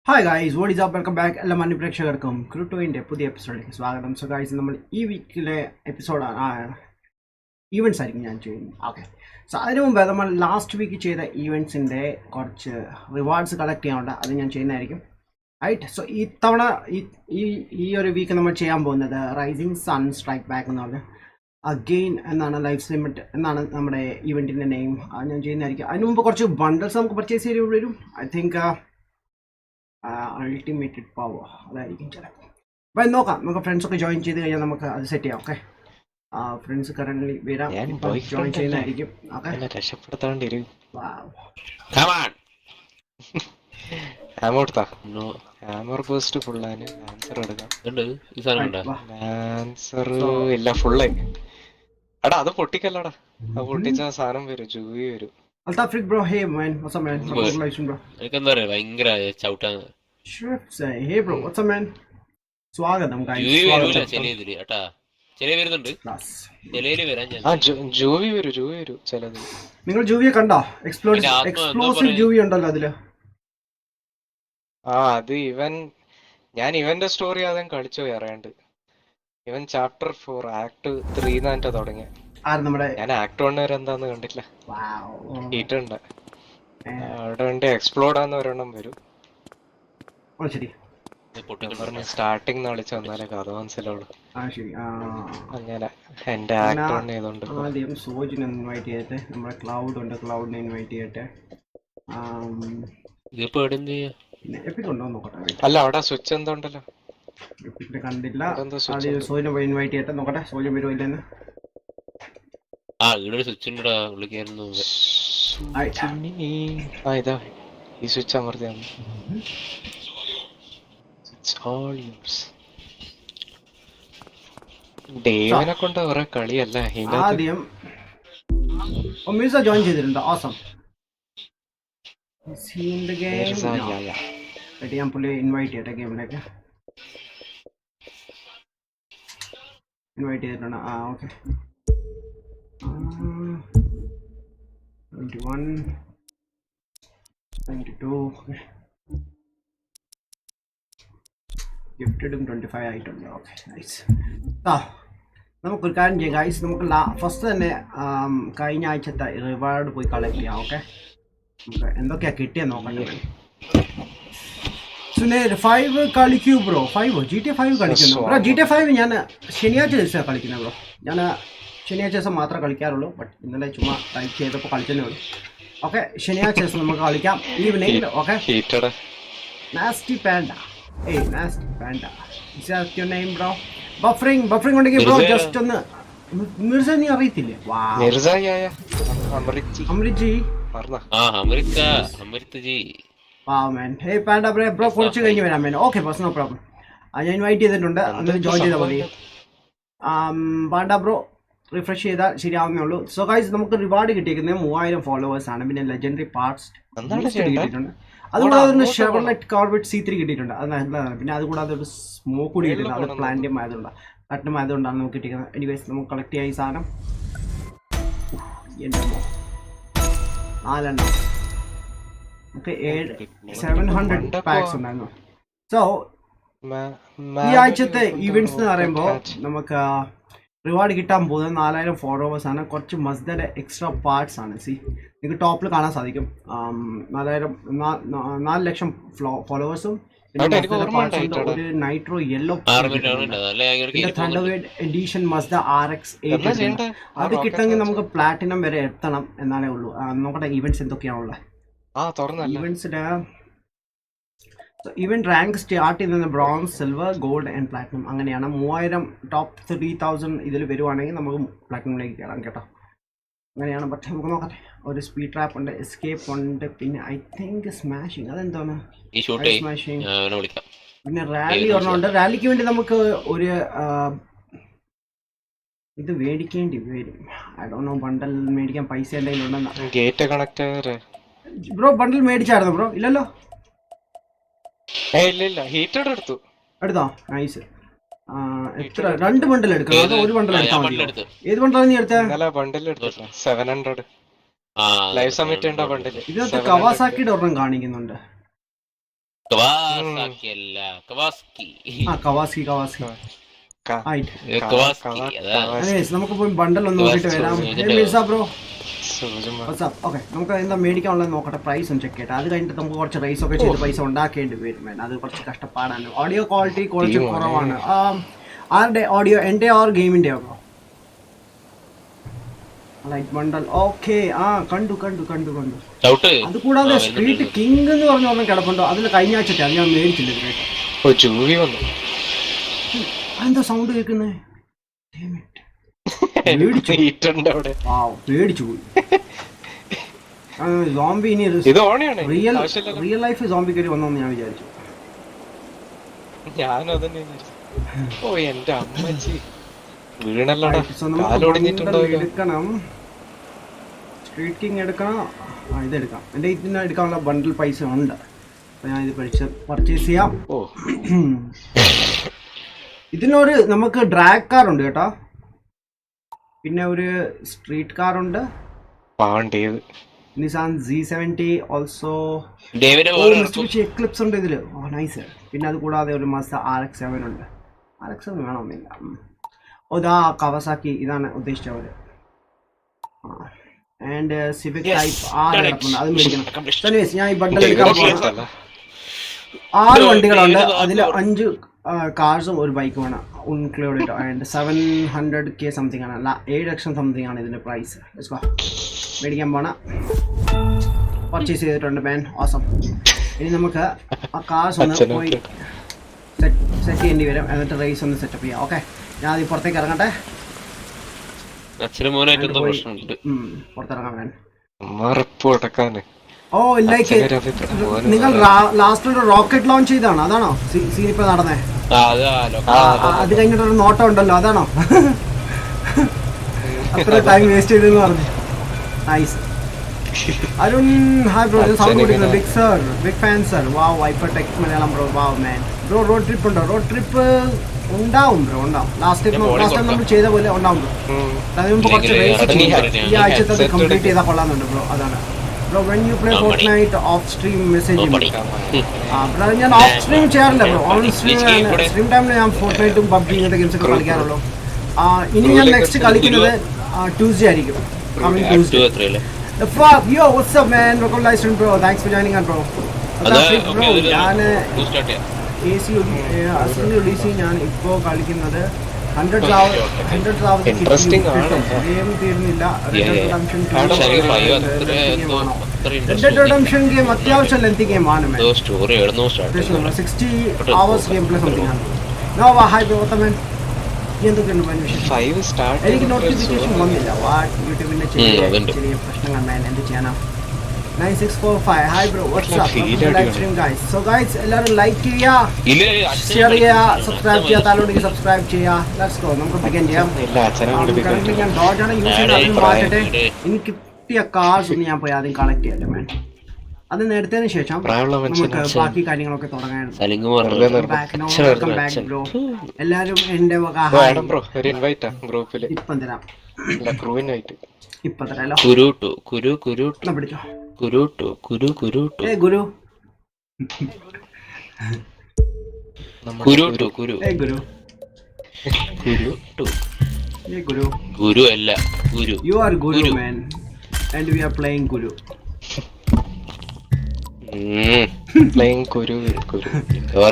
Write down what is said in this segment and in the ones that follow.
Hi guys, what is up, welcome back എല്ലാ മാന്യ പ്രേക്ഷകർക്കും ക്രിപ്റ്റോയിൻ്റെ പുതിയ എപ്പിസോഡിലേക്ക് സ്വാഗതം. സോ ഗൈസ്, നമ്മൾ ഈ വീക്കിലെ എപ്പിസോഡാണ് ഈവൻറ്റ്സ് ആയിരിക്കും ഞാൻ ചെയ്യുന്നത്. ഓക്കെ, സോ അതിനു മുമ്പ് നമ്മൾ ലാസ്റ്റ് വീക്ക് ചെയ്ത ഈവൻറ്റ്സിൻ്റെ കുറച്ച് റിവാർഡ്സ് കളക്ട് ചെയ്യാനുണ്ട്, അത് ഞാൻ ചെയ്യുന്നതായിരിക്കും. റൈറ്റ്, സോ ഈ തവണ ഈ ഒരു വീക്ക് നമ്മൾ ചെയ്യാൻ പോകുന്നത് റൈസിങ് സൺ സ്ട്രൈക്ക് ബാക്ക് എന്ന് പറഞ്ഞാൽ അഗെയിൻ എന്നാണ്, ലൈഫ് ലിമിറ്റ് എന്നാണ് നമ്മുടെ ഈവൻറ്റിൻ്റെ നെയിം. അത് ഞാൻ ചെയ്യുന്നതായിരിക്കും. അതിന് മുമ്പ് കുറച്ച് ബണ്ടിൽസ് നമുക്ക് പർച്ചേസ് ചെയ്ത് വരും. ഐ തിങ്ക് അൾട്ടിമേറ്റഡ് പവർ അതായിരിക്കും ചിലപ്പോൾ. അപ്പം നോക്കാം, നമുക്ക് ഫ്രണ്ട്സൊക്കെ ജോയിൻ ചെയ്ത് കഴിഞ്ഞാൽ നമുക്ക് അത് സെറ്റ് ചെയ്യാം. ഓക്കെ, ഫ്രണ്ട്സ് കറന്റ് വരാം, ജോയിൻ ചെയ്യുന്നതായിരിക്കും. ഓക്കെ, രക്ഷപ്പെടുത്താണ്ടിരും ബൂസ്റ്റ് ഫുള്ളാന് ആൻസർ എടുക്കാം. ആൻസർ ഇല്ല, ഫുള്ളായി. എടാ അത് പൊട്ടിക്കല്ലടാ, അത് പൊട്ടിച്ച സാധനം വരും, ജൂവി വരും. Altafrik bro, hey man, what's up man? Congratulations bro. എനിക്കെന്താ പറയാ, ഭയങ്കര ചവിട്ടാണ്. Sure, say hey bro, what's up man? സ്വാഗതം guys. വരൂല ചിലതില് കേട്ടാ, ചില വരുന്നുണ്ട്, ചിലയില് വരാൻ ജൂവി വരും ചിലത്. നിങ്ങൾ ജൂവിയെ കണ്ടോ? എക്സ്പ്ലോസീവ് ജൂവി ഉണ്ടല്ലോ അതില്. അത് ഞാൻ ഇവന്റെ സ്റ്റോറി അതും കളിച്ചു അറിയാണ്ട്. ഇവൻ ചാപ്റ്റർ 4 ആക്ട് 3 എന്നാ തുടങ്ങിയ. ഞാൻ ആക്ട് 1 വരെ എന്താന്ന് കണ്ടില്ല. ഹീറ്റുണ്ട് അവിടെ ഉണ്ട്, എക്സ്പ്ലോഡ് ആന്ന് ഒരെണ്ണം വരും. സ്റ്റാർട്ടിങ് കളിച്ച് വന്നാലേ കഥ മനസ്സിലുള്ളൂ. അങ്ങനെ എന്റെ ആക്ട് 1 ചെയ്തോണ്ട് ആദ്യം സോജിനെ ഇൻവൈറ്റ് ചെയ്യട്ടെ. നമ്മുടെ ക്ലൗഡ് ഉണ്ട്, ക്ലൗഡിനെ ഇൻവൈറ്റ് ചെയ്യട്ടെ. എപ്പിക് ഉണ്ടോ നോക്കട്ടെ. അല്ല അവിടെ സ്വിച്ച് എന്തോ ഉണ്ടല്ലോ, എപ്പിക്കിനെ കണ്ടില്ല. സോജിനെ പോയി ഇൻവൈറ്റ് ചെയ്യട്ടെ, നോക്കട്ടെ സോജൻ വരുമോ ഇല്ലെന്ന്. ഇതാ ഈ സ്വിച്ച് അമർത്തിയാണ്. ഡേവിനെ കൊണ്ട് കുറെ കളിയല്ല. ആദ്യം ജോയിൻ ചെയ്തിട്ടുണ്ട്. ഓസം, ഞാൻ പുള്ളിയെ ഇൻവൈറ്റ് ചെയ്യട്ടെ, ഗെയിമിലേക്ക് ഇൻവൈറ്റ് ചെയ്തിട്ടുണ്ട്. ഓക്കെ, 21 22 ഗിഫ്റ്റഡും 25 ആയിട്ടുണ്ട്. Okay, nice. നമുക്കൊരു കാര്യം ചെയ്യാം ഗൈസ്, നമുക്ക് ഫസ്റ്റ് തന്നെ കഴിഞ്ഞ ആഴ്ചത്തെ റിവാർഡ് പോയി കളക്ട് ചെയ്യാം. ഓക്കെ, നമുക്ക് എന്തൊക്കെയാ കിട്ടിയെന്ന് നോക്കട്ടെ. സുനേർ 5 കളിക്കൂ ബ്രോ. 5 GTA 5 കളിക്കുന്നു ബ്രോ. GTA 5 ഞാൻ ശനിയാഴ്ച ദിവസമാണ് കളിക്കുന്നത് ബ്രോ. ഞാൻ ശനിയാഴ്ച ദിവസം മാത്രമേ കളിക്കാറുള്ളൂ, ബട്ട് ഇന്നലെ ചുമ്മാ ടൈപ്പ് ചെയ്തപ്പോൾ കളിച്ചതേ ഉള്ളൂ. ഓക്കെ, ശനിയാഴ്ച ദിവസം നമുക്ക് കളിക്കാം evening. Okay, nasty panda. Nasty panda, is that your name bro? Buffering ഉണ്ടെങ്കിൽ ബ്രോ ജസ്റ്റ് ഒന്ന്. മിർസ നീ അറിയത്തില്ലേ? പാൻഡ ബ്രോ കുറച്ച് കഴിഞ്ഞ് വരാം man. Okay boss, no problem. ഞാൻ ഇൻവൈറ്റ് ചെയ്തിട്ടുണ്ട്, അന്നേരം ജോയിൻ ചെയ്താൽ മതി. പാൻഡ ബ്രോ റിഫ്രഷ് ചെയ്താൽ ശരിയാവുന്നേ ഉള്ളൂ. സോ ഗൈസ്, നമുക്ക് റിവാർഡ് കിട്ടിയിരിക്കുന്നത് 3000 ഫോളോവേഴ്സ് ആണ്. പിന്നെ ലെജൻഡറി പാർട്സ് കിട്ടിയിട്ടുണ്ട്. അതുകൂടാതെ ഷെവർലെറ്റ് കോർവെറ്റ് C3 കിട്ടിയിട്ടുണ്ട്, അത് നല്ലതാണ്. പിന്നെ അതുകൂടാതെ ഒരു സ്മോക്ക് കൂടി കിട്ടിയിട്ടുണ്ട്, അത് പ്ലാന്റിയം ആയതുകൊണ്ടാണ്, പ്ലാറ്റിനം ആയതുകൊണ്ടാണ് നമുക്ക് കിട്ടിയിരിക്കുന്നത്. എനിവേസ്, നമുക്ക് കളക്ട് ചെയ്യാം ഈ സാധനം. എൻ്റെ 4 നമുക്ക് 700 പാക്സ് ഉണ്ടായിരുന്നു. സോ ഈ ആഴ്ചത്തെ ഈവെന്റ്സ് എന്ന് പറയുമ്പോൾ നമുക്ക് റിവാർഡ് കിട്ടാൻ പോകുന്നത് 4000 ഫോളോവേഴ്സ് ആണ്. കുറച്ച് മസ്ദയുടെ എക്സ്ട്രാ പാർട്സ് ആണ്. നിങ്ങൾക്ക് ടോപ്പിൽ കാണാൻ സാധിക്കും. 4 ലക്ഷം ഫോളോവേഴ്സും ഒരു നൈട്രോ യെല്ലോ, തണ്ടർവേഡ് എഡിഷൻ മസ്ദ RX 8. അത് കിട്ടണമെങ്കിൽ നമുക്ക് പ്ലാറ്റിനം വരെ എത്തണം എന്നാലേ ഉള്ളൂ. നോക്കട്ടെ ഈവെന്റ്സ് എന്തൊക്കെയാണുള്ളത്. ഈവെന്റ്സിന്റെ ഇവന്റ് റാങ്ക് സ്റ്റാർട്ട് ചെയ്യുന്നത് bronze, silver, gold and platinum അങ്ങനെയാണ്. 3000 ടോപ്പ് 3000 ഇതിൽ വരുവാണെങ്കിൽ നമുക്ക് പ്ലാറ്റിനമിലേക്ക് കയറാം കേട്ടോ. അങ്ങനെയാണ്. ബട്ട് നമുക്ക് നോക്കട്ടെ. ഒരു സ്പീഡ് ട്രാപ്പ് ഉണ്ട്, എസ്കേപ്പ് ഉണ്ട്, പിന്നെ ഐ തിങ്ക് സ്മാഷിങ്, അതെന്താണ് സ്മാഷിങ്, പിന്നെ റാലി ഒരെണ്ണമുണ്ട്. റാലിക്ക് വേണ്ടി നമുക്ക് ഒരു ഇത് മേടിക്കേണ്ടി വരും. ഐ ഡോണ്ട് നോ, ബണ്ടൽ മേടിക്കാൻ പൈസ എന്തെങ്കിലും ഉണ്ടെന്ന്. ബ്രോ ബണ്ടൽ മേടിച്ചായിരുന്നു ബ്രോ? ഇല്ലല്ലോ. എടുത്തോ? നൈസ്. എത്ര? 2 ബണ്ടിൽ എടുക്കണം അതോ 1 ബണ്ടിൽ എടുത്താൽ മതിയോ? ഏത് ബണ്ടിലാണ് നീ എടുത്തത്? ഇതിനകത്ത് കവാസാക്കിയുടെ ഒരെണ്ണം കാണിക്കുന്നുണ്ട്. കവാസാക്കി അല്ല കവാസ്കി. കവാസ്കി ആയിട്ട് കവാസ്കി അതാണ്. അതെ നമുക്ക് പോയി ബണ്ടൽ ഒന്ന് നോക്കിയിട്ട് വരാം. മിർസ ബ്രോ ഓക്കെ, നമുക്ക് എന്താ മേടിക്കാനുള്ളത് നോക്കട്ടെ, പ്രൈസ് ഒന്ന് ചെക്ക് ചെയ്യട്ടെ. അത് കഴിഞ്ഞിട്ട് നമുക്ക് കുറച്ച് റൈസ് ഒക്കെ ചെയ്ത് പൈസ ഉണ്ടാക്കേണ്ടി വരും. അത് കുറച്ച് കഷ്ടപ്പാടാണ്. ഓഡിയോ ക്വാളിറ്റി കുറച്ച് കുറവാണ്. ആരുടെ ഓഡിയോ, എൻ്റെ ഓർ ഗെയിമിൻ്റെയോ? Light bundle okay. കണ്ടു. അത് കൂടാതെ സ്ട്രീറ്റ് കിങ് എന്ന് പറഞ്ഞ ഒന്നും കിടപ്പുണ്ടോ? അതിൽ കഴിഞ്ഞ ആഴ്ചത്തെ അത് ഞാൻ മേടിച്ചില്ല. അതെന്താ സൗണ്ട് കേൾക്കുന്നേ? പേടിച്ചു പോയി. സോംബി ഇനി റിയൽ ലൈഫ് സോംബി കയറി വന്നോന്ന് ഞാൻ വിചാരിച്ചു. എടുക്കണം, സ്ട്രീറ്റ് കിങ് എടുക്കണം. ഇതെടുക്കാം. എൻ്റെ ഇതിന് എടുക്കാനുള്ള ബണ്ടിൽ പൈസ ഉണ്ട്. അപ്പൊ ഞാൻ ഇത് പർച്ചേസ് ചെയ്യാം. ഇതിനൊരു നമുക്ക് ഡ്രാഗ് കാർ ഉണ്ട് കേട്ടോ, പിന്നെ ഒരു സ്ട്രീറ്റ് കാർ ഉണ്ട്, നിസാൻ Z70 ഓൾസോ. എക്ലിപ്സ് ഉണ്ട് ഇതില്. നൈസ്. പിന്നെ അത് കൂടാതെ ഒരു മസ്ത RX-7 ഉണ്ട്. RX-7 വേണമെന്നില്ല. ഇതാ കവാസാക്കി, ഇതാണ് ഉദ്ദേശിച്ചവര്. ആൻഡ് സിവിക് ടൈപ്പ് കിടപ്പുണ്ട്, അത് മേടിക്കണം. ഞാൻ ഈ ബണ്ടൽ എടുക്കാൻ പോകുന്നത് 6 വണ്ടികളുണ്ട്. അതിൽ 5 കാർസും ഒരു ബൈക്കുമാണ് ഇൻക്ലൂഡഡ്. ആൻഡ് 700K സംതിങ് ആണ്, അല്ല 7 ലക്ഷം സംതിങ് ആണ് ഇതിൻ്റെ പ്രൈസ്. മേടിക്കാൻ പോണ പർച്ചേസ് ചെയ്തിട്ടുണ്ട് മാൻ. ഓസം. ഇനി നമുക്ക് ആ കാർസ് ഒന്ന് പോയി സെറ്റ് ചെയ്യേണ്ടി വരും, എന്നിട്ട് റേസ് ഒന്ന് സെറ്റപ്പ് ചെയ്യാം. ഓക്കെ, ഞാൻ അത് പുറത്തേക്ക് ഇറങ്ങട്ടെ. പുറത്തിറങ്ങാൻ മാൻ. ലൈക്ക് നിങ്ങൾ ലാസ്റ്റ് ഒരു റോക്കറ്റ് ലോഞ്ച് ചെയ്താണോ? അതാണോ സീൻ ഇപ്പൊ നടന്നേ? അത് കഴിഞ്ഞിട്ടൊരു നോട്ടം ഉണ്ടല്ലോ, അതാണോ? അത്ര ടൈം വേസ്റ്റ് ചെയ്തെന്ന് പറഞ്ഞു. Nice. Arun hi bro, sound കൊടുക്കുന്നു. Big fan sir. Wow, viper tech Malayalam bro. Wow man. Bro road trip ഉണ്ടോ? റോഡ് ട്രിപ്പ് ഉണ്ടാവും ബ്രോ, ഉണ്ടാവും. ലാസ്റ്റ് ടൈം നമ്മൾ ചെയ്ത പോലെ ഉണ്ടാവും ബ്രോ. അതിന് മുമ്പ് കുറച്ച് റേസ് ഈ ആഴ്ചത്തെ കംപ്ലീറ്റ് ചെയ്താൽ കൊള്ളാമെന്നുണ്ട് ബ്രോ. അതാണ് bro. When you play Fortnite of stream message. Bro ഞാൻ ഓഫ് സ്ട്രീം ചെയ്യാറില്ല ബ്രോ, ഓൺ സ്ട്രീം ടൈമിൽ ഞാൻ ഫോർട്ട്നൈറ്റും പബ്ജി ഇങ്ങനത്തെ ഗെയിംസ് ഒക്കെ കളിക്കാറുള്ളൂ. ഇനി ഞാൻ നെക്സ്റ്റ് കളിക്കുന്നത് ട്യൂസ്ഡേ ആയിരിക്കും. Coming Tuesday. Yo, what's up man? Welcome live stream bro. Thanks for joining us bro. Bro, ഞാൻ AC ഞാൻ ഇപ്പോൾ കളിക്കുന്നത് 100,000 ഗെയിം തീരുന്നില്ല. Redemption ഗെയിം അത്യാവശ്യം ലെന്തി ഗെയിമാണ് man. 60 hours game play something ആണ്. No hi bro. വത്തമൻ എനിക്ക് നോട്ടിഫിക്കേഷൻ വന്നില്ല. യൂട്യൂബിന്റെ ചെറിയ പ്രശ്നങ്ങൾ മാൻ, എന്ത് ചെയ്യാനാ. 9645 hi bro, WhatsApp live stream guys. So guys എല്ലാവരും ലൈക്ക് ചെയ്യുക, ഷെയർ ചെയ്യുക, സബ്സ്ക്രൈബ് ചെയ്യുക, താഴോട്ടേക്ക് സബ്സ്ക്രൈബ് ചെയ്യുക. ലെറ്റ്സ് ഗോ, നമുക്ക് ബിഗിൻ ചെയ്യാം. കറന്റ് ഞാൻ ഡോജാണ് യൂസ് ചെയ്യുന്നത്. മാറ്റട്ടെ. എനിക്ക് കിട്ടിയ കാർസ് ഒന്ന് ഞാൻ പോയി ആദ്യം കളക്ട് ചെയ്യട്ടെ മാൻ. അത് നേരത്തേന് ശേഷം നമുക്ക് ബാക്കി കാര്യങ്ങളൊക്കെ തുടങ്ങാൻ. എല്ലാരും എന്റെ ഇപ്പം തരാം. ഇപ്പം തരാലോ. ഗുരു അല്ല ഗുരു. You are Guru man and we are playing Guru. Playing Guru.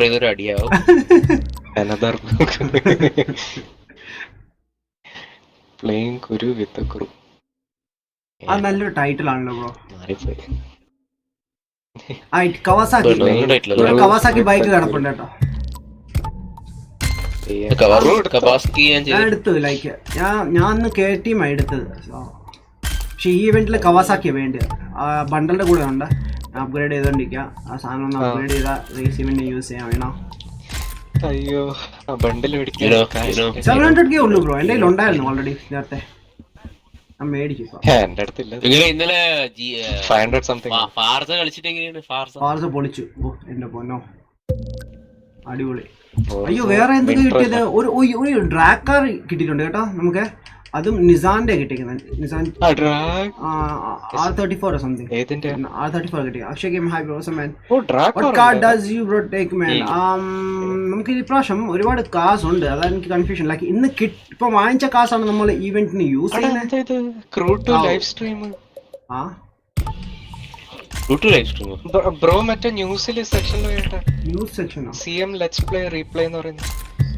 ഇതൊരു അടിയാവും. Another Playing Guru with a Guru. ആ നല്ലൊരു ടൈറ്റിൽ ആണല്ലോ ബ്രോ. കവാസാക്കി ബൈക്ക് കിടപ്പുണ്ട് കേട്ടോ. ഞാൻ എടുത്തു. ലൈക്ക് ഞാൻ ഒന്ന് KTM എടുത്തത്. പക്ഷെ ഈ ഇവന്റിൽ കവാസാക്കിയാണ് വേണ്ടത്. ബണ്ടലിന്റെ കൂടെ ഉണ്ട്. അപ്ഗ്രേഡ് ചെയ്തോണ്ടിരിക്കുക. ആ സാധനം ഒന്ന് അപ്ഗ്രേഡ് ചെയ്താൽ റേസ് ഇവന്റ് യൂസ് ചെയ്യാൻ വേണം. അയ്യോ, 700K ഉള്ളൂ ബ്രോ. എൻ്റെ കയ്യിൽ ഉണ്ടായിരുന്നു ഓൾറെഡി നേരത്തെ. ഞാൻ മേടിച്ചു. ഇന്നലെ 500 സംതിങ് ഫാർസ കളിച്ചിട്ട് എങ്ങനെയാണ്? ഫാർസ പൊളിച്ചു. ഓ എന്റെ പൊന്നോ, അടിപൊളി. അയ്യോ വേറെ എന്തൊക്കെ കിട്ടിയത്? ഒരു ഡ്രാഗ് കാർ കിട്ടിയിട്ടുണ്ട് കേട്ടോ നമുക്ക്. അതും നിസാന്റെ കിട്ടിയിരിക്കുന്നത്. നിസാൻ R34 സംതിങ് R34 കിട്ടി. Akshay game hi bro man. What card does you bro take man? നമുക്ക് ഈ പ്രാവശ്യം ഒരുപാട് കാസ് ഉണ്ട്, അതാണ് എനിക്ക് കൺഫ്യൂഷൻ. ലൈക്ക് ഇന്ന് ഇപ്പൊ വാങ്ങിച്ച കാസാണ് നമ്മൾ ഈവെന്റിന് യൂസ് ചെയ്യുന്നത്. ബ്രോ മറ്റേ ന്യൂസിലെ സെക്ഷനിൽ ന്യൂസ് സെക്ഷനോ CM ലെറ്റ്സ് പ്ലേ റീപ്ലേ എന്ന് പറയുന്നത്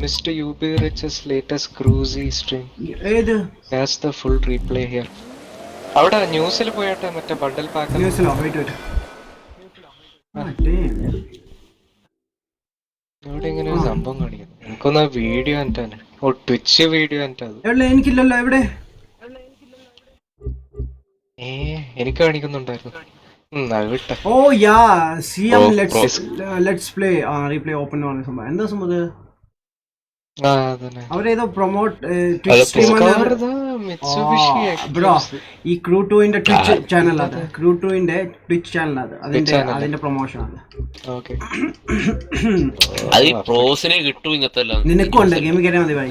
മിസ്റ്റർ യുബി റിച്ചസ് ലേറ്റസ്റ്റ് ക്രൂസി സ്ട്രീം. ഏത് has the full replay here. അവിടെ ന്യൂസിൽ പോയാട്ടെ മറ്റേ ബണ്ടൽ പാക്ക് ന്യൂസിലോ? വെയിറ്റ് അവിടെ ഇങ്ങനെ ഒരു സംഭവം കാണിക്കുന്നു. എനിക്കൊന്ന് വീഡിയോ എന്നിട്ടാണ്. ഓ ട്വിച്ച് വീഡിയോ എന്നിട്ടത് എനിക്കില്ലല്ലോ. എവിടെ? എനിക്ക് കാണിക്കുന്നുണ്ടായിരുന്നു. Oh yeah CM let's play replay open എന്ന് പറഞ്ഞ സംഭവം. എന്താ സംഭവം? അവരേതോ പ്രൊമോട്ട് ബ്രോ ഈ ക്രൂ2ന്റെ ട്വിച്ച് ചാനൽ, അത് ക്രൂ2ന്റെ ട്വിച്ച് ചാനൽ, അത് അതിന്റെ പ്രൊമോഷൻ ആണ്. നിനക്കും ഉണ്ട് ഗെയിം കയറിയാൽ മതി ഭായി.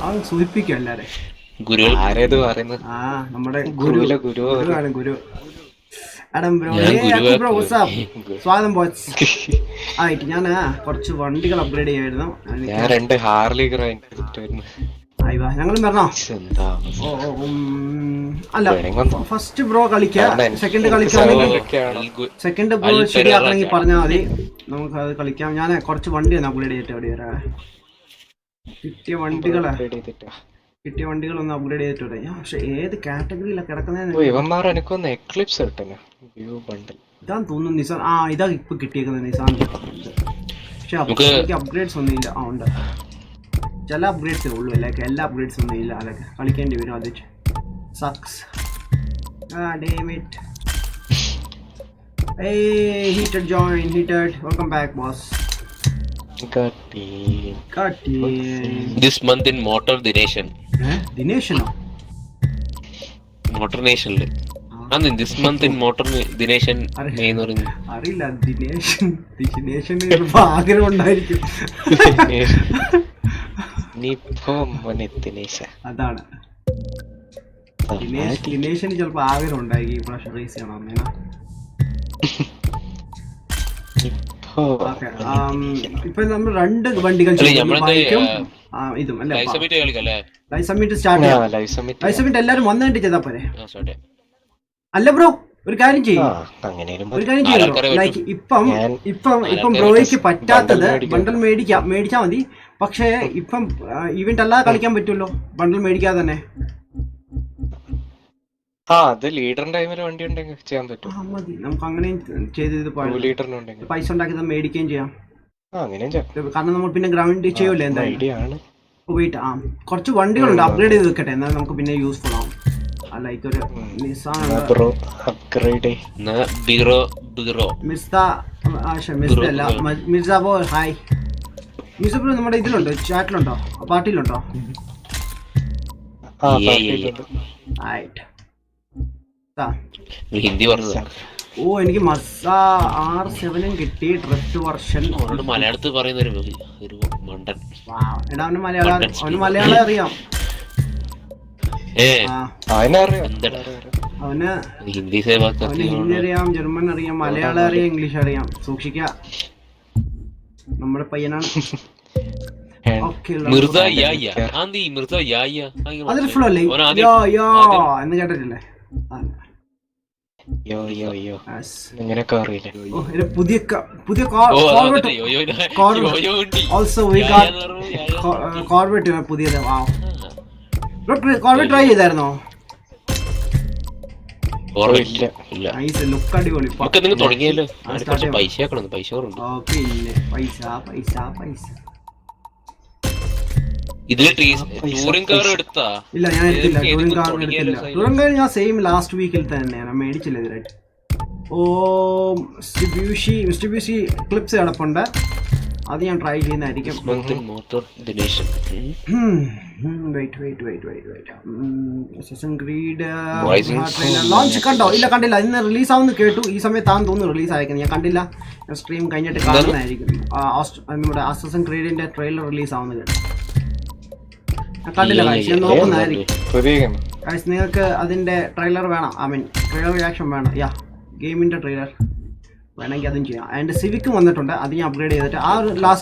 അത് സൂചിപ്പിക്കും എല്ലാരെ. നമ്മുടെ ഗുരു സ്വാഗതം ബോസ്. ആയിട്ട് ഞാൻ കുറച്ച് വണ്ടികൾ അപ്ഗ്രേഡ് ചെയ്യായിരുന്നു. ഞങ്ങളും പറഞ്ഞോ. അല്ല ഫസ്റ്റ് ബ്രോ കളിക്കാം, സെക്കൻഡ് കളിക്കാണെങ്കിൽ സെക്കൻഡ് ബ്രോ ശരിയാക്കണമെങ്കിൽ പറഞ്ഞാൽ മതി, നമുക്ക് അത് കളിക്കാം. ഞാൻ കുറച്ച് വണ്ടി ഒന്ന് അപ്ഗ്രേഡ് ചെയ്തിട്ട് എവിടെ വരാം. കിട്ടിയ വണ്ടികളൊന്ന് അപ്ഗ്രേഡ് ചെയ്തിട്ട് വരാം. പക്ഷെ ഏത് കാറ്റഗറിയിലാണ് കിടക്കുന്നത് ഇതാന്ന് തോന്നുന്നു. നിസാൻ ഇതാ ഇപ്പൊ കിട്ടിയേക്കുന്നത് നിസാൻ. പക്ഷെ എനിക്ക് അപ്ഗ്രേഡ്സ് ഒന്നും ഇല്ല. ഉണ്ട് ചില അപ്ഗ്രേഡ്സേ ഉള്ളൂ, അല്ലേക്ക് എല്ലാ അപ്ഗ്രേഡ്സ് ഒന്നും ഇല്ല. അതൊക്കെ കളിക്കേണ്ടി വരും. അത് sucks. Heated join heated. Welcome back boss. This month in motor Dineshan. ദിനേശനോ? മോട്ടോർ നേഷനില് this month in motor Dineshan എന്ന് പറഞ്ഞു. അറിയില്ല. ദിനേശന് ആഗ്രഹം ഉണ്ടായിരിക്കും. അതാണ് ദിനേശന് ചിലപ്പോ ആഗ്രഹം ഉണ്ടായിരിക്കും ഈ പ്രാവശ്യം റേസ് ചെയ്യണം. ഇപ്പൊ നമ്മൾ 2 വണ്ടികൾ ഇതും അല്ലേ. ലൈവ് സബ്മിറ്റ് സ്റ്റാർട്ട് ചെയ്യാം. ലൈവ് സബ്മിറ്റ് എല്ലാരും വന്നിട്ട് ചെയ്താ പോരെ? അല്ല ബ്രോ ഒരു കാര്യം ചെയ്യും. ലൈക്ക് ഇപ്പം ബ്രോയ്ക്ക് പറ്റാത്തത് ബണ്ടിൽ മേടിച്ചാ മതി. പക്ഷേ ഇപ്പം ഇവന്റ് അല്ലാതെ കളിക്കാൻ പറ്റുമല്ലോ ബണ്ടിൽ മേടിക്കാതെ തന്നെ. അത് ലീഡറിന്റെ ടൈമിൽ വണ്ടി ഉണ്ടെങ്കിൽ ചെയ്യാൻ പറ്റും. മതി, നമുക്ക് അങ്ങനെയും ചെയ്ത് പൈസ ഉണ്ടാക്കി മേടിക്കുകയും ചെയ്യാം. കാരണം നമ്മൾ പിന്നെ ഗ്രൗണ്ട് ചെയ്യൂലേ എന്തായാലും. വെയിറ്റ് കുറച്ച് വണ്ടികളുണ്ട്, അപ്ഗ്രേഡ് ചെയ്ത് വെക്കട്ടെ, എന്നാൽ നമുക്ക് പിന്നെ യൂസ്ഫുൾ ആവും. ലൈക്ക് ഒരു നിസാൻ മിർസാബോ. ഹായ് മിർസാബോ, നമ്മുടെ ഇതിലുണ്ടോ, ചാറ്റിലുണ്ടോ, പാർട്ടിയിലുണ്ടോ? ഹിന്ദി പറഞ്ഞു. ഓ എനിക്ക് മസാ R7 കിട്ടി ഡ്രിഫ്റ്റ് വെർഷൻ. മലയാളത്തിൽ പറയുന്ന ഒരു മണ്ടൻ. എടാ അവന് മലയാളം അറിയാം. അവന് ഹിന്ദി അറിയാം, ജർമ്മൻ അറിയാം, മലയാളം അറിയാം, ഇംഗ്ലീഷ് അറിയാം. സൂക്ഷിക്ക, നമ്മുടെ പയ്യനാണ്. അതൊരു ഫ്ലോ അല്ലേ എന്ന് കേട്ടിട്ടില്ലേ? പുതിയ കോർബറ്റ് പുതിയത്. Corbett try ചെയ്തായിരുന്നോ? ലുക്ക് അടിപൊളി. പൈസ ഇല്ല, ഞാൻ എടുത്തില്ല. ടൂറിംഗ് കാർ എടുത്തില്ല. ടൂറിംഗ് കാർ ഞാൻ സെയിം ലാസ്റ്റ് വീക്കിൽ തന്നെയാണ് മേടിച്ചില്ല ഇതിലായിട്ട്. മിസ്റ്റിബ്യൂഷി ക്ലിപ്സ് കിടപ്പുണ്ട്, അത് ഞാൻ ട്രൈ ചെയ്യുന്നതായിരിക്കും. ലോഞ്ച് കണ്ടോ? ഇല്ല, കണ്ടില്ല. ഇന്ന് റിലീസ് ആവുന്ന കേട്ടു. ഈ സമയത്താണ് തോന്നുന്നു റിലീസ് ആയിരിക്കുന്നത്. ഞാൻ കണ്ടില്ല. സ്ട്രീം കഴിഞ്ഞിട്ട് കാണുന്നതായിരിക്കും. നമ്മുടെ അസസൻ ക്രീഡിന്റെ ട്രെയിലർ റിലീസ് ആവുന്ന കേട്ടു. കണ്ടില്ല guys, ഞാൻ നോക്കുന്നതായിരിക്കും. പുതിയ ഗെയിം Guys, നിങ്ങൾക്ക് അതിന്റെ ട്രെയിലർ വേണം, ട്രെയിലർ റിയാക്ഷൻ വേണം. ഗെയിമിന്റെ ട്രെയിലർ വേണമെങ്കിൽ അതും ചെയ്യാം. അതിന്റെ സിവിക്കും വന്നിട്ടുണ്ട്, അത് ഞാൻ അപ്ഗ്രേഡ് ചെയ്തിട്ട്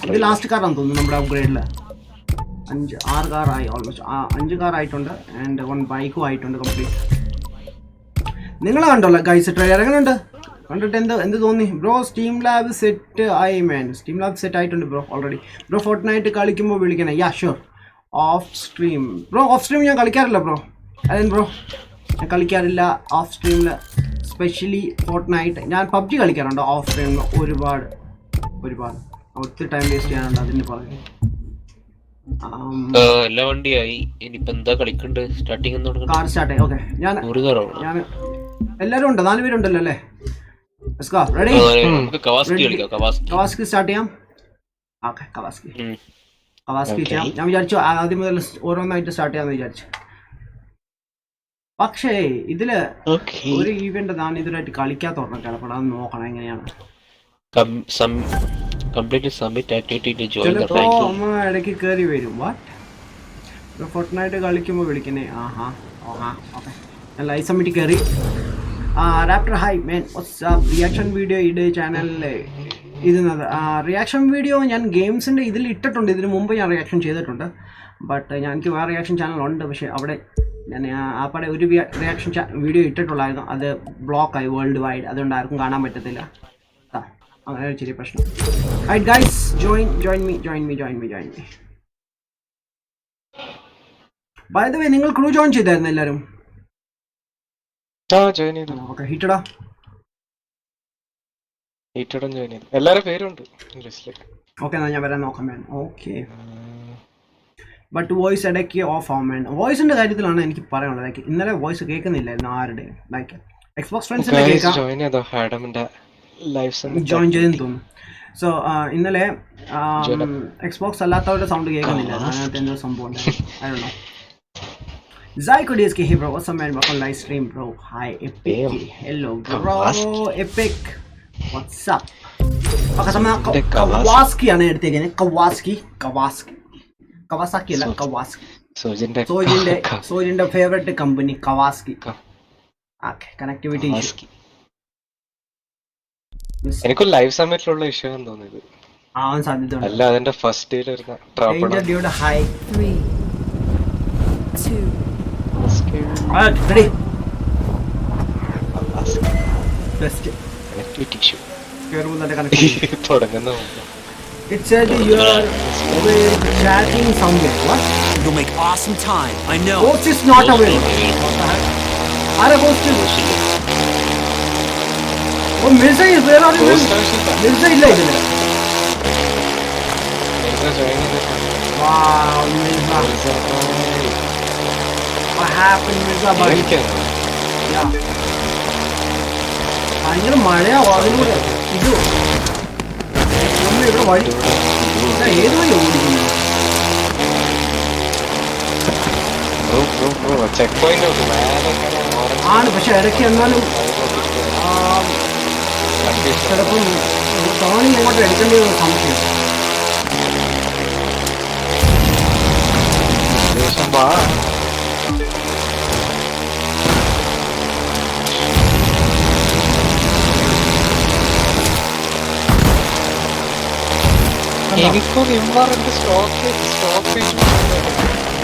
ഇത് ലാസ്റ്റ് കാറാണെന്ന് തോന്നുന്നു നമ്മുടെ അപ്ഗ്രേഡിൽ. 6 കാറായി, ഓൾമോസ്റ്റ് 5 കാറായിട്ടുണ്ട്. ആൻഡ് 1 ബൈക്കും ആയിട്ടുണ്ട് കംപ്ലീറ്റ്. നിങ്ങൾ കണ്ടല്ലോ ഗൈസ് ട്രെയിലർ, എങ്ങനെയുണ്ട്? കണ്ടിട്ട് എന്ത് തോന്നി ബ്രോ? സ്റ്റീം ലാബ് സെറ്റ് ആയി മാൻ, സ്റ്റീം ലാബ് സെറ്റ് ആയിട്ടുണ്ട് ബ്രോ ഓൾറെഡി. ബ്രോ ഫോർട്ട്നൈറ്റ് കളിക്കുമ്പോൾ വിളിക്കണേ. Sure. Of stream bro, of stream ഞാൻ കളിക്കാറില്ല ബ്രോ. അതെന്ത് ബ്രോ? ഞാൻ കളിക്കാറില്ല ഓഫ് സ്ട്രീമിൽ, സ്പെഷ്യലി ഫോർട്ട്നൈറ്റ്. ഞാൻ പബ്ജി കളിക്കാറുണ്ട് ഓഫ് സ്ട്രീമിൽ ഒരുപാട്. ഒത്തിരി ടൈം വേസ്റ്റ് ചെയ്യാനുണ്ട് അതിന് പറഞ്ഞു. എല്ലാ വണ്ടിയായി. ഇനിയിപ്പോ എന്താ കളിക്കണ്ട്? സ്റ്റാർട്ടിങ് കാർ സ്റ്റാർട്ടായി. ഓക്കെ, ഞാൻ എല്ലാവരും ഉണ്ട്, 4 പേരുണ്ടല്ലോ അല്ലേ? റെഡി? കവാസ്കി സ്റ്റാർട്ട് ചെയ്യാം. ഓക്കെ, കവാസ്കി ചെയ്യാം. ഞാൻ വിചാരിച്ചു ആദ്യം മുതൽ ഓരോന്നായിട്ട് സ്റ്റാർട്ട് ചെയ്യാമെന്ന് വിചാരിച്ചു. പക്ഷേ ഇതില് ഒരു ഈവന്റ് ഞാൻ ഇതിലായിട്ട് കളിക്കാത്തോളം കിടപ്പണം. അത് നോക്കണം എങ്ങനെയാണ്. ചിലപ്പോ അമ്മ ഇടയ്ക്ക് കയറി വരും. ഫോർട്ട്നൈറ്റ് കളിക്കുമ്പോൾ വിളിക്കണേ. ഓക്കെ, ഞാൻ ലൈവ് സബ്മിറ്റ് കയറി. റാപ്റ്റർ ഹൈ മേൻ, റിയാക്ഷൻ വീഡിയോ ഇട് ചാനലിലെ ഇടുന്നത്. റിയാക്ഷൻ വീഡിയോ ഞാൻ ഗെയിംസിൻ്റെ ഇതിൽ ഇട്ടിട്ടുണ്ട്. ഇതിന് മുമ്പ് ഞാൻ റിയാക്ഷൻ ചെയ്തിട്ടുണ്ട്. ബട്ട് എനിക്ക് വേറെ റിയാക്ഷൻ ചാനൽ ഉണ്ട്. പക്ഷേ അവിടെ ഞാൻ ആപ്പടെ ഒരു റിയാക്ഷൻ വീഡിയോ ഇട്ടിട്ടുള്ളായിരുന്നു. അത് ബ്ലോക്കായി വേൾഡ് വൈഡ്, അതുകൊണ്ട് ആർക്കും കാണാൻ പറ്റത്തില്ല. അങ്ങനെ ഒരു ചെറിയ പ്രശ്നം. Right guys, join me. By the way, നിങ്ങൾ ക്രൂ ജോയിൻ ചെയ്തായിരുന്നു എല്ലാവരും? ഓക്കെ, ഹിറ്റഡാ ജോയിൻ ചെയ്തു. എല്ലാവരും പേരുണ്ട് ലിസ്റ്റിൽ. ഓക്കെ, എന്നാൽ ഞാൻ വരാൻ നോക്കാം വേണം. ഓക്കെ, ബട്ട് വോയിസ് ഇടയ്ക്ക് ഓഫ് ആവും വേണം. വോയിസിന്റെ കാര്യത്തിലാണ് എനിക്ക് പറയാനുള്ളത്. ലൈക്ക് ഇന്നലെ വോയിസ് കേൾക്കുന്നില്ലായിരുന്നു ആരുടെയും. ലൈക്ക് എക്സ്ബോക്സ് ഫ്രണ്ട്സിന്റെ കേൾക്കാം. ജോയിൻ ചെയ്തെന്ന് തോന്നുന്നു. സോ ഇന്നലെ എക്സ്ബോക്സ് അല്ലാത്തവരുടെ സൗണ്ട് കേൾക്കുന്നില്ല. അങ്ങനത്തെ എന്തോ സംഭവം ഉണ്ടായിരുന്നു. Zyko DSK, hey bro, what's up man? Welcome live stream bro. Hi Epic. Hello bro. Epic. What's up? Okay, sama Kawasaki ആണ് എടുത്തേക്കുന്നത്. Kawasaki അല്ല, Kawasaki. സോജിന്റെ favourite company Kawasaki. Okay, connectivity issue. എനിക്ക് ലൈവ് സബ്മിറ്റിലുള്ള ഇഷ്യൂ ആണെന്ന് തോന്നിയത്. സാധ്യത അല്ല, അതിന്റെ ഫസ്റ്റ് ഡേയിൽ വരുന്ന drop. Hi 3 2 ready. Best connectivity issue. തുടങ്ങുന്നു. It said you are chatting somewhere. What? You'll make awesome time. I know. Host is not available. Are host is? Oh, Mirza is where are you? Mirza illa idile. Mirza joining. Wow, Mirza. What happened, Mirza? Yeah. ഭയങ്കര മഴയാവും അതിലൂടെ. ഇത് നമ്മൾ ഇവിടെ വഴി ഏത് വഴി ഓടിക്കുന്നു? ആണ്, പക്ഷെ ഇടയ്ക്ക് എന്നാലും ചിലപ്പം ടേണിങ് എങ്ങോട്ട് എടുക്കേണ്ടി വന്ന സംശയം.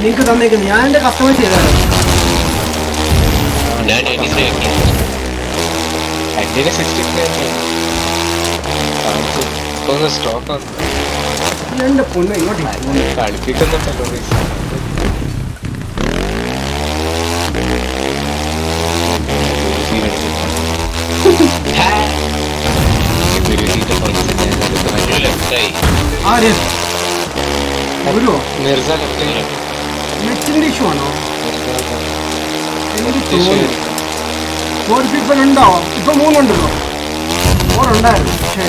നിങ്ങൾക്ക് തന്നേക്കുന്നു. ഞാൻ എന്റെ കസ്റ്റമൈസ് ചെയ്താലോ? എന്റെ പൊണ്ണ ഇങ്ങോട്ട് കളിപ്പിക്കുന്നുണ്ടല്ലോ. നെറ്റിന്റെ ഇഷ്യൂ ആണോ? ഫോർ പീപ്പിൾ ഉണ്ടോ? ഇപ്പൊ 3 ഉണ്ടല്ലോ. 4 ഉണ്ടായിരുന്നു. പക്ഷേ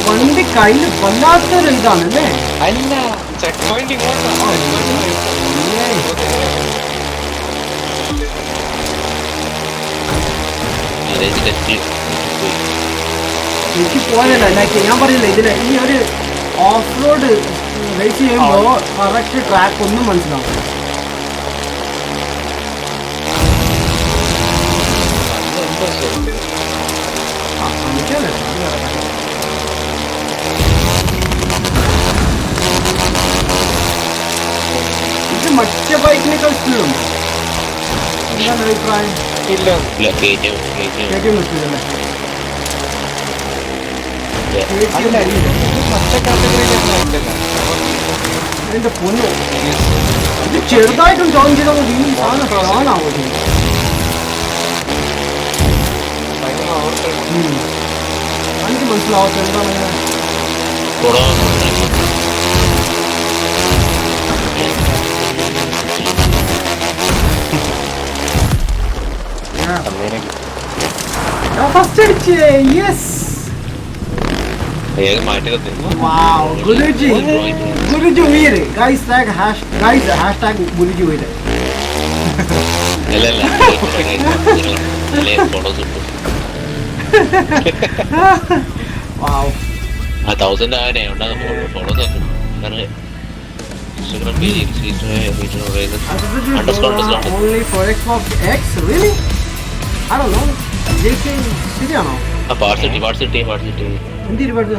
വണ്ടി കയ്യിൽ വല്ലാത്തൊരു ഇതാണല്ലേ. അല്ല, ചെക്ക് പോയിന്റ് എനിക്ക് പോയതല്ല ലൈക്ക് ഞാൻ പറഞ്ഞില്ല ഇതിൽ ഈ ഒരു ഓഫ് റോഡ് റേസ് ചെയ്യുമ്പോൾ കറക്റ്റ് ട്രാക്ക് ഒന്നും മനസ്സിലാവും. ഇത് മറ്റേ ബൈക്കിനേക്കാൾ സ്പീഡുണ്ട്. എന്താണ് അഭിപ്രായം? ഇല്ല ഏറ്റവും സ്പീഡല്ലേ? അല്ല മറ്റേ കാറ്റഗറിയിലൊന്നും എന്റെ പൊന്നു, ഇത് ചെറുതായിട്ടും ടേൺ ചെയ്താൽ മതി. ഈ സാധനം കാണാവോ? എനിക്ക് മനസ്സിലാവാത്ത എന്താണ് ഫസ്റ്റ് അടിച്ചേ. യെസ്, ഗുരുജി ഗുരുജി ഉയര് ഗൈസ്. ഹാഷ്ടാഗ് ഗുരുജി ഉയര്. Wow. 1000 ആവനെ ഉണ്ടാകും ഫോളോസ് ഒക്കെ Instagram page Only for Xbox X, really? I don't know. JK ശരിയാണോ? പാർട്സിറ്റി എന്തിരി പാട്ട്?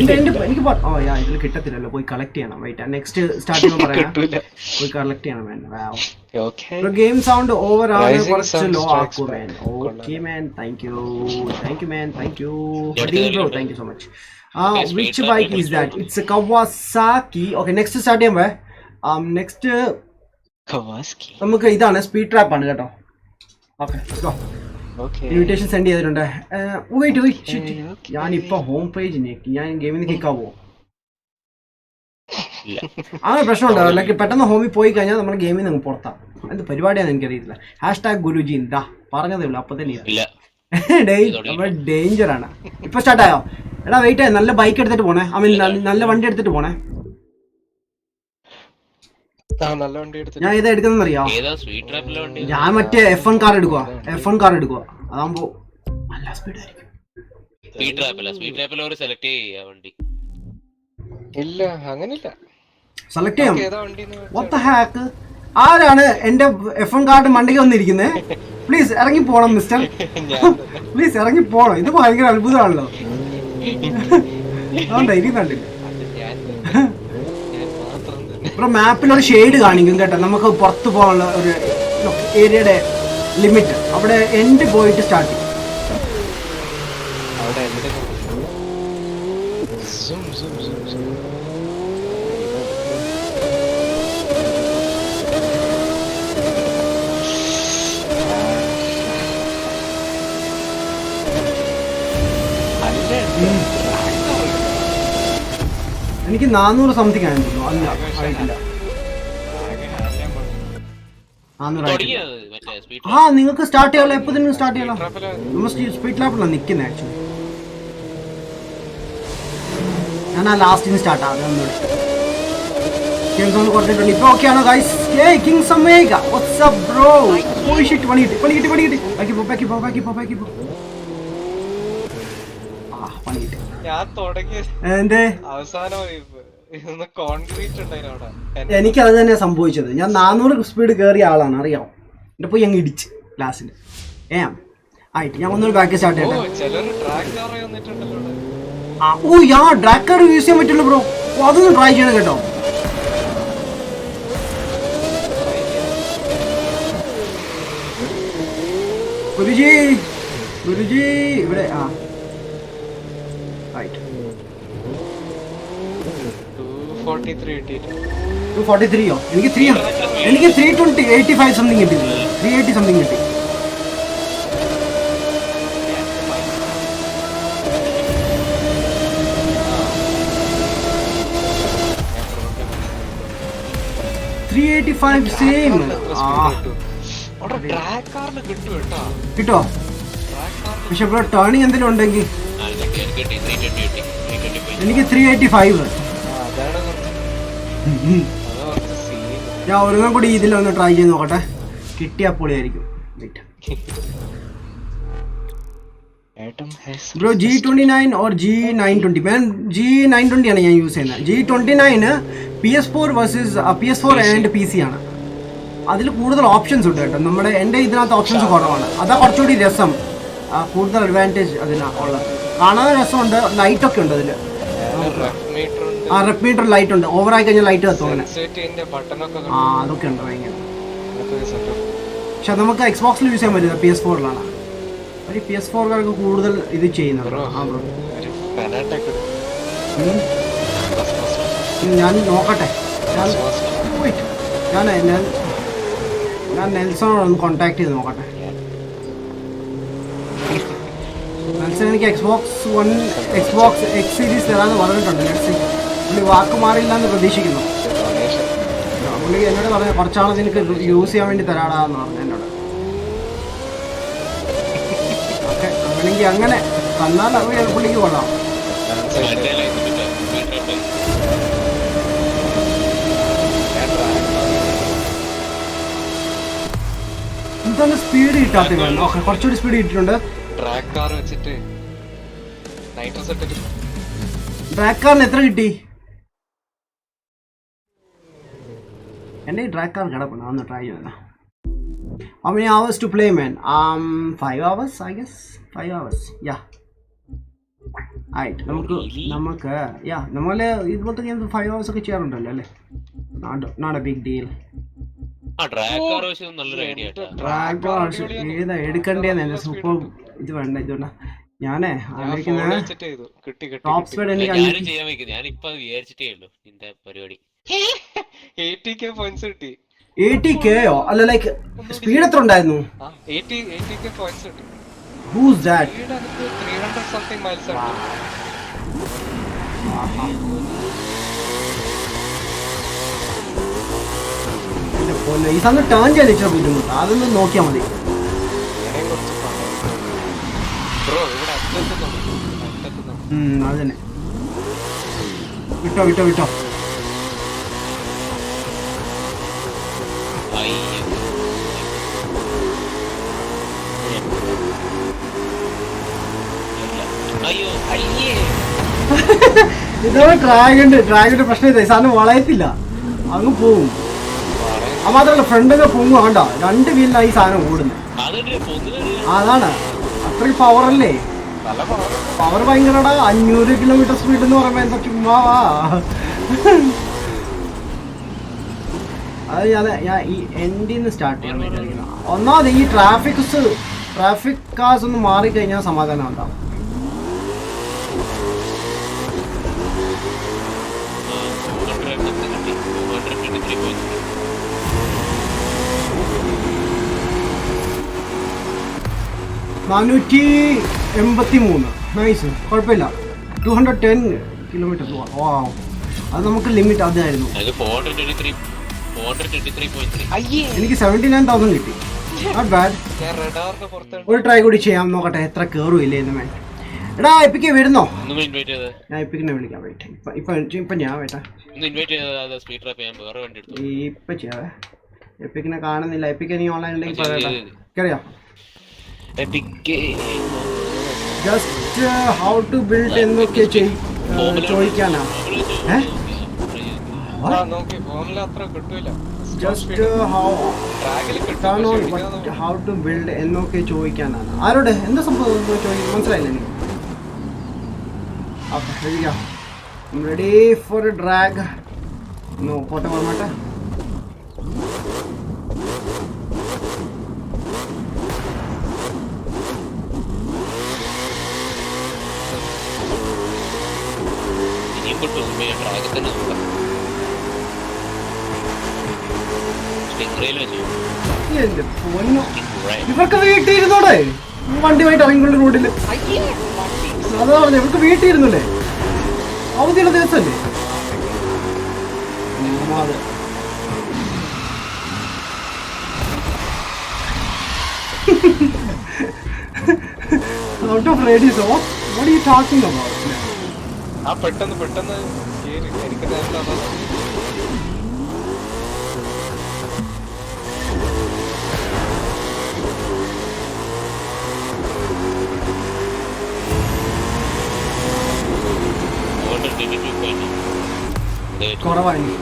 എനിക്ക് ഇതിൽ കിട്ടത്തില്ലല്ലോ. പോയി കളക്ട് ചെയ്യണം. വെയിറ്റ്, നെക്സ്റ്റ് സ്റ്റാർട്ട് ചെയ്യുമ്പോൾ പറയാം. പോയി കളക്ട് ചെയ്യണം. ഗെയിം സൗണ്ട് ഓവർ ആണ് കുറച്ച് ലോ ആക്കൂ man. Okay man, thank you man, thank you bro, thank you so much. Which bike is that? It's a Kawasaki. Okay, next start ചെയ്യുമ്പോ next നമുക്ക് ഇതാണ്, സ്പീഡ് ട്രാപ്പ് ആണ് കേട്ടോ. Okay, invitation send ചെയ്തിട്ടുണ്ട്. ഞാനിപ്പോ ഹോം പേജ് ഞെക്കി. ഞാൻ ഗെയിമിൽ നിന്ന് കിക്കാവോ? അങ്ങനെ പ്രശ്നമുണ്ടോ? ലൈക്ക് പെട്ടെന്ന് ഹോമിൽ പോയി കഴിഞ്ഞാൽ നമ്മുടെ ഗെയിമിൽ നിന്ന് പുറത്താം. എന്ത് പരിപാടിയാണെന്ന് എനിക്കറിയില്ല. ഹാഷ്ടാഗ് ഗുരുജി എന്താ പറഞ്ഞതേ ഉള്ളൂ. അപ്പൊ തന്നെ ഡേഞ്ചർ ആണ്. ഇപ്പൊ സ്റ്റാർട്ടായോ? എടാ വെയിറ്റ്, നല്ല ബൈക്ക് എടുത്തിട്ട് പോണേ. ഐ മീൻ നല്ല വണ്ടി എടുത്തിട്ട് പോണേ. ഞാൻ ഏതാ എടുക്കുന്ന അറിയാം? ഞാൻ മറ്റേ F1 കാർ എടുക്കുക. അതാകുമ്പോ നല്ല സ്പീഡ് ആയിരിക്കും. സെലക്ട് ചെയ്യാം. What the heck? ആരാണ് എന്റെ F1 കാർഡ് മണ്ടയ്ക്ക് വന്നിരിക്കുന്നത്? പ്ലീസ് ഇറങ്ങി പോണം മിസ്റ്റർ, പ്ലീസ് ഇറങ്ങി പോണം. ഇത് ഭയങ്കര അത്ഭുതമാണല്ലോ. അതുകൊണ്ടാ ഇരിക്കുന്നുണ്ടില്ല. ഇപ്പൊ മാപ്പിലൊരു ഷെയ്ഡ് കാണിക്കും കേട്ടോ. നമുക്ക് പുറത്ത് പോകാനുള്ള ഒരു ഏരിയയുടെ ലിമിറ്റ് അവിടെ എൻഡ് പോയിട്ട് സ്റ്റാർട്ട് ചെയ്യും. എനിക്ക് 400 സംതിങ് ആയിരുന്നു. അല്ല ആയിട്ടില്ല. നിങ്ങൾക്ക് സ്റ്റാർട്ട് ചെയ്യാമല്ലോ. എപ്പോ തന്നെ സ്റ്റാർട്ട് ചെയ്യണം. നമ്മൾ സ്പീഡ് ലാപ്പിലാണ് നിൽക്കുന്നത് ആക്ച്വലി. ഞാൻ ആ ലാസ്റ്റിന് സ്റ്റാർട്ട് ആകുന്നത് കൊടുത്തിട്ടുണ്ട്. ഇപ്പൊ ഓക്കെ ആണോ ഗൈസ്? കിങ് സമേഗ what's up bro? Oh shit, പണി കിട്ടി. എനിക്കത് തന്നെ സംഭവിച്ചത്. ഞാൻ 400 സ്പീഡ് കയറിയ ആളാണ്, അറിയാം. എന്റെ പോയി ഞങ്ങൾ ഇടിച്ച് ലാസ്റ്റിൽ. ആയിട്ട് ഞാൻ ഒന്നൊരു ബാക്ക് സ്റ്റാർട്ട് ചെയ്യട്ടെ. ഡ്രാഗ് കാർ യൂസ് ചെയ്യാൻ പറ്റുള്ളൂ ബ്രോ. അതൊന്നും ട്രൈ ചെയ്യണം കേട്ടോ. ഗുരുജി ഇവിടെ 243യോ? എനിക്ക് 320 85 സംതിങ് കിട്ടി. 380 സംതിങ് കിട്ടി. സെയിം കിട്ടോ? പക്ഷെ ഇവിടെ ടേണിങ് എന്തെങ്കിലും ഉണ്ടെങ്കിൽ എനിക്ക് 385. ഞാൻ ഒരെണ്ണം കൂടി ഇതിലൊന്ന് ട്രൈ ചെയ്ത് നോക്കട്ടെ. കിട്ടിയാൽ പൊളിയായിരിക്കും. Bro G29 or G920? ഞാൻ G920 ആണ് ഞാൻ യൂസ് ചെയ്യുന്നത്. G29 PS4 versus PS4 and PC ആണ്. അതിൽ കൂടുതൽ ഓപ്ഷൻസ് ഉണ്ട് കേട്ടോ. നമ്മുടെ എൻ്റെ ഇതിനകത്ത് ഓപ്ഷൻസ് കുറവാണ്. അതാ കുറച്ചുകൂടി രസം, കൂടുതൽ അഡ്വാൻറ്റേജ് അതിനുള്ളത്. കാണാൻ രസമുണ്ട്, ലൈറ്റൊക്കെ ഉണ്ട് അതിൽ. റെഫ് മീറ്റർ ലൈറ്റ് ഉണ്ട്, ഓവറായി കഴിഞ്ഞാൽ ലൈറ്റ് കത്തും അങ്ങനെ. അതൊക്കെ ഉണ്ട് ഭയങ്കര. പക്ഷെ നമുക്ക് എക്സ്ബോക്സിൽ യൂസ് ചെയ്യാൻ പറ്റില്ല, PS4ലാണ്. ഒരു PS4കാർക്ക് കൂടുതൽ ഇത് ചെയ്യുന്നത്. ഞാൻ നോക്കട്ടെ, ഞാൻ നെൽസണോടൊന്ന് കോണ്ടാക്ട് ചെയ്ത് നോക്കട്ടെ. നെൽസൺ എനിക്ക് എക്സ്ബോക്സ് എക്സ് സീരീസ് തരാമെന്ന് പറഞ്ഞിട്ടുണ്ട്. പുള്ളി വാക്ക് മാറിയില്ല എന്ന് പ്രതീക്ഷിക്കുന്നു. പുള്ളി എന്നോട് പറഞ്ഞ കുറച്ചാൾ നിനക്ക് യൂസ് ചെയ്യാൻ വേണ്ടി തരാടാന്ന് പറഞ്ഞു എന്നോട്. ഓക്കെ, അങ്ങനെങ്കിൽ അങ്ങനെ തന്നാൽ പുള്ളിക്ക് കൊള്ളാം. എന്താണ് സ്പീഡ് കിട്ടാത്ത? ഓക്കെ, കുറച്ചുകൂടി സ്പീഡ് കിട്ടിയിട്ടുണ്ട്. ഡ്രാഗ് കാറിന് എത്ര കിട്ടി? എൻ്റെ ഈ ഡ്രാഗ് കാർ കിടപ്പുണ്ട്, ഒന്ന് ട്രൈ ചെയ്ത. How many hours to play, man? 5 hours, I guess. 5 hours, yeah. ആയിട്ട് നമുക്ക് നമ്മള് ഇതുപോലത്തെ ഗെയിംസ് 5 hours ഒക്കെ ചെയ്യാറുണ്ടല്ലോ അല്ലേ? Not a big deal. ഏതാ എടുക്കണ്ടേന്ന് എന്റെ സൂപ്പർ ഇത് വേണ്ട. ഇതുകൊണ്ടാ ഞാനേ ടോപ്പ് സ്പീഡ് എനിക്ക് 80Kയോ അല്ല, ലൈക്ക് സ്പീഡ് എത്ര ഉണ്ടായിരുന്നു? Who's that? ഈ സമയം ടേൺ ചെയ്യാൻ ഇച്ചിരി ബുദ്ധിമുട്ട്, അതൊന്ന് നോക്കിയാൽ മതി. അത് തന്നെ, വിട്ടോ. ഇതാണ് ഡ്രാഗന്റെ പ്രശ്നം. ഇതായി സാധനം വളയത്തില്ല, അങ്ങ് പോവും. അത് മാത്രമല്ല ഫ്രണ്ടൊക്കെ പൊങ്ങും. വേണ്ട, 2 വീലിനായി ഈ സാധനം ഓടുന്നത്. അതാണ് അത്രയും പവറല്ലേ. പവർ ഭയങ്കരടാ. 500 കിലോമീറ്റർ സ്പീഡ് എന്ന് പറയുമ്പോ എന്താ ചുമ്മാവാ. അത് ഞാൻ ഈ എൻഡിൽ നിന്ന് സ്റ്റാർട്ട് ചെയ്യാൻ വേണ്ടി ഒന്നാമത് ഈ ട്രാഫിക് കാസ് ഒന്ന് മാറിക്കഴിഞ്ഞാൽ സമാധാനം ഉണ്ടാവും. $483. നൈസ്, കുഴപ്പമില്ല. 210 കിലോമീറ്റർ പോവാം. അത് നമുക്ക് ലിമിറ്റ് അതായിരുന്നു. എനിക്ക് 79,000 കിട്ടി. Not bad. ഒരു ട്രൈ കൂടി ചെയ്യാം, നോക്കട്ടെ എത്ര കേറും ഇല്ലേ എന്ന്. വേണ്ട എടാ, എപ്പിക്ക് വരുന്നോ? ഞാൻ എപ്പിക്കിനെ വിളിക്കാം. വെയിറ്റ്, ഇപ്പൊ ഞാൻ വേട്ടാ ഇപ്പൊ ചെയ്യാവേ. എപ്പിക്കിനെ കാണുന്നില്ല. എപ്പിക്ക് നീ ഓൺലൈൻ ഉണ്ടെങ്കിൽ പറയാം. കേറിയോ? ജസ്റ്റ് ഹൗ ടു ബിൽഡ് എന്നൊക്കെ ചോദിക്കാനാ. ജസ്റ്റ് ഹൗ ടു ബിൽഡ് എന്നൊക്കെ ചോദിക്കാനാണ്. ആരോട് എന്താ സംഭവം മനസ്സിലായില്ല എനിക്ക്. Okay, ready for A drag. പോട്ടെ പറഞ്ഞോട്ടെ. ഇവർക്ക് വീട്ടിയിരുന്നോടെ വണ്ടിയുമായിട്ട് ഇറങ്ങിക്കൊണ്ട് റോഡില്. അതാ പറഞ്ഞ ഇവർക്ക് വീട്ടിയിരുന്നല്ലേ, അവധിയുള്ള ദിവസല്ലേ. Out of radius, what are you talking about? പെട്ടെന്ന് എനിക്ക് നേരത്തെ കുറവാണ്.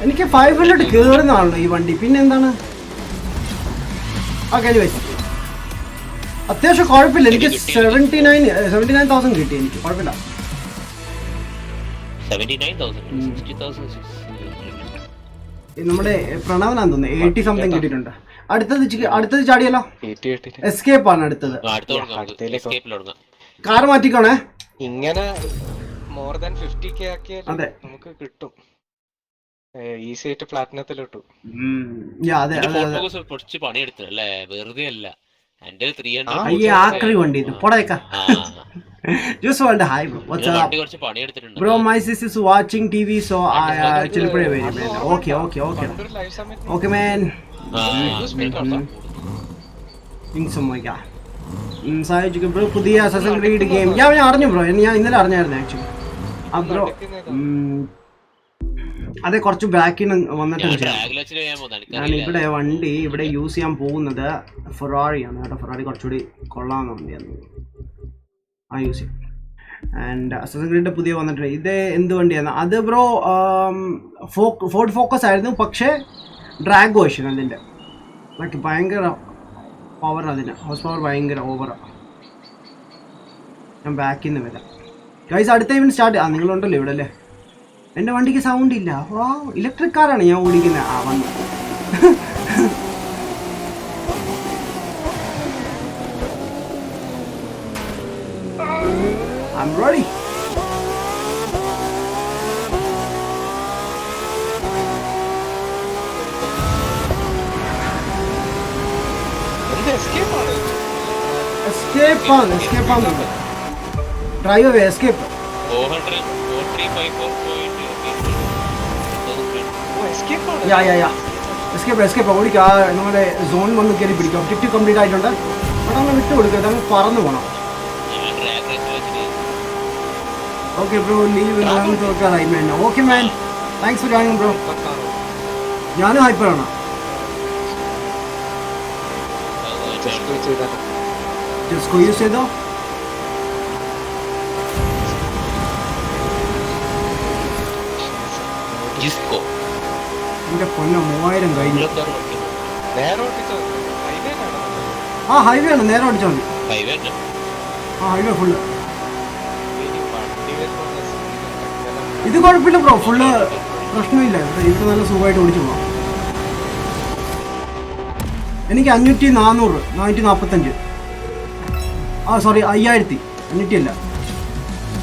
എനിക്ക് 500 കേറുന്നതാണല്ലോ ഈ വണ്ടി. പിന്നെ എന്താണ്? അത്യാവശ്യം കുഴപ്പമില്ല. എനിക്ക് 79,000 കിട്ടി. എനിക്ക് കുഴപ്പമില്ല. നമ്മുടെ പ്രണവനാന്ന് തോന്നുന്നു 80 സംതിങ് കിട്ടിയിട്ടുണ്ട്. അടുത്തത് ചാടിയല്ലോ. എസ്കേപ്പ് ആണ് അടുത്തത്. കാർ മാറ്റിക്കോണേ. ഇങ്ങനെ മോർ ദാൻ 50k ആക്കിയാൽ നമുക്ക് കിട്ടും. ഈസി ആയിട്ട് പ്ലാറ്റിനത്തിലിട്ടു. പണിയെടുത്തല്ലേ, വെറുതെ അല്ല. ആക്രി വണ്ടി ഇത് പൊടേക്ക. Just want to hi bro. What's up? Bro, my sis is watching TV, so I ചിലപ്പോഴേ വരും. Okay man. സായിച്ചു ബ്രോ പുതിയ അസസൻ ക്രീഡ് ഗെയിം ഞാൻ അറിഞ്ഞു ബ്രോ. ഞാൻ ഇന്നലെ അറിഞ്ഞായിരുന്നു ആക്ച്വലി. ആ ബ്രോ അതെ കുറച്ച് ബാക്കിൽ നിന്ന് വന്നിട്ട് ഞാൻ ഇവിടെ വണ്ടി ഇവിടെ യൂസ് ചെയ്യാൻ പോകുന്നത് ഫെറാറിയാണ് കേട്ടോ. ഫെറാറി കുറച്ചുകൂടി കൊള്ളാമെന്ന് വണ്ടിയാണ് ആ യൂസ് ചെയ്യും. ആൻഡ് അസസൻ ക്രീഡിൻ്റെ പുതിയ വന്നിട്ടുണ്ട്. ഇത് എന്ത് വണ്ടിയാണ് അത് ബ്രോ? ഫോർഡ് ഫോക്കസ് ആയിരുന്നു, പക്ഷേ ഡ്രാഗ് വേർഷൻ അതിൻ്റെ. ബാക്കി ഭയങ്കര പവർ, അതിന് ഹോഴ്സ് പവർ ഭയങ്കര ഓവറാണ്. ഞാൻ ബാക്കിൽ നിന്ന് വരാം ഗൈസ്. അടുത്ത ഇവൻ സ്റ്റാർട്ട് ആ നിങ്ങളുണ്ടല്ലോ ഇവിടെ അല്ലേ? എൻ്റെ വണ്ടിക്ക് സൗണ്ട് ഇല്ല. വാ, ഇലക്ട്രിക് കാറാണ് ഞാൻ ഓടിക്കുന്നത്. ആ വന്നു. I'm ready. Escape on. Drive away, escape. 400. Escape ഓടിക്കുക. നമ്മുടെ സോൺ വന്ന് കയറി പിടിക്കുക. ഒബ്ജക്റ്റീവ് കംപ്ലീറ്റ് ആയിട്ടുണ്ട്. അവിടെ നമ്മൾ വിട്ടു കൊടുക്കുക. അതങ്ങ് പറന്നു പോകണം. ഓക്കെ ബ്രോ, ലീവ് നോക്കാറായി man. Okay man, thanks for joining bro. ഞാനും ഹൈപ്പറാണ്. ജസ്കോ യൂസ് ചെയ്തോ? എന്റെ പൊന്ന 3000 കഴിഞ്ഞു. ആ ഹൈവേ ആണ്, നേരെ ഓടിച്ചാൽ മതി. ആ ഹൈവേ ഫുള്ള്. ഇത് കുഴപ്പമില്ല ബ്രോ, ഫുള്ള് പ്രശ്നമില്ല. ഇത് നല്ല സുഖമായിട്ട് ഓടിച്ചു പോകാം. എനിക്ക് 500, 445. ആ സോറി 5000, 500 അല്ല,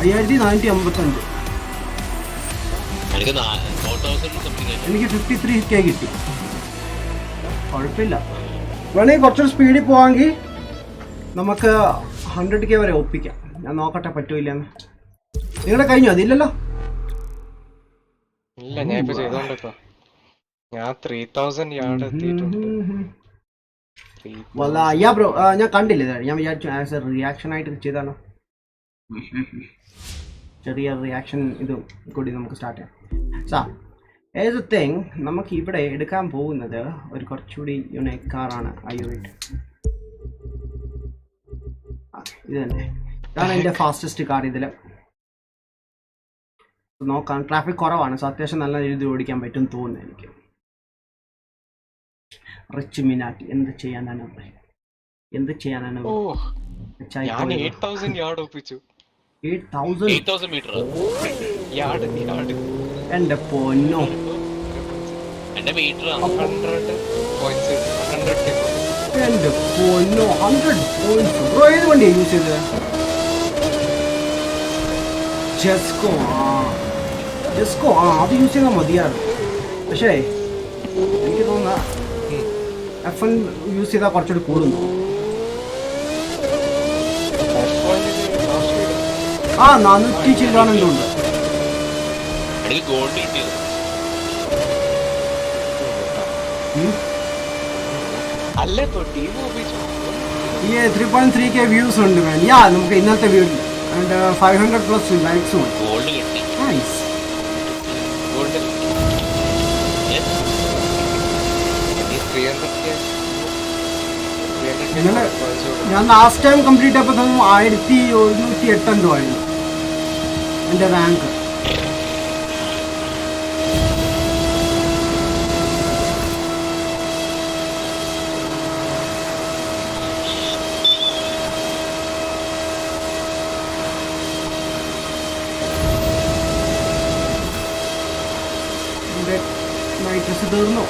5455. എനിക്ക് 53k കിട്ടി. കുഴപ്പമില്ല. വേണമെങ്കിൽ കുറച്ചൊരു സ്പീഡിൽ പോവാമെങ്കിൽ നമുക്ക് 100k വരെ ഒപ്പിക്കാം. ഞാൻ നോക്കട്ടെ പറ്റൂല്ലെന്ന്. നിങ്ങളുടെ കഴിഞ്ഞോ? അതില്ലല്ലോ. ഇല്ല, ഞാൻ ഇപ്പൊ ചെയ്തോണ്ടിപ്പോ ഞാൻ 3000 യാർഡ് എത്തിയിട്ടുണ്ട്. ബ്രോ ഞാൻ കണ്ടില്ല. ഞാൻ വിചാരിച്ചു ആസ് എ റിയാക്ഷൻ ആയിട്ട് ചെയ്താണോ. ചെറിയ റിയാക്ഷൻ ഇത് കൂടി നമുക്ക് സ്റ്റാർട്ട് ചെയ്യാം. ഏത് തിങ് നമുക്ക് ഇവിടെ എടുക്കാൻ പോകുന്നത് ഒരു കുറച്ചുകൂടി യുണീക്ക് കാറാണ്. ഇത് തന്നെ, ഇതാണ് എൻ്റെ ഫാസ്റ്റസ്റ്റ് കാർ. ഇതിൽ നോക്കാം, ട്രാഫിക് കുറവാണ്, സോ അത്യാവശ്യം നല്ല രീതിയിൽ ഓടിക്കാൻ പറ്റും തോന്നുന്നു എനിക്ക്. റിച്ച് മിനാറ്റി എന്ത് ചെയ്യാനാണ് 8000 യാർഡ് ഒപ്പിച്ചു. 8000 മീറ്റർ യാർഡ്. എന്റെ പൊന്നോ, എന്റെ മീറ്റർ 100 പോയിന്റ്സ്. 100k. എന്റെ പൊന്നോ, 100 പോയിന്റ്സ്. ബ്രോ ഏത് വണ്ടിയാണ് യൂസ് ചെയ്തത്? ജെസ്കോ. അത് യൂസ് ചെയ്താൽ മതിയായിരുന്നു. പക്ഷേ എനിക്ക് തോന്നുന്ന F1 യൂസ് ചെയ്താൽ കുറച്ചുകൂടി കൂടുന്നു. 400 ചില്ലാണെന്നുണ്ട്. അല്ലേ ടീം ഉപയോഗിച്ചു. ഈ 3.3k വ്യൂസ് ഉണ്ട് മാൻ. നമുക്ക് ഇന്നത്തെ വീഡിയോ ആൻഡ് 500+ ലൈക്സും ഉണ്ട്. നൈസ്. ഞാൻ ലാസ്റ്റ് ടൈം കംപ്ലീറ്റ് ആയപ്പോൾ 1108 എന്തോ ആയിരുന്നു. എൻ്റെ റാങ്ക്. എൻ്റെ നൈട്രസ് തീർന്നു.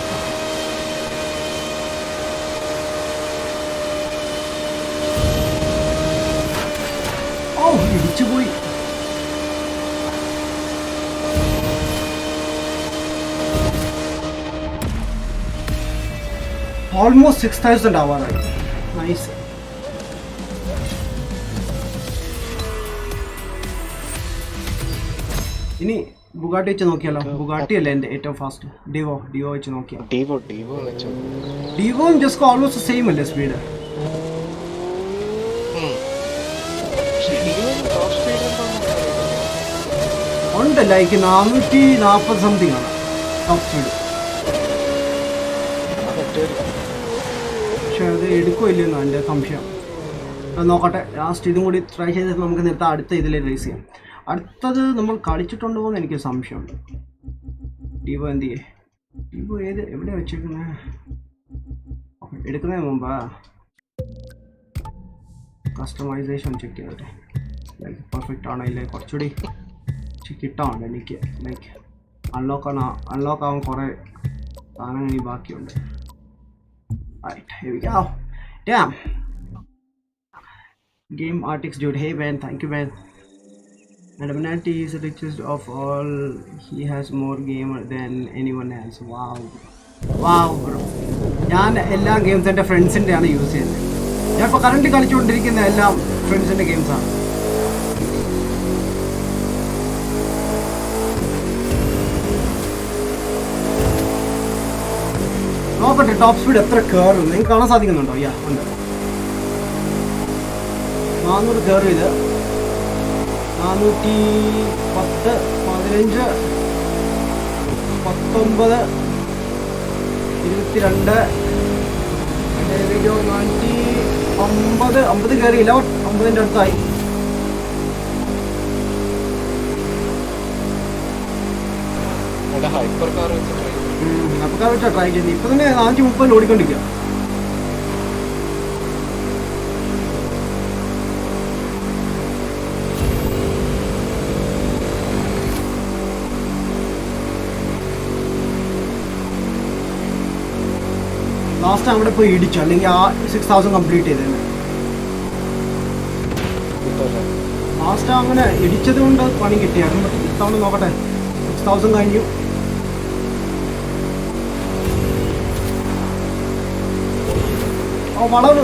ഓ ഇടിച്ചു പോയി. ഓൾമോസ്റ്റ് 6000 ആവാറായി. നൈസ്. ഇനി ബുഗാട്ടി വെച്ച് നോക്കിയാലോ? ബുഗാട്ടി അല്ലേ എൻ്റെ ഏറ്റവും ഫാസ്റ്റ്. ഡിവോ വെച്ച് നോക്കിയാൽ. ഡിവോയും ജസ്റ്റ് ഓൾമോസ്റ്റ് സെയിം അല്ലേ സ്പീഡ്? ഉണ്ട് ലൈക്ക് 440 സംതിങ് ആണ് ടോപ്പ് സ്പീഡ്. പക്ഷെ അത് എടുക്കോ ഇല്ലെന്നോ എൻ്റെ സംശയം. അത് നോക്കട്ടെ. ലാസ്റ്റ് ഇതും കൂടി ട്രൈ ചെയ്തിട്ട് നമുക്ക് നിർത്താം. അടുത്ത ഇതിൽ റേസ് ചെയ്യാം. അടുത്തത് നമ്മൾ കളിച്ചിട്ടുണ്ടോ എന്ന് എനിക്ക് സംശയമുണ്ട്. ഡിവോ എന്ത് ചെയ്യേ? ഡിവോ എവിടെ വെച്ചേക്കുന്നത്? എടുക്കുന്നതിന് മുമ്പാ കസ്റ്റമൈസേഷൻ ചെക്ക് ചെയ്തോട്ടെ. ലൈക്ക് പെർഫെക്റ്റ് ആണോ ഇല്ലേ? കുറച്ചുകൂടി കിട്ടാറുണ്ട് എനിക്ക്. ലൈക്ക് അൺലോക്ക് ആവാൻ കുറേ സാധനങ്ങൾ ഇനി ബാക്കിയുണ്ട്. Game Artix dude, hey man, thank you man. Illuminati is the richest of all. He has more gamer than anyone else. Wow bro. ഞാൻ എല്ലാ ഗെയിംസ് എൻ്റെ ഫ്രണ്ട്സിൻ്റെയാണ് യൂസ് ചെയ്യുന്നത്. ഞാൻ ഇപ്പോൾ കറണ്ട് കളിച്ചുകൊണ്ടിരിക്കുന്ന എല്ലാം ഫ്രണ്ട്സിൻ്റെ ഗെയിംസാണ്. നോക്കട്ടെ ടോപ്പ് സ്പീഡ് എത്ര കയറും നിങ്ങൾക്ക് കാണാൻ സാധിക്കുന്നുണ്ടോ? യാ ഉണ്ട്. 400 കയറും. ഇത് 410, 15, 19, 22, 450 കയറിയില്ല. 50ൻ്റെ അടുത്തായി. അപ്പോൾ ട്രൈ ചെയ്ത് ഇപ്പം തന്നെ 430 ഓടിക്കൊണ്ടിരിക്കുക. ലാസ്റ്റ് അവിടെ പോയി ഇടിച്ചു, അല്ലെങ്കിൽ ആ 6000 കംപ്ലീറ്റ് ചെയ്തേനെ. ലാസ്റ്റ് അങ്ങനെ ഇടിച്ചത് കൊണ്ട് പണി കിട്ടിയായിരുന്നു. ഇത്തവണ നോക്കട്ടെ. 6000 കഴിഞ്ഞു. വളവ്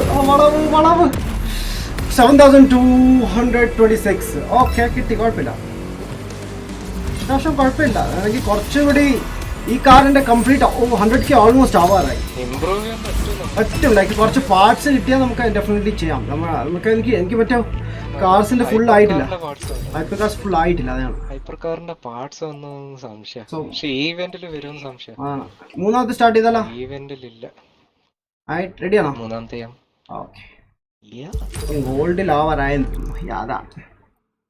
7226. ഓക്കെ കിട്ടി, കുഴപ്പമില്ല. അത്യാവശ്യം കുഴപ്പമില്ല. എനിക്ക് കുറച്ചുകൂടി ഈ കാറിന്റെ കംപ്ലീറ്റ് 100K ഓൾമോസ്റ്റ് ആവാറായി. പറ്റും. ലൈക്ക് കുറച്ച് പാർട്സ് കിട്ടിയാൽ നമുക്ക് ഡെഫിനറ്റ്ലി ചെയ്യാം. എനിക്ക് മറ്റേ കാർസിന്റെ ഫുൾ ആയിട്ടില്ല. ഹൈപ്പർ കാർസ് ഫുൾ ആയിട്ടില്ല. അതാണ് മൂന്നാമത്തെ സ്റ്റാർട്ട് ചെയ്താലോ? റെഡിയാണോ? ഗോൾഡിൽ ആവാറായിരുന്നു. അതാണ്.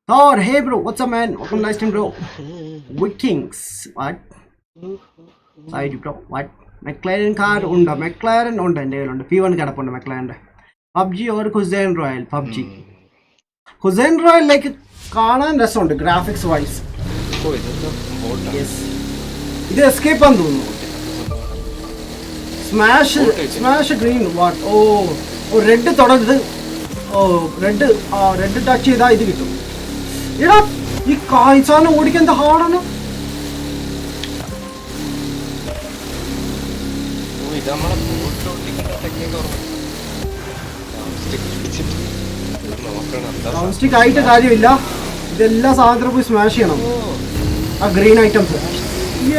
Thor, hey bro, what's up man? Welcome, nice team bro. Vikings, what? Side bro, what? McLaren car ഉണ്ട്. McLaren ഉണ്ട് എൻ്റെ കയ്യിലുണ്ട്. P1 കിടപ്പുണ്ട് McLarenൻ്റെ. PUBG or Hussein Royal? PUBG. Hussein Royal like കാണാൻ രസമുണ്ട് ഗ്രാഫിക്സ് വൈസ്. ഇത് എസ്കേപ്പ് ആണെന്ന് തോന്നുന്നു. Smash green what? Oh red തുടരുത്. റെഡ് ടച്ച് ചെയ്താൽ ഇത് കിട്ടും. എടാ ഈ സാധനം ഓടിക്കാൻ എന്താ ഹാർഡാണ്. സ്റ്റിക്ക് ആയിട്ട് കാര്യമില്ല. ഇതെല്ലാ സാധനത്തിനും പോയി സ്മാഷ് ചെയ്യണം ആ ഗ്രീൻ ഐറ്റംസ്.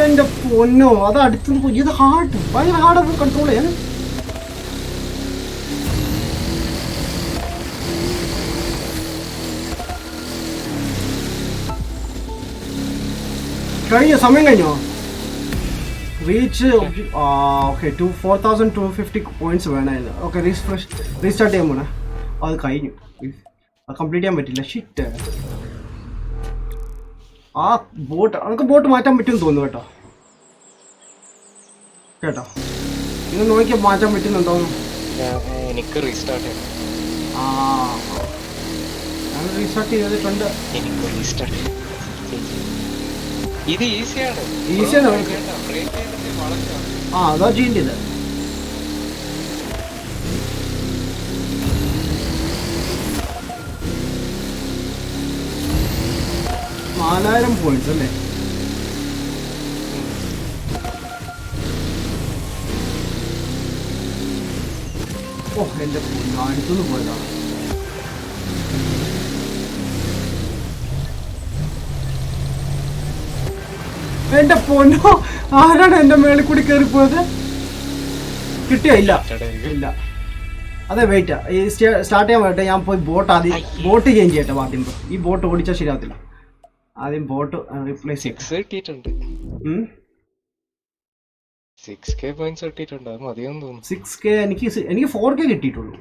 എൻ്റെ പൊന്നോ, അത് അടുത്ത് പോയി. ഇത് ഹാർഡ്, ഭയങ്കര ഹാർഡ് കൺട്രോൾ ചെയ്യാൻ. സമയം കഴിഞ്ഞോ? റീച്ച് ഓക്കെ 4250 പോയിന്റ്സ് വേണമായിരുന്നു. ഓക്കെ റീസ്റ്റാർട്ട് ചെയ്യാൻ പോണേ. അത് കഴിഞ്ഞു. കംപ്ലീറ്റ് ചെയ്യാൻ പറ്റില്ല. ഷിറ്റ്. ആ ബോട്ട് നമുക്ക് ബോട്ട് മാറ്റാൻ പറ്റുമെന്ന് തോന്നുന്നു കേട്ടോ നിങ്ങൾ നോക്കിയാൽ മാറ്റാൻ പറ്റുന്നുണ്ടോ? എനിക്ക് റീസ്റ്റാർട്ട് ചെയ്യണം. ആ ഞാൻ റീസ്റ്റാർട്ട് ചെയ്തിട്ടുണ്ട്. എനിക്ക് റീസ്റ്റാർട്ട് ഇത് ഈസിയാണ്. ഈസിയാണ്. ബ്രേക്ക് ചെയ്തിട്ട് വളച്ചാണ്. ആ അതാ ചെയ്യേണ്ടത്. $4000 അല്ലേ? ഓ എൻ്റെ അടുത്തുനിന്ന് പോയതാണ്. എന്റെ പൊന്നോ, ആരാണ് എന്റെ മേളിൽ കൂടി കയറിപ്പോയത്? കിട്ടിയോ? ഇല്ല ഇല്ല. അതെ വെയിറ്റ്, ഈ സ്റ്റാർട്ട് ചെയ്യാൻ വേട്ടെ. ഞാൻ പോയി ബോട്ട് ചേഞ്ച് ചെയ്യട്ടെ ആദ്യം. ഈ ബോട്ട് ഓടിച്ചാൽ ശരിയാവത്തില്ല. ആദ്യം ബോട്ട് റീപ്ലേസ് 6 കിട്ടിയിട്ടുണ്ട്. 6K പോയിന്റ്സ് കിട്ടിയിട്ടുണ്ട്. അത് മതിയെന്ന് തോന്നുന്നു. 6K എനിക്ക് 4K കിട്ടിയിട്ടുള്ളൂ.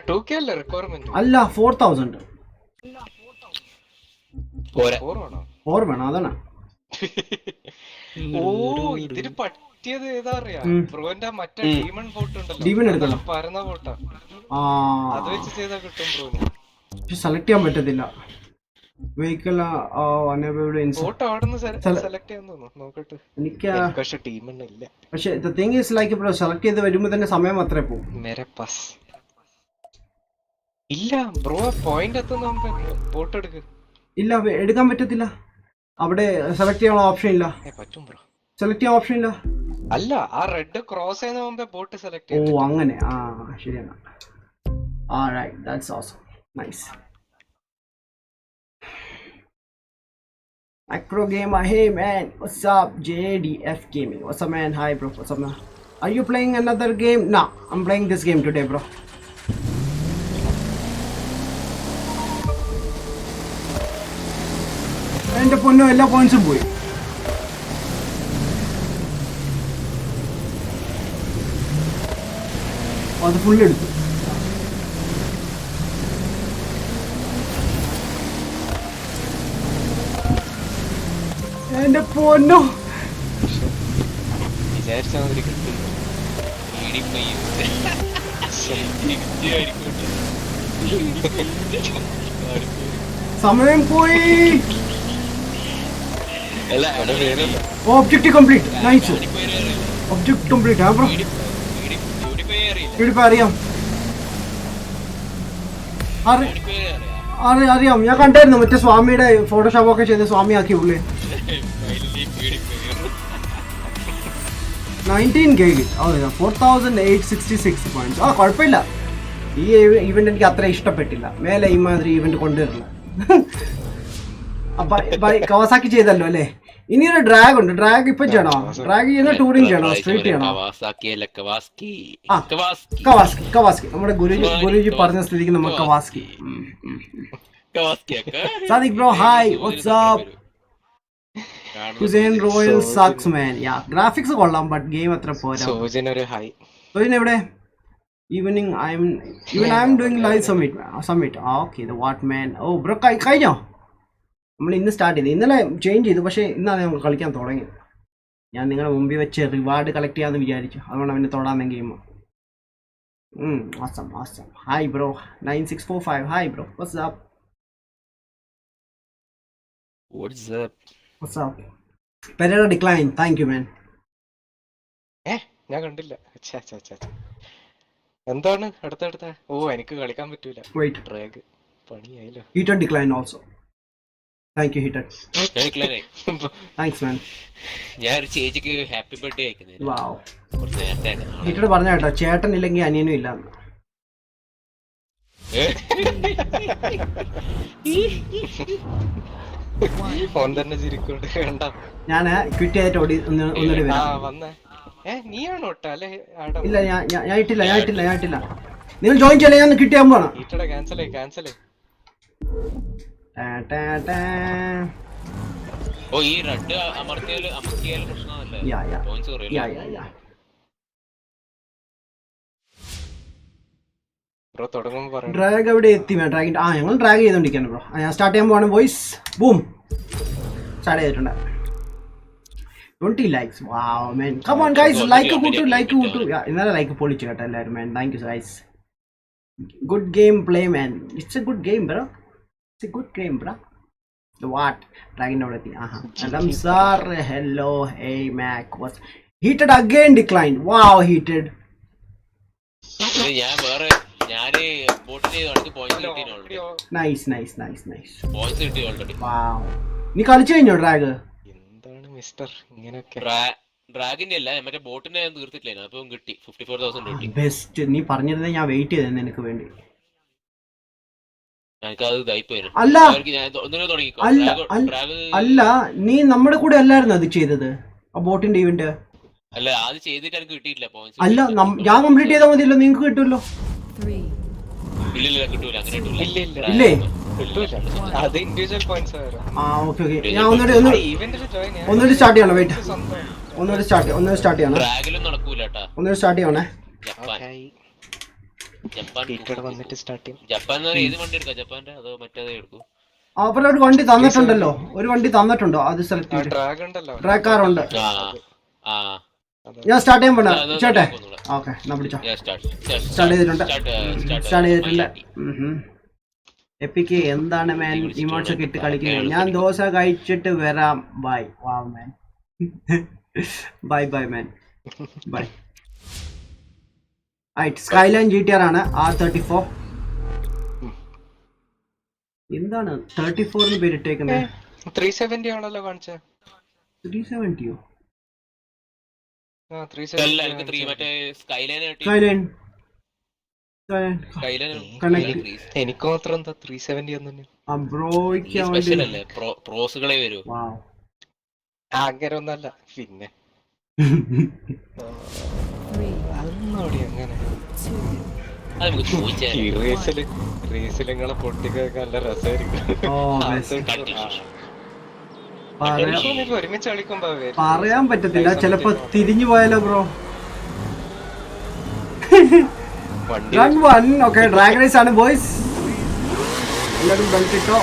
2K അല്ലേ റിക്വയർമെന്റ്? അല്ല 4000. 4 വേണം അതാണ്. ഓ ഇതിന് പറ്റിയത് ഏതാ അറിയാ? ബ്രോന്റെ മറ്റേ ഡീമൺ ബോട്ട് ഡീമൺ ഉണ്ടല്ലോ, എടുക്കണം. പരന്ന ബോട്ടാ. അത് വെച്ച് ചെയ്താ കിട്ടും ബ്രോന്. പക്ഷെ സെലക്ട് ചെയ്യാൻ പറ്റത്തില്ല. വെഹിക്കിൾ ബോട്ട് അവിടെ സെലക്ട് ചെയ്യാൻ തോന്നുന്നു. നോക്കട്ടെ. എനിക്ക് പക്ഷെ ഡീമൺ ഇല്ല. പക്ഷെ the thing is like bro, select ചെയ്ത് വരുമ്പോ തന്നെ സമയം അത്രേ പോകും. മേരെ പാസ് ഇല്ല ബ്രോ. പോയിന്റ് എത്തുന്ന ബോട്ട് എടുക്ക്. ഇല്ല എടുക്കാൻ പറ്റത്തില്ല. അവിടെ സെലക്ട് ചെയ്യാനുള്ള ഓപ്ഷൻ ഇല്ല. പറ്റും ബ്രോ, സെലക്ട് ചെയ്യാൻ ഓപ്ഷൻ ഇല്ല. അല്ല ആ റെഡ് ക്രോസ് ചെയ്യുന്ന മുമ്പേ ബോട്ട് സെലക്ട് ഓ ചെയ്യാം. അങ്ങനെ. ആ ശരിയാണ്. Alright, that's awesome. Nice. Acro Gamer, hey man, what's up? JDF Gaming, what's up man? Hi bro, what's up man? Are you playing another game? Nah, I'm playing this game today bro. എൻ്റെ പൊന്നോ, എല്ലാ പോയിന്റ്സും പോയി. അത് full എടുത്തു. എൻ്റെ പൊന്നോ, വിചാരിച്ച മാതിരി കിട്ടും. സമയം പോയി. Objective complete. Nice. Object complete. ആ ബ്രോ ഇവിടെ അറിയാം. അറിയാം, ഞാൻ കണ്ടായിരുന്നു. മറ്റേ സ്വാമിയുടെ ഫോട്ടോഷോപ്പ് ഒക്കെ ചെയ്ത് സ്വാമി ആക്കി പുള്ളി. 19K 4866 points. ആ കുഴപ്പമില്ല. ഈ ഇവന്റ് എനിക്ക് അത്ര ഇഷ്ടപ്പെട്ടില്ല. മേലെ ഈ മാതിരി ഇവന്റ് കൊണ്ടുവരില്ല. കവാസാക്കി ചെയ്തല്ലോ അല്ലേ? ഇനിയൊരു ഡ്രാഗ് ഉണ്ട്. ഡ്രാഗ് ഇപ്പൊ ചെയ്യണോ? ഡ്രാഗ് ചെയ്യുന്ന ടൂറിംഗ് ചെയ്യണോ? സ്ട്രീറ്റ് ചെയ്യണോ? കവാസ്കി. നമ്മുടെ ഗുരുജി പറഞ്ഞ സ്ഥിതിക്ക് നമ്മൾ കവാസ്കി. Sadiq bro hi, what's up? Hussain royal sax man. Yeah graphics കൊള്ളാം, ബട്ട് ഗെയിം അത്ര പോരാ. സോജൻ ഒരു ഹൈ. സോജൻ എവിടെ? Evening I'm doing live submit. Okay the what man. Oh bro കഴിഞ്ഞോ? നമ്മൾ ഇന്ന് സ്റ്റാർട്ട് ചെയ്തു. ഇന്നലെ ചേഞ്ച് ചെയ്തു, പക്ഷേ ഇന്നാണ് നമ്മൾ കളിക്കാൻ തുടങ്ങിയത്. ഞാൻ നിങ്ങളുടെ മുമ്പിൽ വെച്ച് റിവാർഡ് കളക്ട് ചെയ്യാമെന്ന് വിചാരിച്ചു. അതുകൊണ്ട് അവന് തൊടാൻ game. awesome. Hi bro, 9645. Hi bro, what's up? Pereira decline. Thank you man. ഞാൻ കണ്ടില്ല. എന്താണ് അടുത്ത? ഓ എനിക്ക് കളിക്കാൻ പറ്റൂല. Wait. ഡ്രാഗ് പണിയായില്ലോ. Heater decline also. Thank you Heater. Thanks man. ഞാൻ ഒരു ചേച്ചിക്ക് ഹാപ്പി ബർത്ത്ഡേ അയക്കുന്നു. Wow. കുറച്ച് നേരത്തെ Heater പറഞ്ഞ കേട്ടോ, ചേട്ടൻ ഇല്ലെങ്കിൽ അനിയനും ഇല്ല. ഫോൺ തന്നെ ചിരിക്കൊണ്ട് കണ്ട. ഞാൻ ക്വിറ്റ് ചെയ്തിട്ട് ഒന്നുകൂടി വരാം. നീയാണോ അല്ലെ? ഇല്ല ഞാൻ ഇട്ടില്ല. നിങ്ങൾ ജോയിൻ ചെയ്യല്ലേ? ഞാൻ ക്വിറ്റ് ചെയ്യാൻ പോണം. ക്യാൻസൽ. ഓ ഈ റെഡ് അമർത്തിയാൽ പ്രശ്നമല്ലേ? ബ്രോ തുടങ്ങുമ്പോ പറയാം. ഡ്രാഗ് എവിടെ എത്തി ഡ്രാഗിൻ്റെ ഞങ്ങൾ ഡ്രാഗ് ചെയ്തോണ്ടിരിക്കാണ് ബ്രോ. ഞാൻ സ്റ്റാർട്ട് ചെയ്യാൻ പോവാണ്. വോയിസ് ബൂം സ്റ്റാർട്ട് ചെയ്തിട്ടുണ്ട്. 20 likes. Wow, man. Come on, guys. Like കൂട്ടു. ഇന്നലെ ലൈക്ക് പൊളിച്ചു കേട്ടോ എല്ലാവരും, man. Thank you, guys. Good game play, man. It's a good game, bro. It's a good game, bro. What? Dragon over the. Adam sir, hello, hey, Mac. Was heated again? Declined. Wow, heated. Nice. Points കിട്ടി already. Wow. നീ കളിച്ചു കഴിഞ്ഞോ drag? എന്താണ് mister ഇങ്ങനെയൊക്കെ? ഡ്രാഗിന്റെ അല്ല, മറ്റേ ബോട്ടിനെ ഞാൻ തീർത്തിട്ടില്ല, അപ്പം കിട്ടി 54,000 കിട്ടി. ബെസ്റ്റ്. നീ പറഞ്ഞിരുന്നേ ഞാൻ വെയിറ്റ് ചെയ്തേ നിനക്ക് വേണ്ടി. എനിക്കത് ഇതായിപ്പോയി. അല്ല തുടങ്ങിക്കോ. അല്ല, നീ നമ്മുടെ കൂടെ അല്ലായിരുന്നു അത് ചെയ്തത്, ആ ബോട്ടിന്റെ ഇവന്റ്? അല്ല, അത് ചെയ്തിട്ട് എനിക്ക് കിട്ടിയിട്ടില്ല പോയിന്റ്സ്. അല്ല, ഞാൻ കംപ്ലീറ്റ് ചെയ്താൽ മതിയല്ലോ, നിങ്ങൾക്ക് കിട്ടുമല്ലോ. ഇല്ല കിട്ടൂല, അങ്ങനെ കിട്ടൂല. ഇല്ലേ? അത് ഇൻഡിവിജ്വൽ പോയിന്റ്സ് ആയിരുന്നു. ഓക്കെ. ഞാൻ ഒന്നുകൂടി സ്റ്റാർട്ട് ചെയ്യണം. വെയിറ്റ്, ഒന്നുകൂടി സ്റ്റാർട്ട് ചെയ്യണം. ഡ്രാഗിലും നടക്കൂല കേട്ടാ. ഒന്നുകൂടി സ്റ്റാർട്ട് ചെയ്യണേ. ജപ്പാൻ ഏത് വണ്ടി എടുക്കാം? ജപ്പാന്റെ അതോ മറ്റേതേ എടുക്കൂ? അവിടെ ഒരു വണ്ടി തന്നിട്ടുണ്ടല്ലോ, ഒരു വണ്ടി തന്നിട്ടുണ്ടോ? അത് സെലക്ട് ചെയ്ത്. ഡ്രാഗ് കാർ ഉണ്ട്. ഞാൻ സ്റ്റാർട്ട് ചെയ്യാൻ പോണ ചേട്ടെ. ഓക്കെ, എന്നാ പിടിച്ചോ. സ്റ്റാർട്ട് ചെയ്തിട്ടുണ്ട്. എപ്പിക്ക് എന്താണ് മാൻ ഇമോട്ട്സ് ഒക്കെ ഇട്ട് കളിക്കുന്നത്? ഞാൻ ദോശ കഴിച്ചിട്ട് വരാം. Bye. Wow man. Bye man. Bye. Skyline GTR ആണ്. R34. എന്താണ് 34 പേര് ഇട്ടേക്കുന്നത്? 370 ആണല്ലോ കാണിച്ചത്. 370യോ? എനിക്ക് മാത്രം എന്താ 370 തന്നെ? പ്രോസുകളെ വരൂ. അങ്ങനൊന്നല്ല. പിന്നെ അങ്ങനെ റേസിലിങ്ങളെ പൊട്ടിക്കൊക്കെ നല്ല രസമായിരിക്കും. ഒരുമിച്ച് കളിക്കുമ്പോ പറയാൻ പറ്റത്തില്ല, ചിലപ്പോ തിരിഞ്ഞു പോയാലോ bro. Run 1. Okay, drag race ആണ് ബോയ്സ്. എല്ലാവരും ബെൽറ്റ് ഇട്ടോ.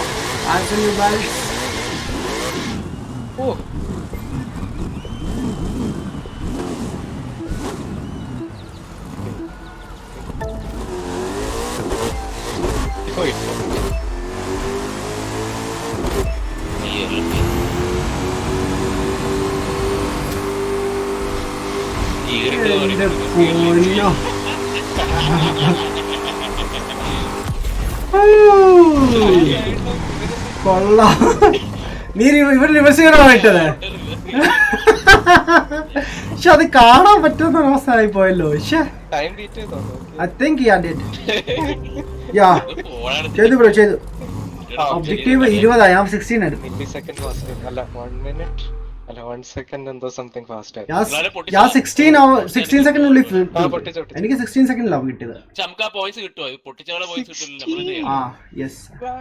കൊള്ളാം. നീ ഇവർ റിവേഴ്സ് ചെയ്യണോ ഇട്ടത്? പക്ഷെ അത് കാണാൻ പറ്റുന്ന അവസ്ഥയായി പോയല്ലോ. ഐ തിങ്ക് ചെയ്തു ബ്രോ, ചെയ്തു. ഒബ്ജക്റ്റീവ് 20. ഞാൻ 16 എടുത്തു. ഞാൻ 16 സെക്കൻഡിനുള്ളിൽ എനിക്ക് 16 സെക്കൻഡിലാണ് കിട്ടിയത്.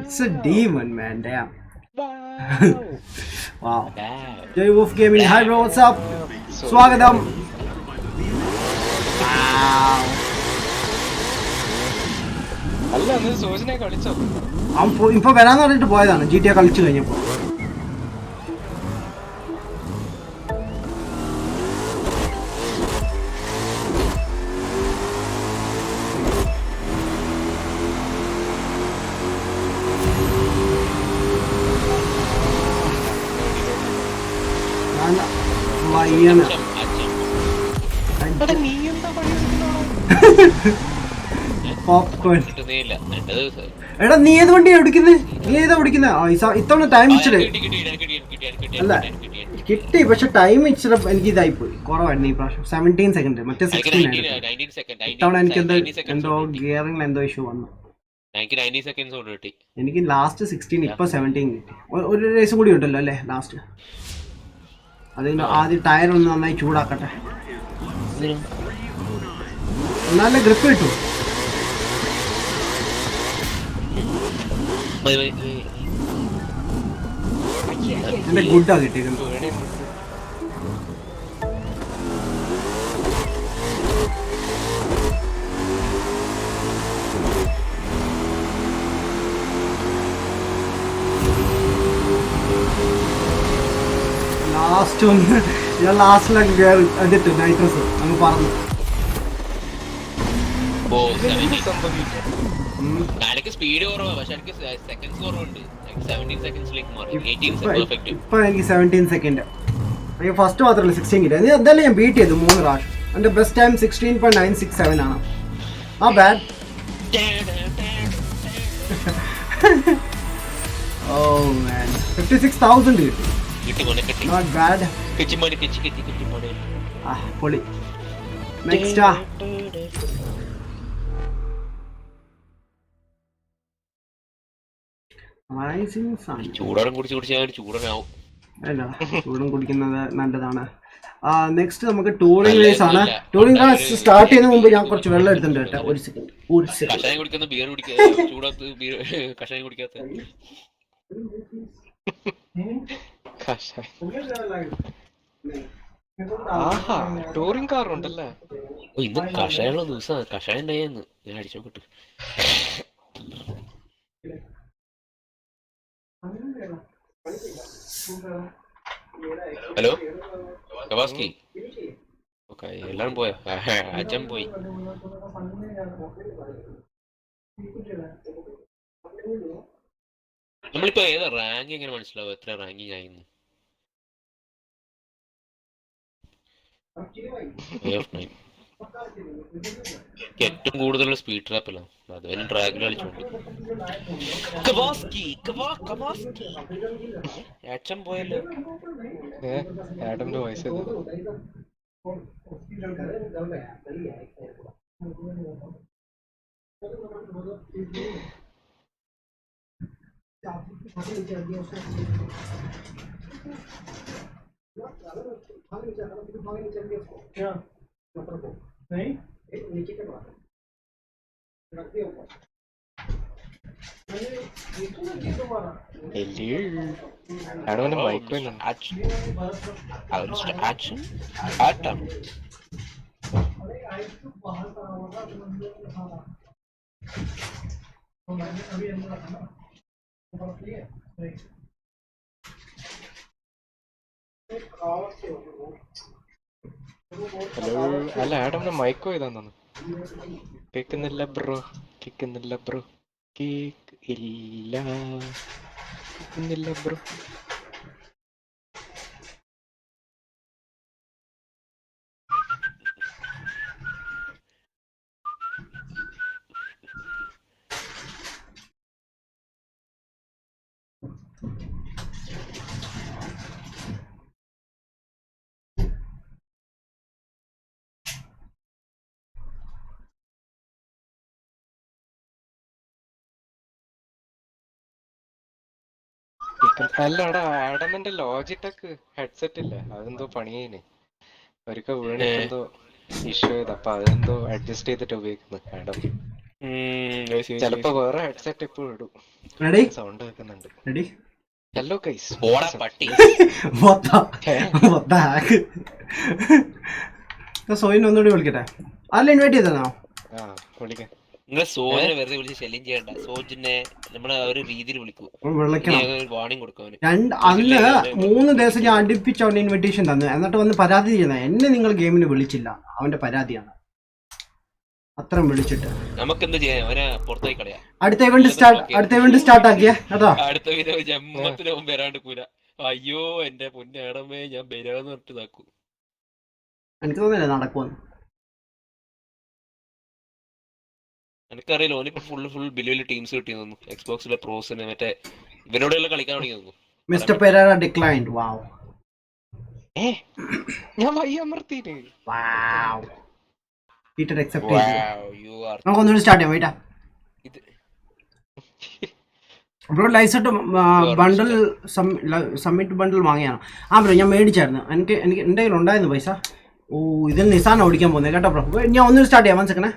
It's a demon, man. Damn. Wow. Joy Wolf Gaming. Hi bro, what's up? സ്വാഗതം. ഇപ്പൊ വരാന്ന് പറഞ്ഞിട്ട് പോയതാണ്. GTA കളിച്ചു കഴിഞ്ഞപ്പോ. പോപ്കോൺ. എടാ നീ ഏത് വണ്ടിയാ ഓടിക്കുന്നത്? നീ ഏതാ ഓടിക്കുന്നത്? ഇത്തവണ ടൈം ഇച്ചിരി അല്ല കിട്ടി, പക്ഷെ ടൈം ഇച്ചിരി എനിക്ക് ഇതായി പോയി, കുറവായിരുന്നു ഈ പ്രാവശ്യം. 17 സെക്കൻഡ്, മറ്റേ 16 ആയിരുന്നു. ഇത്തവണ എനിക്ക് എന്തോ ഗിയറിംഗ് എന്തോ ഇഷ്യൂ വന്നു. എനിക്ക് ലാസ്റ്റ് 16, ഇപ്പൊ 17 കിട്ടി. ഒരു റേസും കൂടി ഉണ്ടല്ലോ അല്ലേ ലാസ്റ്റ്. അതിന് ആദ്യം ടയർ ഒന്ന് നന്നായി ചൂടാക്കട്ടെ, എന്നാലേ ഗ്രിപ്പ് കിട്ടും. എന്റെ ഗുഡാ കിട്ടിയിരിക്കുന്നത്. ലാസ്റ്റിലൊക്കെ കയറി എന്നിട്ട് നൈട്രസ് അങ്ങ് പറഞ്ഞു. സ്പീഡ് കുറവാ, പക്ഷെ എനിക്ക് സെക്കൻഡ്സ് കുറവുണ്ട്. 17 സെക്കൻഡ്സിലേക്ക് മാറി. 18 പെർഫെക്റ്റ്. ഇപ്പൊ എനിക്ക് 17 സെക്കൻഡ്. എനിക്ക് ഫസ്റ്റ് മാത്രമല്ല 16 കിട്ടും. എന്തായാലും ഞാൻ ബീറ്റ് ചെയ്തു 3 പ്രാവശ്യം. എൻ്റെ ബെസ്റ്റ് ടൈം 16.967 ആണ്. ആ ബാഡ്. Oh man, 56,000 കിട്ടി. Not bad. പൊളി. നെക്സ്റ്റ് ചൂടോളം കുടിച്ച് ഞാൻ ചൂടനാവും. അല്ല, ചൂടും കുടിക്കുന്നത് നല്ലതാണ്. നെക്സ്റ്റ് നമുക്ക് ടൂറിംഗ് റേസ് ആണ്. ടൂറിംഗ് റേസ് സ്റ്റാർട്ട് ചെയ്യുന്നതിന് മുമ്പ് ഞാൻ കുറച്ച് വെള്ളം എടുത്തിട്ടുണ്ട് കേട്ടോ. ഒരു സെക്കൻഡ്. കഷായം കുടിക്കുന്ന ബിയർ ചൂടത്ത് കഷായം കുടിക്കാത്ത ടൂറിംഗ് കാർ ഉണ്ടല്ലേ. ഇന്ന് കഷായമുള്ള ദിവസം. കഷായം ഉണ്ടായിരുന്നു, ഞാൻ അടിച്ചോക്കിട്ട്. ഹലോ കവാസ്കി. ഓക്കെ, എല്ലാരും പോയോ? അച്ഛൻ പോയി. നമ്മളിപ്പോ ഏതാ റാങ്ക് എങ്ങനെ മനസ്സിലാവും? എത്ര റാങ്കിങ് ആയിരുന്നു? ഏറ്റവും കൂടുതൽ സ്പീഡ് ട്രാപ്പല്ല, അതുവരെ ട്രാക്കിൽ കളിച്ചോണ്ട്. അച്ഛൻ പോയല്ലോ. ആഡമിന്റെ വയസ്സ് ആഡമിന്റെ ബൈക്ക് ഹലോ. അല്ല, ആഡമിന്റെ മൈക്കോ ഇതാന്നു കേക്കുന്നില്ല ബ്രോ. കേക്കുന്നില്ല ബ്രോ. കേക്കുന്നില്ല ബ്രോ. അല്ലടാ, ആഡമിന്റെ ലോജിടെക് ഹെഡ്സെറ്റ് ഇല്ലേ, അതെന്തോ പണിയേന്. ഒരിക്കൽ വീണിട്ടെന്തോ ഇഷ്യൂ ചെയ്ത്, അപ്പൊ അതെന്തോ അഡ്ജസ്റ്റ് ചെയ്തിട്ട് ഉപയോഗിക്കുന്നു ആഡം. ചെലപ്പോ വേറെ ഹെഡ്സെറ്റ് ഇപ്പോഴും ഇടും. സൗണ്ട് കേൾക്കുന്നുണ്ട്. Hello guys. സോയിനെ ഒന്നുകൂടി വിളിക്കട്ടെ. അല്ല, ഇൻവൈറ്റ് ചെയ്തോ? വിളിക്കാം. നിങ്ങളെ സോജിനെ വെറുതെ വിളിച്ച് ശല്യം ചെയ്യണ്ട. സോജിനെ നമ്മളെ ഒരു രീതിയിൽ വിളിക്കും, വാണിംഗ് കൊടുക്കും. അന്ന് 3 ദിവസം ഞാൻ അടുപ്പിച്ച് അവന്റെ ഇൻവിറ്റേഷൻ തന്നു, എന്നിട്ട് വന്ന് പരാതി ചെയ്യുന്നത് എന്നെ നിങ്ങൾ ഗെയിമിന് വിളിച്ചില്ല. അവന്റെ പരാതിയാണ്. അത്ര വിളിച്ചിട്ട് നമുക്ക് എന്ത് ചെയ്യാം? അവനെ പുറത്തേക്ക് കളയാം. അടുത്ത ഇവന്റ് സ്റ്റാർട്ട് ആക്കിയേ കേട്ടോ. അടുത്ത ജമ്മത്തിന് മുമ്പ് വരാണ്ട് കൂല. അയ്യോ എന്റെ പൊന്നേടമേ, ഞാൻ വരാന്ന് പറഞ്ഞിട്ട് ഇതാക്കും. എനിക്ക് തോന്നില്ല നടക്കുമെന്ന്. എനിക്കറിയില്ല, ഓനിപ്പോ ഫുൾ വലിയ ടീംസ് കിട്ടി തോന്നുന്നു. എക്സ്ബോക്സിലെ പ്രോസിന് മറ്റേ ഇവനോടെല്ലാം കളിക്കാൻ തുടങ്ങി തോന്നുന്നു. Mister Perera declined. വാവ്. ഞാൻ വയ്യമർത്തീന്. വാവ്. പീറ്റർ അക്സെപ്റ്റ് ചെയ്തു. നമുക്ക് ഒന്നുകൂടി സ്റ്റാർട്ട് ചെയ്യാം. വെയിറ്റാ ബ്രോ. ലൈസെട്ട് ബണ്ടിൽ സമ്മിറ്റ് ബണ്ടിൽ വാങ്ങിയാണ്. ബ്രോ ഞാൻ മേടിച്ചായിരുന്നു. എനിക്ക് എൻ്റെ കയ്യിൽ ഉണ്ടായിരുന്നു പൈസ. ഇതിൽ നിസാന ഓടിക്കാൻ പോകുന്നത് കേട്ടോ ബ്രോ. ഞാൻ ഒന്നുകൂടി സ്റ്റാർട്ട് ചെയ്യാം. മനസ്സിലാക്കണേ.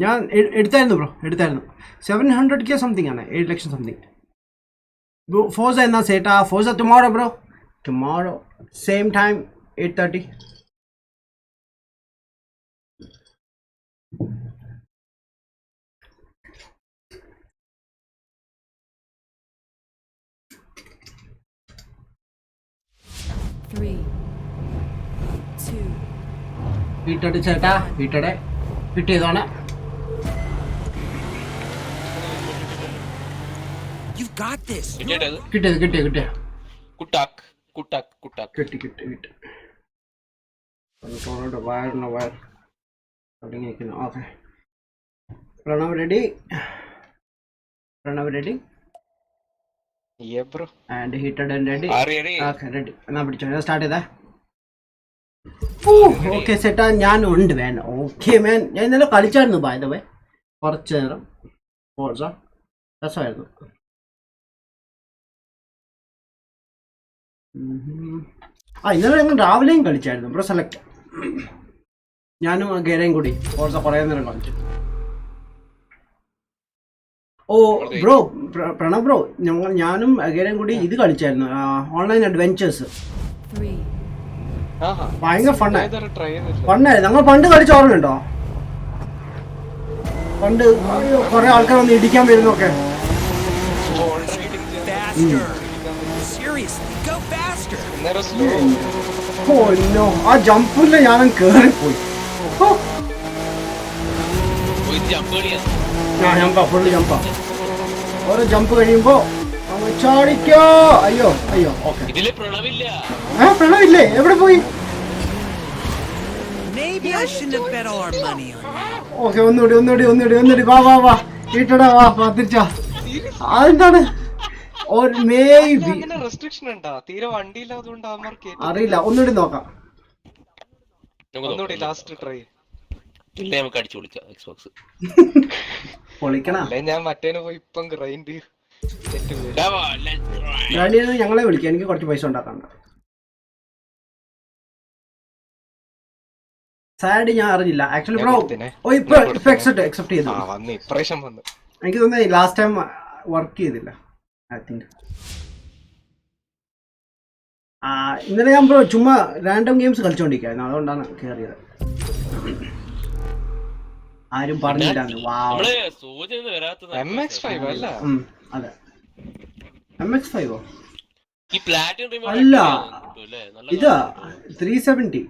ഞാൻ എടുത്തായിരുന്നു ബ്രോ, എടുത്തായിരുന്നു. 700K സംതിങ് ആണ്, 7 ലക്ഷം സംതിങ്. ബ്രോ ഫോഴ്സ എന്നാ സേട്ടാ? Forza tomorrow bro. Tomorrow same time 8:30. Heated ചേട്ടാ ഹീറ്റഡ് കിട്ടിയതാണ്. You've got this. കിട്ടിയ കുട്ടാക്ക് കുട്ടാക്ക് കുട്ടാക്ക് കിട്ടി കൺട്രോളുടെ വയർ തുടങ്ങിയിരിക്കുന്നു. Okay Pranav ready and heated and ready. Okay ready എന്നാ പിടിച്ചോ. ഞാൻ സ്റ്റാർട്ട് ചെയ്തേ. ഓക്കെ സെറ്റാ ഞാൻ ഉണ്ട് വേൻ. ഓക്കെ മാൻ ഞാൻ ഇന്നലെ കളിച്ചായിരുന്നു ബൈ ദ വേ കുറച്ച് നേരം. രസമായിരുന്നു. ഇന്നലെ ഞങ്ങൾ രാവിലെയും കളിച്ചായിരുന്നു ബ്രോ സെലക്ട്. ഞാനും ഗേരയും കൂടി കുറേ നേരം കളിച്ചു. ഓ ബ്രോ പ്രണവ് ബ്രോ ഞാനും ഗേരയും കൂടി ഇത് കളിച്ചായിരുന്നു ഓൺലൈൻ അഡ്വെഞ്ചേഴ്സ്. ഭയങ്കര ഫണ്ണായിരുന്നു. ഞങ്ങൾ പണ്ട് കളിച്ച ഓർമ്മയുണ്ടോ? പണ്ട് കുറെ ആൾക്കാർ വന്ന് ഇടിക്കാൻ വരുന്നൊക്കെ. ആ ജമ്പില് ഞാനും കേറിപ്പോയി. ഫുള്ള് ജമ്പാ. ഓരോ ജമ്പ് കഴിയുമ്പോ ചാടിക്കോ. അയ്യോ ഓക്കെ പ്രണവില്ലേ എവിടെ പോയി? ഓക്കെ ഒന്നുകൂടി വാ വീട്ടടാ വാ തിരിച്ചാ. അതെന്താണ് അറിയില്ല ഒന്നുകൂടി നോക്കാം. പൊളിക്കണ ഞാൻ മറ്റേനെ പോയി ഇപ്പം ഗ്രൈൻഡ് ഞങ്ങളെ വിളിക്കാം. എനിക്ക് കുറച്ച് പൈസ ഉണ്ടാക്കാണ്ട്. സാഡ് ഞാൻ അറിഞ്ഞില്ല ആക്ച്വലി ബ്രോ. ഇപ്പൊ അക്സെപ്റ്റ് ചെയ്തു. എനിക്ക് തോന്നുന്നു ലാസ്റ്റ് ടൈം വർക്ക് ചെയ്തില്ല ഐ തിങ്ക്. ഇന്നലെ ഞാൻ ബ്രോ ചുമ്മാ റാൻഡം ഗെയിംസ് കളിച്ചോണ്ടിരിക്കായിരുന്നു. അതുകൊണ്ടാണ് കേറിയത്. ആരും പറഞ്ഞില്ല. അതെ MX5 അല്ല ഇതാ 370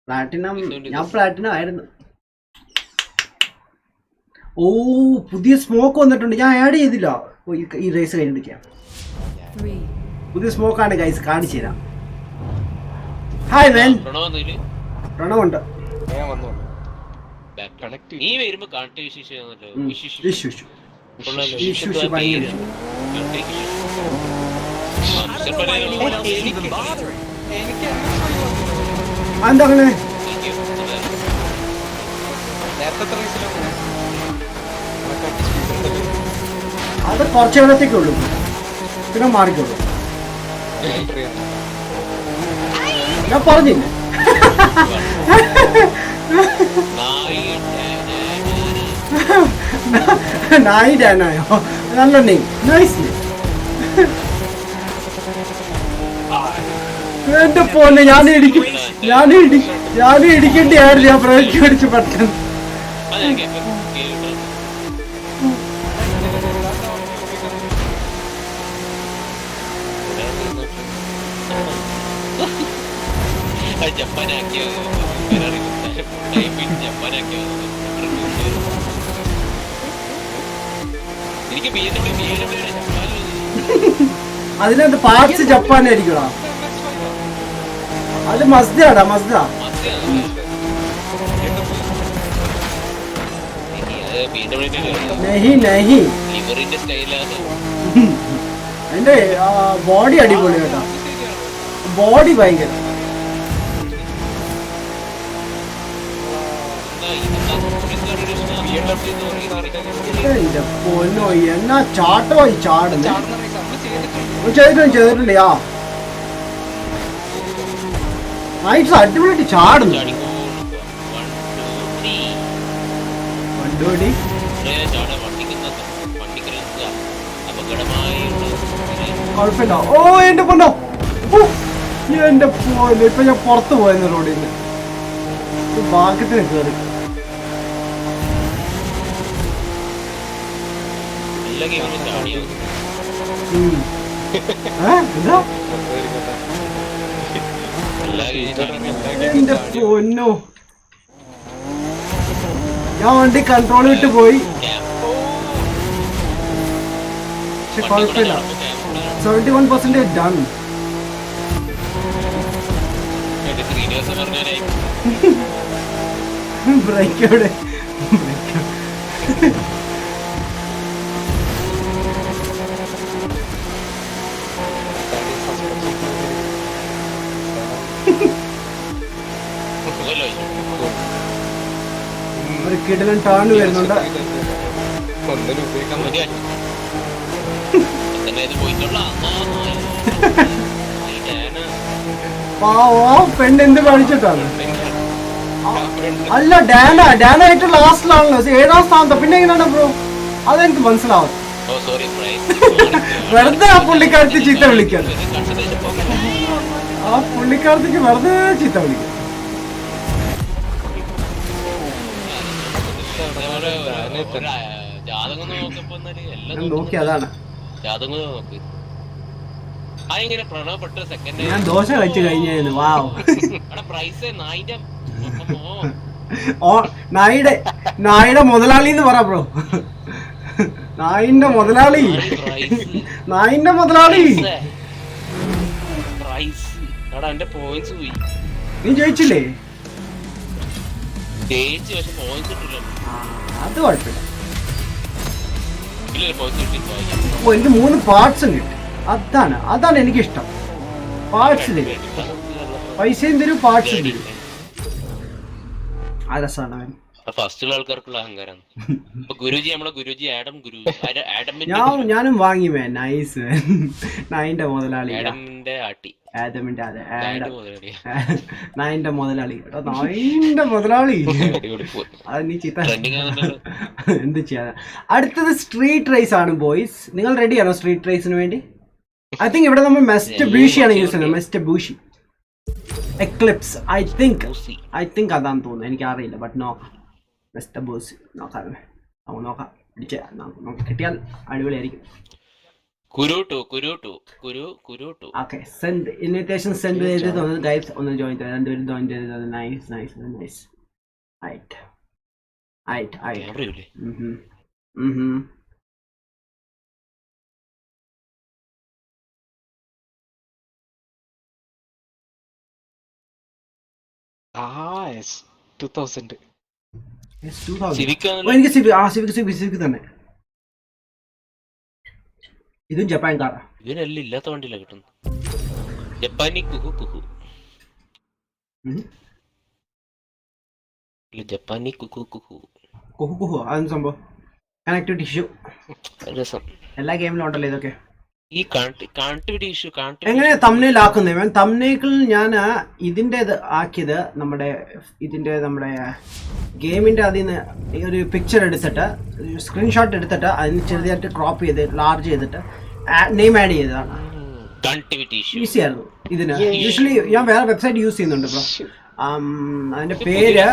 പ്ലാറ്റിനം. ഞാൻ പ്ലാറ്റിനം ആയിരുന്നു. ഓ പുതിയ സ്മോക്ക് വന്നിട്ടുണ്ട്. ഞാൻ ആഡ് ചെയ്തില്ല. ഈ റേസ് കഴിഞ്ഞിരിക്കാം. പുതിയ സ്മോക്കാണ് ഗൈസ് കാണിച്ചു തരാം. ഹായ് മാൻ പ്രണവുണ്ട്. എന്താ അങ്ങനെ അത് കുറച്ചു നേരത്തേക്കേ ഉള്ളൂ പിന്നെ മാറിക്കോളൂ. ഞാൻ പറഞ്ഞില്ലേ നായി ഡാനായോ? നല്ല നെയ് നൈസ്. എന്റെ പോലെ ഞാൻ ഇടിക്കേണ്ടിയായിരുന്നു. ഞാൻ ബ്രേക്ക് പിടിച്ച് പെട്ടെന്ന്. അതിനകത്ത് പാർട്സ് ജപ്പാനായിരിക്കണോ? അത് മസ്ദാടാ മസ്ദ. എന്റെ ബോഡി അടിപൊളി കേട്ടോ. ബോഡി ഭയങ്കര. എന്റെ പൊന്നോ എന്നാ ചാട്ടമായി ചാടുന്നു. ചെയ്തിട്ടുണ്ട്. നൈസ് അടിപൊളിയായിട്ട് ചാടുന്നു. വണ്ടി കുഴപ്പമില്ല. ഓ എന്റെ പൊന്നോ എന്റെ പോലെ ഇപ്പൊ ഞാൻ പുറത്ത് പോയെന്ന് റോഡിൽ നിന്ന് ഭാഗ്യത്തിന് കേറി. എന്റെ പൊന്നോ, ഞാൻ വണ്ടി കൺട്രോൾ വിട്ട് പോയി. പക്ഷെ കുഴപ്പമില്ല, 71% ഡൺ. ബ്രേക്കോടെ ഒരു കിടലൻ ടാണ് വരുന്നുണ്ട്. പെണ്ണെന്ത് കാണിച്ചിട്ടാണ്? അല്ല, ഡാനായിട്ട് ലാസ്റ്റിലാണല്ലോ, 7ാം സ്ഥാനത്ത്. പിന്നെ എങ്ങനെയാണ് ബ്രോ? അതെനിക്ക് മനസ്സിലാവും. വെറുതെ ആ പുള്ളിക്കാരത്തി ചീത്ത വിളിക്കാൻ, ആ പുള്ളിക്കാരത്തിക്ക് വെറുതെ ചീത്ത വിളിക്കാൻ. നോക്കി, അതാണ് ഞാൻ ദോശ കഴിച്ചു കഴിഞ്ഞായിരുന്നു. വാവ്. നായുടെ മുതലാളി എന്ന് പറ ബ്രോ. നായിന്റെ മുതലാളി, നായിന്റെ മുതലാളി. നീ ജയിച്ചില്ലേ? അത് കുഴപ്പമില്ല. എനിക്ക് 3 പാർട്സും കിട്ടി. അതാണ് എനിക്കിഷ്ടം. പാർട്സ് തരും, പൈസയും തരും, പാർട്സും തരും. ആ രസമാണ്. ഫസ്റ്റുള്ള ആൾക്കാർക്കുള്ള അഹങ്കാരം. ഗുരുജി, നമ്മളെ ഗുരുജി ആഡം ഗുരു, ഞാനും വാങ്ങി വേ. നൈസ്. നായിന്റെ മുതലാളി, ആഡമിന്റെ ആട്ടി, ആദമിന്റെ, അതെ, നായിന്റെ മുതലാളി. നായിന്റെ മുതലാളി, അത് നീ ചീത്ത എന്ത് ചെയ്യാ. അടുത്തത് സ്ട്രീറ്റ് റേസ് ആണ് ബോയ്സ്. നിങ്ങൾ റെഡിയാണോ സ്ട്രീറ്റ് റേസിന് വേണ്ടി? ഐ തിങ്ക് ഇവിടെ നമ്മൾ മെസ്റ്റ് ബൂഷിയാണ് യൂസ് ചെയ്യുന്നത്. മെസ്റ്റ് ബൂഷി എക്ലിപ്സ് ഐ തിങ്ക് അതാന്ന് തോന്നുന്നു, എനിക്ക് അറിയില്ല. ബട്ട് നോക്കാം, മെസ്റ്റ് ബൂഷി നോക്കാം, നമുക്ക് നോക്കാം. നമുക്ക് കിട്ടിയാൽ അടിപൊളിയായിരിക്കും. ഓക്കെ, സെൻഡ് ഇൻവിറ്റേഷൻ സെൻഡ് ചെയ്ത് തോന്നുന്നു ഗൈസ്. ഒന്ന് ജോയിൻ ചെയ്ത്, രണ്ടുപേരും ജോയിൻ ചെയ്തത്. നൈസ്. ആയിട്ട് എനിക്ക് സിവിക് തന്നെ. ഇതും ജപ്പാൻ കാറാ. ഇതിനെല്ലാം ഇല്ലാത്ത വണ്ടിയില്ല കിട്ടുന്നു. ജപ്പാനി കുഹു കുഹു, ജപ്പാനി കുഹു കുഹു കുഹു കുഹു. അതെന്ത് സംഭവം? കണക്ടിവിറ്റി ഇഷ്യൂ രസം. എല്ലാ ഗെയിമിലും ഉണ്ടല്ലോ ഇതൊക്കെ. ഈ കണക്ടിവിറ്റി ഇഷ്യൂ എങ്ങനെ തംബ്നെയിൽ ആക്കുന്നത്? തംബ്നെയിൽ ഞാൻ ഇതിൻ്റെ ആക്കിയത് നമ്മുടെ ഗെയിമിൻ്റെ അതിൽ നിന്ന് ഒരു പിക്ചർ എടുത്തിട്ട്, സ്ക്രീൻഷോട്ട് എടുത്തിട്ട് അതിന് ചെറുതായിട്ട് ക്രോപ്പ് ചെയ്ത് ലാർജ് ചെയ്തിട്ട് നെയിം ആഡ് ചെയ്തതാണ്. ഈസി ആയിരുന്നു ഇതിന്. യൂഷ്വലി ഞാൻ വേറെ വെബ്സൈറ്റ് യൂസ് ചെയ്യുന്നുണ്ട് ബ്രോ. അതിന്റെ പേര്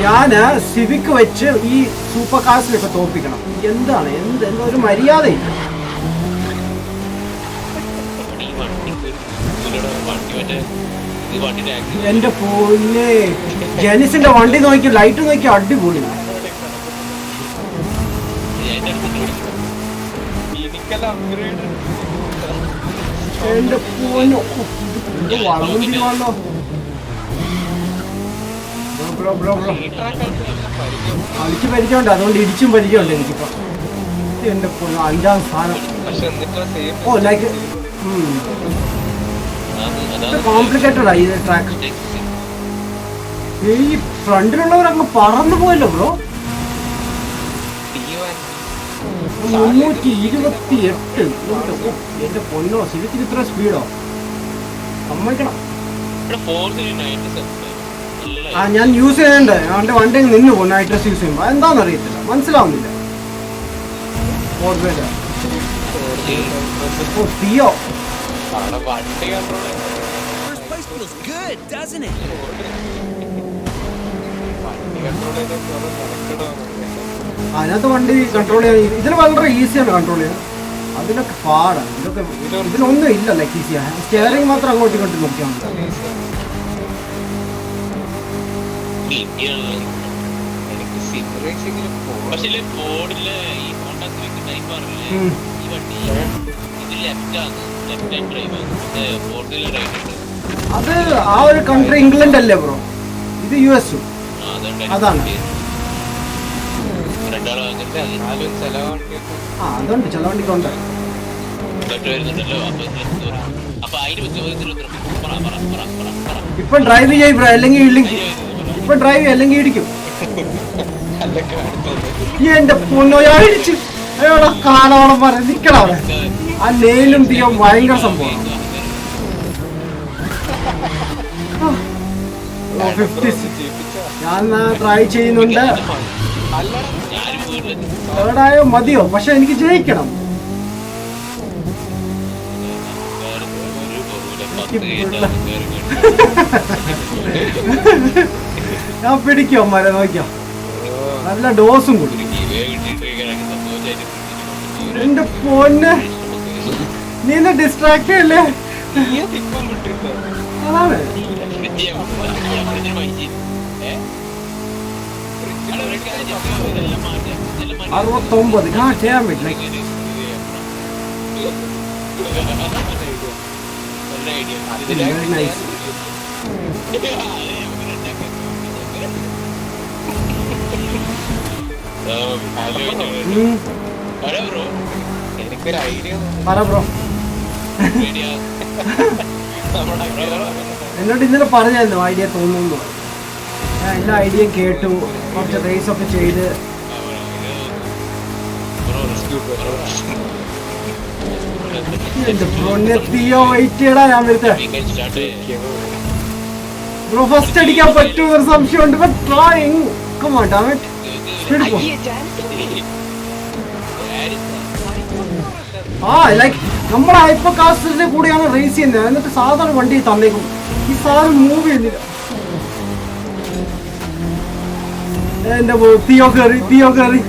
ഞാന് സിവിക് വെച്ച് ഈ സൂപ്പർ കാർസിലൊക്കെ തോപ്പിക്കണം. എന്താണ് എന്താ ഒരു മര്യാദയില്ല. എന്റെ പൊന്നെ, ജെനിസിന്റെ വണ്ടി നോക്കി, ലൈറ്റ് നോക്കി, അടിപൊളി. എന്റെ പൊന്നോ, വളർന്നോ കളിച്ച് പരിചയമുണ്ട്, അതുകൊണ്ട് ഇടിച്ചും പരിചയമുണ്ട് എനിക്കിപ്പോ. എന്റെ പൊന്നോ, 5ാം സ്ഥാനം. ഓ ലൈക്ക് കോംപ്ലിക്കേറ്റഡ് ആയി ട്രാക്ക്. ഈ ഫ്രണ്ടിലുള്ളവരങ്ങ് പറന്നു പോയല്ലോ ബ്രോ. 328. എന്റെ പൊന്നോ, സിവിക്കിന് ഇത്ര സ്പീഡോ? സമ്മതിക്കണം. ഞാൻ യൂസ് ചെയ്യുന്നുണ്ട്. അവന്റെ വണ്ടി നിന്ന് പോകും നൈട്രസ് യൂസ് ചെയ്യുമ്പോൾ. എന്താണെന്ന് അറിയത്തില്ല, മനസ്സിലാവുന്നില്ല. പിയോ അതിനകത്ത് വണ്ടി കൺട്രോൾ ചെയ്യാൻ ഇതിന് വളരെ ഈസിയാണ് കൺട്രോൾ ചെയ്യാൻ. അതിലൊക്കെ പാടാണ്. ഇതിലൊന്നും ഇല്ല ലൈക്ക് ഈസിയാ. സ്റ്റിയറിംഗ് മാത്രം അങ്ങോട്ടും ഇങ്ങോട്ടും നോക്കിയാൽ മതി. പക്ഷേ ബോർഡില് ഈ ഹോണ്ട സിവിക് ടൈപ്പാറില്ലേ ഈ വണ്ടി ഇത് ലെഫ്റ്റ് ആണ്, ലെഫ്റ്റ് ഹാൻഡ് ഡ്രൈവ് ആണ്, ബോർഡിൽ റൈറ്റ് ഉണ്ട്. അത് ആ ഒരു കൺട്രി ഇംഗ്ലണ്ട് അല്ലേ ബ്രോ, ഇത് US. അതാണ് അതുണ്ട് ചില വണ്ടിക്കുണ്ട്. ഇപ്പൊ ഡ്രൈവ് ചെയ്യും ബ്രോ, അല്ലെങ്കിൽ ഇപ്പൊ ഡ്രൈവ് അല്ലെങ്കിൽ ഇടിക്കും. എന്റെ പൊന്നോയാടിച്ചു അയാളെ കാലോളം പറ നിക്കണം അവിടെ. ആ നെയിലും തീയോ ഭയങ്കര സംഭവം. 56 ഞാൻ ട്രൈ ചെയ്യുന്നുണ്ട്. തേർഡായോ മതിയോ, പക്ഷെ എനിക്ക് ജയിക്കണം. ഞാൻ പിടിക്കോ മര നോക്കിയോ, നല്ല ഡോസും കൂടി. എന്റെ പൊന്നെ നീ ഡിസ്ട്രാക്ട് അല്ലേ? അതാണ് 69 ഞാൻ ചെയ്യാൻ പറ്റില്ല. എനിക്കൊരു ഐഡിയ പറ ബ്രോ. എന്നോട് ഇന്നലെ പറഞ്ഞായിരുന്നു ഐഡിയ തോന്നുന്നു. ഞാൻ എല്ലാ ഐഡിയയും കേട്ടു, കുറച്ച് റേസ് ഒക്കെ ചെയ്ത്. ബ്രോ വെയിറ്റ് ചെയ്യടാ, ഞാൻ വരുത്തേ. ബ്രോ ഫസ്റ്റ് അടിക്കാൻ പറ്റുമോ ഒരു സംശയമുണ്ട്. But trying. Come on damn it. Speed പോ. ആ ലൈക്ക് നമ്മുടെ ഹൈപ്പർ കാസ്റ്റിന്റെ കൂടെയാണ് റേസ് ചെയ്യുന്നത്. എന്നിട്ട് സാധാരണ വണ്ടി തന്നേക്കും. ഈ സാധനം മൂവ് ചെയ്യുന്നില്ല. എന്റെ തീയോ കയറി.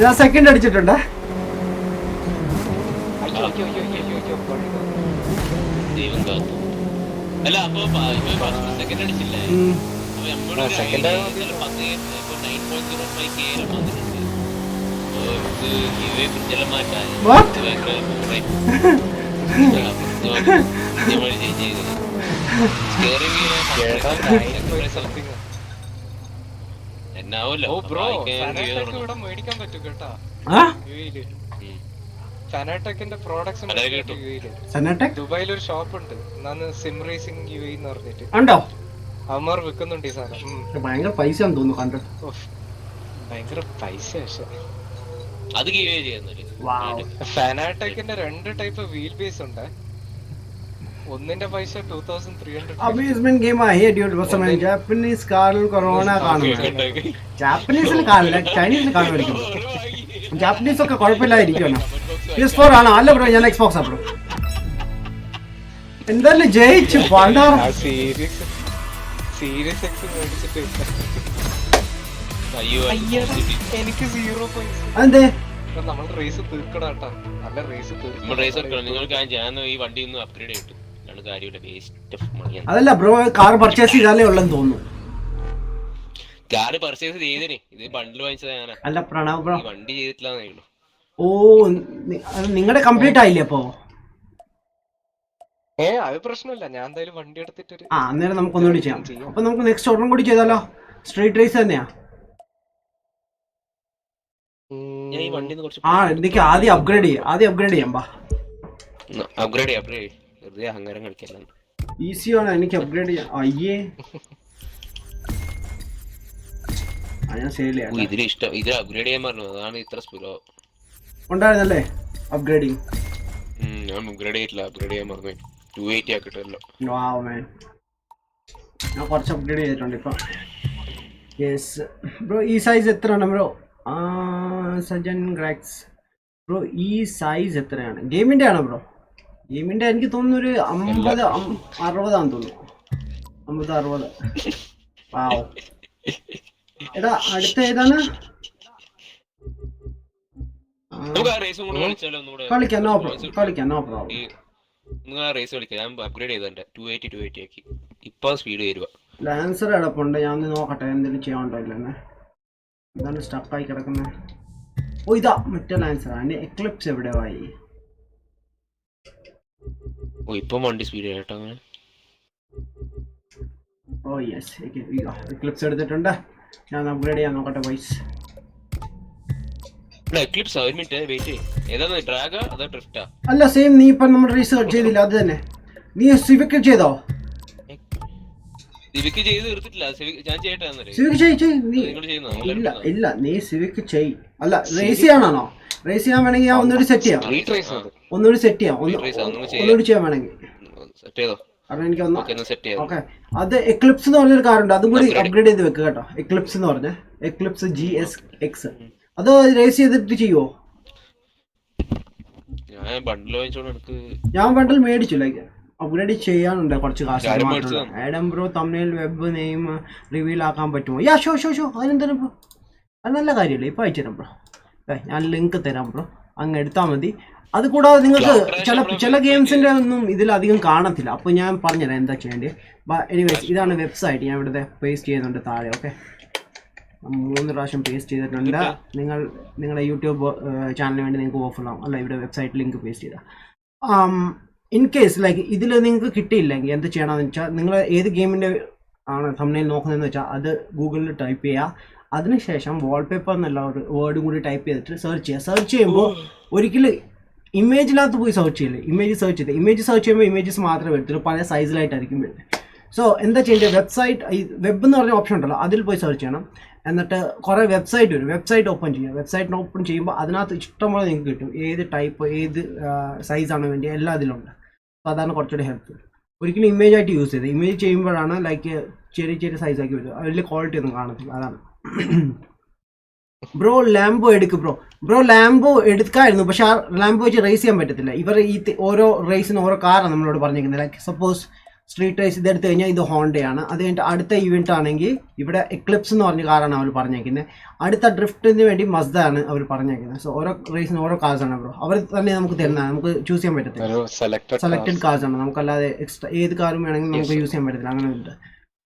ഞാൻ സെക്കൻഡ് അടിച്ചിട്ടുണ്ട്. മേടിക്കാൻ പറ്റും കേട്ടാ. ഫനാടെക്കിന്റെ പ്രോഡക്ട്സ് ദുബായിൽ ഒരു ഷോപ്പ് ഉണ്ട്. സിം റേസിംഗ് UAE എന്ന് പറഞ്ഞിട്ട് ഉണ്ടോ? അവന്മാർ വിൽക്കുന്നുണ്ട് ഈ സാധനം. ഭയങ്കര പൈസ തോന്നുന്നു കണ്ടിട്ട്. ഭയങ്കര പൈസ. പക്ഷെ അത് ഫനാടെക്കിന്റെ 2 ടൈപ്പ് വീൽ ബേസ് ഉണ്ട്. ഒന്നിന്റെ പൈസ 2300. അമ്യൂസ്മെന്റ് ഗെയിം ആയി ഡ്യൂഡ്. ജാപ്പനീസ് കാറിൽ കൊറോണ കാണുന്നു. ജാപ്പനീസിൽ കാണില്ല, ചൈനീസിൽ കാണുമായിരിക്കും. ജാപ്പനീസ് ഒക്കെ കുഴപ്പമില്ലായിരിക്കും. PS4 ആണോ? അല്ല ബ്രോ, ഞാൻ Xbox ആ ബ്രോ. എന്തായാലും ജയിച്ചു. എനിക്ക് 0 പൈസ. അതെന്തേ? നമ്മൾ റേസ് തീർക്കടാട്ടാ. നല്ല റേസ് ഈ വണ്ടി ഒന്ന് അപ്ഗ്രേഡ് ചെയ്തിട്ട് അതല്ല ബ്രോ, കാർ പർച്ചേസ് ചെയ്താലേ ഉള്ളെന്ന് തോന്നുന്നു. കാർ പർച്ചേസ് ചെയ്തേ, ഇത് ബണ്ടിൽ വാങ്ങിച്ചതാ ഞാനാ. അല്ല പ്രണവ് ബ്രോ, വണ്ടി ചെയ്തിട്ടില്ലാന്നേ ഉള്ളൂ. ഓ നിങ്ങളുടെ കംപ്ലീറ്റ് ആയില്ലേ അപ്പോ? അത് പ്രശ്നമില്ല. ഞാൻ എന്തായാലും വണ്ടി എടുത്തിട്ട് അന്നേരം നമുക്ക് ഒന്നുകൂടി ചെയ്യാം. അപ്പൊ നമുക്ക് നെക്സ്റ്റ് ഒരെണ്ണം കൂടി ചെയ്താലോ? സ്ട്രീറ്റ് റേസ് തന്നെയാ. എനിക്ക് ആദ്യം അപ്ഗ്രേഡ് ചെയ്യാം. ഈസിയാണ് എനിക്ക് അപ്ഗ്രേഡ് ചെയ്യാം. അയ്യേ ഉണ്ടായിരുന്നല്ലേ അപ്ഗ്രേഡിങ്? ഞാൻ കുറച്ച് അപ്ഗ്രേഡ് ചെയ്തിട്ടുണ്ട് ഇപ്പൊ. യെസ് ബ്രോ, ഈ സൈസ് എത്രയാണ് ബ്രോ? സജൻ ഗ്രാക്സ് ബ്രോ, ഈ സൈസ് എത്രയാണ്? ഗെയിമിന്റെ ആണോ ബ്രോ? ഗെയിമിന്റെ എനിക്ക് തോന്നുന്നു ഒരു 50-60 തോന്നുന്നു. 50-60. വാവ്. എടാ അടുത്ത ഏതാണ്? നമുക്ക് ആ റേസും കൂടെ കളിച്ചാലോ ഒന്നുകൂടെ കളിക്കാം, നോ പ്രോബ്ലം. നിങ്ങൾ ആ റേസ് കളിക്കാം. ഞാൻ അപ്ഗ്രേഡ് ചെയ്തേ 280 ആക്കി. ഇപ്പൊ സ്പീഡ് വരുക. ലാൻസർ കിടപ്പുണ്ട്, ഞാൻ ഒന്ന് നോക്കട്ടെ എന്തെങ്കിലും ചെയ്യാനുണ്ടോ ഇല്ലെന്ന്. എന്താണ് സ്റ്റക്കായി കിടക്കുന്നത്? ഓ ഇതാ മറ്റേ ലാൻസർ. അതിന്റെ എക്ലിപ്സ് എവിടെ ആയി? ഓ ഇപ്പൊ വണ്ടി സ്പീഡ് കേട്ടോ. അങ്ങനെ ഓ യെസ്, എക്ലിപ്സ് എടുത്തിട്ടുണ്ട്. ഞാൻ അപ്ഗ്രേഡ് ചെയ്യാൻ നോക്കട്ടെ വൈസ്. എക്ലിപ്സ് ഒരു മിനിറ്റ് വെയിറ്റ്. ഏതാ ഡ്രാഗ അതോ ഡ്രിഫ്റ്റാ? അല്ല സെയിം, നീ ഇപ്പൊ നമ്മുടെ റേസ് ചെയ്തില്ല അത് തന്നെ. നീ സിവിക് ചെയ്തോ? സിവിക്ക് ചെയ്ത് തീർത്തിട്ടില്ല. ഞാൻ ചെയ്യട്ടെ. ഇല്ല ഇല്ല, നീ സിവിക് ചെയ്. അല്ല റേസ് ചെയ്യാനാണോ? റേസ് ചെയ്യാൻ വേണമെങ്കിൽ ഞാൻ ഒന്നുകൂടി സെറ്റ് ചെയ്യാം. ഒന്നുകൂടി സെറ്റ് ചെയ്യാം. ഒന്നുകൂടി ചെയ്യാൻ വേണമെങ്കിൽ കാരണം എനിക്ക് ഓക്കെ. അത് എക്ലിപ്സ് എന്ന് പറഞ്ഞൊരു കാറുണ്ട്, അതും കൂടി അപ്ഗ്രേഡ് ചെയ്ത് വെക്കുക കേട്ടോ. എക്ലിപ്സ് എന്ന് പറഞ്ഞ എക്ലിപ്സ് GSX അത് റേസ് ചെയ്തിട്ട് ചെയ്യുവോ? ഞാൻ ബണ്ടിൽ മേടിച്ചു. ലൈക്ക് അപ്ഗ്രേഡ് ചെയ്യാനുണ്ട് കുറച്ച് കാശ്. ആഡം ബ്രോ തമ്മിൽ വെബ് നെയിം റിവീൽ ആക്കാൻ പറ്റുമോ? യാ ഷോ അതിനെന്തായാലും ബ്രോ, അത് നല്ല കാര്യമല്ലേ. ഇപ്പം അയച്ചു തരാം ബ്രോ. ഞാൻ ലിങ്ക് തരാം ബ്രോ, അങ്ങ് എടുത്താൽ മതി. അത് കൂടാതെ നിങ്ങൾക്ക് ചില ഗെയിംസിൻ്റെ ഒന്നും ഇതിലധികം കാണത്തില്ല. അപ്പോൾ ഞാൻ പറഞ്ഞുതരാം എന്താ ചെയ്യേണ്ടത്. എനിവേസ് ഇതാണ് വെബ്സൈറ്റ്. ഞാൻ ഇവിടുത്തെ പേസ്റ്റ് ചെയ്യുന്നുണ്ട് താഴെ. ഓക്കെ, 3 പ്രാവശ്യം പേസ്റ്റ് ചെയ്തിട്ടുണ്ട്. നിങ്ങളുടെ യൂട്യൂബ് ചാനലിന് വേണ്ടി നിങ്ങൾക്ക് ഓഫർ ആവും. അല്ല, ഇവിടെ വെബ്സൈറ്റ് ലിങ്ക് പേസ്റ്റ് ചെയ്താൽ. ഇൻ കേസ് ലൈക്ക് ഇതിൽ നിങ്ങൾക്ക് കിട്ടിയില്ലെങ്കിൽ എന്ത് ചെയ്യണമെന്ന് വെച്ചാൽ, നിങ്ങൾ ഏത് ഗെയിമിൻ്റെ ആണ് തംബ്നെയിൽ നോക്കുന്നതെന്ന് വെച്ചാൽ അത് ഗൂഗിളിൽ ടൈപ്പ് ചെയ്യുക. അതിനുശേഷം വാൾപേപ്പർ എന്നുള്ള ഒരു വേർഡും കൂടി ടൈപ്പ് ചെയ്തിട്ട് സെർച്ച് ചെയ്യുക. സെർച്ച് ചെയ്യുമ്പോൾ ഒരിക്കലും ഇമേജിനകത്ത് പോയി സെർച്ച് ചെയ്യില്ലേ. ഇമേജ് സെർച്ച് ചെയ്യുമ്പോൾ ഇമേജസ് മാത്രമേ വരത്തുള്ളൂ, പല സൈസിലായിട്ടായിരിക്കും വരുന്നത്. സോ എന്താ ചെയ്യേണ്ടത്, വെബ്സൈറ്റ് വെബ് എന്ന് പറഞ്ഞ ഓപ്ഷൻ ഉണ്ടല്ലോ, അതിൽ പോയി സെർച്ച് ചെയ്യണം. എന്നിട്ട് കുറേ വെബ്സൈറ്റ് വരും. വെബ്സൈറ്റ് ഓപ്പൺ ചെയ്യുക. വെബ്സൈറ്റ് ഓപ്പൺ ചെയ്യുമ്പോൾ അതിനകത്ത് ഇഷ്ടംപോലെ നിങ്ങൾക്ക് കിട്ടും. ഏത് ടൈപ്പ്, ഏത് സൈസാണ് വേണ്ടിയത് എല്ലാം അതിലുണ്ട്. സോ അതാണ് കുറച്ചുകൂടി ഹെൽപ്ഫുൾ. ഒരിക്കലും ഇമേജ് ആയിട്ട് യൂസ് ചെയ്ത് ഇമേജ് ചെയ്യുമ്പോഴാണ് ലൈക്ക് ചെറിയ സൈസാക്കി വരും. വലിയ ക്വാളിറ്റി ഒന്നും കാണത്തില്ല. അതാണ്. ബ്രോ ലാംബോ എടുക്ക് ബ്രോ ലാംബോ എടുക്കായിരുന്നു, പക്ഷെ ആ ലാംബോ വെച്ച് റേസ് ചെയ്യാൻ പറ്റത്തില്ല. ഇവർ ഈ ഓരോ റേസിന് ഓരോ കാറാണ് നമ്മളോട് പറഞ്ഞിരിക്കുന്നത്. ലൈക്ക് സപ്പോസ് സ്ട്രീറ്റ് റേസ് ഇതെടുത്ത് കഴിഞ്ഞാൽ ഇത് ഹോണ്ടയാണ്. അത് കഴിഞ്ഞിട്ട് അടുത്ത ഇവൻറ്റ് ആണെങ്കിൽ ഇവിടെ എക്ലിപ്സ് എന്ന് പറഞ്ഞ കാറാണ് അവർ പറഞ്ഞേക്കുന്നത്. അടുത്ത ഡ്രിഫ്റ്റിന് വേണ്ടി മസ്ദ ആണ് അവർ പറഞ്ഞേക്കുന്നത്. സോ ഓരോ റേസിന് ഓരോ കാർസാണ് ബ്രോ. അവർ തന്നെ നമുക്ക് തരുന്നതാണ്, നമുക്ക് ചൂസ് ചെയ്യാൻ പറ്റത്തില്ല. സെലക്റ്റഡ് കാർസാണ്, നമുക്കല്ലാതെ എക്സ്ട്രാ ഏത് കാറും വേണമെങ്കിൽ നമുക്ക് യൂസ് ചെയ്യാൻ പറ്റത്തില്ല. അങ്ങനെ ഉണ്ട്.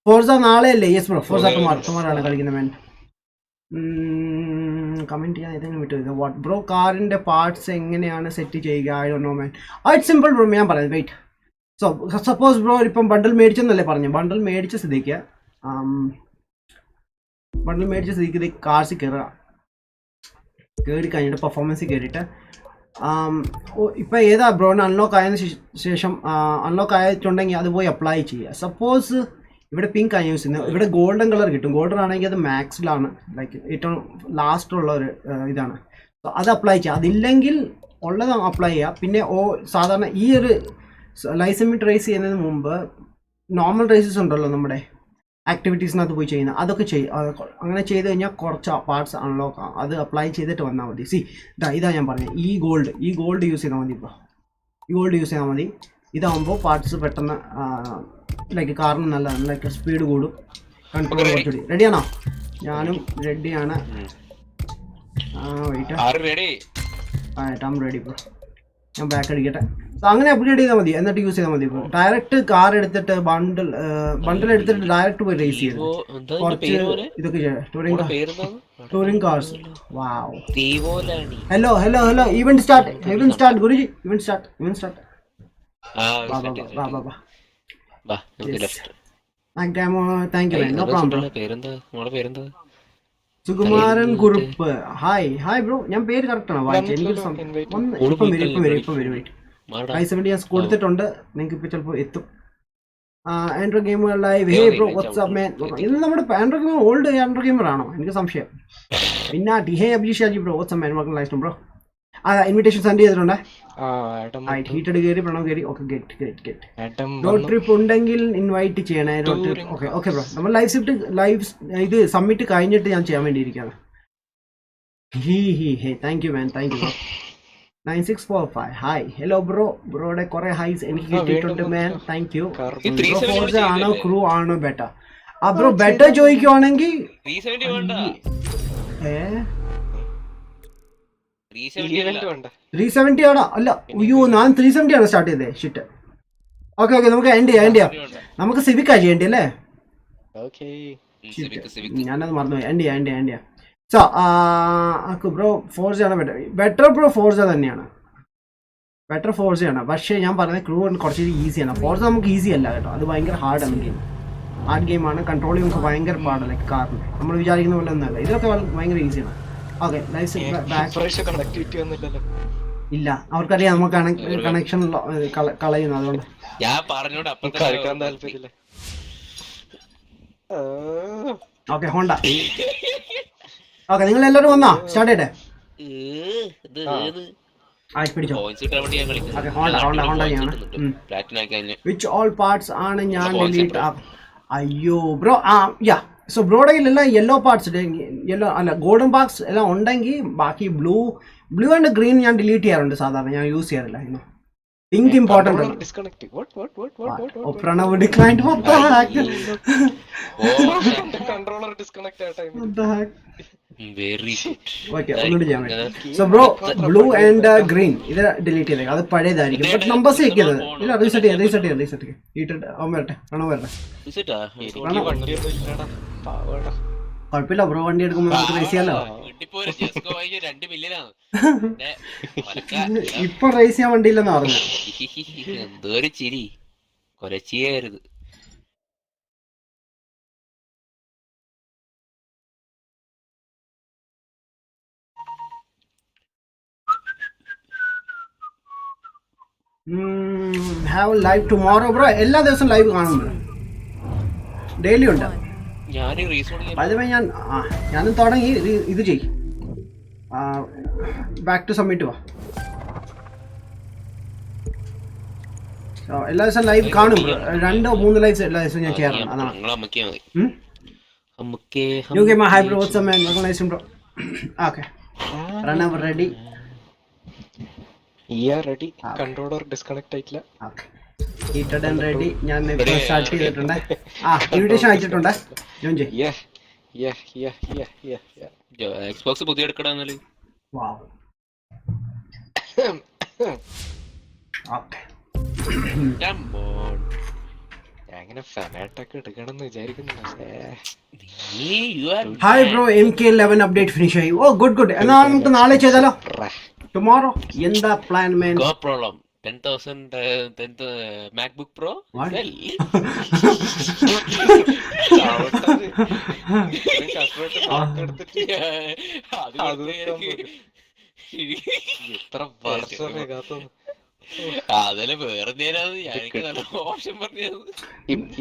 ഫോർസ നാളെ അല്ലേ? യെസ് ബ്രോ, ഫോർസ കുമാറാണ് കളിക്കുന്നത്. മാൻ കമൻറ്റ് ചെയ്യാൻ ഏതെങ്കിലും വിട്ടു. വാട്ട് ബ്രോ കാറിൻ്റെ പാർട്സ് എങ്ങനെയാണ് സെറ്റ് ചെയ്യുക? I don't know man. It's simple bro, ഞാൻ പറയാം. വെയിറ്റ്. സോ സപ്പോസ് ബ്രോ ഇപ്പം ബണ്ടിൽ മേടിച്ചെന്നല്ലേ പറഞ്ഞു. ബണ്ടിൽ മേടിച്ച സ്ഥിതിക്ക് കാർസിൽ കയറി കഴിഞ്ഞിട്ട് പെർഫോമൻസിൽ കയറിയിട്ട് ഇപ്പം ഏതാ ബ്രോന് അൺലോക്ക് ആയതിനു ശേഷം അൺലോക്ക് ആയിട്ടുണ്ടെങ്കിൽ അത് പോയി അപ്ലൈ ചെയ്യുക. സപ്പോസ് ഇവിടെ പിങ്ക് ആണ് യൂസ് ചെയ്യുന്നത്, ഇവിടെ ഗോൾഡൻ കളർ കിട്ടും. ഗോൾഡൻ ആണെങ്കിൽ അത് മാക്സിലാണ്, ലൈക്ക് ഏറ്റവും ലാസ്റ്റുള്ള ഒരു ഇതാണ്. സോ അത് അപ്ലൈ ചെയ്യുക. അതില്ലെങ്കിൽ ഉള്ളത് അപ്ലൈ ചെയ്യുക. പിന്നെ സാധാരണ ഈ ഒരു ലൈസൻസ് റേസ് ചെയ്യുന്നതിന് മുമ്പ് നോർമൽ റേസസ് ഉണ്ടല്ലോ നമ്മുടെ ആക്ടിവിറ്റീസിനകത്ത് പോയി ചെയ്യുന്നത്, അതൊക്കെ അങ്ങനെ ചെയ്ത് കഴിഞ്ഞാൽ കുറച്ച് പാർട്സ് അൺലോക്ക് ആകും. അത് അപ്ലൈ ചെയ്തിട്ട് വന്നാൽ മതി. ഇതാ ഞാൻ പറഞ്ഞത്, ഈ ഗോൾഡ് യൂസ് ചെയ്താൽ മതി. ഇപ്പോൾ ഈ ഗോൾഡ് യൂസ് ചെയ്താൽ മതി. ഇതാകുമ്പോൾ പാർട്സ് പെട്ടെന്ന് ലൈക്ക് കാറിന് നല്ലതാണ്. ലൈക്ക് സ്പീഡ് കൂടും, കൺട്രോൾ കുറച്ചുകൂടി. റെഡിയാണോ? ഞാനും റെഡിയാണ്. Wait, I ready bro. ഞാൻ ബാക്ക് അടിക്കട്ടെ. സോ അങ്ങനെ അപ്ഗ്രേഡ് ചെയ്താൽ മതി, എന്നിട്ട് യൂസ് ചെയ്താൽ മതി. ഡയറക്റ്റ് കാർ എടുത്തിട്ട് ബണ്ടിൽ എടുത്തിട്ട് ഡയറക്റ്റ് പോയി റേസ് ചെയ്ത് കുറച്ച് ഇതൊക്കെ touring cars. Wow. Hello event start Guruji. Event start. Thank you. No problem. Sukumaran Kurup. Hi bro. ഞാൻ പേര് കറക്റ്റാണോ വായിച്ചത്? എനിക്ക് ഇപ്പം വരും. I70 ഞാൻ കൊടുത്തിട്ടുണ്ട്, നിങ്ങൾക്ക് ഇപ്പോൾ ചിലപ്പോൾ എത്തും. ആൻഡ്രോയിഡ് ഗെയിമുകൾ live. Hey bro, what's up man. ഇത് നമ്മുടെ android gamer, old android gamer ആണോ? എനിക്ക് സംശയം. പിന്നെ hey Abhishek bro, what's up man. Welcome live bro. Invitation send ചെയ്തിട്ടുണ്ട്. ഹീറ്റഡ് കയറി, പ്രണവ് കയറി. Okay, get. റോഡ് ട്രിപ്പ് ഉണ്ടെങ്കിൽ ഇൻവൈറ്റ് ചെയ്യണേ. Road trip okay bro. നമ്മൾ ലൈവ് ഇത് സബ്മിറ്റ് കഴിഞ്ഞിട്ട് ഞാൻ ചെയ്യാൻ വേണ്ടിയിരിക്കുകയാണ്. Hey thank you man. Thank you. 9645 hi. Hello ബ്രോയുടെ കുറെ ഹൈസ് എനിക്ക് കിട്ടിയിട്ടുണ്ട് മാൻ. Thank U. ഫോർസ ആണോ ക്രൂ ആണോ ബെറ്റർ? ബ്രോ ബെറ്റർ ചോദിക്കുവാണെങ്കിൽ ഇവന്റ് ഉണ്ട് 370 ആണോ? അല്ല, അയ്യോ ഞാൻ 370 ആണ് സ്റ്റാർട്ട് ചെയ്തത്. ഷിറ്റ്. ഓക്കെ നമുക്ക് എൻഡ് ചെയ്യാം. നമുക്ക് സിവിക്കാ ചെയ്യേണ്ടി അല്ലേ? ഓക്കേ. ഞാനത് മറന്നുപോയി. എൻഡ് ചെയ്യാം. സോ ബ്രോ ഫോർജ ആണ് ബെറ്റർ. ബ്രോ ഫോർജ തന്നെയാണ് ബെറ്റർ. ഫോർജയാണ്. പക്ഷേ ഞാൻ പറഞ്ഞത് ക്രൂ കുറച്ച് ഈസിയാണ്. ഫോർജ നമുക്ക് ഈസി അല്ല കേട്ടോ, അത് ഭയങ്കര ഹാർഡാണ് ഗെയിം. ഹാർഡ് ഗെയിമാണ്. കൺട്രോൾ നമുക്ക് ഭയങ്കര പാടാണ്. ലൈക്ക് കാറിന് നമ്മൾ വിചാരിക്കുന്ന പോലെ ഒന്നുമല്ല. ഇതൊക്കെ ഭയങ്കര ഈസിയാണ്. ഓക്കെ ഇല്ല, അവർക്കറിയാം നമുക്ക് കണക്ഷൻ കളയുന്നു. അതുകൊണ്ട് ഞാൻ പറഞ്ഞോണ്ട് അപ്പം കളിക്കാൻ താല്പര്യമില്ല. Okay Honda. ഓക്കെ നിങ്ങൾ എല്ലാവരും വന്നോ? സ്റ്റാർട്ട് ചെയ്യട്ടെ. പിടിച്ചോ. ഓക്കെ ഹോണ്ട ചെയ്യാണ്. വിച്ച് ഓൾ പാർട്സ് ആണ് ഞാൻ ഡിലീറ്റ്? അയ്യോ ബ്രോ, യാ. സോ ബ്രോയുടെ എല്ലാം യെല്ലോ പാർട്സ്, യെല്ലോ അല്ല ഗോൾഡൻ പാർട്സ് എല്ലാം ഉണ്ടെങ്കിൽ ബാക്കി ബ്ലൂ ആൻഡ് ഗ്രീൻ ഞാൻ ഡിലീറ്റ് ചെയ്യാറുണ്ട് സാധാരണ. ഞാൻ യൂസ് ചെയ്യാറില്ല. ഇന്ന് പിങ്ക് ഇമ്പോർട്ടൻ്റ് ആണ്. പ്രണവ് ഡിക്ലൈൻഡ്. ഒന്നുകൂടി ചെയ്യാൻ പറ്റും. So bro blue and green ഇത് ഡിലീറ്റ് ചെയ്തേക്കാം. അത് പഴയതായിരിക്കും. ബട്ട് നമ്പേഴ്സ് വെക്കുന്നത് ഇല്ല. റീസെറ്റ് ചെയ്യാം. അവൻ വരട്ടെ, പ്രണവ് വരട്ടെ. കുഴപ്പമില്ല ബ്രോ, വണ്ടി എടുക്കുമ്പോൾ നമുക്ക് റേസ് ചെയ്യാലോ. ഇപ്പൊ റേസ് ചെയ്യാൻ വണ്ടിയില്ലെന്ന് പറഞ്ഞു. എന്തോരം ചിരി കൊലച്ചിയായിരുന്നു. Have live tomorrow bro. എല്ലാ ദിവസവും ലൈവ് കാണുന്നു. ഡെയിലി ഉണ്ട്. അതുമായി ഞാനും തുടങ്ങി. ഇത് ചെയ്യും. ബാക്ക് ടു സബ്മിറ്റ് വാ. എല്ലാ ദിവസവും ലൈവ് കാണും. 2-3 ലൈവ്സ് എല്ലാ ദിവസവും ഞാൻ ചെയ്യാറുണ്ട്. അതാണ്. Okay runner ready. Ready. Controller disconnect ആയിട്ടില്ല. Heated and ready. ഞാൻ സ്റ്റാർട്ട് ചെയ്തിട്ടുണ്ട്. ഇൻവിറ്റേഷൻ അയച്ചിട്ടുണ്ട്. ജോയിൻ ചെയ്യ്. എക്സ്ബോക്സ് പുതിയ എടുക്കണമെന്നാല്. അങ്ങനെ ഫാനായിട്ടൊക്കെ എടുക്കണം വിചാരിക്കുന്നു. Hi bro, MK11 update finish ആയി. Oh good. എന്നാ നമുക്ക് നാളെ ചെയ്താലോ? ടുമോറോ. എന്താ plan man? No problem. 10,000 MacBook Pro. അതല്ലേ വേറെ ഓപ്ഷൻ പറഞ്ഞത്.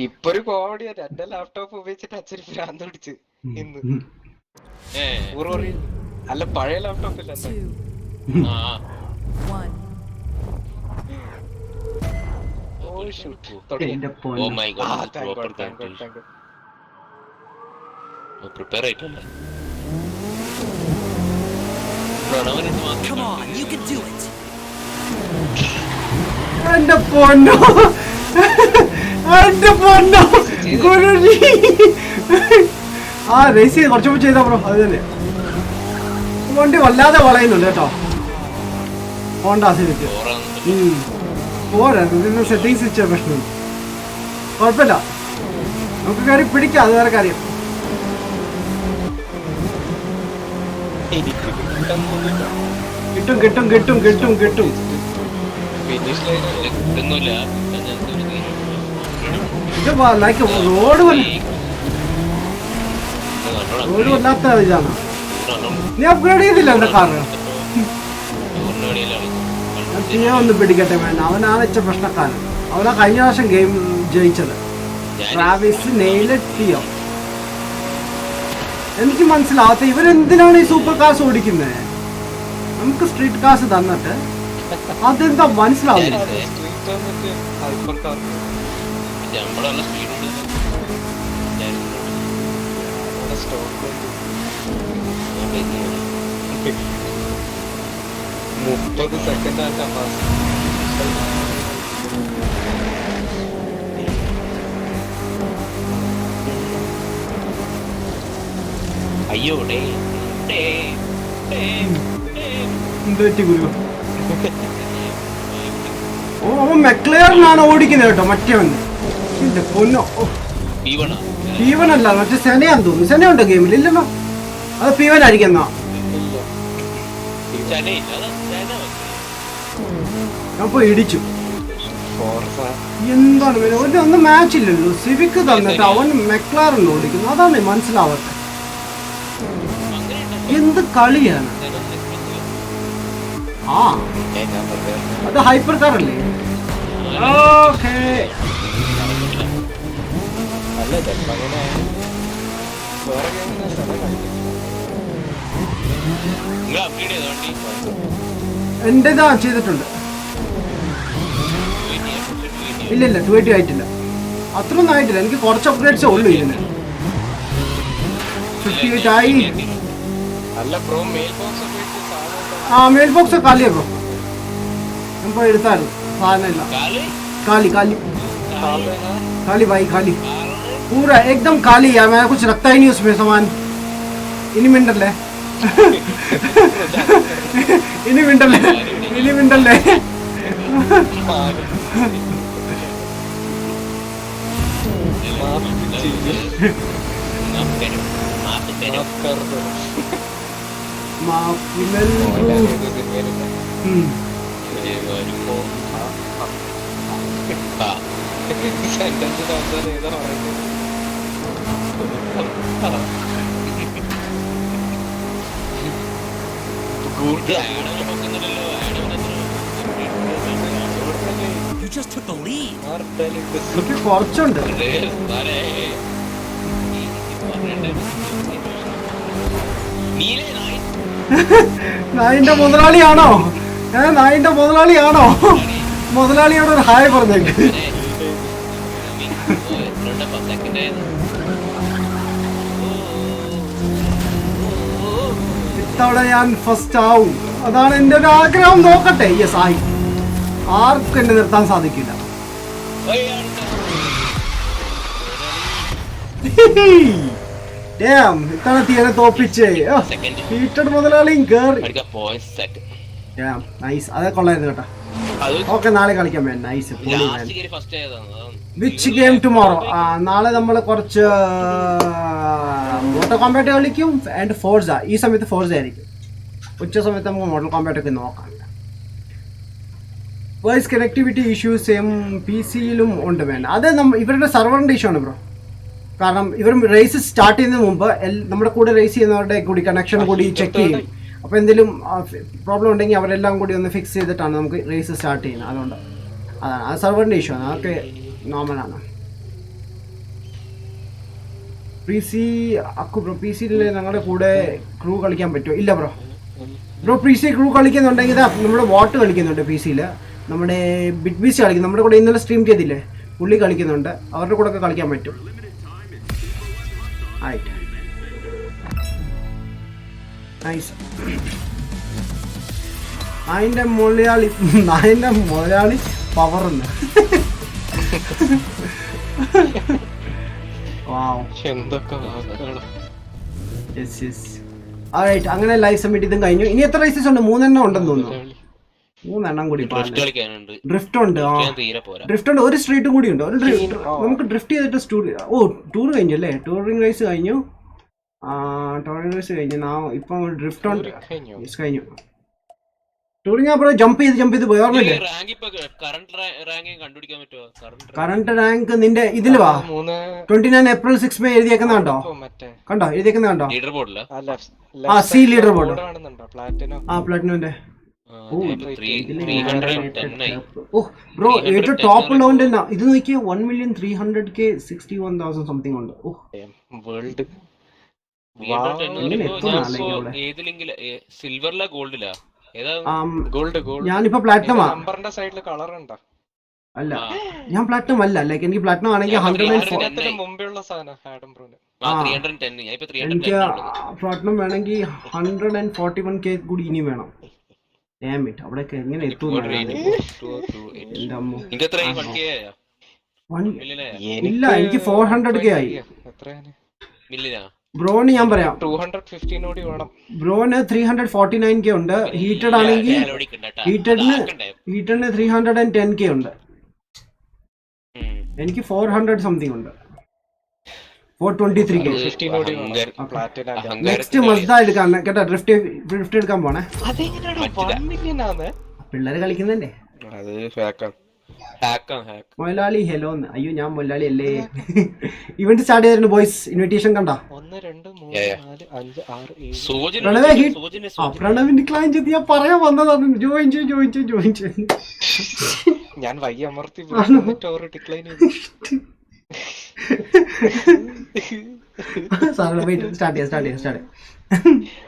ഇപ്പൊ ഒരു കോമഡി. എന്റെ ലാപ്ടോപ്പ് ഉപയോഗിച്ചിട്ട് അച്ഛൻ ഭ്രാന്ത് പിടിച്ച് ഇന്ന്. അല്ല പഴയ ലാപ്ടോപ്പ് ഇല്ല. പ്രിപ്പയർ ആയിട്ടല്ലേ. Come on, you can do it. എന്റെ പൊന്നോ ഗുരുജി. റേസ് ചെയ്ത് കുറച്ചുകൂടി ചെയ്താ ബ്രോ. അത് തന്നെ വണ്ടി വല്ലാതെ വളയുന്നുണ്ട് കേട്ടോ. ഹോണ്ട സിവിക്ക് പോരാ. സെറ്റിങ്സ് വെച്ച പ്രശ്നം. കുഴപ്പമില്ല, നമുക്ക് കയറി പിടിക്കാം. അത് വേറെ കാര്യം. കിട്ടും. ലൈക്ക് റോഡ് വല്ലാത്ത ഇതാണ്. നീ അപ്ഗ്രേഡ് ചെയ്തില്ല എന്റെ കാറ്? ഒന്ന് പിടിക്കട്ടെ വേണ്ട. അവനാ വെച്ച പ്രശ്നക്കാരൻ. അവനാ കഴിഞ്ഞ പ്രാവശ്യം ഗെയിം ജയിച്ചത്. ട്രാവിസ് നെയിലെത്തിയോ? എനിക്ക് മനസ്സിലാവാത്ത ഇവരെന്തിനാണ് ഈ സൂപ്പർ കാർസ് ഓടിക്കുന്നത്? നമുക്ക് സ്ട്രീറ്റ് കാർസ് തന്നിട്ട് അതെന്താ മനസ്സിലാവുന്നത്? മുപ്പത് സെക്കൻഡ് അയ്യോ ഡേ എന്ത് പറ്റി ഗുരു? ഓ അവൻ മെക്ലെയറിനാണ് ഓടിക്കുന്നത് കേട്ടോ മറ്റേവൻ. ഇല്ല പൊന്നോ. പീവനല്ല മറ്റേ സെനയാന്ന് തോന്നുന്നു. സെനയുണ്ടോ ഗെയിമിൽ? ഇല്ലല്ലോ. അത് പീവനായിരിക്കും എന്നാ. ഞാൻ പോയി ഇടിച്ചു. എന്താണ് ഒന്നും മാച്ച് ഇല്ലല്ലോ. സിവിക്ക് തന്നിട്ട് അവൻ മെക്ലാറിന് ഓടിക്കുന്നു. അതാണ് മനസ്സിലാവാത്ത. എന്ത് കളിയാണ്? ആ അത് ഹൈപ്പർ കാർ അല്ലേ? ഓക്കേ. എന്റേതാ ചെയ്തിട്ടുണ്ട്. ഇല്ല 280 ആയിട്ടില്ല. അത്രയൊന്നും ആയിട്ടില്ല. എനിക്ക് കുറച്ച് അപ്ഗ്രേഡ്സേ ഉള്ളൂ ഇതിന്. 58 ആയി. ആ മെയിൽ ബോക്സ് കാലിയാ ബ്രോ. ഞാൻ പോയി എടുത്തായിരുന്നു. സാധനമില്ല. खाली खाली खाली भाई खाली पूरा एकदम खाली यार. मैं कुछ रखता ही नहीं उसमें सामान. इन्हीं मिनटल है. इन्हीं मिनटल है. You just took the lead. കുറച്ചുണ്ട്. നായിന്റെ മുതലാളിയാണോ? നായിന്റെ മുതലാളിയാണോ? മുതലാളിയോട് ഒരു ഹായ് പറഞ്ഞേക്ക്. ഇത്തവണ ഞാൻ ഫസ്റ്റ് ആവും. അതാണ് എന്റെ ഒരു ആഗ്രഹം. നോക്കട്ടെ. യെസ് ആയി. ആർക്കും എന്നെ നിർത്താൻ സാധിക്കില്ല. ഇത്തവണ തീരെ തോപ്പിച്ചേ. ഹീറ്റഡ് മുതലാളിയും കേറി. നൈസ്. അതെ കൊള്ളായിരുന്നു കേട്ടോ. ഓക്കെ നാളെ കളിക്കാൻ വേണ്ടി. നൈസ്. Which game tomorrow? നാളെ നമ്മൾ കുറച്ച് മോട്ടോർ കോമ്പാറ്റ് കളിക്കും ആൻഡ് ഫോർസ. ഈ സമയത്ത് ഫോർസ ആയിരിക്കും. ഉച്ച സമയത്ത് നമുക്ക് മോട്ടോർ കോമ്പാറ്റ് ഒക്കെ നോക്കാം. Voice connectivity issues same P സിയിലും ഉണ്ട് വേണ്ട. അത് ഇവരുടെ സെർവറിൻ്റെ ഇഷ്യൂ ആണ് ബ്രോ. കാരണം ഇവർ റേസ് സ്റ്റാർട്ട് ചെയ്യുന്നതിന് മുമ്പ് നമ്മുടെ കൂടെ റേസ് ചെയ്യുന്നവരുടെ കൂടി കണക്ഷൻ കൂടി ചെക്ക് ചെയ്യും. അപ്പോൾ എന്തെങ്കിലും പ്രോബ്ലം ഉണ്ടെങ്കിൽ അവരെല്ലാം കൂടി ഒന്ന് ഫിക്സ് ചെയ്തിട്ടാണ് നമുക്ക് റേസ് സ്റ്റാർട്ട് ചെയ്യുന്നത്. അതുകൊണ്ട് അതാണ് അത് സെർവറിൻ്റെ ഇഷ്യൂ ആണ്. അതൊക്കെ നോർമലാണ്. പി സി അക്കു ബ്രോ പി സിയിൽ ഞങ്ങളുടെ കൂടെ ക്രൂ കളിക്കാൻ പറ്റുമോ? ഇല്ല ബ്രോ പി സി ക്രൂ കളിക്കുന്നുണ്ടെങ്കിൽ നമ്മുടെ വാട്ട് കളിക്കുന്നുണ്ട് പി സിയിൽ. നമ്മുടെ ബിഗ് ബീസ് കളിക്കും. നമ്മുടെ കൂടെ ഇന്നലെ സ്ട്രീം ചെയ്തില്ലേ, പുള്ളി കളിക്കുന്നുണ്ട്. അവരുടെ കൂടെ ഒക്കെ കളിക്കാൻ പറ്റും. ആയിട്ട് നൈസ്. നായിൻ്റെ മുതലാളി പവറെന്ന്. അങ്ങനെ ലൈവ് സബ്മിറ്റ് ഇതും കഴിഞ്ഞു. ഇനി എത്ര റേസസ് ഉണ്ട്? 3 എണ്ണം ഉണ്ടെന്ന് തോന്നുന്നു. 3 എണ്ണം കൂടി. ഡ്രിഫ്റ്റ് ഉണ്ട്. ഡ്രിഫ്റ്റ് ഉണ്ട്. ഒരു സ്ട്രീറ്റും കൂടി ഉണ്ട്. ഒരു നമുക്ക് ഡ്രിഫ്റ്റ് ചെയ്തിട്ട് ടൂർ കഴിഞ്ഞു അല്ലേ? ടൂറിംഗ് റേസ് കഴിഞ്ഞു. ടൂറിംഗ് റേസ് കഴിഞ്ഞു. ഇപ്പം ഡ്രിഫ്റ്റ് ഉണ്ട് കഴിഞ്ഞു. ടൂറിംഗ് അപ്പോൾ ജമ്പ് ചെയ്ത് പോയി. ഓർമ്മയില്ലേ കറണ്ട് റാങ്ക്? നിന്റെ ഇതിൽ വാ. 29 April 6 May എഴുതിയേക്കുന്നുണ്ടോ? കണ്ടോ എഴുതിയേക്കുന്നുണ്ടോ? ആ സി ലീഡർ ബോർഡ്. ആ പ്ലാറ്റിനോന്റെ. ബ്രോ ഏറ്റവും ടോപ്പ് ഉള്ളവന്റെ ഇത് നോക്കിയാൽ 1,300,000 61,000 സംതിങ് ഉണ്ട്. സിൽവറിലാ ഗോൾഡിലാ? ഞാനിപ്പോ പ്ലാറ്റിനമാ. അല്ല ഞാൻ പ്ലാറ്റിനം അല്ല. ലൈക്ക് എനിക്ക് പ്ലാറ്റിനം ആണെങ്കിൽ 104. എനിക്ക് പ്ലാറ്റിനം വേണമെങ്കിൽ 141K കൂടി ഇനി വേണം. അവിടെയൊക്കെ എങ്ങനെ എത്തും? ഇല്ല എനിക്ക് 400K ആയി. ബ്രോന് ഞാൻ പറയാം 215 ഓടി വേണം. ബ്രോന് 349k ഉണ്ട്. ഹീറ്റഡ് ആണെങ്കിൽ ഹീറ്റഡിന് 310k ഉണ്ട്. എനിക്ക് 400 സംതിങ് ഉണ്ട്. 423k. 15 ഓടി വേണം. പ്ലാറ്റിന. നെക്സ്റ്റ് മസ്ത എടുക്കാം കേട്ടോ. ഡ്രിഫ്റ്റ് എടുക്കാൻ പോണേ. അതെങ്ങനെയാണ് 1 മില്യൺ ആണ്? പിള്ളേര് കളിക്കുന്നല്ലേ. അത് ഫേക്കാണ്. മൊലാളി ഹലോ. അയ്യോ ഞാൻ മൊലാളി അല്ലേ. ഇവന്റ് സ്റ്റാർട്ട് ചെയ്തിട്ടുണ്ട് ബോയ്സ്. ഇൻവിറ്റേഷൻ കണ്ടോ? 1 2 3 4 5 6 7 പ്രണവിന്റെ ക്ലൈൻ ചെയ്ത് ഞാൻ പറയാൻ വന്നതാണ്. ജോയിൻ ചെയ്യും. ഞാൻ വൈ അമർത്തി ഡിക്ലൈൻ ചെയ്തു. സ്റ്റാർട്ട് ചെയ്യാം.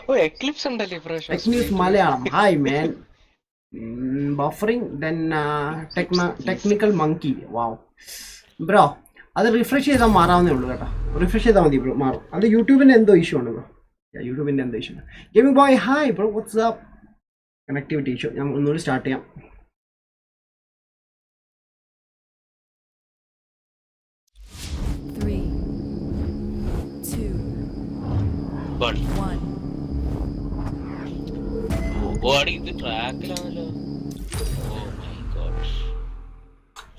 ഓ എക്ലിപ്സ് ഉണ്ടല്ലേ ഇപ്രാവശ്യം. Eclipse Malayalam. Hi man. Buffering then technical monkey. Wow bro, അത് റിഫ്രഷ് ചെയ്താൽ മാറാവുന്നേ ഉള്ളൂ കേട്ടോ. റിഫ്രഷ് ചെയ്താൽ മതി ബ്രോ, മാറും. അത് യൂട്യൂബിൻ്റെ എന്തോ ഇഷ്യൂ ആണ് ബ്രോ. യൂട്യൂബിൻ്റെ എന്തോ ഇഷ്യൂ ആണ്. Gaming boy hi bro, what's up. Connectivity issue. ഞാൻ ഒന്നുകൂടി സ്റ്റാർട്ട് ചെയ്യാം.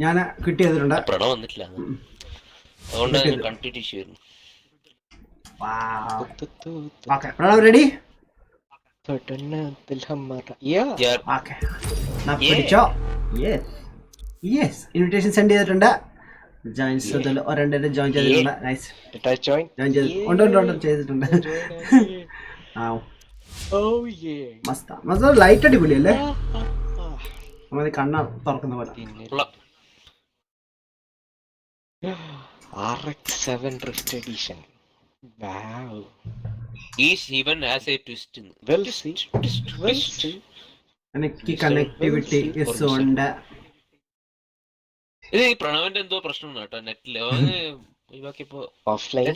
ഞാൻ കിട്ടി ചെയ്തിട്ടുണ്ട്. പ്രണവ് വന്നിട്ടില്ല, അതുകൊണ്ട് കണ്ടിന്യൂ ചെയ്യുന്നു. പ്രണവ് റെഡി? പിടിച്ചോ. ഇൻവിറ്റേഷൻ സെൻഡ് ചെയ്തിട്ടുണ്ട്. ജോയിൻ ചെയ്തിട്ടുണ്ട്. നൈസ്. ഉണ്ട് ചെയ്തിട്ടുണ്ട്. മസ്ത ലൈറ്റ് അടിപൊളിയല്ലേ? നമ്മൾ കണ്ണ തുറക്കുന്ന പോലെ. RX-7 Drift Edition. Wow. Each even has a twist. എനിക്ക് കണക്ടിവിറ്റി ഉണ്ട്. ഇത് ഈ പ്രണവിന്റെ എന്തോ പ്രശ്നം കേട്ടോ നെറ്റില്. ഒഴിവാക്കിയപ്പോ ഓഫ്ലൈൻ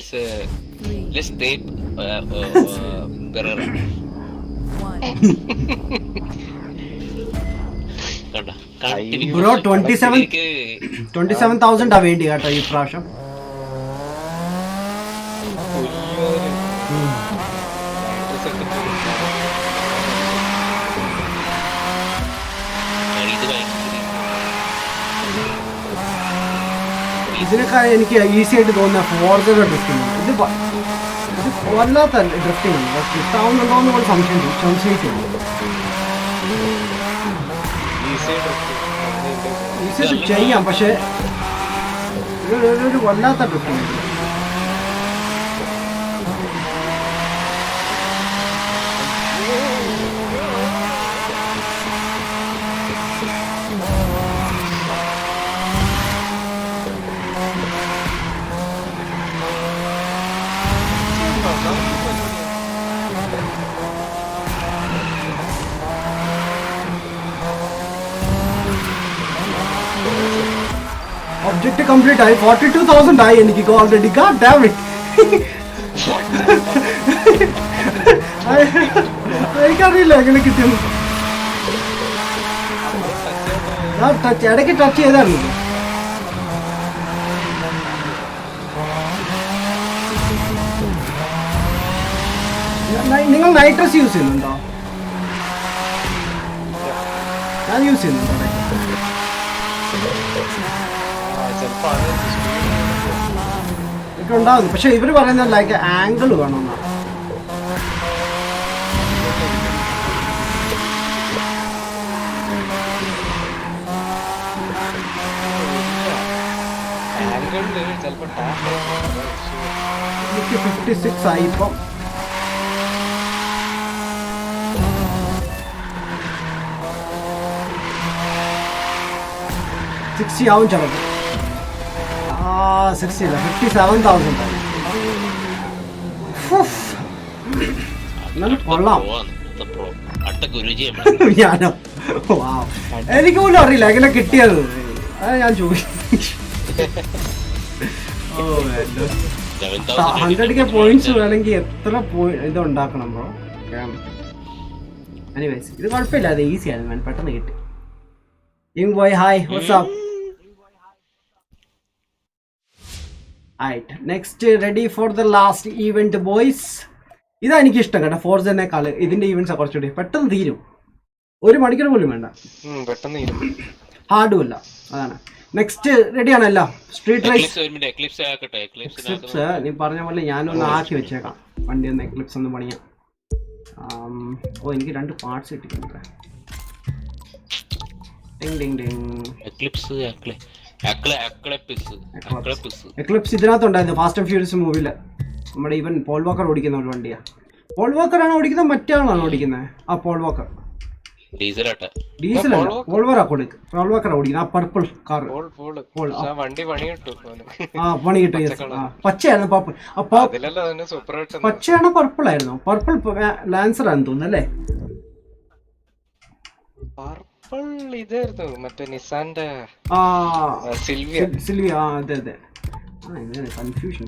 ബ്രോ 27,000 വേണ്ടി കേട്ടോ ഈ പ്രാവശ്യം. ഇതിനേക്കാൾ എനിക്ക് ഈസി ആയിട്ട് തോന്നുന്ന ഫോർജയുടെ ഡ്രിഫ്റ്റിംഗ്. ഇത് വല്ലാത്ത ഡ്രിഫ്റ്റിംഗ് ആണ്. ഡ്രിഫ്റ്റ് ആവുന്നുണ്ടോ എന്ന് പോലെ സംശയിക്കുന്നു. ഈസി ആയിട്ട് ചെയ്യാം, പക്ഷെ ഒരു വല്ലാത്ത ഡ്രിഫ്റ്റിംഗ്. ഒബ്ജക്റ്റ് കംപ്ലീറ്റ് ആയി. 42,000 ആയി എനിക്ക് ഓൾറെഡി. God dam it. എനിക്കറിയില്ല എങ്ങനെ കിട്ടിയെന്ന്. ഞാൻ ഇടയ്ക്ക് ടച്ച് ചെയ്തായിരുന്നു. നിങ്ങൾ നൈട്രസ് യൂസ് ചെയ്യുന്നുണ്ടോ? ഞാൻ യൂസ് ചെയ്യുന്നുണ്ടോ? ഉണ്ടാവുന്നു, പക്ഷെ ഇവര് പറയുന്നത് ലൈക്ക് ആംഗിൾ വേണമെന്നാണ്. എനിക്ക് 56 ആയി ഇപ്പം. 60 ആവും ചിലപ്പോൾ. 60 അല്ല, 57,000. കൊള്ളാം. ഞാനോ? എനിക്ക് പോലും അറിയില്ല എങ്ങനെ കിട്ടിയത്. ഞാൻ ചോദിച്ചു. 100k പോയിന്റ്സ് വേണമെങ്കിൽ എത്ര ഇത് ഉണ്ടാക്കണം ബ്രോ? എനിവേസ് ഇത് കുഴപ്പമില്ല, അത് ഈസിയാണ്. ഞാൻ പെട്ടെന്ന് കിട്ടി. Hi, what's up? ആയിട്ട് next ready for the last event boys. ഇതാ എനിക്ക് ഇഷ്ടം കേട്ടോ, ഫോർസനേക്കാൾ ഇതിന്റെ ഈവന്റ്സ് കുറച്ചുകൂടി പെട്ടെന്ന് തീരും, 1 മണിക്കൂർ പോലും വേണ്ട, പെട്ടെന്ന് തീരും, ഹാർഡും അല്ല. അതാണ് നെക്സ്റ്റ്. റെഡി ആണല്ലോ സ്ട്രീറ്റ് റേസ്. എക്ലിപ്സ് നീ പറഞ്ഞ പോലെ ഞാനൊന്ന് ആക്കി വെച്ചേക്കാം, വണ്ടി ഒന്ന് എക്ലിപ്സ് ഒന്ന് പണിയാം. ഓ എനിക്ക് 2 പാർട്സ് കിട്ടിയിട്ടുണ്ട്. എക്ലിപ്സ് ഇതിനകത്തുണ്ടായിരുന്നു ഫാസ്റ്റ് ആൻഡ് ഫ്യൂരിയസ് മൂവിയില്. നമ്മുടെ ഇവൻ പോൾ വാക്കർ ഓടിക്കുന്ന ഒരു വണ്ടിയാ. പോൾ വാക്കർ ആണോ ഓടിക്കുന്നത്, മറ്റേ ആളാണോ ഓടിക്കുന്നത്? ആ പോൾ വാക്കർ. ഡീസലല്ല, പോൾ വാക്കർ ഓടിക്കുന്നത് ആ പർപ്പിൾ കാർ. ആ പണി കിട്ടും. പച്ചയായിരുന്നു പർപ്പിൾ. പച്ചയാണോ പർപ്പിൾ ആയിരുന്നു? പർപ്പിൾ ലാൻസർ ആണെന്ന് തോന്നുന്നു അല്ലേ? ഇതായിരുന്നു മറ്റേ നിസാന്റെ സിൽവിയ. അതെ അതെ. കൺഫ്യൂഷൻ.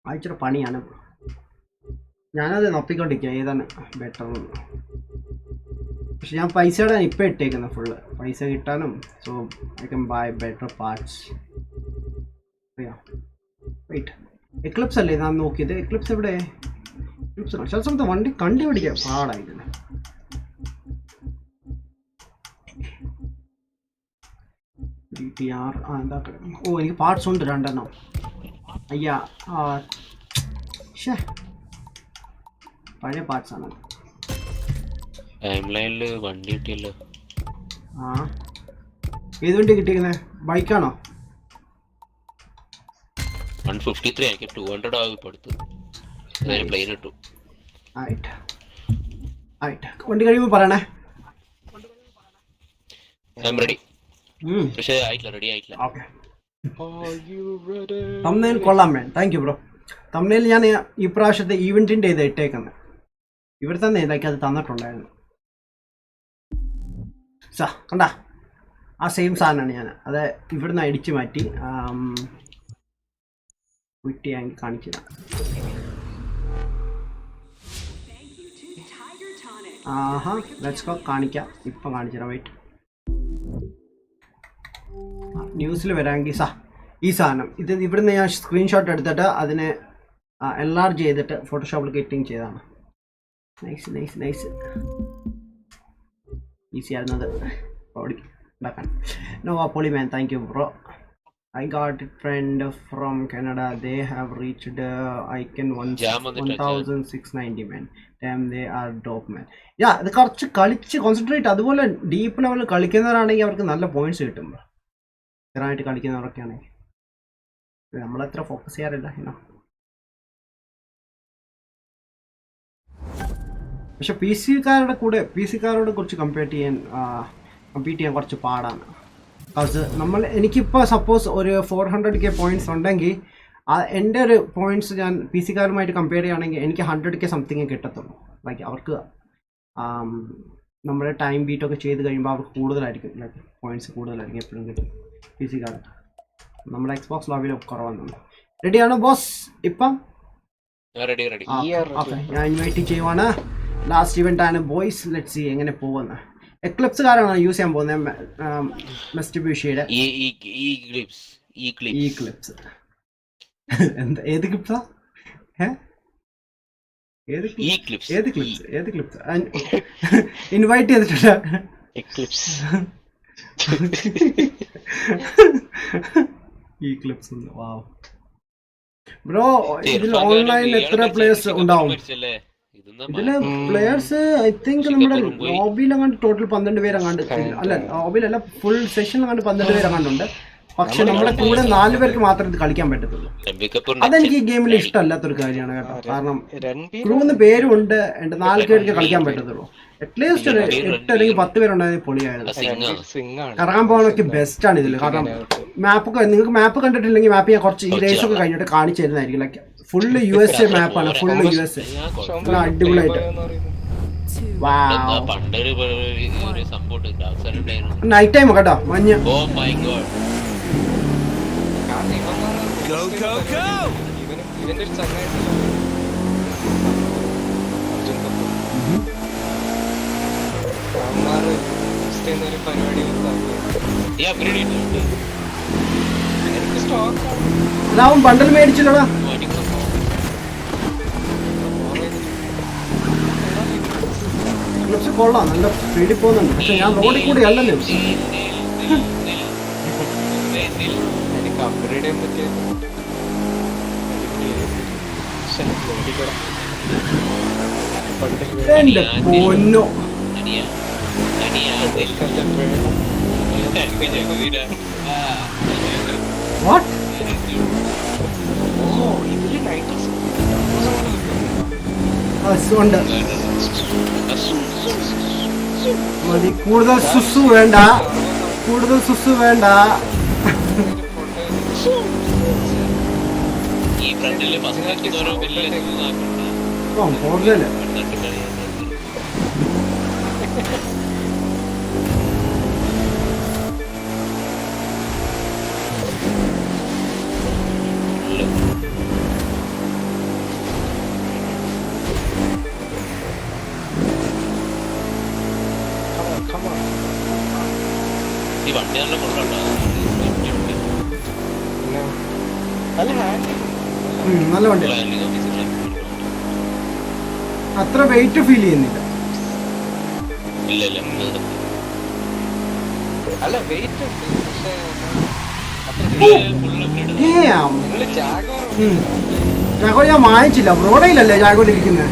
അയച്ചിട്ട് പണിയാണ്, ഞാനത് നോക്കിക്കൊണ്ടിരിക്കുക ഏതാണ് ബെറ്റർ. പക്ഷെ ഞാൻ പൈസയുടെ ഇപ്പം ഇട്ടേക്കുന്നത് ഫുള്ള് പൈസ കിട്ടാനും. So I can buy better parts. Wait, Eclipse അല്ലേ ഞാൻ നോക്കിയത്? എക്ലിപ്സ് എവിടെ? എക്ലിപ്സ് ചില സമയത്ത് വണ്ടി കണ്ടുപിടിക്കാൻ പാടായിരുന്നു. എന്താ? ഓ എനിക്ക് പാർട്സ് ഉണ്ട് 2 അയ്യാ. പഴയ പാർട്സ് ആണ്. ആ ഏത് വണ്ടി കിട്ടിയിരിക്കുന്നത്? ബൈക്കാണോ? 153 എനിക്ക് 200 ആകും ഇപ്പൊ അടുത്ത്. പ്ലെയിൻ ഇട്ടു. വണ്ടി കഴിയുമ്പോൾ പറയണേ. റെഡി. പക്ഷേ റെഡി ആയിട്ടില്ല. തംബ്നെയിൽ കൊള്ളാൻ വേണം. Thank you bro. തംബ്നെയിൽ ഞാൻ ഈ പ്രാവശ്യത്തെ ഈവെന്റിന്റെ ഇത് ഇട്ടേക്കുന്നത്. ഇവിടെ തന്നെ ഇതാക്കി അത് തന്നിട്ടുണ്ടായിരുന്നു. കണ്ടാ ആ സെയിം സാധനമാണ് ഞാൻ അത് ഇവിടുന്ന് അടിച്ചു മാറ്റി വിട്ടിയാങ്കിൽ കാണിച്ചതാണ്. ആഹാ ലെറ്റ്സ് ഗോ. കാണിക്കാം, ഇപ്പം കാണിച്ചുതരാം. വെയിറ്റ്, ന്യൂസിൽ വരാമെങ്കിൽ ഈ സാധനം ഇത് ഇവിടുന്ന് ഞാൻ സ്ക്രീൻഷോട്ട് എടുത്തിട്ട് അതിനെ എൻലാർജ് ചെയ്തിട്ട് ഫോട്ടോഷോപ്പിൽ എഡിറ്റിംഗ് ചെയ്തതാണ്. Nice nice nice. ഈസി ആയിരുന്നത് ഉണ്ടാക്കാൻ. നോ പോളിമാൻ, thank you bro. I got a friend from Canada. They have reached icon 1690 man. Damn, they are dope man. Yeah, ഇത് കുറച്ച് കളിച്ച് കോൺസെൻട്രേറ്റ്. അതുപോലെ ഡീപ്പ് ലെവലിൽ കളിക്കുന്നവരാണെങ്കിൽ അവർക്ക് നല്ല പോയിന്റ്സ് കിട്ടും. സ്ഥിരമായിട്ട് കളിക്കുന്നവരൊക്കെ ആണെങ്കിൽ നമ്മളെത്ര ഫോക്കസ് ചെയ്യാറില്ല ഇനോ. പക്ഷെ പി സിക്കാരോട് കുറിച്ച് കമ്പീറ്റ് ചെയ്യാൻ കുറച്ച് പാടാണ്. അത് എനിക്കിപ്പോൾ സപ്പോസ് ഒരു 400K പോയിന്റ്സ് ഉണ്ടെങ്കിൽ എൻ്റെ ഒരു പോയിന്റ്സ് ഞാൻ പി സിക്കാരുമായിട്ട് കമ്പയർ ചെയ്യുകയാണെങ്കിൽ എനിക്ക് 100K സംതിങ് കിട്ടത്തുള്ളൂ. ലൈക്ക് അവർക്ക് നമ്മുടെ ടൈം ബീറ്റൊക്കെ ചെയ്ത് കഴിയുമ്പോൾ അവർക്ക് കൂടുതലായിരിക്കും, ലൈക്ക് പോയിന്റ്സ് കൂടുതലായിരിക്കും എപ്പോഴും കിട്ടും പി സിക്കാർ. നമ്മുടെ എക്സ്ബോക്സ് ലോബിയിൽ കുറവാണ്. റെഡിയാണോ ബോസ്? ഇപ്പം ഞാൻ ഇൻവൈറ്റ് ചെയ്യുവാണ്. ലാസ്റ്റ് ഇവൻ്റ് ആണ് ബോയ്സ്. ലെറ്റ്സ് സീ എങ്ങനെ പോകുന്നത്. എക്ലിപ്സുകാരാണ് യൂസ് ചെയ്യാൻ പോകുന്നത് മെസ്റ്റിബ്യൂഷിയുടെ. ഏത് ക്ലിപ്സാ? ഏത് ക്ലിപ്സ് ഇൻവൈറ്റ് ചെയ്തിട്ടില്ല. ഈ ക്ലിപ്സ് വാവ് ബ്രോ. ഇതിൽ ഓൺലൈൻ എത്ര പ്ലേയേഴ്സ് ഉണ്ടാവും? ഇതില് പ്ലേയേഴ്സ് ഐ തിങ്ക് നമ്മുടെ ലോബിയിലെങ്ങാണ്ട് ടോട്ടൽ 12 പേരെങ്ങാണ്ട്, അല്ല ലോബിയിലല്ല ഫുൾ സെഷനിലെങ്ങാണ്ട് 12 പേരെങ്ങാണ്ടുണ്ട്. പക്ഷെ നമ്മളെ കൂടെ 4 പേർക്ക് മാത്രമേ ഇത് കളിക്കാൻ പറ്റത്തുള്ളൂ. അതെനിക്ക് ഈ ഗെയിമിൽ ഇഷ്ടമല്ലാത്തൊരു കാര്യമാണ് കേട്ടോ. കാരണം ക്രൂന്ന് പേരും ഉണ്ട്, എൻ്റെ 4 പേർക്ക് കളിക്കാൻ പറ്റത്തുള്ളൂ. അറ്റ്ലീസ്റ്റ് ഒരു 8 അല്ലെങ്കിൽ 10 പേരുണ്ടായത് പൊളിയായിരുന്നു. കറങ്ങാൻ പോകാനൊക്കെ ബെസ്റ്റ് ആണ് ഇതിൽ. കാരണം നിങ്ങൾക്ക് മാപ്പ് കണ്ടിട്ടില്ലെങ്കിൽ മാപ്പ് ഞാൻ കുറച്ച് ഈ റേസൊക്കെ കഴിഞ്ഞിട്ട് കാണിച്ചു തരുന്നതായിരിക്കും. ലൈക്ക് ഫുള്ള് USA മാപ്പാണ്, ഫുള്ള് USA. അടിപൊളിയായിട്ട് നൈറ്റ് ടൈം കേട്ടോ, മഞ്ഞ്. ഒരു പരിപാടി ഈ അപ്ഗ്രേഡ് ചെയ്തിട്ടുണ്ട്. എനിക്ക് സ്റ്റോക്ക് അവൻ ബണ്ടൽ മേടിച്ചില്ലടാ. കൊള്ളാം, നല്ല സ്പീഡിൽ പോകുന്നുണ്ട്. പക്ഷെ ഞാൻ റോഡിൽ കൂടി അല്ലല്ലോ. എനിക്ക് അപ്ഗ്രേഡ് ചെയ്യാൻ പറ്റിയ എന്റെ പൊന്നോ. വാട്ട്? ഉണ്ട്. മതി, കൂടുതൽ സുസു വേണ്ട, കൂടുതൽ സുസു വേണ്ട. ഈ ഫ്രണ്ടില് ഫസ്റ്റ് ഓരോ വലിയ കൂടുതല് ഈ വണ്ടി നല്ല കൊണ്ടുണ്ടോ? നല്ല വണ്ടി. അത്ര വെയിറ്റ് ഫീൽ ചെയ്യുന്നില്ല. ഇല്ല അല്ല വെയിറ്റ് ഉണ്ട്, ജാഗോ ഞാൻ വാങ്ങിച്ചില്ല. റോഡയിലല്ലേ ജാഗോയിൽ ഇരിക്കുന്നത്.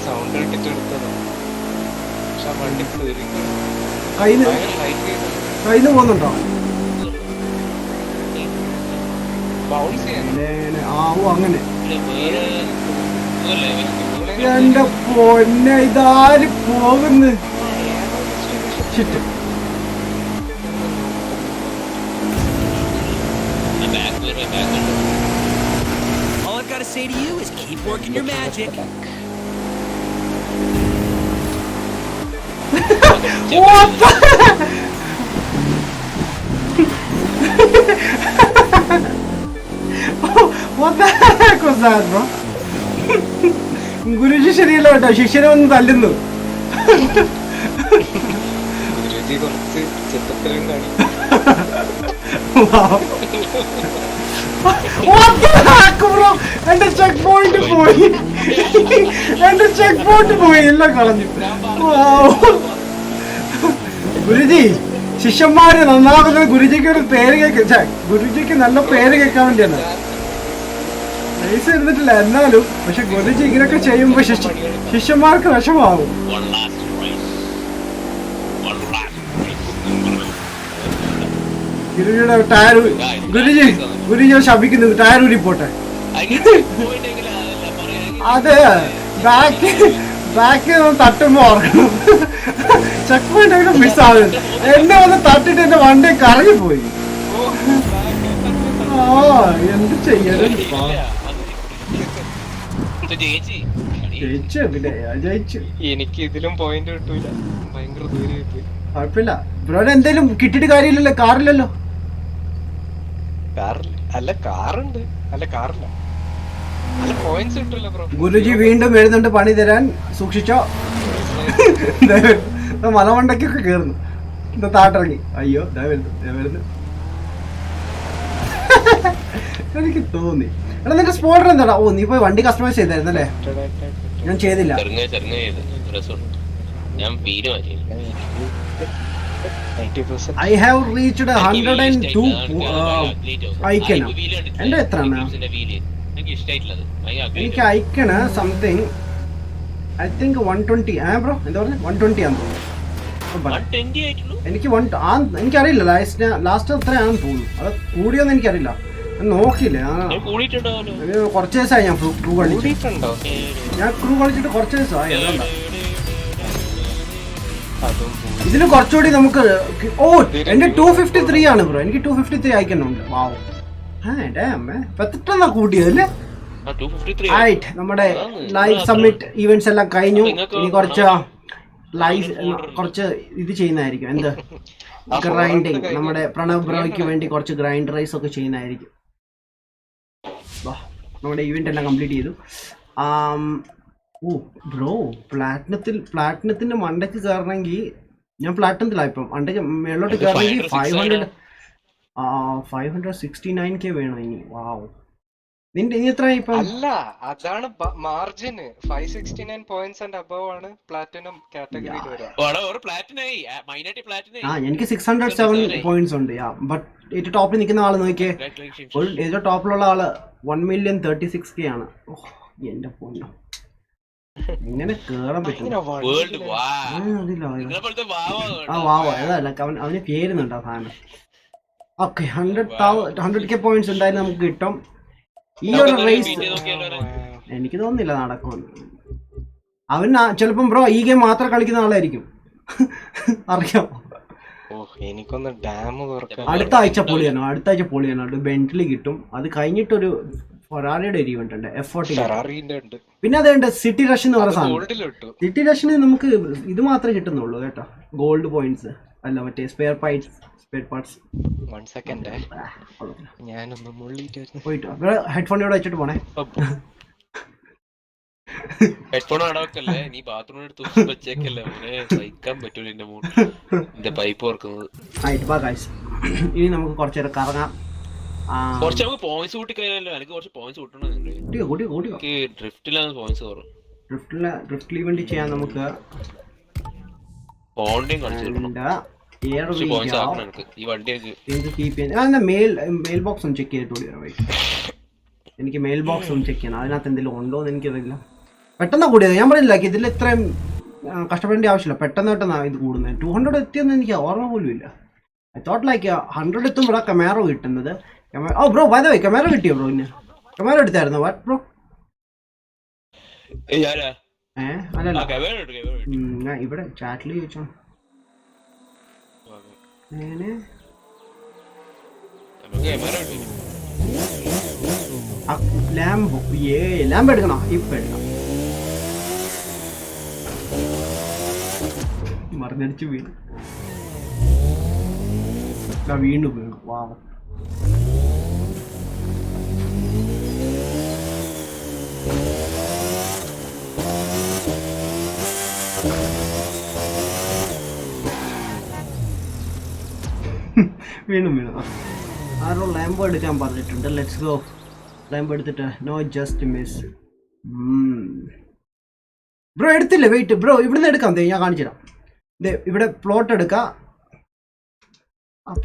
സൗണ്ട് കേട്ടിട്ട് എടുത്തതാ. പക്ഷെ ആ വണ്ടി കയ്യിന്ന് പോകുന്നുണ്ടോ? ബൗൺസ് ചെയ്യാൻ ആവോ അങ്ങനെ. എന്റെ പൊന്നെ, ഇതാര് പോകുന്നു? All I've got to say to you is keep working your magic. What the? What the heck was that, bro? Guruji ശരിയല്ല കേട്ടോ, ശിഷ്യനെ ഒന്ന് തല്ലുന്നു. ഗുരുജി കുറച്ച് ചെത്തത്തരം കാണി. എന്റെ ചെക്ക് പോയിന്റ് പോയി, എന്റെ ചെക്ക് പോയിന്റ് പോയി, എല്ലാം കളഞ്ഞു. ഗുരുജി, ശിഷ്യന്മാര് നന്നാകുന്നത് ഗുരുജിക്ക് ഒരു പേര് ഗുരുജിക്ക് നല്ല പേര് കേൾക്കാൻ വേണ്ടിയാണ്. പൈസ ഇരുന്നിട്ടില്ല എന്നാലും. പക്ഷെ ഗുരുജി ഇങ്ങനെയൊക്കെ ചെയ്യുമ്പോ ശിഷ്യന്മാർക്ക് വിഷമാവും. ഗുരുജിയുടെ ടയർ, ഗുരുജി ശപിക്കുന്നു, ടയർ ഊരിപ്പോട്ടെ. അത് ബാക്ക് തട്ടുമ്പോ ഓർക്കണം. ചെക്ക് പോയിന്റ് ഒക്കെ മിസ്സാവും. എന്നെ വന്ന് തട്ടിട്ട് എന്റെ വണ്ടി കറങ്ങിപ്പോയി. ആ എന്ത് ചെയ്യണം. ജയിച്ചു. എനിക്ക് ഇതിലും പോയിന്റ് കിട്ടൂല, ഭയങ്കര ദൂരെ പോയി. കുഴപ്പമില്ല ബ്രോ, എന്തേലും കിട്ടിയിട്ട് കാര്യമില്ലല്ലോ. കാറില്ലല്ലോ. കാറില്ല, അല്ല കാറുണ്ട്, അല്ല കാറില്ല, അല്ല പോയിന്റ്സ് കിട്ടില്ല ബ്രോ. ഗുരുജി വീണ്ടും വരുന്നുണ്ട് പണി തരാൻ, സൂക്ഷിച്ചോ. മലമണ്ടക്കൊക്കെ കേറുന്നു. എന്താ താട്ടിറങ്ങി. അയ്യോ വരുന്നു. എനിക്ക് തോന്നി. എടാ നിന്റെ സ്പോട്ടർ എന്താടാ? ഓ നീ പോയി വണ്ടി കസ്റ്റമൈസ് ചെയ്തായിരുന്നല്ലേ? ഞാൻ ചെയ്തില്ല. I have reached 102 icon. എന്റെ എത്രയാണ്? എനിക്ക് icon something I think 120. Bro എന്താ പറഞ്ഞ 120 ആണെന്ന് തോന്നുന്നു. എനിക്ക് എനിക്കറിയില്ല ലാസ്റ്റ് എത്രയാണെന്ന് തോന്നുന്നു. അത് കൂടിയൊന്നും എനിക്കറിയില്ല, നോക്കിയില്ല. കുറച്ച് ദിവസമായി ഞാൻ ക്രൂ കളിച്ചിട്ട്. കുറച്ച് ദിവസമായി. അതുകൊണ്ടാ ഇതിന് കുറച്ചുകൂടി നമുക്ക്. ഓ എന്റെ 253 ആണ് ബ്രോ. എനിക്ക് 253 അയക്കുന്നുണ്ട്. വാവ്. പെട്ടെന്നാ കൂട്ടിയതല്ലേ? നമ്മുടെ ലൈവ് സബ്മിറ്റ് ഈവെന്റ്സ് എല്ലാം കഴിഞ്ഞു. ഇനി കുറച്ച് ഇത് ചെയ്യുന്നതായിരിക്കും. എന്ത് ഗ്രൈൻഡിങ്, നമ്മുടെ പ്രണവ് ബ്രോയ്ക്ക് വേണ്ടി കുറച്ച് ഗ്രൈൻഡറൈസ് ഒക്കെ ചെയ്യുന്നതായിരിക്കും. നമ്മുടെ ഇവന്റ് എല്ലാം കംപ്ലീറ്റ് ചെയ്തു. ഓ ബ്രോ, പ്ലാറ്റിനത്തിന്റെ മണ്ടയ്ക്ക് കയറണമെങ്കിൽ ഞാൻ പ്ലാറ്റിനത്തിലാ ഇപ്പം. മണ്ടയ്ക്ക് മേളിലോട്ട് കയറണമെങ്കിൽ 569K വേണം ഇനി. വാവ്, നിന്റെ ഇനി എത്ര ഇപ്പം? അല്ല, അതാണ് മാർജിന്. 569 പോയിന്റ്സ് ആൻഡ് അബവ് ആണ് പ്ലാറ്റിനം കാറ്റഗറിയിൽ വരിക. എനിക്ക് 607 പോയിന്റ്സ് ഉണ്ട്. ബട്ട് ഏറ്റവും ടോപ്പിൽ നിൽക്കുന്ന ആള് നോക്കിയേ, ഏറ്റവും ടോപ്പിലുള്ള ആള് 1,036K ആണ്. എന്റെ പൊന്നോ, ഇങ്ങനെ കേറാൻ പറ്റും? അവന് പേരുന്നുണ്ട് ആ സാധനം. ഓക്കെ, 100K പോയിന്റ്സ് എന്തായാലും നമുക്ക് കിട്ടും. ഈ ഒരു റേസ് എനിക്ക് തോന്നുന്നില്ല നടക്കുമെന്ന്. അവൻ ചിലപ്പം ബ്രോ ഈ ഗെയിം മാത്രം കളിക്കുന്ന ആളായിരിക്കും. അറിയാം. എനിക്കൊന്ന് ഡാം അടുത്ത ആഴ്ച പൊളിയാണ്. ബെന്റ്ലി കിട്ടും. അത് കഴിഞ്ഞിട്ടൊരു ഫെറാറിയുടെ ഒരു ഇവന്റ് ഉണ്ട്, F40. പിന്നെ അതുണ്ട് സിറ്റി റഷ് എന്ന് പറയുന്ന സാധനം. സിറ്റി റഷിന് നമുക്ക് ഇത് മാത്രമേ കിട്ടുന്നുള്ളൂ കേട്ടോ, ഗോൾഡ് പോയിന്റ്സ് അല്ല, മറ്റേ സ്പെയർ പാർട്സ്. പോയിട്ട് ഹെഡ്ഫോൺ ഇവിടെ വെച്ചിട്ട് പോണേ. ഹെഡ്ഫോൺ അടവക്കല്ലേ, നീ ബാത്റൂമിൽ എടുത്ത് വെച്ചേക്കല്ലേ, സഹിക്കാൻ പറ്റൂല എന്റെ പൈപ്പ് ഓർക്കുന്നത്. ഇനി നമുക്ക് കുറച്ചേരം കറങ്ങാം. കുറച്ച് നമുക്ക് പോയിന്റ്സ് കൂട്ടി കഴിയാലോ. എനിക്ക് കുറച്ച് പോയിന്റ്സ് കൂട്ടണം. ഡ്രിഫ്റ്റിലാണ് പോയിന്റ്സ് കുറവ്. ഡ്രിഫ്റ്റ് ഇവന്റ് ചെയ്യാൻ നമുക്ക് ഹോണ്ടയും കളിച്ചു. മെയിൽ ബോക്സ് ഒന്ന് ചെക്ക് ചെയ്തിട്ട് എനിക്ക് മെയിൽ ബോക്സ് ഒന്ന് ചെക്ക് ചെയ്യണം. അതിനകത്ത് എന്തെങ്കിലും ഉണ്ടോ എന്ന് എനിക്കറിയില്ല. പെട്ടെന്ന് കൂടിയത് ഞാൻ പറഞ്ഞില്ല, ഇതിൽ ഇത്രയും കഷ്ടപ്പെടേണ്ട ആവശ്യമില്ല. പെട്ടെന്ന് ഇത് കൂടുന്നത് 200 എത്തിയെന്ന് എനിക്ക് ഓർമ്മ പോലും ഇല്ല. ഐ തോട്ട് ലൈക്ക് 100 എത്തുമ്പോഴാ കമാറോ കിട്ടുന്നത്. ഓ ബ്രോ, ബൈ ദ വേ കമാറോ കിട്ടിയോ ബ്രോ? ഇന്ന് കമാറോ എടുത്തായിരുന്നു വാട്ട് ബ്രോ? അല്ലല്ല, ഞാൻ ഇവിടെ ചാറ്റിൽ ചോദിച്ചോ. ലാമ്പ് എടുക്കണോ? ഇപ്പൊ എടുക്കണം. മറിഞ്ഞടിച്ച് വീണു. വീണ്ടും വീണു. വാവ്, വീണ്ടും വീണു. ആരോ ലാമ്പോ എടുക്കാൻ പറഞ്ഞിട്ടുണ്ട്. Let's go. ലാമ്പോ എടുത്തിട്ട് നോ ജസ്റ്റ് മിസ്. ബ്രോ എടുത്തില്ലേ? വെയിറ്റ് ബ്രോ, ഇവിടുന്ന് എടുക്കാം. ഞാൻ കാണിച്ചു തരാം. ഇവിടെ പ്ലോട്ട് എടുക്കാം.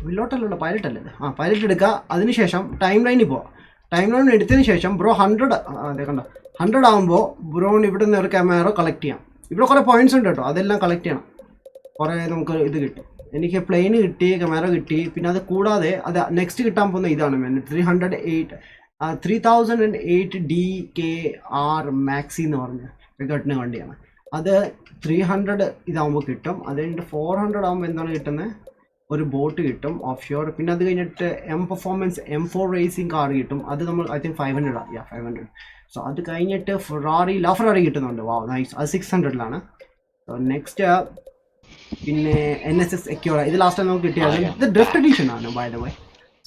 പിലോട്ടല്ലോ, പൈലറ്റ് അല്ലേ? പൈലറ്റ് എടുക്കുക. അതിനുശേഷം ടൈം ലൈനിൽ പോവാം. ടൈം ലൈൻ എടുത്തതിന് ശേഷം ബ്രോ 100 ആകുമ്പോൾ ബ്രോൺ ഇവിടെ നിന്ന് ഒരു ക്യാമറ കളക്ട് ചെയ്യാം. ഇവിടെ കുറേ പോയിന്റ്സ് ഉണ്ട് കേട്ടോ, അതെല്ലാം കളക്ട് ചെയ്യണം. കുറേ നമുക്ക് ഇത് കിട്ടും. എനിക്ക് പ്ലെയിന് കിട്ടി, ക്യാമറ കിട്ടി. പിന്നെ അത് കൂടാതെ അത് നെക്സ്റ്റ് കിട്ടാൻ പോകുന്ന ഇതാണ് 3008 DKR മാക്സി എന്ന് പറഞ്ഞ റിക്കോർഡിന് വണ്ടിയാണ്. അത് 300 ഇതാകുമ്പോൾ കിട്ടും. അത് കഴിഞ്ഞിട്ട് 400 ആകുമ്പോൾ എന്താണ് കിട്ടുന്നത്? ഒരു ബോട്ട് കിട്ടും ഓഫ് ഷോർ. പിന്നെ അത് കഴിഞ്ഞിട്ട് പെർഫോമൻസ് M4 റേസിംഗ് കാർ കിട്ടും. അത് നമ്മൾ ഐ തിങ്ക് 500. സോ അത് കഴിഞ്ഞിട്ട് ഫെറാറി കിട്ടുന്നുണ്ട്. വാവ്, നൈസ്. അത് 600 സോ നെക്സ്റ്റ് പിന്നെ NSX Acura. ഇത് ലാസ്റ്റ് ടൈം നമുക്ക് കിട്ടിയത്. ഇത് ഡ്രിഫ്റ്റ് എഡിഷൻ ആണ് ബൈ ദ വേ.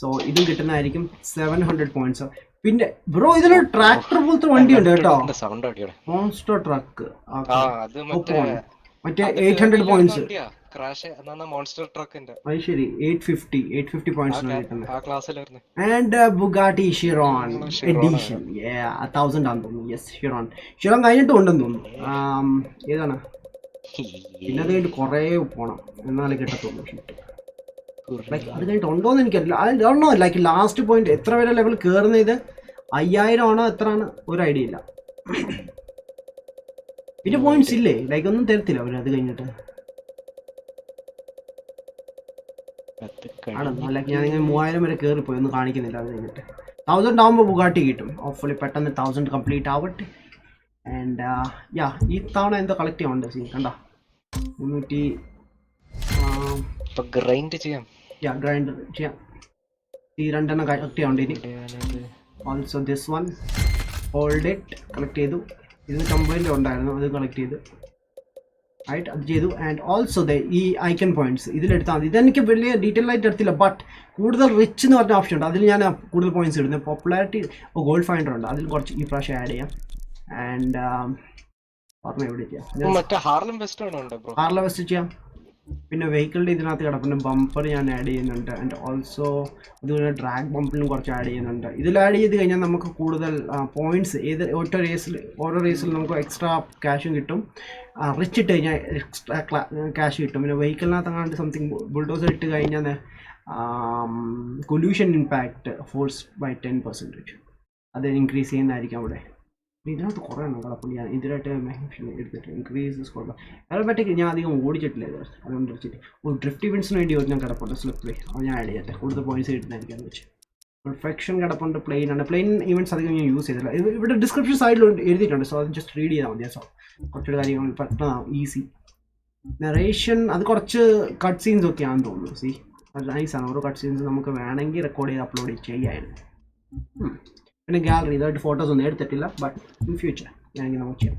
സോ ഇതും കിട്ടുന്നതായിരിക്കും 700 പോയിന്റ്സ്. പിന്നെ ബ്രോ ഇതിലൊരു ട്രാക്ടർ പോലത്തെ വണ്ടി ഉണ്ട് കേട്ടോ, മോൺസ്റ്റർ ട്രക്ക്. മറ്റേ 800 പോയിന്റ്സ്. അത് ശരി, 850 പോയിന്റ്സ് കിട്ടുന്നത്. ആൻഡ് ബുഗാട്ടി ഷിറോൺ എഡിഷൻ 1000 ആണെന്ന് തോന്നുന്നു. യെസ്, ഷിറോൺ കഴിഞ്ഞിട്ട് ഉണ്ടെന്ന് തോന്നുന്നു. ഏതാണ്? പിന്നെ അത് കഴിഞ്ഞിട്ട് കുറേ പോണം എന്നാലേ കിട്ടത്തുള്ളൂ. ലൈക്ക് അത് കഴിഞ്ഞിട്ട് ഉണ്ടോയെന്ന് എനിക്കറിയില്ല. അതൊന്നോ ലൈക്ക് ലാസ്റ്റ് പോയിന്റ് എത്ര വരെ ലെവൽ കയറുന്ന ഇത് 5000 ആണോ എത്രയാണ് ഒരു ഐഡിയ ഇല്ല. പിന്നെ പോയിന്റ്സ് ഇല്ലേ? ലൈക്ക് ഒന്നും തരത്തില്ല അവർ. അത് കഴിഞ്ഞിട്ട് ലൈക്ക് ഞാൻ 3000 വരെ കയറിപ്പോയി, ഒന്നും കാണിക്കുന്നില്ല. അത് കഴിഞ്ഞിട്ട് 1000 ആകുമ്പോൾ ബുഗാട്ടി കിട്ടും. ഹോപ്പ്ഫുള്ളി പെട്ടെന്ന് 1000 കംപ്ലീറ്റ് ആവട്ടെ. ആൻഡ് ഈ തവണ എന്തോ കളക്ട് ചെയ്യാനുണ്ട്. സീൻ കണ്ട 300 ഗ്രൈൻഡ് ചെയ്യാം. ഈ 2 കളക്ട് ചെയ്യാനുണ്ട് ഇനി. Also this one hold it collect ചെയ്തു. ഇത് കംപ്ലൈൻറ്റ് ഉണ്ടായിരുന്നു, അത് കളക്ട് ചെയ്തു. റൈറ്റ്, അത് ചെയ്തു. ആൻഡ് ഓൾസോ ഈ ഐക്കൺ പോയിന്റ്സ് ഇതിലെടുത്താൽ മതി. ഇതെനിക്ക് വലിയ ഡീറ്റെയിൽ ആയിട്ട് എടുത്തില്ല, ബട്ട് കൂടുതൽ റിച്ച് എന്ന് പറഞ്ഞ ഓപ്ഷൻ ഉണ്ട്. അതിൽ ഞാൻ കൂടുതൽ പോയിന്റ്സ് ഇടുന്നത്. പോപ്പുലാരിറ്റി ഗോൾഡ് ഫൈൻഡർ ഉണ്ട്, അതിൽ കുറച്ച് ഈ പ്രാവശ്യം ആഡ് ചെയ്യാം. ആൻഡ് പറഞ്ഞ എവിടെ ചെയ്യാം? മറ്റേ ഹാർലം വെസ്റ്റ് ആണോ ഉണ്ട് ബ്രോ? ഹാർലം വെസ്റ്റ് ചെയ്യാം. പിന്നെ വെഹിക്കിളിൻ്റെ ഇതിനകത്ത് കിടപ്പുണ്ട് ബമ്പർ ഞാൻ ആഡ് ചെയ്യുന്നുണ്ട്. ആൻഡ് ഓൾസോ അതുപോലെ ഡ്രാഗ് ബമ്പറിലും കുറച്ച് ആഡ് ചെയ്യുന്നുണ്ട്. ഇതിൽ ആഡ് ചെയ്ത് കഴിഞ്ഞാൽ നമുക്ക് കൂടുതൽ പോയിന്റ്സ് ഓരോ റേസിൽ നമുക്ക് എക്സ്ട്രാ ക്യാഷും കിട്ടും. റിച്ച് ഇട്ട് കഴിഞ്ഞാൽ എക്സ്ട്രാ ക്യാഷ് കിട്ടും. പിന്നെ വെഹിക്കിളിനകത്ത് അങ്ങാണ്ട് സംതിങ് ബുൾഡോസർ ഇട്ട് കഴിഞ്ഞാൽ പൊല്യൂഷൻ ഇമ്പാക്റ്റ് ഫോഴ്സ് ബൈ 10% അത് ഇൻക്രീസ് ചെയ്യുന്നതായിരിക്കും അവിടെ. ഇതിനകത്ത് കുറേ ഉണ്ട് കളപ്പുള്ളി. ഞാൻ ഇതിലായിട്ട് എടുത്തിട്ട് ഇൻക്രീസ് കൊടുക്കാം. അതിനെപ്പറ്റി ഞാൻ അധികം ഓടിച്ചിട്ടില്ല ഇത്, അതുകൊണ്ട് വെച്ചിട്ട് ഡ്രിഫ്റ്റ് ഇവൻസിന് വേണ്ടി ഒരു ഞാൻ കിടപ്പുണ്ട് സ്ലിപ്പ്, അത് ഞാൻ ആഡ് ചെയ്യട്ടെ. കൂടുതൽ പോയിന്റ്സ് കിട്ടുന്നതായിരിക്കും എന്ന് വെച്ച്. പെർഫെക്ഷൻ കിടപ്പുണ്ട്. പ്ലെയിൻ ആണ്. പ്ലെയിൻ ഇവൻറ്റ്സ് അധികം ഞാൻ യൂസ് ചെയ്തില്ല. ഇവിടെ ഡിസ്ക്രിപ്ഷൻ സൈഡിൽ എഴുതിയിട്ടുണ്ട്, സോ അത് ജസ്റ്റ് റീഡ് ചെയ്താൽ മതി. സോ കുറച്ചുകൂടെ കാര്യങ്ങൾ പെട്ടെന്ന് ഈസി. നറേഷൻ അത് കുറച്ച് കട്ട് സീൻസ് ഒക്കെ ആണെന്ന് തോന്നുന്നു. സി അത് നൈസാണ്. ഓരോ കട്ട് സീൻസ് നമുക്ക് വേണമെങ്കിൽ റെക്കോർഡ് ചെയ്ത് അപ്ലോഡ് ചെയ്യാൻ. പിന്നെ ഗാലറി ഇതായിട്ട് ഫോട്ടോസ് ഒന്നും എടുത്തിട്ടില്ല, ബട്ട് ഇൻ ഫ്യൂച്ചർ ഞാനിങ്ങനെ നമുക്ക് ചെയ്യാം.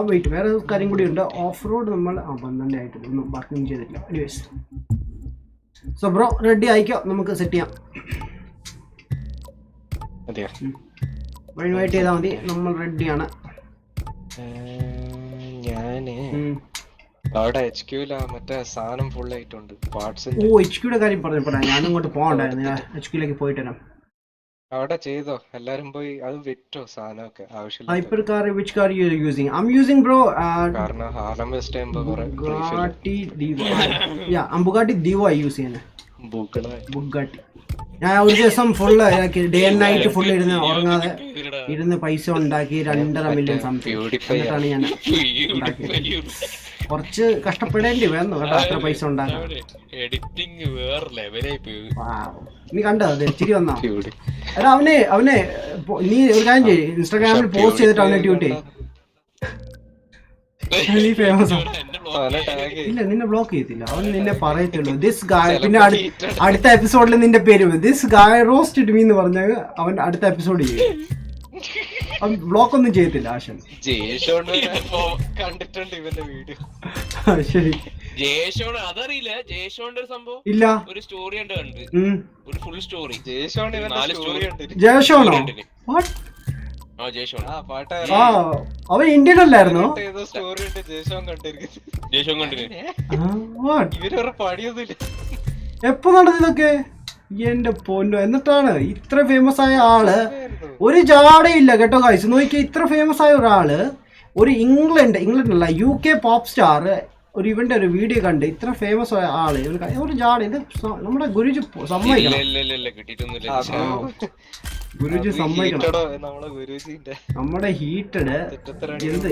വെയിറ്റ് വേറെ കാര്യം കൂടി ഉണ്ട്. ഓഫ് റോഡ് നമ്മൾ 12 ആയിട്ട് ഒന്നും വർക്കൊന്നും ചെയ്തിട്ടില്ല. എനിവേസ് സോ ബ്രോ റെഡി ആയിക്കോ, നമുക്ക് സെറ്റ് ചെയ്യാം. ഇൻവൈറ്റ് ചെയ്താൽ മതി, നമ്മൾ റെഡിയാണ്. ഞാന് അവിടെ മറ്റേ സാധനം ഫുൾ ആയിട്ടുണ്ട് പാർട്സ്. HQയുടെ കാര്യം പറഞ്ഞപ്പോഴാ ഞാനും ഇങ്ങോട്ട് പോകണ്ടായിരുന്നു. HQയിലേക്ക് പോയിട്ട് വരാം. അവിടെ ചെയ്തോ എല്ലാരും പോയി അത് വിറ്റോ സാധനമൊക്കെ ആവശ്യമില്ല. Hyper car which car you are using? I'm using bro കാരണം ഹാർലം വെസ്റ്റ് ആകുമ്പോ Bugatti Divo. Yeah, I'm Bugatti Divo use ചെയ്യുന്നത്. Bugatti ഞാൻ ഒരു ദിവസം full day and night full ഉറങ്ങാതെ ഇരുന്ന് പൈസ ഉണ്ടാക്കി 2.5 മില്യൺ സംതിങ്. എന്നിട്ടാണ് ഞാൻ ഉണ്ടാക്കിയത്. കുറച്ച് കഷ്ടപ്പെടേണ്ടി വന്നു കേട്ടോ അത്ര പൈസ ഉണ്ടാക്കാൻ. നീ കണ്ടോ അത് ഇച്ചിരി വന്നോ? എടാ അവനെ നീ ഒരു കാര്യം ചെയ്യ്, ഇൻസ്റ്റാഗ്രാമിൽ പോസ്റ്റ് ചെയ്തിട്ട് അവനെ ഡ്യൂട്ടി. നീ ഫേമസ് ഇല്ല, നിന്നെ ബ്ലോക്ക് ചെയ്യത്തില്ല. അവൻ നിന്നെ പറയത്തുള്ളൂ ദിസ് ഗായ്. പിന്നെ അടുത്ത എപ്പിസോഡിൽ നിന്റെ പേര് ദിസ് ഗായ് റോസ്റ്റഡ് മീ എന്ന് പറഞ്ഞാൽ അവൻ അടുത്ത എപ്പിസോഡ് ചെയ്യും. അവൻ ബ്ലോക്ക് ഒന്നും ചെയ്യത്തില്ല. ആശൻ കണ്ടിട്ടുണ്ട് ഇവന്റെ വീഡിയോ. ശരി അതറിയില്ല. ജയശോന്റെ ഒരു സംഭവം ഇല്ല, ഒരു സ്റ്റോറി ഉണ്ട്, ഒരു ഫുൾ സ്റ്റോറി. ജയശോണോ? അവൻ ഇന്ത്യൻ അല്ലായിരുന്നോ? എപ്പോ നടന്നതൊക്കെ? എന്റെ പൊന്നോ, എന്നിട്ടാണ് ഇത്ര ഫേമസ് ആയ ആള് ഒരു ജാടയില്ല കേട്ടോ ഗൈസ്. നോക്കിയാൽ ഇത്ര ഫേമസ് ആയ ഒരാള് ഒരു ഇംഗ്ലണ്ട് അല്ല UK പോപ്പ് സ്റ്റാർ ഒരു ഇവന്റെ ഒരു വീഡിയോ കണ്ട് ഇത്ര ഫേമസ് ആയ ആള് ഒരു ജാട. ഇത് നമ്മുടെ ഗുരുജി സമ്മതിക്കണം. ഗുരുജി സമ്മതിക്കണം. നമ്മുടെ ഹീറ്റഡ് എന്ത്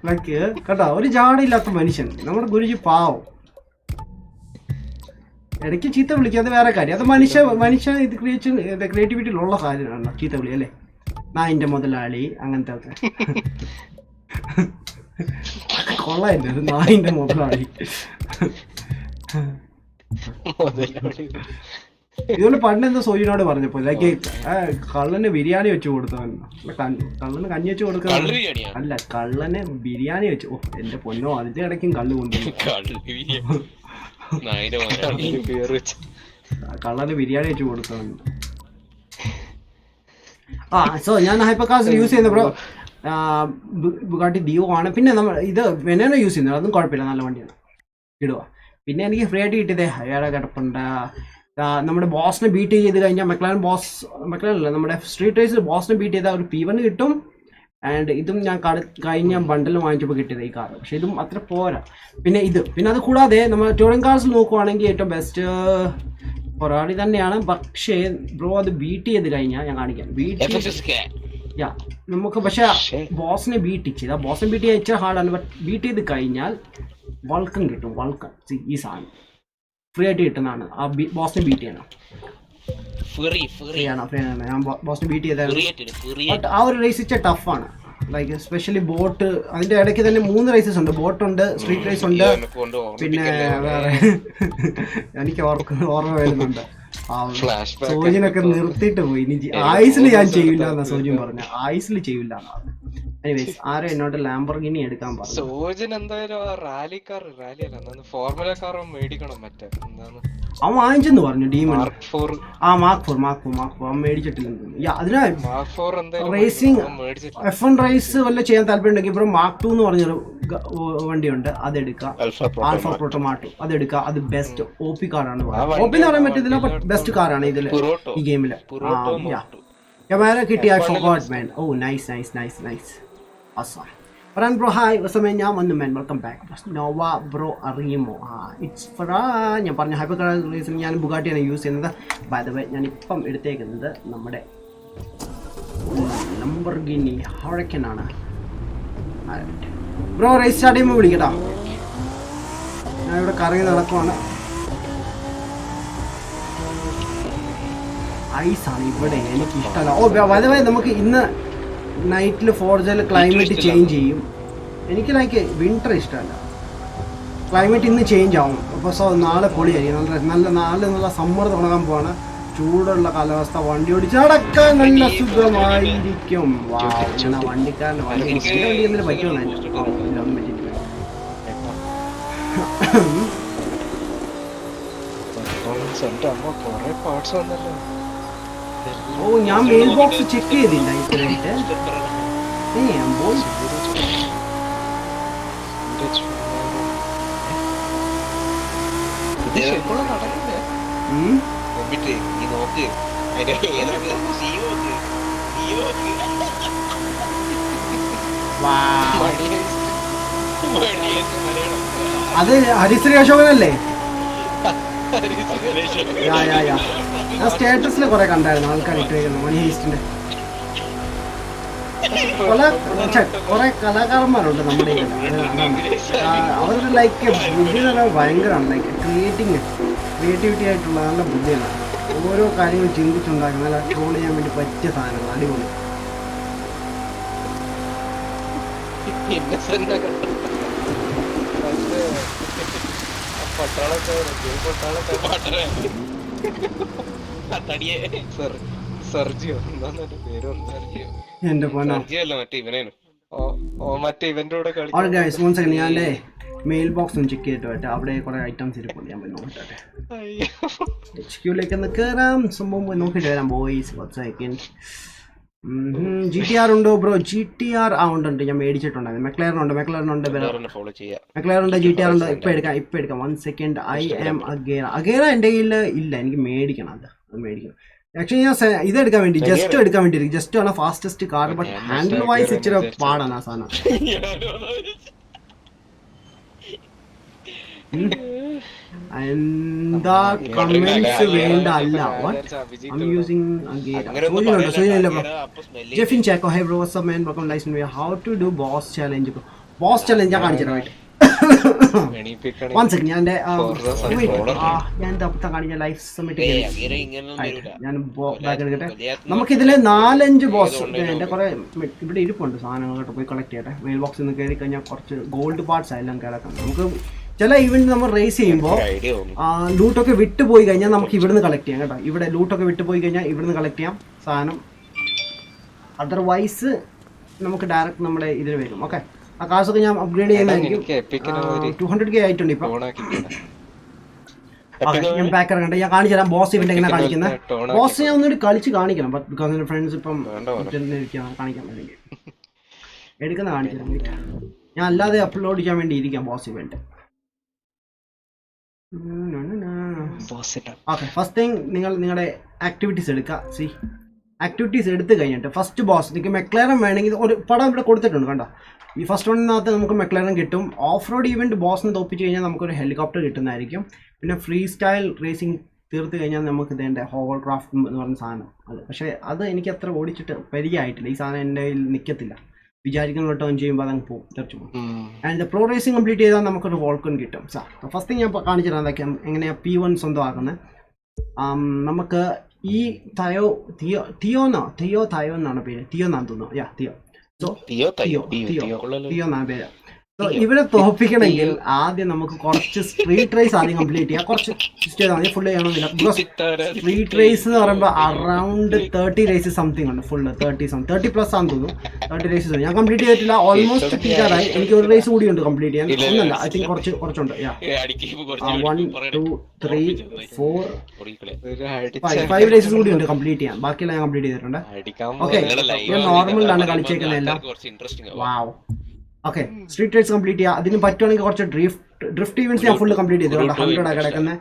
ലൈക്ക് കേട്ടോ, ഒരു ജാടയില്ലാത്ത മനുഷ്യൻ നമ്മുടെ ഗുരുജി. പാവം ഇടയ്ക്ക് ചീത്ത വിളിക്കുക, അത് വേറെ കാര്യം. അത് മനുഷ്യ ഇത് ക്രിയേറ്റിവിറ്റിയിലുള്ള കാര്യമാണ് ചീത്ത വിളി അല്ലേ. നായിന്റെ മുതലാളി അങ്ങനത്തെ ഒക്കെ കൊള്ളായില്ലേ ഒരു നായിന്റെ മുതലാളി. ഇതുകൊണ്ട് പണ്ട് എന്താ സോജിനോട് പറഞ്ഞപ്പോ ലൈക്ക് കള്ളന് ബിരിയാണി വെച്ച് കൊടുത്തവൻ. കള്ളന് കഞ്ഞി വെച്ച് കൊടുക്കാൻ അല്ല, കള്ളന് ബിരിയാണി വെച്ച്. ഓ എന്റെ പൊന്നോ, അതിന്റെ ഇടയ്ക്കും കള്ള് കൊണ്ടുവന്നു. കള്ളന് ബിരിയാണി വെച്ച് കൊടുത്തവൻ. സോ ഞാൻ ഹൈപ്പർ കാർസ് യൂസ് ചെയ്യുന്ന ബ്രോ ബുഗാട്ടി ദിയോ ആണ്. പിന്നെ നമ്മൾ ഇത് വെനേനോ യൂസ് ചെയ്യുന്നത്, അതും കുഴപ്പമില്ല, നല്ല വണ്ടിയാണ്, ഇടുക. പിന്നെ എനിക്ക് ഫ്രീ ആയിട്ട് കിട്ടിയതേ ഹയാടെ കിടപ്പുണ്ട്. നമ്മുടെ ബോസിനെ ബീറ്റ് ചെയ്ത് കഴിഞ്ഞാൽ മെക്ലാരൻ നമ്മുടെ സ്ട്രീറ്റ് റേസിൽ ബോസിനെ ബീറ്റ് ചെയ്താൽ ഒരു P1 കിട്ടും. ആൻഡ് ഇതും ഞാൻ കഴിഞ്ഞ ബണ്ടിൽ വാങ്ങിച്ചപ്പോൾ കിട്ടിയത് ഈ കാർ. പക്ഷെ ഇതും അത്ര പോരാ. പിന്നെ അത് കൂടാതെ നമ്മൾ ടൂറിംഗ് കാർസ് നോക്കുവാണെങ്കിൽ ഏറ്റവും ബെസ്റ്റ് ഫെറാറി തന്നെയാണ്. പക്ഷേ ബ്രോ അത് ബീറ്റ് ചെയ്ത് കഴിഞ്ഞാൽ ഞാൻ കാണിക്കാം. നമുക്ക് പക്ഷെ ബോസിനെ ബീറ്റ് ചെയ്താൽ ബീറ്റ് ചെയ്യാൻ ഹാർഡാണ്. ബട്ട് ബീറ്റ് ചെയ്ത് കഴിഞ്ഞാൽ വൾക്കൻ കിട്ടും. വൾക്കൻ ഈ സാധനം ഫ്രീ ആയിട്ട് കിട്ടുന്നതാണ്. ആ ബോസിനെ ബീറ്റ് ചെയ്യണം. ഞാൻ ബോസിനെ ബീറ്റ് ചെയ്താൽ ബട്ട് ആ ഒരു റേസ് ഇച്ചിരി ടഫാണ്. Like especially boat. അതിന്റെ ഇടയ്ക്ക് തന്നെ 3 റേസസ് ഉണ്ട്. ബോട്ടുണ്ട്, സ്ട്രീറ്റ് റേസ് ഉണ്ട്, പിന്നെ വേറെ എനിക്ക് ഓർമ്മ വരുന്നുണ്ട്. സോജിനൊക്കെ നിർത്തിയിട്ട് പോയി. ഇനി ആയുസിൽ ഞാൻ ചെയ്യില്ല എന്നാ സോജിൻ പറഞ്ഞ. ആയുസിൽ ചെയ്യില്ല എന്നാണ്. എനിവേസ് ആരും എന്നോട് ലാംബോർഗിനി എടുക്കാൻ പറഞ്ഞു. സോജൻ എന്തായാലും ആ റാലി അല്ല ഫോർമുല കാർ മേടിക്കണം. മറ്റേ എന്താണ് അവൻ വാങ്ങിച്ചെന്ന് പറഞ്ഞു ഡീമൺ. മാർക്ക് 4. ആ മാർക്ക് 4 അവൻ മേടിച്ചിട്ടില്ലെന്ന്. അതിനാ മാർക്ക് 4 എന്തായാലും റേസിംഗ് മേടിച്ചിട്ടില്ല. F1 റേസ് വല്ല ചെയ്യാൻ താല്പര്യം ഉണ്ടെങ്കിൽ ഇപ്പൊ മാർക്ക് 2 എന്ന് പറഞ്ഞൊരു വണ്ടിയുണ്ട്, അതെടുക്കാം. ആൽഫ പ്രോട്ടോമാട്ടോ അതെടുക്കാം. അത് ബെസ്റ്റ് OP കാറാണ്. OP എന്ന് പറയാൻ പറ്റത്തില്ല, ബട്ട് ബെസ്റ്റ് കാറാണ് ഇതില് ഈ ഗെയിമില്. ക്യാമറ കിട്ടി. I forgot man. Oh nice. awesome. Farhan bro, hi. What's ഞാൻ വന്നു man. Welcome back. Nova bro അറിയുമോ? ഇറ്റ്സ് ഫറാൻ. ഞാൻ പറഞ്ഞ ഹൈപ്പർ കാർ റേസിംഗ് ഞാൻ ബുഗാട്ടിയാണ് യൂസ് ചെയ്യുന്നത്. ബൈ ദ വേ ഞാൻ ഇപ്പം എടുത്തേക്കുന്നത് നമ്മുടെ ലംബോർഗിനി ഹൊറൈക്കൻ ആണ്. ബ്രോ റേസ് സ്റ്റാർട്ട് ചെയ്യുമ്പോൾ വിളിക്കട്ടോ. ഞാൻ ഇവിടെ കറങ്ങി നടക്കുവാണ്. ഐസാണ് ഇവിടെ, എനിക്ക് ഇഷ്ടമല്ല. ഓ ബൈ ദ വേ നമുക്ക് ഇന്ന് നൈറ്റിൽ ഫോർജയിൽ ക്ലൈമറ്റ് ചേഞ്ച് ചെയ്യും. എനിക്ക് ലൈക്ക് വിൻ്റർ ഇഷ്ടമല്ല. ക്ലൈമറ്റ് ഇന്ന് ചേഞ്ച് ആവും. അപ്പോൾ നാളെ പൊളിയായിരിക്കും. നല്ല സമ്മർ തുടങ്ങാൻ പോവാണ്. ചൂടുള്ള കാലാവസ്ഥ, വണ്ടി ഓടിച്ച് നടക്കാൻ നല്ല സുഖമായിരിക്കും. ഞാൻ ആ വണ്ടിക്കാരനെ വണ്ടി എന്തിനും പറ്റുമെന്ന് ഓ ഞാൻ മെയിൽ ബോക്സ് ചെക്ക് ചെയ്തില്ല ഇത്രയായിട്ട്. അത് ഹരിശ്രീ അശോകനല്ലേ? ഞാൻ സ്റ്റാറ്റസിൽ കുറെ കണ്ടായിരുന്നു ആൾക്കാർ ഇട്ടേക്കുന്നു മണി ഹേസ്റ്റിന്റെ. കുറെ കലാകാരന്മാരുണ്ട് നമ്മുടെ അവരുടെ ലൈക്ക് ബുദ്ധി എന്ന് പറഞ്ഞാൽ ഭയങ്കരമാണ്. ലൈക്ക് ക്രിയേറ്റിവിറ്റി ആയിട്ടുള്ള നല്ല ബുദ്ധിയാണ്. ഓരോ കാര്യങ്ങളും ചിന്തിച്ചുണ്ടാക്കുന്ന നല്ല ട്രോൾ ചെയ്യാൻ വേണ്ടി പറ്റിയ സാധനങ്ങൾ. അടിപൊളി. എന്റെ ഞാൻ മെയിൽ ബോക്സ് ഒന്ന് ചെക്ക് ചെയ്തിട്ട് പറ്റാം. അവിടെ കുറെ ഐറ്റംസ് ഇരിപ്പുണ്ട്. ഞാൻ പോയി നോക്കട്ടെ. HQലേക്ക് ഒന്ന് കയറാം. സംഭവം പോയി നോക്കിയിട്ട് വരാം ബോയ്സ്. GTR ഉണ്ടോ ബ്രോ? GTR ഉണ്ട്. ഞാൻ മേടിച്ചിട്ടുണ്ടായിരുന്നു. മെക്ലaren ഉണ്ട്, GTR ഉണ്ട്. ഇപ്പൊ എടുക്കാം. 1 സെക്കൻഡ്. I am അഗേറ എൻ്റെ കയ്യിൽ ഇല്ല. എനിക്ക് മേടിക്കണം. അത് മേടിക്കണം. ആക്ച്വലി ഞാൻ ഇതെടുക്കാൻ വേണ്ടി എടുക്കാൻ വേണ്ടി ജസ്റ്റ് ആണ് fastest car. But handle wise ഇച്ചിരി പാടാണ് ആ സാധനം. എന്താ കമന്റ്സ് വേണ്ട അല്ല. Jefin Chacko hi bro what's up man welcome life me how to do boss challenge. ഞാൻ കാണിച്ചു തരാം. ലൈഫ് സബ്മിറ്റ് ഞാൻ ബാക്ക് എടുക്കട്ടെ. നമുക്കിതില് 4-5 ബോസ് എന്റെ കുറെ ഇവിടെ ഇരിപ്പുണ്ട് സാധനങ്ങളോട്ട് പോയി കളക്ട് ചെയ്യട്ടെ. മെയിൽ ബോക്സിൽ നിന്ന് കയറി കഴിഞ്ഞാൽ കുറച്ച് ഗോൾഡ് പാർട്സ് എല്ലാം കിടക്കാം. നമുക്ക് ചില ഇവന്റ് നമ്മൾ റേസ് ചെയ്യുമ്പോൾ ലൂട്ടൊക്കെ വിട്ടുപോയി കഴിഞ്ഞാൽ നമുക്ക് ഇവിടുന്ന് കളക്ട് ചെയ്യാം കേട്ടോ. ഇവിടെ ലൂട്ടൊക്കെ വിട്ടുപോയി കഴിഞ്ഞാൽ ഇവിടുന്ന് കളക്ട് ചെയ്യാം സാധനം. അതർവൈസ് നമുക്ക് ഡയറക്റ്റ് നമ്മുടെ ഇതിൽ വരും. ഓക്കെ, ആ കാശൊക്കെ ഞാൻ അപ്ഗ്രേഡ് ചെയ്യുന്നതായിരിക്കും. 200K ആയിട്ടുണ്ട് ഇപ്പൊ. ഞാൻ ബാക്ക് ഇറങ്ങട്ടെ. ഞാൻ കാണിച്ചു തരാം ബോസ് ഇവന്റ് എങ്ങനെ കാണിക്കുന്നത്. ബോസ് ഞാൻ ഒന്നുകൂടി കളിച്ച് കാണിക്കണം. ബിക്കോസ് എന്റെ ഫ്രണ്ട്സ് ഇപ്പം കാണിക്കാൻ വേണമെങ്കിൽ എടുക്കുന്ന കാണിച്ചു തരാം. ഞാൻ അല്ലാതെ അപ്ലോഡ് ചെയ്യാൻ വേണ്ടി ഇരിക്കാം boss event. Okay, first thing നിങ്ങളുടെ ആക്ടിവിറ്റീസ് എടുക്കുക. ആക്ടിവിറ്റീസ് എടുത്തു കഴിഞ്ഞിട്ട് ഫസ്റ്റ് ബോസ് നിങ്ങൾക്ക് മെക്ലaren വേണമെങ്കിൽ ഒരു പടം ഇവിടെ കൊടുത്തിട്ടുണ്ട് കണ്ടോ. ഈ ഫസ്റ്റ് വണ്ണിനകത്ത് നമുക്ക് മെക്ലaren കിട്ടും. ഓഫ് റോഡ് ഈവൻറ്റ് ബോസിനെ തോപ്പിച്ച് കഴിഞ്ഞാൽ നമുക്കൊരു ഹെലികോപ്റ്റർ കിട്ടുന്നതായിരിക്കും. പിന്നെ ഫ്രീ സ്റ്റൈൽ റേസിംഗ് തീർത്ത് കഴിഞ്ഞാൽ നമുക്ക് ഇതേണ്ട ഹോവർ ക്രാഫ്റ്റ് എന്ന് പറഞ്ഞ സാധനം അത്. പക്ഷേ അത് എനിക്ക് അത്ര ഓടിച്ചിട്ട് പരിചയമായിട്ടില്ല. ഈ സാധനം എൻ്റെ കയ്യിൽ നിൽക്കത്തില്ല. വിചാരിക്കുന്ന ടേൺ ചെയ്യുമ്പോൾ അതങ്ങ് പോകും, തെറിച്ചു പോകും. ആൻഡ് പ്രോ റേസിംഗ് കംപ്ലീറ്റ് ചെയ്താൽ നമുക്കൊരു വോൾക്കൺ കിട്ടും. ഫസ്റ്റ് തിങ് ഞാൻ കാണിച്ചു തരാം എന്തൊക്കെയാണ് എങ്ങനെയാണ് P1 സ്വന്തമാക്കുന്നത്. നമുക്ക് ഈ തിയോ എന്നാണ് പേര്. തിയോ എന്നാണ് തോന്നുന്നു. തിയോ എന്നാണ് പേര്. ഇവരെ തോപ്പിക്കണമെങ്കിൽ ആദ്യം നമുക്ക് കുറച്ച് സ്ട്രീറ്റ് റേസ് ആദ്യം കംപ്ലീറ്റ് ചെയ്യാം. കുറച്ച് ആദ്യം ഫുൾ ചെയ്യണമെന്നില്ല. ബിക്കോസ് സ്ട്രീറ്റ് റേസ് എന്ന് പറയുമ്പോൾ അറൌണ്ട് 30 റേസസ് സംതിങ് ഉണ്ട്. ഫുള്ള് 30+ ആണെന്ന് തോന്നുന്നു. 30 റേസസ് ഉണ്ട്. ഞാൻ കംപ്ലീറ്റ് ചെയ്തിട്ടില്ല. ഓൾമോസ്റ്റ് തീരാറായി. എനിക്ക് ഒരു റേസ് കൂടി ഉണ്ട് കംപ്ലീറ്റ് ചെയ്യാൻ. ഒന്നല്ല, ഐ തിങ്ക് കുറച്ചുണ്ട്. 1 2 3 4 5 റേസസ് കൂടി ഉണ്ട് കംപ്ലീറ്റ് ചെയ്യാൻ. ബാക്കിയെല്ലാം ഞാൻ കംപ്ലീറ്റ് ചെയ്തിട്ടുണ്ട്. ഓക്കെ, ഞാൻ നോർമലിലാണ് കളിച്ചേക്കുന്നത് എല്ലാം. വാവ്. ഓക്കെ, സ്ട്രീറ്റ് റേസ് കംപ്ലീറ്റ് ചെയ്യുക. അതിന് പറ്റുവാണെങ്കിൽ കുറച്ച് ഡ്രിഫ്റ്റ് ഈവൻസ് ഞാൻ ഫുള്ള് കംപ്ലീറ്റ് ചെയ്തിട്ടുണ്ട്. 100 കിടക്കുന്നത്.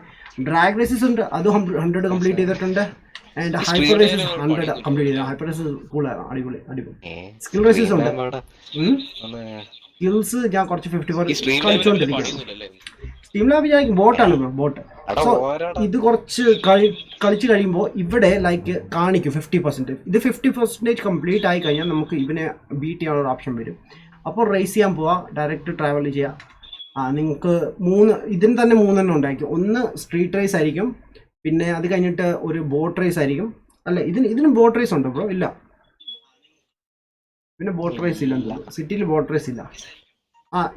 ഡ്രാഗ് റേസസ് ഉണ്ട്, അതും 100 കംപ്ലീറ്റ് ചെയ്തിട്ടുണ്ട്. ആൻഡ് ഹൈപ്പർ റേസസ് 100 കംപ്ലീറ്റ് ചെയ്തു. ഹൈപ്പർ റേസസ് കൂളാണ്, അടിപൊളി. സ്കിൽ റേസസ് ഉണ്ട്. സ്കിൽസ് ഞാൻ കുറച്ച് 54 കളിച്ചുകൊണ്ടിരിക്കും. സ്റ്റീം ലാബ് വിചാരിക്കും ബോട്ടാണ് ബ്രോ, ബോട്ട്. സോ ഇത് കുറച്ച് കളിച്ച് കഴിയുമ്പോൾ ഇവിടെ ലൈക്ക് കാണിക്കും 50%. ഇത് 50% കംപ്ലീറ്റ് ആയി കഴിഞ്ഞാൽ നമുക്ക് ഇവനെ ബീറ്റ് ചെയ്യാനുള്ള ഓപ്ഷൻ വരും. അപ്പോൾ റേസ് ചെയ്യാൻ പോവാം, ഡയറക്റ്റ് ട്രാവൽ ചെയ്യാം. നിങ്ങൾക്ക് ഇതിന് തന്നെ 3 ഉണ്ടായിരിക്കും. ഒന്ന് സ്ട്രീറ്റ് റേസ് ആയിരിക്കും, പിന്നെ അത് കഴിഞ്ഞിട്ട് ഒരു ബോട്ട് റേസ് ആയിരിക്കും. അല്ല, ഇതിന് ബോട്ട് റേസ് ഉണ്ടോ ബ്രോ? ഇല്ല, പിന്നെ ബോട്ട് റേസ് ഇല്ല. സിറ്റിയിൽ ബോട്ട് റേസ് ഇല്ല.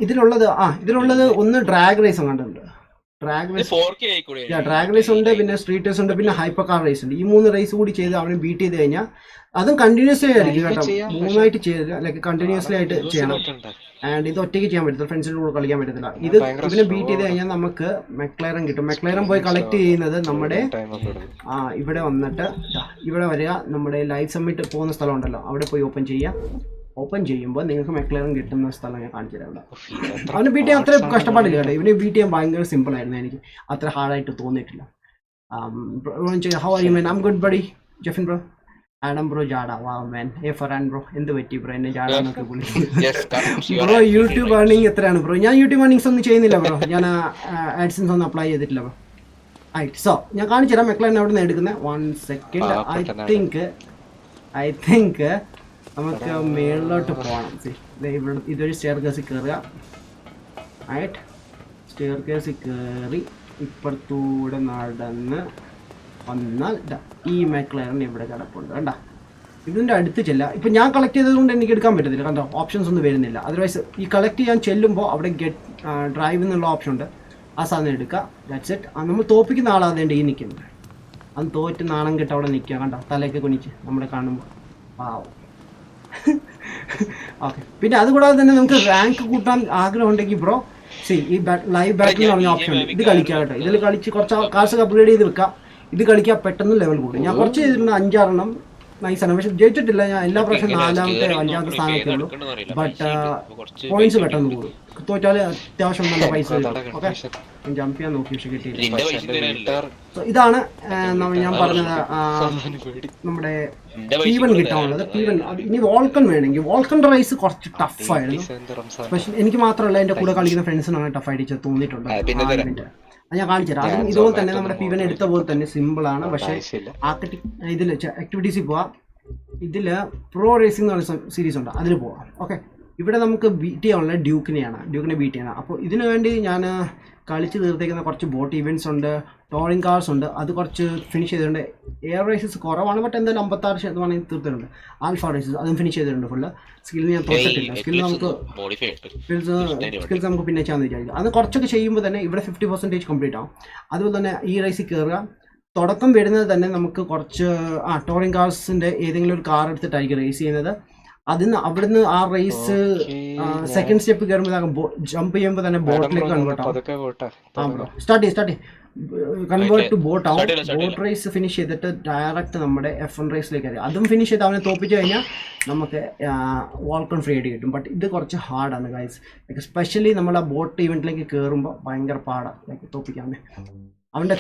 ഇതിലുള്ളത് ഒന്ന് ഡ്രാഗ് റേസ് കണ്ടിട്ടുണ്ട്. ഡ്രാഗ് റേസ് ഉണ്ട്, പിന്നെ സ്ട്രീറ്റ് റേസ് ഉണ്ട്, പിന്നെ ഹൈപ്പർ കാർ റേസ് ഉണ്ട്. ഈ 3 റേസ് കൂടി ചെയ്ത് അവനെ ബീറ്റ് ചെയ്ത് കഴിഞ്ഞാൽ അതും കണ്ടിന്യൂസ്ലി ആയിരിക്കും കേട്ടോ. 3 ആയിട്ട് ചെയ്ത് ലൈക്ക് കണ്ടിന്യൂസ്ലി ആയിട്ട് ചെയ്യണം. ആൻഡ് ഇത് ഒറ്റയ്ക്ക് ചെയ്യാൻ പറ്റത്തില്ല, ഫ്രണ്ട്സിൻ്റെ കൂടെ കളിക്കാൻ പറ്റത്തില്ല. ഇതിനെ ബീറ്റ് ചെയ്ത് കഴിഞ്ഞാൽ നമുക്ക് മെക്ലൈറൻ കിട്ടും. മെക്ലൈറൻ പോയി കളക്ട് ചെയ്യുന്നത് നമ്മുടെ ഇവിടെ വന്നിട്ട് ഇവിടെ വരിക. നമ്മുടെ ലൈവ് സബ്മിറ്റ് പോകുന്ന സ്ഥലം ഉണ്ടല്ലോ, അവിടെ പോയി ഓപ്പൺ ചെയ്യാം. ഓപ്പൺ ചെയ്യുമ്പോൾ നിങ്ങൾക്ക് മെക്ലൈറൻ കിട്ടുന്ന സ്ഥലം ഞാൻ കാണിച്ചു തരാം. അവന് ബീറ്റ് ചെയ്യാൻ അത്ര കഷ്ടപ്പാടില്ല കേട്ടോ. ഇവനെ ബീറ്റ് ചെയ്യാൻ ഭയങ്കര സിമ്പിൾ ആയിരുന്നു. എനിക്ക് അത്ര ഹാർഡായിട്ട് തോന്നിയിട്ടില്ല. How are you man? I am good buddy. Jefin bro. Adam bro ജാഡ. Wow man. ഫറാൻ ബ്രോ, എന്ത് പറ്റി ബ്രോ എന്നെ ജാഡ എന്നൊക്കെ വിളിക്കും ബ്രോ? യൂട്യൂബ് ഏർണിംഗ് എത്രയാണ് ബ്രോ? ഞാൻ യൂട്യൂബ് ഏർണിംഗ്സ് ഒന്നും ചെയ്യുന്നില്ല ബ്രോ. ഞാൻ ആഡ്സൻസ് ഒന്നും അപ്ലൈ ചെയ്തിട്ടില്ല ബ്രോ. റൈറ്റ്, സോ ഞാൻ കാണിച്ചു തരാം മെക്ലൈറൻ എവിടെ നിന്ന് എടുക്കുന്നത്. 1 സെക്കൻഡ്. ഐ തിങ്ക് നമുക്ക് മേളിലോട്ട് പോകണം. ഇവിടെ ഇതൊരു സ്റ്റെയർ കേസിൽ കയറുക. റൈറ്റ്, സ്റ്റെയർ കേസിൽ കയറി ഇപ്പുറത്തൂടെ നടന്ന് വന്നാൽ ഈ മെക്ലൈറൻ ഇവിടെ കിടപ്പുണ്ട് കണ്ട. ഇതിൻ്റെ അടുത്ത് ചെല്ലാം. ഇപ്പം ഞാൻ കളക്ട് ചെയ്തത് കൊണ്ട് എനിക്ക് എടുക്കാൻ പറ്റത്തില്ല, കണ്ടോ? ഓപ്ഷൻസ് ഒന്നും വരുന്നില്ല. അതർവൈസ് ഈ കളക്ട് ചെയ്യാൻ ചെല്ലുമ്പോൾ അവിടെ ഗെറ്റ് ഡ്രൈവ് എന്നുള്ള ഓപ്ഷൻ ഉണ്ട്. ആ സാധനം എടുക്കുക. That's it. നമ്മൾ തോപ്പിക്കുന്ന ആളാതേണ്ട ഈ നിൽക്കുന്നത്. അത് തോറ്റ് നാണം കെട്ട് അവിടെ നിൽക്കുക കണ്ടോ, തലയൊക്കെ കുനിച്ച് നമ്മളെ കാണുമ്പോൾ. വാവ്. ഓക്കെ, പിന്നെ അതുകൂടാതെ തന്നെ നമുക്ക് റാങ്ക് കൂട്ടാൻ ആഗ്രഹം ഉണ്ടെങ്കിൽ ബ്രോ ഈ ലൈവ് ബാറ്റിൽ എന്ന് പറഞ്ഞ ഓപ്ഷൻ ഉണ്ട്. ഇത് കളിക്കാം കേട്ടോ. ഇതിൽ കളിച്ച് കുറച്ച് കാശൊക്കെ അപ്ഗ്രേഡ് ചെയ്ത് വെക്കാം. ഇത് കളിക്കാൻ പെട്ടെന്ന് ലെവൽ കൂടും. ഞാൻ കുറച്ച് ചെയ്തിട്ടുണ്ട്, 5-6 നൈസാണ്. പക്ഷെ ജയിച്ചിട്ടില്ല. ഞാൻ എല്ലാ പ്രാവശ്യം 4ാമത്തെ 5ാമത്തെ സ്ഥാനത്തേ ഉള്ളൂ. ബട്ട് പോയിന്റ്സ് പെട്ടെന്ന് കൂടും. തോറ്റാൽ അത്യാവശ്യം നല്ല പൈസ കിട്ടും. ഓക്കെ, ജമ്പ് ചെയ്യാൻ നോക്കി, പക്ഷെ കിട്ടിയില്ല. ഇതാണ് ഞാൻ പറഞ്ഞത് നമ്മുടെ പീവൻ കിട്ടാനുള്ളത്. പീവൻ ഇനി വോൾക്കൺ വേണമെങ്കിൽ വോൾക്കണിന്റെ റേസ് കുറച്ച് ടഫായിരുന്നു. പക്ഷെ എനിക്ക് മാത്രമല്ല, എൻ്റെ കൂടെ കളിക്കുന്ന ഫ്രണ്ട്സിനാണ് ടഫായിട്ട് തോന്നിയിട്ടുണ്ട്. ഞാൻ കാണിച്ചു തരാം. അതും ഇതുപോലെ തന്നെ നമ്മുടെ പീവൻ എടുത്ത പോലെ തന്നെ സിമ്പിളാണ്. പക്ഷേ ഇതിൽ ആക്ടിവിറ്റീസിൽ പോവാം. ഇതിൽ പ്രോ റേസിംഗ് എന്ന് പറഞ്ഞ സീരീസ് ഉണ്ട്, അതിൽ പോവാം. ഓക്കെ, ഇവിടെ നമുക്ക് ബീറ്റ് ചെയ്യാനുള്ള ഡ്യൂക്കിനെ ബീറ്റ് ചെയ്യണം. അപ്പോൾ ഇതിനു വേണ്ടി ഞാൻ കളിച്ച് തീർത്തേക്കുന്ന കുറച്ച് ബോട്ട് ഇവൻറ്റ്സ് ഉണ്ട്, ടോറിംഗ് കാർസ് ഉണ്ട്. അത് കുറച്ച് ഫിനിഷ് ചെയ്തിട്ടുണ്ട്. എയർ റേസസ് കുറവാണ്, ബട്ട് എന്തായാലും 56% തീർത്തിട്ടുണ്ട്. ആൽഫ റേസസ് അതും ഫിനിഷ് ചെയ്തിട്ടുണ്ട് ഫുള്ള്. സ്കില്ല് ഞാൻ തോറ്റിട്ടില്ല. സ്കില്ല് നമുക്ക് പിന്നെ ചെയ്യാമെന്ന് വിചാരിക്കും. അത് കുറച്ചൊക്കെ ചെയ്യുമ്പോൾ തന്നെ ഇവിടെ 50% കംപ്ലീറ്റ് ആവും. അതുപോലെ തന്നെ ഈ റേസിൽ കയറുക. തുടക്കം വരുന്നത് തന്നെ നമുക്ക് കുറച്ച് ടോറിംഗ് കാർസിൻ്റെ ഏതെങ്കിലും ഒരു കാർ എടുത്തിട്ടായിരിക്കും റേസ് ചെയ്യുന്നത്. അവിടുന്ന് ആ റേസ് സെക്കൻഡ് സ്റ്റെപ്പ് കയറുമ്പോൾ ജമ്പ് ചെയ്യുമ്പോൾ തന്നെ ബോട്ടിലേക്ക് കൺവേർട്ട് ആവും. സ്റ്റാർട്ട് കൺവേർട്ട് ടു ബോട്ട് ആവും. ബോട്ട് റേസ് ഫിനിഷ് ചെയ്തിട്ട് ഡയറക്റ്റ് നമ്മുടെ F1 റേസിലേക്ക് അറിയാം. അതും ഫിനിഷ് ചെയ്ത് അവനെ തോപ്പിച്ച് കഴിഞ്ഞാൽ നമുക്ക് വോൾക്കൺ ഫ്രീ ആയിട്ട് കിട്ടും. ബട്ട് ഇത് കുറച്ച് ഹാർഡാണ് ഗൈസ്. ലൈക്ക് സ്പെഷ്യലി നമ്മൾ ആ ബോട്ട് ഇവൻറ്റിലേക്ക് കയറുമ്പോൾ ഭയങ്കര പാടാണ് ലൈക്ക് തോപ്പിക്കാൻ. അവൻ്റെ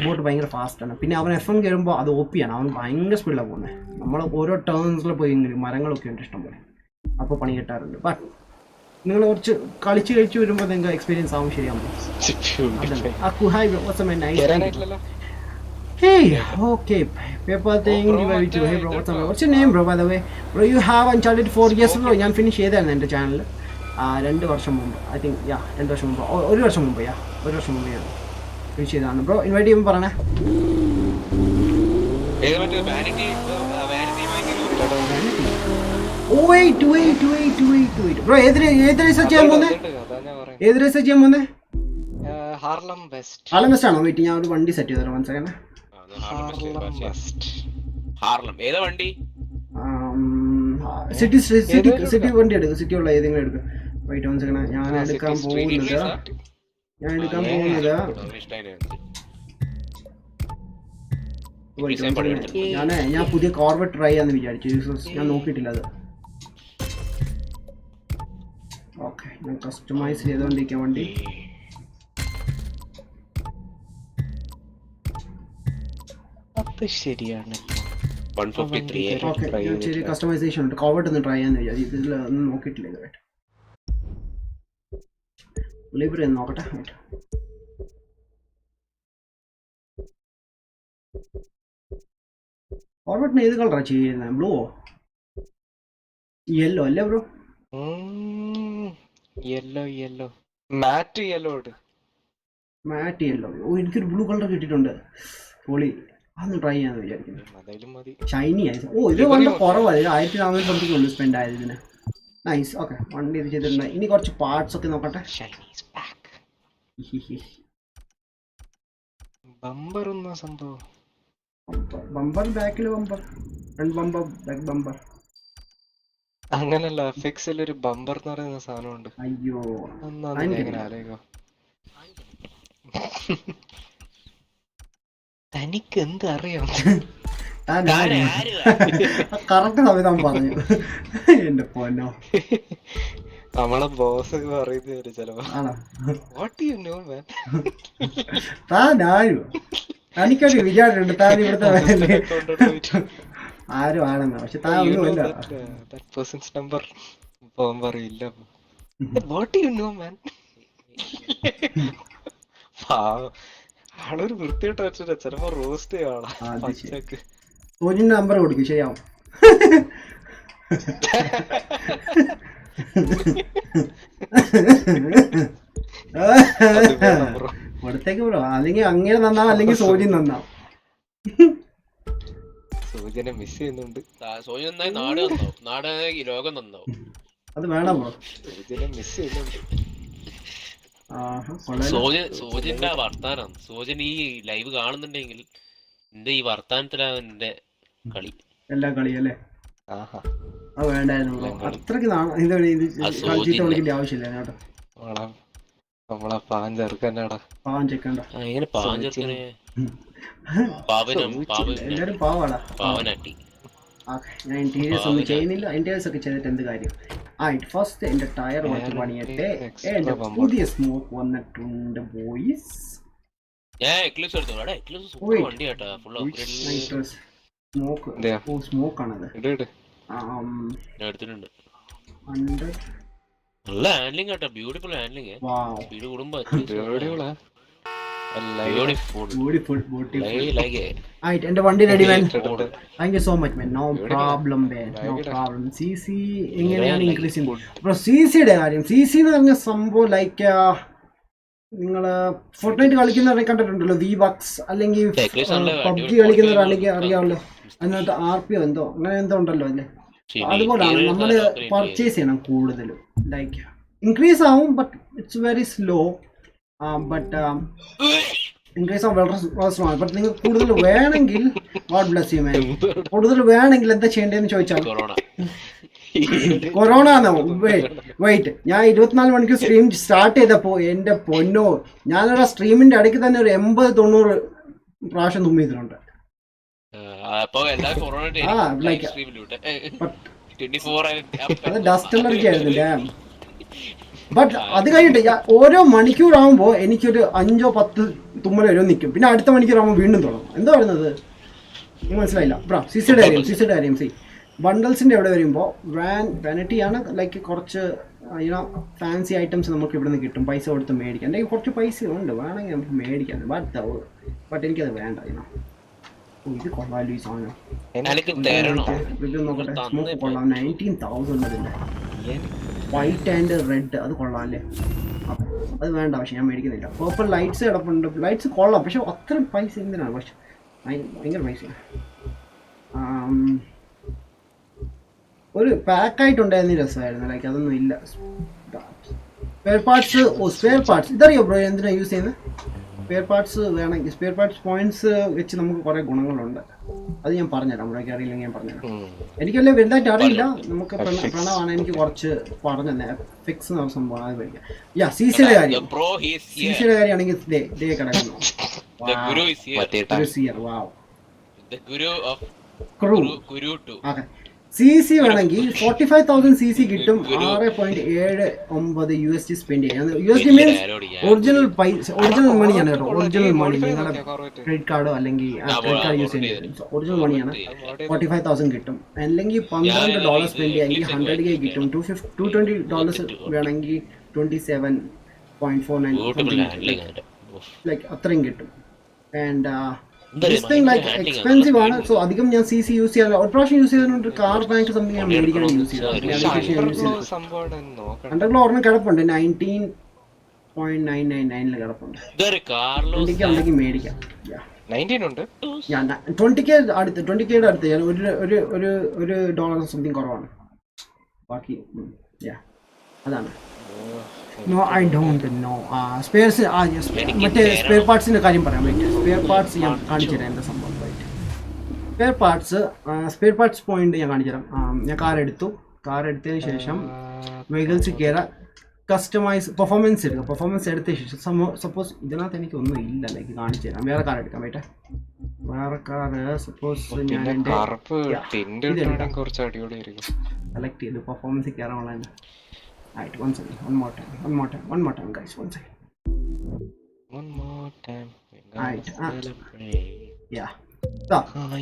ബോട്ട് ഭയങ്കര ഫാസ്റ്റാണ്. പിന്നെ അവൻ F1 കയറുമ്പോൾ അത് ഓപ്പിയാണ്. അവൻ ഭയങ്കര സ്പീഡിലാണ് പോകുന്നത്. നമ്മൾ ഓരോ ടേൺസിൽ പോയി മരങ്ങളൊക്കെ ഉണ്ട് ഇഷ്ടം പോലെ, അപ്പോൾ പണി കിട്ടാറുണ്ട്. ബട്ട് നിങ്ങൾ കുറച്ച് കളിച്ച് വരുമ്പോൾ നിങ്ങൾക്ക് എക്സ്പീരിയൻസ് ആവും. ശരിയാകുമ്പോൾ Hey, okay. Paper thing, hey bro, what's your name bro, by the way? Bro, you have Uncharted 4 years ago. ഞാൻ ഫിനിഷ് ചെയ്തായിരുന്നു എൻ്റെ ചാനൽ 2 വർഷം മുമ്പ്. ഐ തിങ്ക് 2 വർഷം മുമ്പ്, 1 വർഷം മുമ്പ്. 1 വർഷം മുമ്പ് ഞാൻ ഫിനിഷ് ചെയ്തതാണ് ബ്രോ. ഇൻവൈറ്റ് ചെയ്യുമ്പോൾ പറഞ്ഞേ. ബ്രോ ഏത് റേസാ ചെയ്യാൻ പോകുന്നേ? അതാ ഞാൻ പറയുന്നത്. ഏത് റേസാ ചെയ്യാൻ പോകുന്നേ? Harlem West. ഹാർലം വെസ്റ്റ് ആണോ? വെയിറ്റ്, ഞാൻ ഒരു വണ്ടി സെറ്റ് ചെയ്തോ one second. Harlem West. Harlem ഏതാ വണ്ടി? സിറ്റി വണ്ടി എടുക്കും. സിറ്റി ഉള്ള ഏതെങ്കിലും എടുക്കും. Wait one second. ഞാൻ എടുക്കാൻ പോകുന്നത് ഞാൻ പുതിയ കോർവെറ്റ് ട്രൈ ചെയ്യാന്ന് വിചാരിച്ചു. ഞാൻ നോക്കിയിട്ടില്ല അത്. ഓക്കെ, ഞാൻ കസ്റ്റമൈസ് ചെയ്തോണ്ടിരിക്കാൻ വണ്ടി. അത് ശരിയാണ്. ഓക്കെ, ചെറിയ കസ്റ്റമൈസേഷൻ ഉണ്ട്. കോർവെറ്റ് ഒന്ന് ട്രൈ ചെയ്യാന്ന് വിചാരിച്ചു. ഇതിൽ ഒന്നും നോക്കിയിട്ടില്ല ഇതുമായിട്ട്. ലിബ്ര നോക്കട്ടെ. കോർവെറ്റിന് ഏത് കളറാണ് ചെയ്യുന്നത്? ബ്ലൂവോ യെല്ലോ അല്ലേ ബ്രോ? യെല്ലോ മാറ്റ് യെല്ലോ. മാറ്റ് യെല്ലോ. ഓ, എനിക്കൊരു ബ്ലൂ കളർ കിട്ടിയിട്ടുണ്ട്. പൊളി. അതൊന്ന് ട്രൈ ചെയ്യാന്ന് വിചാരിക്കുന്നു. ഷൈനി ആയി. ഓ, ഇത് വളരെ കുറവാണ്. 1400 സംതിങ് ഉള്ളൂ സ്പെൻഡ് ആയത് ഇതിന്. നൈസ്. ഓക്കെ, വണ്ടി ഇത് ചെയ്തിട്ടുണ്ട്. ഇനി കുറച്ച് പാർട്സ് ഒക്കെ നോക്കട്ടെ. ബമ്പർ ഒന്നും സംഭവം. ബമ്പർ, ബാക്കിൽ bumper, front bumper, back bumper. അങ്ങനല്ല, ഫിക്സിൽ ഒരു ബമ്പർ എന്ന് പറയുന്ന സാധനമുണ്ട്. അയ്യോ, തനിക്ക് എന്ത് അറിയാം? കറക്റ്റ് സമയത്ത് പറഞ്ഞു. എന്റെ പൊന്നോ, നമ്മളെ ബോസ് ഒക്കെ പറയുന്നത് ചെലപ്പോ. തനിക്കൊരു വിചാരമുണ്ട് താൻ ഇവിടുത്തെ ആരും ആണെന്ന്. പക്ഷെ താൻ ഒന്നുമില്ല. നമ്പർ പറയില്ല. ആളൊരു വൃത്തിയായിട്ട് വെച്ചിട്ട് ചിലപ്പോ റോസ്റ്റ് ചെയ്യാം. സോജിന്റെ നമ്പർ കൊടുക്കും, ശരിയാവും. കൊടുത്തേക്ക് ബ്രോ. അല്ലെങ്കിൽ അങ്ങനെ നന്നാവും, അല്ലെങ്കിൽ സോജി നന്നാവും. സോജിനെ മിസ് ചെയ്യുന്നുണ്ട്. സോജി നന്നായി നാട് നന്നാവും, നാട് ഈ ലോകം നന്നാവും. അത് വേണം ബ്രോ. സോജിനെ മിസ് ചെയ്യുന്നുണ്ട്. സോജിന്റെ വർത്താനം, സോജൻ ഈ ലൈവ് കാണുന്നുണ്ടെങ്കിൽ എന്റെ ഈ വർത്താനത്തിലാണ് എന്റെ കളി. എല്ലാ കളിയല്ലേ? അത് വേണ്ടായിരുന്നു. അത്രക്ക് കളിച്ചിട്ട് വിളിക്കേണ്ട ആവശ്യമില്ല കേട്ടോ. നമ്മളെ പാവം ചെറുക്കനാടാ. പാവം ചെക്കണ്ട. എങ്ങനെ പാവം ചെറുക്കനെ? എല്ലാരും പാവാടാ. പാവനാട്ടി. ഞാൻ ഇന്റീരിയേഴ്സ് ഒന്നും ചെയ്യുന്നില്ല. ഇന്റീരിയേഴ്സ് ഒക്കെ ചെയ്തിട്ട് എന്ത് കാര്യം? ഫസ്റ്റ് എന്റെ ടയർ കുറച്ച് പണിയട്ടെ. എന്റെ പുതിയ സ്മോക്ക് വന്നിട്ടുണ്ട് ബോയ്സ്. സ്മോക്ക് ആണത്. നല്ല ഹാൻഡ്ലിംഗ് കേട്ടോ, ബ്യൂട്ടിഫുൾ ഹാൻഡ്ലിംഗ്. സ്പീഡ് കൂടുമ്പോ എന്റെ വണ്ടി ready man. Thank you so much man. No problem man, no problem. CC എങ്ങനെയാണ് ഇൻക്രീസ് ചെയ്യുന്നത്? CCയുടെ കാര്യം, CC എന്ന് പറഞ്ഞ സംഭവം ലൈക്ക് നിങ്ങള് ഫോർട്ട്നൈറ്റ് കളിക്കുന്നവരെ കണ്ടിട്ടുണ്ടല്ലോ, V-Bucks അല്ലെങ്കിൽ PUBG കളിക്കുന്നവരാണെങ്കിൽ അറിയാമല്ലോ. അതിനകത്ത് RPO എന്തോ അങ്ങനെ എന്തോ ഉണ്ടല്ലോ അല്ലേ? അതുപോലാണ് നമ്മള് പർച്ചേസ് ചെയ്യണം കൂടുതലും. ലൈക്ക് ഇൻക്രീസ് ആവും, but it's very slow. But increase ആവും വളരെ സ്ലോ. ബട്ട് നിങ്ങൾക്ക് കൂടുതൽ വേണമെങ്കിൽ ഗോഡ് ബ്ലെസ് യു മാൻ. കൂടുതൽ വേണമെങ്കിൽ എന്താ ചെയ്യേണ്ടതെന്ന് ചോദിച്ചാൽ കൊറോണ വെയിറ്റ്. ഞാൻ 24 മണിക്കൂർ സ്ട്രീം സ്റ്റാർട്ട് ചെയ്തപ്പോ എന്റെ പൊന്നോ, ഞാനൊരു സ്ട്രീമിന്റെ ഇടയ്ക്ക് തന്നെ ഒരു 80-90 പ്രാവശ്യം തുമ്മിയതിലുണ്ട്. അത് ഡസ്റ്റ് അലർജി ആയിരുന്നു. ഡാം. ബട്ട് അത് കഴിഞ്ഞിട്ട് ഓരോ മണിക്കൂറാകുമ്പോ എനിക്കൊരു 5-10 തുമ്മൽ വരെ നിൽക്കും. പിന്നെ അടുത്ത മണിക്കൂറാകുമ്പോൾ വീണ്ടും തുടങ്ങും. എന്താ പറയുന്നത് മനസ്സിലായില്ല ബ്രോ. സിസിയുടെ കാര്യം സി ബണ്ടിൽസിന്റെ അവിടെ വരുമ്പോൾ വാനിറ്റിയാണ്. ലൈക്ക് കുറച്ച് ഫാൻസി ഐറ്റംസ് നമുക്ക് ഇവിടെ നിന്ന് കിട്ടും, പൈസ കൊടുത്ത് മേടിക്കാം. എൻ്റെ കുറച്ച് പൈസ ഉണ്ട്, വേണമെങ്കിൽ നമുക്ക് മേടിക്കാം. ബട്ട് എനിക്കത് വേണ്ട. ഇത് കൊള്ളാമല്ലോ ഈ സാധനം. ഇത് നോക്കട്ടെ, സ്മോക്ക് കൊള്ളാം. 19,000 അതിൻ്റെ വൈറ്റ് ആൻഡ് റെഡ്. അത് കൊള്ളാം അല്ലേ? അത് വേണ്ട, പക്ഷെ ഞാൻ മേടിക്കുന്നില്ല. പേർപ്പിൾ ലൈറ്റ്സ് കിടപ്പുണ്ട്. ലൈറ്റ്സ് കൊള്ളാം, പക്ഷെ അത്രയും പൈസ എന്തിനാണ്? പക്ഷെ ഭയങ്കര പൈസ. ഒരു പാക്കായിട്ടുണ്ടായിരുന്ന രസമായിരുന്നു. ലൈക്ക് അതൊന്നും ഇല്ല. സ്പെയർ പാർട്സ് ഇതറിയോ ബ്രോ എന്തിനാണ് യൂസ് ചെയ്യുന്നത്? സ്പെയർ പാർട്സ് വേണമെങ്കിൽ സ്പെയർ പാർട്സ് പോയിന്റ്സ് വെച്ച് നമുക്ക് കുറേ ഗുണങ്ങളുണ്ട്. അത് ഞാൻ പറഞ്ഞുതരാം. നമ്മളൊക്കെ അറിയില്ലെങ്കിൽ ഞാൻ പറഞ്ഞുതരാം. എനിക്കല്ലേ വലുതായിട്ട് അറിയില്ല. നമുക്ക് പ്രണവാണ് എനിക്ക് കുറച്ച് പറഞ്ഞു തന്നെ. ഫിക്സ് എന്ന് പറഞ്ഞ സംഭവം അത് പഠിക്കാം. സിസിയുടെ കാര്യം കാര്യമാണെങ്കിൽ കിടക്കുന്നു. CC വേണമെങ്കിൽ 45,000 CC കിട്ടും. 6.79 USD സ്പെൻഡ് ചെയ്യാം. USD മീൻസ് ഒറിജിനൽ മണിയാണ് കേട്ടോ. ഒറിജിനൽ മണി. നിങ്ങളുടെ ക്രെഡിറ്റ് കാർഡോ അല്ലെങ്കിൽ ക്രെഡിറ്റ് കാർഡ് യൂസ് ചെയ്യുന്നത് ഒറിജിനൽ മണിയാണ്. 45,000 കിട്ടും. അല്ലെങ്കിൽ $12 സ്പെൻഡ് ചെയ്യാമെങ്കിൽ 100K കിട്ടും. $220 വേണമെങ്കിൽ 27.49 ലൈക്ക് അത്രയും കിട്ടും. And this thing like expensive ആണ്. സോ അധികം ഞാൻ CC യൂസ് ചെയ്യാറില്ല. ഒരു പ്രാവശ്യം യൂസ് ചെയ്തിട്ടുണ്ട്. കാർ ബാങ്ക് സംതിങ് ഞാൻ മേടിക്കാൻ യൂസ് ചെയ്തത്. അണ്ടർഗ്ലോ ഒരെണ്ണം കിടപ്പുണ്ട്. 19.999 കിടപ്പുണ്ട്. ഉണ്ടെങ്കിൽ മേടിക്കാം. 20K അടുത്ത് ഞാൻ ഒരു $1 സംതിങ് കുറവാണ്. ബാക്കി അതാണ്. No, I don't know. Spares മറ്റേ സ്പെയർ പാർട്സിൻ്റെ കാര്യം പറയാൻ പറ്റും. സ്പെയർ പാർട്സ് ഞാൻ കാണിച്ചു തരാം എന്താ സംഭവം. സ്പെയർ പാർട്സ് പോയിന്റ് ഞാൻ കാണിച്ചു തരാം. ഞാൻ കാർ എടുത്തതിന് ശേഷം വെഹിക്കിൾസ് കയറാം. കസ്റ്റമൈസ് പെർഫോമൻസ് എടുക്കുക. പെർഫോമൻസ് എടുത്ത ശേഷം സപ്പോസ് ഇതിനകത്ത് എനിക്ക് ഒന്നും ഇല്ല. ലൈക്ക് കാണിച്ചു തരാം. വേറെ കാർ എടുക്കാൻ പറ്റേ. വേറെ കാർ സപ്പോസ് ഞാൻ സെലക്ട് ചെയ്ത് പെർഫോമൻസ് കയറാനുള്ള. Right, one more time, guys. One more time. Right.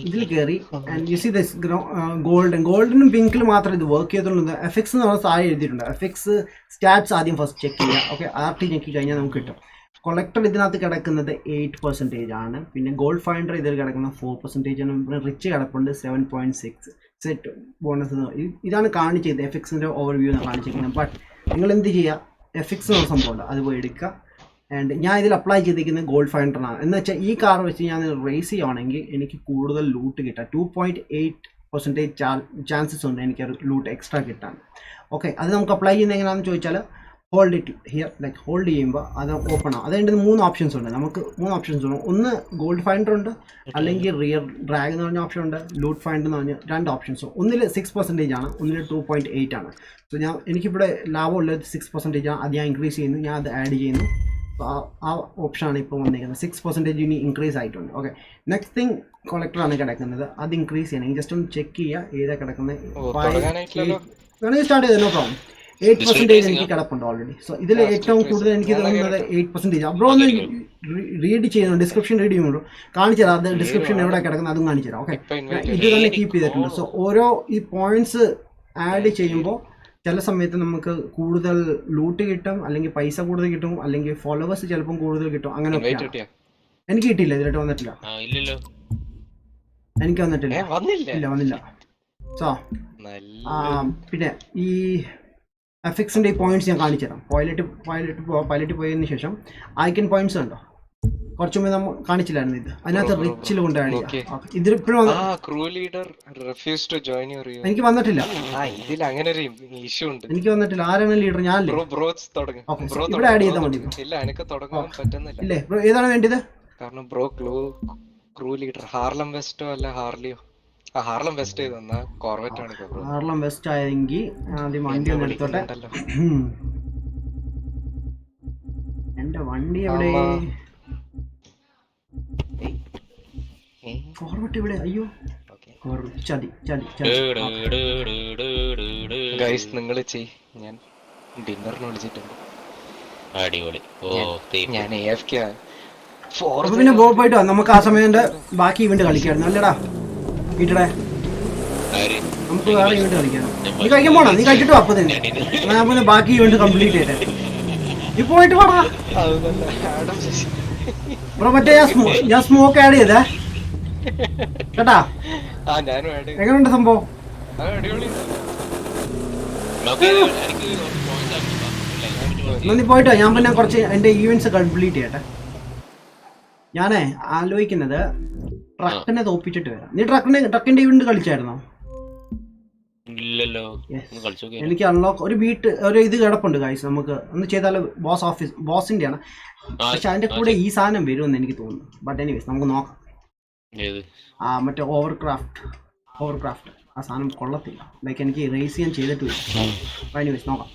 ഇതിൽ കയറി ആൻഡ് യു സി ദിസ് ഗോൾഡനും പിങ്കിലും മാത്രമേ ഇത് വർക്ക് ചെയ്തുള്ളൂ. എഫക്സ് എന്ന് പറഞ്ഞ താഴെ എഴുതിയിട്ടുണ്ട്. എഫക്സ് സ്റ്റാറ്റ്സ് ആദ്യം ഫസ്റ്റ് ചെക്ക് ചെയ്യുക. ഓക്കെ, RT ഞെക്കി കഴിഞ്ഞാൽ നമുക്ക് കിട്ടും. കൊളക്ടർ ഇതിനകത്ത് കിടക്കുന്നത് 8% ആണ്. പിന്നെ ഗോൾഡ് ഫൈൻഡർ ഇതിൽ കിടക്കുന്ന 4% ആണ്. പിന്നെ റിച്ച് കിടപ്പുണ്ട് 7.6. സെറ്റ് ബോണസ് ഇതാണ് കാണിച്ചത്. എഫക്സിൻ്റെ ഓവർവ്യൂ ആണ് കാണിച്ചിരിക്കുന്നത്. ബട്ട് നിങ്ങൾ എന്ത് ചെയ്യുക, എഫക്സ് എന്ന സംഭവമുണ്ട് അത് പോയി എടുക്കുക. ആൻഡ് ഞാൻ ഇതിൽ അപ്ലൈ ചെയ്തിരിക്കുന്നത് ഗോൾഡ് ഫൈൻഡറാണ്. എന്ന് വെച്ചാൽ ഈ കാർ വെച്ച് ഞാൻ റേസ് ചെയ്യുകയാണെങ്കിൽ എനിക്ക് കൂടുതൽ ലൂട്ട് കിട്ടാം. 2.8% ചാൻസസ് ഉണ്ട് എനിക്ക് ലൂട്ട് എക്സ്ട്രാ കിട്ടാൻ. ഓക്കെ, അത് നമുക്ക് അപ്ലൈ ചെയ്യുന്നത് എങ്ങനെയാണെന്ന് ചോദിച്ചാൽ hold it here. Like hold ചെയ്യുമ്പോൾ അത് ഓപ്പൺ ആവും. അതുകൊണ്ട് 3 ഓപ്ഷൻസ് ഉണ്ട്. നമുക്ക് 3 ഓപ്ഷൻസ് ഉണ്ട്. ഒന്ന് ഗോൾഡ് ഫൈൻഡർ ഉണ്ട്, അല്ലെങ്കിൽ റിയർ ഡ്രാഗ് എന്ന് പറഞ്ഞ ഓപ്ഷൻ ഉണ്ട്, ലൂട്ട് ഫൈൻഡർ എന്ന് പറഞ്ഞ 2 ഓപ്ഷൻസ്. ഒന്നിൽ 6% ആണ്, ഒന്നിൽ 2.8 ആണ്. സോ എനിക്കിവിടെ ലാഭമുള്ളത് 6% ആണ്. അത് ഞാൻ ഇൻക്രീസ് ചെയ്യുന്നു. ഞാൻ അത് ആഡ് ചെയ്യുന്നു. ആ ഓപ്ഷനാണ് ഇപ്പോൾ വന്നിരിക്കുന്നത്. 6% ഇനി ഇൻക്രീസ് ആയിട്ടുണ്ട്. ഓക്കെ, നെക്സ്റ്റ് തിങ് കൊളക്ടറാണ് കിടക്കുന്നത്. അത് ഇൻക്രീസ് ചെയ്യണമെങ്കിൽ ജസ്റ്റ് ഒന്ന് ചെക്ക് ചെയ്യുക ഏതാ കിടക്കുന്നത്. വേണമെങ്കിൽ സ്റ്റാർട്ട് ചെയ്ത് നോ പ്രോബ്ലം. 8% എനിക്ക് കിടപ്പുണ്ട് ഓൾറെഡി. സോ ഇതിൽ ഏറ്റവും കൂടുതൽ എനിക്ക് തോന്നുന്നത് 8%. അബ്രോ ഒന്ന് റീഡ് ചെയ്യുന്നു, ഡിസ്ക്രിപ്ഷൻ റീഡ് ചെയ്യുന്നുള്ളൂ. കാണിച്ചു തരാം. അത് ഡിസ്ക്രിപ്ഷൻ എവിടെ കിടക്കുന്നത് അതും കാണിച്ചു തരാം. ഓക്കെ, ഇത് തന്നെ കീപ്പ് ചെയ്തിട്ടുണ്ട്. സോ ഓരോ ഈ പോയിന്റ്സ് ആഡ് ചെയ്യുമ്പോൾ ചില സമയത്ത് നമുക്ക് കൂടുതൽ ലൂട്ട് കിട്ടും, അല്ലെങ്കിൽ പൈസ കൂടുതൽ കിട്ടും, അല്ലെങ്കിൽ ഫോളോവേഴ്സ് ചിലപ്പം കൂടുതൽ കിട്ടും. അങ്ങനെ എനിക്ക് കിട്ടിയില്ല. ഇതിലോട്ട് വന്നിട്ടില്ല. എനിക്ക് വന്നിട്ടില്ല. വന്നില്ല. സോ പിന്നെ ഈ എഫക്സിൻ്റെ ഈ പോയിന്റ്സ് ഞാൻ കാണിച്ചു തരാം. പൈലറ്റ് പോയതിന് ശേഷം ഐക്കൺ പോയിന്റ്സ് ഉണ്ടോ, കുറച്ചു മുമ്പ് നമ്മൾ കാണിച്ചില്ലായിരുന്നു. ഇത് അതിനകത്ത് റിച്ചിൽ കൊണ്ടാണ് ഇതിലിപ്പോഴും എനിക്ക് വന്നിട്ടില്ല. എനിക്ക് വന്നിട്ടില്ല. ആരാണ് ലീഡർ? ഞാനല്ലേ. ഇവിടെ ആഡ് ചെയ്താൽ മതി. ഇല്ലേ ബ്രോ, ഏതാണ് വേണ്ടത്? കാരണം ബ്രോ ക്രൂ ലീഡർ ഹാർലം വെസ്റ്റോ അല്ല ഹാർലിയോ? ഹാർലം വെസ്റ്റ് കോർവെറ്റ് ആണ്. ഹാർലം വെസ്റ്റ് ആയെങ്കിൽ ആദ്യം വണ്ടി ഒന്ന് എടുത്തോട്ടെ. എന്റെ വണ്ടി എവിടെ? കോർവെറ്റ് ഇവിടെ. അയ്യോ, ഗൈസ് നിങ്ങൾ ഞാൻ ഡിന്നറിന് വിളിച്ചിട്ടുണ്ട്. അടിപൊളി. ഞാൻ AFK. പിന്നെ പോയിട്ട് നമുക്ക് ആ സമയം ബാക്കി ഇവന്റ് കളിക്കായിരുന്നു അല്ലേടാ വീട്ടിടെ. നമുക്ക് വേറെ ഇവന്റ് കളിക്കണം. നീ കഴിക്കാൻ പോണോ? നീ കഴിച്ചിട്ട് അപ്പൊ തന്നെ ഞാൻ പിന്നെ ബാക്കി ഇവന്റ് കംപ്ലീറ്റ് ചെയ്തേ. നീ പോയിട്ട് പോടാ ബ്രോ. മറ്റേ ഞാൻ സ്മോക്ക് ആഡ് ചെയ്തേ കേട്ടാ. എങ്ങനെയുണ്ട് സംഭവം? നീ പോയിട്ടോ. ഞാൻ പിന്നെ കുറച്ച് എന്റെ ഈവന്റ്സ് കംപ്ലീറ്റ് ചെയ്യട്ടെ. ഞാനേ ആലോചിക്കുന്നത് ട്രക്കിനെ തോപ്പിച്ചിട്ട് വരാം. നീ ട്രക്കിന്റെ ഇവന്റ് കളിച്ചായിരുന്നോ? ഇല്ല, ഇല്ലല്ലോ, ഒന്ന് കളിച്ചു നോക്കിയാലോ? എനിക്ക് അൺലോക്ക് ഒരു ഇത് കിടപ്പുണ്ട് ഗൈസ്, നമുക്ക് ഒന്ന് ചെയ്താൽ ബോസിന്റെ ആണ്. പക്ഷെ അതിന്റെ കൂടെ ഈ സാധനം വരുമെന്ന് എനിക്ക് തോന്നുന്നു. ബട്ട് എനിവേസ് നമുക്ക് നോക്കാം. ഏത്? മറ്റേ ഓവർക്രാഫ്റ്റ് ആ സാധനം കൊള്ളത്തില്ല. ലൈക്ക് എനിക്ക് റേസ് ചെയ്യാൻ ചെയ്തിട്ടില്ല. എനിവേസ് നോക്കാം.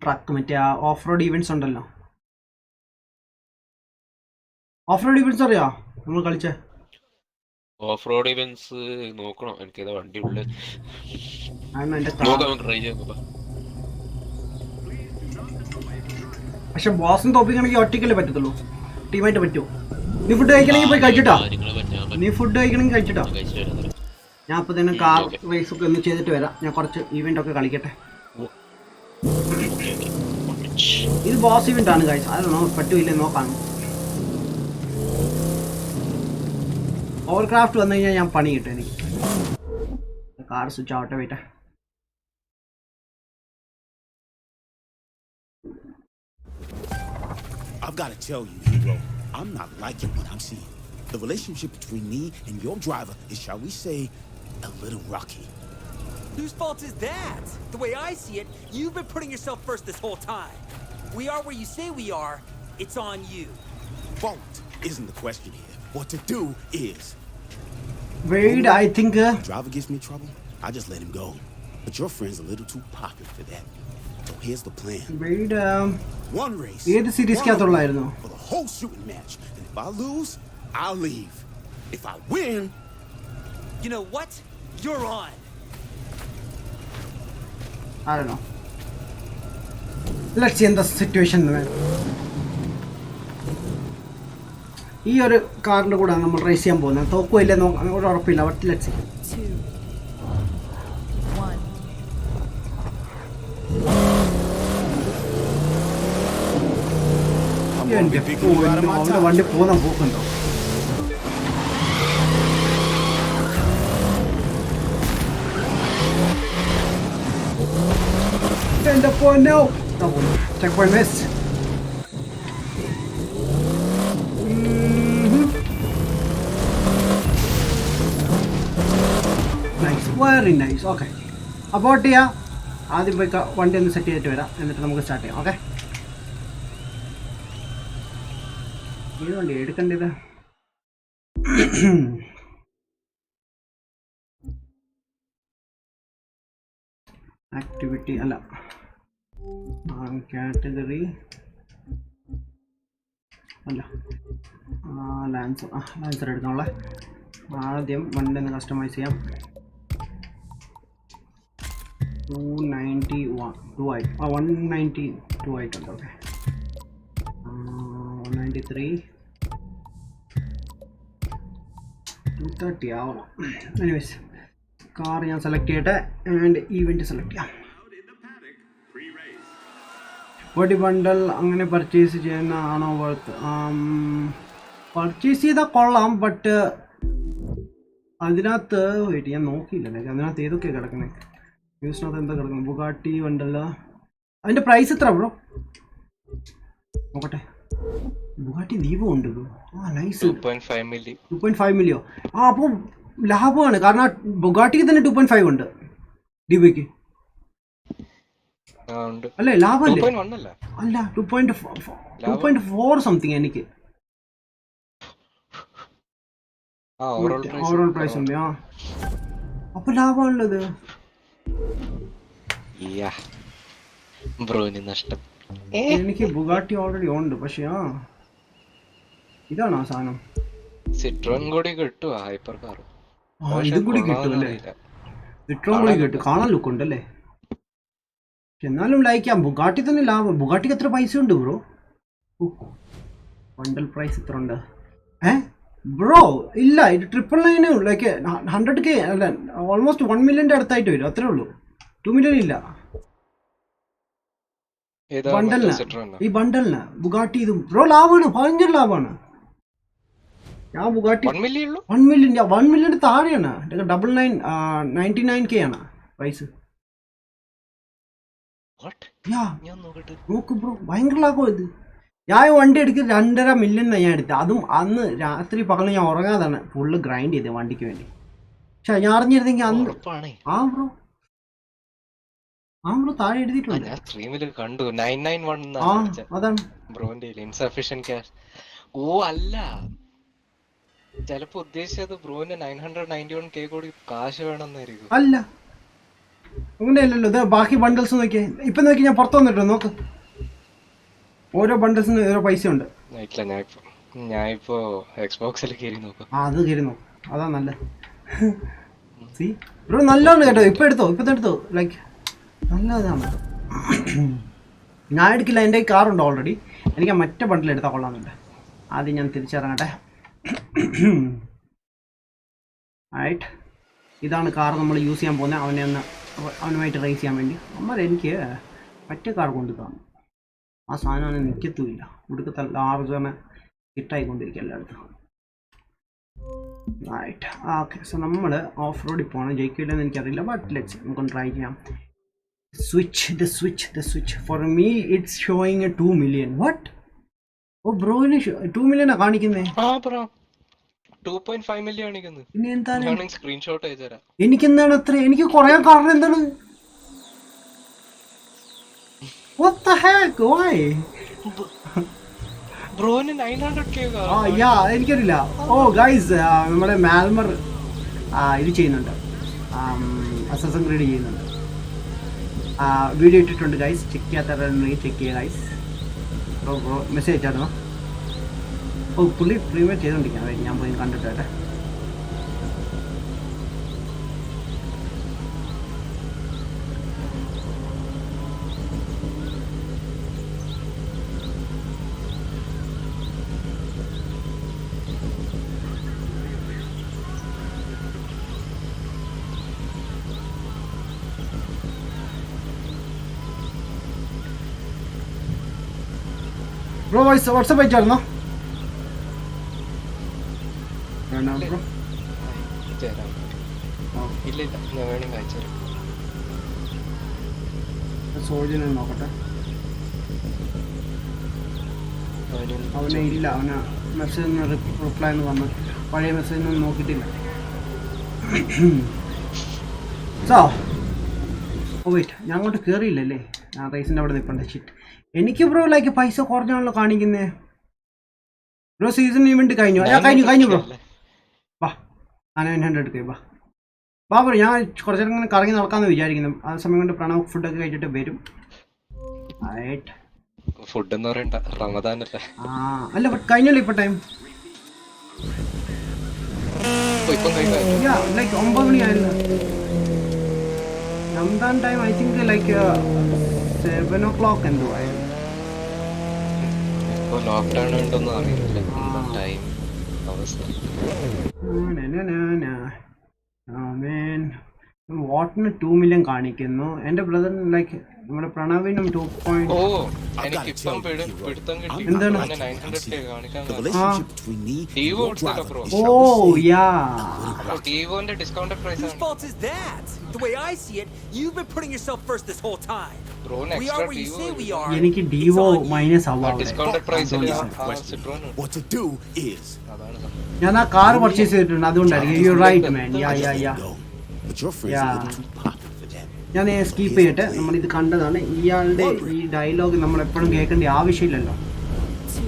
ട്രക്ക് മറ്റേ ഓഫ് റോഡ് ഈവൻറ്റ്സ് ഉണ്ടല്ലോ. ഓഫ് റോഡ് ഈവൻറ്റ്സ് അറിയോ നമ്മൾ കളിച്ചേ? ഓഫ് റോഡ് ഇവന്റ്സ് നോക്കണം. എനിക്ക് ഏതാ വണ്ടി ഉള്ളത് ട്രൈ ചെയ്യാം. പക്ഷെ ബോസിന് തോപ്പിക്കണമെങ്കിൽ ഒറ്റയ്ക്കല്ലേ പറ്റത്തുള്ളൂ, ടീമായിട്ട് പറ്റുമോ? നീ ഫുഡ് കഴിക്കണമെങ്കിൽ പോയി കഴിച്ചിട്ടോ. ഞാൻ അപ്പോൾ തന്നെ കാർ റേസ് ഒക്കെ ഒന്ന് ചെയ്തിട്ട് വരാം. ഞാൻ കുറച്ച് ഈവെന്റ് ഒക്കെ കളിക്കട്ടെ. ഇത് ബോസ് ഇവന്റ് ആണ് ഗൈസ്, അതൊന്നോ പറ്റൂല്ലേ നോക്കാം. ഓവർക്രാഫ്റ്റ് വന്നു കഴിഞ്ഞാൽ ഞാൻ പണി കിട്ടും എനിക്ക്. കാർ സ്വിച്ച് ആവട്ടെ, wait. I've got to tell you, hero, I'm not liking what I'm seeing. The relationship between me and your driver is, shall we say, a little rocky. Whose fault is that? The way I see it, you've been putting yourself first this whole time. We are where you say we are. It's on you. Fault isn't the question here. What to do is. Wait, I think The driver gives me trouble, I just let him go. But your friend's a little too popular for that. So here's the plan. wait, One race. ഏത് സീരീസ്ക്കകത്തുള്ളായിരുന്നു? For the whole shooting match. And if I lose, I'll leave. If I win, You know what? You're on. I don't know. Let's see in the situation. ഈ ഒരു കാറിൻ്റെ കൂടെ നമ്മൾ raise ചെയ്യാൻ പോകുന്നത്. തോക്കോ ഇല്ലേ ഒരു ഉറപ്പില്ല. But let's see. 2, 1. അവൻ്റെ വണ്ടി പോകുന്ന പോക്കുണ്ടോ? എൻ്റെ പൊന്നോ, check point miss. Nice, very nice. Okay, abort ചെയ്യാം. ആദ്യം പോയി വണ്ടി ഒന്ന് സെറ്റ് ചെയ്തിട്ട് വരാം, എന്നിട്ട് നമുക്ക് സ്റ്റാർട്ട് ചെയ്യാം. ഓക്കെ, ഏത് വണ്ടി എടുക്കേണ്ടത്? ആക്ടിവിറ്റി അല്ല, കാറ്റഗറി അല്ല, ലാൻസർ എടുക്കാനുള്ള. ആദ്യം വണ്ടി ഒന്ന് കസ്റ്റമൈസ് ചെയ്യാം. 192 ആയിട്ടുണ്ട്. ഓക്കെ, 193 230 ആവണം. എനിവേസ്, കാർ ഞാൻ സെലക്ട് ചെയ്യട്ടെ ആൻഡ് ഈവൻറ്റ് സെലക്ട് ചെയ്യാം. ബോഡി ബണ്ടൽ അങ്ങനെ പർച്ചേസ് ചെയ്യുന്ന ആണോ വർത്ത്? പർച്ചേസ് ചെയ്താൽ കൊള്ളാം, ബട്ട് അതിനകത്ത് വെയിറ്റ് ഞാൻ നോക്കിയില്ല. അതിനകത്ത് ഏതൊക്കെയാണ് കിടക്കുന്നത്? ന്യൂസിനകത്ത് എന്താ കിടക്കുന്നത്? ബുഗാട്ടി ബണ്ടല്ല. അതിൻ്റെ പ്രൈസ് എത്ര ബ്രോ? നോക്കട്ടെ. ബുഗാട്ടി ദീപം ഉണ്ട് ബ്രോ. നൈസ്. 2.5 മില്ലിയോ? അപ്പോൾ ലാഭമാണ്. കാരണം ബുഗാട്ടിക്ക് തന്നെ 2.5 ഉണ്ട്, ദീപയ്ക്ക് അല്ലേ? ലാഭമല്ലേ? അല്ല, 2.4 സംതിങ് എനിക്ക് ഓവറോൾ പ്രൈസ് ഉണ്ട്. അപ്പൊ ലാഭമാണുള്ളത്. എനിക്ക് ബുഗാട്ടി ഓൾറെഡി ഉണ്ട്. പക്ഷെ ഇതാണോ ആ സാധനം? സിട്രോൺ കൂടി കിട്ടും, ഹൈപ്പർ കാർ. ഇതും കൂടി കിട്ടും അല്ലേ? സിട്രോൺ കൂടി കിട്ടും. കാണാൻ ലുക്ക് ഉണ്ടല്ലേ? എന്നാലും ലൈക്ക് ചെയ്യാം. ബുഗാട്ടി തന്നെ ലാഭം. ബുഗാട്ടിക്ക് എത്ര പൈസ ഉണ്ട് ബ്രോ? ബണ്ടൽ പ്രൈസ് എത്ര ഉണ്ട്? ബ്രോ ഇല്ല, ഇത് 999 ലൈക്ക് 100K അല്ല, ഓൾമോസ്റ്റ് 1 മില്യൻ്റെ അടുത്തായിട്ട് വരും. അത്രേ ഉള്ളൂ. 2 മില്യൺ ഇല്ല ബണ്ടലിന്. ഈ ബണ്ടലിന് ബുഗാട്ടി ഇതും ബ്രോ ലാഭമാണ്, ഭയങ്കര ലാഭമാണ്. ഞാൻ ബുഗാട്ടി 1 മില്യൻ്റെ താഴെയാണ്. 99K ആണ് പ്രൈസ്. നോക്ക് ബ്രോ, ഭയങ്കര ലാഭം ഇത്. ഞാൻ വണ്ടി എടുക്കുന്നത് 2.5 മില്യൺ ഞാൻ എടുത്തത്. അതും അന്ന് രാത്രി പകല് ഞാൻ ഉറങ്ങാതാണ് ഫുള്ള് ഗ്രൈൻഡ് ചെയ്തത് വണ്ടിക്ക് വേണ്ടി. ഞാൻ അറിഞ്ഞിരുന്നെങ്കിൽ അന്ന് ഉറപ്പാണേ. ആ ബ്രോ താഴെ എഴുതിയിട്ടുണ്ട്. ഞാൻ സ്ട്രീമിൽ കണ്ടു 991 ആ എന്നാണ് അതാണ്. ബ്രോന്റെ ഇൻസഫിഷ്യന്റ് ക്യാഷ്. ഓ അല്ല, ചിലപ്പോ ഉദ്ദേശിച്ചത് ബ്രോന് 991K കൂടി കാശ് വേണമെന്നായിരിക്കും. അല്ല അങ്ങനെയല്ലല്ലോ. ഇത് ബാക്കി ബണ്ടിൽസ് നോക്കിയേ. ഇപ്പൊ നോക്കി ഞാൻ പുറത്തു വന്നിട്ടോ നോക്ക്. ഓരോ ബണ്ടിൽസിന് ഓരോ പൈസ ഉണ്ട്. ഇല്ല, ഞാനിപ്പോ എക്സ്ബോക്സിൽ കയറി നോക്കാം. അത് കയറി നോക്കും, അതാ നല്ല. സി ബ്രോ നല്ലതാണ് കേട്ടോ. ഇപ്പൊ എടുത്തോ ലൈക്ക് നല്ലതാണ്. ഞാൻ എടുക്കില്ല, എൻ്റെ കാറുണ്ട് ഓൾറെഡി. എനിക്ക് മറ്റേ ബണ്ടിൽ എടുത്താൽ കൊള്ളാമെന്നുണ്ട്. ആദ്യം ഞാൻ തിരിച്ചിറങ്ങട്ടെ. ആയിട്ട് ഇതാണ് കാർ നമ്മൾ യൂസ് ചെയ്യാൻ പോകുന്നത്. അവനുമായിട്ട് റേസ് ചെയ്യാൻ വേണ്ടി. അമ്മ എനിക്ക് മറ്റേ കാർ കൊണ്ട് കാണും. ആ സാധനം നിൽക്കത്തുമില്ല. ഇവിടുത്തെ ലാർജാണ് കിട്ടായിക്കൊണ്ടിരിക്കുക എല്ലായിടത്തും. ആയിട്ട് ഓക്കെ. സോ നമ്മൾ ഓഫ് റോഡിൽ പോകണം. ജയിക്കില്ലെന്ന് എനിക്കറിയില്ല, ബട്ട് ലെറ്റ്സ് നമുക്കൊന്ന് ട്രൈ ചെയ്യാം. Switch for me it's showing 2 million. What? Oh ബ്രോയിന് 2 million കാണിക്കുന്നേ. ആ ബ്രോ 2.5 മില്യൺ കാണിക്കുന്നത്. പിന്നെ എന്താണ് സ്ക്രീൻഷോട്ട് അയച്ചുതരാം. എനിക്കെന്താണ് അത്ര? എനിക്ക് കുറയാൻ കാരണം എന്താണ്? What the heck? Why? ബ്രോന് 900K എനിക്കറിയില്ല. ഓ ഗൈസ്, നമ്മുടെ മാൽമർ ഇത് ചെയ്യുന്നുണ്ട്, അസസൻ ക്രീഡ് ചെയ്യുന്നുണ്ട്. വീഡിയോ ഇട്ടിട്ടുണ്ട് ഗൈസ്. ചെക്ക് ചെയ്യാത്തവരുണ്ടെങ്കിൽ ചെക്ക് ചെയ്യുക ഗൈസ്. ബ്രോ മെസ്സേജ് അയച്ചായിരുന്നോ? ഓ പുള്ളി പ്രീമിയർ ചെയ്തുകൊണ്ടിരിക്കുകയാണ്. ഞാൻ പോയി കണ്ടിട്ടെ. ബ്രോ വോയിസ് വാട്സപ്പ് അയച്ചായിരുന്നോ? ബ്രോ ഇല്ല, ഞാൻ വേണമെങ്കിൽ അയച്ചുതരാം. സോൾജിനെ നോക്കട്ടെ. അവനെ ഇല്ല, അവന് മെസ്സേജിന് റിപ്ലൈ എന്ന് പറഞ്ഞു. പഴയ മെസ്സേജൊന്നും നോക്കിയിട്ടില്ല. സോ ഓ വെയിറ്റ്, ഞാൻ അങ്ങോട്ട് കയറിയില്ലല്ലേ. ഞാൻ റേസിൻ്റെ അവിടെ നിൽപ്പുണ്ട്. ഷിറ്റ്. എനിക്ക് ബ്രോ ലൈക്ക് പൈസ കുറഞ്ഞാണല്ലോ കാണിക്കുന്നേ. ബ്രോ സീസൺ ഇവന്റ് കഴിഞ്ഞു ബ്രോ. വാ 900 വാ ബ്രോ. ഞാൻ കുറച്ചു നേരം ഇങ്ങനെ കറങ്ങി നടക്കാമെന്ന് വിചാരിക്കുന്നു. ആ സമയം കൊണ്ട് പ്രണവ് ഫുഡൊക്കെ കഴിച്ചിട്ട് വരും. ഫുഡ് എന്ന് പറയണ്ട, റമദാനല്ലേ. അല്ല കഴിഞ്ഞല്ലോ ഇപ്പൊ ടൈം. ലൈക്ക് 9 മണിയായിരുന്നു Ramadan time. I think like 7 o'clock എന്തോ ആയിരുന്നു. ലോക്ക്ഡൌൺ ഉണ്ടോന്നും അറിയില്ല ടൈം അവസ്ഥ. വാട്ടിന് 2 million കാണിക്കുന്നു. എൻ്റെ ബ്രദറിന് ലൈക്ക് നമ്മുടെ പ്രണവിനും 2. എന്താണ്? ഓ യാ, Whose fault is that? The way I see it, you've been putting yourself first this whole time. We are where you say we are. എനിക്ക് ഡിവോ minus ആവാം. What to do is ഞാൻ ആ car purchase ചെയ്തിട്ടുണ്ട്, അതുകൊണ്ടായിരിക്കും. You right man. but your friends are a little too popular for them. ഞാൻ സ്കീപ്പ് ചെയ്യട്ടെ. നമ്മളിത് കണ്ടതാണ്. ഇയാളുടെ ഈ ഡയലോഗ് നമ്മൾ എപ്പോഴും കേൾക്കേണ്ട ആവശ്യമില്ലല്ലോ.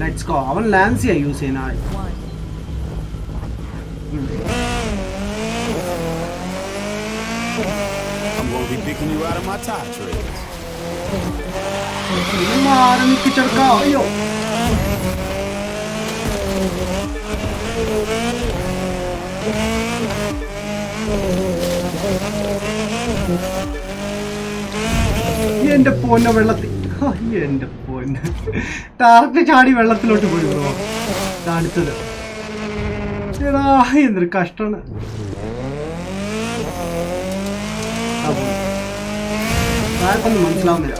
Let's go. അവൻ ലാൻസിയാ യൂസ് ചെയ്യുന്ന ആൾ. I'm gonna be picking you out of my tire trays. അയ്യോ എന്റെ പൊന്ന വെള്ളത്തിൽ. എന്റെ പൊന്ന് ടാർട്ട് ചാടി വെള്ളത്തിലോട്ട് പോയി ബ്രോ. കാണിച്ചത് എടാ എന്തൊരു കഷ്ടമാണ്. ആർക്കൊന്നും മനസ്സിലാവുന്നില്ല.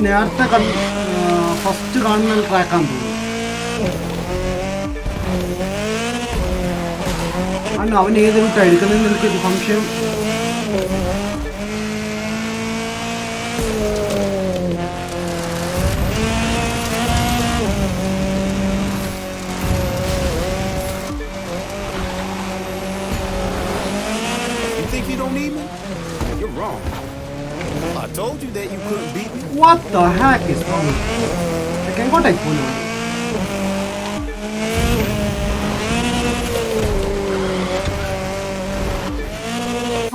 നേരത്തെ ഫസ്റ്റ് കാണുന്ന ട്രാക്കാന്ന് തോന്നുന്നു. അല്ല അവൻ ഏത് റൂട്ടാണ് എടുക്കുന്നതെന്ന് എനിക്കൊരു സംശയം. You're wrong. I told you that you couldn't beat me. What the heck is wrong with you? എങ്ങോട്ടേക്ക് പോകുന്നു?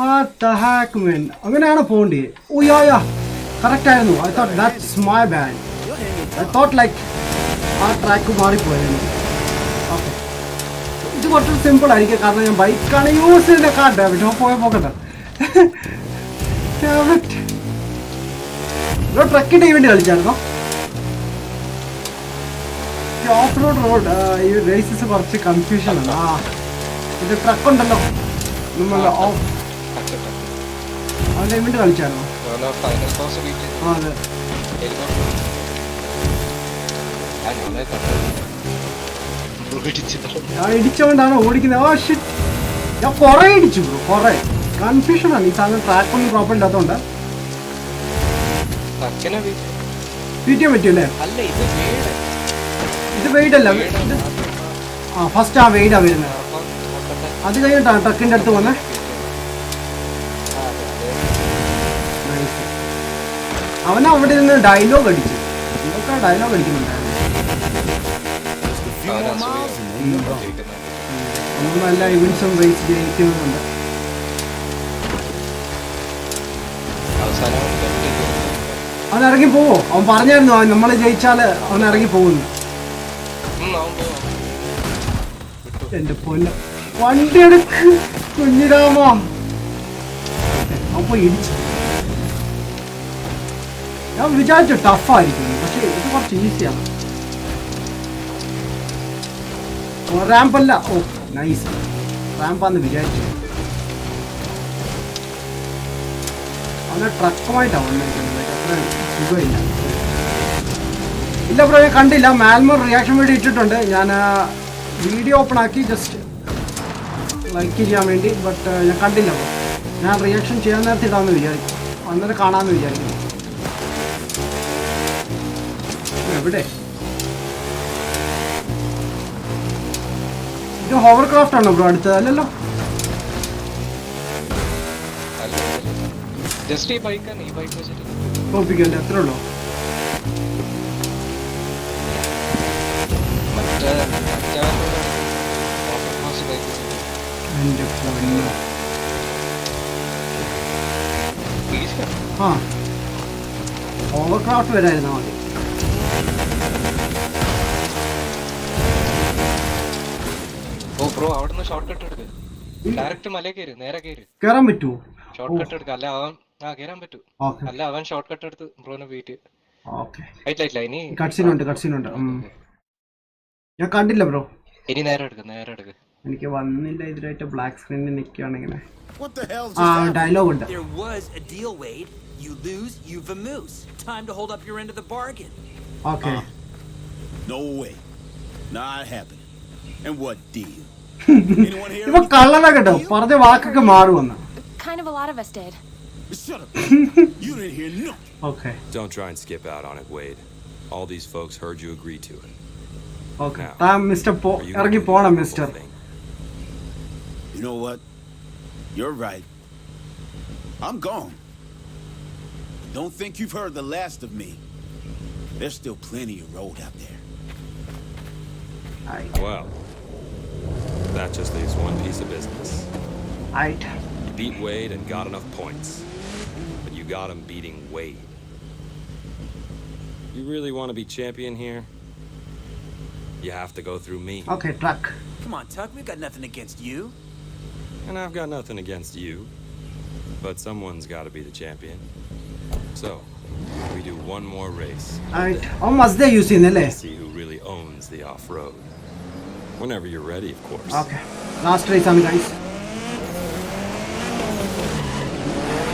What the heck, man? അങ്ങനെയാണ് പോകേണ്ടത്. ഓ യാ കറക്റ്റ് ആയിരുന്നു. I thought that's my bad. I thought like ആ ട്രാക്ക് മാറിപ്പോയിരുന്നു. ഓക്കെ, ഇത് കുറച്ച് simple ആയിരിക്കും കാരണം ഞാൻ ബൈക്കാണ് യൂസ് ചെയ്യുന്ന. കാട്ടെ പോയ പോകട്ടെ. ട്രക്കിന്റെ ഇവന്റ് കളിച്ചായിരുന്നോ? ഓഫ് റോഡ് ഈ റേസസ് കുറച്ച് കൺഫ്യൂഷൻ ആണ്. ആ ഇത് ട്രക്ക് ഉണ്ടല്ലോ നമ്മൾ അവന്റെ ഇവന്റ് കളിച്ചായിരുന്നോ? ആ അതെ. ഞാൻ ഇടിച്ചോണ്ടാണ് ഓടിക്കുന്നത്. ഓ ഷിറ്റ്, ഞാൻ കൊറേ ഇടിച്ചു ബ്രോ, കൊറേ കൺഫ്യൂഷൻ ആണ്. ഈ സാധനം ട്രാക്ക് ഒന്നും പ്രോപ്പർ ഇല്ലാത്തോണ്ട് പറ്റിയല്ലേ? ഇത് വെയിറ്റ് അല്ല, ആ ഫസ്റ്റ് ആ വെയിറ്റാ വരുന്നത്. അത് കഴിഞ്ഞിട്ടാണ് ട്രക്കിന്റെ അടുത്ത് വന്നേ. അവൻ അവിടെ നിന്ന് ഡയലോഗ് അടിച്ചു. ഇതൊക്കെ ഡയലോഗ് അടിക്കുന്നുണ്ടായിരുന്നു. നമ്മൾ എല്ലാ ഇവന്റ്സും റേസ് ജയിക്കുന്നുണ്ട്. അവൻ ഇറങ്ങി പോവോ? അവൻ പറഞ്ഞായിരുന്നു നമ്മൾ ജയിച്ചാല് അവൻ ഇറങ്ങി പോകുന്നു. എന്റെ പൊന്ന വണ്ടി എടുക്ക് കുഞ്ഞിരാമോ. അപ്പൊ ഇടിച്ചു. ഞാൻ വിചാരിച്ചു ടഫായിരിക്കും, പക്ഷെ ഇത് കുറച്ച് ഈസിയാണ്. റാമ്പല്ല. ഓ നൈസ്, റാമ്പാന്ന് വിചാരിച്ചു. അവനെ ട്രക്കുമായിട്ടാണ് വന്നിരിക്കുന്നത്. അത്ര സുഖമില്ല. ഇല്ല ബ്രോ, ഞാൻ കണ്ടില്ല. മാൽമോർ റിയാക്ഷൻ വീഡിയോ ഇട്ടിട്ടുണ്ട്. ഞാൻ വീഡിയോ ഓപ്പൺ ആക്കി ജസ്റ്റ് ലൈക്ക് ചെയ്യാൻ വേണ്ടി. ബട്ട് ഞാൻ കണ്ടില്ല ബ്രോ. ഞാൻ റിയാക്ഷൻ ചെയ്യാൻ നേരത്തെ ഇടാമെന്ന് വിചാരിക്കും. അന്നേരം കാണാമെന്ന് വിചാരിക്കുന്നു. എവിടെ ഇത് ഹോവർ ക്രാഫ്റ്റ് ആണോ ബ്രോ അടുത്തത്? അല്ലല്ലോ. ടോപ്പിക്കല്ലേ എത്ര ഉള്ളൂ? എന്റെ പൊന്നോ. ആ ഹോവർ ക്രാഫ്റ്റ് വരായിരുന്നോ മതി. കേറാൻ പറ്റുമോ? ഷോർട്ട് കട്ട് എടുക്കാം. അല്ല അവൻ കേറാൻ പറ്റൂ. അല്ല അവൻ ഷോർട്ട് കട്ട് എടുത്ത് ബ്രോനെ വീട്ടിൽ. ഇനി കട്ട്സീനുണ്ട്. ഞാൻ കണ്ടില്ല ബ്രോ. ഇനി നേരെ എടുക്ക്. എനിക്ക് വന്നില്ല ഇതിലായിട്ട്. ബ്ലാക്ക് സ്ക്രീനിൽ നിൽക്കുകയാണെങ്കിൽ What the hell just happened? Dialogue ഉണ്ട്. There was a deal, Wade. You lose, you vamoose. Time to hold up your end of the bargain. Okay. No way. Not happening. And what deal? Anyone here? ഇപ്പൊ കള്ളന കേട്ടോ, പറഞ്ഞ വാക്കൊക്കെ മാറുമെന്ന്. Kind of a lot of us did. Shut up. You didn't hear no. Okay. Don't try and skip out on it, Wade. All these folks heard you agree to it. Okay. Mister ഇറങ്ങി പോണം mister. You know what? You're right. I'm gone. Don't think you've heard the last of me. There's still plenty of road out there. Well, that just leaves one piece of business. You beat Wade and got enough points. But you got him beating Wade. You really want to be champion here? You have to go through me. Okay, truck. Come on, Tuck. We've got nothing against you. And I've got nothing against you. But someone's got to be the champion. So, we do one more race. അവൻ മസ്തേ use ചെയ്യുന്നല്ലേ? See who really owns the off-road. Whenever you're ready, of course. Okay. Last race ആണ് guys.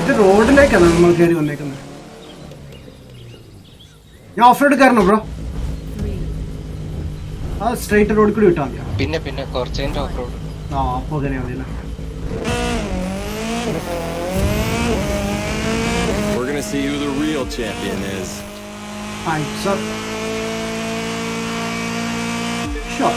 ഇത് റോഡിലേക്കാണ് നമ്മൾ കയറി വന്നേക്കുന്നത്. ഞാൻ off road കയറണോ bro? ആ straight road കൂടി വിട്ടാൽ മതിയോ? പിന്നെ കുറച്ച് ഓഫ് റോഡ്. ആ അപ്പോൾ അങ്ങനെ മതിയല്ലോ. We're gonna see who the real champion is. Hi, sir. Sure.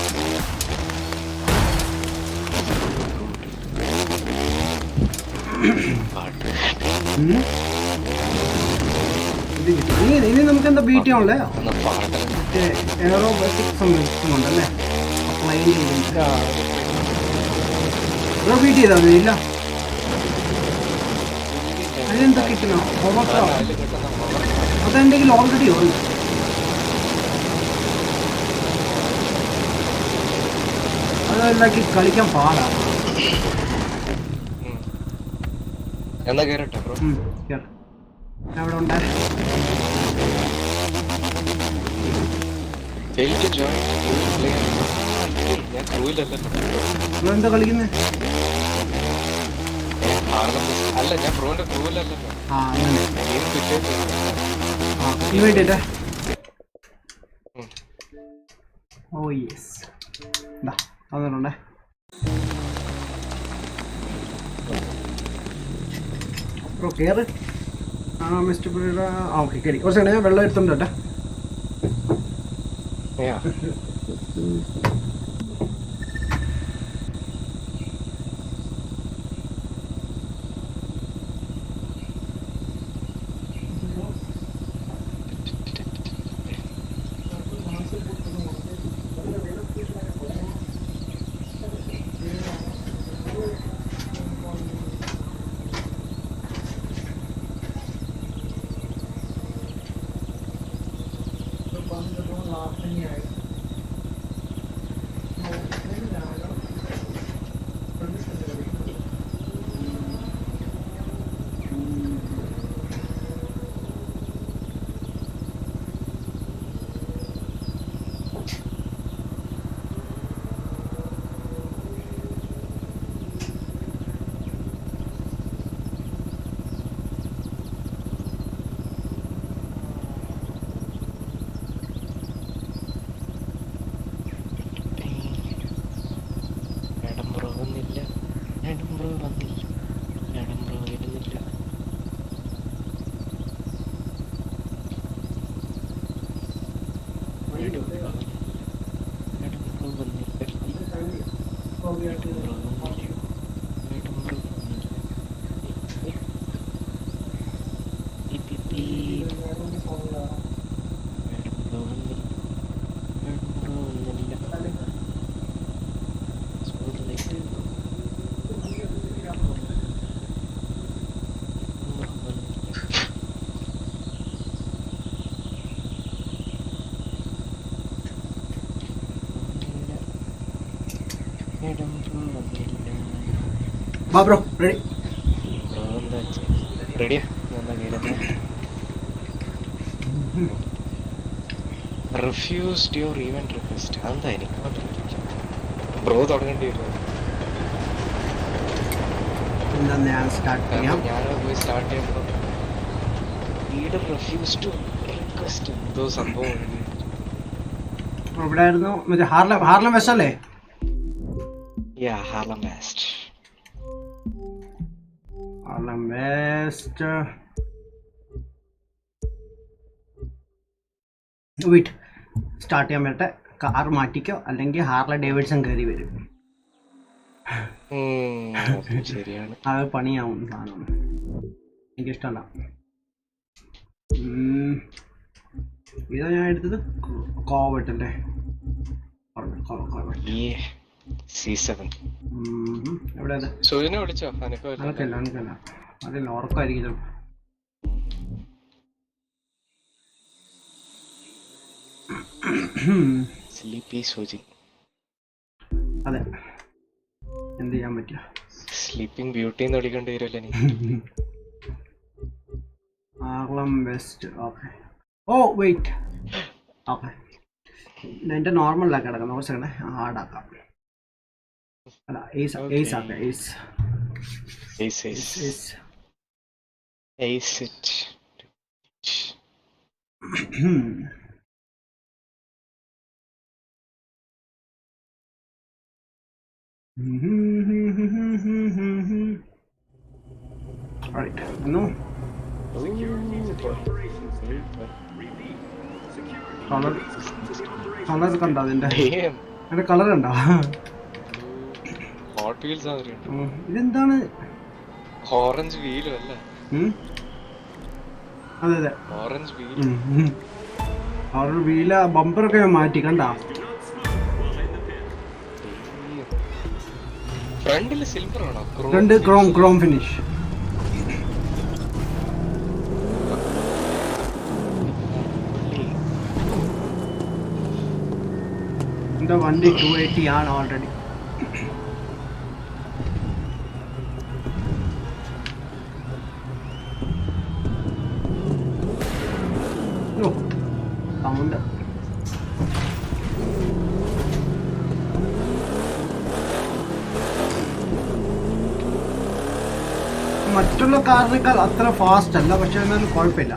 ഇനി നമുക്ക് എന്താ ബീറ്റ് ചെയ്യാനുള്ളേ ഒന്ന് പാടണം. എയറോബറ്റിക് സംഭവിക്കുന്നുണ്ടല്ലേ ബീറ്റ് ചെയ്താൽ മതി ഇല്ല അതിനെന്താ കിട്ടണോ അതില് കിട്ടുന്ന power. അതെന്തെങ്കിലും ഓൾറെഡി ഉണ്ട് അതല്ലാക്കി കളിക്കാൻ പാടാണ് എന്നാ കേറട്ടെ ബ്രോ. അവിടെ ഉണ്ട് Fail to join. ഞാൻ ക്രൂവിലല്ലോ. എന്താ കളിക്കുന്നത് അല്ല ഞാൻ ബ്രോന്റെ ക്രൂവിലല്ലോ. ആ അങ്ങനെ ഗെയിം കിട്ടിയത് ആ ഈ വേണ്ടിട്ടേ ഓ യെസ് എന്താ തന്നിട്ടുണ്ടേ ബ്രോ കയറ് ആ മിസ്റ്റർ ബ്രീഡ ആ ഓക്കെ കയറി കുറച്ച് ഞാൻ വെള്ളം എടുത്തുണ്ട് കേട്ടോ വാ ബ്രോ റെഡി റെഡിയാ റിഫ്യൂസ്ഡ് യുവർ ഈവന്റ് റിക്വസ്റ്റ്. അതെന്താ എനിക്ക് ബ്രോ തുടങ്ങേണ്ടി വരും. ഞാൻ സ്റ്റാർട്ട് ചെയ്യാം. ഞാനത് പോയി സ്റ്റാർട്ട് ചെയ്യുമ്പോൾ ലീഡർ റിഫ്യൂസ് ടു റിക്വസ്റ്റ് എന്തോ സംഭവം ഇവിടെ ആയിരുന്നു മറ്റേ ഹാർലം വെസ്റ്റ് അല്ലേ? Harlem West. Harlem West wait start ചെയ്യാൻ പറ്റട്ടെ. കാർ മാറ്റിക്കോ അല്ലെങ്കിൽ ഹാർല ഡേവിഡ്സൺ കയറി വരും. ശരിയാണ്, അത് പണിയാവും സാധനം. എനിക്കിഷ്ടമല്ല. ഇതാ ഞാൻ എടുത്തത് കോവട്ടല്ലേ എവിടെ അനക്കല്ല അനക്കല്ല അതല്ല ഉറക്കമായിരിക്കും. അതെ എന്ത് ചെയ്യാൻ പറ്റിയ സ്ലീപ്പിംഗ് ബ്യൂട്ടി വിളിക്കേണ്ടി വരുമല്ലേ? Harlem West. Okay. Oh wait. Okay എൻ്റെ നോർമലിലാണ് കിടക്കുന്നത്. കുറച്ച് കിടന്നെ ഹാർഡാക്കാം. അല്ല ഏസ് ഏസ് ആക്കാം. Ace Right. No. കളർ കണ്ടോ അതിന്റെ? അതിന്റെ കളർ കണ്ടോ? ഹോട്ട് വീൽസ് ഇതെന്താണ്? ഓറഞ്ച് വീലും അല്ലേ? അതെ അതെ, ഓറഞ്ച് വീൽ. അവരുടെ വീല ബമ്പറൊക്കെ മാറ്റി കണ്ടാ. ഫ്രണ്ടില് സിൽവർ ആണോ? Front chrome finish. എന്റെ വണ്ടി 280 ആണ് ഓൾറെഡി. സൗണ്ട് മറ്റുള്ള കാറിനേക്കാൾ അത്ര ഫാസ്റ്റ് അല്ല, പക്ഷെ എന്നാലും കുഴപ്പമില്ല.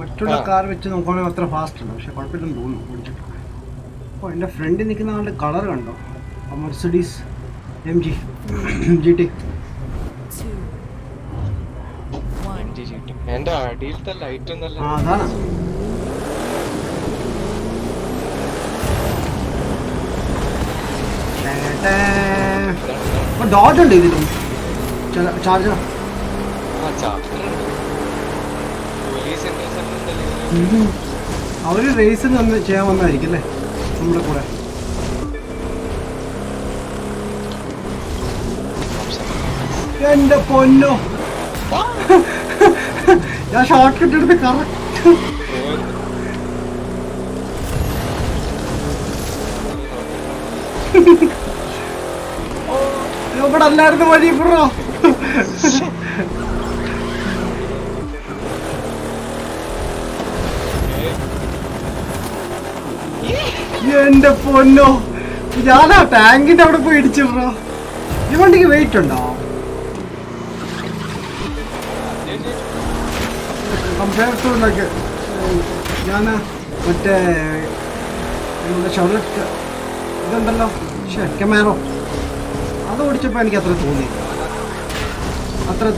മറ്റുള്ള കാർ വെച്ച് നോക്കുകയാണെങ്കിൽ അത്ര ഫാസ്റ്റ് അല്ല, പക്ഷെ കുഴപ്പമില്ലെന്ന് തോന്നുന്നു ഓടിച്ചിട്ട്. അപ്പോൾ എൻ്റെ ഫ്രണ്ടിൽ നിൽക്കുന്ന ആളുടെ കളർ കണ്ടോ? Mercedes MG GT. 2, 1. എന്റെ അടിയിലത്തെ ലൈറ്റ് ഒന്നല്ല. അതാണ്. ഡോജ് ഉണ്ട് ഇതിലും. ചാർജർ അവര് റേസിന് വന്ന് ചെയ്യാൻ വന്നായിരിക്കും അല്ലേ നമ്മുടെ കൂടെ. എന്റെ പൊന്നോ, ഞാൻ ഷോർട്ട് കട്ട് എടുത്ത് കറക്റ്റ് ഇവിടെ അല്ലായിരുന്നു വഴി ബ്രോ. എന്റെ പൊന്നോ, ഞാനാ ടാങ്കിന്റെ അവിടെ പോയി ഇടിച്ചു ബ്രോ. ഈ വണ്ടിക്ക് വെയിറ്റ് ഉണ്ടോ? കമ്പയർ ടു ലൈക്ക് ഞാൻ മറ്റേ ഷോർട്ട് ഇതുണ്ടല്ലോ കെമാറോ, അത് ഓടിച്ചപ്പോൾ എനിക്ക് അത്ര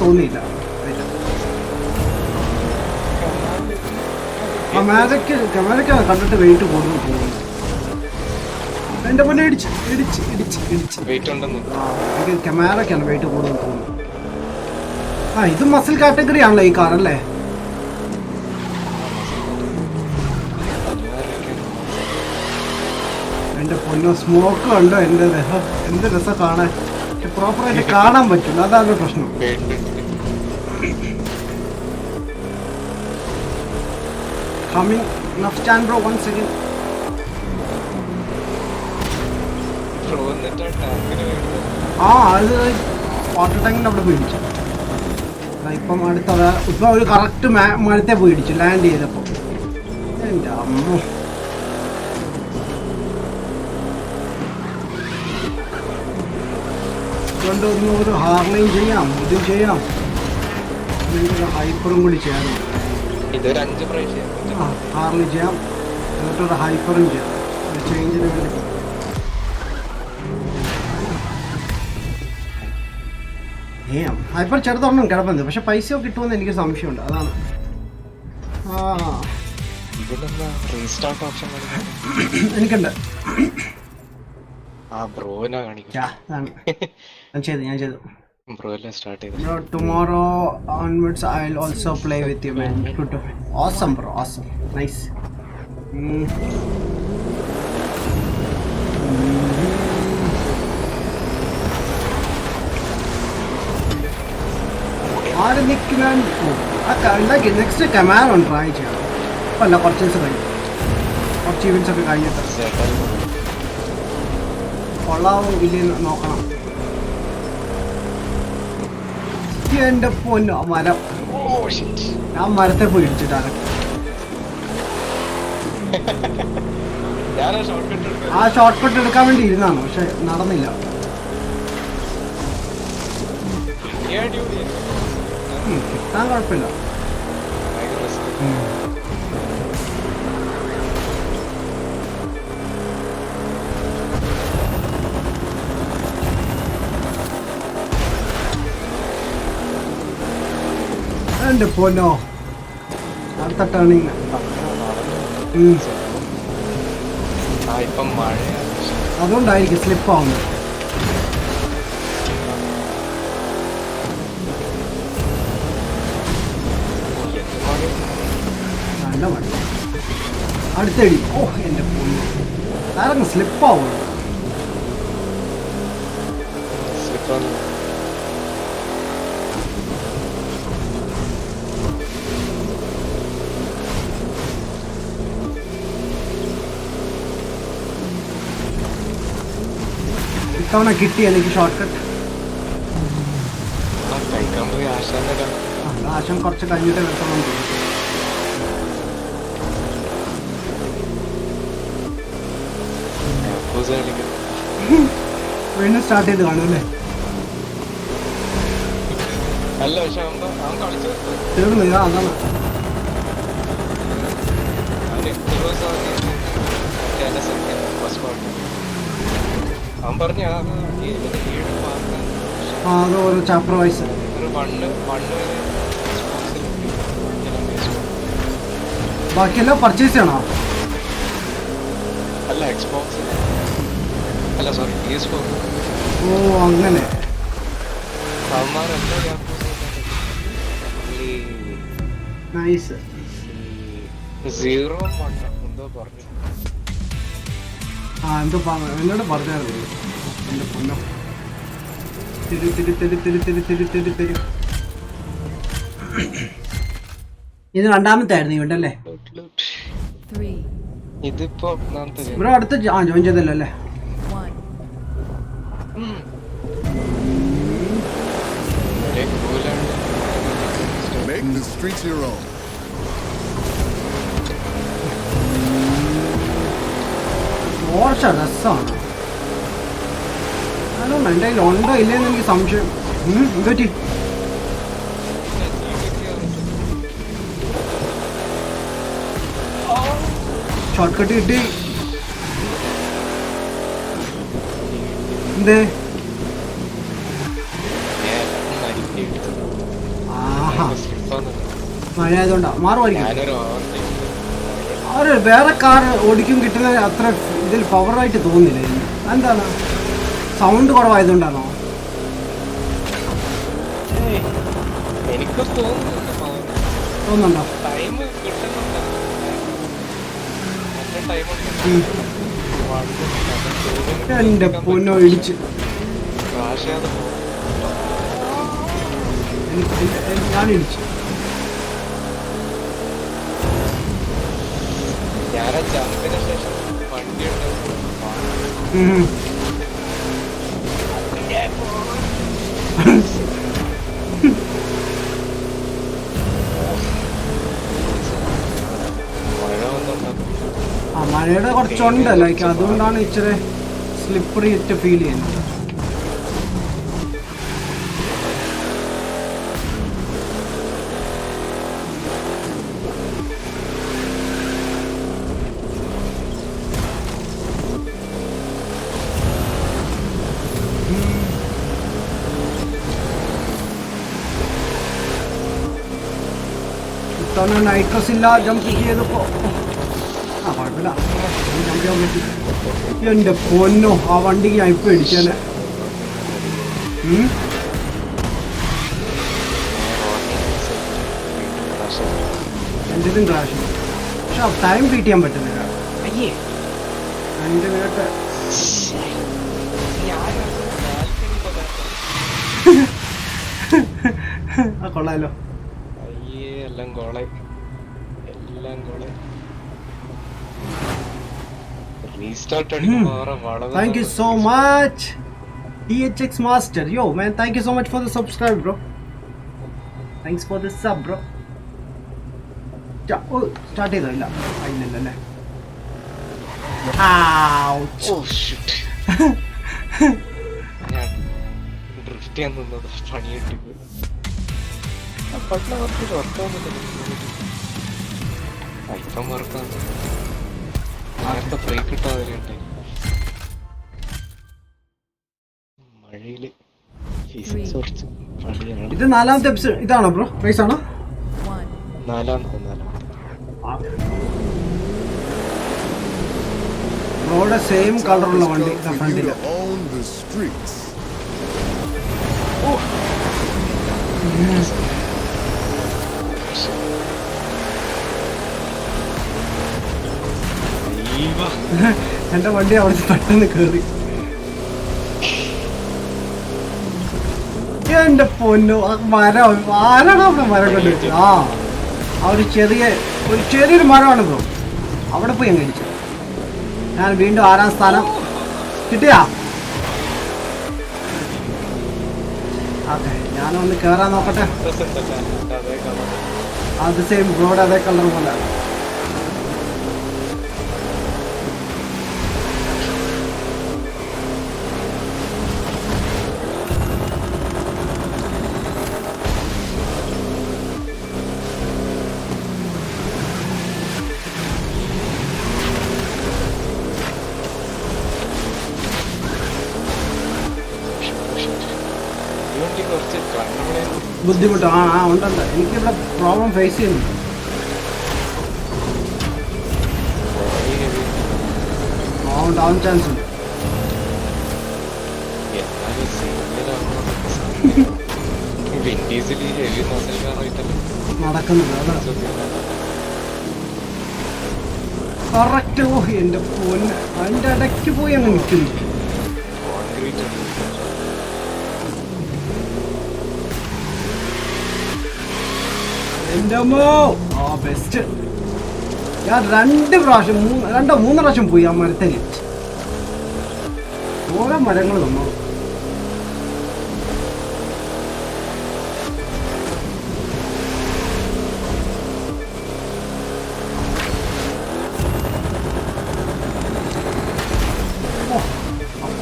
തോന്നിയില്ല. കെമാരയ്ക്ക് കണ്ടിട്ട് വെയിറ്റ് കൂടുതൽ തോന്നുന്നു. എൻ്റെ മുന്നേ ഇടിച്ച് എനിക്ക് കെമാരയ്ക്കാണ് വെയിറ്റ് കൂടുതൽ തോന്നുന്നു. ഇത് മസിൽ കാറ്റഗറി ആണല്ലോ ഈ കാർ അല്ലേ? എൻ്റെ പൊന്നോ, സ്മോക്ക് കണ്ടോ? എന്ത് രസം കാണാൻ. പക്ഷെ പ്രോപ്പറായിട്ട് കാണാൻ പറ്റില്ല, അതാണ് പ്രശ്നം. Coming, enough stand bro, 1 second. അത് വാട്ടർ ടാങ്കിൻ്റെ അവിടെ പോയി ഇടിച്ചു. ഇപ്പം ഇപ്പം ഒരു കറക്റ്റ് മരത്തെ പോയി ഇടിച്ചു ലാൻഡ് ചെയ്തപ്പോൾ. എൻ്റെ അമ്മ, അതുകൊണ്ട് ഒരു ഹാർലയും ചെയ്യാം, ഇതും ചെയ്യാം, ഹൈപ്പറും കൂടി ചെയ്യാം. ഹാർലി ചെയ്യാം, എന്നിട്ടൊരു ഹൈപ്പറും ചെയ്യാം ചേഞ്ചിന് വേണ്ടി. ഹൈപ്പർ ചെറുതൊന്നും കിടപ്പുണ്ട്, പക്ഷെ പൈസ കിട്ടുമെന്ന് എനിക്ക് സംശയമുണ്ട്, അതാണ്. എനിക്കുണ്ട്. ഞാൻ ചെയ്തു. Bro, tomorrow onwards I'll also play with you, man. Good. Awesome, bro. Awesome. Nice. ആര് നിൽക്കാൻ ഉണ്ടാക്കി നെക്സ്റ്റ് കമാറോ ട്രൈ ചെയ്യണം. അപ്പം അല്ല, കുറച്ച് ദിവസം കഴിഞ്ഞു, കുറച്ച് ഇവൻസ് ഒക്കെ കഴിഞ്ഞിട്ട് കൊള്ളാവും ഇല്ലെന്ന് നോക്കണം. എൻ്റെ പൊന്നോ, മരം, ഞാൻ മരത്തെ പോയി ഇടിച്ചിട്ടാണ്. ആ ഷോർട്ട് കട്ട് എടുക്കാൻ വേണ്ടി ഇരുന്നാണ്, പക്ഷെ നടന്നില്ല. കിട്ടാൻ കുഴപ്പമില്ല. എൻ്റെ പൊന്നോ, അടുത്ത ടേണിങ്. അതുകൊണ്ടായിരിക്കും സ്ലിപ്പാവുന്നത്. നല്ല വണ്ടി. അടുത്തടി. ഓ എൻ്റെ പൊന്നു, വേറെ സ്ലിപ്പാവും. ഇത്തവണ കിട്ടി എനിക്ക് ഷോർട്ട് കട്ട്. കഴിക്കാൻ പോയി ആശാന്റെ ആശം കുറച്ച് കഴിഞ്ഞിട്ട് വെക്കണം. വീണ്ടും സ്റ്റാർട്ട് ചെയ്ത് കാണും അല്ലേ? അല്ല പക്ഷെ അവൻ കളിച്ചു തീർന്നു. അതാണ് അവൻ പറഞ്ഞു അത് ഓരോ ചാപ്റ്റർ വൈസ്. ബാക്കിയെല്ലാം പർച്ചേസ് ചെയ്യണോ? അല്ല എക്സ്ബോക്സ് അല്ല സോറി PS4. ഓ അങ്ങനെ. നൈസ്. 0 എന്തോ പറഞ്ഞു. എന്തോ എന്നോട് പറഞ്ഞായിരുന്നു. എൻ്റെ പൊന്നോ, തിരി തിരി തിരി തിരി തിരി തിരി തിരി തിരി. ഇത് രണ്ടാമത്തെ ആയിരുന്നു ഇവന്റ് അല്ലേ? ഇതിപ്പോ ഇവിടെ അടുത്ത് ജോയിൻ ചെയ്തല്ലോ അല്ലേ? Make the streets your own. മോശ രസമാണ്. അതുകൊണ്ട് എൻ്റെ കയ്യിൽ ഉണ്ടോ ഇല്ലേന്ന് എനിക്ക് സംശയം. എന്തുപറ്റി? ഷോർട്ട് കട്ട് കിട്ടി. എന്തേ? ആഹാ, മഴ ആയതുകൊണ്ടാ മാറുമായിരിക്കും. അവര് വേറെ കാർ ഓടിക്കും കിട്ടുന്ന അത്ര ഇതിൽ പവറായിട്ട് തോന്നുന്നില്ല. എന്താണ് സൗണ്ട് കുറവായതുകൊണ്ടാണോ? എനിക്ക് തോന്നുന്നുണ്ടോ? എന്റെ പൊന്നോ ഇടിച്ച്. ഞാൻ ഇടിച്ചു. ഞാനാ ജമ്പിന് ശേഷം വണ്ടി മഴയുടെ കുറച്ചുണ്ട് ലൈക്ക്, അതുകൊണ്ടാണ് ഇച്ചിരി സ്ലിപ്പറി ആയിട്ട് ഫീൽ ചെയ്യുന്നത്. ഇത്തവണ നൈട്രസ് ഇല്ല ജമ്പ് ചെയ്തപ്പോ കുഴപ്പമില്ല, ജമ്പ് ചെയ്യാൻ പറ്റി. എന്റെ പൊന്നോ, ആ വണ്ടിക്ക് ഞാൻ ഇപ്പൊ ഇടിച്ചാല്. എന്റേതും ക്രാഷ്. പക്ഷെ ടൈം ബീറ്റ് ചെയ്യാൻ പറ്റുന്നില്ല. 2 മിനിറ്റ്. ആ കൊള്ളാലോ. എല്ലാം കോളെ. റീസ്റ്റാർട്ട് അടിക്കുമ്പോ വളരെ. Thank you so much DHX Master. Yo man, thank you so much for the subscribe bro. Thanks for the sub bro. Start ചെയ്തോ? ഇല്ല ഇല്ലല്ലേ. ഡ്രിഫ്റ്റ് ചെയ്യാൻ നിന്നത് പണി കിട്ടിപ്പോയി. പട്ടണവർക്ക് വർക്കാവുന്നില്ല. അല്പം വർക്കാണ്. നേരത്തെ ബ്രേക്ക് കിട്ടാതെ മഴയില് ഫിസിക്സ് കുറച്ച് പണിയാണ്. ഇത് 4ാമത്തെ എപ്പിസോഡ് ഇതാണോ ബ്രോ? റേസ് ആണോ? 4ാമത്തെ. ബ്രോയുടെ സെയിം കളറുള്ള വണ്ടി ഫ്രണ്ടില്. എൻ്റെ വണ്ടി അവിടെ പെട്ടെന്ന് കയറി. എൻ്റെ പൊന്നു മരം ആരാണോ അവിടെ മരം കണ്ടു? ആ ഒരു ചെറിയൊരു മരമാണ് ബ്രോ. അവിടെ പോയി അങ്ങ് ഇടിച്ചു. ഞാൻ വീണ്ടും 6ാം സ്ഥാനം കിട്ടിയാ. ഓക്കെ ഞാനൊന്ന് കയറാൻ നോക്കട്ടെ. അത് സെയിം ബ്രോഡ് അതേ കളർ പോലെ. ബുദ്ധിമുട്ട് ഉണ്ടുണ്ട്. എനിക്കിവിടെ പ്രോബ്ലം ഫേസ് ചെയ്യുന്നു. ഡൗൺ ചാൻസ് ഉണ്ട്. നടക്കുന്നത് അതാ കറക്റ്റ്. ഓ എൻ്റെ പൊന്ന് അതിൻ്റെ ഇടയ്ക്ക് പോയി അങ്ങ് നിൽക്കുന്നു. എൻ്റെ അമ്മോ ബെസ്റ്റ്. ഞാൻ 2 പ്രാവശ്യം 3 പ്രാവശ്യം പോയി ആ മരത്തിൽ. ഓരോ മരങ്ങൾ തന്നോളൂ.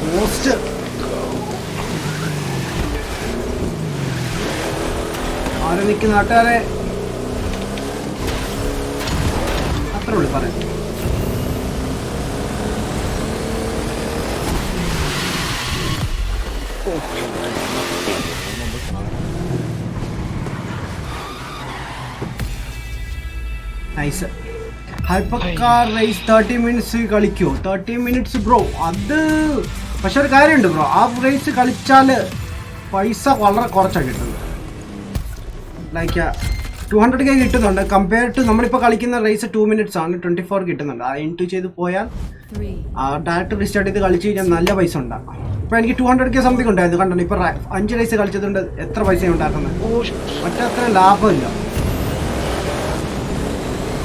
പോസ്റ്റ് ആരെ നിൽക്കുന്ന നാട്ടുകാരെ അത്രേ ഉള്ളൂ പറയാം. Nice. Hyper car race 30 minutes കളിക്കുമോ? 30 മിനിറ്റ്സ് ബ്രോ അത് പക്ഷെ ഒരു കാര്യമുണ്ട് ബ്രോ. ആ റേസ് കളിച്ചാൽ പൈസ വളരെ കുറച്ചാണ് കിട്ടുന്നത്. ലൈക്ക് 200K കിട്ടുന്നുണ്ട്. കമ്പയർ ടു നമ്മളിപ്പോൾ കളിക്കുന്ന റേസ് 2 മിനിറ്റ്സ് ആണ് 24 കിട്ടുന്നുണ്ട്. ആ ഇൻറ്റു ചെയ്ത് പോയാൽ ഡയറക്റ്റ് റീസ്റ്റാർട്ട് ചെയ്ത് കളിച്ച് കഴിഞ്ഞാൽ നല്ല പൈസ ഉണ്ടാകും. ഇപ്പോൾ എനിക്ക് 200K സംതിങ് ഉണ്ടായിരുന്നു കണ്ടോ. ഇപ്പോൾ 5 റേസ് കളിച്ചതുകൊണ്ട് എത്ര പൈസയാണ് ഉണ്ടാക്കുന്നത്? മറ്റേ അത്ര ലാഭമില്ല.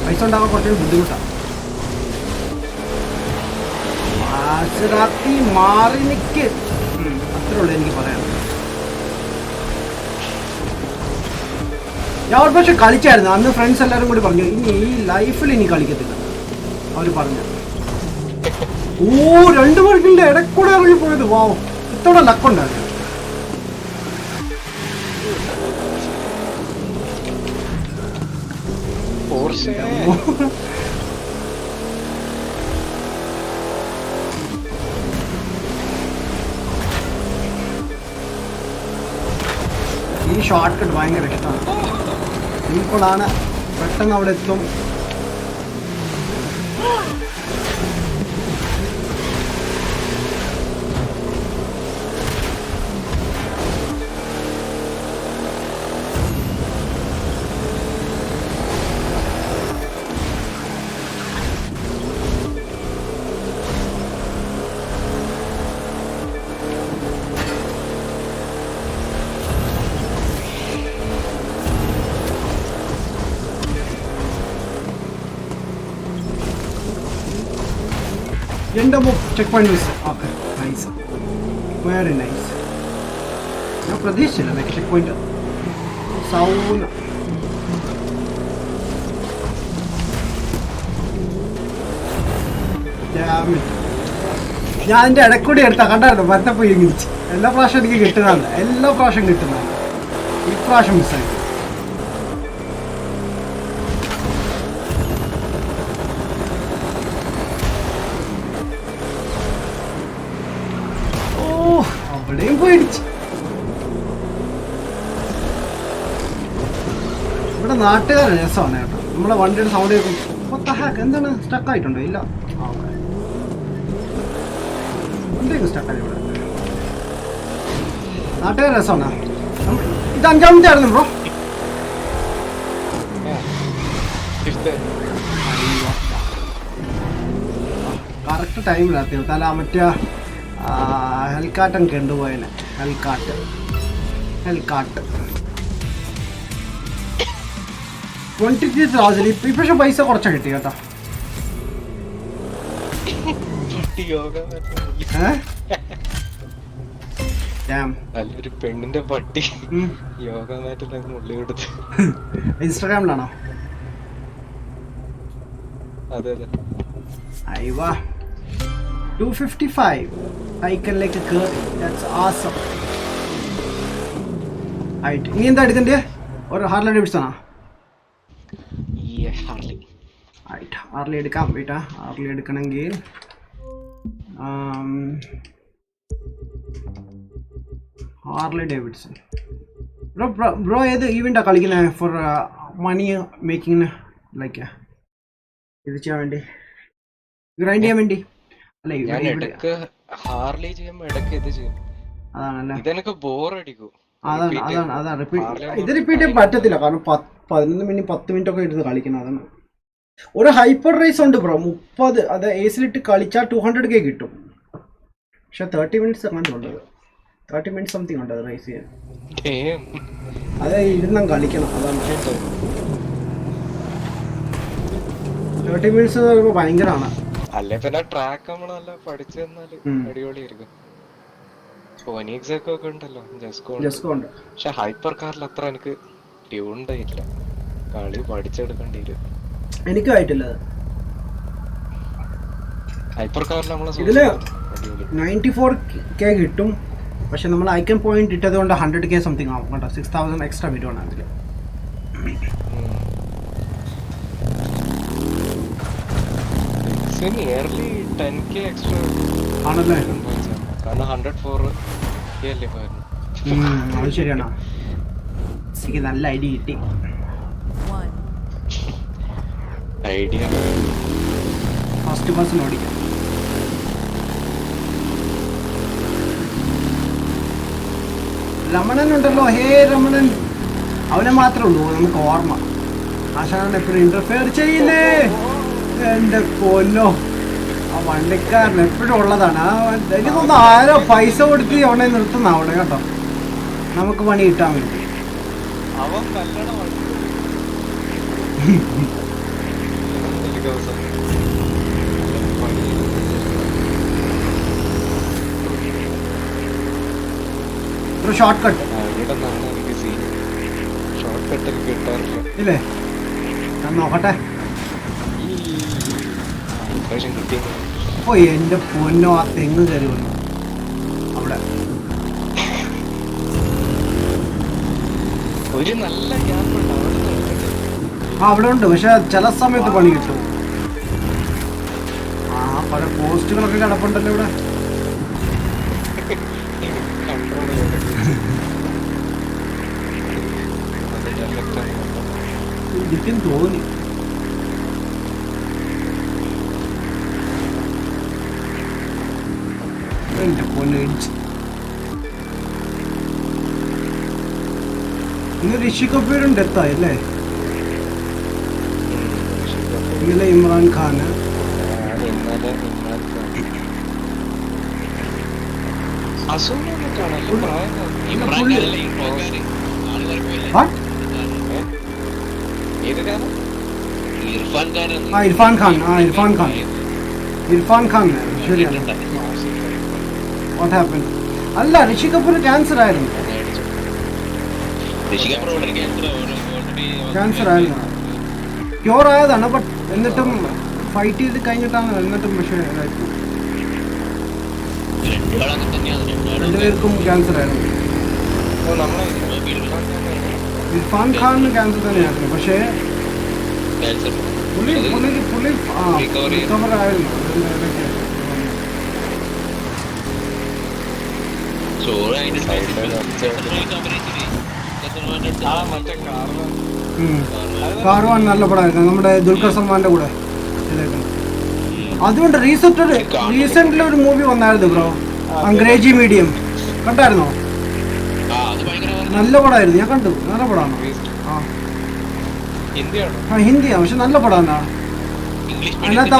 പൈസ ഉണ്ടാക്കാൻ കുറച്ചൊരു ബുദ്ധിമുട്ടാണ്. രാത്രി മാറി നിൽക്ക് അത്രേ ഉള്ളൂ എനിക്ക് പറയാൻ. ഞാൻ ഒരു പക്ഷെ കളിച്ചായിരുന്നു അന്ന്. ഫ്രണ്ട്സ് എല്ലാവരും കൂടി പറഞ്ഞു ഇനി ഈ ലൈഫിൽ ഇനി കളിക്കത്തില്ല അവർ പറഞ്ഞു. 2 പേർക്കിൻ്റെ ഇടയ്ക്കൂടെ ഇറങ്ങി പോയത്. വാവ് ഇത്തോടെ ലക്കുണ്ടായിരുന്നു. ഈ ഷോർട്ട് കട്ട് ഭയങ്കര ഇഷ്ടമാണ്. ഇപ്പോഴാണ് പെട്ടെന്ന് അവിടെ എത്തും. എൻ്റെ check point miss. Okay nice, very nice. ഞാൻ പ്രതീക്ഷിച്ചില്ല ലൈക്ക് ചെക്ക് പോയിന്റ് സൗണ്ട്. ഞാൻ എൻ്റെ ഇടയ്ക്കൂടി എടുത്താൽ കണ്ടായിരുന്നു വരത്തപ്പോൾ ഇരിങ്ങിച്ച്. എല്ലാ പ്രാവശ്യം എനിക്ക് കിട്ടുന്നതാണ്, എല്ലാ പ്രാവശ്യം കിട്ടുന്നതാണ്. ഇപ്രാവശ്യം മിസ്സായി. അവിടെയും പോയിടിച്ച്. ഇവിടെ നാട്ടുകാരുടെ രസമാണ് കേട്ടോ. നമ്മളെ വണ്ടിയുടെ സൗണ്ട് കേൾക്കും. ഹാക്ക് എന്താണ് സ്റ്റക്കായിട്ടുണ്ടോ? ഇല്ല, എന്തെങ്കിലും സ്റ്റക്കായി ഇവിടെ. നാട്ടുകാരുടെ രസമാണ്. ഇത് 5ാമത്തെ ആയിരുന്നു ബ്രോ. കറക്റ്റ് ടൈമിലാണ് തീർത്താല മറ്റേ ഹെൽക്കാട്ടൻ കണ്ടുപോയനെ ഹെൽക്കാട്ട് 23,000 ഇപ്പൊ പൈസ കുറച്ചാ കിട്ടി കേട്ടോ. നല്ലൊരു പെണ്ണിന്റെ പട്ടി യോഗ മാറ്റിൽ ഉള്ളി കൊടുത്ത്. ഇൻസ്റ്റാഗ്രാമിലാണോ? അതെ അതെ. അയ്വാ 255 സൈക്കിളിലേക്ക് കേറി. ദാറ്റ്സ് ആസം. ആയിട്ട് ഇനി എന്താ എടുക്കണ്ടേ? ഒരു ഹാർലി ഡേവിഡ്സൺ ആണോ? ആയിട്ട് ഹാർലി എടുക്കാം. വീട്ടാ ഹാർലി എടുക്കണമെങ്കിൽ ഹാർലി ഡേവിഡ്സൺ. ബ്രോ ഏത് ഈവെന്റാ കളിക്കുന്നത് ഫോർ മണി മേക്കിങ്ങിന്? ലൈക്ക് ഇത് ചെയ്യാൻ വേണ്ടി, ഗ്രൈൻഡ് ചെയ്യാൻ വേണ്ടി അല്ലേ? ഹാർലി ചെയ്യുമ്പോ ഇടയ്ക്ക് ഇത് ചെയ്യും. അതാണല്ലേ, ഇതെനിക്ക് ബോറടിക്കും. അതാണ് ഇത് റിപ്പീറ്റ് ചെയ്യാൻ പറ്റത്തില്ല. കാരണം 11 മിനിറ്റ് 10 മിനിറ്റ് ഒക്കെ ഇരുന്ന് കളിക്കണം. അതാണ്. ഒരു ഹൈപ്പർ റേസ് ഉണ്ട് ബ്രോ, 30 അത് ഏസിലിട്ട് കളിച്ചാൽ 200K കിട്ടും. പക്ഷെ 30 മിനിറ്റ്സ് കണ്ടുണ്ട്, 30 മിനിറ്റ് സംതിങ് ഉണ്ട് അത് റേസ് ചെയ്യാൻ. അത് ഇരുന്നം കളിക്കണം. അതാണ് 30 മിനിറ്റ്സ് എന്ന് പറയുമ്പോൾ ഭയങ്കരമാണ്. അല്ലെ പിന്നെ ട്രാക്ക് നമ്മൾ നല്ല പഠിച്ചു തന്നാല് അടിപൊളിയായിരിക്കും. ഫോനിക്സ് ഒക്കെ ഉണ്ടല്ലോ, ജസ്കോ ഉണ്ട്. പക്ഷെ ഹൈപ്പർ കാറിൽ അത്ര എനിക്ക് ട്യൂൺഡ് ആയിട്ടില്ല. കളി പഠിച്ചെടുക്കേണ്ടി വരും. എനിക്കും ആയിട്ടില്ല. ഹൈപ്പർ കാറിൽ നമ്മളെ ഇതില് 94K കിട്ടും. പക്ഷെ നമ്മൾ ഐക്കൺ പോയിന്റ് ഇട്ടത് കൊണ്ട് 100K സംതിങ് ആവും കേട്ടോ. 6,000 എക്സ്ട്രാ വരുവാണ് അതിൽ. നിയർലി 10K എക്സ്ട്രാ ആണല്ലേ? കാരണം 104K അല്ലേ പോയിരുന്നു. അത് ശരിയാണോ? എനിക്ക് നല്ല ഐഡിയ കിട്ടി. ഐഡിയ ഫസ്റ്റ് പേഴ്സൺ ഓടിക്കാം. രമണൻ ഉണ്ടല്ലോ, ഹേ രമണൻ, അവനെ മാത്രമേ ഉള്ളൂ നമുക്ക് ഓർമ്മ. ആശാൻ എപ്പോഴും ഇന്റർഫിയർ ചെയ്യില്ലേ? എന്റെ കൊല്ലോ, ആ വണ്ടിക്കാരൻ എപ്പോഴും ഉള്ളതാണ്. എനിക്ക് തോന്നുന്നു ആരോ പൈസ കൊടുത്ത് അവനെ നിർത്തുന്ന അവിടെ കേട്ടോ, നമുക്ക് പണി കിട്ടാൻ വേണ്ടി. ഒരു ഷോർട്ട് കട്ട് ഇല്ലേ? ഞാൻ നോക്കട്ടെ. ഓ എന്റെ പൊന്നോ, ആ തെങ്ങ് കയറി വന്നു അവിടെ. ഒരു നല്ല ഗ്യാപ്പ് ഉണ്ട് അവിടെ ഉണ്ട്. പക്ഷെ ചില സമയത്ത് പണി കിട്ടും. ആ പല പോസ്റ്റുകളൊക്കെ കിടപ്പുണ്ടല്ലോ ഇവിടെ. ഇരിക്കും തോന്നി. എന്റെ പൊന്ന്, ഇന്ന് ഋഷി കപൂറിന്റെ എത്തായി അല്ലേ? ഇന്നലെ ഇമ്രാൻ ഖാന്. ഇർഫാൻ ഖാൻ ശരിയാണ്. What happen? അല്ല, ഋഷി കപൂർ ക്യാൻസർ ആയിരുന്നു. ക്യാൻസർ ആയിരുന്നു, ക്യൂർ ആയതാണ്. ബട്ട് എന്നിട്ടും ഫൈറ്റ് ചെയ്ത് കഴിഞ്ഞിട്ടാണ്. എന്നിട്ടും പക്ഷേ രണ്ടുപേർക്കും ക്യാൻസർ ആയിരുന്നു. ഇർഫാൻ ഖാന് ക്യാൻസർ തന്നെയായിരുന്നു. പക്ഷേ പുള്ളി റിക്കവർ ആയിരുന്നു. കാർവാൻ നല്ല പടമായിരുന്നു, നമ്മുടെ ദുൽഖർ സൽമാന്റെ കൂടെ. അതുകൊണ്ട് റീസെന്റ്ലി ഒരു മൂവി വന്നായിരുന്നു ബ്രോ, അംഗ്രേജി മീഡിയം. കണ്ടായിരുന്നോ? നല്ല പടമായിരുന്നു, ഞാൻ കണ്ടു. നല്ല പടമാണ്. ആ ഹിന്ദിയാണ്, പക്ഷെ നല്ല പടമാണ്. ഇംഗ്ലീഷ് അതിനകത്ത്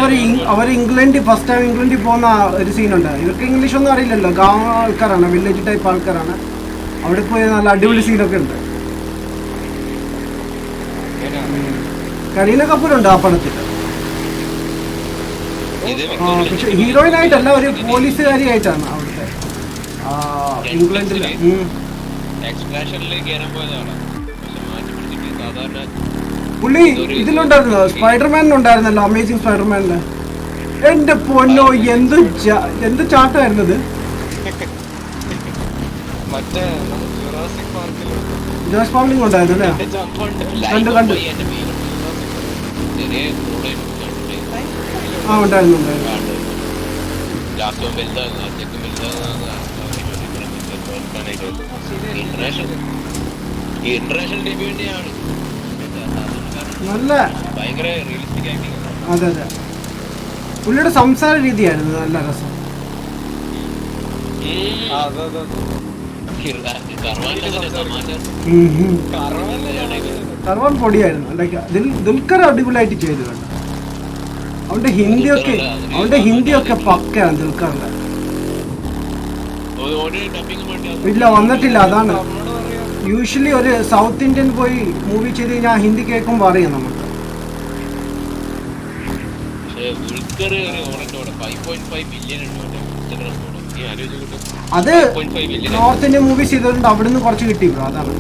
അവർ ഇംഗ്ലണ്ടിൽ ഫസ്റ്റ് ടൈം ഇംഗ്ലണ്ടിൽ പോകുന്ന ഒരു സീനുണ്ട്. ഇവർക്ക് ഇംഗ്ലീഷ് ഒന്നും അറിയില്ലല്ലോ, ഗാം ആൾക്കാരാണ്, വില്ലേജ് ടൈപ്പ് ആൾക്കാരാണ്. അവിടെ പോയി നല്ല അടിപൊളി സീനൊക്കെ ഉണ്ട്. കരീന കപൂറുണ്ട് ആ പടത്തിൽ. പക്ഷെ ഹീറോയിനായിട്ടല്ല, ഒരു പോലീസുകാരിയായിട്ടാണ് അവിടുത്തെ ഇംഗ്ലണ്ടിൽ. എക്സ്പ്രഷനിലേക്ക് കയറാൻ പോയതാണ്. പക്ഷെ മാറ്റി പിടിച്ചിട്ട് സാധാരണ പുള്ളി ഇതിലുണ്ടായിരുന്നോ, സ്പൈഡർമാനിലുണ്ടായിരുന്നല്ലോ, അമേസിംഗ് സ്പൈഡർമാനില്. എന്റെ പൊന്നോ, എന്ത് ചാട്ടമായിരുന്നത്. മറ്റേ ജുറാസിക് പാർക്കിൽ ജോസ് പാർക്കിംഗ് ഉണ്ടായിരുന്നു അല്ലേ? കണ്ടു ചെറിയ ആ ഉണ്ടായിരുന്നു. ലാസ്റ്റ് വലുതാണ്, അച്ഛക്കും വലുതാണ്. ഇന്റർനാഷണൽ ഡെബ്യൂ തന്നെയാണ്. നല്ല ഭയങ്കര റിയലിസ്റ്റിക് ആക്ടിങ്. അതെ അതെ, പുള്ളിയുടെ സംസാര രീതിയായിരുന്നു നല്ല രസം. കർവാൻ പൊടിയായിരുന്നു. ലൈക്ക് ദുൽഖർ അടിപൊളിയായിട്ട് ചെയ്തു കേട്ടോ. അവന്റെ ഹിന്ദിയൊക്കെ പക്കയാണ് ദുൽഖറിന്റെ. ഇല്ല, വന്നിട്ടില്ല. അതാണ് യൂഷ്വലി ഒരു സൗത്ത് ഇന്ത്യൻ പോയി മൂവി ചെയ്ത് കഴിഞ്ഞാൽ ഹിന്ദി കേൾക്കുമ്പോൾ അറിയാം നമുക്ക്. അത് നോർത്ത് ഇന്ത്യൻ മൂവീസ് ചെയ്തതുകൊണ്ട് അവിടെ നിന്ന് കുറച്ച് കിട്ടി ബ്രോ, അതാണ്.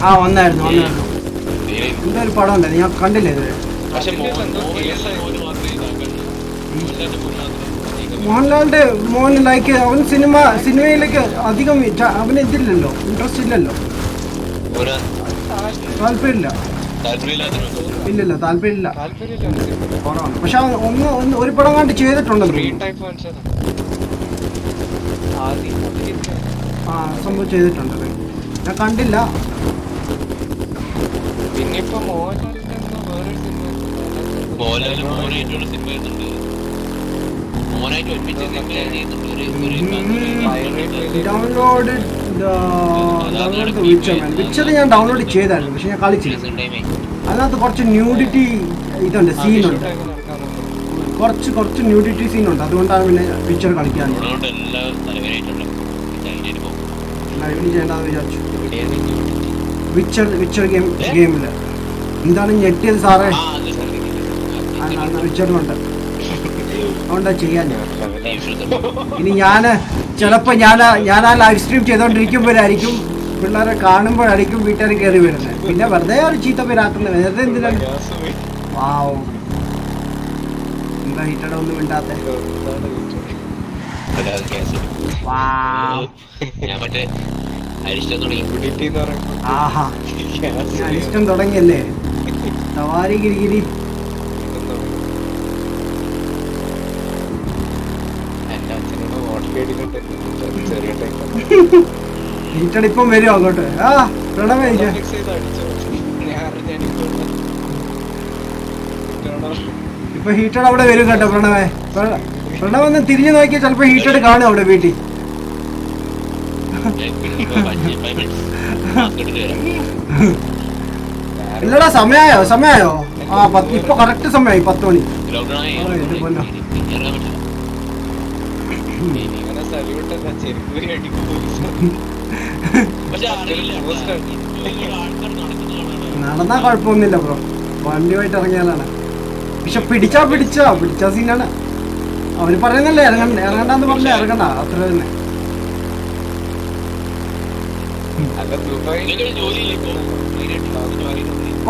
ആ വന്നായിരുന്നു എന്തോ ഒരു പടം ഉണ്ടായിരുന്നു, ഞാൻ കണ്ടില്ല ഇതുവരെ. മോഹൻലാലിന്റെ മോൻ ലൈക്ക് അവൻ സിനിമയിലേക്ക് അധികം അവന് ഇതില്ലല്ലോ, ഇൻട്രസ്റ്റ് ഇല്ലല്ലോ, താല്പര്യമില്ല. ഇല്ലല്ലോ, താല്പര്യമില്ല, കുറവാണ്. പക്ഷെ ഒരു പടം കണ്ട് ചെയ്തിട്ടുണ്ടല്ലോ. ആ സംഭവം ചെയ്തിട്ടുണ്ട്, ഞാൻ കണ്ടില്ല. പിന്നെ ഇപ്പൊ ഡൗൺലോഡ് വിച്ചർ ഞാൻ ഡൗൺലോഡ് ചെയ്തായിരുന്നു, പക്ഷെ ഞാൻ കളിച്ചില്ല. അതിനകത്ത് കുറച്ച് ന്യൂഡിറ്റി ഇതുണ്ട്, സീനുണ്ട്, കുറച്ച് ന്യൂഡിറ്റി സീനുണ്ട്. അതുകൊണ്ടാണ് പിന്നെ വിച്ചർ കളിക്കാൻ ചെയ്യേണ്ടതെന്ന് വിചാരിച്ചു. വിച്ചർ ഗെയിമില് എന്താണ് ഞെട്ടിയത് സാറേ, വിച്ചറിലുണ്ട്. അതുകൊണ്ടാ ചെയ്യാൻ. ഇനി ചിലപ്പോ ഞാൻ ആ ലൈവ് സ്ട്രീം ചെയ്തോണ്ടിരിക്കുമ്പോഴായിരിക്കും, പിള്ളേരെ കാണുമ്പോഴായിരിക്കും വീട്ടുകാർ കയറി വരുന്നത്. പിന്നെ വെറുതെ ഒരു ചീത്ത പേരാക്കുന്നത്, വെറുതെ എന്തിനാണ്. വാവ്, എന്താ ഹീറ്റഡ് ഒന്നും മിണ്ടാത്ത. ആഹാ, അരിഷ്ടം തുടങ്ങിയല്ലേ സവാരി ഗിരിഗിരി. ഹീറ്റഡ് ഇപ്പം വരുമോ അങ്ങോട്ട്? ആ പ്രണവേ, ഇപ്പൊ ഹീറ്റഡ് അവിടെ വരും കേട്ടോ. പ്രണവ് ഒന്ന് തിരിഞ്ഞു നോക്കിയാൽ ചിലപ്പോ ഹീറ്റഡ് കാണും അവിടെ വീട്ടിൽ. ഇല്ലടാ, സമയായോ? ആ ഇപ്പൊ കറക്റ്റ് സമയമായി, 10 മണി. നടന്നാ കുഴപ്പമൊന്നുമില്ല ബ്രോ, വണ്ടിയുമായിട്ട് ഇറങ്ങിയാലാണ്. പക്ഷെ പിടിച്ചാ സീനാണ്. അവര് പറയുന്നല്ലേ ഇറങ്ങണ്ടെന്ന് പറഞ്ഞാൽ ഇറങ്ങണ്ട, അത്ര തന്നെ.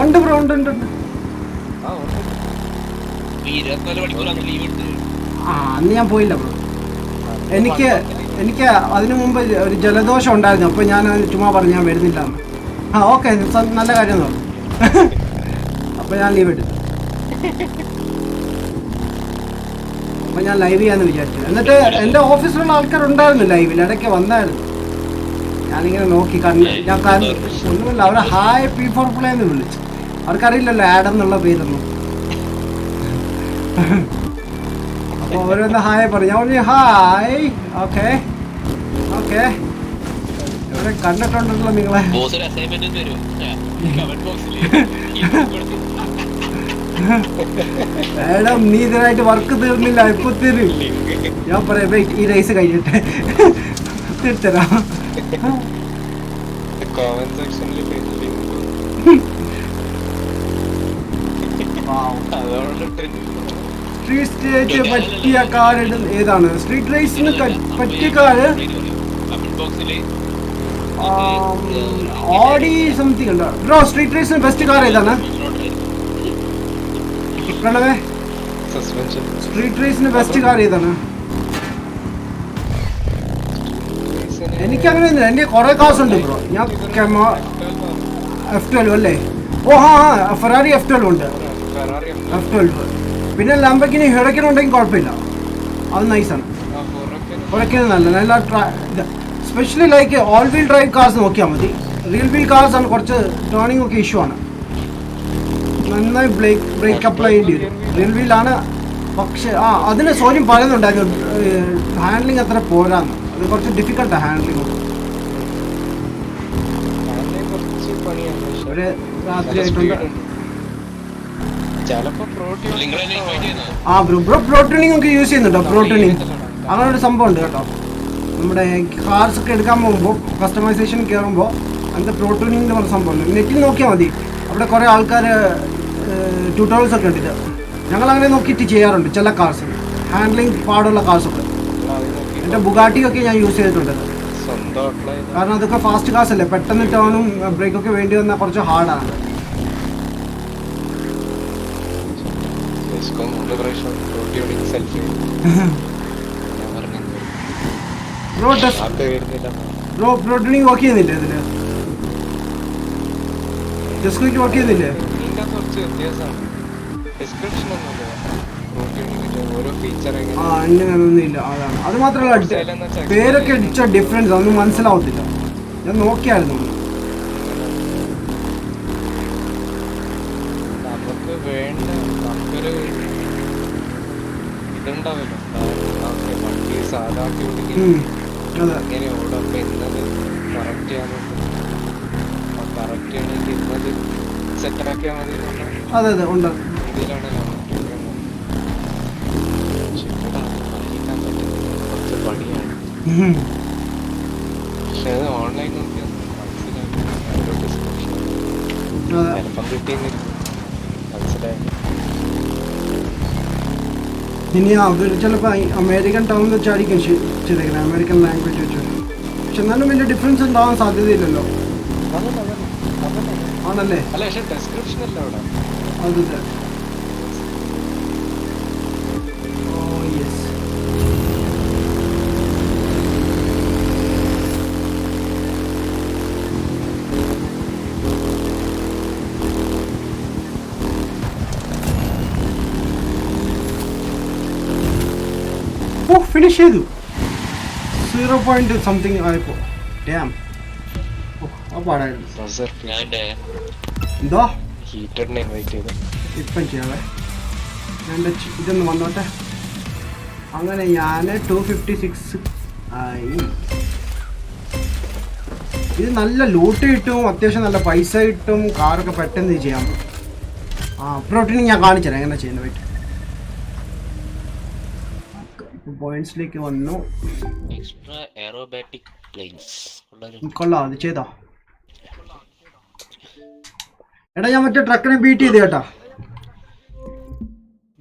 ഉണ്ട് ബ്രോ, ഉണ്ട്. ആ അന്ന് ഞാൻ പോയില്ല ബ്രോ. എനിക്ക് അതിനു മുമ്പ് ഒരു ജലദോഷം ഉണ്ടായിരുന്നു. അപ്പോൾ ഞാൻ ചുമ്മാ പറഞ്ഞു ഞാൻ വരുന്നില്ല എന്ന്. ആ ഓക്കെ, നല്ല കാര്യം എന്ന് പറഞ്ഞു. അപ്പോൾ ഞാൻ ലീവ് എടുത്തു. അപ്പോൾ ഞാൻ ലൈവ് ചെയ്യാമെന്ന് വിചാരിച്ചു. എന്നിട്ട് എൻ്റെ ഓഫീസിലുള്ള ആൾക്കാരുണ്ടായിരുന്നു ലൈവിൽ, ഇടയ്ക്ക് വന്നായിരുന്നു. ഞാനിങ്ങനെ നോക്കി ഒന്നുമില്ല. അവരെ ഹായ് P4 Play എന്ന് വിളിച്ചു. അവർക്കറിയില്ലല്ലോ ആഡം എന്നുള്ള പേരൊന്നും. അപ്പോൾ അവരൊന്ന് ഹായ് പറഞ്ഞു. ഞാൻ പറഞ്ഞു ഹായ്, ഓക്കെ ഇവിടെ കണ്ടിട്ടുണ്ടല്ലോ നിങ്ങളെ. ബോസ് ഒരു അസൈൻമെന്റ് തരും കമന്റ് ബോക്സിൽ മാഡം നീ ഇതിനായിട്ട് വർക്ക് തീർന്നില്ല, ഇപ്പൊ തരും. ഞാൻ പറയാം ഈ റേസ് കഴിഞ്ഞിട്ട് തരാം. കമന്റ് സെക്ഷനിൽ സ്ട്രീറ്റ് പറ്റിയ കാർ ഏതാണ്? സ്ട്രീറ്റ് റേസിന് പറ്റിയ കാറ് കമന്റ് ബോക്സിൽ ഓഡി സംതിങ് ഉണ്ടോ ബ്രോ? സ്ട്രീറ്റ് റേസിന് ബെസ്റ്റ് കാർ ഏതാണ് പ്രണവേ? സസ്പെൻഷൻ സ്ട്രീറ്റ് റേസിന് ബെസ്റ്റ് കാർ ഏതാണ്? എനിക്കങ്ങനെ എൻ്റെ കുറെ കാർസ് ഉണ്ട് ബ്രോ. ഞാൻ F12 അല്ലേ? ഓ ഹാ ഫെറാറി F12 ഉണ്ട്. F12 പിന്നെ ലാംബോർഗിനി ഹ്യൂറൈക്കൻ ഉണ്ടെങ്കിൽ കുഴപ്പമില്ല, അത് നൈസാണ്. ഹ്യൂറൈക്കൻ നല്ല specially like all wheel drive cars നോക്കിയാൽ മതി. റിയൽ വീൽ കാർസ് ആണ് കുറച്ച് ടേണിംഗ് ഒക്കെ ഇഷ്യൂ ആണ്, നന്നായി ബ്രേക്ക് അപ്ലൈ ചെയ്യേണ്ടി വരും. റിയൽ വീലാണ് പക്ഷേ അതിന് സോര്യം പറയുന്നുണ്ടായിരുന്നു ഹാൻഡ്ലിങ് അത്ര പോരാന്ന്. അത് കുറച്ച് ഡിഫിക്കൽട്ടാണ് ഹാൻഡ്ലിങ്. ഒരു രാത്രി ആയിട്ടുണ്ട്. ബ്രോ പ്രോട്ടീനിങ് ഒക്കെ യൂസ് ചെയ്യുന്നുണ്ടോ? പ്രോട്ടീനിങ് അങ്ങനെ ഒരു സംഭവം ഉണ്ട് കേട്ടോ. നമ്മുടെ കാർസ് ഒക്കെ എടുക്കാൻ പോകുമ്പോൾ കസ്റ്റമൈസേഷൻ കയറുമ്പോൾ അങ്ങനത്തെ പ്രോട്ടീനിങ് എന്ന് പറഞ്ഞ സംഭവം ഉണ്ട്. നെറ്റിൽ നോക്കിയാൽ മതി, അവിടെ കുറേ ആൾക്കാർ ട്യൂട്ടോറിയൽസ് ഒക്കെ ഉണ്ട്. ഞങ്ങൾ അങ്ങനെ നോക്കിയിട്ട് ചെയ്യാറുണ്ട് ചില കാർസ്, ഹാൻഡ്ലിങ് പാടുള്ള കാർസൊക്കെ. എൻ്റെ ബുഗാട്ടിയൊക്കെ ഞാൻ യൂസ് ചെയ്തിട്ടുണ്ട്, കാരണം അതൊക്കെ ഫാസ്റ്റ് കാർസ് അല്ലേ, പെട്ടെന്ന് ടേണും ബ്രേക്കൊക്കെ വേണ്ടി വന്നാൽ കുറച്ച് ഹാർഡാണ്. ബ്രോ പ്രോട്ടീനിങ് വർക്ക് ചെയ്യുന്നില്ലേ ഇതില്? ജസ്റ്റ് വർക്ക് ചെയ്യുന്നില്ലേ? അങ്ങനെയൊന്നും ഇല്ല. അതാണ്, അത് മാത്രമല്ല പേരൊക്കെ അടിച്ച ഡിഫറൻസ് ഒന്നും മനസ്സിലാവത്തില്ല. ഞാൻ നോക്കിയായിരുന്നു. നമുക്ക് വേണ്ട നമുക്കൊരു ഇതുണ്ടാവല്ലോ, വണ്ടി സാധാക്കി ഇങ്ങനെ ഓടും. അപ്പൊ ഇന്നത് കറക്റ്റ് ചെയ്യാനുണ്ട്, കറക്റ്റ് ചെയ്യണമെങ്കിൽ ഇന്നത് സെറ്റാക്കിയാൽ മതി. അതെ അതെ ഉണ്ട്. ഇതിലാണ് കുറച്ച് പണിയാണ്, പക്ഷെ അത് ഓൺലൈൻ നോക്കിയാൽ മനസ്സിലാക്കി ചിലപ്പം കിട്ടിയെന്നില്ല, മനസ്സിലായി. ഇനി അവർ ചിലപ്പോൾ അമേരിക്കൻ ടൗൺ വെച്ചായിരിക്കും ചെയ്തേക്കുന്നത്, അമേരിക്കൻ ലാംഗ്വേജ് വെച്ച്. പക്ഷെ എന്നാലും വലിയ ഡിഫറൻസ് ഉണ്ടാവാൻ സാധ്യതയില്ലല്ലോ. ആണല്ലേ? അല്ല പക്ഷെ ഡെസ്ക്രിപ്ഷൻ അല്ല അവിടെ. അതെ. ഓ യെസ്. ഓ ഫിനിഷ് ചെയ്തു. 0 something ആയപ്പോ. ഡാം. ഓ ആ പാടായിരുന്നു. എന്തോ ഹീറ്ററിനെ ഇൻവൈറ്റ് ചെയ്തു. ഇപ്പം ചെയ്യാവേ, എൻ്റെ ഇതൊന്ന് വന്നോട്ടെ. അങ്ങനെ ഞാൻ 256 ആയി. ഇത് നല്ല ലൂട്ട് കിട്ടും, അത്യാവശ്യം നല്ല പൈസ കിട്ടും, കാറൊക്കെ പെട്ടെന്ന് ചെയ്യാൻ പറ്റും. പ്രോട്ടീൻ ഞാൻ കാണിച്ചുതരാം എങ്ങനെ ചെയ്യുന്നത്. വെയിറ്റ്, പോയിന്റ്സിലേക്ക് വന്നു. എക്സ്ട്രാ എയറോബാറ്റിക് പ്ലെയിൻസ് കൊള്ളാം, അത് ചെയ്തോ? എടാ ഞാൻ മറ്റേ ട്രക്കിനെ ബീറ്റ് ചെയ്ത് കേട്ടാ.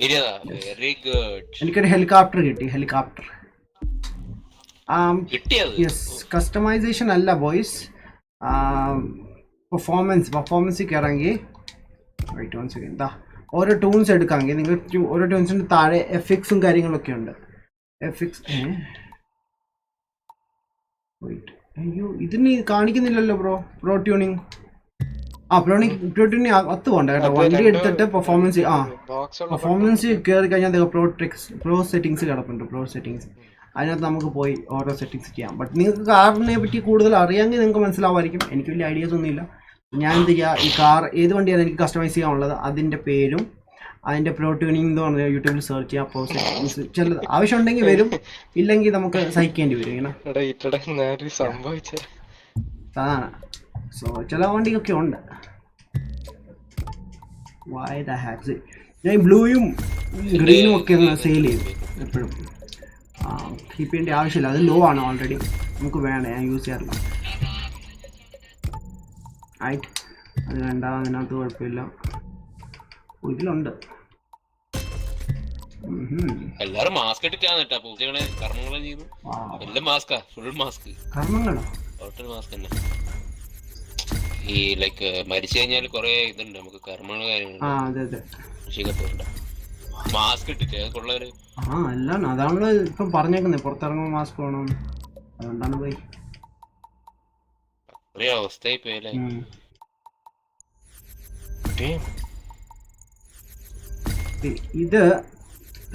Very good. എനിക്കൊരു ഹെലികോപ്റ്റർ കിട്ടി. Helicopter yes. കസ്റ്റമൈസേഷൻ അല്ല ബോയ്സ്, പെർഫോമൻസ് കയറാമെങ്കിൽ വെയിറ്റ് 1 സെക്കൻഡ്. എന്താ ഓരോ ടൂൺസ് എടുക്കാമെങ്കിൽ നിങ്ങൾക്ക് ഓരോ ടൂൺസിൻ്റെ താഴെ എഫക്ട്സും കാര്യങ്ങളൊക്കെ ഉണ്ട്. എഫക്ട്സ് വെയിറ്റ്, അയ്യോ ഇതിന് കാണിക്കുന്നില്ലല്ലോ ബ്രോ. പ്രോ ട്യൂണിങ് പ്രോട്ടീനി അത്ത് പോണ്ട കേട്ടോ. വണ്ടി എടുത്തിട്ട് പെർഫോമൻസ് കയറി കഴിഞ്ഞാൽ പ്രോ സെറ്റിങ്സ് കിടപ്പുണ്ട്. പ്രോ സെറ്റിങ്സ് അതിനകത്ത് നമുക്ക് പോയി ഓരോ സെറ്റിങ്സ് ചെയ്യാം. ബട്ട് നിങ്ങൾക്ക് കാറിനെ പറ്റി കൂടുതൽ അറിയാമെങ്കിൽ നിങ്ങൾക്ക് മനസ്സിലാവുമായിരിക്കും. എനിക്ക് വലിയ ഐഡിയാസ് ഒന്നുമില്ല. ഞാൻ എന്ത് ചെയ്യുക, ഈ കാർ ഏത് വണ്ടിയാണ് എനിക്ക് കസ്റ്റമൈസ് ചെയ്യാനുള്ളത് അതിൻ്റെ പേരും അതിൻ്റെ പ്രോ ട്യൂണിംഗ് എന്ന് പറഞ്ഞാൽ യൂട്യൂബിൽ സെർച്ച് ചെയ്യാം. പ്രോ സെറ്റിങ്സ് ചിലത് ആവശ്യമുണ്ടെങ്കിൽ വരും, ഇല്ലെങ്കിൽ നമുക്ക് സഹിക്കേണ്ടി വരും. ഇങ്ങനെ സംഭവിച്ച അതാണ്. സോ ചില വണ്ടിയൊക്കെ ഉണ്ട്. Why the heck? ഞാൻ ബ്ലൂയും ഗ്രീനും ഒക്കെ ഒന്ന് സെയിൽ ചെയ്യും എപ്പോഴും. കീപ്പ് ചെയ്യേണ്ട ആവശ്യമില്ല, അത് ലോ ആണ് ഓൾറെഡി, നമുക്ക് വേണം, ഞാൻ യൂസ് ചെയ്യാറില്ല. ആയിട്ട് അത് വേണ്ട, അതിനകത്ത് കുഴപ്പമില്ല. ഇതിലുണ്ട്. എല്ലാരും മാസ്ക് ഇട്ടിട്ടാണ് കേട്ടാ പൂജകളെ കർമ്മങ്ങളെ ചെയ്യുന്നു. എല്ലാം മാസ്കാ, ഫുൾ മാസ്ക്. കർമ്മങ്ങളോ? ടോട്ടൽ മാസ്ക് തന്നെ. ഈ ലൈക്ക് മരിച്ചു കഴിഞ്ഞാൽ കൊറേ ഇതുണ്ട് നമുക്ക് കർമ്മങ്ങൾ കാര്യങ്ങളുണ്ട്. മാസ്ക് ഇട്ടിട്ട് കൊള്ളൊരു എല്ലാം അതാണല്ലോ ഇപ്പം പറഞ്ഞേക്കുന്നത്, പുറത്തിറങ്ങുമ്പോൾ മാസ്ക് വേണം. അതുകൊണ്ടാണ് പോയി ഒരേ അവസ്ഥയായി പോയല്ലേ. ഇത്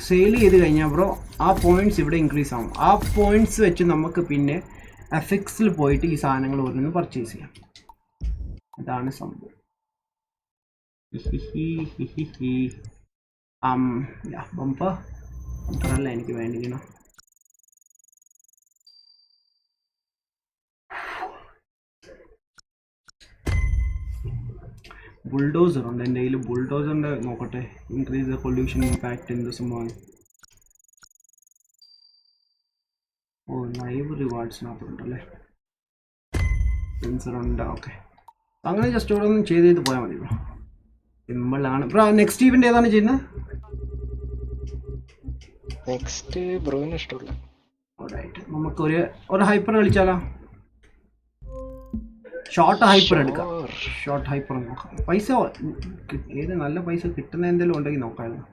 സെയിൽ ചെയ്ത് കഴിഞ്ഞാൽ ബ്രോ ആ പോയിന്റ്സ് ഇവിടെ ഇൻക്രീസ് ആവും. ആ പോയിന്റ്സ് വെച്ച് നമുക്ക് പിന്നെ എഫിക്സിൽ പോയിട്ട് ഈ സാധനങ്ങൾ ഓരോന്ന് പർച്ചേസ് ചെയ്യാം. ഇതാണ് സംഭവം. ബമ്പറല്ല എനിക്ക് വേണ്ടിക്കണം. ബുൾഡോസർ ഉണ്ട് എൻ്റെ കയ്യിൽ. ബുൾഡോസറിൻ്റെ നോക്കട്ടെ. ഇൻക്രീസ് ദ പൊല്യൂഷൻ ഇമ്പാക്റ്റ് എന്ത് സംഭവമാണ്? ഓ ലൈവ് റിവാർഡ്സിനകത്തുണ്ടല്ലേ, സെൻസറുണ്ട്. ഓക്കെ, അങ്ങനെ ജസ്റ്റ് ഇവിടെ ഒന്ന് ചെയ്ത് പോയാൽ മതി ബ്രോ. സിമ്പിളാണ് ബ്രോ. നെക്സ്റ്റ് ഈവൻ്റ് ഏതാണ് ചെയ്യുന്നത്? നെക്സ്റ്റ് ബ്രോന് ഇഷ്ടമുള്ള നമുക്കൊരു ഹൈപ്പർ കളിച്ചാലോ? ഷോർട്ട് ഹൈപ്പർ എടുക്കാം. ഷോർട്ട് ഹൈപ്പർ നോക്കാം. പൈസ ഏത് നല്ല പൈസ കിട്ടുന്ന എന്തെങ്കിലും ഉണ്ടെങ്കിൽ നോക്കാമായിരുന്നു.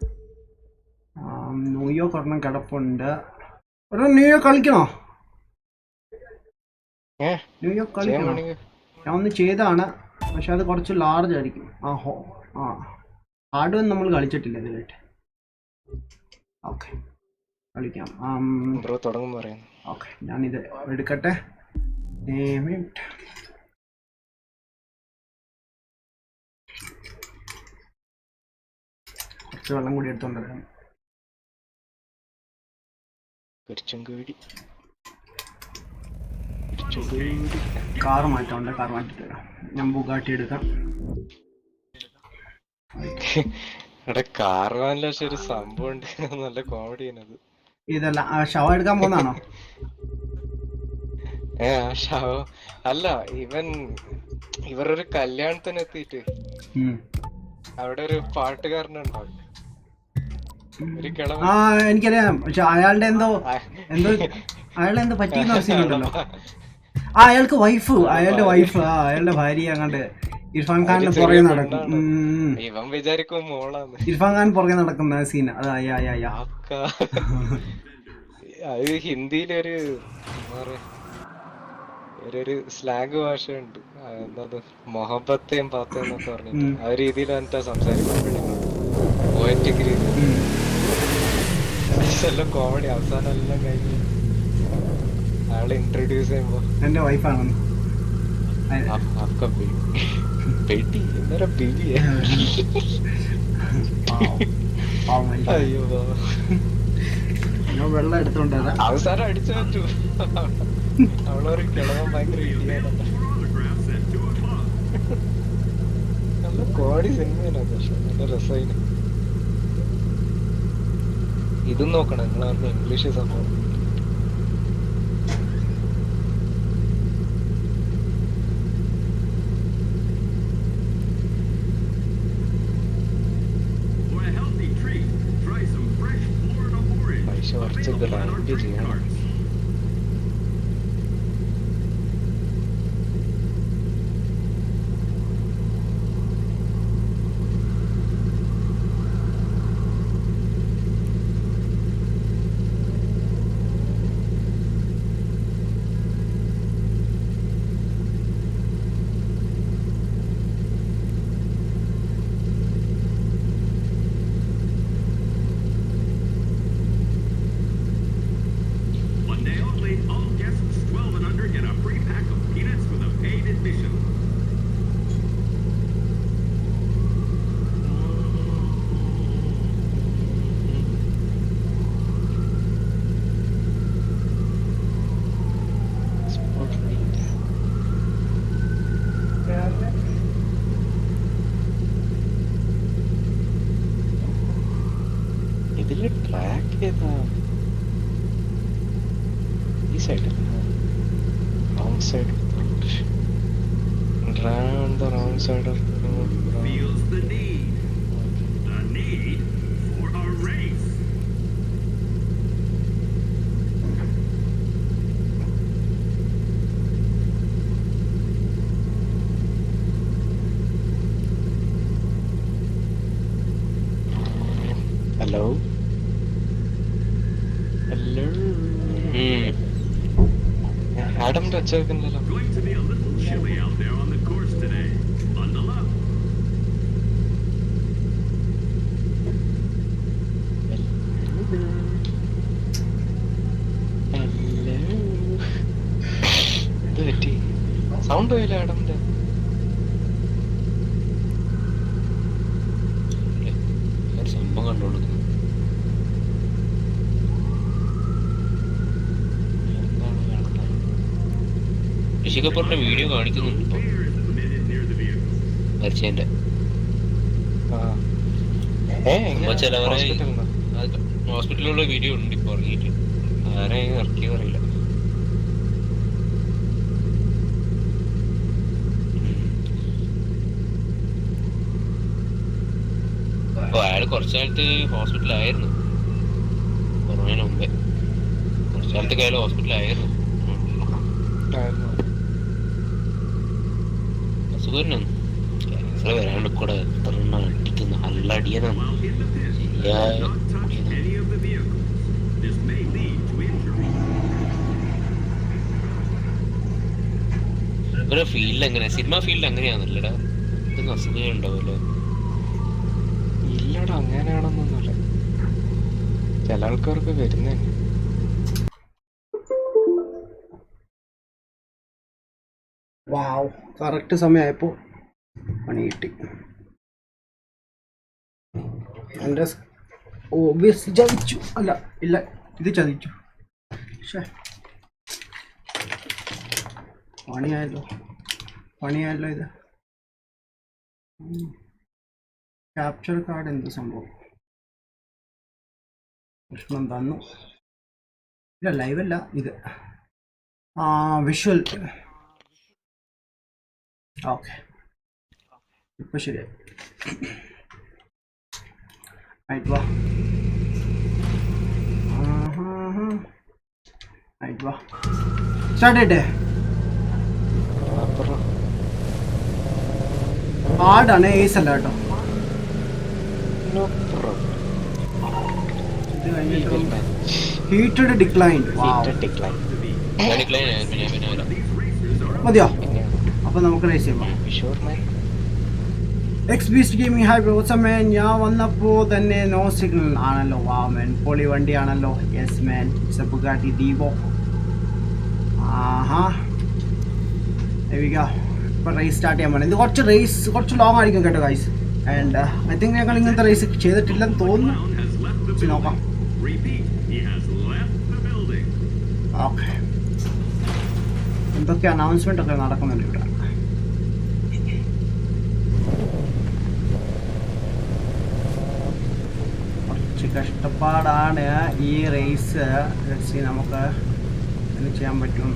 ന്യൂയോർക്ക് ഒരെണ്ണം കിടപ്പുണ്ട്. ന്യൂയോർക്ക് കളിക്കണോ? ന്യൂയോർക്ക് കളിക്കണോ? ഞാൻ ഒന്ന് ചെയ്താണ്, പക്ഷെ അത് കുറച്ച് ലാർജ് ആയിരിക്കും. ഹാർഡ് നമ്മൾ കളിച്ചിട്ടില്ല ഇതിലായിട്ട്. ഓക്കെ കളിക്കാം. ഓക്കെ ഞാനിത് എടുക്കട്ടെ. കുറച്ച് വെള്ളം കൂടി എടുത്തോണ്ടിരിക്കണം. കാറ് മാറ്റമുണ്ട്, കാർ മാറ്റിട്ട് വരാം. ഞാൻ ബുഗാട്ടി എടുക്കാം. ഒരു സംഭവം ഉണ്ട്, നല്ല കോമഡിയാണത്. ഇതല്ല ഷവ എടുക്കാൻ പോന്നാണോ? ഷവ അല്ല, ഇവരൊരു കല്യാണത്തിന് എത്തിയിട്ട് അവിടെ ഒരു പാട്ടുകാരനുണ്ടാവും. എനിക്കറിയാം, പക്ഷെ അയാളുടെ എന്തോ പറ്റിയെന്ന സീനുണ്ടല്ലോ. അയാൾക്ക് വൈഫ്, അയാളുടെ ഭാര്യ അങ്ങോട്ട് ഇർഫാൻ ഖാന്റെ പുറകെ നടക്കും. ഇവൻ വിചാരിക്കും മോളാന്ന്. ഇർഫാൻ ഖാൻ പുറകെ നടക്കുന്ന സീൻ അത് ഹിന്ദിയിലൊരു ഒരു സ്ലാങ് ഭാഷയുണ്ട്, എന്നത് മൊഹബത്തേം പാത്തേം എന്നൊക്കെ പറഞ്ഞിട്ട് ആ രീതിയിൽ എന്നിട്ടാ സംസാരിക്കാൻ പോയറ്റിക് രീതി. എല്ലാം കോമഡി. അവസാനം എല്ലാം കഴിഞ്ഞ് അയാളെ ഇൻട്രൊഡ്യൂസ് ചെയ്യുമ്പോ എന്റെ വൈഫാണ് അയ്യോ വെള്ളം എടുത്തോണ്ട് അവസാനം അടിച്ചു പറ്റൂ. അവളൊരു കിളവൻ ഭയങ്കര നല്ല കോമഡി സിനിമയാണ്, പക്ഷെ നല്ല രസമായിന്. ഇതും നോക്കണം നിങ്ങൾ പറഞ്ഞ ഇംഗ്ലീഷ് സംഭവം. പൈസ കുറച്ചൊക്കെ ലാൻഡ് ചെയ്യണം. ബാക്ക് ചെയ്താ ഈ side wrong side round the wrong side of the road. Feels the need for a race. Hello? Hello? Adam touch ആക്കുന്നില്ലല്ലോ. Going to be a little chilly out there on the course today. Bundle up. എന്ത് പറ്റി? Sound പോയില്ല ആഡമിന്റെ. സംഭവം കണ്ടോളൂ. ഋഷി കപൂറിന്റെ video കാണിക്കുന്നുണ്ട് ഇപ്പൊ മരിച്ചതിന്റെ. ചിലവരെ ഹോസ്പിറ്റലിലുള്ള video ഉണ്ട് ഇപ്പൊ ഇറങ്ങിയിട്ട്. ആരെ ഇറക്കിയത് അറിയില്ല. അപ്പൊ അയാൾ കുറച്ചാലത്ത് ഹോസ്പിറ്റലായിരുന്നു. കൊറോണയുടെ മുമ്പേ കുറച്ചാലത്തൊക്കെ അയാൾ ഹോസ്പിറ്റലായിരുന്നു. അസുഖം ക്യാൻസർ വരാണ്ട് കൂടെ എത്ര അടിക്കുന്ന നല്ല അടിയനാണ്. ശരിയായ Any of the vehicles. This may lead to injury. ഒരു ഫീൽഡ് എങ്ങനെ സിനിമ ഫീൽഡ് എങ്ങനെയാണല്ലടാ? ഇതൊന്നും അസുഖം ഉണ്ടാവുമല്ലോ. ഇല്ലടാ അങ്ങനെയാണെന്നൊന്നുമില്ല. ചില ആൾക്കാർക്ക് വരുന്നേ. വാവ്, കറക്റ്റ് സമയമായപ്പോൾ പണി കിട്ടി. എൻ്റെ ഓബിയസ് ചതിച്ചു. അല്ല ഇല്ല, ഇത് ചതിച്ചു. പക്ഷേ പണിയായല്ലോ ഇത്. ക്യാപ്ചർ കാർഡ് എന്ത് സംഭവം? പ്രശ്നം തന്നു. ഇല്ല, ലൈവല്ല ഇത്. വിഷ്വൽ. ഓക്കെ, ഇപ്പൊ ശരിയായി. വാ വാ, സ്റ്റാർട്ട് ചെയ്യട്ടെ. ഹാർഡാണ്, ഏസ് അല്ല കേട്ടോ. ഇത് കഴിഞ്ഞിട്ട് ഹീറ്റഡ് ഡിക്ലൈൻ. മതിയോ? അപ്പൊ നമുക്ക് റേസ് ചെയ്യാം. എക്സ് ബീസ്റ്റ് ഗെയിമിംഗ് ഹൈ ബ്രോസമേൻ. ഞാൻ വന്നപ്പോൾ തന്നെ നോ സിഗ്നൽ ആണല്ലോ. വാ മാൻ, പൊളി വണ്ടിയാണല്ലോ. Yes man, it's a Bugatti Divo. Aha, ഇപ്പം റേസ് സ്റ്റാർട്ട് ചെയ്യാൻ വേണം. ഇത് കുറച്ച് ലോങ് ആയിരിക്കും കേട്ടോ ഗൈസ്. ആൻഡ് ഐ തിങ്ക് ഞങ്ങൾ ഇങ്ങനത്തെ റേസ് ചെയ്തിട്ടില്ലെന്ന് തോന്നുന്നു. നോക്കാം. ഓക്കെ, എന്തൊക്കെ അനൗൺസ്മെന്റ് ഒക്കെ നടക്കുന്നുണ്ട് ഇവിടെ. കുറച്ച് കഷ്ടപ്പാടാണ് ഈ റേസ്. നമുക്ക് എന്ത് ചെയ്യാൻ പറ്റും?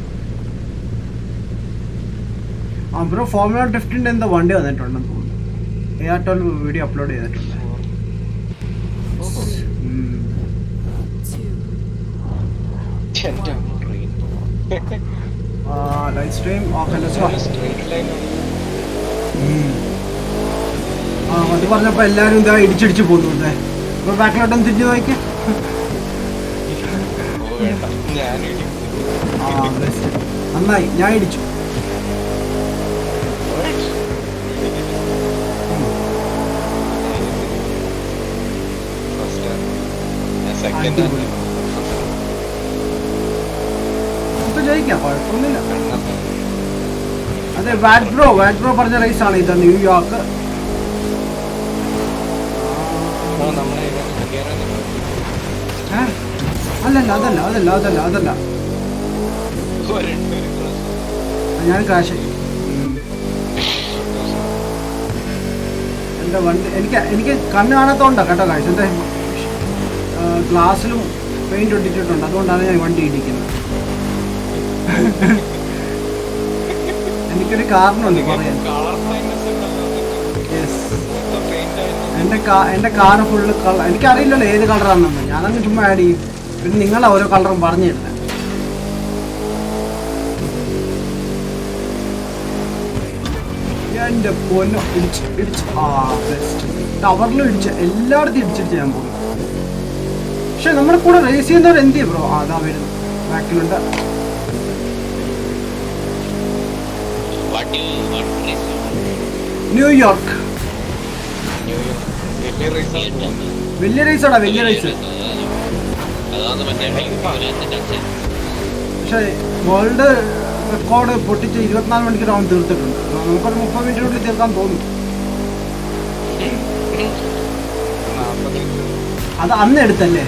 ബ്രോ, ഫോർമുല ഡ്രിഫ്റ്റിൻ്റെ എന്താ വണ്ടി വന്നിട്ടുണ്ടെന്ന് തോന്നുന്നു. AR12 വീഡിയോ അപ്ലോഡ് ചെയ്തിട്ടുണ്ട്. Live stream okay. അത് പറഞ്ഞപ്പോൾ എല്ലാവരും ഇതാ ഇടിച്ചിടിച്ച് പോകുന്നു. ഇപ്പോൾ ബാക്കിലോട്ടൊന്ന് തിരിഞ്ഞു നോക്കി. നന്നായി, ഞാൻ ഇടിച്ചു. നമുക്ക് ജയിക്കാം, കുഴപ്പമൊന്നുമില്ല. അതെ, വാറ്റ് ബ്രോ പറഞ്ഞ റേസാണ് ഇത്. ന്യൂയോർക്ക്. അതല്ല ഞാൻ ക്രാഷ്. എൻ്റെ വണ്ടി എനിക്ക് കണ്ണ് കാണാത്തോണ്ടാ കേട്ടോ കാശ്. എന്താ ഗ്ലാസ്സിലും പെയിന്റ് ഒട്ടിച്ചിട്ടുണ്ട്. അതുകൊണ്ടാണ് ഞാൻ വണ്ടി ഇടിക്കുന്നത്. എനിക്കൊരു കാരണമുണ്ട് പറയാൻ. എൻ്റെ കാറ് ഫുള്ള് കളർ. എനിക്കറിയില്ലല്ലോ ഏത് കളറാണെന്ന്. ഞാനങ്ങ് ചുമ്മാ ആഡ് ചെയ്യും. പിന്നെ നിങ്ങളാ ഓരോ കളറും പറഞ്ഞു തരുന്നത്. എൻ്റെ പൊന്നോ ഇടിച്ച് ബെസ്റ്റ്. ടവറിലും ഇടിച്ച് എല്ലായിടത്തും ഇടിച്ചിട്ട് ഞാൻ പോകും. പക്ഷെ നമ്മുടെ കൂടെ റേസ് ചെയ്യുന്നവർ എന്ത് ചെയ്യും ബ്രോ? അതാ വരുന്നു, ബാക്കിലുണ്ട്. ന്യൂയോർക്ക് വലിയ റേസാടാ, വലിയ റേസ്. പക്ഷെ വേൾഡ് റെക്കോർഡ് പൊട്ടിച്ച് 24 മണിക്കൂർ അവൻ തീർത്തിട്ടുണ്ട്. നമുക്കൊരു 30 മിനിറ്റിനുള്ളിൽ തീർക്കാൻ തോന്നും. അത് അന്ന് എടുത്തല്ലേ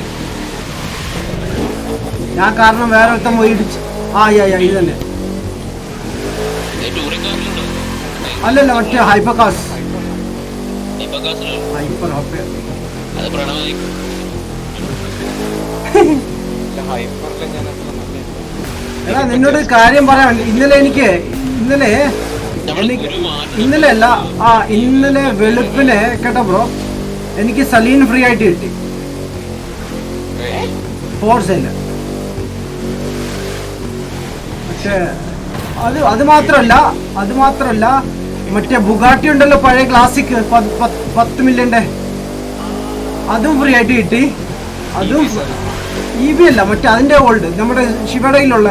ഞാൻ? കാരണം വേറെ ഒരുത്തം പോയി ഇടിച്ച്. ഇത് തന്നെ. അല്ലല്ല, മറ്റേ ഹൈപ്പർ കാസ്. എടാ നിന്നോട് കാര്യം പറയാൻ. ഇന്നലെ അല്ല, ഇന്നലെ വെളുപ്പിന് കേട്ടോ ബ്രോ, എനിക്ക് സലീൻ ഫ്രീ ആയിട്ട് കിട്ടി ഫോർസയില്. പക്ഷേ അത് മാത്രമല്ല മറ്റേ ബുഗാട്ടി ഉണ്ടല്ലോ, പഴയ ക്ലാസിക് 10 മില്യന്റെ, അതും ഫ്രീ ആയിട്ട് കിട്ടി. അതും EV അല്ല, മറ്റേ അതിന്റെ ഓൾഡ് നമ്മുടെ ശിവടയിലുള്ള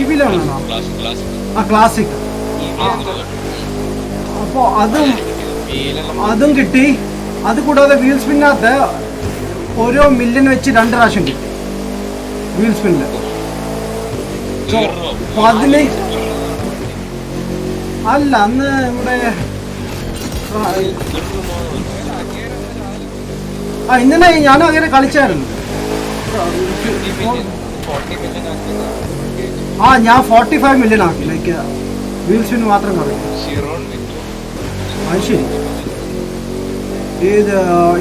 EV-ലാണോ? ക്ലാസിക്. അപ്പോ അതും കിട്ടി. അത് കൂടാതെ വീൽ സ്പിന്നകത്ത് ഓരോ മില്യൺ വെച്ച് 2 പ്രാവശ്യം കിട്ടി വീൽ സ്പിന്നില്. 15 അല്ല, അന്ന് ഇവിടെ ഇന്നലെ ഞാനും അങ്ങനെ കളിച്ചായിരുന്നു. ഞാൻ 45 മില്യൺ ആക്കി, ലൈക്ക് വീൽ സ്പിൻ മാത്രം കളയും. അത് ശരി.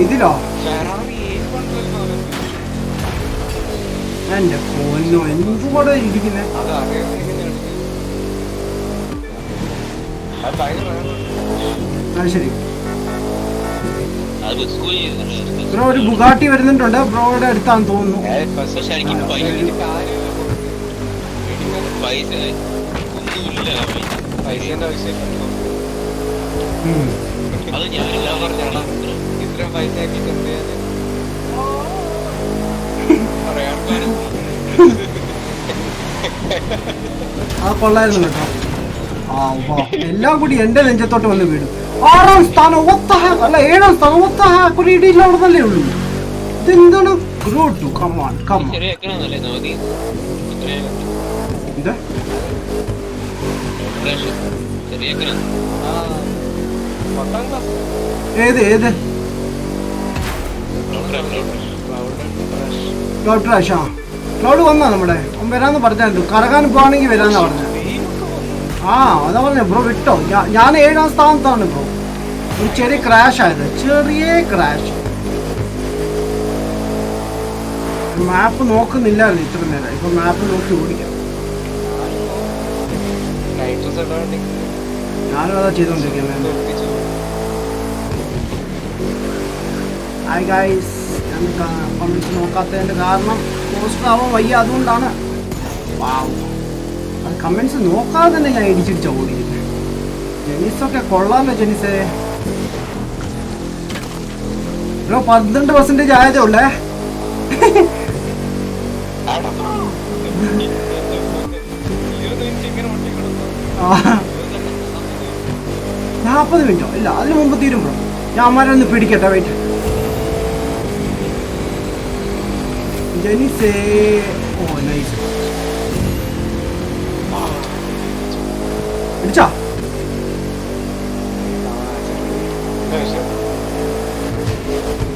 ഇതിലോ എന്റെ പൊന്നോ, എന്തുകൂടെ ഇരിക്കുന്നേ. അത് ശരി. ബ്രോ ഒരു ബുഗാട്ടി വരുന്നുണ്ട് ബ്രോയുടെ അടുത്താന്ന് തോന്നുന്നു. കൊള്ളായിരുന്നു കേട്ടോ. എല്ലാം കൂടി എന്റെ നെഞ്ചത്തോട്ട് വന്ന് വീടും. 6ാം സ്ഥാനം, അല്ല 7ാം സ്ഥാനം. ഒരു ഇടിയിലുള്ളതല്ലേ ഉള്ളൂ. ഇതെന്താണ്? ഏത് ക്ലൗഡ് ക്രാഷ്? ക്ലൗഡ് വന്നാ നമ്മുടെ വരാന്ന് പറഞ്ഞായിരുന്നു. കറങ്ങാൻ പോവാണെങ്കിൽ വരാന്നാ പറഞ്ഞത്. അതാ പറഞ്ഞ ബ്രോ വിട്ടോ. ഞാൻ 7ാം സ്ഥാനത്താണ് ബ്രോ. ഒരു ചെറിയ ക്രാഷ് ആയത്, ചെറിയ ക്രാഷ്. മാപ്പ് നോക്കുന്നില്ലായിരുന്നു ഇത്ര നേരം. ഇപ്പൊ മാപ്പ് നോക്കി ഓടിക്കാം. ഞാനും അതാ ചെയ്തോണ്ടിരിക്കുന്നത്. ഹായ് ഗൈസ്, ഞാൻ കമന്റ്സ് നോക്കാത്തതിന്റെ കാരണം പോസ്റ്റർ ആവാൻ വയ്യ, അതുകൊണ്ടാണ്. അത് കമന്റ്സ് നോക്കാതെ തന്നെ ഞാൻ ഇടിച്ചിടിച്ച ഓടിയിരിക്കുന്നത്. ജെനിസൊക്കെ കൊള്ളാമല്ലോ ജെനിസേ. ബ്രോ 12% ആയതേ ഉള്ളേ. 40 മിനിറ്റോ? ഇല്ല, അതിന് മുമ്പ് തീരും ബ്രോ. ഞാൻ അമ്മാരെ ഒന്ന് പിടിക്കട്ടെ, വെയിറ്റ്. ജെനിസേ, നൈസ്. പിടിച്ചാ?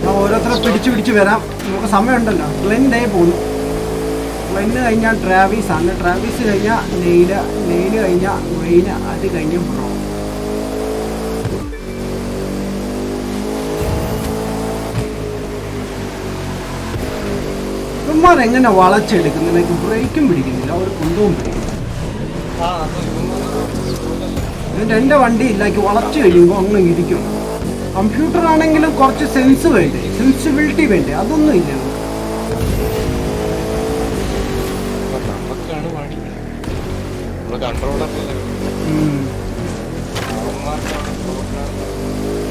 ഞാൻ ഓരോരുത്തരെ പിടിച്ച് വരാം. നമുക്ക് സമയമുണ്ടല്ലോ. ഗ്ലെൻഡേ പോകുന്നു. ഗ്ലെന്ന് കഴിഞ്ഞാൽ ട്രാവീസ് ആണ്. ട്രാവീസ് കഴിഞ്ഞാൽ നെയില് കഴിഞ്ഞാൽ വെയിന്, അത് കഴിഞ്ഞ് ബ്രോ. ഇവന്മാർ എങ്ങനെ വളച്ചെടുക്കുന്നു? എനിക്ക് ബ്രേക്കും പിടിക്കുന്നില്ല, ഒരു കുന്തവും പിടിക്കുന്നില്ല. എന്നിട്ട് എൻ്റെ വണ്ടി ഇല്ലാക്കി വളച്ചു കഴിയുമ്പോൾ അങ്ങ് ഇരിക്കും. കമ്പ്യൂട്ടർ ആണെങ്കിലും കുറച്ച് സെൻസ് വേണ്ടേ, സെൻസിബിലിറ്റി വേണ്ടേ, അതൊന്നും ഇല്ല.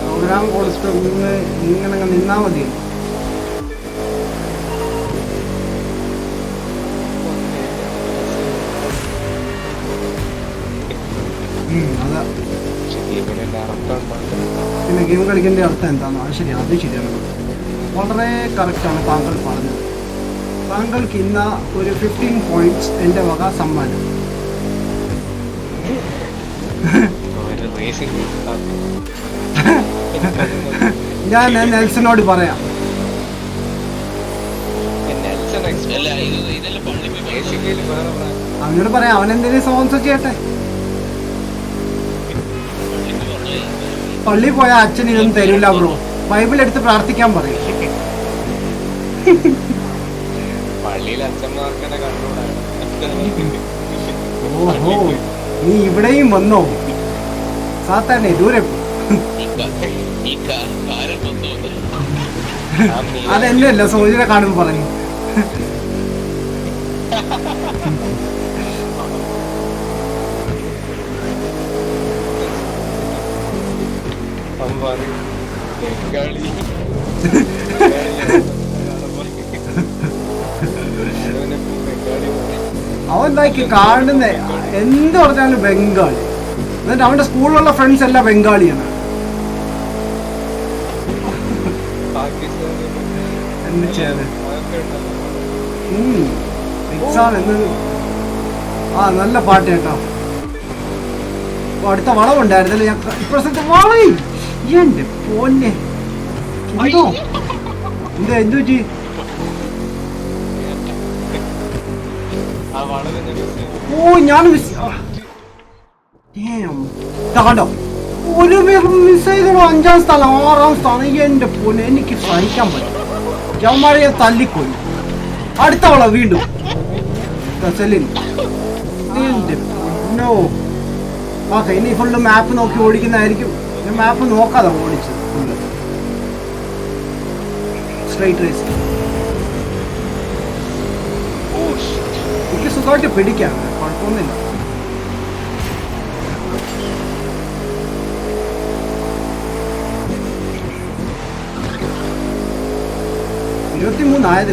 പ്രോഗ്രാം കൊടുത്ത് ഇങ്ങനെ നിന്നാ മതി. അതാ പിന്നെ ഗെയിം കളിക്കേണ്ട അർത്ഥം എന്താണോ അത് ശരി, അത് ശരിയാണ്. വളരെ കറക്റ്റാണ് താങ്കൾ പറഞ്ഞത്. താങ്കൾക്ക് ഇന്ന് ഒരു 15 points എൻ്റെ വക സമ്മാനം. ഞാൻ നെൽസനോട് പറയാം. അവനോട് പറയാം, അവൻ എന്തെങ്കിലും സ്പോൺസർ ചെയ്യട്ടെ. പള്ളി പോയ അച്ഛൻ ഇതൊന്നും തരില്ല ബ്രോ. ബൈബിൾ എടുത്ത് പ്രാർത്ഥിക്കാൻ പറയും. ഓഹോ, നീ ഇവിടെയും വന്നോ? സാത്താനെ ദൂരെ പോ. അതെന്നല്ല സോജിനെ കാണുമ്പോ പറഞ്ഞു. അവൻ എന്താക്കി കാണുന്നേ എന്ത് പറഞ്ഞാലും ബംഗാളി. എന്നിട്ട് അവന്റെ സ്കൂളിലുള്ള ഫ്രണ്ട്സ് എല്ലാം ബംഗാളിയാണ്. എന്ത് ചെയ്യാന്? ആ നല്ല പാട്ട് കേട്ടോ. അടുത്ത വളവുണ്ടായിരുന്നല്ലേ ഞാൻ ഇപ്രസത്തെ വളയി. എന്റെ പോന്നെ എന്തോ എന്താ എന്തു പറ്റി? ഓ ഞാൻ കണ്ടോ, ഒരു മിസ് ചെയ്തോ. 5ാം സ്ഥാനം 6ാം സ്ഥാനം. എന്റെ പോന്നെ എനിക്ക് സഹിക്കാൻ പറ്റും. ജവന്മാരെ തല്ലിക്കൊള്ളു. അടുത്ത വള വീണ്ടും എന്റെ പൊന്നോ. ഓക്കെ, ഇനി ഫുള്ള് മാപ്പ് നോക്കി ഓടിക്കുന്നതായിരിക്കും. ഞാൻ മാപ്പ് നോക്കാതെ ഓടിച്ചത് ഫുള്ള് സ്ട്രൈറ്റ് റേസ്. എനിക്ക് സുഖമായിട്ട് പിടിക്കാം, കുഴപ്പമൊന്നുമില്ല. ആയത്.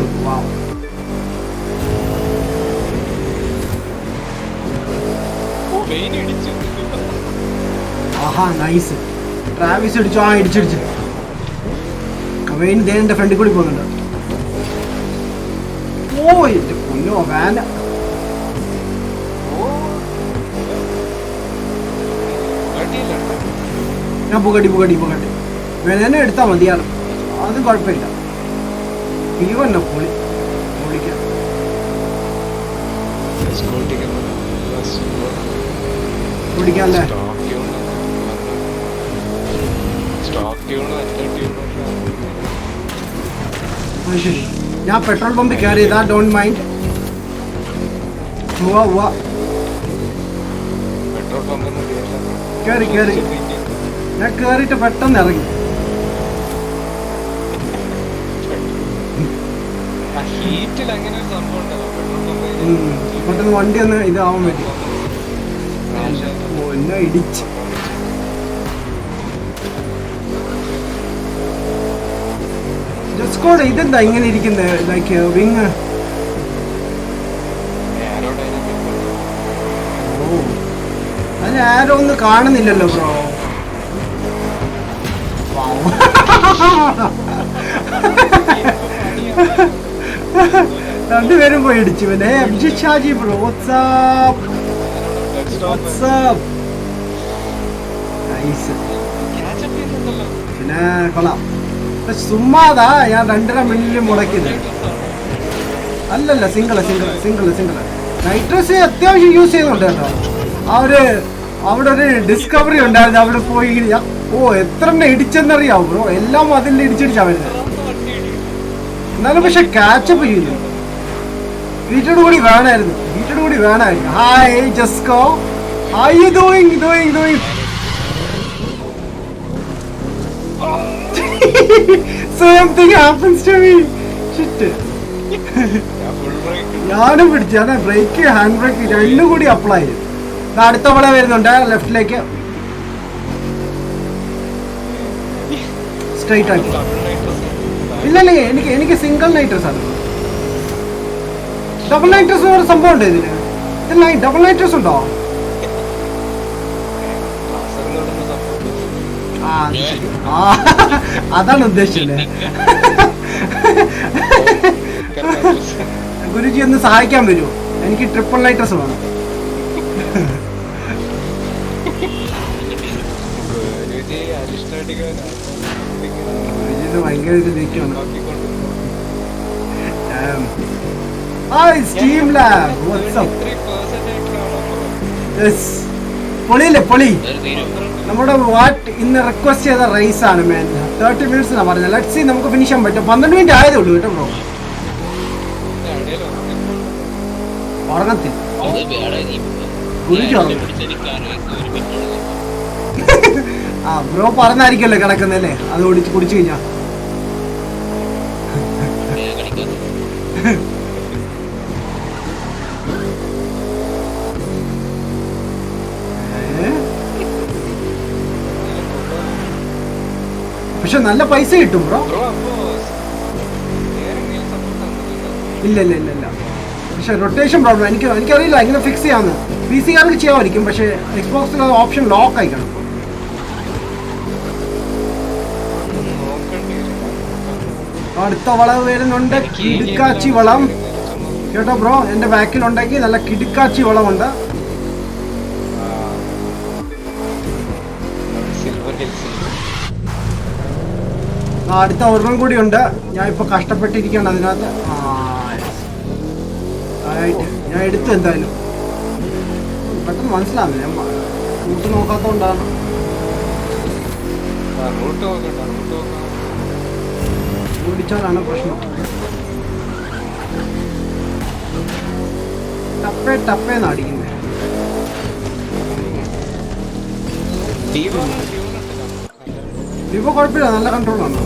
ആഹാ നൈസ്. ട്രാവിസ് അടിച്ചു. ആ ഇടിച്ചിടിച്ചു. വെയിൻ ദേന്റെ ഫ്രണ്ടിൽ കൂടി പോകുന്നുണ്ട്. ഓ എന്റെ പൊന്നോ വാന. ഞാൻ പുകട്ടി വേനെ എടുത്താൽ മതിയാണ്, അതും കുഴപ്പമില്ല. ഇവന്നെ പൊളി പൊളിക്കാം. പൊളിക്കാല്ലേ? ശരി, ഞാൻ പെട്രോൾ പമ്പ് കയറി ചെയ്താ ഡോണ്ട് മൈൻഡ്. കേറി ഞാൻ കേറിയിട്ട് പെട്ടെന്ന് ഇറങ്ങി. പെട്ടെന്ന് വണ്ടി ഒന്ന് ഇതാവാൻ പറ്റി. എന്നെ ഇടിച്ച്. ജസ്കോഡ് ഇതെന്താ ഇങ്ങനെ ഇരിക്കുന്നത്? Like wing. ഓ അതിന് ആരോ ഒന്നും കാണുന്നില്ലല്ലോ ബ്രോ. രണ്ടുപേരും പോയി ഇടിച്ചു. പിന്നെ അഭിജിത് ഷാജി ബ്രോ വാട്സ്ആപ്പ്. പിന്നെ കൊള്ളാം. സുമ്മാതാ ഞാൻ 2.5 മില്യൺ മുടക്കിയത്. അല്ലല്ല സിംഗിള്. നൈട്രസ് അത്യാവശ്യം യൂസ് ചെയ്യുന്നുണ്ട് കേട്ടോ. അവിടെ ഒരു ഡിസ്കവറി ഉണ്ടായിരുന്നു. അവിടെ പോയി ഓ എത്ര ഇടിച്ചെന്നറിയാവും ബ്രോ. എല്ലാം അതിൽ ഇടിച്ചിടിച്ചാ വരുന്നത്. എന്നാലും പക്ഷെ കാച്ചപ്പ് ചെയ്യുന്നു. വീട്ടോട് കൂടി വേണമായിരുന്നു. ഹായ് ജസ്കോ, how you doing? Same thing happens to me. Shit. ഞാനും പിടിച്ചു. ഞാൻ ബ്രേക്ക് ഹാൻഡ് ബ്രേക്ക് രണ്ടും കൂടി അപ്ലൈ ചെയ്തു. അടുത്ത പോലെ വരുന്നുണ്ട് ലെഫ്റ്റിലേക്ക് സ്ട്രൈറ്റ് ആക്കി. ഇല്ലല്ലേ, എനിക്ക് സിംഗിൾ നൈട്രസ് ആണ്. ഡബിൾ നൈട്രസ് ഒരു സംഭവം ഉണ്ട് ഇതിന്. ഡബിൾ നൈട്രസ് ഉണ്ടോ? അതാണ് ഉദ്ദേശിച്ചല്ലേ. ഗുരുജി ഒന്ന് സഹായിക്കാൻ വരുമോ? എനിക്ക് ട്രിപ്പിൾ നൈട്രസ് വേണം. ഗുരുജിന് ഭയങ്കര ഇത് നിൽക്കുകയാണ്. സ്റ്റീം ലാബ് പൊളിയില്ലേ പൊളി. നമ്മുടെ വാട്ട് ഇന്ന് റിക്വസ്റ്റ് ചെയ്ത റൈസ് ആണ് മാൻ. 30 minutes എന്നാണ് പറഞ്ഞത്. ലെറ്റ്സ് സീ നമുക്ക് ഫിനിഷ് ചെയ്യാൻ പറ്റും. 12 minutes ആയതേ ഉള്ളൂ കേട്ടോ ബ്രോ. ഉറങ്ങത്തിൽ ആ ബ്രോ പറഞ്ഞായിരിക്കല്ലോ കിടക്കുന്നല്ലേ, അത് കുടിച്ചു കഴിഞ്ഞാ. പക്ഷെ നല്ല പൈസ കിട്ടും ബ്രോ. ഇല്ല പക്ഷെ റൊട്ടേഷൻ പ്രോബ്ലം എനിക്കറിയില്ല എങ്ങനെ ഫിക്സ് ചെയ്യാന്ന്. PC കാർക്ക് ചെയ്യാമായിരിക്കും, പക്ഷെ എക്സ്ബോക്സിൽ ഓപ്ഷൻ ലോക്ക് ആയിക്കണം. അടുത്ത വളവ് വരുന്നുണ്ട്, കിടുക്കാച്ചി വളം കേട്ടോ ബ്രോ. എന്റെ ബാക്കിലുണ്ടെങ്കിൽ നല്ല കിടുക്കാച്ചി വളമുണ്ട്. അടുത്ത ഒരെണ്ണം കൂടി ഉണ്ട്. ഞാൻ ഇപ്പൊ കഷ്ടപ്പെട്ടിരിക്കുകയാണ് അതിനകത്ത്. ഞാൻ എടുത്തു എന്തായാലും. പെട്ടെന്ന് മനസ്സിലാവുന്നില്ല, ഞാൻ റൂട്ട് നോക്കാത്തോണ്ടാണ്. ഓടിച്ചാലാണ് പ്രശ്നം. ടപ്പേന്ന് അടിക്കുന്നത്. ഇപ്പൊ കുഴപ്പമില്ല, നല്ല കൺട്രോളാണ്.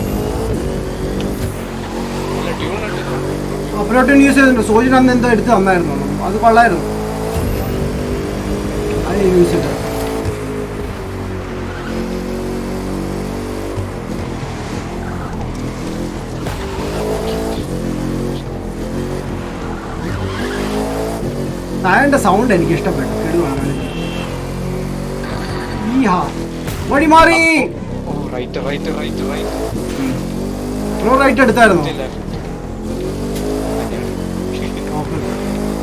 അപ്പലോട്ടൻ യൂസ് ചെയ്തിട്ടുണ്ട്. സോജിൻ അന്ന് എന്തോ എടുത്ത് തന്നായിരുന്നു, അത് കൊള്ളായിരുന്നു. അത് യൂസ് ചെയ്ത താഴെ സൗണ്ട് എനിക്ക് ഇഷ്ടപ്പെട്ടു. കേടുവാണ് ഈ വഴി മാറി. റൈറ്റ് എടുത്തായിരുന്നു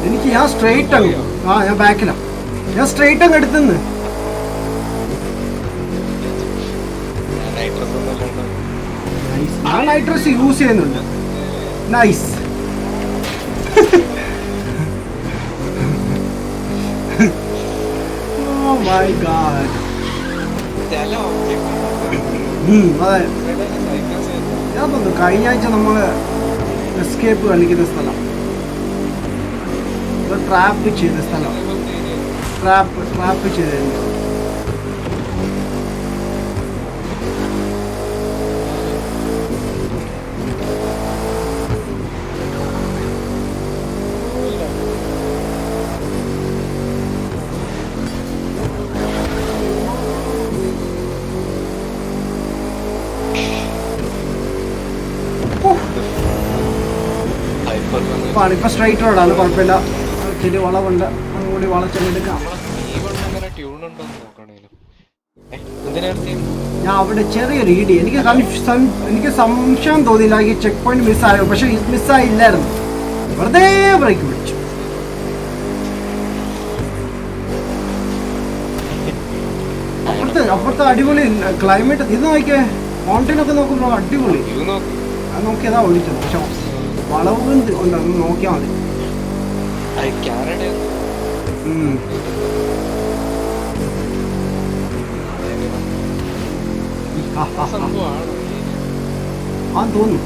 എനിക്ക്. ഞാൻ സ്ട്രെയിറ്റ് അങ്ങ് ഞാൻ ബാക്കിലാ. ഞാൻ സ്ട്രെയിറ്റ് അങ്ങ് എടുത്തുന്ന്. ഞാൻ നൈട്രസ് യൂസ് ചെയ്യുന്നുണ്ട്. നൈസ്. Oh my god. അതെ, ഞാൻ തോന്നുന്നു കഴിഞ്ഞ ആഴ്ച നമ്മള് എസ്കേപ്പ് കളിക്കുന്ന സ്ഥലം, ട്രാപ്പ് ചെയ്ത സ്ഥലം, ട്രാപ്പ് ചെയ്ത ഇപ്പൊ സ്ട്രൈറ്റ് റോഡാണ്, കുഴപ്പമില്ല. ഇച്ചിരി വളവുണ്ട്, അതുകൂടി വളച്ചെടുക്കാം. ഞാൻ അവിടെ ചെറിയൊരു ഇടി, എനിക്ക് സംശയം തോന്നിയില്ല ഈ ചെക്ക് പോയിന്റ് മിസ്സായോ. പക്ഷെ മിസ്സായില്ലായിരുന്നു, വെറുതെ ബ്രേക്ക് പിടിച്ചു. അപ്പുറത്തെ അടിപൊളി ക്ലൈമറ്റ്. ഇത് നോക്കിയേ, മൗണ്ടൻ ഒക്കെ നോക്കുമ്പോ അടിപൊളി. അത് നോക്കിയതാ ഓടിച്ചത്. പക്ഷെ വളവ് ഉണ്ടെന്ന് നോക്കിയാൽ മതി. ആ തോന്നുന്നു.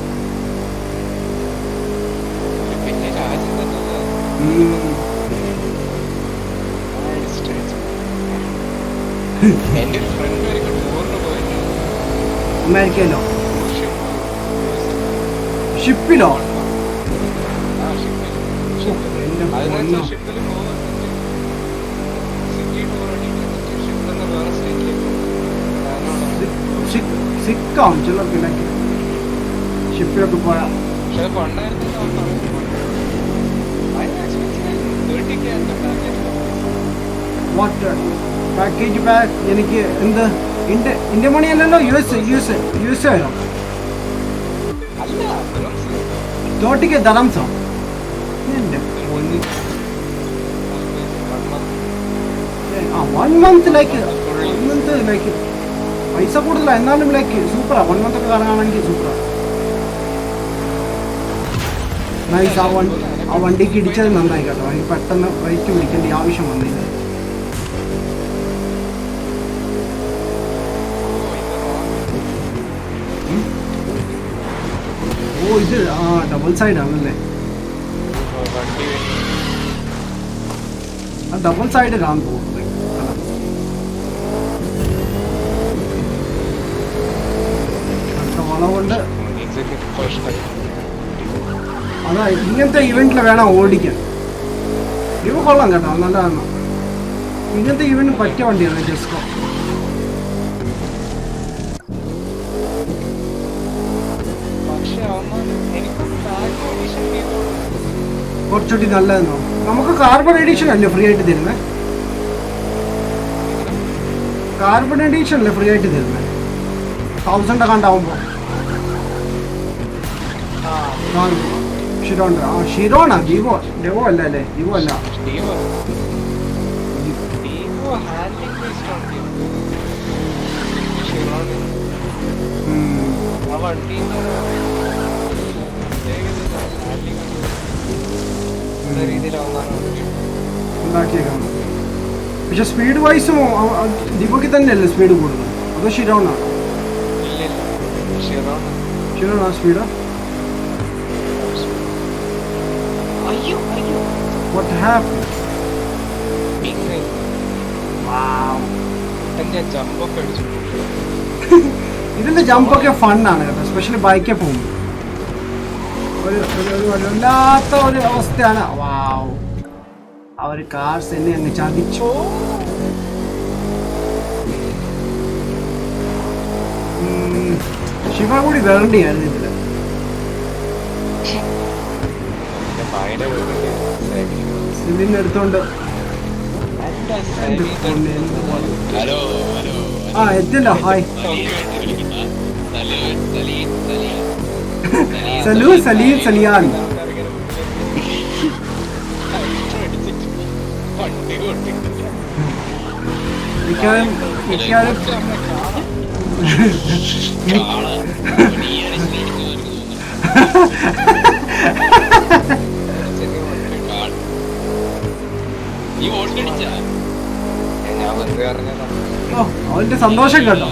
എന്റെ ഒരു ഫ്രണ്ട് വരെയൊക്കെ ടൂറിന് പോയിരുന്നു. അമേരിക്കയിലോ? ഷിപ്പിലോ? ആ ഷിപ്പിൽ. അതെന്ന് വെച്ചാൽ ഷിപ്പിൽ പോകുമ്പോൾ സിറ്റി ടൂർ അടിച്ചിട്ട് ഷിപ്പിൽ നിന്ന് വേറെ സ്റ്റേറ്റിലേക്ക് സിക്കാവും ചിലർക്ക് ഷിപ്പിലൊക്കെ പോയാ. പക്ഷെ അത് പണ്ടായിരുന്നു. പാക്കേജ് ബാക്ക് എനിക്ക് എന്ത് ഇന്ത്യ മണി അല്ലല്ലോ, യു എസ് ആണോ? അല്ല 30K ദറംസോ? എന്റെ 1 month ലൈക്ക് പൈസ കൂടുതലാ, എന്നാലും ലൈക്ക് സൂപ്പറാ. 1 month ഒക്കെ കറങ്ങാണെങ്കിൽ സൂപ്പറാ. നൈസ്. ആ വണ്ടിക്ക് ഇടിച്ചത് നന്നായി കേട്ടോ. എനിക്ക് പെട്ടെന്ന് ബ്രേക്ക് പിടിക്കേണ്ട ആവശ്യം വന്നില്ല. ഓ ഇത് ഡബിൾ സൈഡ് ആണല്ലേ? ആ ഡബിൾ സൈഡ് കാണാൻ തോന്നുന്നത്. അടുത്ത വളവുണ്ട്. അതാ ഇങ്ങനത്തെ ഇവന്റിൽ വേണം ഓടിക്കാൻ. ഇവ കൊള്ളാം കേട്ടോ, നല്ലതാണ്. ഇങ്ങനത്തെ ഇവന്റ് പറ്റിയ വണ്ടിയാണ് ജെസ്കോ. കുറച്ചുകൂടി നല്ലതെന്നോ? നമുക്ക് കാർബൺ എഡിഷൻ അല്ലേ ഫ്രീ ആയിട്ട് തരുന്നത്? കാർബൺ എഡിഷൻ അല്ലേ ഫ്രീ ആയിട്ട് തരുന്നത് 1000 കണ്ടാവുമ്പോ? ഷിരോണ ഡിവോ ഡെവോ അല്ല അല്ലേ? ഡിവോ അല്ല. ഉണ്ടാക്കിയേക്കാം. പക്ഷെ സ്പീഡ് വൈസും ഡിവോക്ക് തന്നെയല്ലേ സ്പീഡ് കൂടുതൽ? അതോ ഷിരോണ? ഷിരോണ സ്പീഡാ? What happened? Wow. ഇതിന്റെ ജമ്പൊക്കെ ഫണ്ണാണ് കേട്ടോ, എസ്പെഷ്യലി ബൈക്കിൽ പോകുമ്പോൾ. ഒരു വല്ലാത്ത ഒരു അവസ്ഥയാണ്. വാവ്, ആ ഒരു കാർസ് എന്നെ അങ്ങ് ചതിച്ചോ. ശിവ കൂടി വരണ്ടിയായിരുന്നു ഇതില്. സിലിന് എടുത്തോണ്ട് എത്തില്ല. ഹായ് സലൂ സലീം സലിയാൻ. അവന്റെ സന്തോഷം കേട്ടോ.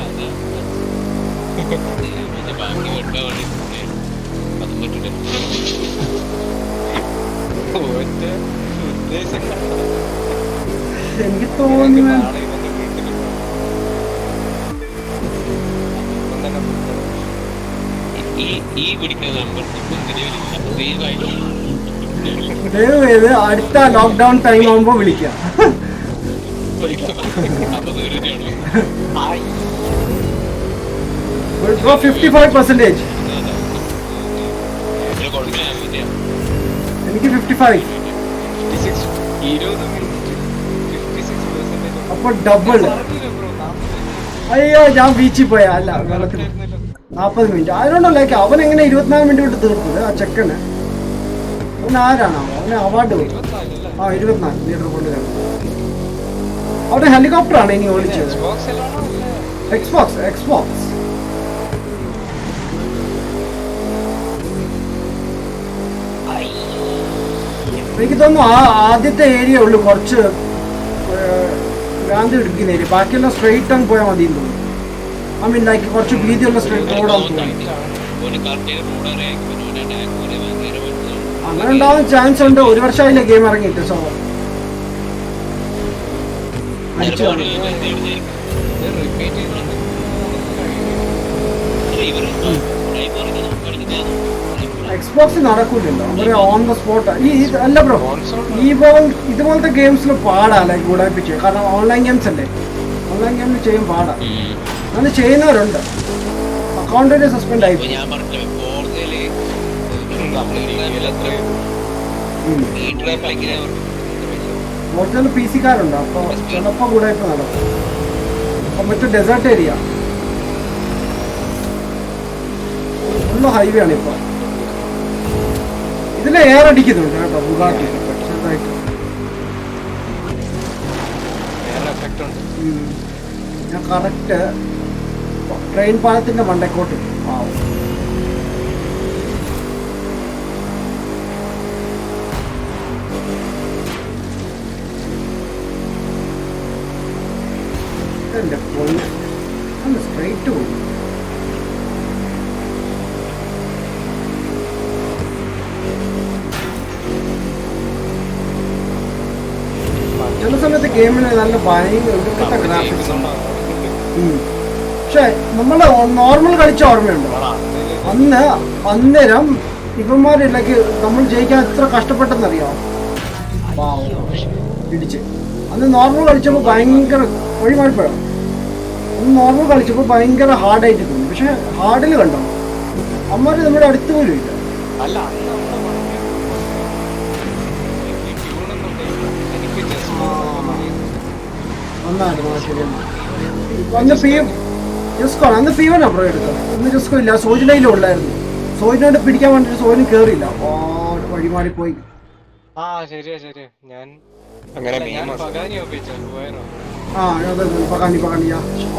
എനിക്ക് തോന്നുന്നു ദയവേത് അടുത്ത ലോക്ക്ഡൌൺ ടൈം ആവുമ്പോ വിളിക്കാം. Bro, 55%. എനിക്ക് 55. അപ്പൊ ഡബിൾ. അയ്യോ ഞാൻ ബീച്ചിൽ പോയാ. അല്ല വെള്ളത്തിൽ 40 മിനിറ്റ്. അതിനോണ്ടോ ലൈക്ക് അവൻ എങ്ങനെ 24 മിനിറ്റ് കൊണ്ട് തീർത്തത് ആ ചെക്കന്? അവൻ ആരാണോ? അവന് അവാർഡ് പോയി. 24 മീറ്റർ കൊണ്ട് കാണും. അവിടെ ഹെലികോപ്റ്റർ ആണ് ഇനി ഓടിച്ചത്. എക്സ്ബോക്സ്. എനിക്ക് തോന്നുന്നു ആ ആദ്യത്തെ ഏരിയ ഉള്ളു കുറച്ച് ഗാന്ധി എടുക്കുന്ന ഏരിയ. ബാക്കിയെല്ലാം സ്ട്രെയിറ്റ് ആൻഡ് പോയാൽ മതി എന്ന് തോന്നുന്നു. ഐ മീൻ ലൈക്ക് കുറച്ച് വീതിയുള്ള സ്ട്രെയിറ്റ് റോഡാണ് തോന്നുന്നു. അങ്ങനെ ഉണ്ടാവാൻ ചാൻസ് ഉണ്ട്. 1 വർഷമായില്ലേ ഗെയിം ഇറങ്ങിയിട്ട്. സോ അടിച്ചു എക്സ്ബോക്സ് നടക്കൂലല്ലോ അവര് ഓൺ ദ സ്പോട്ട്. അല്ല ബ്രോ, ഇതുപോലത്തെ ഗെയിംസിൽ പാടാ ലൈക്ക് ഗുഡായിപ്പിച്ച്. കാരണം ഓൺലൈൻ ഗെയിംസ് അല്ലേ, ഓൺലൈൻ ഗെയിമിൽ ചെയ്യും പാടാ. അങ്ങനെ ചെയ്യുന്നവരുണ്ട്. അക്കൗണ്ടിന് സസ്പെൻഡ് ആയി. ഒറിജിനൽ പി സിക്കാരുണ്ട്. അപ്പോൾ ചിലപ്പോൾ ഗുഡായിപ്പ് നടക്കും. അപ്പം മറ്റു ഡെസേർട്ട് ഏരിയ ഫുള്ള് ഹൈവേ ആണ് ഇപ്പോൾ. ഇതിൽ എയർ അടിക്കുന്നുണ്ട് കേട്ടോ ബുഗാട്ടി ചെറുതായിട്ട്. ഞാൻ കറക്റ്റ് ട്രെയിൻ പാലത്തിന്റെ മണ്ടക്കോട്ട്. എന്റെ പൊന്ന് ഒന്ന് സ്ട്രൈറ്റ് പോകും. ചില സമയത്ത് ഗെയിമിന് നല്ല ഭയങ്കര ഒടുക്കത്തെ ഗ്രാഫിക്സ് ഉണ്ട്. പക്ഷെ നമ്മൾ നോർമൽ കളിച്ച ഓർമ്മയുണ്ട്. അന്നേരം ഇവന്മാരില്ലെങ്കിൽ നമ്മൾ ജയിക്കാൻ എത്ര കഷ്ടപ്പെട്ടെന്നറിയാം. ഇടിച്ച് അന്ന് നോർമൽ കളിച്ചപ്പോൾ ഭയങ്കര വഴിമാറിപ്പോഴാണ്. അന്ന് നോർമൽ കളിച്ചപ്പോൾ ഭയങ്കര ഹാർഡായിട്ട് തോന്നി. പക്ഷെ ഹാർഡിൽ കണ്ടോ അമ്മമാര് നമ്മുടെ അടുത്ത് പോലും ഇല്ല. അന്ന് ഫീവനാ ബ്രോ എടുത്തത്. അന്ന് ജസ്കോ ഇല്ല, സോജിനയിലും ഉണ്ടായിരുന്നു. സോജിനോട് പിടിക്കാൻ വേണ്ടിട്ട് സോജിന് കേറിയില്ല. വഴിമാറിപ്പോയി. പകാനി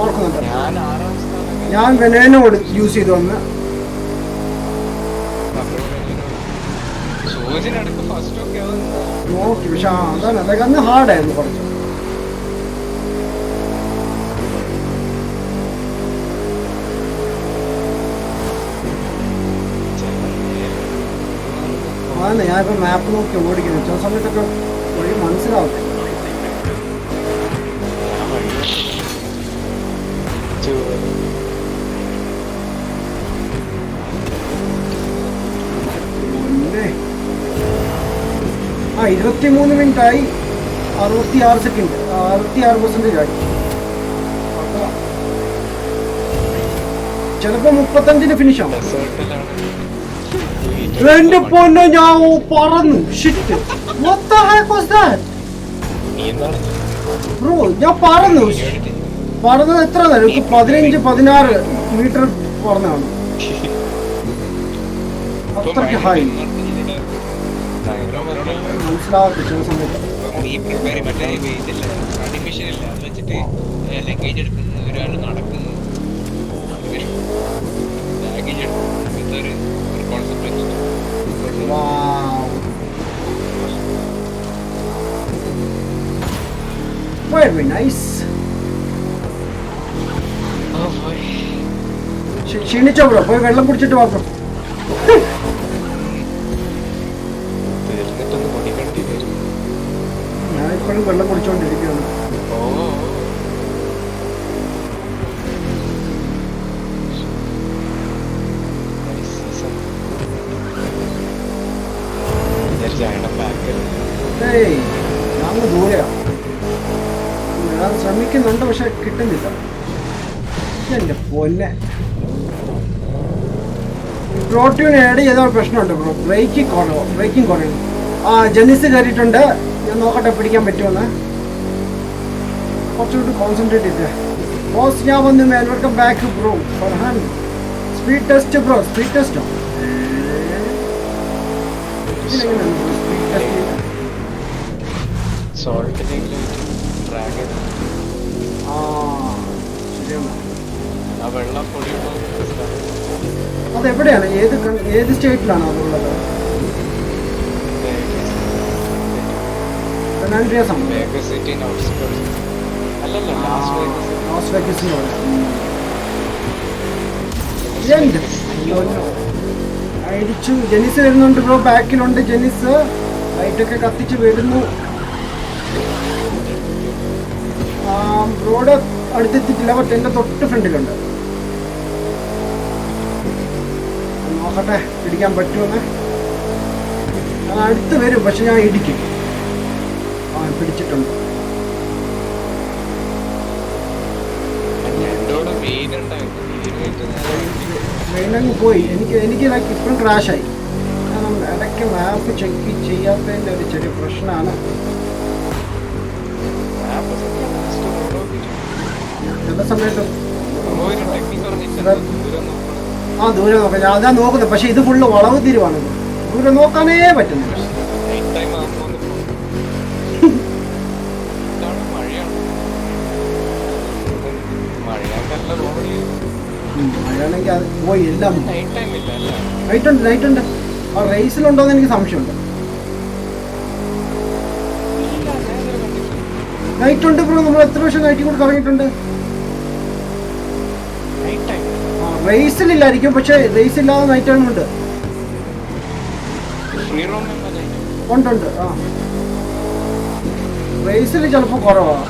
ഓർക്കുന്നുണ്ട്. ഞാൻ വെനേനോട് യൂസ് ചെയ്തു വന്ന്. നോക്കി പക്ഷെ അതാണ് അതൊക്കെ അന്ന് ഹാർഡായിരുന്നു കുറച്ച്. അതാണ് ഞാനിപ്പോൾ മാപ്പ് നോക്കി ഓടിക്കുന്നത്. ചില സമയത്തൊക്കെ വഴി മനസ്സിലാവും. ആ 23 മിനിറ്റായി. 66 സെക്കൻഡ്, 66% ആയി. ചിലപ്പോ 35 ഫിനിഷ് ആവും. എന്റെ പൊന്നോ ഞാൻ പറന്നു. Shit what the heck was that bro? ഞാൻ പറന്നത് എത്ര നേരം? 15-16 മീറ്റർ പറന്നാണ്. അത്രയ്ക്ക് ഹൈ. മനസ്സിലാവാത്ത ചില സമയത്ത് very nice. ക്ഷീണിച്ചോ ബ്രോ? പോയി വെള്ളം കുടിച്ചിട്ട് വാ ബ്രോ. ഞാൻ ഇപ്പോഴും വെള്ളം കുടിച്ചോണ്ടിരിക്കുകയാണ്. ഞാൻ ദൂരെയാ. ഞാൻ ശ്രമിക്കുന്നുണ്ട് പക്ഷെ കിട്ടുന്നില്ല. എന്റെ പൊന്നെ പ്രോട്ടീൻ ആഡ് ചെയ്ത പ്രശ്നമുണ്ട് ബ്രോ. ബ്രേക്കിംഗ് കുറയുന്നു. ജെന്നിസ് കയറിയിട്ടുണ്ട്. ഞാൻ നോക്കട്ടെ പിടിക്കാൻ പറ്റുമെന്ന്. കുറച്ചുകൂടി കോൺസെൻട്രേറ്റ് ചെയ്തേ ബോസ്. ഞാൻ വന്നു man. Welcome back bro. Farhan speed test bro. Speed ടെസ്റ്റോ? അതെവിടെയാണ്? ഏത് സ്റ്റേറ്റിലാണ് അതുള്ളത്? ഇടിച്ചു. ജെനിസ് വരുന്നുണ്ട് ബ്രോ, ബാക്കിലുണ്ട് ജെനിസ്. ലൈറ്റൊക്കെ കത്തിച്ച് വരുന്നു. ബ്രോഡ് അടുത്തെത്തിയിട്ടില്ല, പക്ഷെ എൻ്റെ തൊട്ട് ഫ്രണ്ടിലുണ്ട്. നോക്കട്ടെ പിടിക്കാൻ പറ്റുമെന്ന്. അടുത്ത് വരും, പക്ഷെ ഞാൻ ഇടിക്കും. പിടിച്ചിട്ടുണ്ട്. ട്രെയിനങ്ങ് പോയി. എനിക്ക് ലൈക്ക് ഇപ്പോഴും ക്രാഷായി. കാരണം ഇടയ്ക്ക് മാപ്പ് ചെക്ക് ചെയ്യാത്തതിൻ്റെ ഒരു ചെറിയ പ്രശ്നമാണ്. ചില സമയത്ത് ദൂരെ നോക്കാം. ഞാൻ അതാ നോക്കുന്നത്, പക്ഷെ ഇത് ഫുള്ള് വളവ് തിരിവാണ്. ദൂരെ നോക്കാനേ പറ്റുന്നില്ല. മഴയാണെങ്കിൽ അത് പോയി എല്ലാം. നൈറ്റ് ഉണ്ട്. ആ റേസിലുണ്ടോന്ന് എനിക്ക് സംശയമുണ്ട്. നൈറ്റ് ഉണ്ട് ബ്രോ. നമ്മൾ എത്ര വർഷം നൈറ്റിൽ കൂടെ കറങ്ങിയിട്ടുണ്ട്. റേസിലില്ലായിരിക്കും, പക്ഷെ റേസ് ഇല്ലാതെ നൈറ്റ് ടൈം ഉണ്ട്. ഉണ്ട്. ആ റേസിൽ ചിലപ്പോൾ കുറവാണ്.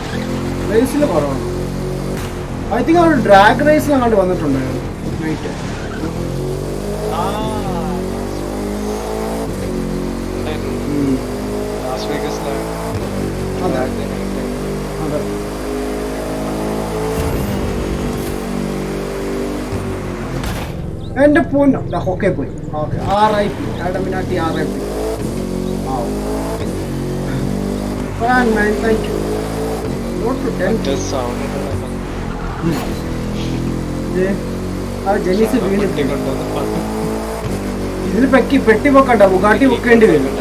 റേസിൽ കുറവാണ്. ഐ തിങ്ക് അവർ ഡ്രാഗ് റേസിൽ അങ്ങോട്ട് വന്നിട്ടുണ്ടായിരുന്നു നൈറ്റ്. അതെ. എൻ്റെ പൊന്നോ, ഓക്കെ പോയി. Okay, RIP അഡമിനാട്ടി RIP. Man, thank you. Not to tell. ജെനിസ് വീണ് ഇതിൽ പെട്ടി പൊക്കണ്ട. ബുഗാട്ടി പൊക്കേണ്ടി വരും.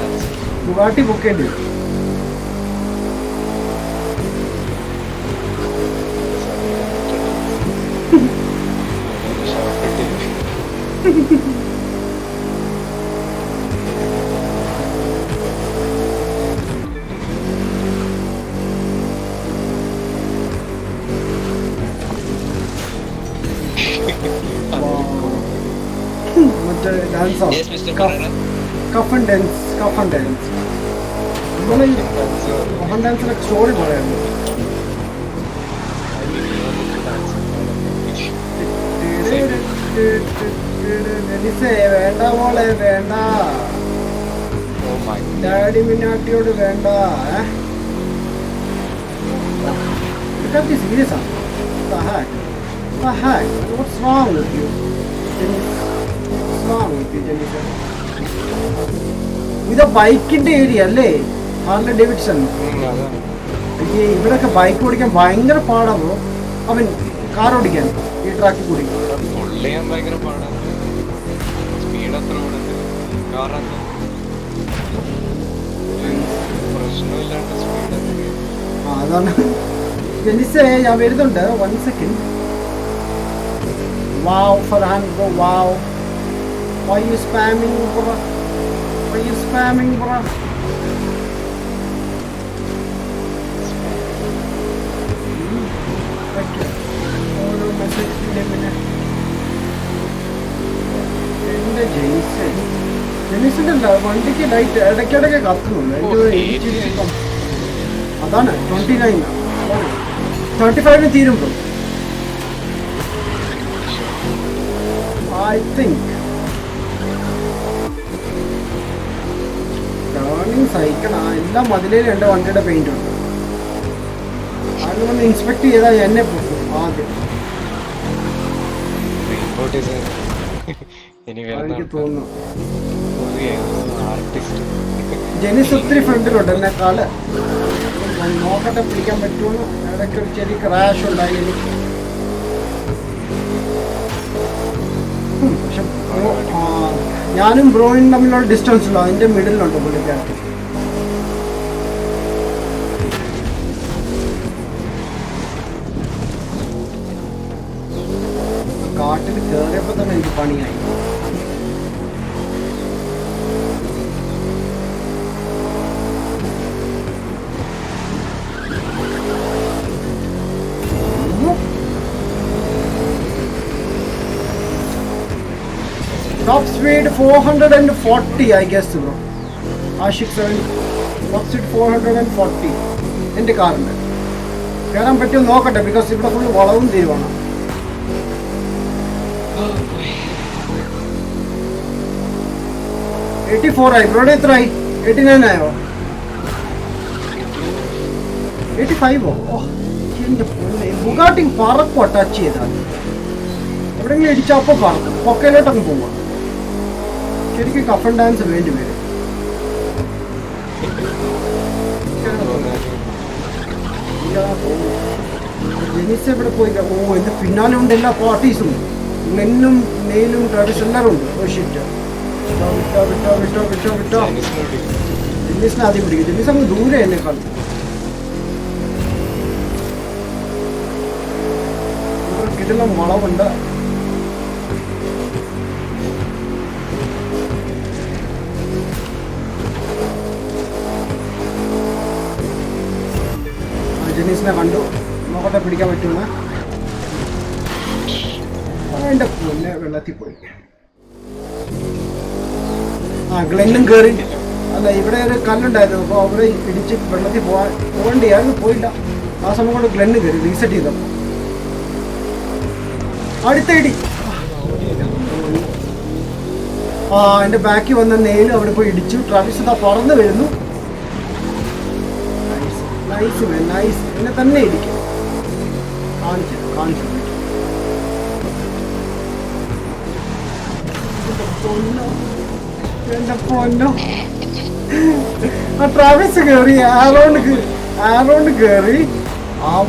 മറ്റേ ഡാൻസോ, കഫൻ ഡാൻസ്. കഫൻ ഡാൻസിലൊക്കെ സ്റ്റോറി പറയാറുണ്ട്. വേണ്ട മോളെ, വേണ്ട. ഡാഡി മിനാട്ടിയോട് വേണ്ട. സീരിയസ് ആണ്. What's wrong with you? ഇത് ബൈക്കിന്റെ ഏരിയ അല്ലേ, ഹാർലി ഡേവിഡ്സൺ. ഇവിടൊക്കെ ബൈക്ക് ഓടിക്കാൻ ഭയങ്കര പാടാണോ. അവൻ കാർ ഓടിക്കാൻ ഈ ട്രാക്കിൽ കൂടി അതാണ്. ജെനിസേ ഞാൻ വരുന്നുണ്ട്. 1 second. Wow, Farhan bro, wow. Why you spamming, bro? Okay. ഓരോ മെസ്സേജ് പിന്നെ എൻ്റെ ജെനിസിൻ്റെ വണ്ടിക്ക് ലൈറ്റ് ഇടയ്ക്കിടയ്ക്ക് കത്തുന്നുണ്ട്. അതാണ് 29. 35 തീരും ബ്രോ. I think ടേണിങ് സഹിക്കണം. എല്ലാ മതിലേലും എൻ്റെ വണ്ടിയുടെ പെയിന്റ് ഉണ്ട്. അതൊന്ന് ഇൻസ്പെക്ട് ചെയ്താൽ എന്നെ പോകും ആദ്യം. എനിക്ക് തോന്നുന്നു ജെനിസ് ഒത്തിരി ഫ്രണ്ടിലുണ്ട് എന്നെക്കാള്. നോക്കട്ടെ പിടിക്കാൻ പറ്റുമെന്ന്. ഇടയ്ക്ക് ഒരു ചെറിയ ക്രാഷ് ഉണ്ടായി എനിക്ക്. പക്ഷെ ഞാനും ബ്രോയും തമ്മിലുള്ള ഡിസ്റ്റൻസ് ഉള്ളു. അതിൻ്റെ മിഡിലുണ്ട് പുള്ളിക്കാരൻ. കാട്ടിൽ കയറിയപ്പോൾ തന്നെ എനിക്ക് പണിയായി. Top speed 440 I guess bro. Ashik 7 what's it 440 എൻ്റെ കാറിൻ്റെ കയറാൻ പറ്റുമോ നോക്കട്ടെ ബിക്കോസ് ഇവിടെ ഫുള്ള് വളവും തീരുവാണ്. 84 ആയി. ഇവിടെ എത്രയായി? 89 ആയോ? 85ഓ? എൻ്റെ പൊന്നെ, ബുഗാട്ടി പറക്കോ ടച്ച് ചെയ്താൽ എവിടെയെങ്കിലും ഇടിച്ചാൽ അപ്പോൾ പറക്കും, പൊക്കയിലോട്ടങ്ങ് പോവാം. ശരിക്കും കഫൻ ഡാൻസ് വേണ്ടി വരും. ജെനിസ് എവിടെ പോയി? ഓ എൻ്റെ പിന്നാലെ ഉണ്ട് എല്ലാ പാർട്ടീസും, ഗ്ലെന്നും നെയിലും ട്രാവിസ് എല്ലാവരും ഉണ്ട്. ഓ ഷിറ്റ്, വിട്ടോ. ജെനിസിനെ ആദ്യം പിടിക്കും. ജെനിസ് അങ്ങ് ദൂരെ എന്നെക്കാൾ. കിട്ടുന്ന വളവുണ്ട്. ജെനീസിനെ കണ്ടു, നോക്കട്ടെ പിടിക്കാൻ പറ്റുമെന്ന്. എൻ്റെ പൊന്നെ, വെള്ളത്തിൽ പോയി. ഗ്ലെന്നും കയറി. അല്ല, ഇവിടെ ഒരു കല്ലുണ്ടായിരുന്നു, അപ്പോൾ അവിടെ ഇടിച്ച് വെള്ളത്തിൽ പോകേണ്ടിയായിരുന്നു, പോയില്ല. ആ സമയം കൊണ്ട് ഗ്ലെന്ന് കയറി റീസെറ്റ് ചെയ്തപ്പോൾ അടുത്ത ഇടി. എൻ്റെ ബാക്കിൽ വന്ന നെയിലും അവിടെ പോയി ഇടിച്ചു. ട്രാവിസ് ഇതാ പറന്ന് വരുന്നു. നൈസ് മാൻ, നൈസ്. എന്നെ തന്നെ ഇരിക്കും. കാണിച്ചു എന്റെ പൊന്നോ. ആ ട്രാവിസ് കയറി, ആറോണ്ട് കയറി.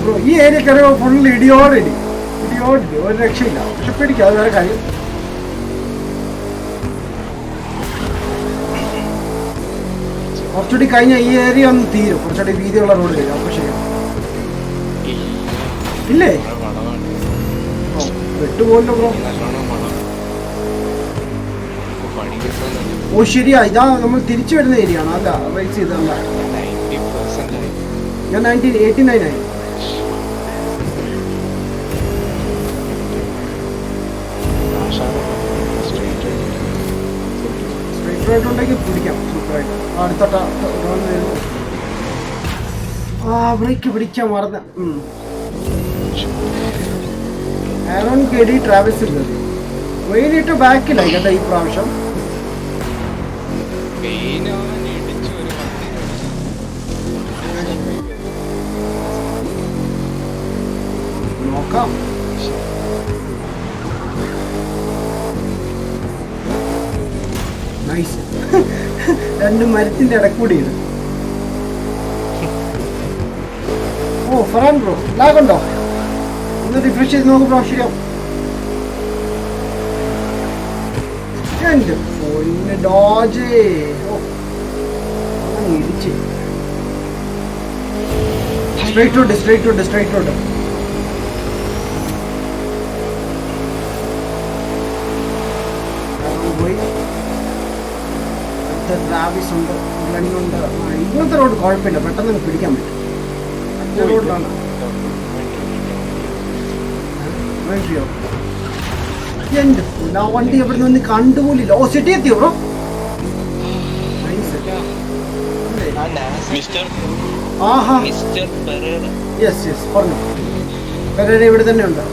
ബ്രോ, ഈ ഏരിയ കയറിയോ ഫുൾ ഇടിയോടിടി, ഒരു രക്ഷയില്ല. പക്ഷെ പിടിക്കാം, അത് വേറെ കാര്യം. കുറച്ചുകൂടി കഴിഞ്ഞാൽ ഈ ഏരിയ ഒന്ന് തീരും, കുറച്ചുകൂടി വീതിയുള്ള റോഡ് വരും. അപ്പൊ ശരിയാ ഇല്ലേ? വെട്ടുപോലോ ബ്രോ. ഓ ശരിയാ, ഇതാ നമ്മൾ തിരിച്ചു വരുന്ന ഏരിയ ആണ്. അല്ല, റൈസ് ചെയ്തല്ല. ഞാൻ 1989 ആയി. ഉണ്ടെങ്കിൽ പിടിക്കാം സൂപ്പറായിട്ട്. അടുത്തോട്ട് ബ്രേക്ക് പിടിക്കാൻ മറന്ന്. ആരോൺ കയറി, ട്രാവൽസ് കയറി. വെയിലിട്ട് ബാക്കിലായി കേട്ടോ ഈ പ്രാവശ്യം. നോക്കാം. നൈസ്. രണ്ട് മരത്തിന്റെ ഇടക്കൂടിയാണ്. ഓ ഫറാൻ ബ്രോ, ലാഗുണ്ടോ? ഒന്ന് റിഫ്രഷ് ചെയ്ത് നോക്ക് ബ്രോ, ശരിയാവും. എന്റെ പൊന്ന് ഡോജ്. ഇടിച്ച് സ്ട്രൈറ്റ് റോഡ്. പോയി. ട്രാവിസ് ഉണ്ട്, ഗ്ലെന്നുണ്ട്. ഇങ്ങനത്തെ റോഡ് കുഴപ്പമില്ല, പെട്ടെന്ന് പിടിക്കാൻ പറ്റും. മറ്റേ റോഡിലാണ് എന്റെ ആ വണ്ടി എവിടെ നിന്ന് കണ്ടുപോലില്ല. ഓ സിറ്റി എത്തിയോ ബ്രോ? ആഹാ, യെസ് പറഞ്ഞു. പെരേര ഇവിടെ തന്നെ ഉണ്ട്.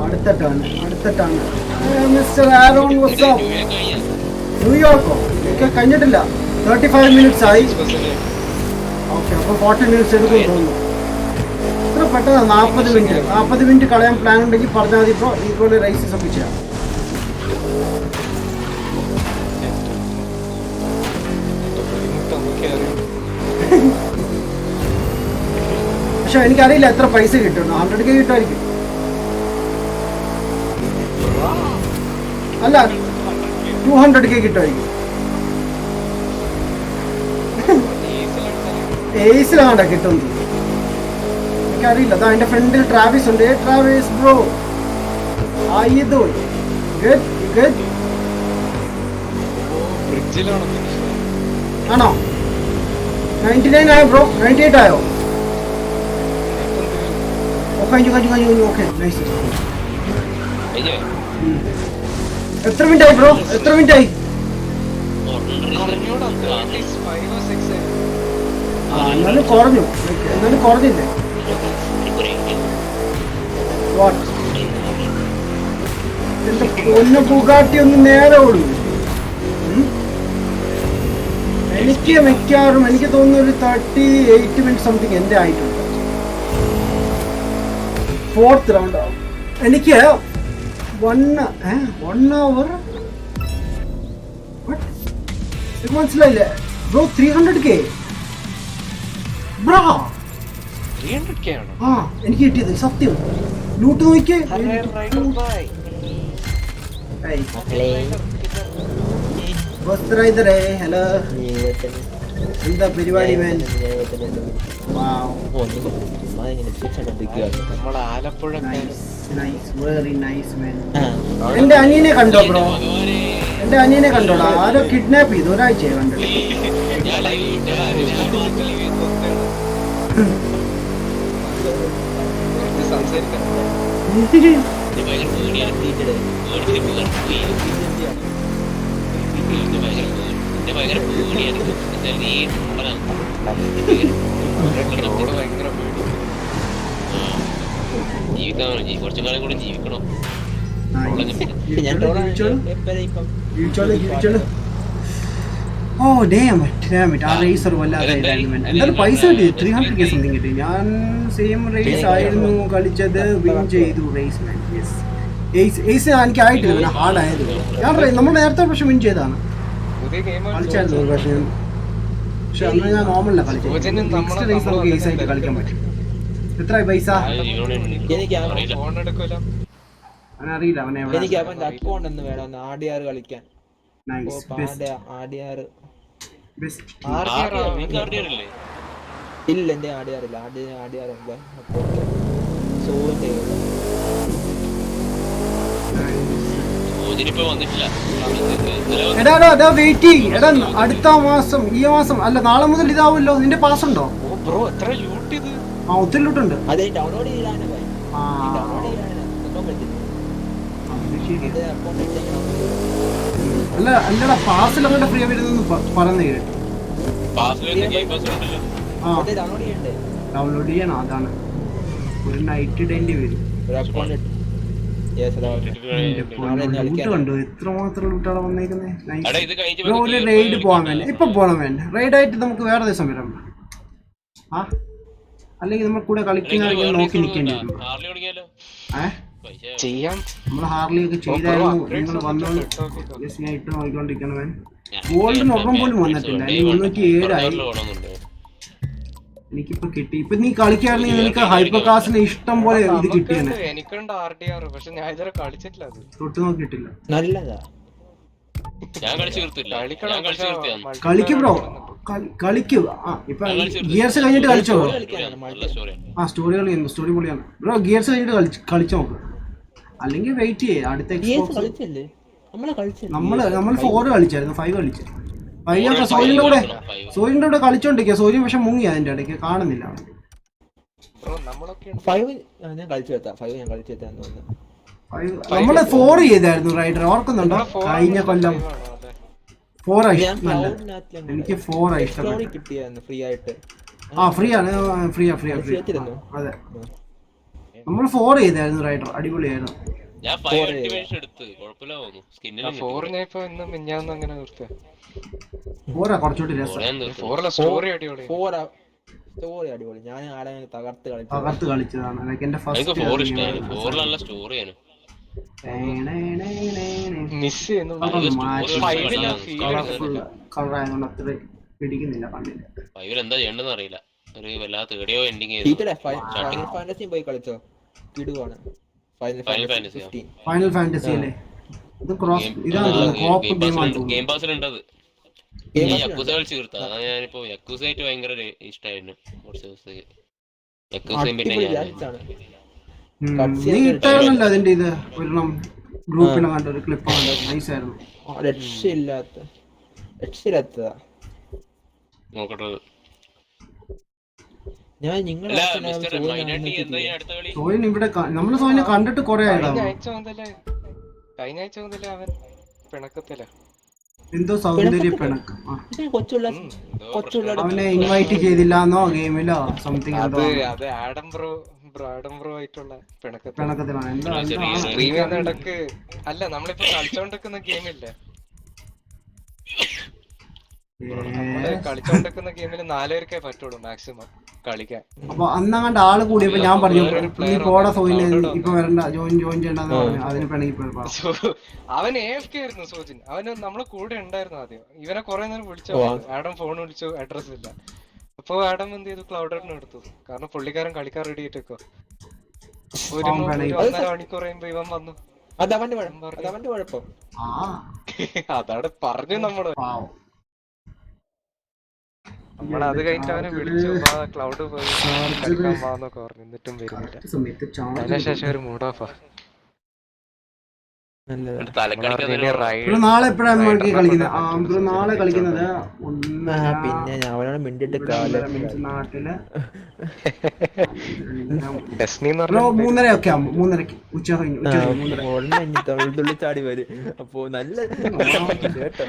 അടുത്തിട്ടാണ് മിസ്റ്റർ ആരോൺ. ന്യൂയോർക്കോ? എനിക്ക് കഴിഞ്ഞിട്ടില്ല. 35 മിനിറ്റ്സ് ആയി. ഓക്കെ, അപ്പോൾ 40 മിനിറ്റ്സ് എടുക്കും തോന്നുന്നു. ഇത്ര പെട്ടെന്ന് 40 മിനിറ്റ് കളയാൻ പ്ലാൻ ഉണ്ടെങ്കിൽ പറഞ്ഞാൽ മതി ഇപ്പോൾ. ഇതുപോലെ റൈസ് സബ്മിറ്റ് പക്ഷെ എനിക്കറിയില്ല എത്ര പൈസ കിട്ടും. 100K കിട്ടുമായിരിക്കും. അല്ല, 200K കിട്ടുമായിരിക്കും. ഏസിലാണ്ട കിട്ടുന്നത് എനിക്കറിയില്ല. അതാ എൻ്റെ ഫ്രണ്ടിൽ ട്രാവിസ് ഉണ്ട്. ട്രാവിസ് ബ്രോ, ആണോ? 99 ആയോ ബ്രോ? 98 ആയോ? കഴിഞ്ഞു. Okay nice. എത്ര മിനിറ്റ് ആയി ബ്രോ? എത്ര മിനിറ്റ് ആയി? എന്നാലും കുറഞ്ഞില്ലേ? എന്റെ പൊന്നു ബുഗാട്ടി ഒന്ന് നേരെ ഓടും. എനിക്ക് മിക്കവാറും എനിക്ക് തോന്നുന്നു ഒരു 38 മിനിറ്റ് സംതിങ് എന്റെ ആയിട്ടുണ്ട്. 4th റൗണ്ട് ആവും. എനിക്ക് 1 hour മനസ്സിലായില്ലേ ബ്രോ? 300k bro. 300k ആണോ? ആ എനിക്ക് കിട്ടിയത് സത്യം. ലൂട്ട് നോക്കിയേ. ഹലോ, എന്താ പരിപാടി മാൻ? നമ്മളെ ആലപ്പുഴ വെരി നൈസ് മാൻ. എന്റെ അനിയനെ കണ്ടോ ബ്രോ? എന്റെ അനിയനെ കണ്ടോടാ? ആരോ കിഡ്നാപ്പ് ചെയ്തു, ഒരാഴ്ചയെ കണ്ടത്. സംസാരിക്കാം. കുറച്ചു കാലം കൂടെ ജീവിക്കണം. ഓ ഡാം ഇറ്റ്. ആ റേസർ വല്ലാതെ എന്തായാലും പൈസ കിട്ടി. 300k സംതിങ് കിട്ടി. ഞാൻ സെയിം റേസ് ആയിരുന്നു കളിച്ചത്, വിൻ ചെയ്തു റേസ്. ഏസ് എനിക്ക് ആയിട്ടില്ല, ഹാർഡ് ആയത്. ഞാൻ നമ്മൾ നേരത്തെ പക്ഷെ വിൻ ചെയ്തതാണ്, കളിച്ചായിരുന്നു ഒരു പക്ഷേ. പക്ഷെ അന്ന് ഞാൻ നോർമലില്ല കളിച്ചത്. നെക്സ്റ്റ് റേസ് നമുക്ക് ഏസ് ആയിട്ട് കളിക്കാൻ പറ്റും. എത്രയായി പൈസ? അവനറിയില്ല, അവനെ എനിക്ക് അവന്റെ അക്കൗണ്ട് ഒന്ന് വേണം ആടിയാറ് കളിക്കാൻ. ഇല്ല എന്റെ ആടിയാറില്ല. ആടിയാറ് സോന്റെ എടാ വെയിറ്റ് ചെയ്യ്. എടാ അടുത്ത മാസം, ഈ മാസം അല്ല നാളെ മുതൽ ഇതാവുമല്ലോ. നിന്റെ പാസ് ഉണ്ടോ? ആ ഒത്തിരി ലൂട്ടുണ്ട്. അതെ ഡൗൺലോഡ് ചെയ്താണ്. അല്ലടാ പാസിൽ അങ്ങനെ ഫ്രീ വരുന്നെന്ന് പറഞ്ഞു കേട്ടു. ഡൗൺലോഡ് ചെയ്യണം, അതാണ് ഒരു നൈറ്റ് ഇടേണ്ടി വരും. കണ്ടു എത്രമാത്രം ലൂട്ടാണ് വന്നേക്കുന്നത്. ഒരു റെയ്ഡ് പോകാൻ വേണ്ടി ഇപ്പൊ പോകണം വേണ്ട. റെയ്ഡായിട്ട് നമുക്ക് വേറെ ദിവസം വരാം. ആ അല്ലെങ്കിൽ നമ്മൾ കൂടെ കളിക്കുന്ന നോക്കി നിൽക്കേണ്ടി വരും. നമ്മൾ ഹാർലി ഒക്കെ ചെയ്തായിരുന്നു. നിങ്ങൾ വന്നോളൂ. ഞാൻ ഇട്ട് നോക്കിക്കൊണ്ടിരിക്കണം. ഗോൾഡിന് ഒപ്പം പോലും വന്നിട്ടില്ല. 307 ആയി. എനിക്കിപ്പോ കിട്ടി. ഇപ്പൊ നീ കളിക്കുകയാണെങ്കിൽ എനിക്ക് ഹൈപ്പർ ക്ലാസിന് ഇഷ്ടം പോലെ ഇത് കിട്ടിയാണ്. തൊട്ട് നോക്കിയിട്ടില്ല. നല്ലതാ. കളിക്കും ബ്രോ, കളിക്കും. ഇപ്പൊ ഗിയർസ് കഴിഞ്ഞിട്ട് കളിച്ചോ? ആ സ്റ്റോറി കളിക്കുന്നു. സ്റ്റോറി പൊളിയാണ് ബ്രോ. ഗിയർസ് കഴിഞ്ഞിട്ട് കളിച്ചു നോക്ക്. അല്ലെങ്കിൽ വെയിറ്റ് ചെയ്യേ അടുത്ത നമ്മൾ 4 കളിച്ചായിരുന്നു. 5 കളിച്ചു. 5 സോയിന്റെ കൂടെ കളിച്ചോണ്ടിരിക്കുക. സോയിൻ പക്ഷെ മുങ്ങി അതിന്റെ ഇടയ്ക്ക് കാണുന്നില്ല. നമ്മള് 4 ചെയ്തായിരുന്നു റൈഡർ, ഓർക്കുന്നുണ്ടോ? കഴിഞ്ഞ കൊല്ലം 4 ആയി. എനിക്ക് 4 ആയി ഇഷ്ടപ്പെട്ടു. ആ ഫ്രീ ആണ്. ഫ്രീ അതെ. നമ്മൾ 4 ചെയ്തായിരുന്നു റൈഡർ, അടിപൊളിയായിരുന്നു. കുറച്ചുകൂടി രസം. ഞാൻ ആടെ തകർത്ത് കളിച്ചതാണ്. അതൊക്കെ എന്റെ ഫസ്റ്റ് കളറായതുകൊണ്ട് അത്ര പിടിക്കുന്നില്ല കണ്ണില്. എന്താ ചെയ്യണ്ടെന്ന് അറിയില്ല. ഒരു വല്ലാത്ത തേടിയോ എൻഡിങ് പോയി കളിച്ചോ? കിടുവാണ് ഫൈനൽ ഫാന്റസി അല്ലേ? ഇത് ക്രോസ് ഇതാണ് കോപ്പ് ഗെയിം പാസിലുണ്ടത്. യക്കൂസ കളിച്ച് തീർത്താ. അതാ ഞാനിപ്പോ യക്കൂസായിട്ട് ഭയങ്കര ഇഷ്ടമായിരുന്നു കുറച്ച് ദിവസത്തേക്ക്. യക്കൂസയും പിന്നെ നീ ഇട്ടാണല്ലോ അതിന്റെ ഇത് ഒരെണ്ണം ഗ്രൂപ്പിനെ കണ്ട ഒരു ക്ലിപ്പ് നൈസ് ആയിരുന്നു. രക്ഷയില്ലാത്തതാ. നോക്കട്ടെ. ഞാൻ നിങ്ങളെ അല്ല അച്ഛനെ മിസ്റ്റർ ചോദിക്കാൻ മൈനാട്ടി എന്താ നോക്കിയിട്ടില്ല. ഈ അടുത്ത കളി? സോയിൻ ഇവിടെ നമ്മള് സോയിനെ കണ്ടിട്ട് കൊറേ ആയിടാ. കഴിഞ്ഞ ആഴ്ച മുതലേ അവൻ പിണക്കത്തില. എന്തോ സൗന്ദര്യ പിണക്ക്. ഇത് കൊച്ചുള്ള കൊച്ചുള്ള അവനെ ഇൻവൈറ്റ് ചെയ്തില്ലാന്നോ ഗെയിമിലോ സംതിങ് അത് എന്തോ അത് ആഡം ബ്രോ ആയിട്ടുള്ള പിണക്കത്തില. പിണക്കത്തിലാണ്. എന്താ സ്ട്രീം ചെയ്യുന്ന ഇടക്ക് അല്ല നമ്മളിപ്പോ കളിച്ചോണ്ടിരിക്കുന്ന ഗെയിമില്ലേ, നമ്മള് കളിച്ചോണ്ടിരിക്കുന്ന ഗെയിമില് 4 പേർക്കേ പറ്റുള്ളൂ മാക്സിമം കളിക്കാൻ. അപ്പൊ അന്നങ്ങാണ്ട് ആള് കൂടിയപ്പോ ഞാൻ പറഞ്ഞു നീ പോടാ സോയിനെ ഇപ്പൊ വരണ്ട, ജോയിൻ ചെയ്യണ്ടെന്ന് പറഞ്ഞു. അതിന് പിണങ്ങിപ്പോയപ്പോ അവൻ AFK ആയിരുന്നു സോജിൻ. അവന് നമ്മളെ കൂടെ ഉണ്ടായിരുന്നു ആദ്യം. ഇവനെ കുറെ നേരം വിളിച്ചു, ആഡം ഫോൺ വിളിച്ചു, അഡ്രസ് ഇല്ല. അപ്പൊ ആഡം എന്ത് ചെയ്തു, ക്ലൗഡറിനെ എടുത്തു. കാരണം പുള്ളിക്കാരൻ കളിക്കാൻ റെഡി ആയിട്ടേക്കോ. ഒരു 1.5 മണിക്കൂർ കഴിയുമ്പോ ഇവൻ വന്നു. അതവന്റെ കുഴപ്പം. അതാണ് പറഞ്ഞു നമ്മള്. നമ്മളത് കഴിഞ്ഞിട്ട് അവനെ വിളിച്ചു, ക്ലൗഡ് പോയി കളിക്കാൻ പോവാന്നൊക്കെ പറഞ്ഞു. എന്നിട്ടും വരുന്നില്ല. അതിനുശേഷം ഒരു മൂഡ് ഓഫാ. നാളെ എപ്പോഴാണ് കളിക്കുന്നത്? നാളെ കളിക്കുന്നത് പിന്നെ ഞാൻ അവനോട് മിണ്ടിട്ട് നാട്ടില് ഡെസ്നി 3:30 ഒക്കെ ആവുമ്പോ 3:30 ഉച്ച തുള്ളിച്ചാടി വരും. അപ്പൊ നല്ല കേട്ടോ.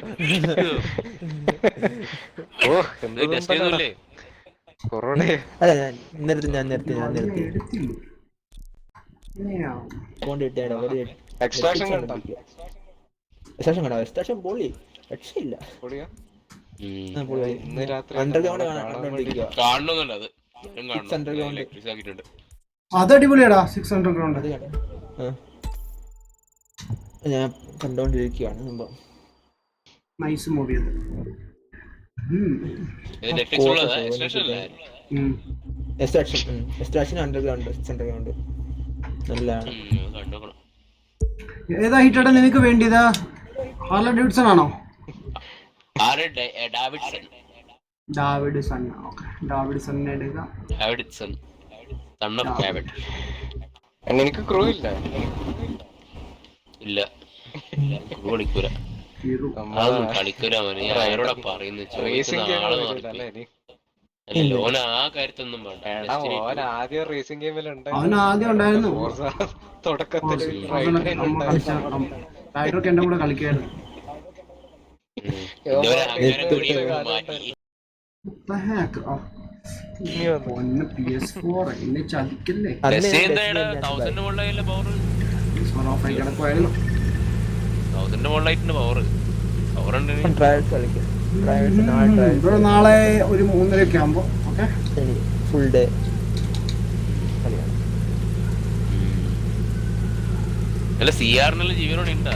കൊറോണ അല്ല ഞാൻ നിർത്തി കൊണ്ടിട്ടാണ് എക്സ്ട്രാക്ഷൻ കണ്ടോ? എക്സ്ട്രാക്ഷൻ പൊളി, രക്ഷയില്ല. ഇന്ന് രാത്രി അണ്ടർഗ്രൗണ്ട് കാണണമെന്നുണ്ട്. അത് അണ്ടർഗ്രൗണ്ട് അത് അടിപൊളിയാടാ. 600 ഗ്രൗണ്ട് ഞാൻ കണ്ടോണ്ടിരിക്കുകയാണ് സംഭവം. നൈസ് മൂവി അത്. എക്സ്ട്രാക്ഷൻ അണ്ടർഗ്രൗണ്ട് നല്ലതാണ്. ഏതാ ഹിറ്റടാ നിനക്ക് വേണ്ടിയതാ? ഹാർലി ഡേവിഡ്സൺ ആണോ? ഡാവിഡ്സൺ. ഓക്കേ, ഡാവിഡ്സണിനെ എടുക്കാം. എനിക്ക് ക്രൂ ഇല്ല. ഇല്ല കളിക്കൂല, കളിക്കൂല. അവരോടാ പറയുന്നത്. ഓന ആ കാര്യത്തൊന്നും വേണ്ട. ആദ്യം റേസിംഗ് ഗെയിമിലുണ്ട്. അവൻ ആദ്യം ഉണ്ടായിരുന്നു തുടക്കത്തിൽ എന്റെ കൂടെ കളിക്കായിരുന്നു. PS4 എന്നെ ചതിക്കല്ലേ. 1000 മുകളിലായില്ല പവർ. 1000 മുകളിലായിട്ടുണ്ട് പവർ ഉണ്ട്. നാളെ ഒരു 3:30 ഒക്കെ ആവുമ്പോ ഫുൾ ഡേ അല്ല സിആറിനുള്ള ജീവനോട് ഉണ്ടാ.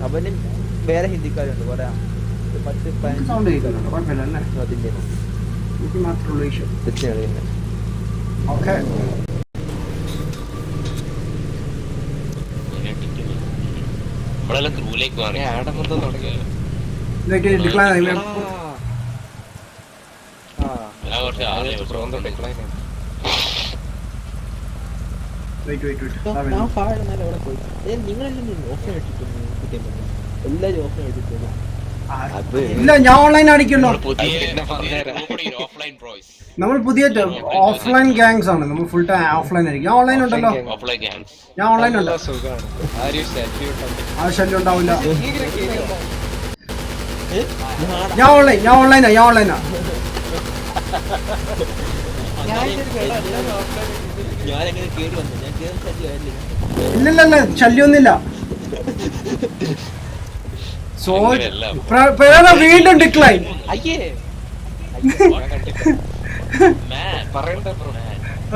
അവന് വേറെ ഹിന്ദിക്കാരുണ്ട് കുറെ. 10-15 സൗണ്ട് കേൾക്കുന്നുണ്ട്, കുഴപ്പമില്ല. എനിക്ക് മാത്രമുള്ള ഇഷ്യൂ. ഓക്കെ, നമ്മളെല്ലാം ക്രൂലേക്ക് മാറി. ആടമൊന്നും തുടങ്ങിയല്ലോ. ഡിക്ലൈൻ ആയി. ഇല്ല, ഞാൻ ഓൺലൈൻ അടിക്കല്ലോ. നമ്മൾ പുതിയ ഓഫ്ലൈൻ ഗാങ്സ് ആണ്. നമ്മൾ ഫുൾ ടൈം ഓഫ്ലൈൻ ആയിരിക്കും. ഞാൻ ഓൺലൈൻ ഉണ്ടല്ലോ. ഞാൻ ഓൺലൈൻ ഉണ്ടോ? ആ ശല്യം ഉണ്ടാവില്ല. ഞാൻ ഓൺലൈനാ. ഇല്ലല്ല, ശല്യൊന്നുമില്ല. വീണ്ടും ഡിക്ലൈൻ.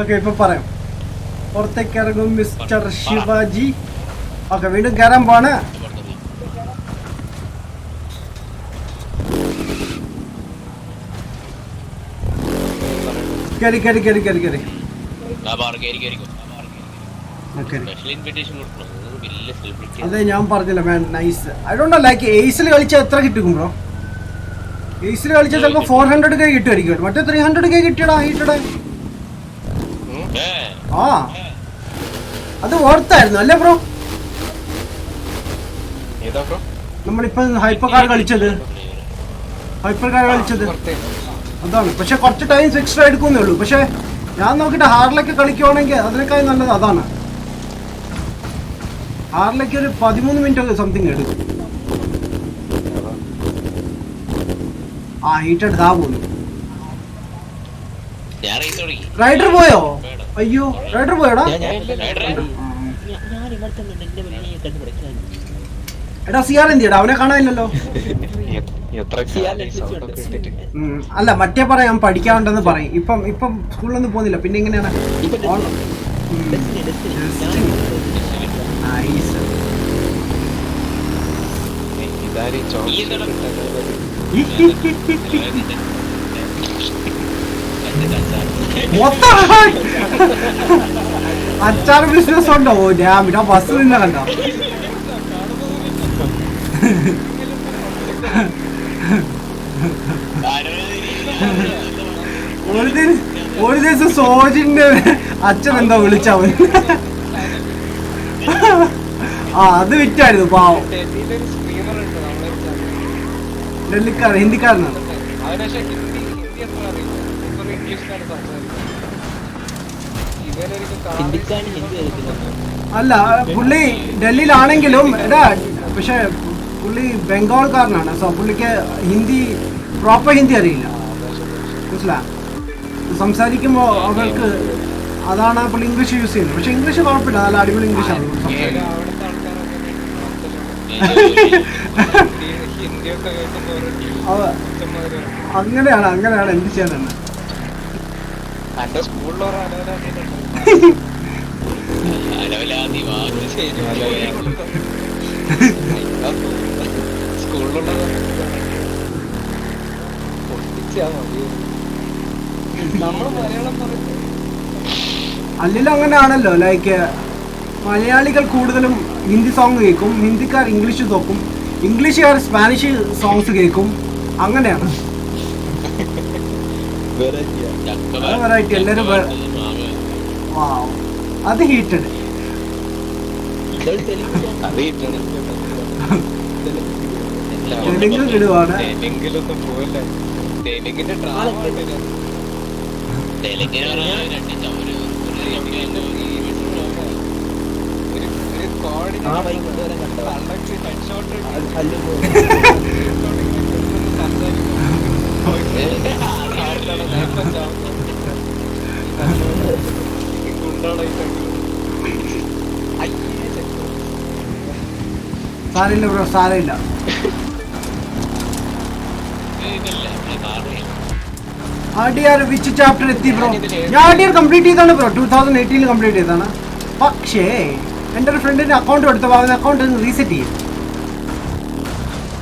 ഓക്കെ, ഇപ്പൊ പറയാം. പുറത്തേക്ക് ഇറങ്ങും മിസ്റ്റർ ശിവാജി. ഓക്കെ, വീണ്ടും കയറാൻ പോണ്. കയറി. അതെ, ഞാൻ പറഞ്ഞില്ല man. Nice. I don't know, like എയ്സിൽ കളിച്ചാൽ എത്ര കിട്ടും ബ്രോ? എയ്സിൽ കളിച്ചാൽ ചിലപ്പോൾ 400k കിട്ടുമായിരിക്കും. മറ്റേ 300k കിട്ടിയടാ ഹീറ്റടെ. ആ, അത് ഓർത്തായിരുന്നു അല്ലേ ബ്രോ? നമ്മളിപ്പോ ഹൈപ്പർ കാർ കളിച്ചത് അതാണ്. പക്ഷെ കുറച്ച് ടൈംസ് എക്സ്ട്രാ എടുക്കുന്നേ ഉള്ളൂ. പക്ഷെ ഞാൻ നോക്കിയിട്ട് ഹാർലൊക്കെ കളിക്കുവാണെങ്കിൽ അതിനേക്കാൾ നല്ലത് അതാണ്. ഹാർലൊക്കെ ഒരു 13 മിനിറ്റ് സംതിങ് എടുക്കും. ആ ഹീറ്റ് എടുത്താ പോകുന്നു. റൈഡർ പോയോ? അയ്യോ റൈഡർ പോയോടാ. എടാ സിആർ എന്തിയടാ? അവനെ കാണാനില്ലല്ലോ. അല്ല മറ്റേ പറയാം പഠിക്കാനുണ്ടെന്ന് പറയും. ഇപ്പം സ്കൂളിലൊന്നും പോകുന്നില്ല. പിന്നെ എങ്ങനെയാണ്? അച്ചാർ ബിസിനസ് ഉണ്ടോ? ഞാൻ ബസ് നിന്ന കണ്ടോ? ഒരു ദിവസം സോജിന്റെ അച്ഛൻ എന്തോ വിളിച്ചവൻ. ആ അത് വിറ്റായിരുന്നു പാവം. ഡൽഹിക്കാരൻ, ഹിന്ദിക്കാരനാണ്. അല്ല പുള്ളി ഡൽഹിയിലാണെങ്കിലും എടാ പക്ഷെ പുള്ളി ബംഗാൾക്കാരനാണ്. സോ പുള്ളിക്ക് ഹിന്ദി പ്രോപ്പർ ഹിന്ദി അറിയില്ല. മനസ്സിലാ? സംസാരിക്കുമ്പോൾ അവർക്ക് അതാണ് പുള്ളി ഇംഗ്ലീഷ് യൂസ് ചെയ്യുന്നത്. പക്ഷെ ഇംഗ്ലീഷ് കുഴപ്പമില്ല, നല്ല അടിപൊളി ഇംഗ്ലീഷാണ്. അങ്ങനെയാണ് എന്ത് ചെയ്യാനാണ്. അല്ലെങ്കിലും അങ്ങനെയാണല്ലോ. ലൈക്ക് മലയാളികൾ കൂടുതലും ഹിന്ദി സോങ് കേൾക്കും, ഹിന്ദിക്കാർ ഇംഗ്ലീഷ് നോക്കും, ഇംഗ്ലീഷുകാർ സ്പാനിഷ് സോങ്സ് കേൾക്കും. അങ്ങനെയാണ് വെറൈറ്റി. എല്ലാരും അത് ഹീറ്റഡ്. തെലുങ്ക് കിടുവാണ്. സാരമില്ല ബ്രോ, സാരമില്ല. RDR വിച്ച് ചാപ്റ്റർ എത്തി ബ്രോ? ഞാൻ RDR കംപ്ലീറ്റ് ചെയ്താണ് ബ്രോ. 2018 കംപ്ലീറ്റ് ചെയ്താണ്. പക്ഷേ എൻ്റെ ഒരു ഫ്രണ്ടിൻ്റെ അക്കൗണ്ട് എടുത്തപ്പോൾ അവൻ അക്കൗണ്ട് റീസെറ്റ് ചെയ്യും.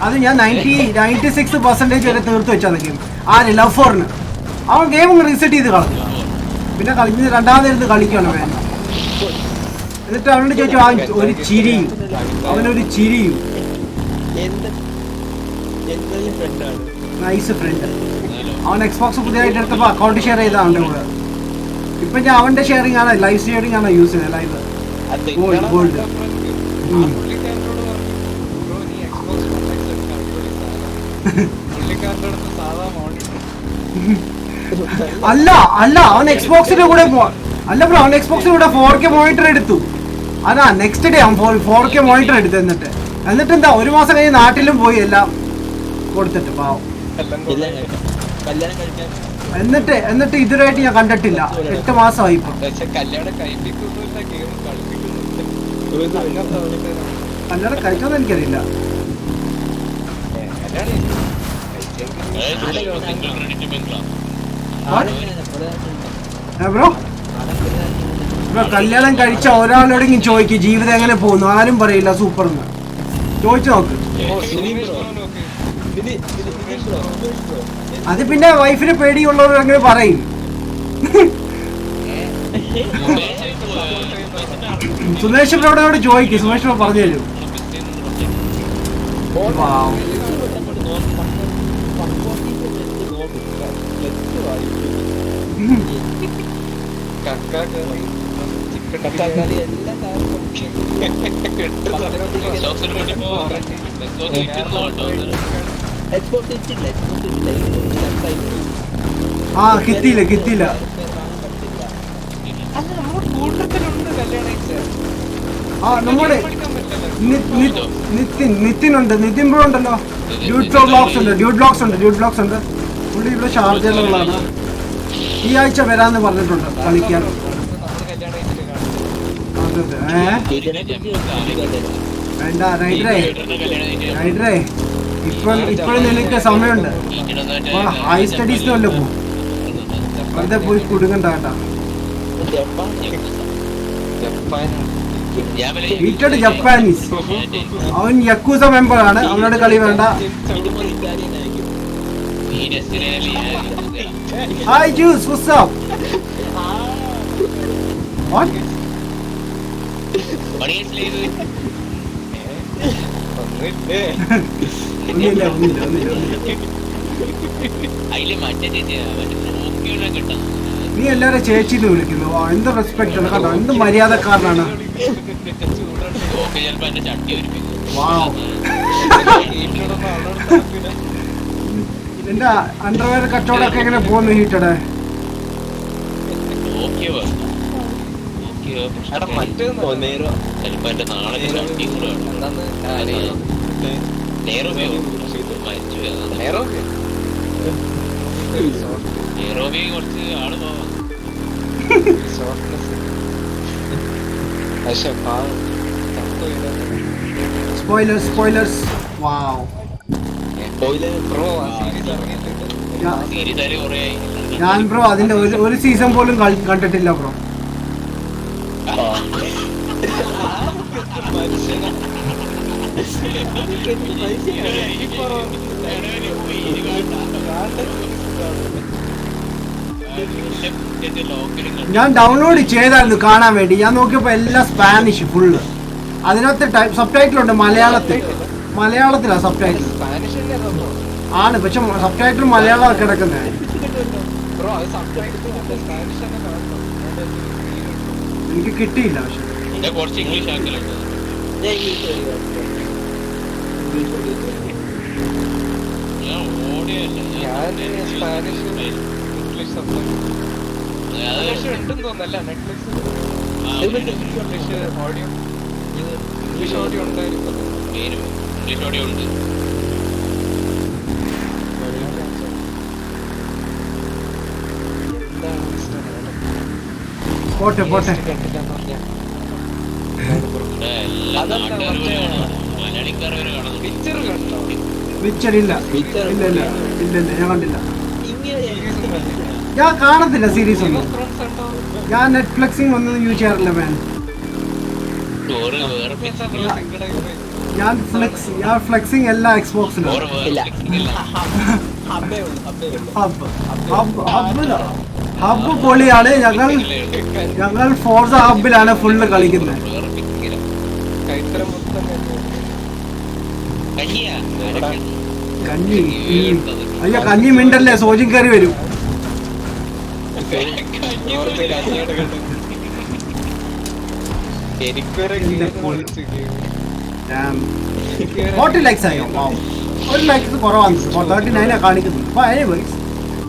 അത് ഞാൻ 96% വരെ തീർത്ത് വെച്ചാൽ ഗെയിം. ആര് ലവ് ഫോറിന് അവൻ ഗെയിം റീസെറ്റ് ചെയ്ത് കളഞ്ഞു. പിന്നെ കളിച്ച് രണ്ടാമതിരുന്ന് കളിക്കണം വേണ്ട. എന്നിട്ട് അവനോട് ചോദിച്ചു ഒരു ചിരിയും, അവനൊരു ചിരിയും. Nice front. അവൻ എക്സ്ബോക്സ് പുതിയതായിട്ട് എടുത്തപ്പോൾ അക്കൗണ്ട് ഷെയർ ചെയ്താൽ അവൻ്റെ കൂടെ. ഇപ്പം ഞാൻ അവൻ്റെ ഷെയറിംഗ് ആണ്, ലൈവ് ഷെയറിംഗ് ആണ് യൂസ് ചെയ്യുന്നത്. Live gold. അല്ല അവൻ എക്സ്ബോക്സിന്റെ കൂടെ അല്ല ബ്രോ, അവൻ എക്സ്ബോക്സിന്റെ കൂടെ 4K മോണിറ്റർ എടുത്തു. അതാ നെക്സ്റ്റ് ഡേ അവൻ 4K മോണിറ്റർ എടുത്തു. എന്നിട്ട് എന്താ ഒരു മാസം കഴിഞ്ഞ് നാട്ടിലും പോയി എല്ലാം കൊടുത്തിട്ട് പാവം. എന്നിട്ട് ഇതുവരെയായിട്ട് ഞാൻ കണ്ടിട്ടില്ല. 8 മാസമായി ഇപ്പൊ. കല്യാണം കഴിച്ചോന്ന് എനിക്കറിയില്ല. ബ്രോ കല്യാണം കഴിച്ച ഒരാളോടെങ്കിലും ചോദിക്കും ജീവിതം എങ്ങനെ പോകുന്നു. ആരും പറയില്ല സൂപ്പർ എന്ന്. ചോദിച്ചു നോക്ക്. അത് പിന്നെ വൈഫിന് പേടിയുള്ളവർ അങ്ങനെ പറയും. സുമേഷ് ബ്രോയോട് ചോദിക്കും, സുമേഷ് ബ്രോ പറഞ്ഞു തരും. ആ കിത്തിയില്ല കിത്തിയില്ല. ആ നമ്മുടെ നിതിനുണ്ട്, നിതിൻ ബ്രോ ഉണ്ടല്ലോ. ഡ്യൂഡ് ബ്ലോഗ്സ് ഉണ്ട്. പുള്ളി ഇവിടെ ഷാർജയിലുള്ളതാണ്. ഈ ആഴ്ച വരാന്ന് പറഞ്ഞിട്ടുണ്ട് കളിക്കാൻ. വേണ്ട റൈഡറേ ഇപ്പോഴും നിനക്ക് സമയമുണ്ട്. ഹൈ സ്റ്റഡീസിന് വല്ല പോകും, വെറുതെ പോയി കുടുങ്ങണ്ട കേട്ടാ. ഹീറ്റഡ് ജപ്പാനീസ്, അവൻ യക്കൂസ മെമ്പർ ആണ്, അവനോട് കളി വേണ്ട. Hi Juice, what's up? What? ഒന്നുമില്ല. നീ എല്ലാരും ചേച്ചിന്ന് വിളിക്കുന്നു. എന്ത് റെസ്പെക്ട് ആണ് കേട്ടോ, എന്ത് മര്യാദക്കാരനാണ്. എന്റെ അണ്ടർവെയർ കച്ചവടമൊക്കെ എങ്ങനെ പോകുന്നു ഹീറ്റഡ്? കുറച്ച് ആള് പോവാം. Spoilers. Wow. ഞാൻ ബ്രോ അതിന്റെ ഒരു സീസൺ പോലും കണ്ടിട്ടില്ല ബ്രോ. ഞാൻ ഡൗൺലോഡ് ചെയ്തായിരുന്നു കാണാൻ വേണ്ടി. ഞാൻ നോക്കിയപ്പോ എല്ലാം സ്പാനിഷ് ഫുള്ള്. അതിനകത്ത് സബ് ടൈറ്റിലുണ്ട് മലയാളത്തിലാ സബ് ടൈറ്റിൽ ആണ്, പക്ഷെ സബ് ടൈറ്റിൽ മലയാളം കിടക്കുന്നത്. എനിക്ക് കിട്ടിയില്ല. പക്ഷെ കുറച്ച് ഇംഗ്ലീഷ് ആക്കലുണ്ട്. ഞാൻ ഓടിയല്ല, സ്പാനിഷ് ഇംഗ്ലീഷ് ഉണ്ടെന്ന് തോന്നല്ല. ഇംഗ്ലീഷ് ഓഡിയോ ഉണ്ടായിരിക്കും. ഇംഗ്ലീഷ് ഓഡിയോ ഉണ്ട്. പോട്ടെ പിക്ചർ ഇല്ല, ഞാൻ കണ്ടില്ല. ഞാൻ കാണത്തില്ല സീരീസ് ഒന്നും. ഞാൻ നെറ്റ്ഫ്ലിക്സിങ് ഒന്നും യൂസ് ചെയ്യാറില്ല മാൻ. ഞാൻ ഫ്ലെക്സിങ് എല്ലാ എക്സ്ബോക്സിലും. ഹബ്ബ് പൊളിയാണ്. ഞങ്ങൾ ഫോർസ ഹബ്ബിലാണ് ഫുള്ള് കളിക്കുന്നത്. കഞ്ഞി അയ്യോ, കഞ്ഞി മിണ്ടല്ലേ, സോജിൻ കയറി വരും. 40 likes ആയോ? ഒരു ലൈക്സ് കുറവാണ്, 39 കാണിക്കുന്നുണ്ട്.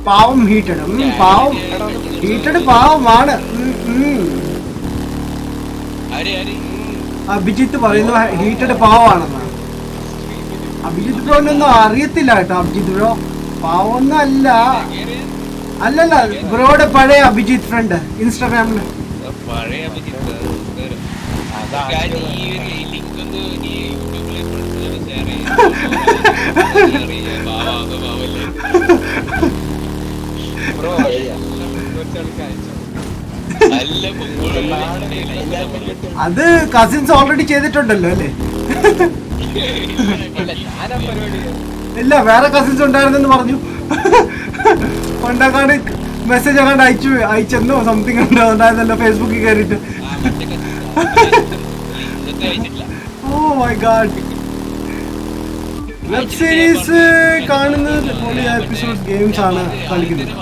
പാവം ഹീറ്റഡ്, പാവമാണ്. അഭിജിത്ത് പറയുന്നു ഹീറ്റഡ് പാവമാണെന്ന്. അഭിജിത്ത് ബ്രോനൊന്നും അറിയത്തില്ല കേട്ടോ. അഭിജിത്ത് ബ്രോ പാവൊന്നും അല്ലല്ല. ബ്രോയുടെ പഴയ അഭിജിത്ത് ഫ്രണ്ട് ഇൻസ്റ്റാഗ്രാമില്. അത് കസിൻസ് ഓൾറെഡി ചെയ്തിട്ടുണ്ടല്ലോ അല്ലേ? ഇല്ല, വേറെ കസിൻസ് ഉണ്ടായിരുന്നെന്ന് പറഞ്ഞു. പണ്ടക്കാട് മെസ്സേജ് അങ്ങാണ്ട് അയച്ചെന്നോ സംതിങ് ഉണ്ടോ ഉണ്ടായിരുന്നല്ലോ ഫേസ്ബുക്കിൽ കയറിയിട്ട്. Oh my god. Web series കാണുന്നത് എപ്പിസോഡ് ഗെയിംസ് ആണ് കളിക്കുന്നത്.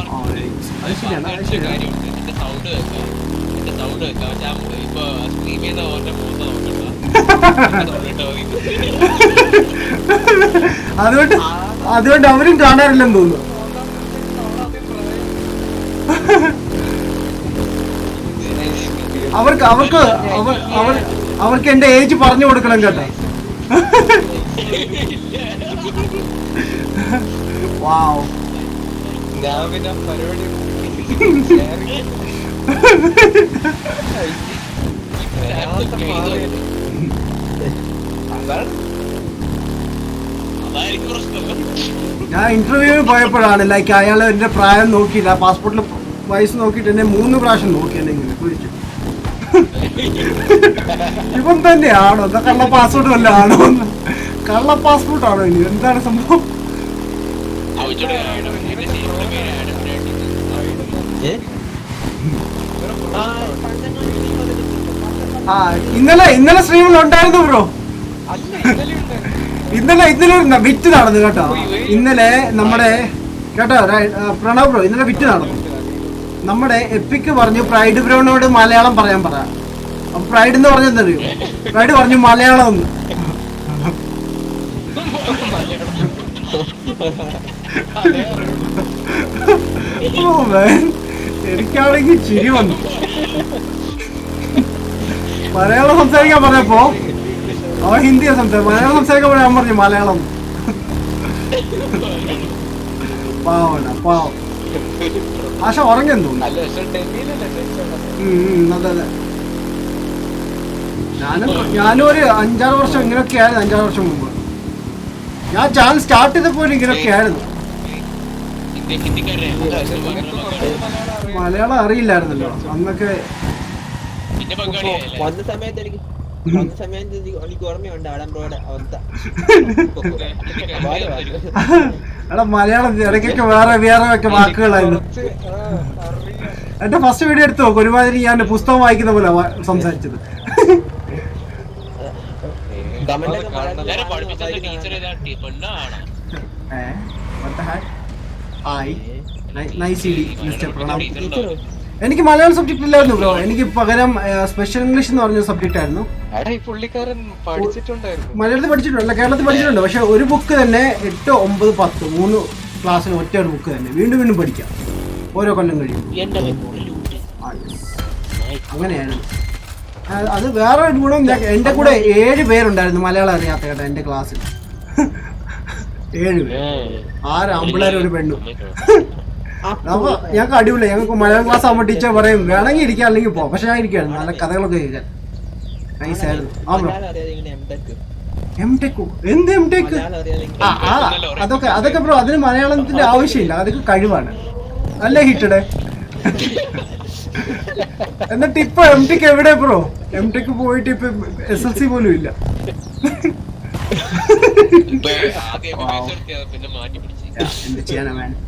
അതുകൊണ്ട് അവരും കാണാറില്ലെന്ന് തോന്നുന്നു. അവർക്ക് എന്റെ ഏജ് പറഞ്ഞു കൊടുക്കണം കേട്ടോ. വാവ്. ഞാൻ പിന്നെ പരിപാടി അതായിരിക്കും പ്രശ്നം. ഞാൻ ഇന്റർവ്യൂവിന് പോയപ്പോഴാണ് ലൈക്ക് അയാൾ എന്റെ പ്രായം നോക്കിയില്ല, പാസ്പോർട്ടിൽ വയസ്സ് നോക്കിയിട്ട് എന്നെ 3 പ്രാവശ്യം നോക്കി എന്നെ ഇങ്ങനെ വിളിച്ചു. ഇവൻ തന്നെയാണോ എന്താ കള്ള പാസ്പോർട്ട് വല്ല ആണോ? കള്ള പാസ്പോർട്ടാണോ ഇനി എന്താണ് സംഭവം? അവച്ചോട് ഇന്നലെ സ്ട്രീമിൽ ഉണ്ടായിരുന്നു ബ്രോ. ഇന്നലെ വിറ്റ് നടന്നു കേട്ടോ. ഇന്നലെ നമ്മുടെ കേട്ടോ പ്രണവ് ബ്രോ ഇന്നലെ വിറ്റ് നടന്നു. നമ്മുടെ എപ്പിക്ക് പറഞ്ഞു പ്രൈഡ് ബ്രൗണോട് മലയാളം പറയാൻ പറ. അപ്പൊ പ്രൈഡ് എന്ന് പറഞ്ഞെന്തറിയോ? പ്രൈഡ് പറഞ്ഞു മലയാളം എന്ന്. എനിക്കാണെങ്കിൽ ചിരി വന്നു. മലയാളം സംസാരിക്കാൻ പറഞ്ഞപ്പോ അവൻ ഹിന്ദിയാ മലയാളം സംസാരിക്കാൻ പറയാൻ പറഞ്ഞു മലയാളം. പാവണ പാവം. ആശ ഉറങ്ങിയെന്ന് തോന്നുന്നു. അതെ അതെ. ഞാനും ഒരു 5-6 വർഷം ഇങ്ങനെയൊക്കെ ആയിരുന്നു. 5-6 വർഷം മുമ്പ് ഞാൻ ചാനൽ സ്റ്റാർട്ട് ചെയ്തപ്പോൾ ഇങ്ങനെയൊക്കെ ആയിരുന്നു. മലയാളം അറിയില്ലായിരുന്നല്ലോ അന്നൊക്കെ. വന്ന സമയത്ത് എനിക്ക് ഓർമ്മയുണ്ട് ആഡംബ്രോയുടെ അവസ്ഥ. എടാ മലയാളം ഇടയ്ക്കൊക്കെ വേറെ ഒക്കെ വാക്കുകളായിരുന്നു. എന്റെ ഫസ്റ്റ് വീഡിയോ എടുത്തു നോക്കും. ഒരുമാതിരി ഞാൻ പുസ്തകം വായിക്കുന്ന പോലെ സംസാരിച്ചത്. ടീച്ചർ പെണ്ണാണ്. എനിക്ക് മലയാളം സബ്ജക്ട് ഇല്ലായിരുന്നു ബ്രോ. എനിക്ക് പകരം സ്പെഷ്യൽ ഇംഗ്ലീഷ് എന്ന് പറഞ്ഞ സബ്ജക്റ്റ് ആയിരുന്നു. മലയാളത്തിൽ പഠിച്ചിട്ടുണ്ട്, കേരളത്തിൽ പഠിച്ചിട്ടുണ്ട്. പക്ഷെ ഒരു ബുക്ക് തന്നെ 8, 9, 10 3 ക്ലാസ്സിന് ഒറ്റ ഒരു ബുക്ക് തന്നെ വീണ്ടും പഠിക്കാം ഓരോ കൊല്ലം കഴിയും. അങ്ങനെയാണ് അത്. വേറെ ഒരു ഗുണം എന്റെ കൂടെ 7 പേരുണ്ടായിരുന്നു മലയാളം അറിയാത്ത കേട്ടോ എന്റെ ക്ലാസ്സിൽ. 7 പേര്, 6 ആമ്പിള്ളേരും ഒരു പെണ്ണും. അപ്പൊ ഞങ്ങൾക്ക് അടിപൊളി. ഞങ്ങൾക്ക് മലയാളം ക്ലാസ് ആകുമ്പോൾ ടീച്ചർ പറയും വേണമെങ്കിൽ ഇരിക്കാം അല്ലെങ്കിൽ പോവാം. പക്ഷെ ഞാൻ ഇരിക്കുകയായിരുന്നു നല്ല കഥകളൊക്കെ കേൾക്കാൻ. നൈസായിരുന്നു. ആ ബ്രോ എംടെക്കോ എന്ത് എംടെക്ക്? അതൊക്കെ ബ്രോ അതിന് മലയാളത്തിന്റെ ആവശ്യമില്ല. അതൊക്കെ കഴിവാണ്. അല്ലേ ഹിറ്റഡ്? എന്നിട്ട് ഇപ്പൊ എംടെക്ക് എവിടെ ബ്രോ? എംടെക്ക് പോയിട്ട് ഇപ്പൊ SLC പോലും ഇല്ല. എന്ത് ചെയ്യാനാ വേണം.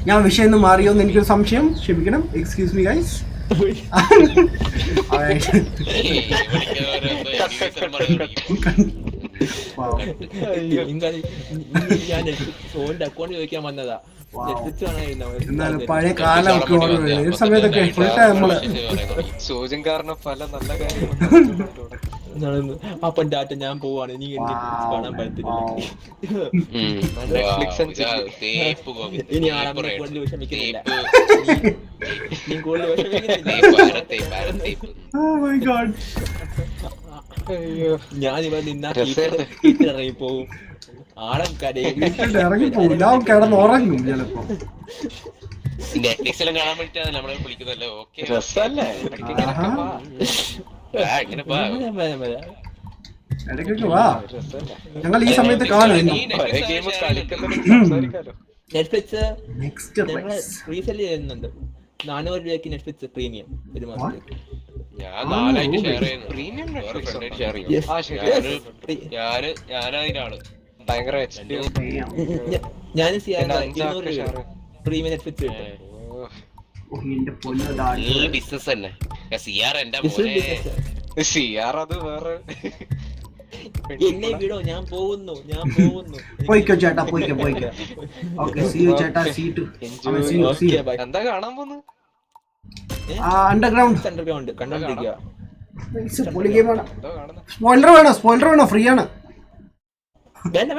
ഞാൻ വിഷയം ഒന്ന് മാറിയോന്ന് എനിക്കൊരു സംശയം. ക്ഷമിക്കണം. Excuse me guys. ഞാൻ ഫോണിന്റെ അക്കൗണ്ട് ചോദിക്കാൻ വന്നതാ. എന്നാലും പഴയ കാലമൊക്കെ ഓർമ്മ ഈ സമയത്തൊക്കെ ഫുൾ ടൈം നമ്മള് സൂചൻ കാരണം പല നല്ല കാര്യങ്ങളും. അപ്പം ഡാറ്റ ഞാൻ പോവാണ്. നീ കാണാൻ പറ്റത്തില്ല. ഇനി ആളെ കൂടുതൽ വിഷമിക്കുന്നില്ല. നീ കൂടുതൽ വിഷമിക്കുന്നില്ല. ഞാനിവിടെ നിന്നാ ഇറങ്ങി പോവും. ആളം ഇറങ്ങിപ്പോവില്ല. കിടന്നുറങ്ങും ചിലപ്പോ. നെറ്റ്ഫ്ലിക്സിലും കാണാൻ വേണ്ടിട്ടാണ് നമ്മളെ വിളിക്കുന്നല്ലോ. ഓക്കെ രസല്ലേ? ഇടയ്ക്കൊക്കെ വാ. ഞങ്ങൾ ഈ സമയത്ത് കാണും. നെറ്റ്ഫ്ലിക്സ് റീസെല് ചെയ്യുന്നുണ്ട്. 400 രൂപയ്ക്ക് നെറ്റ്ഫ്ലിക്സ് പ്രീമിയം ഒരു മാസത്തേക്ക്. ഞാൻ 4 ആയിട്ട് ഷെയർ ചെയ്യുന്നു. ഞാനതിനാണ് ഭയങ്കര ഞാൻ പ്രീമിയം നെറ്റ്ഫ്ലിക്സ് ബിസിനസ് തന്നെ. അത് വേറെ. എന്നെ വിടോ, ഞാൻ പോകുന്നു. പോയിക്കോ ചേട്ടാ, പോയിക്കോ. ഓക്കെ സീ യു ചേട്ടാ. എന്താ കാണാൻ പോന്ന്? അണ്ടർഗ്രൗണ്ട് കണ്ടോണ്ടിരിക്കുക. സ്പോയിലർ വേണോ? ഫ്രീ ആണ്. വേണ്ട.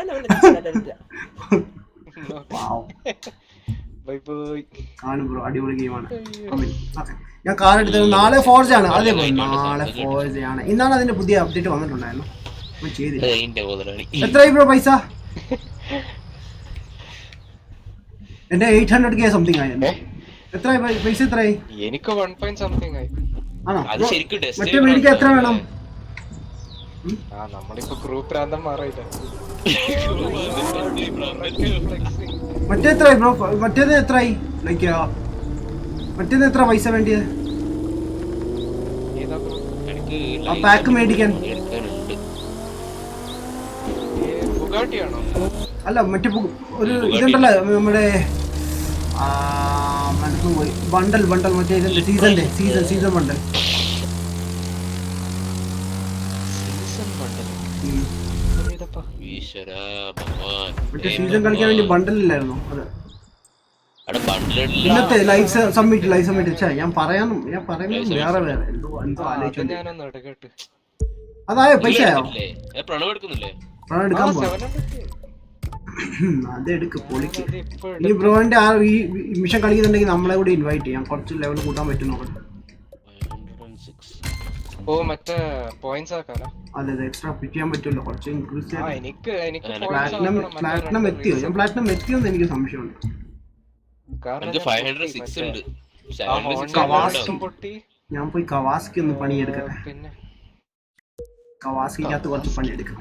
Bye bye. ആണ് ബ്രോ, അടിപൊളി ഗെയിമാണ്. ഞാൻ കാർ എടുത്തത് നാളെ ഫോർജ് ആണ്. അതെ നാളെ ഫോർജ് ആണ്. ഇന്നാണ് അതിന്റെ പുതിയ അപ്ഡേറ്റ് വന്നിട്ടുണ്ടായിരുന്നു. ചെയ്തില്ല. എത്രയായി ബ്രോ പൈസ? എന്റെ 800K സംതിങ് ആയി. എത്രയായി പൈസ? എത്രയായി? എനിക്ക് 1 പോയിന്റ് സംതിങ് ആയി. ആണോ? മറ്റേ മേടിക്കാൻ എത്ര വേണം? നമ്മളിപ്പോ ഗ്രൂപ്പ് പ്രാന്തം മാറിയില്ല. മറ്റേ എത്രയായി ബ്രോ? മറ്റേത് എത്രയായി? ലൈക്ക് മറ്റേത് എത്ര പൈസ വേണ്ടിയത്? ആ പാക്ക് മേടിക്കാൻ. അല്ല മറ്റേ ഒരു ഇതുണ്ടല്ലോ നമ്മുടെ മനസ്സും പോയി. ബണ്ടൽ മറ്റേ ഇതിന്റെ സീസൺ ബണ്ടൽ. മറ്റേ സീസൺ കളിക്കാൻ വേണ്ടി ബണ്ടലില്ലായിരുന്നു അത്. ഇന്നത്തെ ലൈവ് സബ്മിറ്റ് ഞാൻ പറയുന്നത് വേറെ എന്തോ ആലോചിച്ചു. അതായോ പൈസ ആയോ? പ്രണവ് എടുക്കാൻ പോവാ. അതെടുക്ക് പൊളിക്ക്. ഈ ബ്രോന്റെ ആ ഈ മിഷൻ കളിക്കുന്നുണ്ടെങ്കിൽ നമ്മളെ കൂടി ഇൻവൈറ്റ് ചെയ്യാം. കുറച്ച് ലെവൽ കൂട്ടാൻ പറ്റും നോക്കട്ടെ. അതെ എക്സ്ട്രാ പിക്ക് ചെയ്യാൻ പറ്റുമല്ലോ. കുറച്ച് ഇൻക്രീസ് പ്ലാറ്റിനം എത്തിയോ? ഞാൻ പ്ലാറ്റിനം എത്തിയോന്ന് എനിക്ക് സംശയമുണ്ട്. ഞാൻ പോയി കവാസ്കി ഒന്ന് പണിയെടുക്കട്ടെ. കവാസ്കിക്കകത്ത് കുറച്ച് പണിയെടുക്കാം.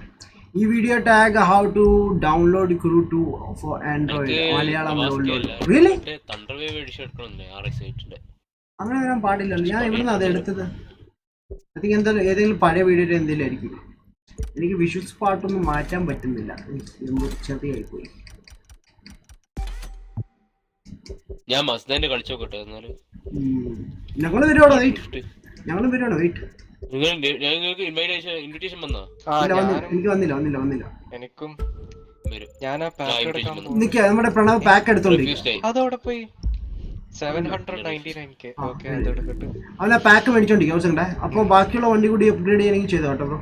ഈ video tag how to download crew 2 for Android Malayalam download. Really അങ്ങനെ വരാൻ പാടില്ലല്ലോ. ഞാൻ എവിടുന്ന് അത് എടുത്തത്? അതിന് എന്തായാലും ഏതെങ്കിലും പഴയ വീഡിയോയിൽ എന്തെങ്കിലും ആയിരിക്കും. എനിക്ക് വിഷ്വൽസ് പാട്ടൊന്നും മാറ്റാൻ പറ്റുന്നില്ല. ചെറിയായി പോയി. ഞാൻ മസ്താന്റെ കളിച്ചു നോക്കട്ടെ. ഞങ്ങള് വരുവാണോ? വെയിറ്റ്. ഇൻവിറ്റേഷൻ വന്നോ? എനിക്ക് വന്നില്ല. എനിക്കും നമ്മുടെ പ്രണവ് പാക്ക് എടുത്തോണ്ടിരിക്കും. അതോടെ പോയി 799K. അവൻ ആ പാക്ക് മേടിച്ചോണ്ടിരിക്കും. അപ്പൊ ബാക്കിയുള്ള വണ്ടി കൂടി അപ്ഗ്രേഡ് ചെയ്യണമെങ്കിൽ ചെയ്തോ കേട്ടോ ബ്രോ.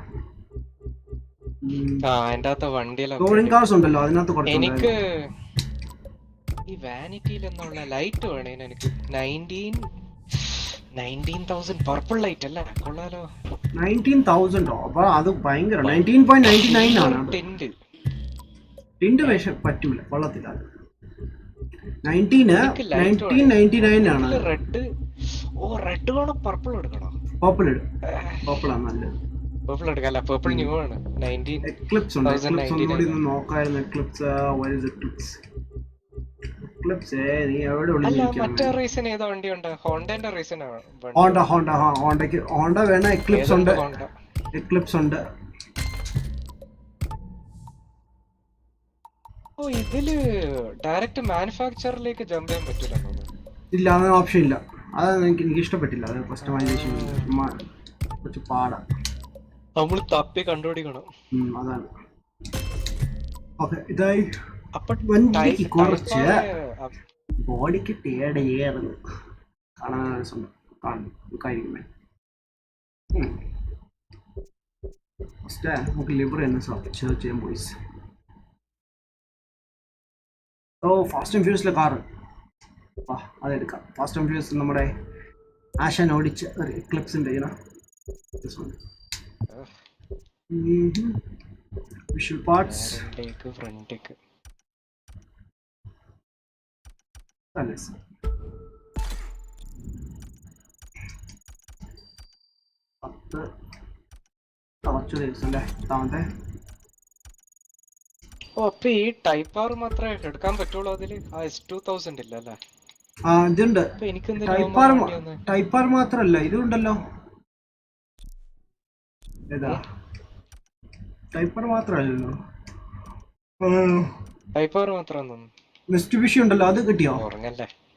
ഗോൾഡൻ കാർസ് ഉണ്ടല്ലോ അതിനകത്ത് കുറച്ച്. എനിക്ക് ഈ വാനിറ്റിയിൽ എന്നുള്ള ലൈറ്റ് വേണേ. എനിക്ക് 19,000 പർപ്പിൾ ലൈറ്റ് അല്ല കൊള്ളാലോ. 19,000 അപ്പൊ അത് ഭയങ്കര 19.99 ആണ്. ടിൻഡ് പക്ഷെ പറ്റൂല, കൊള്ളത്തില്ല. 1999 ആണ്. റെഡ് വേണോ പർപ്പിൾ എടുക്കണോ? പർപ്പിൾ ആണ് നല്ലത്. പർപ്പിൾ എടുക്കല്ല, പർപ്പിൾ ന്യൂ ആണ്. എക്ലിപ്സ് ഉണ്ട്. ഒന്നുകൂടി ഒന്ന് നോക്കായിരുന്നു. എക്ലിപ്സ് നീ എവിടെ മറ്റേ റീസൺ ഏതാ വണ്ടി ഉണ്ട്? ഹോണ്ടന്റെ റീസൺ ആണ്. ഹോണ്ട വേണം. എക്ലിപ്സ് ഉണ്ട്. ഇതില് ഡയറക്റ്റ് മാനുഫാക്ചറിലേക്ക് ജമ്പ് ചെയ്യാൻ പറ്റില്ല. ഇല്ല, അങ്ങനെ ഓപ്ഷൻ ഇല്ല. അതാണ് എനിക്ക് ഇഷ്ടപ്പെട്ടില്ല. അത് കസ്റ്റമൈസേഷൻ കുറച്ച് പാടാ. നമ്മൾ തപ്പി കണ്ടുപിടിക്കണം. അതാണ്. ഓക്കെ, ഇതായി വണ്ടിക്ക് കുറച്ച് ബോഡിക്ക് ടേടേറുന്നു കാണാൻ. ഫസ്റ്റ് നമുക്ക് ലിബർ എന്ന് സെർച്ച് ചെയ്യാൻ ബോയ്സ്. ഫാസ്റ്റ് ആൻഡ് ഫ്യൂരിയസിലെ കാറ് അതെടുക്കാം. ഫാസ്റ്റ് ആൻഡ് ഫ്യൂരിയസ് നമ്മുടെ ആശാൻ ഓടിച്ച ഒരു എക്ലിപ്സിന്റെ വിഷ്വൽ പാർട്സ്. കുറച്ച് ദിവസം അല്ലേ താമത്തെ. അപ്പൊ ഈ ടൈപ്പ് ആർ മാത്രമേ എടുക്കാൻ പറ്റുള്ളൂ അതില്? S2000 ഇല്ല അല്ലേ? ഇതുണ്ട്. ടൈപ്പ് ആർ മാത്രല്ല, ഇതുണ്ടല്ലോ. ഏതാ ടൈപ്പ് ആർ മാത്രല്ലോ? ടൈപ്പ് ആർ മാത്രം. മിസ്റ്റുബിഷി ഉണ്ടല്ലോ, അത് കിട്ടിയോ?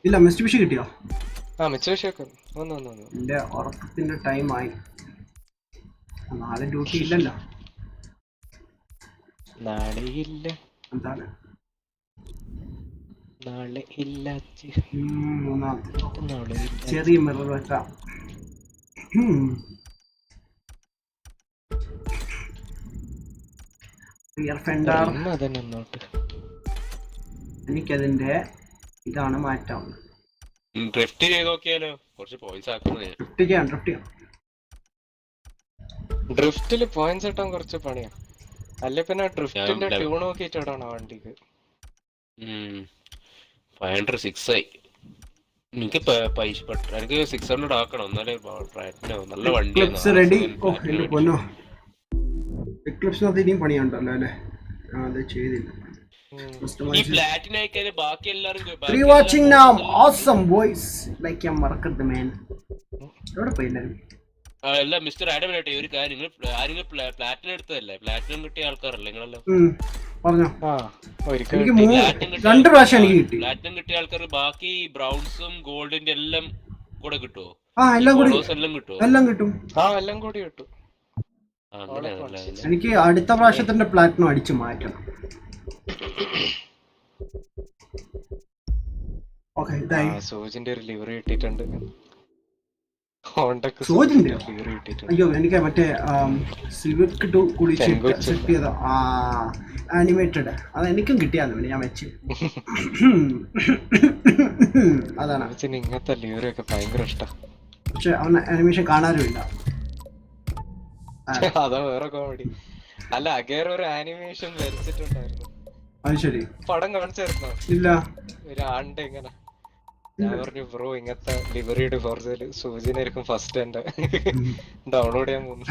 ഇല്ല, മിസ്റ്റുബിഷി കിട്ടിയോ? എന്റെ ഉറക്കത്തിന്റെ ടൈം ആയി. നാളെ ഡ്യൂട്ടി ഇല്ലല്ലോ. എന്താണ് ചെറിയ മിറർ വെക്കാം. എനിക്കതിന്റെ ഇതാണ് മാറ്റാവുന്നത്. ഡ്രിഫ്റ്റ് ചെയ്ത് നോക്കിയാലോ? കുറച്ച് പോയിന്റ്സ് ആക്കുന്നത്. ഡ്രിഫ്റ്റ് ചെയ്യാം. ഡ്രിഫ്റ്റില് പോയിന്റ്സ് കിട്ടാൻ കുറച്ച് പണിയാ. അല്ലെ പിന്നെ ഡ്രിഫ്റ്റിന്റെ ട്യൂൺ നോക്കിയിട്ട് ഇടണോ വണ്ടിക്ക്? 506 ആയി. എനിക്ക് പൈസ എനിക്ക് 600 ആക്കണം, എന്നാലേ നല്ല വണ്ടിയാണ്. Eclipse ready. ഓ എന്റെ പൊന്നോ, എക്ലിപ്സിനകത്ത് ഇനിയും പണിയുണ്ടല്ലോ അല്ലേ? അത് ചെയ്തില്ല. ഈ പ്ലാറ്റിനം ആയിക്കഴിഞ്ഞാൽ ബാക്കി എല്ലാരും Rewatching now, awesome boys. Like ഞാൻ മറക്കരുത് man. എവിടെ പോയി എല്ലാരും? അല്ല മിസ്റ്റർ ആഡം ആയിട്ടെ ഒരു കാര്യം, നിങ്ങൾ ആരെങ്കിലും പ്ലാറ്റിനം എടുത്തതല്ലേ? പ്ലാറ്റിനം കിട്ടിയ ആൾക്കാരല്ലേ നിങ്ങളെല്ലാം? പറഞ്ഞോ. ഒരിക്കൽ എനിക്ക് 2 പ്രാവശ്യം എനിക്ക് കിട്ടി. പ്ലാറ്റിനം കിട്ടിയ ആൾക്കാർ ബാക്കി ബ്രൗൺസും ഗോൾഡിന്റെ എല്ലാം കൂടെ കിട്ടുമോ? എല്ലാം കൂടി എല്ലാം കിട്ടുമോ? എല്ലാം കിട്ടും. എല്ലാം കൂടി കിട്ടും. എനിക്ക് അടുത്ത പ്രാവശ്യത്തിന്റെ പ്ലാറ്റിനം അടിച്ചു മാറ്റണം. ഓക്കെ, ഇതായി. സോജിന്റെ ഒരു ലിവറി കിട്ടിയിട്ടുണ്ട്. അയ്യോ, എനിക്ക് മറ്റേ സിവിക് 2 കൂടി സെറ്റ് ചെയ്ത ആനിമേറ്റഡ് അത് എനിക്കും കിട്ടിയാന്ന് ഞാൻ വെച്ച്. അതാണ്. ഇങ്ങനത്തെ ലിവറി ഒക്കെ ഭയങ്കര ഇഷ്ടം. പക്ഷെ അവന് ആനിമേഷൻ കാണാറുമില്ല. അതാ വേറെ കോമഡി. അല്ല, അഗേർ ഒരു ആനിമേഷൻ വരച്ചിട്ടുണ്ടായിരുന്നു. അത് ശരി, പടം കാണിച്ചായിരുന്നോ? ഇല്ല. ഒരു ആണ്ട് ഇങ്ങനെ ഞാൻ പറഞ്ഞു ബ്രോ ഇങ്ങനത്തെ ലിവറിയുടെ ഫോർസയില് സൂചിനായിരിക്കും ഫസ്റ്റ് എന്റെ ഡൗൺലോഡ് ചെയ്യാൻ പോകുന്നു.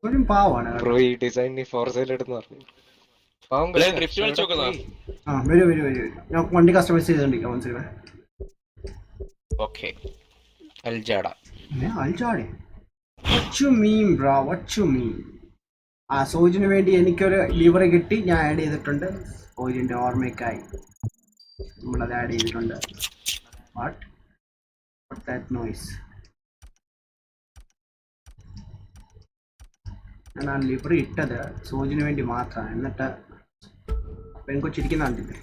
5 പാവാണ് ബ്രോ ഈ ഡിസൈൻ നീ ഫോർസയിൽ എടുന്ന് പറഞ്ഞു. വരൂ. ഞാൻ വണ്ടി കസ്റ്റമൈസ് ചെയ്തോണ്ടിരിക്കാം. മനസ്സിലായി? ഓക്കെ, അൽജാഡ. What you mean, bro? What you mean? സോജിന് വേണ്ടി എനിക്കൊരു ലിവർ കിട്ടി, ഞാൻ ആഡ് ചെയ്തിട്ടുണ്ട്. സോജിന്റെ ഓർമ്മയ്ക്കായി നമ്മളത് ആഡ് ചെയ്തിട്ടുണ്ട്. What that noise? ഞാൻ ആ ലിവർ ഇട്ടത് സോജിന് വേണ്ടി മാത്രമാണ്. എന്നിട്ട് പെൺകൊച്ചിരിക്കുന്ന കണ്ടില്ലേ?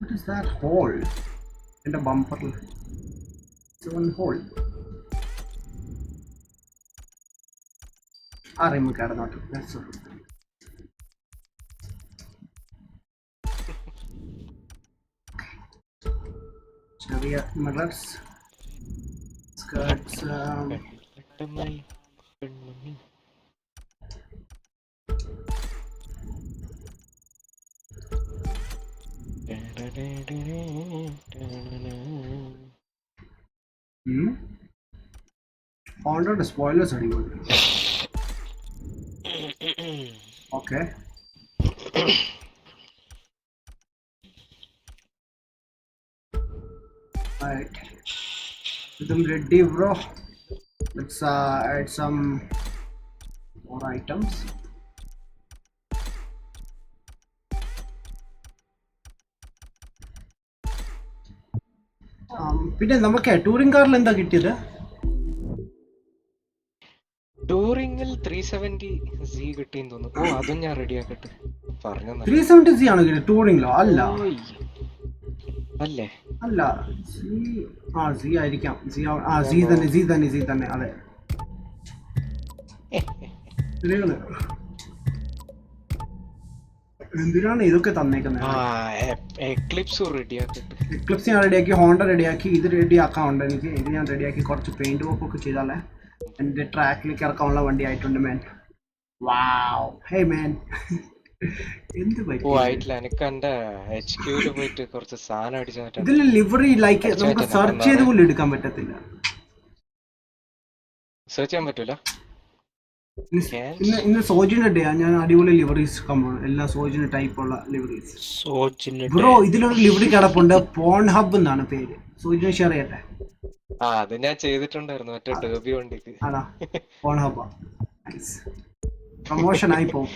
What is that hole? എന്റെ ബമ്പറിൽ one hole. ആ റിമ് കിടന്നോട്ടെ. ചെറിയ മിറർസ്, സ്കേർട്സ്. ഹോണ്ടയുടെ സ്പോയിലേഴ്സ് അടിപൊളി. ഓക്കെ, ഇതും ready bro. Let's add some more items. പിന്നെ നമുക്ക് ടൂറിംഗ് കാറിൽ എന്താ കിട്ടിയത്? ടൂറിംഗിൽ 370Z കിട്ടിയെന്ന് തോന്നുന്നു. അതും ഞാൻ റെഡിയാക്കട്ടെ പറഞ്ഞു. 370Z ആണ് കിട്ടിയത് ടൂറിംഗിലോ? അല്ല അല്ലേ? അല്ല, സി ആയിരിക്കാം. സി തന്നെ. അതെ, എന്തിനാണ് ഇതൊക്കെ തന്നേക്കുന്നത്? എക്ലിപ്സ് റെഡിയാക്കട്ടെ. എക്ലിപ്സ് ഞാൻ റെഡിയാക്കി, ഹോണ്ട റെഡിയാക്കി, ഇത് റെഡിയാക്കാനുണ്ട് എനിക്ക്. ഇത് ഞാൻ റെഡിയാക്കി കുറച്ച് പെയിന്റ് വർക്ക് ഒക്കെ ചെയ്താലേ എന്റെ ട്രാക്കിലേക്ക് ഇറക്കാനുള്ള വണ്ടി ആയിട്ടുണ്ട് മാൻ. വാവ്, ഹേ മാൻ. എന്ത് ഇതിൽ ലിവറി ലൈക്ക് നമുക്ക് സെർച്ച് ചെയ്ത് പോലും എടുക്കാൻ പറ്റത്തില്ല. സെർച്ച് ചെയ്യാൻ പറ്റൂല. ഇന്ന് സോജിന്റെ ഡേ. ഞാൻ അടിപൊളി ലിവറീസ് എല്ലാ സോജിന് ടൈപ്പ് ഉള്ള ലിവറീസ്. ബ്രോ, ഇതിലൊരു ലിവറി കിടപ്പുണ്ട്. പോൺ ഹബ് എന്നാണ് പേര്. സോജിന് ഷെയർ ചെയ്യട്ടെ. അത് ഞാൻ ചെയ്തിട്ടുണ്ടായിരുന്നു മറ്റേ ഡെർബി വണ്ടിക്ക്. അതാ പോൺ ഹബ്. പ്രൊമോഷൻ ആയി പോകും.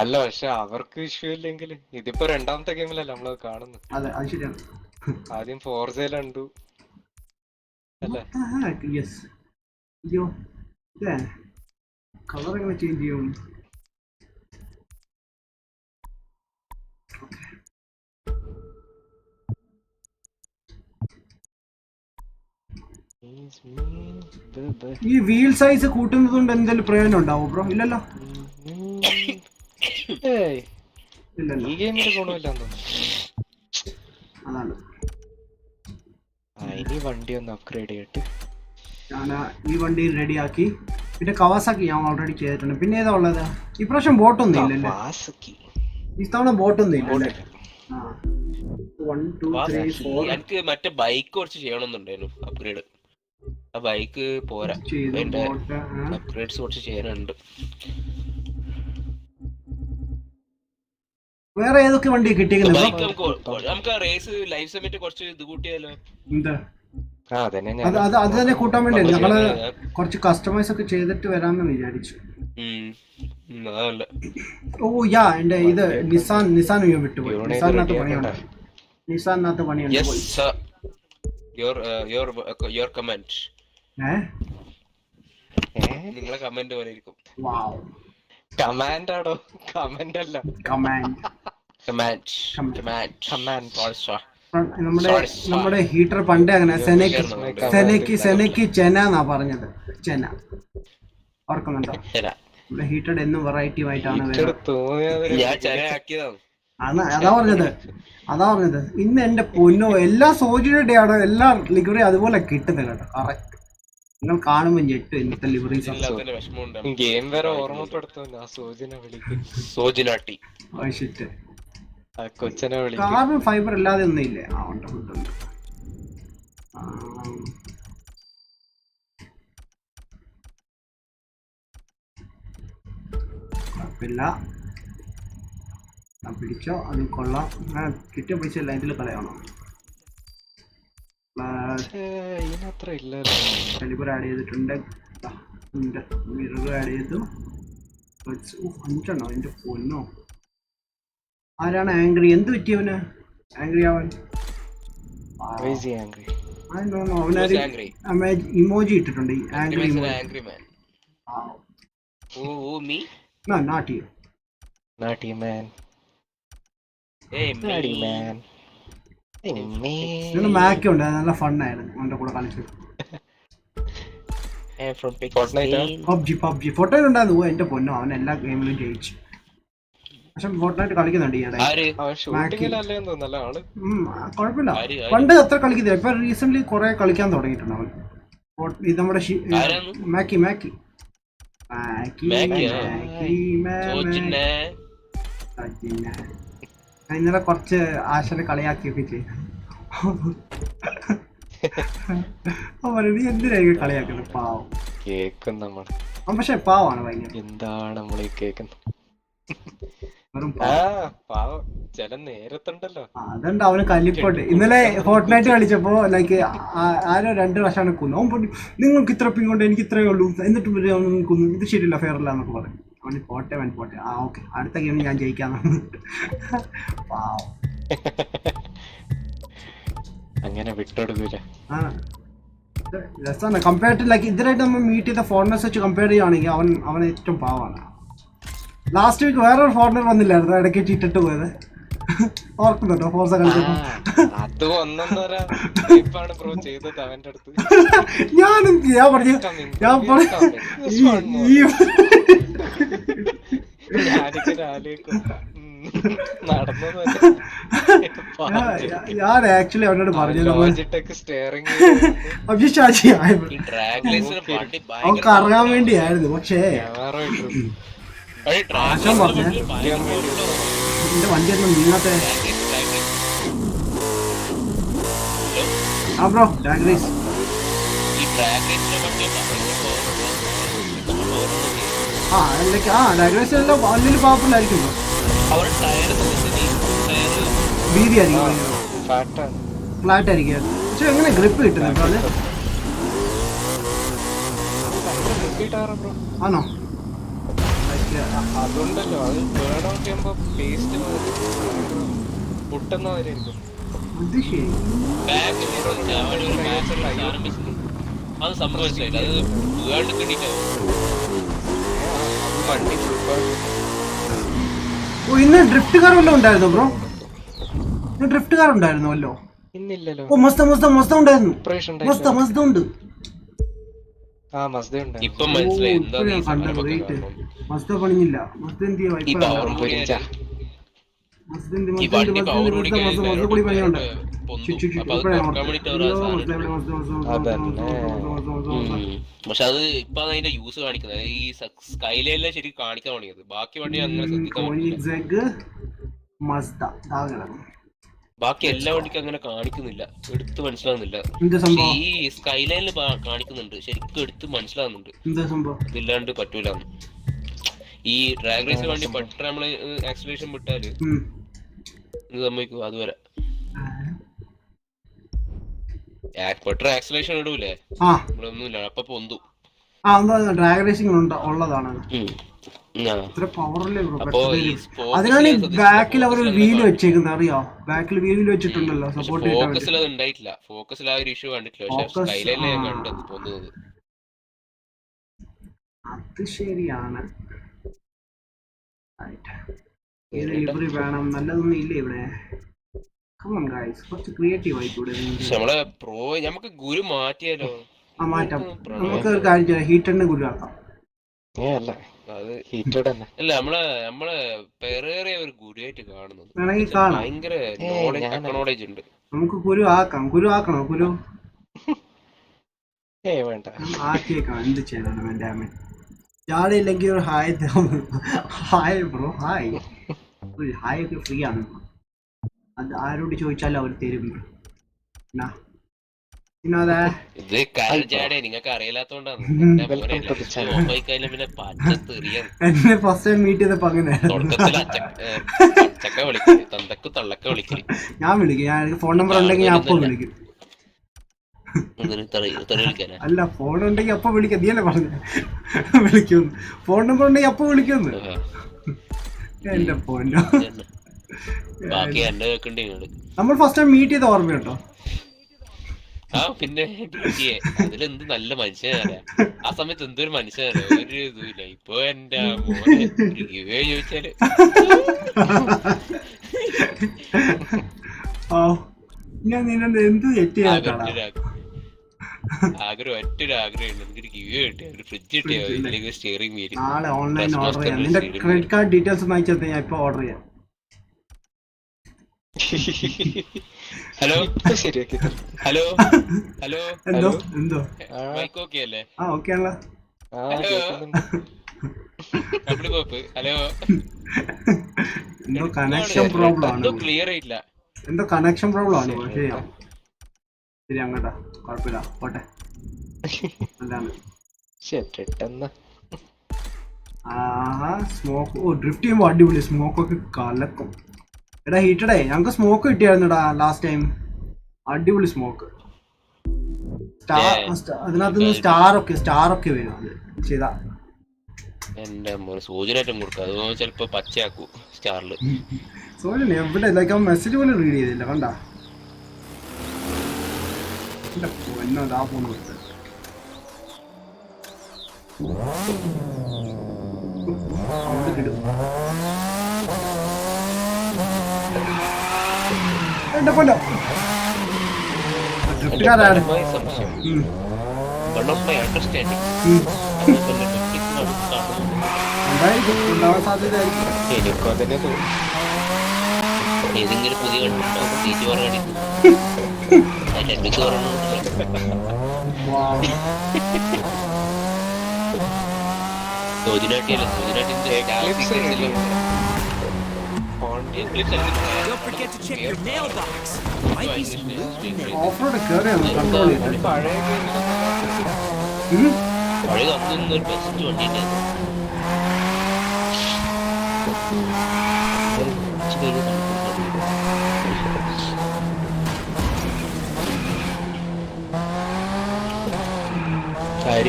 അല്ല, പക്ഷെ അവർക്ക് ഇഷ്യൂ ഇല്ലെങ്കിൽ ഇതിപ്പോ രണ്ടാമത്തെ ഗെയിമിലല്ല നമ്മളത് കാണുന്നു. അതെ, അത് ശരിയാണ്. ആദ്യം ഫോർസയിൽ കണ്ടു അല്ലേ? അയ്യോ, കളർ എങ്ങനെ ചേഞ്ച് ചെയ്യും? ഈ വീൽ സൈസ് കൂട്ടുന്നത് കൊണ്ട് എന്തെങ്കിലും പ്രയോജനം ഉണ്ടാവും ബ്രോ? ഇല്ലല്ലോ. ഇല്ലല്ലോ. ഈ ഗെയിമിന്റെ ഗുണമില്ലാന്ന് തോന്നുന്നു. അതാണ് ഇനി വണ്ടി ഒന്ന് അപ്ഗ്രേഡ് ചെയ്തിട്ട് ഞാൻ ഈ വണ്ടി റെഡിയാക്കി. പിന്നെ കവാസാക്കി ഞാൻ ഓൾറെഡി ചെയ്തിട്ടുണ്ട്. പിന്നെ ഏതാ ഉള്ളത്? ഇപ്രാവശ്യം ബോട്ടൊന്നും ഇല്ലല്ലേ? ഇത്തവണ ബോട്ടൊന്നും ഇല്ലല്ലേ? ആ 1 2 3 4 എനിക്ക് മറ്റേ ബൈക്ക് കുറച്ച് ചെയ്യണമെന്നുണ്ടായിരുന്നു അപ്ഗ്രേഡ്. ആ ബൈക്ക് പോരാ, അതിന്റെ അപ്ഗ്രേഡ്സ് കുറച്ച് ചെയ്യാനുണ്ട്. വേറെ ഏതൊക്കെ വണ്ടി കിട്ടിയിരിക്കുന്നത്? ബൈക്ക് നമുക്ക് ആ റേസ് ലൈഫ് സബ്മിറ്റ് കുറച്ച് ഇത് കൂട്ടിയാലോ? എന്താ അത് തന്നെ കൂട്ടാൻ വേണ്ടി ഞങ്ങള് കുറച്ച് കസ്റ്റമൈസ് ഒക്കെ ചെയ്തിട്ട് വരാമെന്ന് വിചാരിച്ചു. ഓ യാ എന്റെ ഇത് നിസാൻ വിട്ടുപോയി. നിസാനകത്ത് പണിയുണ്ട്. നിസാനകത്ത് പണിയുണ്ട്. നിങ്ങളെ കമന്റ് പോലെ ഇരിക്കും. കമാൻഡ് ആണോ? കമന്റ് അല്ല, നമ്മുടെ ഹീറ്റർ പണ്ടേ അങ്ങനെ സെനക്ക് ചെന എന്നാ പറഞ്ഞത്. ചെന ഓർക്കുന്നുണ്ടോ? നമ്മുടെ ഹീറ്റർ എന്നും വെറൈറ്റി ആയിട്ടാണ് അതാ പറഞ്ഞത്. ഇന്ന് എന്റെ പൊന്നോ, എല്ലാ സോജിയുടെ ആണ് എല്ലാ ലിവറി അതുപോലെ കിട്ടുന്നത് കേട്ടോ. കറക്റ്റ്. നിങ്ങൾ കാണുമ്പോ ഞെട്ടു ഇന്നത്തെ ലിവറീസ്. ഗെയിം വരെ ഓർമ്മപ്പെടുത്തുന്നു. കൊച്ചനെ വിളിക്കും. കാർബൺ ഫൈബർ ഇല്ലാതെ ഒന്നും ഇല്ലേ? ആ ഉണ്ട് ഉണ്ട്. പിടിച്ചോ, അത് കൊള്ളാം. കിട്ടിയ പൈസ എല്ലാം ഇതിൽ കളയാണോ? കലിബർ ആഡ് ചെയ്തിട്ടുണ്ട്. മിറർ ആഡ് ചെയ്തു. 5 എന്റെ പൊന്നോ. ആരാണ് ആംഗ്രി? എന്ത് പറ്റിയവന് ആംഗ്രി ആവാൻ? ഇമോജി ഇട്ടിട്ടുണ്ട്. Angry man. Not you. Naughty man. മാക്ക് ഉണ്ട്, നല്ല ഫണ്ണായിരുന്നു അവന്റെ കൂടെ കളിച്ചത്. പബ്ജി ഫോട്ടോയിലുണ്ടായിരുന്നു. എന്റെ പൊന്നോ, അവൻ എല്ലാ ഗെയിമിലും ജയിച്ചു. പക്ഷെ ഫോർട്ട്നൈറ്റ് കളിക്കുന്നുണ്ട് ഈയിടെ. കുഴപ്പമില്ല, പണ്ട് അത്ര കളിക്കുന്നില്ല. ഇപ്പൊ റീസെന്റ് കുറെ കളിക്കാൻ തുടങ്ങിയിട്ടുണ്ട് അവൻ. ഇത് നമ്മുടെ മാക്കി ഇന്നലെ കുറച്ച് ആശനെ കളിയാക്കിയൊക്കെ ചെയ്തു. നീ എന്തിനായിരിക്കും കളിയാക്കുന്നത്? പാവം കേക്കും നമ്മൾ. പക്ഷെ പാവാണ് ഭയങ്കര. എന്താണ് നമ്മൾ കേൾക്കുന്നത്? അതുണ്ട് അവന് കല്ലിപ്പോട്ട്. ഇന്നലെ ഫോർട്ട്നൈറ്റ് കളിച്ചപ്പോ ലൈക്ക് ആരോ 2 പ്രാവശ്യമാണ് കൊന്നു. അവൻ പറഞ്ഞു നിങ്ങൾക്ക് ഇത്ര പിങ്ങോണ്ട് എനിക്ക് ഇത്രയേ ഉള്ളൂ, എന്നിട്ട് കൊന്നു, ഇത് ശരിയല്ല, ഫെയർ അല്ല എന്നൊക്കെ പറയും. അവന് പോട്ടെ ആ ഓക്കെ, അടുത്ത ഗെയിം ഞാൻ ജയിക്കാന്നാണ്. അങ്ങനെ വിട്ടെടുക്കൂല. രസമാണ്. കമ്പയർ ടു ലൈക്ക് ഇതിനായിട്ട് നമ്മൾ മീറ്റ് ചെയ്ത ഫോറിനേഴ്സ് വെച്ച് കമ്പയർ ചെയ്യുകയാണെങ്കിൽ അവൻ ഏറ്റവും പാവമാണ്. ലാസ്റ്റ് വീക്ക് വേറൊരു ഫോറിനർ വന്നില്ലായിരുന്നു ഇടയ്ക്ക് ഇട്ടിട്ട് പോയത്, ഓർക്കുന്നുണ്ടോ? ഫോർസ കളിച്ചപ്പോ ഞാൻ പറഞ്ഞു ഞാൻ ആക്ച്വലി അവനോട് പറഞ്ഞു അഭിഷാജി അവൻ കറങ്ങാൻ വേണ്ടിയായിരുന്നു. പക്ഷേ ആശം പറഞ്ഞ എന്റെ വണ്ടിയൊന്നും നീങ്ങാത്ത. ആ ബ്രോ ഡാഗ് റേസ് ഡാഗ് റേസ് എല്ലാം വലിയ പാപ്പുണ്ടായിരിക്കും. വീതി ആയിരിക്കും, ഫ്ലാറ്റ് ആയിരിക്കും. പക്ഷെ എങ്ങനെ ഗ്രിപ്പ് കിട്ടുന്നത് അത്? ആണോ? അതുകൊണ്ടല്ലോ അത് ബേൺ ഔട്ട് ചെയ്യുമ്പോ പേസ്റ്റ് പൊട്ടുന്നവരായിരിക്കും. അത് ശരി. അത് സംഭവിച്ചില്ല, അത് വേൾഡ് കിട്ടിയിട്ടാവും. ഓ ഇന്ന് ഡ്രിഫ്റ്റ് കാർ വല്ലതും ഉണ്ടായിരുന്നോ ബ്രോ? ഇന്ന് ഡ്രിഫ്റ്റ് കാർ ഉണ്ടായിരുന്നല്ലോ. ഇന്നില്ലല്ലോ. ഓ മസ്ത ഉണ്ടായിരുന്നു. മസ്ത ഉണ്ട്. ഇപ്പം മനസ്സിലായി എന്താ ഇപ്പഴാ ഈ കണ്ടത്. സാധനമൊക്കെ വെയിറ്റ്, കാരണം. മസ്ത പണിഞ്ഞില്ല. മസ്ത എന്ത് ചെയ്യാ? ഈ ഇപ്പഴാ പവർ കണ്ടത്. കൂടി ആയാലേ മസ്ത ഈ വണ്ടി പവർ കൂടി മസ്ത കൂടി പണിയുണ്ട്. പൊന്തും. അപ്പൊ അത് കുറക്കാൻ വേണ്ടിട്ട് അവർ ആ സാധനം പക്ഷെ അത് ഇപ്പൊ അതിന്റെ യൂസ് കാണിക്കുന്നത് ഈ സ്കൈലൈനിലെ ശരിക്കും കാണിക്കാൻ തുടങ്ങിയത്. ബാക്കി വണ്ടി അങ്ങനെ ശ്രദ്ധിക്കാൻ പറ്റില്ല. ബാക്കി എല്ലാ വണ്ടിക്കും അങ്ങനെ കാണിക്കുന്നില്ല, എടുത്ത് മനസ്സിലാവുന്നില്ല. പക്ഷെ ഈ സ്കൈലൈനിൽ കാണിക്കുന്നുണ്ട്, ശരിക്കും എടുത്ത് മനസ്സിലാവുന്നുണ്ട്. ഇതില്ലാണ്ട് പറ്റൂല. ഈ ഡ്രാഗ് റേസ് വണ്ടി പെട്ടെന്ന് നമ്മള് ആക്സിലേഷൻ വിട്ടാല് ഇത് സംഭവിക്കും. അതുവരെ പെട്ടെന്ന് ആക്സിലേഷൻ ഇടൂലേ നമ്മളൊന്നുമില്ല, അപ്പൊ പൊന്തും. ഡ്രാഗ് റേസിംഗ് ഉള്ളതാണ്. അതിനാണ് ബാക്കിൽ അവർ വീല് വെച്ചേക്കുന്നത്, അറിയോ? ബാക്കിൽ വീല് വെച്ചിട്ടുണ്ടല്ലോ സപ്പോർട്ട്. ഫോക്കസിൽ അത് ഉണ്ടായിട്ടില്ല. ഫോക്കസിൽ ആ ഒരു ഇഷ്യൂ കണ്ടിട്ടില്ല. പക്ഷെ സ്കൈലൈനിൽ ഞാൻ കണ്ടത് പൊന്തുന്നത്. അത് ശരിയാണ്. ലിവറി വേണം, നല്ലതൊന്നും ഇല്ല ഇവിടെ. കുറച്ച് ക്രിയേറ്റീവ് ആയിക്കൂടെ? നമ്മളെ പ്രോ നമുക്ക് ഗുരു മാറ്റിയാലോ? മാറ്റാം. നമുക്ക് ഒരു കാര്യം ചെയ്യാം, ഹീറ്ററിന്റെ ഗുരു ആക്കാം. അല്ല നമ്മളെ പെരേറിയ ഒരു ഗുരുവായിട്ട് കാണുന്നത്. ഭയങ്കര നോളേജ് ഉണ്ട്. നമുക്ക് ഗുരു ആക്കാം. ഗുരു ആക്കണോ? ഗുരു വേണ്ട, ആക്കിയേക്കാം. എന്ത് ചെയ്യണം? എന്റെ അമ്മ ജാടയില്ലെങ്കിൽ ഒരു ഹായ്. Hi bro, hi. ഒരു ഹായ് ഒക്കെ ഫ്രീ ആണ്. അത് ആരോട് ചോദിച്ചാലും അവർ തരും. ഇത് ജാടേ നിങ്ങൾക്ക് അറിയില്ലാത്തോണ്ടാണ്. എന്നെ ഫസ്റ്റ് ടൈം മീറ്റ് ചെയ്തപ്പോ അങ്ങനെ ഞാൻ വിളിക്കും. ഞാൻ ഫോൺ നമ്പർ ഉണ്ടെങ്കിൽ ഞാൻ അപ്പൊ വിളിക്കും. അല്ല, ഫോൺ ഉണ്ടെങ്കിൽ അപ്പൊ വിളിക്കാം. നീ അല്ലേ പറഞ്ഞു വിളിക്കും. ഫോൺ നമ്പർ ഉണ്ടെങ്കിൽ അപ്പൊ വിളിക്കുന്നു. എന്റെ ഫോണിലോ നമ്മൾ ഫസ്റ്റ് ടൈം മീറ്റ് ചെയ്ത ഓർമ്മ കേട്ടോ. പിന്നെ അതിലെന്ത് നല്ല മനുഷ്യനാണ്. ആ സമയത്ത് എന്തൊരു മനുഷ്യനാണ്, ഒരു ഇതുമില്ല. ഇപ്പൊ എന്റെ മോനെ ചോദിച്ചാല് ഞാൻ നിന്നെ എന്ത് തെറ്റിയാ? ആഗ്രഹം, ഒറ്റൊരു ആഗ്രഹം, എനിക്കൊരു ഗിവ് കിട്ടിയ ഒരു ഫ്രിഡ്ജ് കിട്ടിയ സ്റ്റിയറിംഗ് വീല്. നാളെ ഓൺലൈൻ ഓർഡർ ചെയ്യാം. നിന്റെ ക്രെഡിറ്റ് കാർഡ് ഡീറ്റെയിൽസ് ഒന്ന് അയച്ചു ഞാൻ ഇപ്പൊ ഓർഡർ ചെയ്യാം. ഹലോ ഹലോ ഹലോ എന്തോ എന്തോ മൈക്ക് ഓക്കെ അല്ലേ? ഓക്കെ ആണല്ലോ. ഹലോ എന്തോ കണക്ഷൻ പ്രോബ്ലം ആണ്. എന്തോ ക്ലിയർ ആയില്ല. എന്തോ കണക്ഷൻ പ്രോബ്ലം ആണ്. ശരിയാ, ശരി, അങ്ങോട്ടാ, കുഴപ്പമില്ല, പോട്ടെ. എന്താണ് സ്മോക്ക്? ഡ്രിഫ്റ്റ് ചെയ്യുമ്പോ അടിപൊളി സ്മോക്കൊക്കെ കലക്കും. എടാ ഹീറ്റഡേ, ഞങ്ങക്ക് സ്മോക്ക് കിട്ടിയായിരുന്നുടാ ലാസ്റ്റ് ടൈം. അടിപൊളി സ്മോക്ക്. അതിനകത്ത് സ്റ്റാർ ഒക്കെ വരും. അത് ചെയ്താ എന്റെ സൂചനായിട്ടും കൊടുക്കും. അത് ചിലപ്പോ പച്ചയാക്കൂ സ്റ്റാറില്. സോജന എവിടെ ലൈക്ക് മെസ്സേജ് പോലും റീഡ് ചെയ്തില്ല. കണ്ടാ എന്റെ പൊന്നോടാ ഫോൺ കൊടുത്ത്. എന്റെ പൊന്നോ ഡ്രിഫ്റ്റുകാരാണ്. ഉണ്ടാവാൻ സാധ്യതയായിരിക്കും. എനിക്കും അതന്നെ തോന്നുന്നു. ഏതെങ്കിലും പുതിയ സീറ്റ് പറഞ്ഞു സോജിനാട്ടിയല്ല, സോജിനാട്ടി Don't forget to check your mailbox. Might be some loot in there. Off road കയറിയാണ് കൺട്രോൾ ചെയ്തത്. പഴയ കമ്പനി ഒരു ബെസ്റ്റ് വണ്ടി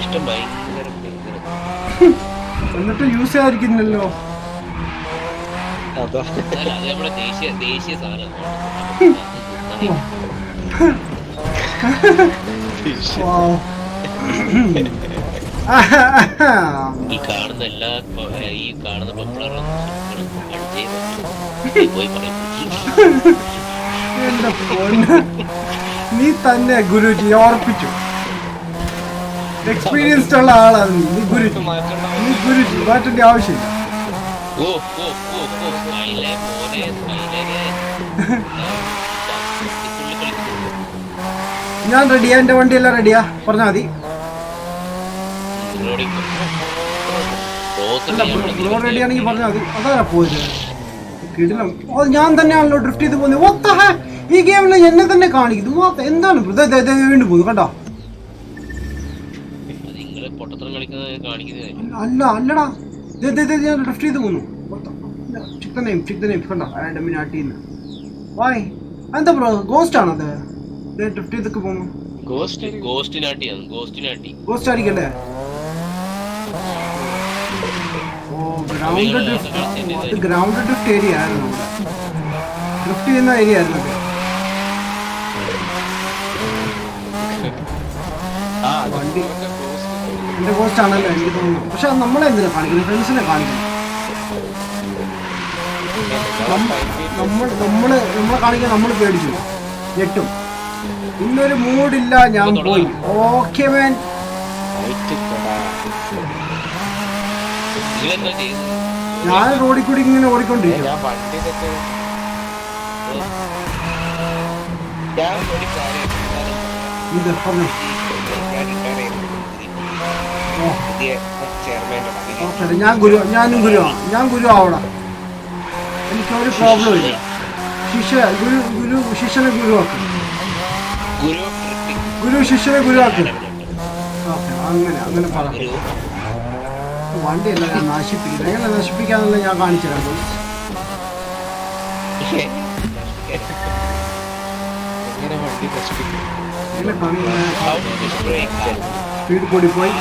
ഇഷ്ടം ഭയങ്കര. എന്നിട്ട് യൂസ് ചെയ്യാതിരിക്കുന്നില്ലല്ലോ. അത് നമ്മുടെ ദേശീയ സാധനമാണ്. ഈ കാണുന്ന എല്ലാ പോപ്പുലറും പോയി പറയും. എന്റെ പൊന്ന്, നീ തന്നെ ഗുരുജി ഓർപ്പിച്ചു. എക്സ്പീരിയൻസ്ഡ് ഉള്ള ആളാണ് നീ ഗുരു മാറ്റേണ്ട ആവശ്യമില്ല. ഓ ഓ ഓ ഓ സ്കൈലേ മോനെ സ്കൈലേ ഞാൻ റെഡിയാ, എന്റെ വണ്ടിയെല്ലാം റെഡിയാ, പറഞ്ഞാൽ മതി. ബ്രോ റെഡി ആണെങ്കിൽ പറഞ്ഞാൽ മതി. അതാ പോയത് കിടിലം. അത് ഞാൻ തന്നെയാണല്ലോ ഡ്രിഫ്റ്റ് ചെയ്ത് പോകുന്നത്. ഈ ഗെയിമിൽ എന്നെ തന്നെ കാണിക്കുന്നു. എന്താണ് വീണ്ടും പോകുന്നു കണ്ടോ? അല്ല അല്ലടാ, ഞാൻ ഡ്രിഫ്റ്റ് ചെയ്ത് പോകുന്നു. കണ്ടോ ഡെമിനാട്ടിന്ന്. വായ് എന്താ ബ്രോ ഗോസ്റ്റ് ആണത്? ഡ്രിഫ്റ്റ് ചെയ്തൊക്കെ പോകുന്നു. ഗോസ്റ്റ് ആയിരിക്കല്ലേ? ഗ്രൗണ്ട് ഡ്രിഫ്റ്റ് ഏരിയ ആയിരുന്നു, ഡ്രിഫ്റ്റ് ചെയ്യുന്ന ഏരിയ ആയിരുന്നു അത്. വണ്ടി എന്റെ ഗോസ്റ്റ് ആണല്ലോ എനിക്ക് തോന്നുന്നു. പക്ഷെ അത് നമ്മളെ എന്തിനാ കാണിക്കുന്നത്? ഫ്രണ്ട്സിനെ കാണിക്കണം. നമ്മളെ കാണിക്കാൻ നമ്മൾ പേടിച്ചു ഞെട്ടും. ഇന്നൊരു മൂഡില്ല, ഞാൻ പോയി. Okay man. ഞാൻ റോഡിൽ കൂടി ഇങ്ങനെ ഓടിക്കൊണ്ടിരിക്കും. ഇത് പറഞ്ഞു ഞാനും ഗുരു ആവണം. എനിക്കൊരു പ്രോബ്ലം ഇല്ല. ശിഷ്യനെ ഗുരുവാക്കും. ഗുരു ശിഷ്യനെ ഗുരുവാക്കും. ഓക്കെ, അങ്ങനെ പറഞ്ഞു. വണ്ടിയല്ല ഞാൻ നശിപ്പിക്കുന്നത്. എങ്ങനെ നശിപ്പിക്കാന്നുള്ള ഞാൻ കാണിച്ചു തരാം. സ്പീഡ് കൂടി പോയി.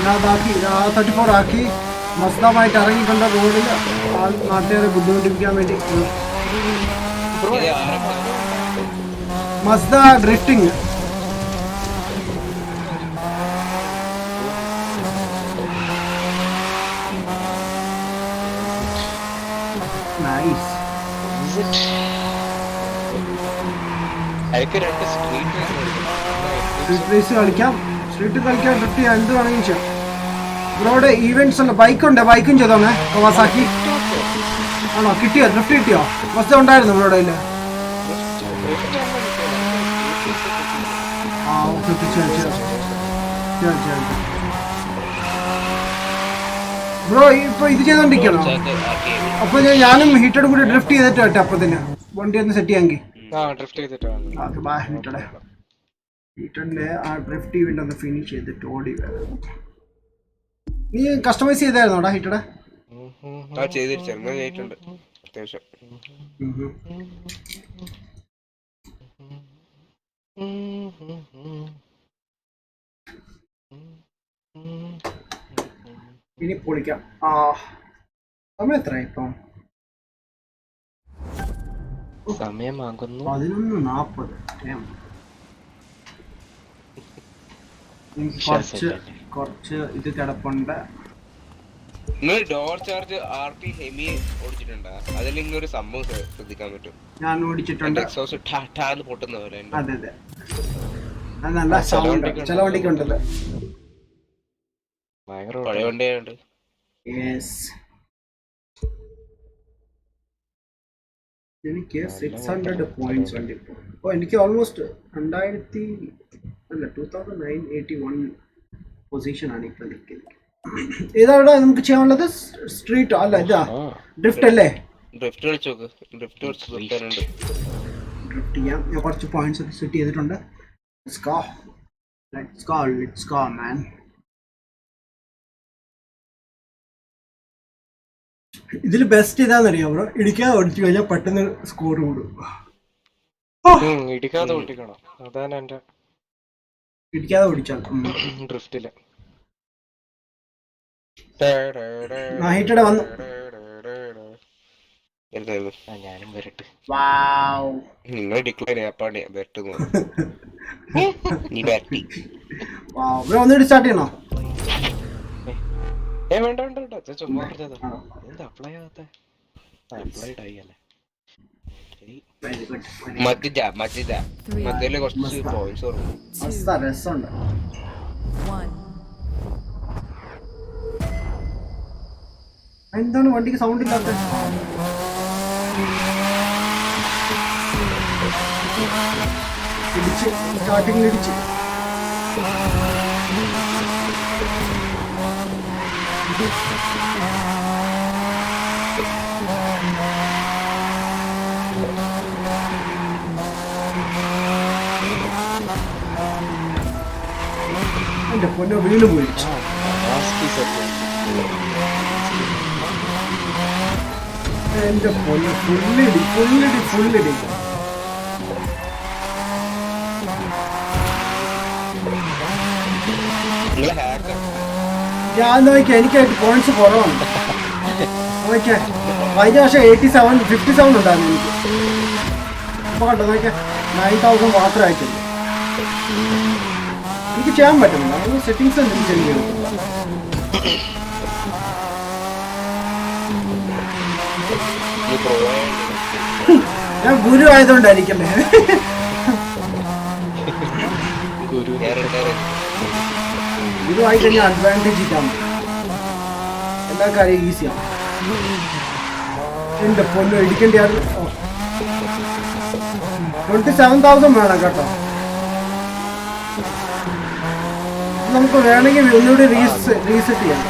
ഞാനതാക്കി 34 ആക്കി മസ്താമായിട്ട് ഇറങ്ങിക്കൊണ്ട് റോഡിൽ നാട്ടുകാരെ ബുദ്ധിമുട്ടിപ്പിക്കാൻ വേണ്ടി. മസ്ത ഡ്രിഫ്റ്റിംഗ്. നൈസ്. സ്ട്രീറ്റ് റേസ് കളിക്കാം, സ്ട്രീറ്റ് കളിക്കാം, ഡ്രിഫ്റ്റ് ചെയ്യാം, എന്ത് വേണമെങ്കിലും ചെയ്യാം. ബ്രോയുടെ ഈവെന്റ്സ് ഉണ്ട്. ബൈക്കുണ്ട്, ബൈക്കും ചെയ്തോണേ. കവാസാക്കി ആണോ? കിട്ടിയോ? ഡ്രിഫ്റ്റ് കിട്ടിയോ? ബസ് ഉണ്ടായിരുന്നു ബ്രോയുടെ കയ്യിൽ? ആ ഓക്കെ, ബ്രോ ഇപ്പൊ ഇത് ചെയ്തോണ്ടിരിക്കണോ? അപ്പൊ ഞാനും ഹീറ്റഡ് കൂടി ഡ്രിഫ്റ്റ് ചെയ്തിട്ട് കേട്ടോ. അപ്പൊ തന്നെ വണ്ടി ഒന്ന് സെറ്റ് ചെയ്യാമെങ്കിൽ ഹീറ്ററിന്റെ ആ ഡ്രിഫ്റ്റ് ഇവന്റ് ഒന്ന് ഫിനിഷ് ചെയ്തിട്ട് ഓടി വരാം. നീ കസ്റ്റമൈസ് ചെയ്തായിരുന്നോടാ ഹീറ്റഡ്? ഇനി പൊളിക്കാം. സമയം എത്ര ഇപ്പം? സമയം 11:40. കുറച്ച് ഇത് കിടപ്പുണ്ട്. ഡോർ ചാർജ് RP ഹെമി ഓടിച്ചിട്ടുണ്ടോ? അതിൽ ഇങ്ങനൊരു സംഭവം ശ്രദ്ധിക്കാൻ പറ്റും. ഞാൻ ഓടിച്ചിട്ടുണ്ട്. പൊട്ടുന്ന പോലെ. അതെ അതെ, നല്ല സൗണ്ട് ചില വണ്ടിക്ക് ഉണ്ടല്ലോ. പഴയ വണ്ടിയുണ്ട്. എനിക്ക് 600 പോയിന്റ്സ് ഉണ്ട് ഇപ്പോൾ. അപ്പോൾ എനിക്ക് ഓൾമോസ്റ്റ് 2081 പൊസിഷനാണ് ഇപ്പോൾ നിൽക്കുന്നത്. ഏതാണ് നമുക്ക് ചെയ്യാനുള്ളത്? സ്ട്രീറ്റ് അല്ല, ഇതാ ഡ്രിഫ്റ്റ് അല്ലേ? ഡ്രിഫ്റ്റ് കളിച്ചോക്ക്. ഡ്രിഫ്റ്റ് ചെയ്യാം. ഞാൻ കുറച്ച് പോയിന്റ്സ് ഒക്കെ സെറ്റ് ചെയ്തിട്ടുണ്ട്. Let's go man. ഇതിൽ ബെസ്റ്റ് ഇതാന്നറിയാം ബ്രോ, ഇടിക്കാതെ ഓടിച്ചു കഴിഞ്ഞാൽ പെട്ടെന്ന് സ്കോർ കൂടും. ഇടിക്കാതെ ഓടിക്കണം, അതാണ് എന്റെ. ഇടിക്കാതെ ഓടിച്ചാൽ ഡ്രിഫ്റ്റില് വന്നു. ഞാനും വരട്ടെ. നിങ്ങൾ ഡിക്ലെയർ ചെയ്യാപ്പാടി ബെറ്റ് നീ ബാറ്റി. ബ്രോ ഒന്നുകൂടി സ്റ്റാർട്ട് ചെയ്യണോ? വേണ്ട വേണ്ട വേണ്ട. അച്ഛൻ ചുമ്മാ പറഞ്ഞതാ. എന്താ അപ്ലൈ ആവാത്ത? അപ്ലൈഡ് ആയി അല്ലേ? Very good. മറ്റേ കുറച്ച് പോയിന്റ്സ് കുറവ്. രസമുണ്ട്. 1. എന്താണ് വണ്ടിക്ക് സൗണ്ട് ഇല്ലാത്ത? ഇടിച്ച് സ്റ്റാർട്ടിങ്ങിൽ ഇടിച്ച്. എന്റെ പൊന്നോ വീണ് പോയി. എന്റെ പൊന്ന് ഫുള്ളിടി. ഞാൻ നോക്കിയാ എനിക്കായിട്ട് പോയിന്റ്സ് കുറവാണ്. നോക്കിയാ കഴിഞ്ഞ വർഷം 57 ഉണ്ടായിരുന്നു എനിക്ക്. അപ്പൊ കണ്ടോ നോക്കിയാ 9000 മാത്രമായിട്ടില്ല. എനിക്ക് ചെയ്യാൻ പറ്റുന്നില്ല. അത് സെറ്റിങ്സ് എന്തെങ്കിലും ചെയ്യും. ഞാൻ ഗുരു ആയതുകൊണ്ടായിരിക്കല്ലേ. ഗുരു ആയി കഴിഞ്ഞാൽ അഡ്വാൻറ്റേജ് കിട്ടാൻ എല്ലാ കാര്യം ഈസിയാണ്. എന്റെ പൊന്നു ഇടിക്കേണ്ട 27,000 വേണം കേട്ടോ. നമുക്ക് വേണമെങ്കിൽ ഒന്നുകൂടി റീസെറ്റ് ചെയ്യാം.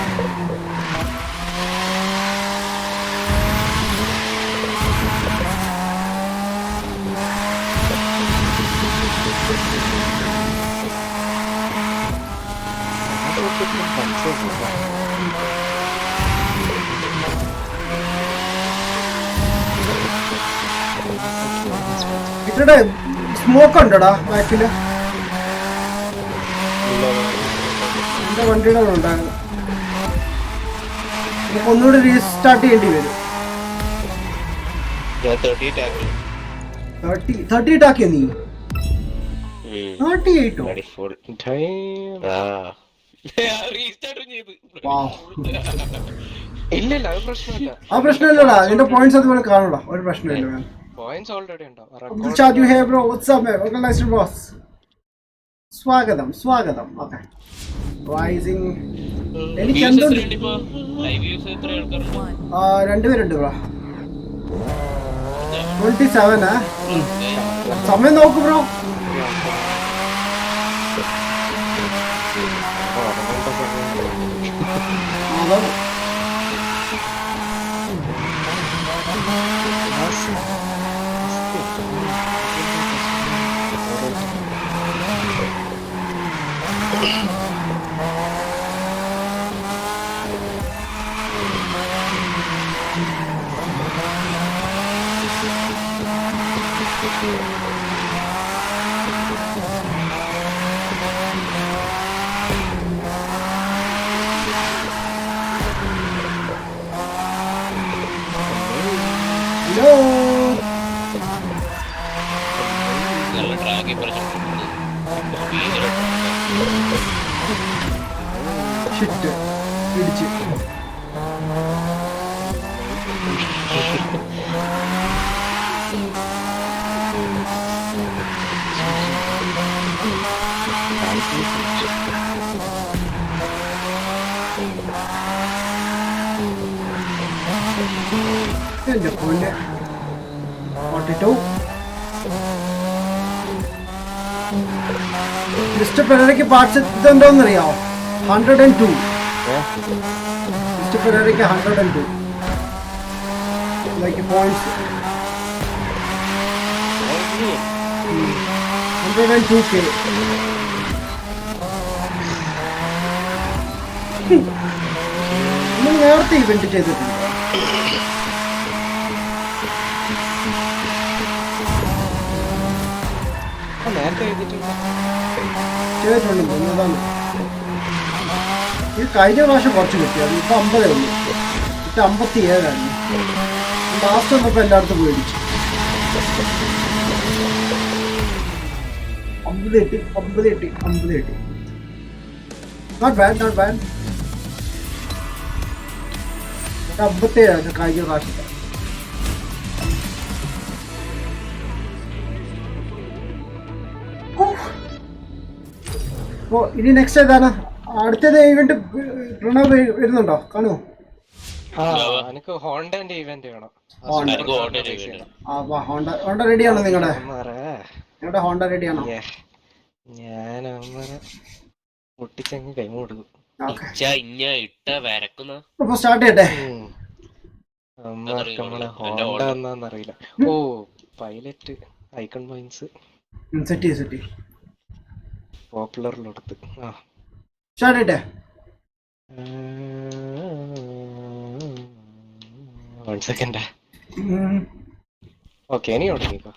ഇവിടെ സ്മോക്ക് ഉണ്ടോടാ ബാക്കില്? എന്റെ വണ്ടിയുടെ ഉണ്ടായിരുന്നു. ഒന്നുകൂടി റീസ്റ്റാർട്ട് ചെയ്യേണ്ടി വരും. 38 ആക്കിയോ നീ? 38ഓ? ഇല്ല അത് പ്രശ്നമില്ല. ആ പ്രശ്നമില്ലടാ. അതിന്റെ പോയിന്റ്സ് അതുപോലെ കാണൂടാ. ഒരു പ്രശ്നമില്ല. പോയിന്റ്സ് ഓൾറെഡി ഉണ്ടാവും. സ്വാഗതം. Okay rising. എനിക്ക് എന്തോ 1. രണ്ടുപേരുണ്ട് ബ്രോ. 27 സമയം നോക്കൂ ബ്രോ. ഷിറ്റ് ഇടിച്ച്. എന്റെ പൊന്നെ 42. മിസ്റ്റർ പെരേരയ്ക്ക് പാർട്സ് ഇതുണ്ടോന്നറിയാമോ? 102. മിസ്റ്റർ പെരേരയ്ക്ക് 102 ലൈക്ക് പോയിന്റ്സ്. 102K. നമ്മൾ നേരത്തെ ഇവന്റ് ചെയ്തിട്ടുണ്ട്. ചെയ്തിട്ടുണ്ട് അതാണ്. ഇത് കഴിഞ്ഞ പ്രാവശ്യം കുറച്ച് കിട്ടിയത്. ഇപ്പൊ 50 ഉള്ളൂ. ഇപ്പൊ 57 ലാസ്റ്റ് വന്നപ്പോ എല്ലായിടത്തും മേടിച്ചു. 50 നോട്ട് ബാഡ്. 57 കഴിഞ്ഞ പ്രാവശ്യത്തെ. ഓ ഇനി നെക്സ്റ്റ് ഏതാണ്? അടുത്തത് ഇവന്റ് പ്രണവ് വരുന്നുണ്ടോ? കാണുമോ? എനിക്ക് ഹോണ്ടന്റെ ഇവന്റ് വേണം. ഹോണ്ട റെഡിയാണോ നിങ്ങളുടെ? ഹോണ്ട റെഡിയാണോ? ഞാൻ പൊട്ടിച്ചങ്ങ് കൈ കൊടുക്കും. അപ്പൊ സ്റ്റാർട്ട് ചെയ്യട്ടെ. അമ്മക്ക് നമ്മളെ ഹോണ്ട എന്നാന്നറിയില്ല. Oh pilot icon points set പോപ്പുലറിലെടുത്ത്. സ്റ്റാർട്ട് ചെയ്യട്ടെ. 1 സെക്കൻഡ്. ഓക്കെ ഇനി തുടങ്ങിക്കോ.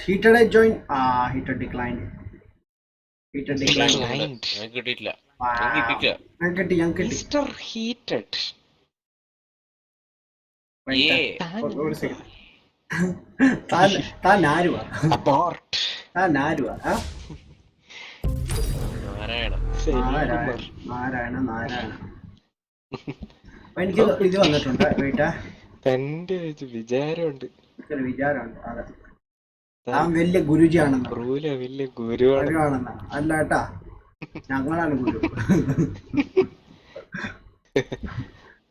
Heated I joined. Heated declined. കിട്ടിയിട്ടില്ല. Mister heated. താൻ ആരുവാ? നാരായണ. എനിക്ക് ഇത് വന്നിട്ടുണ്ട്. എന്റെ വിചാരമുണ്ട്. അതെ താൻ വലിയ ഗുരുജിയാണെന്ന്. വലിയ ഗുരുവാണെന്ന്. അല്ല കേട്ടാ, ഞങ്ങളാണ് ഗുരു.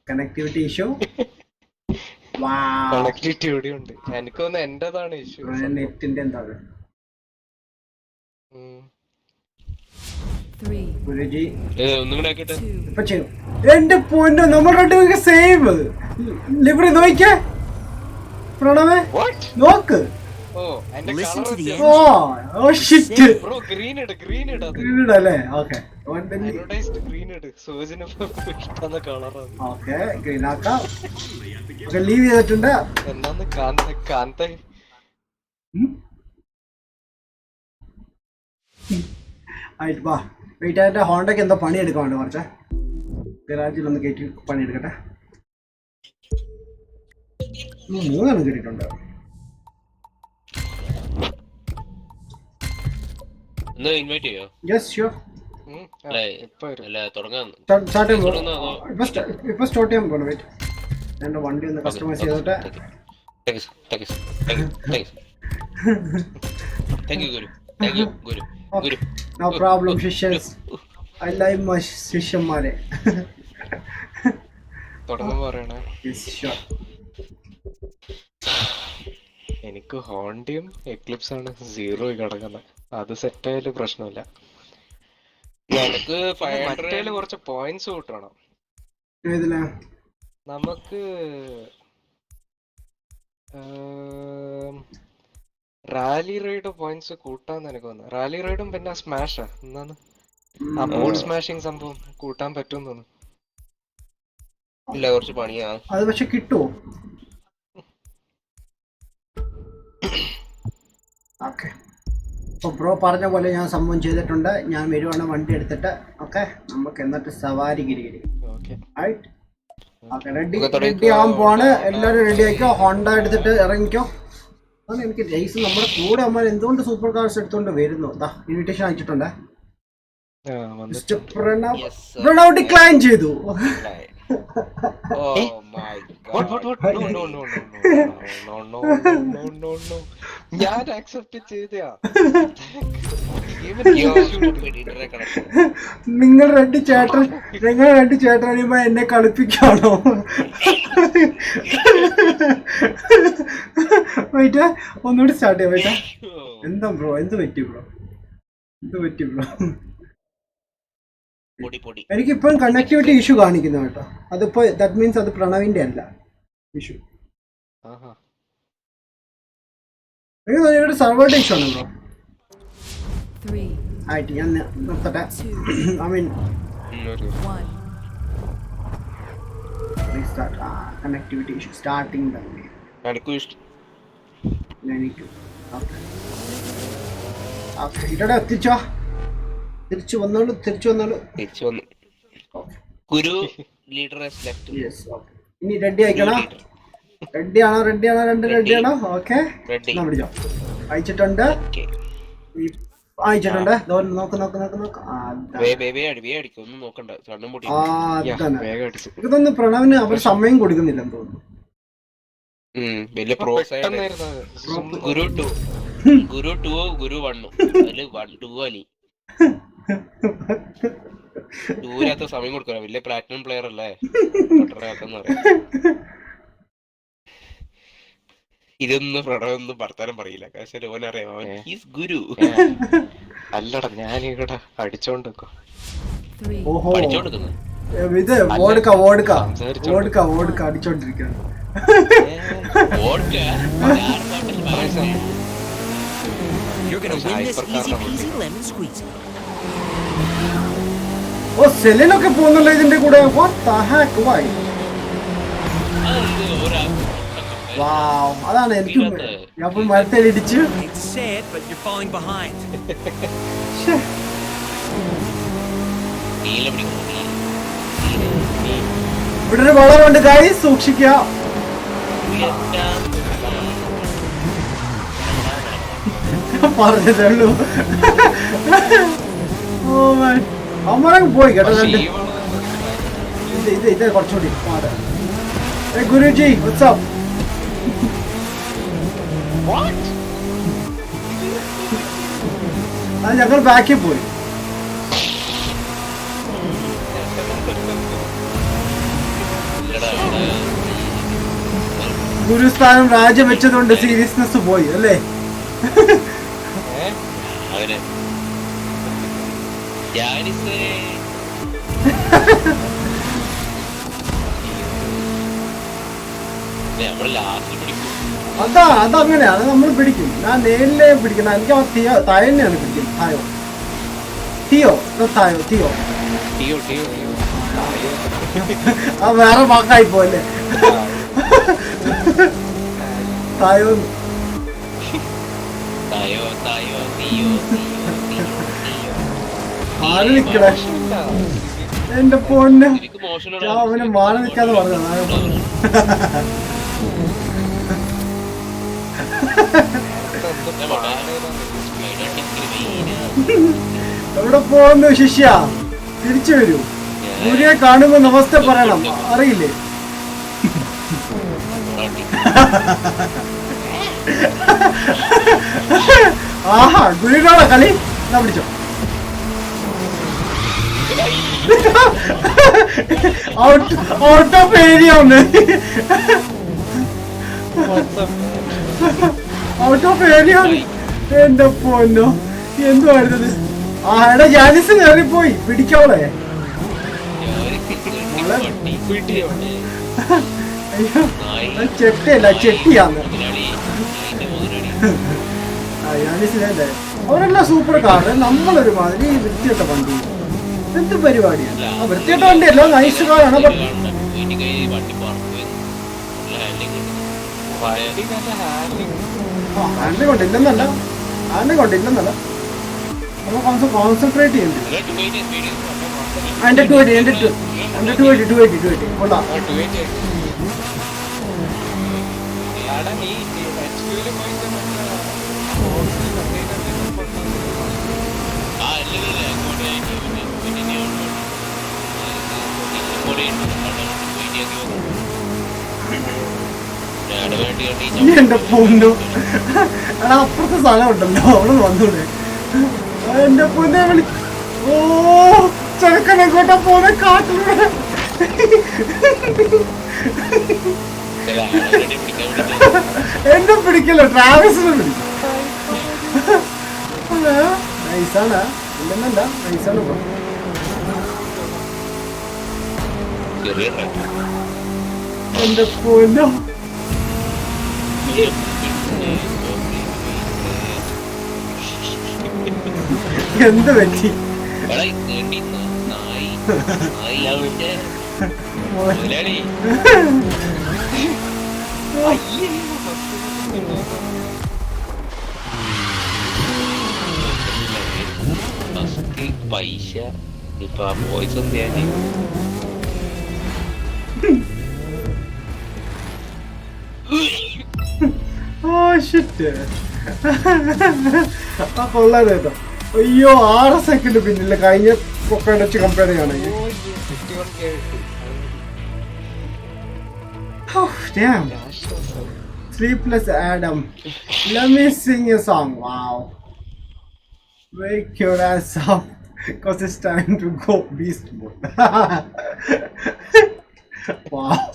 Connectivity issue. കണക്ടിവിറ്റി ഉണ്ട്. എനിക്ക് തോന്നുന്നു എന്റേതാണ് ഇഷ്യൂ. നെറ്റിന്റെ എന്താണ്? ഗുരുജി ഇപ്പൊ ചെയ്യും. എന്റെ പൊന്നു, നമ്മുടെ സേവ് ലിബറി നോക്കിയേ. പ്രണവേ നോക്ക്. ഗ്രീനിടല്ലേ? ഓക്കെ ഗ്രീൻ ആക്കാം. ലീവ് ചെയ്തിട്ടുണ്ട്. ആയിട്ട് വാ. വെയിറ്റ് ആയിട്ട് ഹോണ്ടയ്ക്ക് എന്തോ പണിയെടുക്കാണ്ട് കുറച്ച് ഗരാജിലൊന്ന് കയറ്റി പണിയെടുക്കട്ടെ. 3 കിട്ടിയിട്ടുണ്ട്. ഇപ്പൊ സ്റ്റാർട്ട് ചെയ്യാൻ പോകണം. വെയിറ്റ്, എന്റെ വണ്ടി ഒന്ന് കസ്റ്റമൈസ് ചെയ്തോട്ടെ. നോ പ്രോബ്ലം ശിഷ്യൻസ്. ഐ ലൈവ് മൈ ശിഷ്യന്മാരെ. എനിക്ക് ഹോണ്ടയും എക്ലിപ്സ് ആണ് 0 കിടക്കുന്നത്. അത് സെറ്റ് ആയാലും പ്രശ്നമില്ല. മറ്റേല് കുറച്ച് പോയിന്റ്സ് കൂട്ടണം. നമുക്ക് റാലി റൈഡ് പോയിന്റ്സ് കൂട്ടാന്ന് എനിക്ക് തോന്നുന്നു. റാലി റൈഡും പിന്നെ സ്മാഷാ എന്നാണ് ആ ബോർഡ് സ്മാഷിങ് സംഭവം കൂട്ടാൻ പറ്റും തോന്നുന്നു. ഇല്ല, കുറച്ച് പണിയാ അത്. പക്ഷെ കിട്ടുമോ? ഓക്കെ, അപ്പോൾ ബ്രോ പറഞ്ഞ പോലെ ഞാൻ സംഭവം ചെയ്തിട്ടുണ്ട്. ഞാൻ വരുവാണ് വണ്ടി എടുത്തിട്ട്. ഓക്കെ, നമുക്ക് എന്നിട്ട് സവാരി ഗിരിഗിരി. ഓക്കെ റെഡി ആവാൻ പോവാണ്. എല്ലാവരും റെഡി ആയിക്കോ. ഹോണ്ട എടുത്തിട്ട് ഇറങ്ങിക്കോ. അതാണ് എനിക്ക് റേസ്. നമ്മുടെ കൂടെ അമ്മ എന്തുകൊണ്ട് സൂപ്പർ കാർസ് എടുത്തുകൊണ്ട് വരുന്നു. ഇൻവിറ്റേഷൻ അയച്ചിട്ടുണ്ട്. പ്രണവ് ഡിക്ലൈൻ ചെയ്തു. ഞാൻ ആക്സെപ്റ്റ് ചെയ്തയാ. നിങ്ങൾ രണ്ട് ചേട്ടനിയുമ്പോ എന്നെ കളിപ്പിക്കാണോ? വൈറ്റാ, ഒന്നുകൂടി സ്റ്റാർട്ട് ചെയ്യാം. വൈറ്റാ, എന്താ ബ്രോ? എന്ത് പറ്റി ബ്രോ? എനിക്കിപ്പം കണക്ടിവിറ്റി ഇഷ്യൂ കാണിക്കുന്നു കേട്ടോ. അതിപ്പോ ദാറ്റ് മീൻസ് അത് പ്രണവിന്റെ അല്ല ഇഷ്യൂ. സർവറുടെ ഇഷ്യൂ ആണ് ബ്രോ. ആയിട്ട് ഞാൻ നിർത്തട്ടെ. I mean connectivity issue starting തന്നെ. ഇവിടെ എത്തിച്ചോ. തിരിച്ചു വന്നോളൂ. തിരിച്ചു വന്നു. ഗുരു ലീഡർ ഇനി റെഡി ആയിക്കണോ? റെഡിയാണോ? റെഡിയാണോ? ഓക്കെ, പിടിച്ചോ. അയച്ചിട്ടുണ്ട്. അയച്ചിട്ടുണ്ട്. ഇതൊന്നും പ്രണവിന് അവർ സമയം കൊടുക്കുന്നില്ലെന്ന് തോന്നുന്നു. ഗുരു 2 ഗുരു 1 അതില് 2 അനി 2 സമയം കൊടുക്കണം. വലിയ പ്ലാറ്റിനം പ്ലെയർ അല്ലേ. ഇതൊന്നും പ്രണവൊന്നും വർത്താനം പറയില്ല. പക്ഷെ ഓനറിയാം ഗുരു. അല്ലടാ ഞാനിവിടെ അടിച്ചോണ്ട് പഠിച്ചോണ്ടിരിക്കുന്നു. ഇത് വോഡ്ക അടിച്ചോണ്ടിരിക്കുകയാണ്. You're gonna win this easy peasy lemon squeezy. Oh സെലിനൊക്കെ പോകുന്നല്ലോ ഇതിന്റെ കൂടെ. What the heck? Why? Wow, അതാണ് എനിക്ക് ഞാൻ മരത്തേലിടിച്ചു. It's sad, but you're falling behind. ഇവിടെ ഒരു വളമുണ്ട് ഗൈസ്, സൂക്ഷിക്കുക. പറഞ്ഞതേ ഉള്ളൂ. അമ്മറങ്ങ് പോയി കേട്ടോ. ഇത് കുറച്ചുകൂടി പാട്. Guruji what's up? ഞങ്ങൾ ബാക്കിൽ പോയി. ഗുരുസ്ഥാനം രാജ്യം വെച്ചതുകൊണ്ട് സീരിയസ്നെസ് പോയി അല്ലേ? അതങ്ങനെ അത് നമ്മൾ പിടിക്കും. ഞാൻ നേരിലെ പിടിക്കണം. എനിക്ക് ആ തായന്നെയാണ് പിടിക്കുന്നത്. തിയോ ആ വേറെ വാക്കായി പോലെ. തായോ മാറി നിക്കണേ എന്റെ പൊന്ന്. അവന് മാറി നിക്കാന്ന് പറഞ്ഞു. എവിടെ പോകുന്നു ശിഷ്യ? തിരിച്ചു വരൂ. ഗുരുയെ കാണുമ്പോ നമസ്തേ പറയണം. അറിയില്ലേ? ആഹാ, ഗുരുവിനോടാ കളി. എന്നാ പിടിച്ചോ. ഔട്ട് ഓഫ് ഏരിയ ഒന്ന്. Out of area. എന്റെ പൊന്നോ, എന്തുവായിരുന്നത്? ആ എടാ ജാനിസ് കയറിപ്പോയി. പിടിക്കോളെ. അയ്യോ ചെട്ടിയല്ല, ചെട്ടിയാന്ന്. ജാനിസിനല്ലേ അവരെല്ലാം സൂപ്പർ കാർ. നമ്മളൊരു മാതിരി വൃത്തിയിട്ട വണ്ടി. എന്ത് പരിപാടിയാണ്? ആ വൃത്തിയിട്ട വണ്ടിയല്ല, നൈസ് കാറാണ്. ഹാൻഡിൽ കൊണ്ടില്ലെന്നല്ല, നമ്മൾ കോൺസെൻട്രേറ്റ് ചെയ്യുന്നുണ്ട്. എന്റെ 280 കൊള്ളാം. എന്റെ പൊന്നു, എടാ അപ്പുറത്തെ സ്ഥലം ഉണ്ടല്ലോ, അവിടെ വന്നൂടെ? എന്റെ പൊന്നെ വിളി. ഓ ചെറുക്കനെ കൊണ്ട പോലെ കാട്ടിലൂടെ. എന്നെ പിടിക്കല്ലോ, ട്രാവൽസിനെ പിടിക്കും. നൈസാണ്. ഇല്ലെന്നല്ല, നൈസാണ് ബ്രോ. എന്റെ പൊന്നോ, എന്ത് പറ്റി? പൈസ ഇപ്പൊ ആ ബോയ്സ് എന്ത് ചെയ്യാൻ ചെയ്യും? കൊള്ളാൻ കേട്ടോ. അയ്യോ 6 സെക്കൻഡ് പിന്നില്ല കഴിഞ്ഞ പൊക്കോണ്ട് വെച്ച് കമ്പയർ ചെയ്യണമെങ്കിൽ. Sleepless Adam. Let me sing a song. Wow. Wake your ass up. Cause it's time to go beast mode. Wow.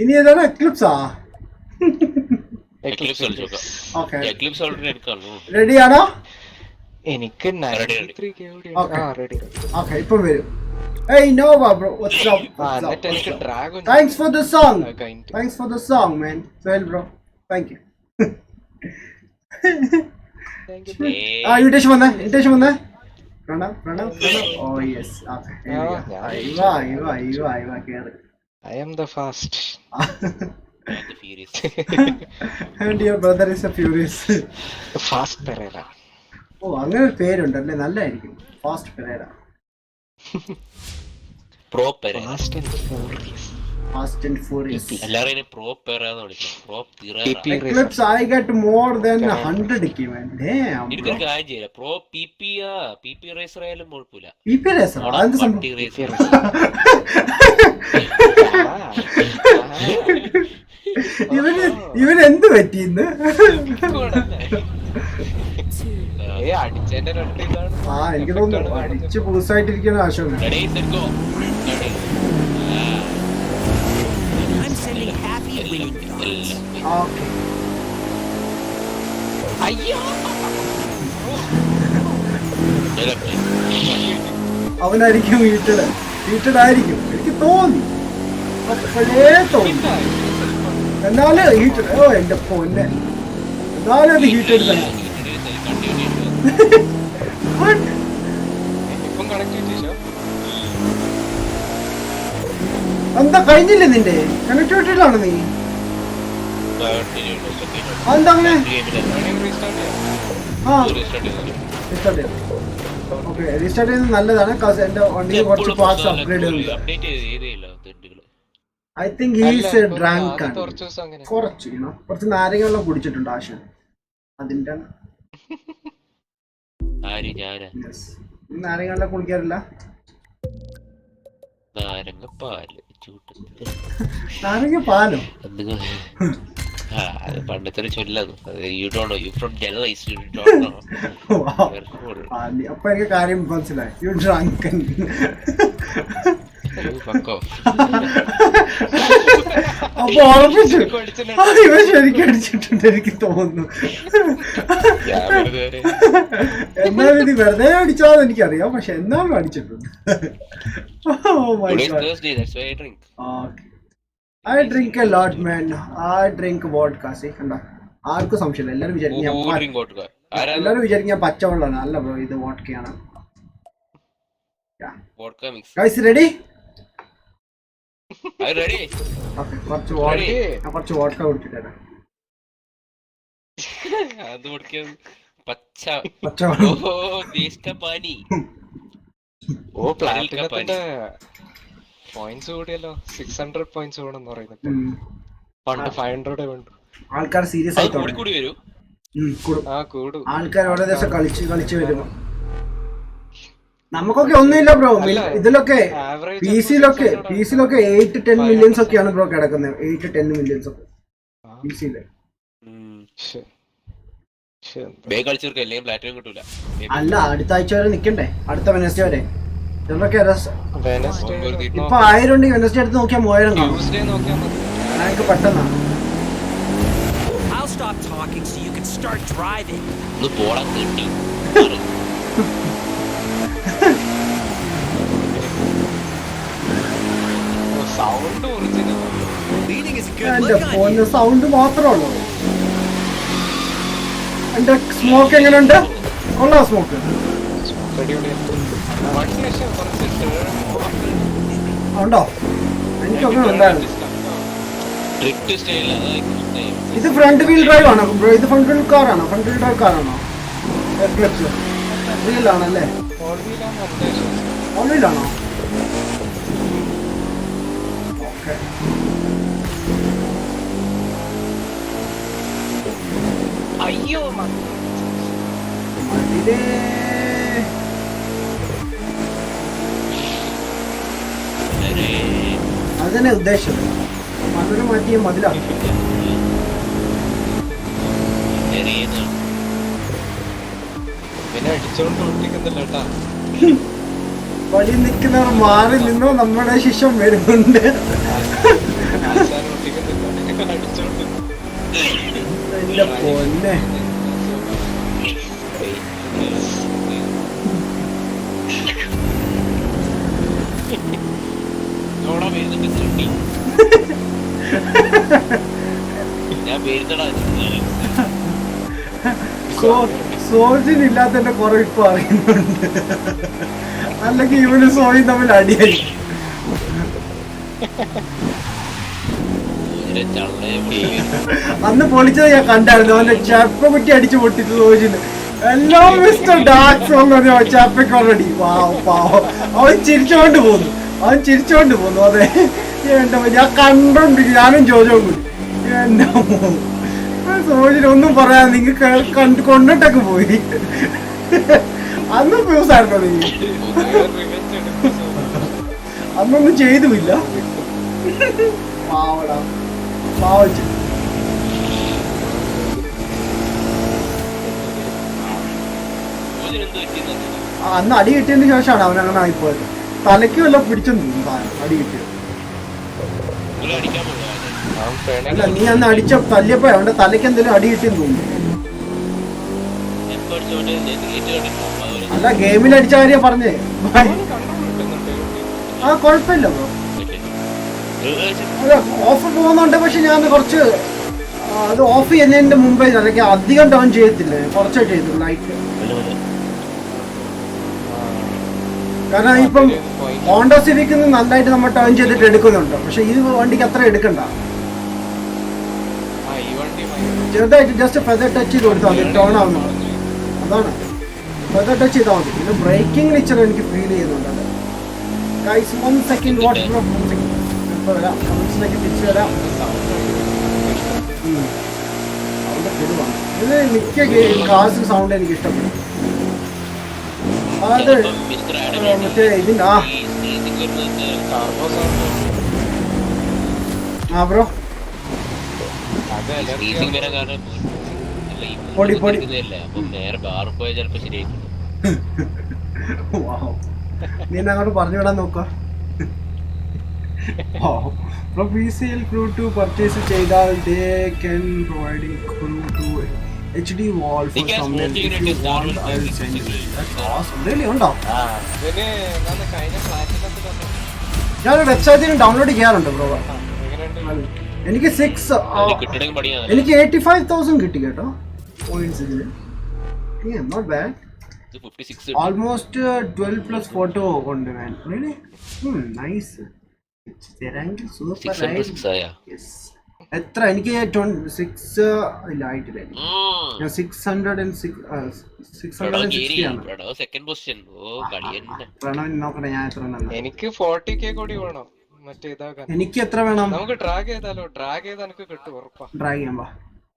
ഇനി ഏതാണ് എക്ലിപ്സാ? എക്ലിപ്സ് കളിച്ചോക്കാം. ഓക്കെ എക്ലിപ്സ് ഓൾറെഡി എടുക്കാണോ? റെഡി ആണോ? എനിക്ക് ഓക്കെ ഇപ്പം വരും. Hey Nova bro, what's up? എനിക്ക് dragon. Thanks for the song. Thanks for the song, man. Well bro, thank you. invitation വന്നേ. പ്രണവ്. Oh yes. Okay. ഇവ കേറ്. I am the fast. And your brother is a furious. Fast Pereira. ഓ അങ്ങനെ ഒരു പേരുണ്ടല്ലേ, നല്ലതായിരിക്കും. Fast Pereira. Pro Pereira. Fast and Furious. എല്ലാവരും pro Pereira എന്ന് വിളിക്കും. Pro Pereira. Eclipse I get more than 100k man. Damn. ഇതൊരു കാര്യം ചെയ്യാം. പ്രോ PP റേസർ ആയാലും കുഴപ്പമില്ല. PP racer അത് സംഭവം. ഇവൻ എന്ത് പറ്റിയിന്ന്? എനിക്ക് തോന്നുന്നു അടിച്ച് പുതുസായിട്ടിരിക്കുന്ന ആശയം. അവനായിരിക്കും ഹീറ്റഡ് ആയിരിക്കും എനിക്ക് തോന്നി. അപ്പോഴേ തോന്നി. എന്നാലും ഹീറ്റഡ്. ഓ എന്റെ പൊന്നെ, എന്നാലും അത് ഹീറ്റഡ് തന്നെ. എന്താ കഴിഞ്ഞില്ലേ നിന്റെ കണക്ടിവിറ്റിയിലാണ് നീ? അതെന്താ അങ്ങനെ? ഓക്കെ റീസ്റ്റാർട്ട് ചെയ്യുന്നത് നല്ലതാണ്. എന്റെ വണ്ടിയിൽ കുറച്ച് പാർട്സ് അപ്ഗ്രേഡ് ചെയ്യുന്നുണ്ട്. I think he's drank. കുറച്ച് നാരങ്ങ വെള്ളം കുടിച്ചിട്ടുണ്ട് ആശാൻ. അതിന്റെ നാരങ്ങ വെള്ളം കുടിക്കാറില്ല. നാരങ്ങ പാലോ? പണ്ടത്തെ ചൊല്ലാണ്. അപ്പൊ എനിക്ക് കാര്യം മനസ്സിലായി. You drunken. അപ്പൊ ഉറപ്പിച്ചു ഇവ ശരിക്കും അടിച്ചിട്ടുണ്ട് എനിക്ക് തോന്നുന്നു. എന്നാലും ഇത് വെറുതെ അടിച്ചാന്ന് എനിക്കറിയാം, പക്ഷെ എന്നാലും അടിച്ചിട്ടുണ്ട്. I drink a lot man. I drink vodka. See കണ്ട, ആർക്കും സംശയമില്ല. എല്ലാരും വിചാരിക്കും ഞാൻ പച്ചവെള്ളമാണ്. അല്ല ബ്രോ, ഇത് വോഡ്കയാണ്. Guys ready? കുറച്ച് വോഡ്ക കുടിച്ചിട്ട് പോയിന്റ്സ് കൂടിയല്ലോ. 600 പോയിന്റ്സ് കൂടെന്ന് പറയുന്നത്. പണ്ട് 500 വേണ്ടു. ആൾക്കാർ സീരിയസ് ആയി ആൾക്കാർ ഓരോ ദിവസം കളിച്ച് വരും. നമുക്കൊക്കെ ഒന്നുമില്ല ബ്രോ. ഇതിലൊക്കെ പിസിയിലൊക്കെ 8-10 മില്യൺസ് ഒക്കെയാണ് ബ്രോ കിടക്കുന്നത്. 8-10 മില്യൺസ് ഒക്കെ പിസിയില്. അല്ല, അടുത്ത ആഴ്ച വരെ നിക്കണ്ടേ? അടുത്ത വെനസ്ഡേ വരെ. ഇതൊക്കെ ഇപ്പൊ 1000 ഉണ്ടെങ്കിൽ വെനസ്ഡേ എടുത്ത് നോക്കിയാൽ 3000 കാണും. ഞങ്ങൾക്ക് പെട്ടെന്നാണ്. എന്റെ ഫോണിന് സൗണ്ട് മാത്രമേ ഉള്ളൂ. എന്റെ സ്മോക്ക് എങ്ങനെയുണ്ട്? കൊള്ളാം സ്മോക്ക്. ഉണ്ടോ? എനിക്കൊക്കെ ഉണ്ടായിരുന്നു. ഇത് ഫ്രണ്ട് വീൽ ഡ്രൈവ് ആണോ ബ്രോ? ഇത് ഫ്രണ്ട് വീൽ കാറാണോ? ഫ്രണ്ട് വീൽ ഡ്രൈവ് കാറാണോ? റിയലാണല്ലേ? ഓൺലൈനാണോ? ഓക്കെ. അയ്യോ അതിലേ അതന്നെ ഉദ്ദേശം. മതില് മാറ്റിയ മതിലാണ്. പിന്നെ അടിച്ചോണ്ട് ഒട്ടിക്കുന്നില്ല കേട്ടാ. വഴി നിൽക്കുന്നവർ മാറി നിന്നോ, നമ്മുടെ ശിഷ്യം വരുന്നുണ്ട്. എന്റെ പൊന്നെ. സോജിനില്ലാത്തതിന്റെ കുറെ ഇപ്പൊ അറിയുന്നുണ്ട്. അല്ലെങ്കിൽ ഇവന് സോയും തമ്മിൽ അടിയായി. അന്ന് പൊളിച്ചത് ഞാൻ കണ്ടായിരുന്നു. അവന്റെ ചപ്പ കുറ്റി അടിച്ചു പൊട്ടിച്ചു സോജിന്. എല്ലാം മിസ്റ്റർ ഡാർക്ക് സോങ് ചപ്പയ്ക്ക് ഓൾറെഡി. പാവം അവൻ ചിരിച്ചോണ്ട് പോന്നു. അതെ എന്റെ ഞാൻ കണ്ടോണ്ടിരിക്കും. ഞാനും ജോജോയും കൂടി. എന്റെ സോജിന് ഒന്നും പറയാൻ നിങ്ങൾക്ക് കൊണ്ടിട്ടൊക്കെ പോയി. അന്നും ഫ്യൂസായിരുന്നോ നീ? അന്നൊന്നും ചെയ്തുമില്ല. പാവടാ പാവച്ചു. അന്ന് അടി കിട്ടിയതിന് ശേഷമാണ് അവൻ അങ്ങനെ ആയിപ്പോയത്. തലയ്ക്ക് വല്ല പിടിച്ചെന്ന് അടി കിട്ടിയത്. അല്ല നീ അന്ന് അടിച്ച തല്ലിയപ്പോ അവന്റെ തലയ്ക്ക് എന്തെങ്കിലും അടി കിട്ടിയെന്ന് തോന്നുന്നു. അല്ല ഗെയിമിൽ അടിച്ച കാര്യം പറഞ്ഞേ. ആ കുഴപ്പമില്ല ബ്രോ. അല്ല ഓഫ് പോകുന്നുണ്ട്. പക്ഷെ ഞാൻ കുറച്ച് അത് ഓഫ് ചെയ്യുന്നതിന്റെ മുമ്പേ അല്ലെങ്കിൽ അധികം ഡൗൺ ചെയ്യത്തില്ലേ, കുറച്ചേ ചെയ്തു ലൈറ്റ്. കാരണം ഇപ്പം ഹോണ്ട സിവിക്ക് നന്നായിട്ട് നമ്മൾ ടേൺ ചെയ്തിട്ട് എടുക്കുന്നുണ്ട്. പക്ഷെ ഈ വണ്ടിക്ക് അത്ര എടുക്കണ്ട. ചെറുതായിട്ട് ജസ്റ്റ് ഫെദർ ടച്ച് ചെയ്ത് കൊടുത്താൽ മതി ടേൺ ആവുന്നു. അതാണ് ഫെദർ ടച്ച് ചെയ്താൽ മതി. പിന്നെ ബ്രേക്കിംഗ് ഇച്ചിരി എനിക്ക് ഫീൽ ചെയ്യുന്നുണ്ട്. അത് ഗൈസ് 1 സെക്കൻഡ് വാട്ട് ബ്രോ. ഇപ്പൊ വരാം, കമന്റ്സിലേക്ക് തിരിച്ചു വരാം. ഇത് മിക്ക കാസ് സൗണ്ട് എനിക്ക് ഇഷ്ടപ്പെടും. അത് മറ്റേ ഇതിന്റെ ആ ബ്രോ പൊടി പൊടി. നീ അങ്ങോട്ട് പറഞ്ഞു വിടാൻ നോക്കാം. PCL Crew 2 പർച്ചേസ് ചെയ്താൽ they can providing Crew 2 HD wall for someone if you want. I'll send you. That's awesome. Really ഉണ്ടോ? ഞാൻ വെബ്സൈറ്റിൽ ഡൗൺലോഡ് ചെയ്യാറുണ്ട് ബ്രോ. എനിക്ക് 85,000 കിട്ടി കേട്ടോ പോയിന്റ്സ് ഇതില്. Not bad. Almost 12 plus photo ഉണ്ട് man. Really? Nice. എത്ര എനിക്ക് 6 ഇല്ല ആയിട്ടില്ല. ഞാൻ 660 ആണ്. പ്രണവ് നോക്കട്ടെ ഞാൻ എത്ര. എനിക്ക് 40k കൂടി വേണം മറ്റേ ഇതാക്കാൻ. എനിക്ക് എത്ര വേണം? നമുക്ക് ഡ്രാഗ് ചെയ്താലോ? ഡ്രാഗ് ചെയ്താൽ എനിക്ക് കിട്ടും ഉറപ്പാ. ഡ്രാഗ് ചെയ്യാൻ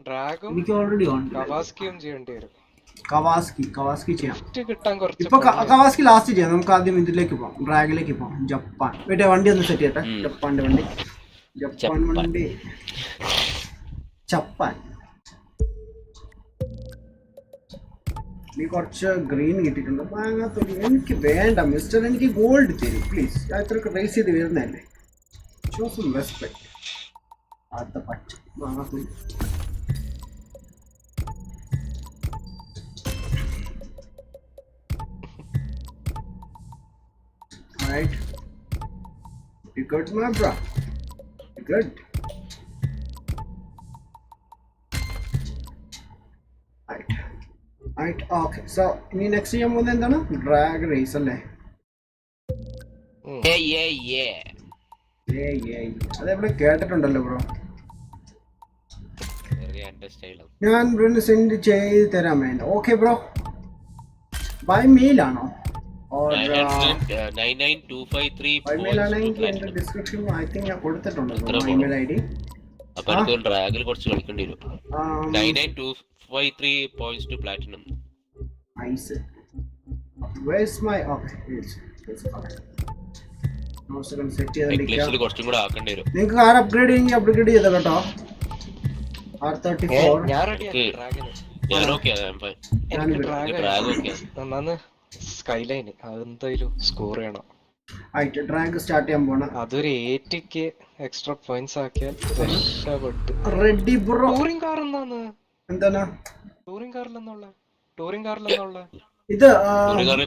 ഡ്രാഗും എനിക്ക് ഓൾറെഡി കവാസ്കിയും ചെയ്യേണ്ടി വരും. കവാസ്കി ചെയ്യാം. കിട്ടാൻ കുറച്ച് ഇപ്പൊ കവാസ്കി ലാസ്റ്റ് ചെയ്യാം. നമുക്ക് ആദ്യം ഇതിലേക്ക് പോവാം, ഡ്രാഗിലേക്ക് പോവാം. ജപ്പാൻ വീട്ടെ വണ്ടി ഒന്ന് സെറ്റ് ചെയ്യട്ടെ. ജപ്പാന്റെ വണ്ടി. നീ കുറച്ച് ഗ്രീൻ കിട്ടിയിട്ടുണ്ട്. എനിക്ക് വേണ്ട മിസ്റ്റർ, എനിക്ക് ഗോൾഡ് തരും പ്ലീസ്. ഞാൻ ഇത്രയൊക്കെ റേസ് ചെയ്ത് വരുന്നതല്ലേ. Show some respect. അടുത്ത പച്ച മാങ്ങാത്തൊലി. Right. You good, my bro? You good? Right. Okay. So, ഇനി നെക്സ്റ്റ് ചെയ്യാൻ പോകുന്നത് എന്താണ്? ഡ്രാഗ് റേസ് അല്ലേ? അതെവിടെ കേട്ടിട്ടുണ്ടല്ലോ ബ്രോ. ഞാൻ സെൻഡ് ചെയ്ത് തരാൻ വേണ്ട. Okay bro. ബൈ മെയിലാണോ ഓർ 99253 ബൈ points to മെയിലാണെങ്കിൽ എൻ്റെ platinum. ഡിസ്ക്രിപ്ഷനിൽ ഐ തിങ്ക് ഞാൻ കൊടുത്തിട്ടുണ്ട് എത്ര ഇമെയിൽ ഐ ഡി. അപ്പൊ എനിക്ക് ഡ്രാഗിൽ കുറച്ച് കളിക്കേണ്ടി വരും. 99253 points to platinum. ഐസ് where's my okay സെറ്റ് ചെയ്തിരിക്കാം. കുറച്ചും കൂടെ ആക്കേണ്ടി വരും. നിങ്ങൾക്ക് കാർ അപ്ഗ്രേഡ് ചെയ്യെങ്കിൽ അപ്ഗ്രേഡ് ചെയ്തോ കേട്ടോ. R34 ഞാൻ റെഡിയാണ് ഡ്രാഗന്. ഞാൻ ഓക്കെ എനിക്ക് ഡ്രാഗ് ഓക്കെ. ഒന്നാന്ന് സ്കൈലൈൻ അതെന്തായാലും സ്കോർ ചെയ്യണം. ആയിട്ട് ഡ്രാഗ് സ്റ്റാർട്ട് ചെയ്യാൻ പോണ. അതൊരു 80k എക്സ്ട്രാ പോയിന്റ്സ് ആക്കിയാൽ രക്ഷപ്പെട്ടു. Ready bro. ടൂറിംഗ് കാർ എന്താണ് എന്താണ് ടൂറിംഗ് കാറിലെന്നുള്ള ഇത്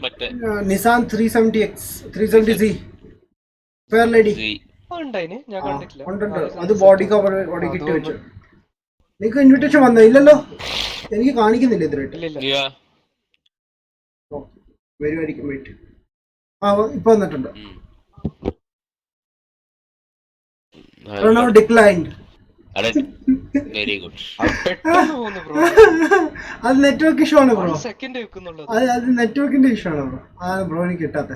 മറ്റേ Nissan 370X 370Z fair lady ഉണ്ടായിന് ഞാൻ കണ്ടിട്ടില്ല. ഉണ്ട്. അത് ബോഡി കവർ ബോഡി കിറ്റ് വെച്ചു. നിങ്ങൾക്ക് ഇൻവിറ്റേഷൻ വന്നോ? ഇല്ലല്ലോ, എനിക്ക് കാണിക്കുന്നില്ല ഇതിലായിട്ട്. വരുമായിരിക്കും. വെയിറ്റ്. ഇപ്പൊ വന്നിട്ടുണ്ട്. ഡിക്ലൈൻഡ്. Very good. അത് നെറ്റ്വർക്ക് ഇഷ്യൂ ആണ് ബ്രോ. സെക്കൻഡ് വെക്കുന്നുള്ളത് അത് നെറ്റ്വർക്കിന്റെ ഇഷ്യൂ ആണ് ബ്രോ. ആ ബ്രോ എനിക്ക് കിട്ടാത്ത.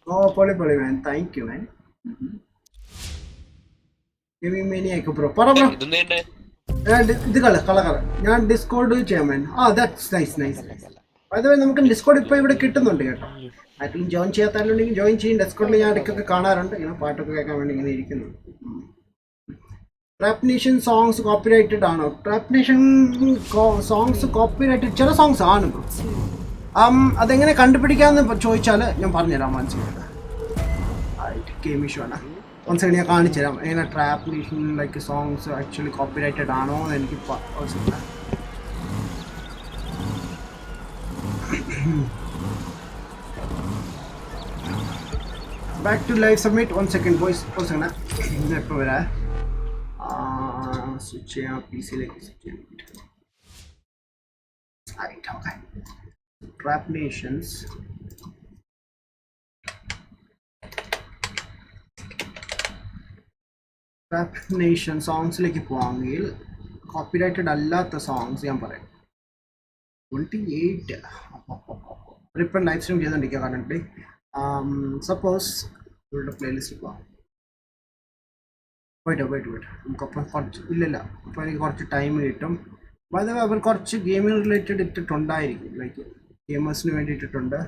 ഓ പൊളി മാൻ, താങ്ക് യു മാൻ. ബ്രോ പറ ബ്രോ. ഇത് കള ഞാൻ ഡിസ്കോഡ് ചെയ്യാൻ വേണ്ടി. That's nice. അതുപോലെ നമുക്ക് ഡിസ്കോഡ് ഇപ്പൊ ഇവിടെ കിട്ടുന്നുണ്ട് കേട്ടോ. ആർക്കെങ്കിലും ജോയിൻ ചെയ്യാത്തവരുണ്ടെങ്കിൽ ജോയിൻ ചെയ്യും. ഡിസ്കോഡിൽ ഞാൻ ഇടയ്ക്കൊക്കെ കാണാറുണ്ട്, ഇങ്ങനെ പാട്ടൊക്കെ കേൾക്കാൻ വേണ്ടി ഇങ്ങനെ ഇരിക്കുന്നു. ട്രാപ്പ് നേഷൻ സോങ്സ് കോപ്പിറൈറ്റഡ് ആണോ? ട്രാപ്പ് നേഷൻ സോങ്സ് കോപ്പിറൈറ്റഡ് ചില സോങ്സ് ആണ് ബ്രോ. അതെങ്ങനെ കണ്ടുപിടിക്കാമെന്ന് ചോദിച്ചാൽ ഞാൻ പറഞ്ഞുതരാം. മനസ്സിലായിട്ട് ഗെയിം ഇഷ്യൂ ആണ്. ഒന്ന് സെക്കൻഡ് ഞാൻ കാണിച്ചു തരാം എങ്ങനെ Trap Nation like songs actually copyrighted ആണോ എന്ന് എനിക്ക് back to live submit. 1 second boys. എപ്പോൾ വരാ സ്വിച്ച് ചെയ്യാം, പി സിയിലേക്ക് സ്വിച്ച് ചെയ്യാൻ പറ്റും. ട്രാപ്പ് നേഷൻസ് സോങ്സിലേക്ക് പോവാമെങ്കിൽ കോപ്പിറൈറ്റഡ് അല്ലാത്ത സോങ്സ് ഞാൻ പറയാം. 28 ഇപ്പം ലൈവ് സ്ട്രീം ചെയ്തുകൊണ്ടിരിക്കുക കറണ്ട്ലി. സപ്പോസ് ഇവരുടെ പ്ലേലിസ്റ്റ് പോവാം. പോയിട്ട് നമുക്കപ്പം കുറച്ച് ഇല്ലല്ല അപ്പോൾ എനിക്ക് കുറച്ച് ടൈം കിട്ടും. അപ്പോൾ അത് അവർ കുറച്ച് ഗെയിമിംഗ് റിലേറ്റഡ് ഇട്ടിട്ടുണ്ടായിരിക്കും, ലൈക്ക് ഗെയിമേഴ്സിന് വേണ്ടി ഇട്ടിട്ടുണ്ട്.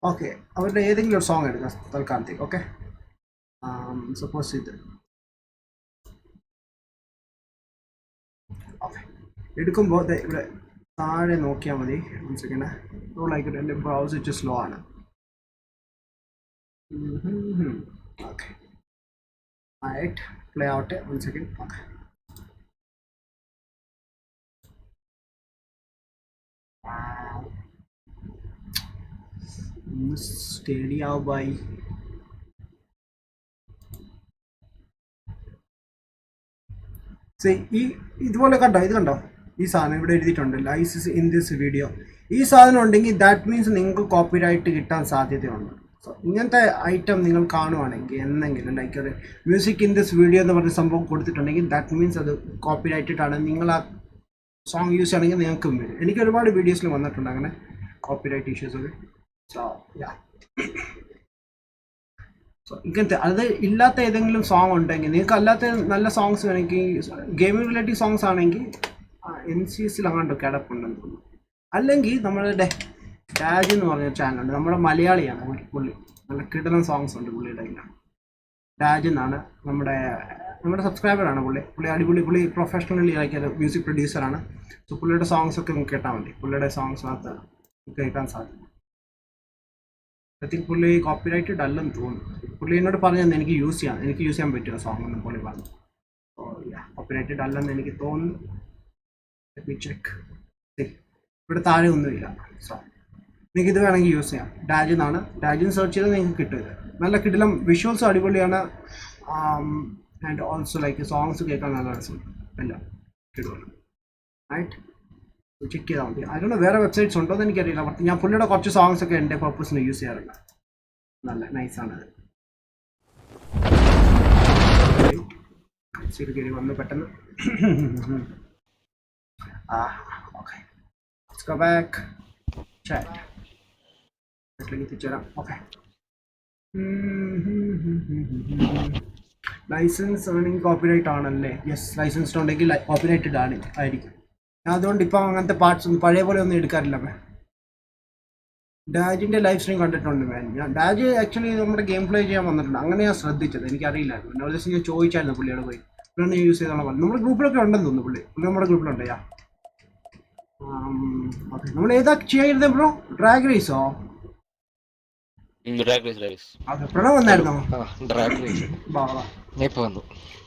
ഓക്കെ, അവരുടെ ഏതെങ്കിലും ഒരു സോങ് എടുക്കാം തൽക്കാലത്തേക്ക്. ഓക്കെ, സപ്പോസ് ഇത് ഓക്കെ എടുക്കുമ്പോൾ ഇവിടെ താഴെ നോക്കിയാൽ മതി. ഒന്ന് സെക്കൻഡ്. ആയിക്കോട്ടെ, എൻ്റെ ബ്രൗസർ ഇച്ചിരി സ്ലോ ആണ്. Okay. Alright, play out it. 1 second. Okay. Wow. Stadia by. ഇതുപോലെ കണ്ടോ, ഇത് കണ്ടോ, ഈ സാധനം ഇവിടെ എഴുതിയിട്ടുണ്ട് ലൈസൻസ് ഇൻ ദിസ് വീഡിയോ. ഈ സാധനം ഉണ്ടെങ്കിൽ ദാറ്റ് മീൻസ് നിങ്ങൾക്ക് കോപ്പിറൈറ്റ് കിട്ടാൻ സാധ്യതയുണ്ട്. സോ ഇങ്ങനത്തെ ഐറ്റം നിങ്ങൾ കാണുവാണെങ്കിൽ എന്തെങ്കിലും ലൈക്ക് ഒരു മ്യൂസിക് ഇൻ ദിസ് വീഡിയോ എന്ന് പറഞ്ഞ സംഭവം കൊടുത്തിട്ടുണ്ടെങ്കിൽ ദാറ്റ് മീൻസ് അത് കോപ്പിറൈറ്റഡ് ആണ്. നിങ്ങൾ ആ സോങ് യൂസ് ചെയ്യണമെങ്കിൽ നിങ്ങൾക്കും വരും. എനിക്ക് ഒരുപാട് വീഡിയോസിൽ വന്നിട്ടുണ്ട് അങ്ങനെ കോപ്പിറൈറ്റ് ഇഷ്യൂസ് ഒക്കെ. സോ ഇങ്ങനത്തെ അത് ഇല്ലാത്ത ഏതെങ്കിലും സോങ് ഉണ്ടെങ്കിൽ നിങ്ങൾക്ക് അല്ലാത്ത നല്ല സോങ്സ് വേണമെങ്കിൽ ഗെയിമിംഗ് റിലേറ്റീവ് സോങ്സ് ആണെങ്കിൽ NCSൽ അങ്ങോട്ട് കിടപ്പുണ്ടെന്ന് തോന്നുന്നു. അല്ലെങ്കിൽ നമ്മളുടെ ഡാജ് എന്ന് പറഞ്ഞ ചാനലുണ്ട്, നമ്മുടെ മലയാളിയാണ് പുള്ളി. നല്ല കിടലൻ സോങ്സ് ഉണ്ട് പുള്ളിയുടെ കയ്യിൽ. ഡാജ് എന്നാണ് നമ്മുടെ സബ്സ്ക്രൈബറാണ് പുള്ളി അടിപൊളി. പുള്ളി പ്രൊഫഷണലി ആക്കിയ മ്യൂസിക് പ്രൊഡ്യൂസറാണ്. സോ പുള്ളിയുടെ സോങ്സ് ഒക്കെ നമുക്ക് കേട്ടാൽ മതി. പുള്ളിയുടെ സോങ്സിനകത്ത് കേൾക്കാൻ സാധിക്കും. ഐ തിങ്ക് പുള്ളി കോപ്പിറൈറ്റഡ് അല്ലെന്ന് തോന്നുന്നു. പുള്ളി എന്നോട് പറഞ്ഞത് എനിക്ക് യൂസ് ചെയ്യാൻ പറ്റുമോ സോങ് എന്ന് പുള്ളി പറഞ്ഞു. കോപ്പിറൈറ്റഡ് അല്ലെന്ന് എനിക്ക് തോന്നുന്നു. ചെക്ക്. ഇവിടെ താഴെ ഒന്നുമില്ല. സോ നിങ്ങൾക്ക് ഇത് വേണമെങ്കിൽ യൂസ് ചെയ്യാം. ഡാജ് എന്നാണ്. ഡാജിന് സെർച്ച് ചെയ്താൽ നിങ്ങൾക്ക് കിട്ടും. നല്ല കിടിലം വിഷ്വൽസ് അടിപൊളിയാണ്. ആൻഡ് ഓൾസോ ലൈക്ക് സോങ്സ് കേൾക്കാൻ നല്ല രസമുണ്ട്. എല്ലാം കിട്ടുമല്ലോ. റൈറ്റ്, ചെക്ക് ചെയ്താൽ മതി. അതിനുള്ള വേറെ വെബ്സൈറ്റ്സ് ഉണ്ടോ എന്ന് എനിക്കറിയില്ല. ബട്ട് ഞാൻ പുള്ളിയുടെ കുറച്ച് സോങ്സ് ഒക്കെ എൻ്റെ പർപ്പസിന് യൂസ് ചെയ്യാറുണ്ട്. നല്ല നൈസാണ്. ശരി വന്ന് പെട്ടെന്ന് Okay. Let's go back. Chat. Okay. Licence earning copyright ആണല്ലേ? യെസ്, ലൈസൻസ് ഉണ്ടെങ്കിൽ കോപ്പിറൈറ്റഡ് ആയിരിക്കും. അതുകൊണ്ട് ഇപ്പം അങ്ങനത്തെ പാർട്സ് ഒന്നും പഴയ പോലെ ഒന്നും എടുക്കാറില്ല. ഡാജിൻ്റെ ലൈവ് സ്ട്രീം കണ്ടിട്ടുണ്ട് ഞാൻ. ഡാജ് ആക്ച്വലി നമ്മുടെ ഗെയിം പ്ലേ ചെയ്യാൻ വന്നിട്ടുണ്ട്. അങ്ങനെ ഞാൻ ശ്രദ്ധിച്ചത്, എനിക്കറിയില്ലായിരുന്നു. ഒരു ദിവസം ഞാൻ ചോദിച്ചായിരുന്നു പുള്ളിയോട് പോയി, പുള്ളിയാണ് യൂസ് ചെയ്തോളാം പറഞ്ഞു. നമ്മുടെ ഗ്രൂപ്പിലൊക്കെ ഉണ്ടെന്ന് തോന്നുന്നു പുള്ളി നമ്മുടെ ഗ്രൂപ്പിലുണ്ട്. ഓക്കെ, നമ്മൾ ഏതാ ചെയ്യായിരുന്നേ ബ്രോ? ഡ്രാഗ് റേസോ? പ്രണവ് വന്നായിരുന്നോ?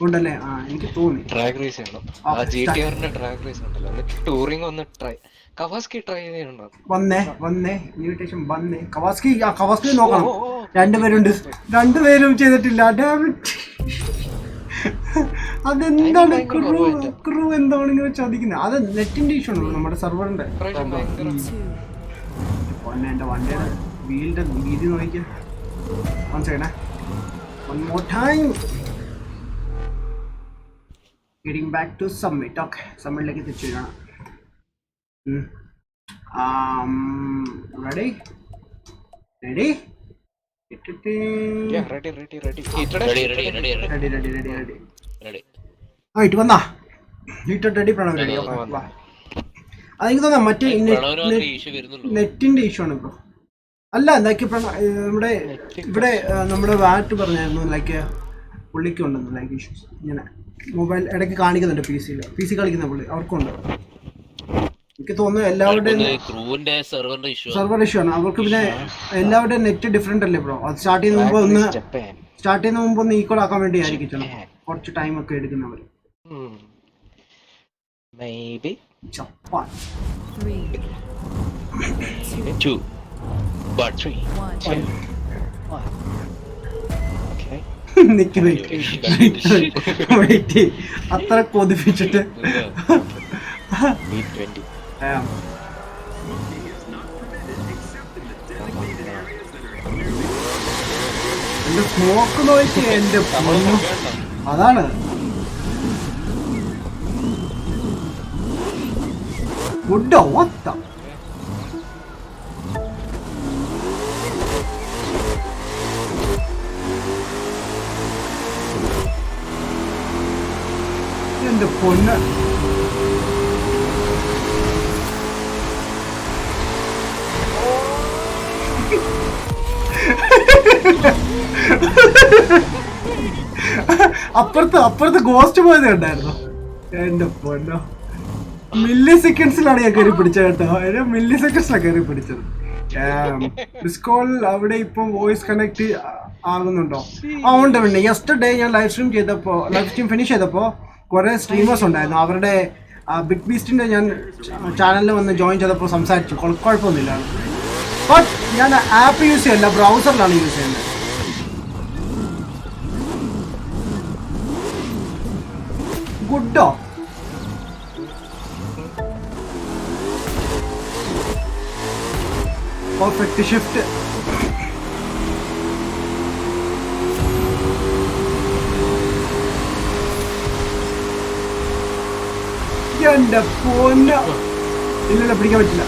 ഉണ്ടല്ലേ? എനിക്ക് തോന്നി ഡ്രാഗ് റേസ് ചെയ്യണം. GTR-ന്റെ ഡ്രാഗ് റേസ് ഉണ്ടല്ലോ, എന്നിട്ട് ടൂറിംഗ് ഒന്ന് കവാസ്കി ട്രൈ ചെയ്യണം. വന്നേ ഇൻവിറ്റേഷൻ വന്നേ. കവാസ്കി നോക്കണം. രണ്ടുപേരും ചെയ്തിട്ടില്ല. അതെന്താണ് ക്രൂ എന്താണ് ഇങ്ങനെ ചോദിക്കുന്നത്? അത് നെറ്റിന്റെ ഇഷ്യൂ ഉണ്ടല്ലോ നമ്മുടെ സെർവറിന്റെ. എന്റെ വണ്ടിയുടെ വീലിന്റെ വീതി നോക്കിയ. One more time. Getting back to submit. Okay, submitലേക്ക് തിരിച്ചു വരണം. Ready? Ready. ഇട്ട് വന്നാ റെഡി പ്രണവ് റെഡി. അതെനിക്ക് തോന്നാ മറ്റേ നെറ്റിന്റെ ഇഷ്യൂ ആണ് ബ്രോ. അല്ല, എന്താക്കി നമ്മുടെ ഇവിടെ നമ്മുടെ വാറ്റ് പറഞ്ഞായിരുന്നു ലൈക്ക് പുള്ളിക്ക് ഉണ്ടെന്ന് ലൈക്ക് ഇഷ്യൂസ്. ഇങ്ങനെ മൊബൈൽ ഇടയ്ക്ക് കാണിക്കുന്നുണ്ട്. പി സി കളിക്കുന്ന പുള്ളി അവർക്കുണ്ട്. എനിക്ക് തോന്നുന്നു എല്ലാവരുടെയും സെർവർ ഇഷ്യൂ ആണ് അവർക്ക്. പിന്നെ എല്ലാവരുടെയും നെറ്റ് ഡിഫറെന്റ് അല്ലേ ബ്രോ? അത് സ്റ്റാർട്ട് ചെയ്യുന്ന മുമ്പ് ഒന്ന് ഈക്വൽ ആക്കാൻ വേണ്ടി ആയിരിക്കും കുറച്ച് ടൈം ഒക്കെ എടുക്കുന്നവർ. ജപ്പാൻ 3, 2, 1. അത്ര കൊതിപ്പിച്ചിട്ട് എന്റെ സ്മോക്ക് നോക്കി എന്റെ അതാണ്. ഫുഡോ ഒത്ത എന്റെ പൊന്ന്. അപ്പുറത്ത് ഗോസ്റ്റ് പോയത് കണ്ടായിരുന്നു. എന്റെ പൊന്നോ, മില്ലി സെക്കൻഡ്സിലാണ് ഞാൻ കയറി പിടിച്ചത് കേട്ടോ. മില്ലി സെക്കൻഡ്സിലാണ് കയറി പിടിച്ചത്. ഡിസ്കോൾ അവിടെ ഇപ്പം വോയിസ് കണക്ട് ആകുന്നുണ്ടോ? ഉണ്ട്. പിന്നെ യെസ്റ്റർഡേ ഞാൻ ലൈവ് സ്ട്രീം ഫിനിഷ് ചെയ്തപ്പോ കുറെ സ്ട്രീമേഴ്സ് ഉണ്ടായിരുന്നു. അവരുടെ ബിഗ് ബീസ്റ്റിന്റെ ഞാൻ ചാനലിൽ വന്ന് ജോയിൻ ചെയ്തപ്പോൾ സംസാരിച്ചു. കുഴപ്പമൊന്നുമില്ല. ബട്ട് ഞാൻ ആപ്പ് യൂസ് ചെയ്യല്ല, ബ്രൗസറിലാണ് യൂസ് ചെയ്യുന്നത്. ഗുഡോ പെർഫെക്റ്റ് ഷിഫ്റ്റ്. എന്റെ പൊന്ന. ഇല്ലല്ല, പിടിക്കാൻ പറ്റില്ല.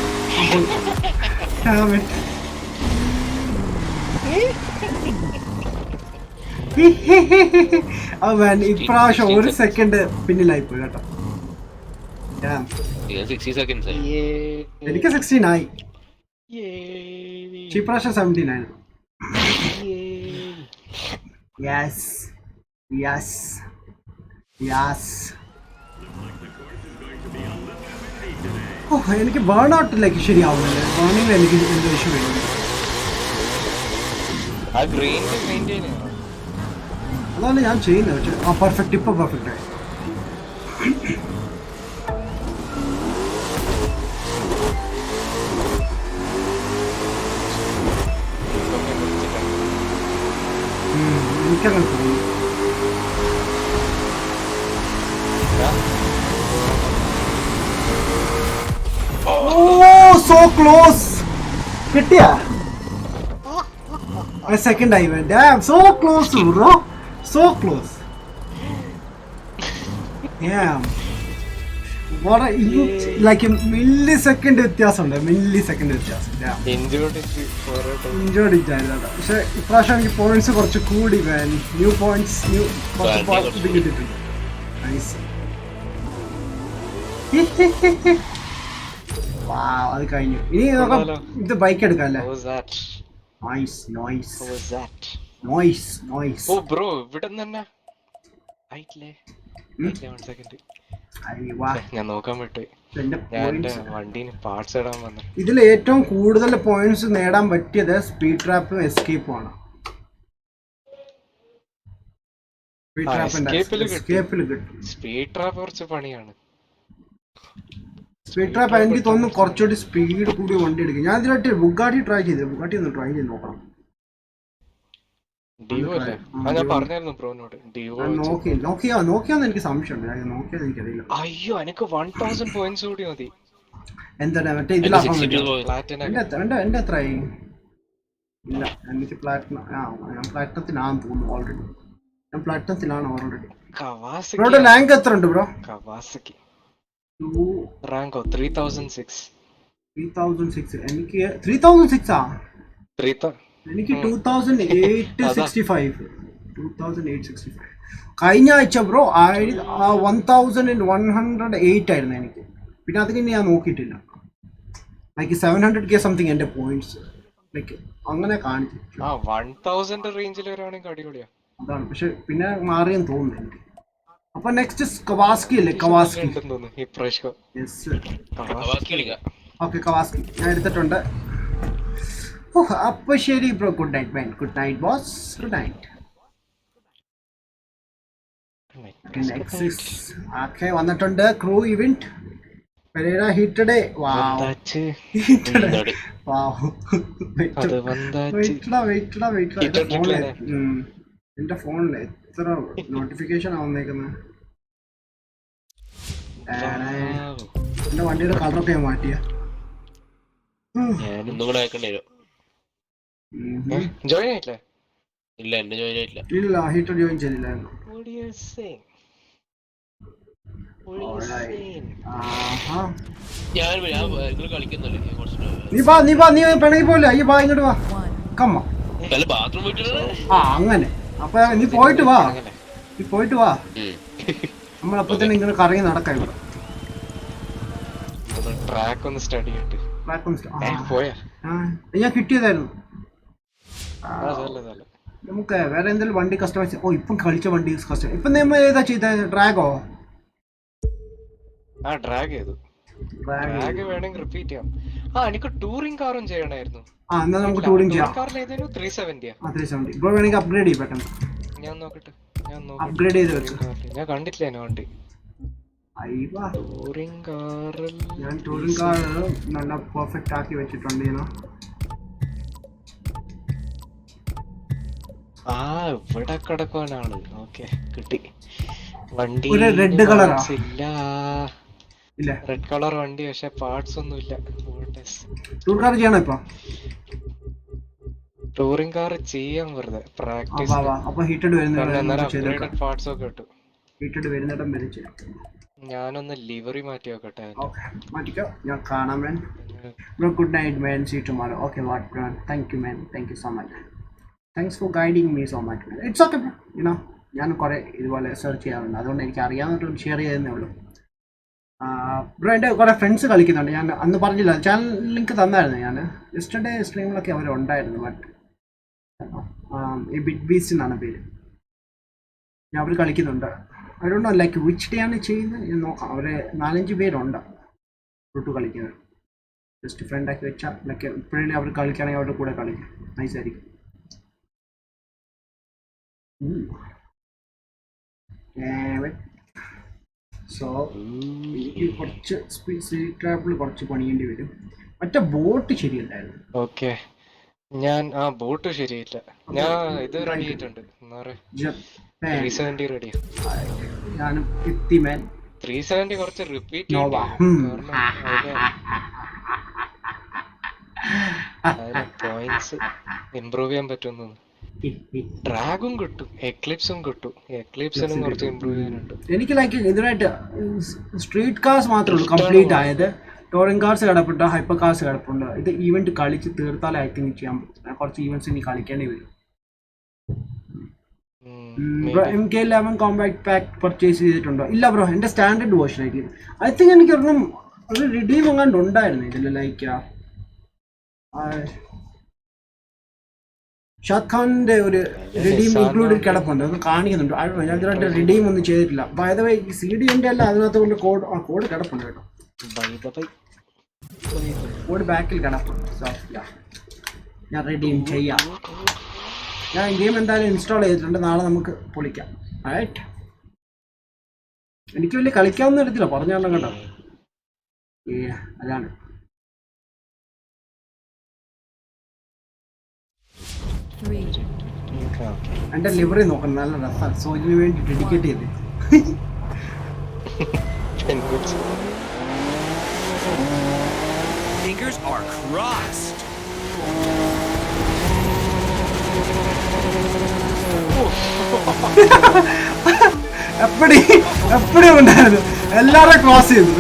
ഇപ്രാവശ്യം ഒരു സെക്കൻഡ് പിന്നിലായി പോയി കേട്ടോ. എനിക്ക് 16 ആയി. ഇപ്രാവശ്യം 17 ആയിരുന്നു. എനിക്ക് ബേൺ ഔട്ടിലേക്ക് ശരിയാവുന്നില്ല. ബേണിംഗിൽ എനിക്ക് എന്തോ ഇഷ്യൂ വരുന്നുണ്ട്. അതാണ് ഞാൻ ചെയ്യുന്നത്. പക്ഷെ പെർഫെക്റ്റ്, ഇപ്പൊ പെർഫെക്റ്റ് ആയി. എനിക്കങ്ങനെ തോന്നി. So close. കിട്ടിയ സെക്കൻഡ് ആയി. Damn, so close bro, so close. Damn, like milli second വ്യത്യാസമുണ്ട്, മില്ലി സെക്കൻഡ് വ്യത്യാസം. ഇഞ്ചോർഡ് ഇറ്റായിരുന്നു. പക്ഷെ ഇപ്രാവശ്യം എനിക്ക് പോയിന്റ്സ് കുറച്ച് കൂടി, ന്യൂ പോയിന്റ്സ് ഇത് കിട്ടിയിട്ടുണ്ട്. നൈസ്. അത് കഴിഞ്ഞു. ഇനി നോക്കാം, ഇത് ബൈക്ക് എടുക്കാം അല്ലേ? Noise noise noise noise. Oh bro ഇവിടെ തന്നെ ഞാൻ നോക്കാൻ വിട്ടു. ഞാൻ വണ്ടീന് പാർട്സ് ഇടാൻ വന്നു. ഇതിൽ ഏറ്റവും കൂടുതൽ പോയിന്റ്സ് നേടാൻ പറ്റിയത് സ്പീഡ് ട്രാപ്പും എസ്കേപ്പും ആണ്. സ്പീഡ് ട്രാപ്പ് കുറച്ച് പണിയാണ്. സ്പീഡ് ട്രാപ്പ് എനിക്ക് തോന്നുന്നു കുറച്ചുകൂടി സ്പീഡ് കൂടി വണ്ടി എടുക്കും. ഞാൻ ഇതിലായിട്ട് ബുഗാട്ടി ട്രൈ ചെയ്തില്ല. ബുഗാട്ടി ഒന്ന് ട്രൈ ചെയ്ത് നോക്കണം. നോക്കിയാന്ന് എനിക്ക് സംശയമുണ്ട്. നോക്കിയാന്ന് എനിക്കറിയില്ല. അയ്യോ എനിക്ക് 1000 പോയിന്റ്സ് കൂടി മതി. എന്താണ് മറ്റേ ഇതിലാക്കാൻ എന്റെ എത്രയായി? ഇല്ല എനിക്ക് പ്ലാറ്റിനം. ഞാൻ പ്ലാറ്റിനത്തിലാണെന്ന് തോന്നുന്നു ഓൾറെഡി. ഞാൻ പ്ലാറ്റിനത്തിലാണ് ഓൾറെഡി. ബ്രോയുടെ റാങ്ക് എത്ര ഉണ്ട് ബ്രോ? കവാസക്കി റാങ്കോ 3006. എനിക്ക് 3006 ആ. എനിക്ക് 2865. കഴിഞ്ഞ ആഴ്ച ബ്രോ 1108 ആയിരുന്നു എനിക്ക്. പിന്നെ അത് കഴിഞ്ഞ് ഞാൻ നോക്കിയിട്ടില്ല. ലൈക്ക് 700K സംതിങ് എന്റെ പോയിന്റ്സ് ലൈക്ക് അങ്ങനെ കാണിച്ചു. 1000 റേഞ്ചിൽ വരാണെങ്കിൽ അടിപൊളിയാ. അതാണ്. പക്ഷെ പിന്നെ മാറിയെന്ന് തോന്നുന്നു എനിക്ക്. അപ്പൊ നെക്സ്റ്റ് കവാസ്കി അല്ലേ? കവാസ്കി. ഓക്കെ കവാസ്കി ഞാൻ എടുത്തിട്ടുണ്ട്. അപ്പൊ ശരി bro. Good night man. Good night boss. Good night. Okay വന്നിട്ടുണ്ട് ക്രൂ ഇവന്റ്. പെരേര ഹിറ്റഡ്. എന്റെ ഫോണില് എത്ര നോട്ടിഫിക്കേഷൻ വന്നേക്കുന്നത്. എന്റെ വണ്ടിയുടെ കളറൊക്കെ ഞാൻ മാറ്റിയ. ഇല്ല ഹിറ്റർ ജോയിൻ ചെയ്തില്ലായിരുന്നു. നീ പിണങ്ങി പോലെ. അയ്യോ ബാ ഇങ്ങോട്ട് വാ. കമ്മ അങ്ങനെ. അപ്പൊ നീ പോയിട്ട് വാ. നമ്മളപ്പോ തന്നെ ഇങ്ങനെ കറങ്ങി നടക്കാം ഇവിടെ. ഞാൻ കിട്ടിയതായിരുന്നു. നമുക്ക് വേറെ എന്തെങ്കിലും വണ്ടി കസ്റ്റമൈസ്. ഇപ്പം കളിച്ച വണ്ടി കസ്റ്റമൈസ്. ഇപ്പൊ നമ്മൾ ഏതാ ചെയ്ത? ഡ്രാഗോ? ഡ്രാഗ് ചെയ്തു. ഡ്രാഗ് വേണമെങ്കിൽ റിപ്പീറ്റ് ചെയ്യാം. എനിക്ക് ടൂറിംഗ് കാറും ചെയ്യണമായിരുന്നു. എന്നാ നമുക്ക് ടൂറിംഗ് ചെയ്യാം. 370. 370 ഇപ്പോൾ വേണമെങ്കിൽ അപ്ഗ്രേഡ് ചെയ്യും പെട്ടെന്ന്. ഞാൻ നോക്കട്ടെ. അപ്ഗ്രേഡ് ചെയ്ത് വെച്ചു. ഞാൻ കണ്ടിട്ടില്ല വണ്ടി. ടൂറിംഗ് കാർ നല്ല പെർഫെക്റ്റ് ആക്കി വെച്ചിട്ടുണ്ട്. ഇവിടെ കിടക്കാനാണ്. ഓക്കെ കിട്ടി. വണ്ടി റെഡ് കളറാ? ഇല്ല റെഡ് കളർ വണ്ടി. പക്ഷെ പാർട്സ് ഒന്നും ഇല്ല. ടൂറിംഗ് കാർ ചെയ്യണം ഇപ്പൊ. ടൂറിംഗ് കാർ ചെയ്യാൻ വെറുതെ പ്രാക്ടീസ്. അപ്പൊ ഹീറ്റഡ് പാർട്സ് ഒക്കെ കിട്ടും. ഹീറ്റഡ് വരുന്നിടം വരെ ചെയ്യാം. ഞാനൊന്ന് ലിവറി മാറ്റി നോക്കട്ടെ. മാറ്റിക്കോ. ഞാൻ കാണാം man. Good night man. See tomorrow. Okay what man. Thank you man. Thank you so much. Thanks for guiding me so much man. It's okay you know. ഞാൻ കുറെ ഇതുപോലെ സെർച്ച് ചെയ്യാറുണ്ട്. അതുകൊണ്ട് എനിക്ക് അറിയാവുന്ന ഷെയർ ചെയ്യുന്നേ ഉള്ളൂ. ബ്രോ എൻ്റെ കുറേ ഫ്രണ്ട്സ് കളിക്കുന്നുണ്ട്. ഞാൻ അന്ന് പറഞ്ഞില്ല, ചാനൽ ലിങ്ക് തന്നായിരുന്നു. ഞാൻ യെസ്റ്റർഡേ സ്ട്രീമിലൊക്കെ അവരുണ്ടായിരുന്നു. ബട്ട് ഈ ബിഗ് ബീസ്റ്റ് എന്നാണ് പേര്. ഞാൻ അവർ കളിക്കുന്നുണ്ട്. I don't know like which day ആണ് ചെയ്യുന്നത്. ഞാൻ നോക്കാം. അവർ 4-5 പേരുണ്ട് റൂട്ട് കളിക്കുന്നത്. ജസ്റ്റ് ഫ്രണ്ടാക്കി വെച്ചാൽ ലൈക്ക് ഇപ്പോഴേ അവർ കളിക്കുകയാണെങ്കിൽ അവരുടെ കൂടെ കളിക്കും. നൈസായിരിക്കും. സോ എനിക്ക് കുറച്ച് സ്പീഡ് ട്രാപ്പിൽ കുറച്ച് പണിയേണ്ടി വരും. മറ്റേ ബോട്ട് ശരിയല്ലായിരുന്നു. ഓക്കെ ഞാൻ ബോട്ട് ശരിയില്ല. ഞാൻ ഇത് റെഡി ആയിട്ടുണ്ട്. 370 റെഡിയാ. ഞാനും 50 മാൻ. 370 കുറച്ച് റിപ്പീറ്റ് പോയിന്റ്സ് ഇംപ്രൂവ് ചെയ്യാൻ പറ്റുമെന്ന്. ഡ്രാഗും കിട്ടും, എക്ലിപ്സും കിട്ടും. എക്ലിപ്സിനും കുറച്ച് ഇമ്പ്രൂവ് ചെയ്യാനുണ്ട്. എനിക്ക് ലൈക്ക് ഇതിനായിട്ട് സ്ട്രീറ്റ് കാർസ് മാത്രമേ ഉള്ളൂ കംപ്ലീറ്റ് ആയത്. ടോറിംഗ് കാർസ് കിടപ്പുണ്ട്, ഹൈപ്പർ കാർസ് കിടപ്പുണ്ട്. ഇത് ഈവന്റ് കളിച്ച് തീർത്താലേ ഐ തിങ്ക് ചെയ്യാൻ പറ്റും. കുറച്ച് ഈവന്റ്സ് ഇനി കളിക്കേണ്ടി വരും. MK11 കോമ്പാക്ട് പാക്ക് പർച്ചേസ് ചെയ്തിട്ടുണ്ടോ? ഇല്ല ബ്രോ, എൻ്റെ സ്റ്റാൻഡേർഡ് വേർഷൻ ആയിട്ട്. ഐ തിങ്ക് എനിക്ക് ഒരെണ്ണം ഒരു റിഡീം എങ്ങാണ്ട് ഉണ്ടായിരുന്നു ഇതിൽ. ലൈക്ക് ഷാദ് ഖാന്റെ ഒരു റിഡീം ഇൻക്ലൂഡഡ് കിടപ്പുണ്ട്, അത് കാണിക്കുന്നുണ്ട്. ഞാൻ ഇതിനായിട്ട് റിഡീം ഒന്നും ചെയ്തിട്ടില്ല. ബൈ ദ വേ ഈ CD അല്ല, അതിനകത്ത് കൊണ്ട് കോഡ് കിടപ്പുണ്ട് കേട്ടോ. കോഡ് ബാക്കിൽ കിടപ്പുണ്ട്. സോ ഞാൻ റിഡീം ചെയ്യാം. ഞാൻ ഗെയിം എന്തായാലും ഇൻസ്റ്റാൾ ചെയ്തിട്ടുണ്ട്. നാളെ നമുക്ക് പൊളിക്കാം. റൈറ്റ്, എനിക്ക് വലിയ കളിക്കാവുന്ന തരത്തില്ല പറഞ്ഞാലും കേട്ടോ. അതാണ് എൻ്റെ ലിവറി നോക്കണം, നല്ല രസമാണ്. സോ ഇതിനു വേണ്ടി ഡെഡിക്കേറ്റ് ചെയ്ത് Fingers are crossed. എപ്പടി ഉണ്ടായിരുന്നു, എല്ലാരും ക്രോസ് ചെയ്തു.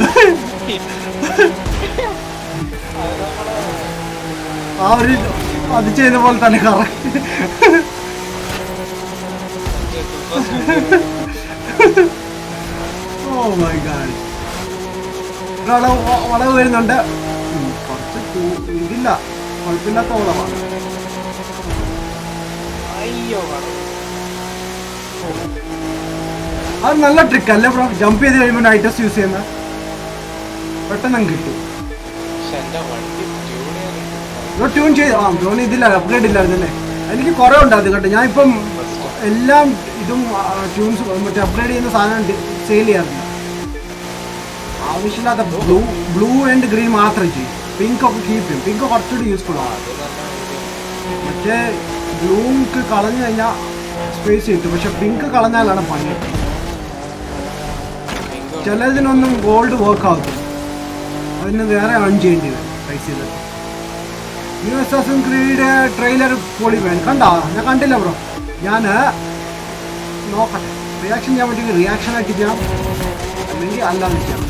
ആ ഒരു അത് ചെയ്ത പോലെ തന്നെ കറക്റ്റ്. ഓ മൈ ഗാഡ്, വളവ് വരുന്നുണ്ട്. കുറച്ച് ഇതില്ല, കുഴപ്പമില്ലാത്ത വളവാണ്. അത് നല്ല ട്രിക്ക് അല്ലേ ബ്രോ? ജമ്പ് ചെയ്ത് കഴിയുമ്പോൾ ഐറ്റംസ് യൂസ് ചെയ്യുന്ന പെട്ടെന്ന് കിട്ടും. ട്യൂൺ ചെയ്ത് ട്യൂൺ ഇതില്ല, അപ്ഗ്രേഡ് ഇല്ലായിരുന്നല്ലേ? എനിക്ക് കുറേ ഉണ്ടായിരുന്നു കേട്ടോ. ഞാൻ ഇപ്പം എല്ലാം ഇതും ട്യൂൺസ് മറ്റേ അപ്ഗ്രേഡ് ചെയ്യുന്ന സാധനം സെയിൽ ചെയ്യാറില്ല. ആവശ്യമില്ലാത്ത ബ്ലൂ ആൻഡ് ഗ്രീൻ മാത്രം ചെയ്യും. പിങ്ക് ഒക്കെ കീപ്പ് ചെയ്യും. പിങ്ക് കുറച്ചുകൂടി യൂസ്ഫുൾ ആണ്. മറ്റേ ബ്ലൂക്ക് കളഞ്ഞു കഴിഞ്ഞാൽ സ്പേസ് കിട്ടും, പക്ഷെ പിങ്ക് കളഞ്ഞാലാണ് പണി. ചിലതിനൊന്നും ഗോൾഡ് വർക്ക് ആകും, അതിന് വേറെ ഏൺ ചെയ്യേണ്ടി വരും പൈസ ചെയ്തിട്ട്. ന്യൂ അസാസിൻ ക്രീഡ് ട്രെയിലർ പൊളി വേണം. കണ്ടോ? ഞാൻ കണ്ടില്ല ബ്രോ. ഞാൻ നോക്കട്ടെ, റിയാക്ഷൻ ചെയ്യാൻ പറ്റുമെങ്കിൽ റിയാക്ഷൻ ആയിട്ട് ചെയ്യാം, അല്ലെങ്കിൽ അല്ലാതെ ചെയ്യാം.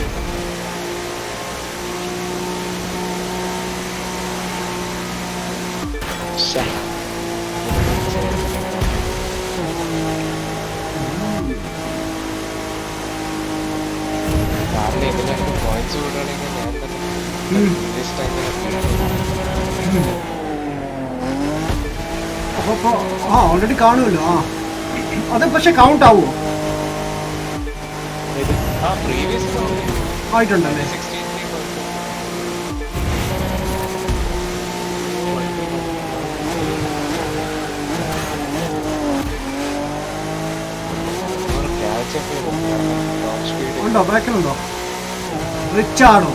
അപ്പോൾ ഓൾറെഡി കാണുമല്ലോ. അത് പക്ഷെ കൗണ്ട് ആവുമോ? ആയിട്ടുണ്ടല്ലേ? ഉണ്ടോ? ബാക്കിലുണ്ടോ? റിച്ചാർഡോ?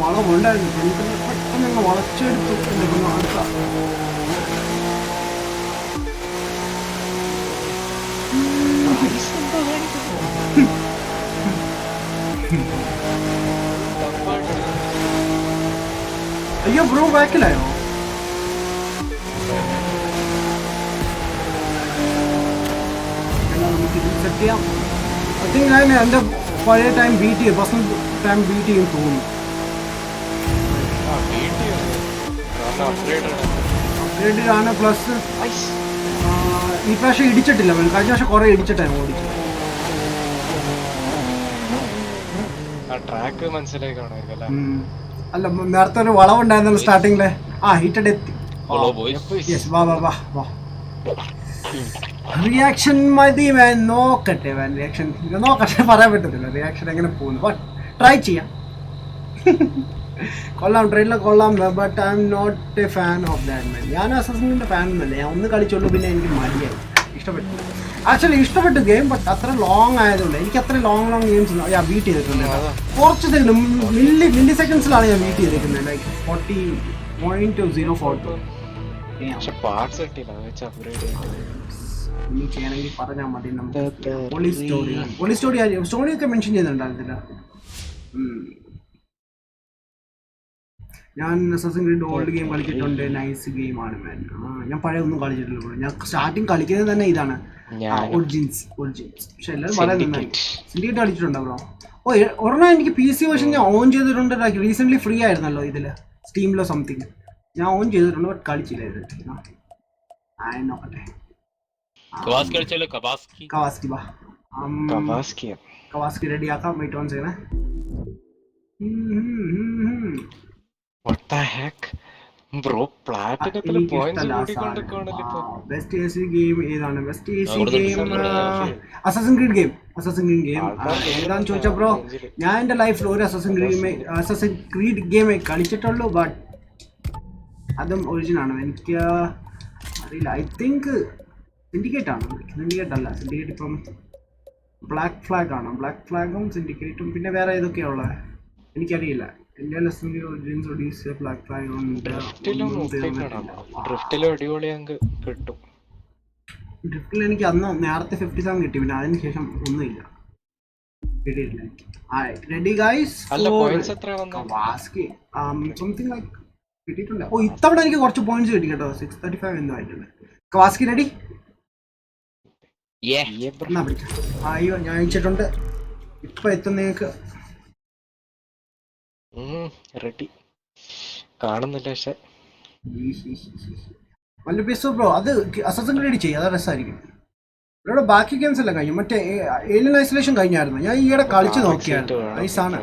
വളമുണ്ടായിരുന്നു, പെട്ടെന്ന് വളച്ചെടുത്തു. അടുത്ത അയ്യോ ബ്രോ ബാക്കിലായോ? നമുക്ക് സെറ്റ് ചെയ്യാം. ഐ തിങ്ക് ഞാൻ എൻ്റെ പഴയ ടൈം ബീറ്റ് ചെയ്യും, പേഴ്സണൽ ടൈം ബീറ്റ് ചെയ്യും തോന്നുന്നു. അപ്ഗ്രേഡ് ആണ്. പ്ലസ് ഈ പ്രാവശ്യം ഇടിച്ചിട്ടില്ല, കഴിഞ്ഞ പ്രാവശ്യം കുറെ ഇടിച്ചിട്ടാണ് ഓടിച്ചത്. അല്ല, നേരത്തെ ഒരു വളവുണ്ടായിരുന്നല്ലോ സ്റ്റാർട്ടിങ്ങിലെ. ഹീറ്റഡ് എത്തി. വാ വാ വാ വാ. റിയാക്ഷൻ മതി വേൻ. നോക്കട്ടെ വേൻ, റിയാക്ഷൻ നോക്കട്ടെ, പറയാൻ പറ്റത്തില്ല റിയാക്ഷൻ എങ്ങനെ പോകുന്നു. ബട്ട് ട്രൈ ചെയ്യാം. കൊള്ളാം, ട്രെയിലർ കൊള്ളാം. But I'm not a fan of that man. ഞാൻ അസസിന്റെ ഫാൻ ഒന്നുമല്ല. ഞാൻ ഒന്ന് കളിച്ചുള്ളൂ, പിന്നെ എനിക്ക് മടിയായി, ഇഷ്ടപ്പെട്ടു. ആക്ച്വലി ഇഷ്ടപ്പെട്ടു ഗെയിം, ബട്ട് അത്ര ലോങ് ആയതുകൊണ്ട് എനിക്ക് അത്ര ലോങ് ഗെയിംസ് ഞാൻ ബീറ്റ് ചെയ്തിട്ടുണ്ട്. കുറച്ച് സെക്കൻഡ്, മില്ലി സെക്കൻഡ്സിലാണ് ഞാൻ ബീറ്റ് ചെയ്തിരിക്കുന്നത്. ലൈക്ക് 40.042. ഇനി ചെയ്യണമെങ്കിൽ പറഞ്ഞാൽ മതി. നമുക്ക് പോലീസ് സ്റ്റോറിയൊക്കെ മെൻഷൻ ചെയ്യുന്നുണ്ടായിരുന്നില്ല. ഞാൻ അസാസിൻ ക്രീഡ് ഓൾഡ് ഗെയിം കളിച്ചിട്ടുണ്ട്. നൈസ് ഗെയിമാണ് മാൻ. ഞാൻ പഴയ ഒന്നും കളിച്ചിട്ടില്ല ബ്രോ. ഞാൻ സ്റ്റാർട്ടിങ് കളിക്കുന്നത് തന്നെ ഇതാണ്, ഒറിജിൻസ്. പക്ഷെ എല്ലാവരും പറയുന്നത് സിൻഡിക്കേറ്റ് കളിച്ചിട്ടുണ്ടോ ബ്രോ? ഒരെണ്ണം എനിക്ക് PC വേർഷൻ ഞാൻ ഓൺ ചെയ്തിട്ടുണ്ട്. റീസെന്റ് ഫ്രീ ആയിരുന്നല്ലോ ഇതില്, സ്റ്റീമിലോ സംതിങ്. ഞാൻ ഓൺ ചെയ്തിട്ടുണ്ട്, ബട്ട് കളിച്ചില്ല ഇത്. നോക്കട്ടെ. കവാസ്കി റെഡി ആക്കാം. വെയിറ്റ് ഓൺ ചെയ്യണേ. ബെസ്റ്റ് AC ഗെയിം ഏതാണ്? Best AC game assassin creed game. ഏതാന്ന് ചോദിച്ചാ ബ്രോ, ഞാൻ എന്റെ ലൈഫിൽ ഒരു അസാസിൻ ക്രീഡ് ഗെയിമേ കളിച്ചിട്ടുള്ളൂ. ബട്ട് അതും ഒറിജിനൽ ആണ്. എനിക്ക് അറിയില്ല. ഐ തിങ്ക് സിൻഡിക്കേറ്റ് ആണ്. സിൻഡിക്കേറ്റ് അല്ല, സിൻഡിക്കേറ്റ് ഇപ്പം ബ്ലാക്ക് ഫ്ലാഗ് ആണ്. ബ്ലാക്ക് ഫ്ലാഗും സിൻഡിക്കേറ്റും പിന്നെ വേറെ ഏതൊക്കെയാ ഉള്ളത് എനിക്കറിയില്ല. എൻ്റെ ബ്ലാക്ക് ഫ്ലാഗ് ഉണ്ട്. ഡ്രിഫ്റ്റിൽ എനിക്ക് അന്ന് നേരത്തെ 57 കിട്ടി, പിന്നെ അതിന് ശേഷം ഒന്നുമില്ല, കിട്ടിയിട്ടില്ല എനിക്ക്. Ready guys? സംതിങ് ലൈക്ക് കിട്ടിയിട്ടുണ്ട്. ഇത്തവണ എനിക്ക് കുറച്ച് പോയിന്റ്സ് കിട്ടി കേട്ടോ. 635 എന്തോ ആയിട്ടുണ്ട്. കവാസ്കി റെഡി? അയ്യോ ഞാൻ അയച്ചിട്ടുണ്ട്. ഇപ്പൊ എത്തും നിങ്ങൾക്ക്. റെഡി കാണുന്നില്ല. പക്ഷെ വല്ല പീസ് ബ്രോ, അത് അസാസിൻ ക്രീഡ് ചെയ്യും, അത് രസമായിരിക്കും. ഇവിടെ ബാക്കി ഗെയിംസ് എല്ലാം കഴിഞ്ഞു. മറ്റേ ഏലിയൻ ഐസൊലേഷൻ കഴിഞ്ഞായിരുന്നു. ഞാൻ ഈയിടെ കളിച്ചു നോക്കിയായിരുന്നു. നൈസാണ്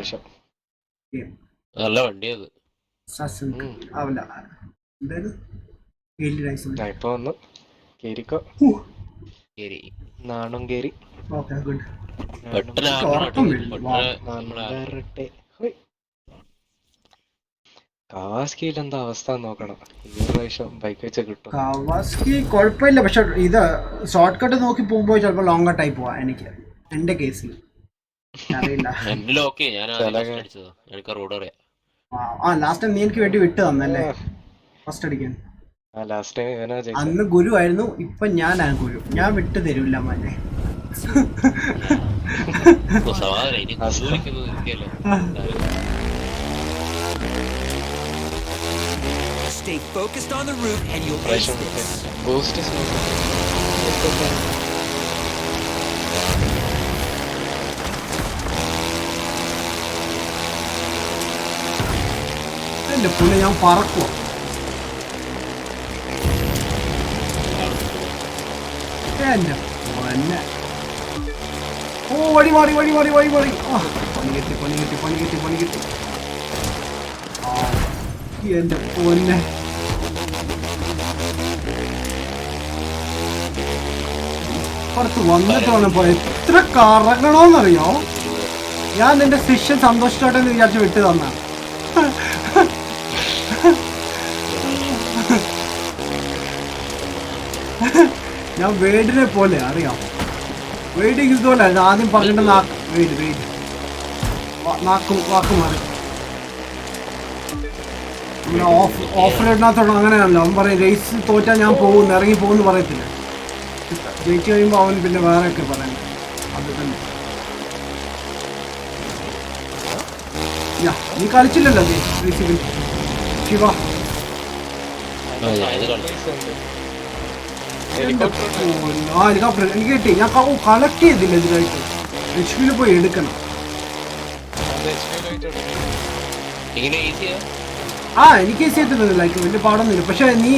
നാണും കേറി. കവാസ്കിയിൽ എന്താ അവസ്ഥ നോക്കണം. ഈ പ്രാവശ്യം ബൈക്ക് വെച്ച് കിട്ടും. കവാസ്കി കുഴപ്പമില്ല, പക്ഷെ ഇത് ഷോർട്ട് കട്ട് നോക്കി പോകുമ്പോൾ ചിലപ്പോൾ ലോങ് കട്ടായി പോവാ. എനിക്ക് എന്റെ കേസിൽ അറിയില്ല. ലാസ്റ്റ് ടൈം നീ എനിക്ക് വേണ്ടി വിട്ട് തന്നല്ലേ ഫസ്റ്റ് അടിക്കാൻ? അന്ന് ഗുരു ആയിരുന്നു, ഇപ്പൊ ഞാനാണ് ഗുരു. ഞാൻ വിട്ടു തരൂല്ല മോനെ. Stay focused on the route and you'll ace this. Boost is എന്റെ പുള്ളി ഞാൻ പറക്കുവോ? എന്റെ പൊന്നെ. ഓ വടി മാറി. പണി കിട്ടി. എന്റെ പൊന്നെ. പുറത്ത് വന്നിട്ട് വന്നപ്പോ എത്ര കറങ്ങണോന്നറിയോ? ഞാൻ നിന്റെ ശിഷ്യൻ സന്തോഷിച്ചോട്ടെ എന്ന് വിചാരിച്ച് വിട്ടു തന്ന. ഞാൻ വേഡിനെ പോലെ അറിയാം. വെയിറ്റിംഗ് ഇതുപോലെ ആദ്യം പറഞ്ഞിട്ട് വാക്ക് മാറി. ഓഫ് റോഡിനകത്തോളം അങ്ങനെയാണല്ലോ. അവൻ പറയും റേസ് തോറ്റാൽ ഞാൻ പോകുന്നു, ഇറങ്ങി പോകുന്നു പറയത്തില്ല. ജയിച്ചു കഴിയുമ്പോൾ അവൻ പിന്നെ വേറെയൊക്കെ പറയണം. അത് തന്നെ. നീ കളിച്ചില്ലല്ലോ ശിവ. ഹെലികോപ്റ്റർ എനിക്ക് കിട്ടി. ഞാൻ കളക്ട് ചെയ്തില്ല ഇതിനായിട്ട്. HP പോയി എടുക്കണം. എനിക്ക് ഈസി ആയിട്ടില്ല, ലൈക്ക് വലിയ പാടൊന്നുമില്ല. പക്ഷെ നീ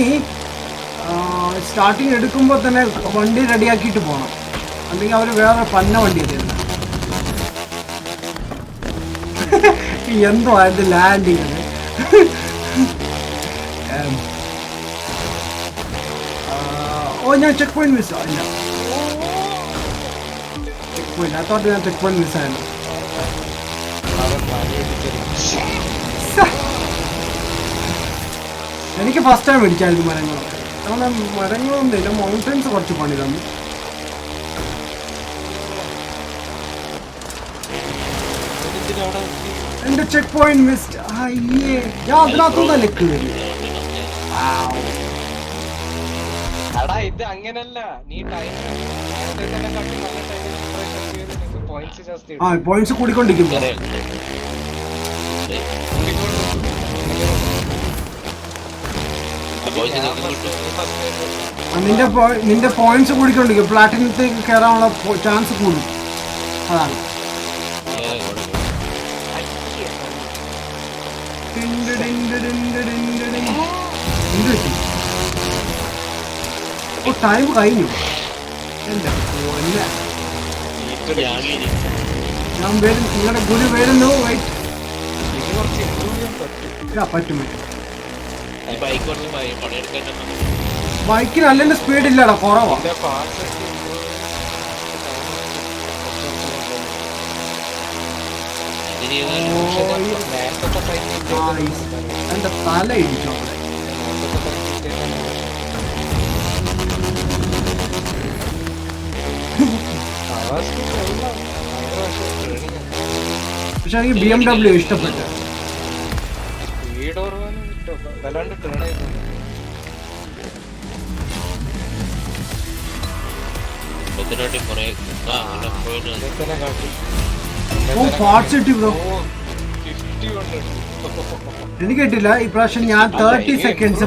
സ്റ്റാർട്ടിങ് എടുക്കുമ്പോൾ തന്നെ വണ്ടി റെഡിയാക്കിയിട്ട് പോകണം, അല്ലെങ്കിൽ അവർ വേറെ പന്ന വണ്ടി തരുന്നത്. എന്തോ അതിൻ്റെ ലാൻഡിങ്. ഞാൻ ചെക്ക് പോയിന്റ് മിസ് ഇല്ല. ചെക്ക് പോയിന്റ് I thought ഞാൻ ചെക്ക് പോയിന്റ് മിസ്സായിരുന്നു. എനിക്ക് ഫസ്റ്റ് ടൈം മേടിച്ചായിരുന്നു മരങ്ങളൊക്കെ. അങ്ങനെ മരങ്ങളൊന്നുമില്ല, മൗണ്ടൻസ് കുറച്ച് പണി തന്നു. എന്റെ ചെക്ക് പോയിന്റ് മിസ്ഡ്. അയ്യേ, ഞാൻ അതിനകത്തുനിന്നല്ലേ കയറി. ഇത് അങ്ങനല്ല, നീ ടൈം നേരത്തെ നല്ല ടൈം പോയിന്റ്സ് ജാസ്തി പോയിന്റ്സ് കൂടിക്കൊണ്ടിരിക്കും. നിന്റെ പോയിന്റ്സ് കൂടിക്കൊണ്ടിരിക്കും, പ്ലാറ്റിനത്തേക്ക് കയറാനുള്ള ചാൻസ് കൂടും. അതാണ് ടൈം കഴിഞ്ഞു. ഞാൻ വരും, നിങ്ങളുടെ ഗുരു വരുന്നു. പറ്റും. ബൈക്കിന് അല്ലെങ്കിൽ സ്പീഡ് ഇല്ലടാ, കുറവാ. എന്റെ തല ഇടിച്ചോ. പക്ഷെ എനിക്ക് BMW ഇഷ്ടപ്പെട്ടു. എനിക്ക് കിട്ടില്ല ഇപ്രാവശ്യം. ഞാൻ 30 സെക്കൻഡ്സ്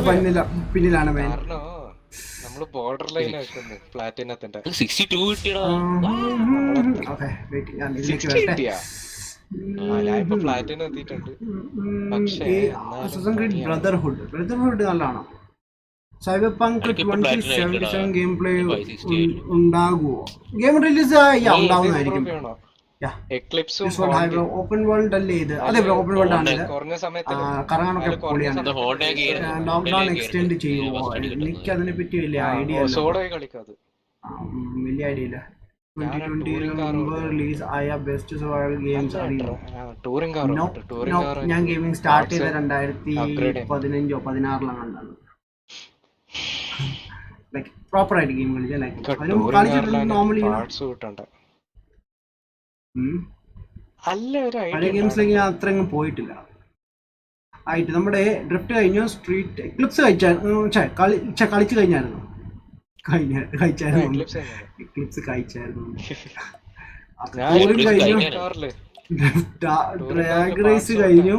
പിന്നിലാണ്. നമ്മള് ബോർഡർ ലൈൻ പ്ലാറ്റിനത്തിന്റെ 62 കിട്ടിയടാ. ഞാനിപ്പോ പ്ലാറ്റിനം എത്തിയിട്ടുണ്ട്. പക്ഷേ ബ്രദർഹുഡ് നല്ലതാണോ? സൈബർപങ്ക് 2077 ഗെയിം പ്ലേ ഉണ്ടാകുമോ? ഗെയിം റിലീസ് ഉണ്ടാവുന്നതായിരിക്കും. ഓപ്പൺ വേൾഡ് അല്ലേ ഇത്? അതെ ബ്രോ, ഓപ്പൺ വേൾഡ് ആണ്. കറങ്ങാനൊക്കെ പൊളിയാണ്. ലോക്ക്ഡൌൺ എക്സ്റ്റെൻഡ് ചെയ്യുമോ? എനിക്ക് അതിനെ പറ്റി വലിയ ഐഡിയ ഇല്ല. 2020 റിലീസ് ആയ ബെസ്റ്റ് സർവൈവൽ ഗെയിംസ് അറിയുമോ? ഞാൻ ഗെയിമിംഗ് സ്റ്റാർട്ട് ചെയ്ത 2015 or 16 കണ്ടാണ്. ലൈക്ക് പ്രോപ്പർ ആയിട്ട് ഗെയിം കളിച്ചാൽ കളിച്ചിട്ടുണ്ട് നോർമലി. പഴയ ഗെയിംസിലേക്ക് ഞാൻ അത്രയും പോയിട്ടില്ല. ആയിട്ട് നമ്മുടെ ഡ്രിഫ്റ്റ് കഴിഞ്ഞു. സ്ട്രീറ്റ് എക്ലിപ്സ് കളിച്ചു കഴിഞ്ഞായിരുന്നു. എക്ലിപ്സ് കഴിച്ചായിരുന്നു. ഡ്രാഗ് റേസ് കഴിഞ്ഞു.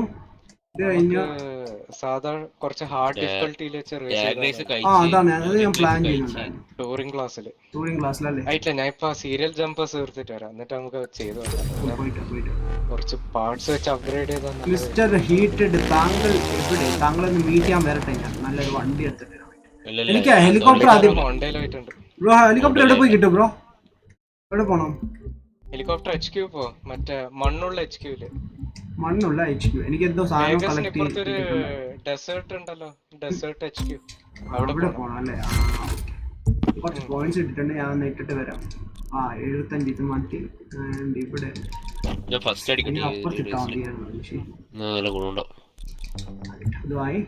ഇത് കഴിഞ്ഞു. അതാണ് അത് ഞാൻ പ്ലാൻ ചെയ്യുന്നുണ്ടായിരുന്നു. ടൂറിംഗ് ക്ലാസ്സിലല്ലേ? ഞാൻ ഇപ്പൊ സീരിയൽ ജമ്പേഴ്സ് തീർത്തിട്ട് വരാം, എന്നിട്ട് നമുക്ക് ചെയ്തു കുറച്ച് പാർട്സ് വെച്ച് അപ്ഗ്രേഡ് ചെയ്താൽ. മിസ്റ്റർ ഹീറ്റഡ്, താങ്കൾ എവിടെ? താങ്കളൊന്ന് മീറ്റ് ചെയ്യാൻ വരട്ടെ. ഞാൻ നല്ലൊരു വണ്ടി എടുത്തിട്ട്. എനിക്ക് ഹെലികോപ്റ്റർ ആദ്യം. ബ്രോ ഹെലികോപ്റ്റർ എവിടെ പോയി കിട്ടും ബ്രോ? എവിടെ പോണം? ഹെലികോപ്റ്റർ HQ പോ, മറ്റേ മണ്ണുള്ള HQ. എനിക്ക് എന്തോ സാധനം കളക്ട് ഡെസേർട്ട് ഉണ്ടല്ലോ, ഡെസേർട്ട് HQ. അവിടെ പോണം അല്ലേ? കുറച്ച് പോയിന്റ്സ് ഇട്ടിട്ടുണ്ട്, ഞാൻ ഒന്ന് ഇട്ടിട്ട് വരാം. 75 ഇത് മാറ്റി. ഇവിടെ അപ്പുറത്തിട്ടാ മതിയായിരുന്നു. ഇതുമായി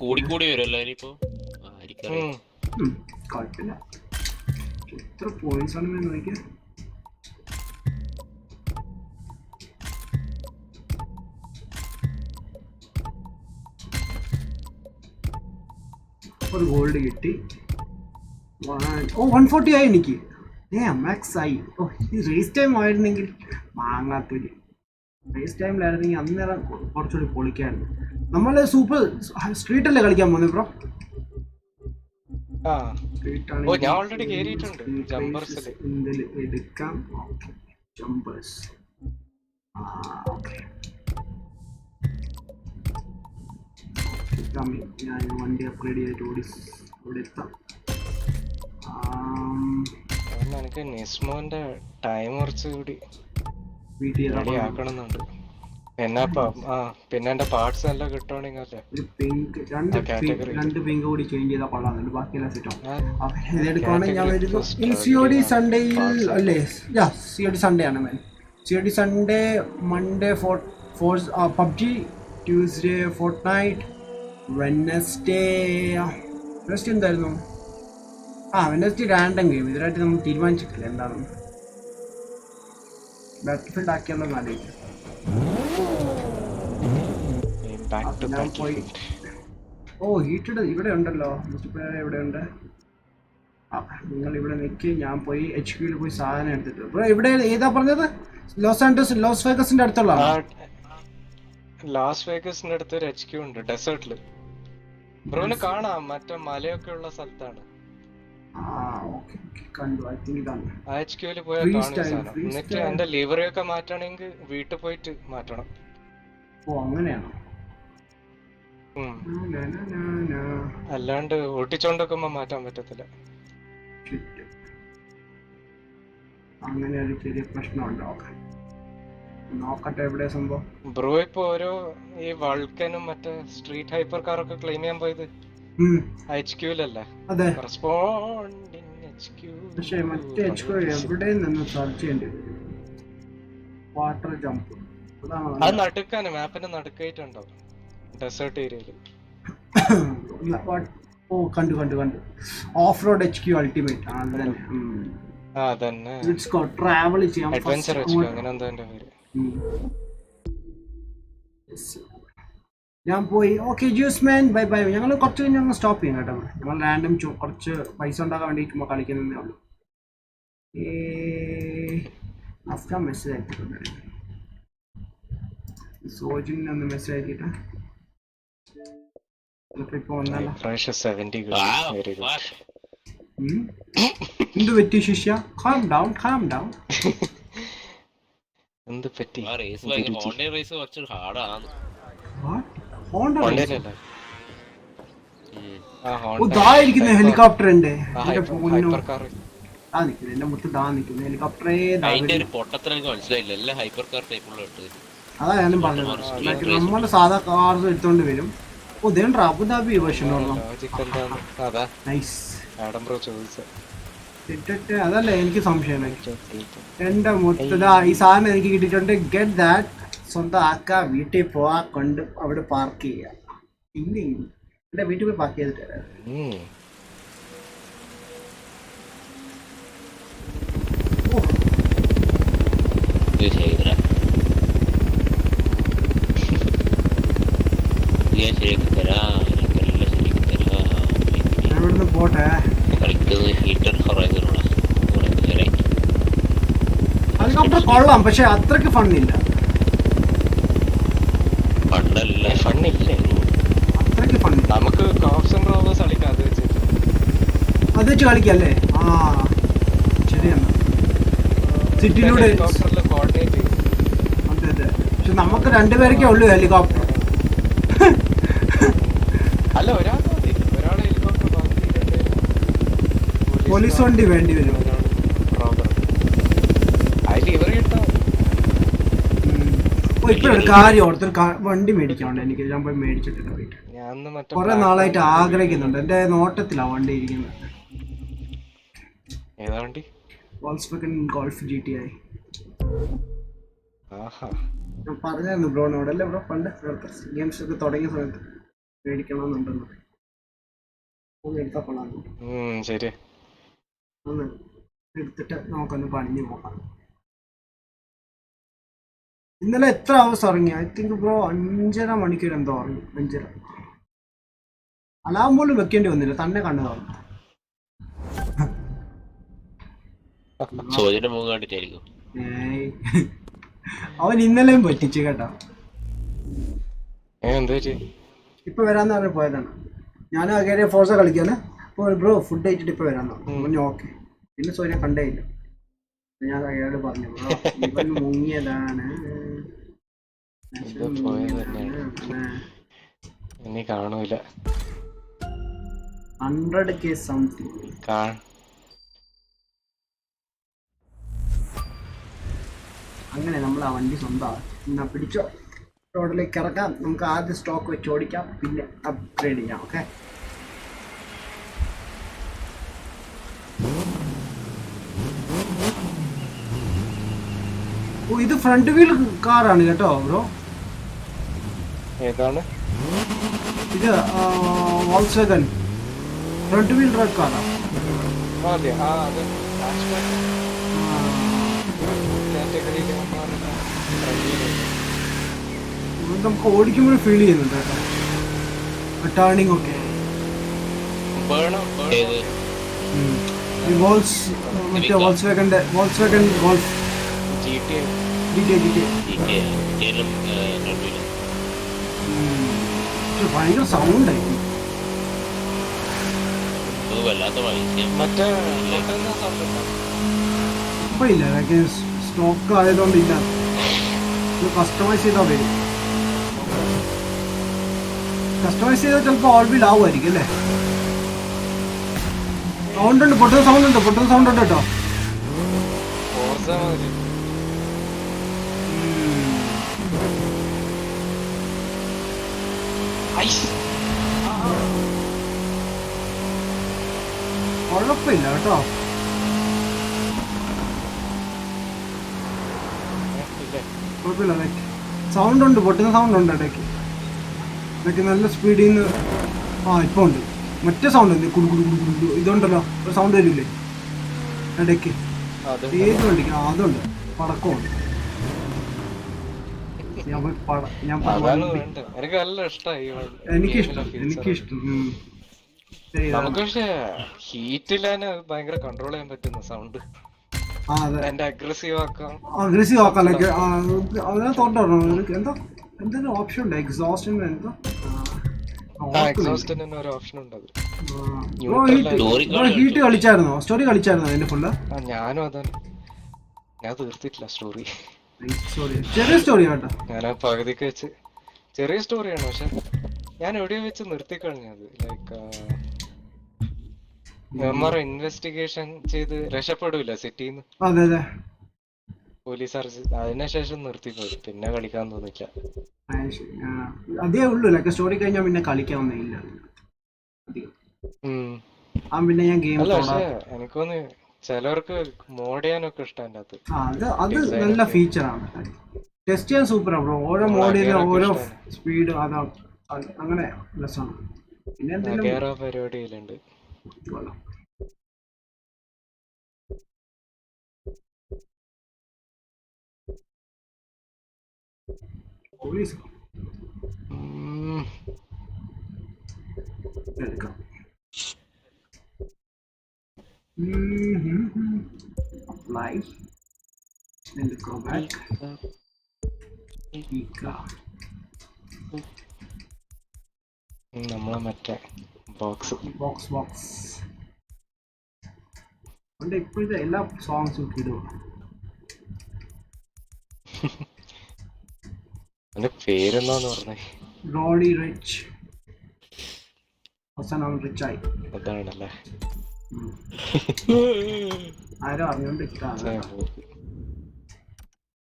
കൂടി വരുമല്ലോ ഇനിയിപ്പോ. കുഴപ്പമില്ല. എത്ര പോയിന്റ്സ് ആണ് നോക്കിയാൽ? ഒരു ഗോൾഡ് കിട്ടി. 140 ആയി എനിക്ക്. മാക്സ് ആയി. ഈ റേസ് ടൈം ആയിരുന്നെങ്കിൽ മാങ്ങാത്തൊരു റേസ് ടൈമിലായിരുന്നെങ്കിൽ അന്നേരം കുറച്ചുകൂടി പൊളിക്കായിരുന്നു. നമ്മൾ സൂപ്പർ സ്ട്രീറ്റല്ലേ കളിക്കാൻ പോകുന്നത് ബ്രോ? എടുക്കാം. ജമ്പേഴ്സ് ഞാൻ വണ്ടി അപ്ഗ്രേഡ് ചെയ്തിട്ട് ഇവിടെ എത്താം. എനിക്ക് നിസ്മോന്റെ ടൈം കുറച്ച് കൂടി ആക്കണമെന്നുണ്ട്. പിന്നെ എന്റെ പാർട്സ് എല്ലാം കിട്ടുവാണെങ്കിൽ രണ്ട് പിങ്ക് കൂടി ചേഞ്ച് ചെയ്താൽ കൊള്ളാന്നുണ്ട്. ബാക്കിയെല്ലാം സെറ്റോ ഇതെടുക്കുവാണെങ്കിൽ ഞാൻ വരുന്നു. COD സൺഡേയിൽ അല്ലേ? COD സൺഡേ ആണ് man. COD Sunday, Monday PUBG, Tuesday Fortnite, Wednesday എന്തായിരുന്നു? Wednesday random game. ഇതിനായിട്ട് നമ്മൾ തീരുമാനിച്ചിട്ടില്ല എന്താണെന്ന്. ബാറ്റിൽഫീൽഡ് ആക്കിയല്ലോ ആലോചിക്കും. ഓ ഹീറ്റഡ് ഇവിടെ ഉണ്ടല്ലോ. ഇവിടെ ഉണ്ട്. ആ നിങ്ങൾ ഇവിടെ നിൽക്കി, ഞാൻ പോയി HQയിൽ പോയി സാധനം എടുത്തിട്ട്. ബ്രോ ഇവിടെ ഏതാ പറഞ്ഞത്? ലോസ് വേഗസിന്റെ അടുത്തുള്ള ലാസ് വേഗസിന്റെ അടുത്ത് ഒരു HQ ഉണ്ട് ഡെസേർട്ടില്. ബ്രോന് കാണാം, മറ്റേ മലയൊക്കെ ഉള്ള സ്ഥലത്താണ്. കണ്ടു. ഐ തിങ്ക് ഇതാണ്. ആ HQയിൽ പോയാൽ കാണും സാധനം. എന്നിട്ട് എന്റെ ലിവറിയൊക്കെ മാറ്റണമെങ്കിൽ വീട്ടിൽ പോയിട്ട് മാറ്റണം. ഓ അങ്ങനെയാണോ? അല്ലാണ്ട് ഒട്ടിച്ചോണ്ടൊക്കുമ്പോ മാറ്റാൻ പറ്റത്തില്ല. അങ്ങനെ ഒരു ചെറിയ പ്രശ്നമുണ്ട്. നോക്കട്ടെ എവിടെ സംഭവം. ബ്രോ ഇപ്പൊ ഓരോ ഈ വൾക്കനും മറ്റേ സ്ട്രീറ്റ് ഹൈപ്പർ കാറൊക്കെ ക്ലെയിം ചെയ്യാൻ പോയത് HQലല്ലേ? അതെ. പക്ഷേ മറ്റേ HQ എവിടെ നിന്ന് സെർച്ച് ചെയ്യേണ്ടി വരും? വാട്ടർ ജമ്പ് അത് നടുക്കാണ്, മാപ്പിന്റെ നടുക്കായിട്ടുണ്ടാവും ഡെസേർട്ട് ഏരിയയില്. ഓ കണ്ടു. ഓഫ് റോഡ് HQ അൾട്ടിമേറ്റ് അതന്നെ. ട്രാവൽ ചെയ്യാം, അഡ്വഞ്ചർ HQ അങ്ങനെ എന്തോ എന്റെ പേര്. ഞാൻ പോയി. ഓക്കെ ജ്യൂസ് മാൻ, ബൈ ബൈ. ഞങ്ങൾ കുറച്ച് കഴിഞ്ഞ് ഞങ്ങൾ സ്റ്റോപ്പ് ചെയ്യും കേട്ടോ. ഞങ്ങൾ റാൻഡം കുറച്ച് പൈസ ഉണ്ടാക്കാൻ വേണ്ടിയിട്ട് കളിക്കുന്നതേ ഉള്ളൂ. അഫ്ഗാൻ മെസ്സേജ് അയച്ചിട്ടുണ്ട്. സോജിന് ഒന്ന് മെസ്സേജ് അയക്കിട്ടെ. ഇപ്പൊ വന്നല്ലോ. എന്ത് പറ്റി ശിഷ്യ? Calm down. എന്ത് പറ്റി? ഹെലികോപ്റ്റർ ഉണ്ട്. എന്റെ മുത്ത് ദാ നിൽക്കുന്നു ഹെലികോപ്റ്ററേ. അതാ ഞാനും പറഞ്ഞത്. നമ്മള് സാധാ കാർസ് എടുത്തോണ്ട് വരും. ഓ ദേണ്ട അബുദാബി വേർഷൻ അതല്ലേ എനിക്ക് സംശയം. എന്റെ മുത്തതാ ഈ സാധനം എനിക്ക് കിട്ടിയിട്ടുണ്ട്. Get that. സ്വന്തം ആക്ക, വീട്ടിൽ പോവാ, കൊണ്ട് അവിടെ പാർക്ക് ചെയ്യാം. ഇനി എന്റെ വീട്ടിൽ പോയി പാർക്ക് ചെയ്തിട്ട് ഇവിടുന്ന് പോട്ടെ. ഹെലികോപ്റ്റർ കൊള്ളാം, പക്ഷെ അത്രക്ക് ഫണ്ണില്ല. അത്രക്ക് ഫണ്ണില്ല. നമുക്ക് അത് വെച്ച് കളിക്കല്ലേ? ആ ശരിയാണ്. സിറ്റിയിലൂടെ അതെ. പക്ഷെ നമുക്ക് രണ്ടുപേരൊക്കെ ഉള്ളു ഹെലികോപ്റ്റർ. പോലീസ് വണ്ടി വേണ്ടി വരും. ഇപ്പൊ ഒരു കാര്യം ഓർത്തൊരു വണ്ടി മേടിക്കാണ്ട് എനിക്ക്. ഞാൻ പോയി മേടിച്ചിട്ടുണ്ട് പോയിട്ട്. കുറെ നാളായിട്ട് ആഗ്രഹിക്കുന്നുണ്ട്. എന്റെ നോട്ടത്തിലാ വണ്ടി ഇരിക്കുന്നത്. വോൾക്സ്വാഗൻ ഗോൾഫ് GTI. ഞാൻ പറഞ്ഞായിരുന്നു ബ്രോനോടല്ലേ ബ്രോ പണ്ട് ഗെയിംസ് ഒക്കെ തുടങ്ങിയ സമയത്ത് മേടിക്കണമെന്നുണ്ടെന്ന്. ഒന്ന് എടുത്താൽ കൊള്ളാം. ഒന്ന് എടുത്തിട്ട് നമുക്കൊന്ന് പണിഞ്ഞു പോകാം. ഇന്നലെ എത്ര അവേഴ്സ് ഉറങ്ങി? ഐ തിങ്ക് ബ്രോ 5.5 മണിക്കൂർ എന്തോ ഉറങ്ങി. 5.5. അലാം പോലും വെക്കേണ്ടി വന്നില്ല, തന്നെ കണ്ണു തുറന്നു. അവൻ ഇന്നലെയും പറ്റിച്ചു കേട്ടോ. ഇപ്പൊ വരാന്ന് പറഞ്ഞ് പോയതാണ്. ഞാനും അകേരെ ഫോഴ്സ കളിക്കാന്. അപ്പോൾ ബ്രോ ഫുഡ് കഴിച്ചിട്ട് ഇപ്പൊ വരാന്ന് പറഞ്ഞു. ഓക്കെ. പിന്നെ സോനെ കണ്ടേ ഇല്ല. ഞാൻ അയാളോട് പറഞ്ഞു ഇവൻ മുങ്ങിയതാണ്. ഇനി കാണൂല. 100K something. അങ്ങനെ നമ്മൾ ആ വണ്ടി സ്വന്തമാണ്. എന്നാ പിടിച്ചോ, റോഡിലേക്ക് ഇറക്കാം. നമുക്ക് ആദ്യം സ്റ്റോക്ക് വെച്ച് ഓടിക്കാം, പിന്നെ അപ്ഗ്രേഡ് ചെയ്യാം. ഓക്കെ. ഓ ഇത് ഫ്രണ്ട് വീൽ കാറാണ് കേട്ടോ ബ്രോ. ഏതാണ് ഇത്? വോൾക്സ്വാഗൻ ഫ്രണ്ട് വീൽ ഡ്രൈവ് കാറാണ്. നമുക്ക് ഓടിക്കുമ്പോൾ ഫീൽ ചെയ്യുന്നുണ്ട് കേട്ടോ. ടേണിംഗ് ഒക്കെ ഏത് ഈ വോൾസ് മറ്റേ വോൾസ്വാഗൺ ഗോൾഫ് GTA. ജിടിഎയിലും കുഴപ്പമില്ല. ഭയങ്കര സൗണ്ടായി ഇത് വല്ലാത്ത വായിക്കാം. മറ്റേ sound ഉണ്ടോ? ഇപ്പൊ ഇല്ല, സ്റ്റോക്ക് ആയതുകൊണ്ടില്ല. കസ്റ്റമൈസ് ചെയ്താൽ വരും. കസ്റ്റമൈസ് ചെയ്താൽ ചിലപ്പോൾ ഓൾ ബിൽ ആവുമായിരിക്കും അല്ലേ? സൗണ്ട് ഉണ്ട്, പൊട്ടുന്ന സൗണ്ട് ഉണ്ട് കേട്ടോ. Forza മാതിരി. കുഴപ്പമില്ല കേട്ടോ. കുഴപ്പമില്ല. സൗണ്ട് ഉണ്ട്, പൊട്ടുന്ന സൗണ്ട് ഉണ്ട് ഇടയ്ക്ക്. ഇടയ്ക്ക് നല്ല സ്പീഡിൽ നിന്ന്. ഇപ്പൊ ഉണ്ട്. മറ്റേ സൗണ്ട് ഉണ്ട്, കുടു കുടു കുടു കുടു. ഇതുണ്ടല്ലോ, ഒരു സൗണ്ട് വരില്ലേ ഇടയ്ക്ക്? ഏത് വണ്ടിക്ക്? അതുണ്ട്. പടക്കമുണ്ട്. എനിക്കിഷ്ടം. നമുക്ക് പക്ഷെ ഹീറ്റിലാണ് ഭയങ്കര കൺട്രോൾ ചെയ്യാൻ പറ്റുന്ന സൗണ്ട്. അഗ്രസീവ് ആക്കാം. എന്തൊരു ഓപ്ഷൻ ഉണ്ട്? എക്സോസ്റ്റിന് എന്തോ ഒരു ഓപ്ഷൻ ഉണ്ട്. ഹീറ്റ് കളിച്ചായിരുന്നോ? സ്റ്റോറി കളിച്ചായിരുന്നോ അതിന്റെ ഫുള്ള്? ഞാനും അതാണ്. ഞാൻ തീർത്തിട്ടില്ല സ്റ്റോറി. ചെറിയ സ്റ്റോറി കേട്ടോ. ഞാൻ ആ പകുതിക്ക് വെച്ച് ചെറിയ സ്റ്റോറിയാണ്, പക്ഷെ ഞാൻ എവിടെയോ വെച്ച് നിർത്തി കളഞ്ഞത്. ലൈക്ക് ഇൻവെസ്റ്റിഗേഷൻ ചെയ്ത് രക്ഷപ്പെടൂല സിറ്റിന്ന്, പോലീസ് അറസ്റ്റ്. അതിനുശേഷം നിർത്തിപ്പോയി, പിന്നെ കളിക്കാൻ തോന്നില്ല. അതേ ഉള്ളൂ. ലൈക്ക് സ്റ്റോറി കഴിഞ്ഞാൽ പിന്നെ കളിക്കാവുന്നില്ല. പിന്നെ ഞാൻ ഗെയിം എനിക്കൊന്ന് ചിലവർക്ക് മോഡ് ചെയ്യാനൊക്കെ ഇഷ്ടം അതിന്റെ അകത്ത്. അത് നല്ല ഫീച്ചറാണ്. ടെസ്റ്റ് ചെയ്യാൻ സൂപ്പറാണ് ബ്രോ. ഓരോ മോഡിന് ഓരോ സ്പീഡ് അതാ, അങ്ങനെ രസമാണ്. പിന്നെ എന്തെങ്കിലും പരിപാടിയിലുണ്ട്. പോലീസ് എടുക്കാം. Apply and go back. നമ്മളെ മറ്റേ ബോക്സ് അതുകൊണ്ട് ഇപ്പോഴത്തെ എല്ലാ സോങ്സും ഇടുക. പേരെന്താന്ന് പറഞ്ഞേ? റോഡി റിച്ച്. അവസാനം റിച്ചായി. അതാണല്ലേ. ആരോ അറിഞ്ഞോണ്ടിരിക്കാണ്.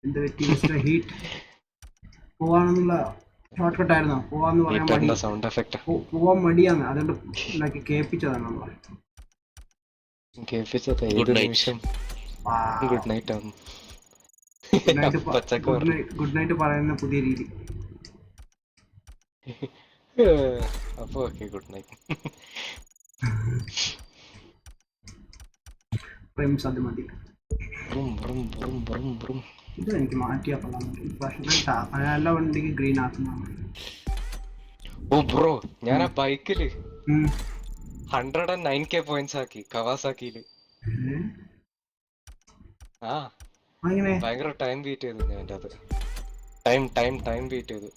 എന്ത് പറ്റി? ഹീറ്റ് പോവാണെന്നുള്ള ഷോർട്ട് കട്ട് ആയിരുന്നോ? പോവാന്ന് പറയാൻ പോവാൻ മടിയാണ്, അതുകൊണ്ട് കേൾപ്പിച്ചതാണ് നമ്മളെ. ഗുഡ് നൈറ്റ് ആണ്. ഗുഡ് നൈറ്റ് പറയുന്ന പുതിയ രീതി. അപ്പൊ ഓക്കെ, ഗുഡ് നൈറ്റ്. അത് മതി. ഇത് എനിക്ക് മാറ്റിയാ എല്ലാ വണ്ടിക്ക് ഗ്രീൻ ആക്കുന്നതാണ്. ഓ ബ്രോ, ഞാൻ ആ ബൈക്കില് 109K പോയിന്റ്സ് ആക്കി കവാസാക്കിയില്. ഭയങ്കര ടൈം ബീറ്റ് ചെയ്തു ഞാൻ അതിന്റെ അത്. ടൈം ബീറ്റ് ചെയ്തു.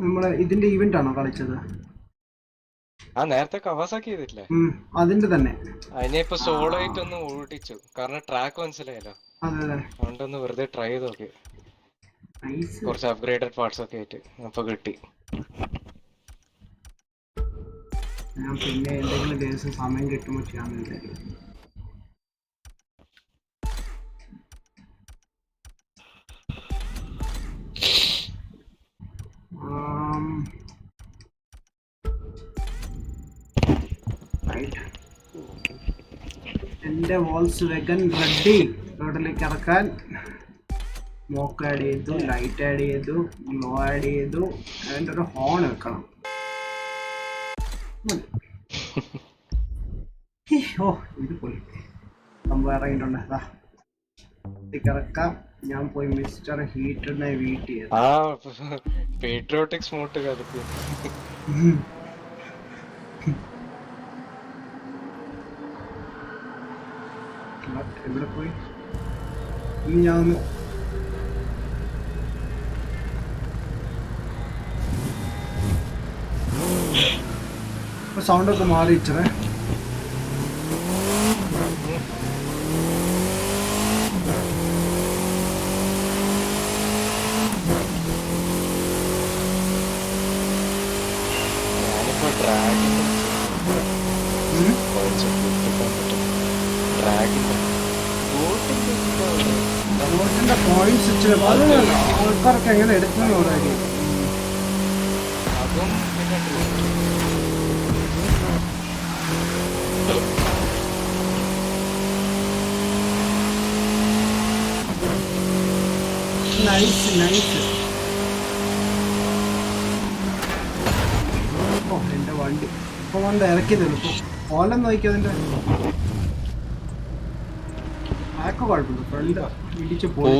നമ്മളെ ഇതിന്റെ ഇവന്റ് ആണോ കളിച്ചത്? നേരത്തെ കവാസാക്കി ചെയ്തിട്ടില്ലേ? അതിന്റെ തന്നെ. അതിനെ ഇപ്പൊ സോളോ ആയിട്ട് ഒന്ന് ഓടിച്ചു, കാരണം ട്രാക്ക് മനസ്സിലായല്ലോ. അതുകൊണ്ടൊന്ന് വെറുതെ ട്രൈ ചെയ്ത് നോക്കി. കുറച്ച് അപ്ഗ്രേഡഡ് പാർട്സ് ഒക്കെ ആയിട്ട് അപ്പൊ കിട്ടി. ഞാൻ പിന്നെ എന്തെങ്കിലും ദിവസം സമയം കിട്ടുമ്പോ ചെയ്യാൻ. എന്റെ വോൾസ്വാഗൺ റെഡി റോഡിലേക്ക് ഇറക്കാൻ. സ്മോക്ക് ആഡ് ചെയ്തു, ലൈറ്റ് ആഡ് ചെയ്തു, ഗ്ലോ ആഡ് ചെയ്തു. അതിൻ്റെ ഒരു ഹോൺ വെക്കണം. ഓ ഇത് പോയി സംഭവം ഇറങ്ങിയിട്ടുണ്ട്. ഇറക്കാം. ഞാൻ പോയി മിസ്റ്റർ ഹീറ്ററിനെ വീട്ട് ചെയ്തു. പേട്രിയോട്ടിക് സ്മോട്ട് കലക്കി. എവിടെ പോയി ഞാൻ ഒന്ന് സൗണ്ടൊക്കെ മാറിയിട്ടേ. ഞാനിപ്പോ ഡ്രാഗിന്റെ ബോട്ടിന്റെ പോയിന്റ്സ് ഇച്ചിരി ആൾക്കാർക്ക് എങ്ങനെ എടുക്കുന്ന കാര്യം. അതും പിന്നെ നൈസ് നൈസ്. ഓ എന്റെ വണ്ടി ഇപ്പൊ കൊണ്ട് ഇറക്കിയതുള്ളൂ. ഇപ്പൊ ഓലം നോക്കിയതിന്റെ ആക്കെ കുഴപ്പമില്ല. ഫ്രണ്ട് ഇടിച്ച് പോയി.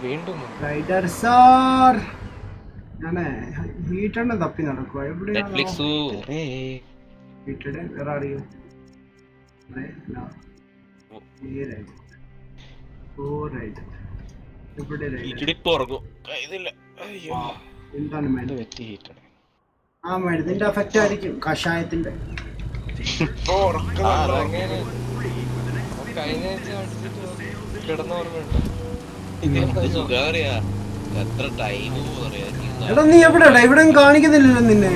വീണ്ടും റൈഡർ സാർ ഞാനേ ഹീറ്ററിനെ തപ്പി നടക്കുക. എവിടെയാണ് ഹീറ്റഡ്? വേറെ അറിയോ? എന്താണ് ആ മരുന്നിന്റെ എഫക്റ്റ് ആയിരിക്കും, കഷായത്തിന്റെ. എടാ നീ എവിടെയാ? ഇവിടെ കാണിക്കുന്നില്ലല്ലോ നിന്നെ.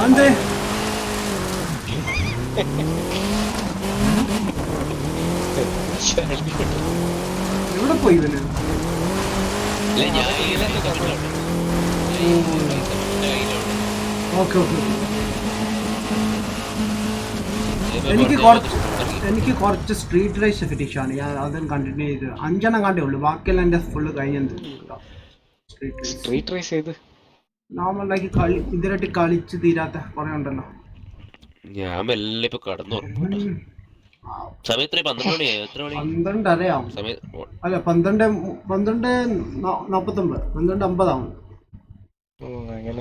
അതെ എവിടെ പോയി ഇവന്? Okay okay. എനിക്ക് കുറച്ച് സ്ട്രീറ്റ് റേസ് ഫിനിഷാണ്. ഞാൻ അതും കണ്ടിന്യൂ ചെയ്ത് 5 കണ്ടേ ഉള്ളൂ. ബാക്കിയെല്ലാം എൻ്റെ ഫുള്ള് കഴിഞ്ഞു. സ്ട്രീറ്റ് റേസ് ചെയ്ത് നോർമലാക്കി ഇതിലായിട്ട് കളിച്ച് തീരാത്ത കുറെ ഉണ്ടല്ലോ. ഞാൻ മെല്ലെ ഇപ്പൊ കടന്നു. സമയത്ത് 12 അറിയാം. അല്ല 12:49 12:50 ആവും.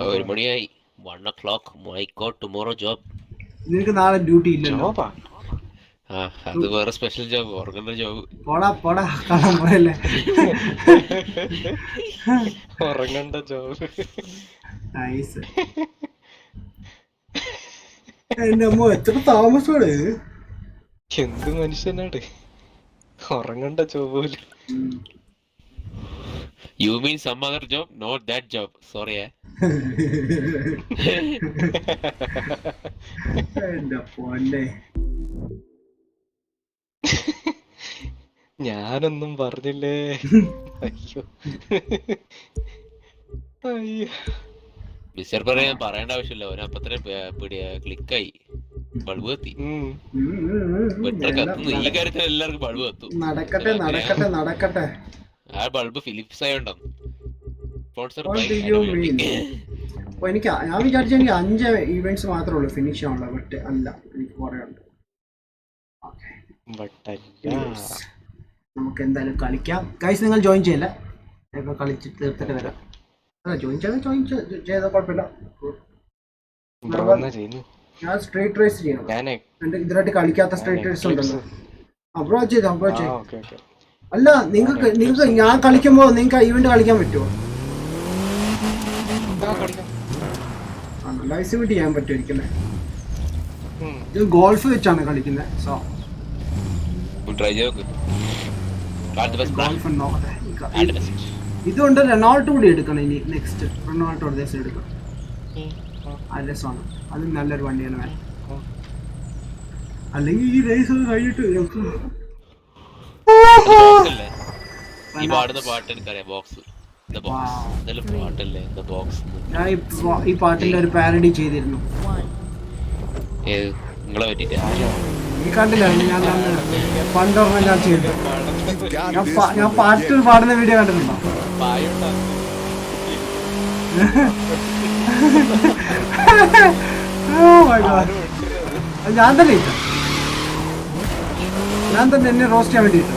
1 മണിയായി. 1 o'clock. My God, tomorrow job. നിനക്ക് നാളെ ഡ്യൂട്ടി ഇല്ലല്ലോ. അത് വേറെ സ്പെഷ്യൽ ജോബ്, ഉറങ്ങുന്ന ജോബ്. പോടാ കാണാൻ പോയല്ലേ. ഉറങ്ങണ്ട ജോബ്. നൈസ്. എന്റെ അമ്മ എത്ര താമസമാണ്. എന്ത് മനുഷ്യനാണ്, ഉറങ്ങണ്ട ജോബ് പോലും. You mean some other job, not that job. Sorry. എന്റെ പൊന്നേ, ഞാനൊന്നും പറഞ്ഞില്ലേ. അയ്യോ അയ്യോ. മിസ്റ്റർ പറയാൻ പറയേണ്ട ആവശ്യമില്ല. അവനപ്പത്തന്നെ ക്ലിക്കായി. ബൾബ് കത്തി. ഈ കാര്യത്തിൽ എല്ലാവർക്കും ബൾബ് കത്തും. നടക്കട്ടെ. ആ ബൾബ് ഫിലിപ്സ് ആയോണ്ടാണ്. എനിക്ക് ഞാൻ വിചാരിച്ച എനിക്ക് 5 ഈവെന്റ്സ് മാത്രമേ ഉള്ളൂ ഫിനിഷ് ആവുള്ള. ബട്ട് അല്ല, എനിക്ക് കുറെ ഉണ്ട്. നമുക്ക് എന്തായാലും കളിക്കാം. ഗൈസ് നിങ്ങൾ ജോയിൻ ചെയ്യില്ല, ഇപ്പൊ കളിച്ച് തീർത്തിട്ട് വരാം. ജോയിൻ ചെയ്താൽ കുഴപ്പമില്ല. ഞാൻ സ്ട്രീറ്റ് റേസ് ചെയ്യണം. ഇതിനായിട്ട് കളിക്കാത്ത സ്ട്രീറ്റ് റേസ് ഉണ്ടല്ലോ. അപ്രോച്ച് ചെയ്ത് അല്ല, നിങ്ങൾക്ക് ഞാൻ കളിക്കുമ്പോ നിങ്ങൾക്ക് ഈവന്റ് കളിക്കാൻ പറ്റുമോ? ലൈസ് വിട്ട് ചെയ്യാൻ പറ്റുമായിരിക്കും. ഇത് ഗോൾഫ് വെച്ചാണ് കളിക്കുന്നത്. സോ ഇതുകൊണ്ട് റൊണാൾഡോ കൂടി എടുക്കണം. ഇനി നെക്സ്റ്റ് റൊണാൾഡോ ദിവസം എടുക്കണം. അത് രസമാണ്. അത് നല്ലൊരു വണ്ടിയാണ് വേണം. അല്ലെങ്കിൽ ഈ റേസ് കഴിഞ്ഞിട്ട് ഞാൻ ഈ പാട്ടിന്റെ ഒരു പാരഡി ചെയ്തിരുന്നു. നീ കണ്ടില്ല? ഞാൻ പണ്ടൊരെണ്ണം ഞാൻ ചെയ്തു. ഞാൻ പാട്ട് പാടുന്ന വീഡിയോ കണ്ടിട്ടുണ്ടോ? ഞാൻ തന്നെ എന്നെ റോസ്റ്റ് ചെയ്യാൻ വേണ്ടിയിട്ട്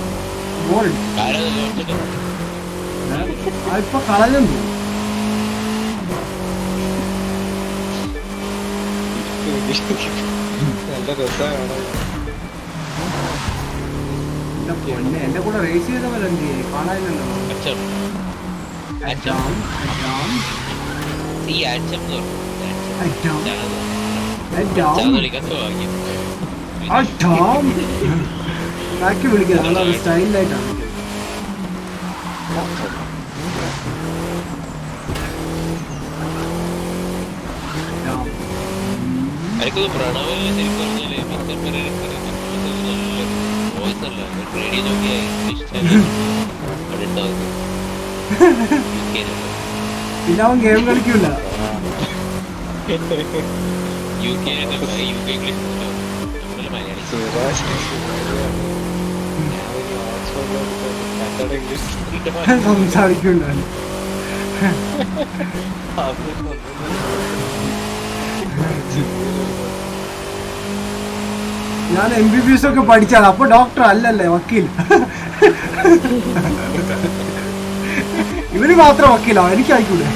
ഇപ്പൊ കളഞ്ഞു. നല്ല രസമാണ്. എന്റെ കൂടെ റേസ് ചെയ്തവരെ കാണാനില്ലല്ലോ. ബാക്കി വിളിക്കാം, നല്ല സ്റ്റൈലായിട്ടാണ്. എനിക്കത് പ്രണവില് ശരിക്കും പറഞ്ഞാല് മിസ്റ്റർ പെരേര വോയിസ് അല്ല, റേഡിയോ നോക്കിയാൽ പിന്നെ അവൻ ഗെയിം കളിക്കൂല. യു കെ ഇംഗ്ലീഷ് മലയാളി സംസാരിക്കൂല. ഞാൻ MBBS ഒക്കെ പഠിച്ചാണ്. അപ്പൊ ഡോക്ടർ അല്ലല്ലേ, വക്കീൽ. ഇവര് മാത്രം വക്കീലോ? എനിക്ക് ആയിക്കൂടെ?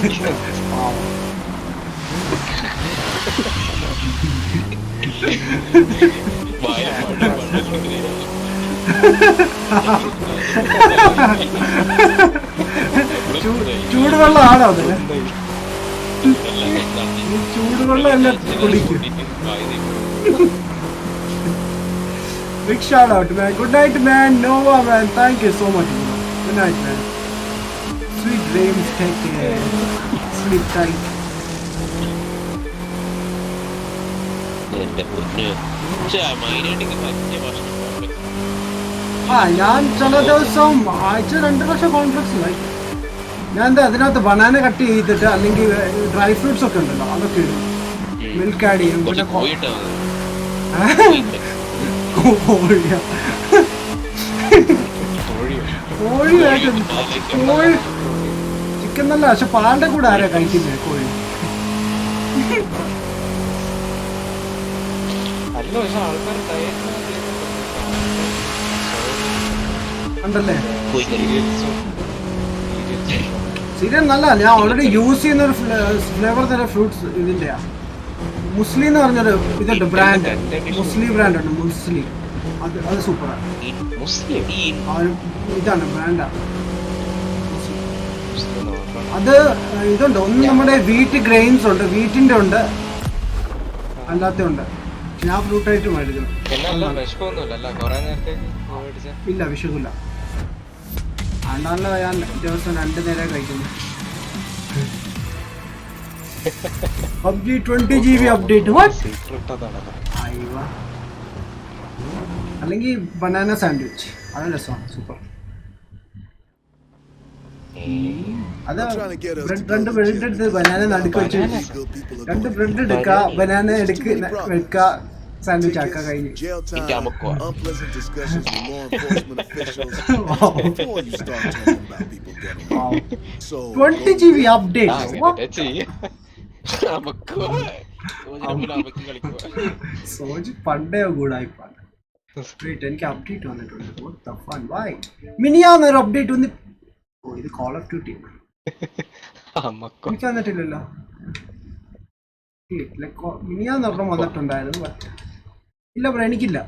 ചൂടുവെള്ളമാണോ അത്? ചൂടുവെള്ളം എല്ലാം കുടിക്കും. Big shout out, man. Good night, man. Nova, man. Thank you so much, bro. Good night, man. Sweet dreams. Take care. Sleep tight. ഞാൻ ചില ദിവസം ആഴ്ച 2 ലക്ഷം കോൺഫ്ലക്സ് ഞാൻ എന്താ അതിനകത്ത് ബനാന കട്ട് ചെയ്തിട്ട് അല്ലെങ്കിൽ ഡ്രൈ ഫ്രൂട്ട്സ് ഒക്കെ ഉണ്ടല്ലോ അതൊക്കെ ഇടും. മിൽക്ക് ആഡ് ചെയ്യും. പിന്നെ കോഴി ചിക്കൻ നല്ല, പക്ഷെ പാലിന്റെ കൂടെ ആരാ കഴിക്കുന്നേ കോഴി? ഉണ്ടല്ലേ സീരിയൽ നല്ല. ഞാൻ ഓൾറെഡി യൂസ് ചെയ്യുന്ന ഒരു ഫ്ലേവർ തന്നെ ഫ്രൂട്ട്സ് ഇതിന്റെയാ. മുസ്ലിം എന്ന് പറഞ്ഞൊരു ഇതുണ്ട് ബ്രാൻഡ്, മുസ്ലിം ബ്രാൻഡ് ഉണ്ട്. മുസ്ലിം അത് സൂപ്പറാണ്. ഇതാണ് ബ്രാൻഡാ. അത് ഇതുണ്ട്. ഒന്ന് നമ്മുടെ വീറ്റ് ഗ്രെയിൻസ് ഉണ്ട്, വീറ്റിന്റെ ഉണ്ട്, അല്ലാത്ത ഉണ്ട്. ഞാൻ ഫ്രൂട്ടായിട്ട് മേടിക്കും. ഇല്ല, വിഷമില്ല. അന്നാണല്ലോ ഞാൻ ദിവസം 2 നേരം കഴിക്കുന്നു. PUBG 20 GB update. അല്ലെങ്കിൽ ബനാന സാൻഡ്വിച്ച്, അത് രസമാണ്, സൂപ്പർ. അത് 2 ബ്രെഡ് എടുത്ത് ബനാന നടുക്ക് വെച്ച് 2 ബ്രെഡ് എടുക്കുക, ബനാന വെക്കുക, സാൻഡ്വിച്ച് ആക്കുക, കഴിഞ്ഞു. 20 GB അപ്ഡേറ്റ്. സോജി പണ്ടേ കൂടായിപ്പാണ്. എനിക്ക് അപ്ഡേറ്റ് വന്നിട്ടുണ്ട്. മിനിയാന്നൊരു അപ്ഡേറ്റ് വന്ന്. ഓ, ഇത് കോൾ ഓഫ് ഡ്യൂട്ടി എനിക്ക് വന്നിട്ടില്ലല്ലോ. മിനിയാന്നൊരെണ്ണം വന്നിട്ടുണ്ടായിരുന്നു. ഇല്ല ബ്രോ, എനിക്കില്ല.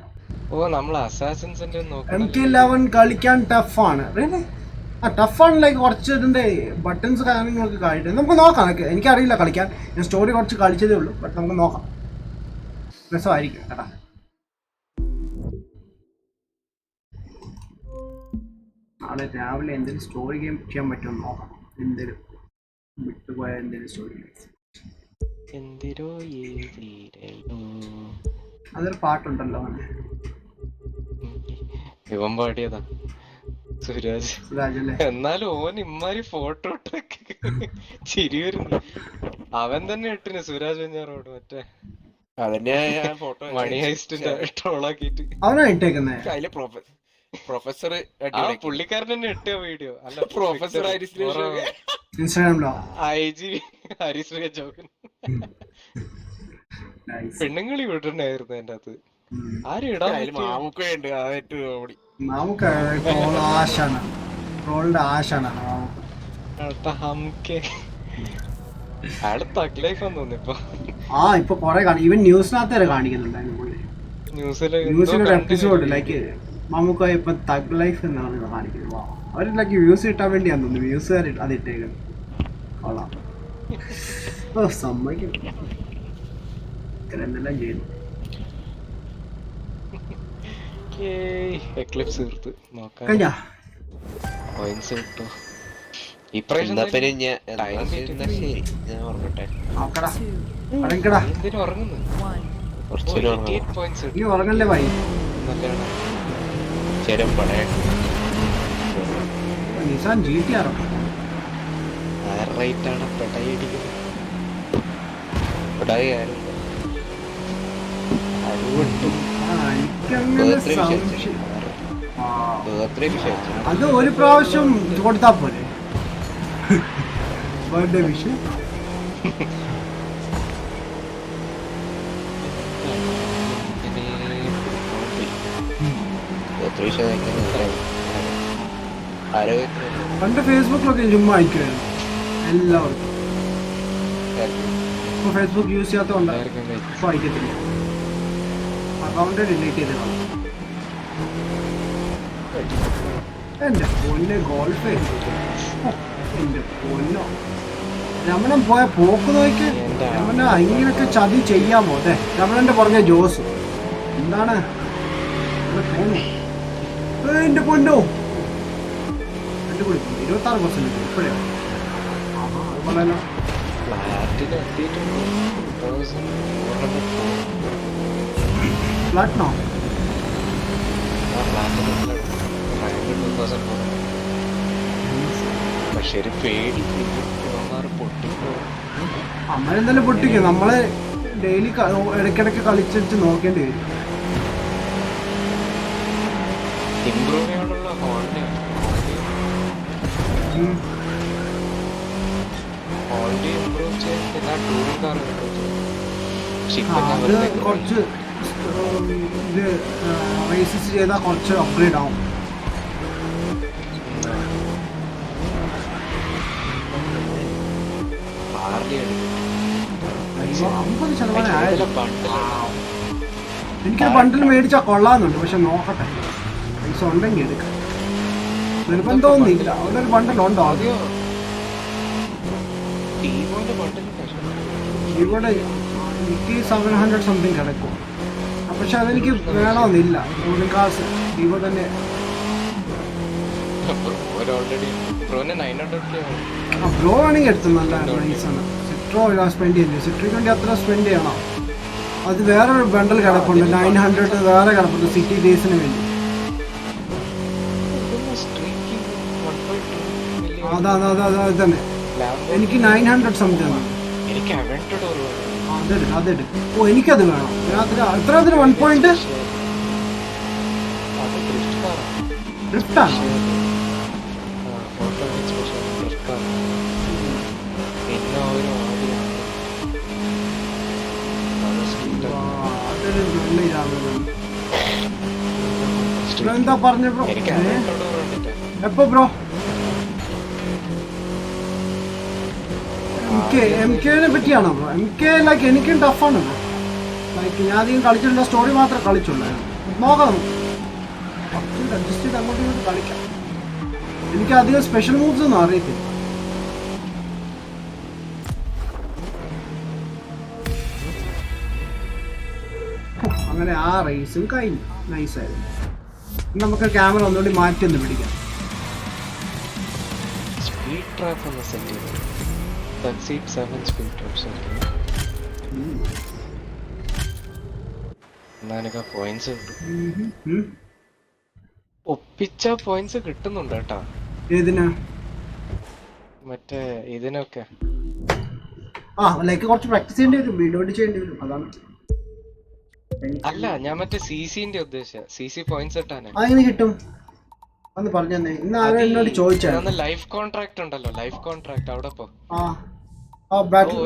MK11 കളിക്കാൻ ടഫാണ്. ടഫാണ്. ലൈക്ക് കുറച്ച് ഇതിന്റെ ബട്ടൺസ് കാര്യങ്ങളൊക്കെ കാണിട്ട് നമുക്ക് നോക്കാം. എനിക്കറിയില്ല കളിക്കാൻ. ഞാൻ സ്റ്റോറി കുറച്ച് കളിച്ചതേ ഉള്ളൂ. ബട്ട് നമുക്ക് നോക്കാം, രസമായിരിക്കും കേട്ടാ. നാളെ രാവിലെ എന്തെങ്കിലും സ്റ്റോറി ഗെയിം ചെയ്യാൻ പറ്റുമോ നോക്കാം. എന്തെങ്കിലും വിട്ടുപോയ എന്തെങ്കിലും സ്റ്റോറി ഗെയിം. അതൊരു പാട്ടുണ്ടല്ലോ ഇവൻ പാടിയതാ, സുരാജ്. എന്നാലും ഓൻ ഇമ്മാരി ഫോട്ടോ ചിരി വരുന്നു. അവൻ തന്നെ ഇട്ടിന് സുരാജ് വെഞ്ഞാറോട് മറ്റേ മണി ഹൈസ്റ്റിന്റെ ട്രോളാക്കിട്ട് അവനാ ഇട്ടേക്കുന്നേ. പ്രൊഫസർ പുള്ളിക്കാരൻ തന്നെ ഇട്ടിയ വീഡിയോ. അല്ല, പ്രൊഫസർ ഇൻസ്റ്റാഗ്രാമിലോ IG ഹരിശ്രീ ജോക്കൻ പെണ്ണുങ്ങളി വിടണ്ടായിരുന്നു അതിന്റെ അകത്ത്. ആരും ഇടാൻ മാമുക്കുണ്ട്. നമുക്ക് ട്രോൾ ആശാണ്, ട്രോളിന്റെ ആശാണ്. ഇപ്പൊ കൊറേ ഇവൻ ന്യൂസിനകത്ത് വരെ കാണിക്കുന്നുണ്ടായിരുന്നു. ന്യൂസിലൊരു എപ്പിസോഡ് ലൈക്ക് നമുക്ക് ഇപ്പൊ തഗ് ലൈഫ് എന്നാണ് കാണിക്കുന്നത്. അവർ ലൈക്ക് വ്യൂസ് കിട്ടാൻ വേണ്ടിയാന്ന് തോന്നുന്നു വ്യൂസുകാർ അത് ഇട്ടേക്കുന്നത്. കൊള്ളാം. സമ്മതിക്കും എന്തെല്ലാം ചെയ്യുന്നു. കഴിഞ്ഞാ നീ ഉറങ്ങല്ലേ ഭായി? നിസാൻ GTR അത് ഒരു പ്രാവശ്യം കൊടുത്താ പോലെ ബർത്ത്ഡേ വിഷ്. പണ്ട് ഫേസ്ബുക്കിലൊക്കെ ചുമ്മാ അയക്കുമായിരുന്നു എല്ലാവർക്കും. ഇപ്പൊ ഫേസ്ബുക്ക് യൂസ് ചെയ്യാത്തതുകൊണ്ട് ഇപ്പൊ അയക്കത്തില്ല. അക്കൗണ്ട് ഡിലീറ്റ് ചെയ്ത് കാണും. എന്റെ പൊന്നെ ഗോൾഫ്, എന്റെ പൊന്നോ രമണൻ പോയ പോക്ക് നോക്കി. രമണ ഇങ്ങനൊക്കെ ചതി ചെയ്യാമോ? അതെ രമണന്റെ പുറകെ ജോസ് എന്താണ് എന്റെ പൊന്നോ. 26% ഇപ്പോഴേ അതുപോലെല്ലോ. ഫ്ലാറ്റിനോ? നമ്മളെന്തായാലും പൊട്ടിക്കും. നമ്മള് ഡെയിലി ഇടയ്ക്കിടയ്ക്ക് കളിച്ചിട്ട് നോക്കേണ്ടി വരും. അത് കുറച്ച് ഇത് റേസസ് ചെയ്താൽ കുറച്ച് അപ്ഗ്രേഡ് ആവും. എനിക്കൊരു ബണ്ടിൽ മേടിച്ചാൽ കൊള്ളാന്നുണ്ട്, പക്ഷെ നോക്കട്ടെ പൈസ ഉണ്ടെങ്കിൽ എടുക്കാം. നിർബന്ധമൊന്നുമില്ല. അവിടെ ഒരു ബണ്ടിലുണ്ടോ? അതെയോ ഇവിടെ എനിക്ക് 700 സംതിങ് കിടക്കും. പക്ഷെ അതെനിക്ക് വേണമെന്നില്ല. ഒരു ക്ലാസ് വിവോ തന്നെ. ബ്രോ ആണെങ്കിൽ എടുത്തു നല്ല നൈസാണ്. സിട്രോ സ്പെൻഡ് ചെയ്യില്ല. സിട്രോയ്ക്ക് വേണ്ടി അത്ര സ്പെൻഡ് ചെയ്യണം. അത് വേറൊരു ബണ്ടിൽ കിടപ്പുണ്ട് 900 വേറെ കിടപ്പുണ്ട് സിറ്റി ഡേയ്സിന് വേണ്ടി. അതാ തന്നെ എനിക്ക് 900 സംതിങ് ആണ്. അതെടുക്കും. ഓ എനിക്കത് വേണം. എത്ര 1 ഡ്രിഫ്റ്റാണോ? എന്താ പറഞ്ഞ ബ്രോ? എപ്പോ ബ്രോ? MK പറ്റിയാണോ ബ്രോ? MK ലൈക്ക് എനിക്കും ടഫാണ് ബ്രോ. ലൈക്ക് ഞാൻ അധികം കളിച്ചിട്ടുള്ള സ്റ്റോറി മാത്രമേ കളിച്ചുള്ളായിരുന്നു. നോക്കാം, അഡ്ജസ്റ്റ് ചെയ്ത് അങ്ങോട്ടും ഇങ്ങോട്ട് കളിക്കാം. എനിക്ക് അധികം സ്പെഷ്യൽ മൂവ്സ് ഒന്നും അറിയത്തില്ല. അങ്ങനെ ആ റേസും കഴിഞ്ഞു. നൈസായിരുന്നു. നമുക്ക് ക്യാമറ ഒന്നുകൂടി മാറ്റി ഒന്ന് പിടിക്കാം. സ്പീഡ് ട്രാപ്പ് ഒന്ന് സെറ്റ് ചെയ്തു. Succeed 7 speed traps. എന്നാ പോയിന്റ്സ് കിട്ടും. ഒപ്പിച്ച പോയിന്റ്സ് കിട്ടുന്നുണ്ട് കേട്ടാ. ഏതിനാ? മറ്റേ ഇതിനൊക്കെ ലൈക്ക് കുറച്ച് പ്രാക്ടീസ് ചെയ്യേണ്ടി വരും, വീഡിയോ ചെയ്യേണ്ടി വരും. അതാണ്. അല്ല ഞാൻ മറ്റേ CC-ന്റെ ഉദ്ദേശിച്ച CC പോയിന്റ്സ് കിട്ടാനാ. അതെങ്ങനെ കിട്ടും? ഒന്ന് പറഞ്ഞു തന്നെ. ഇന്ന് ആരോ എന്നോട് ചോദിച്ചായിരുന്നു. ലൈഫ് കോൺട്രാക്ട് ഉണ്ടല്ലോ, ലൈഫ് കോൺട്രാക്ട് അവിടെ പോ.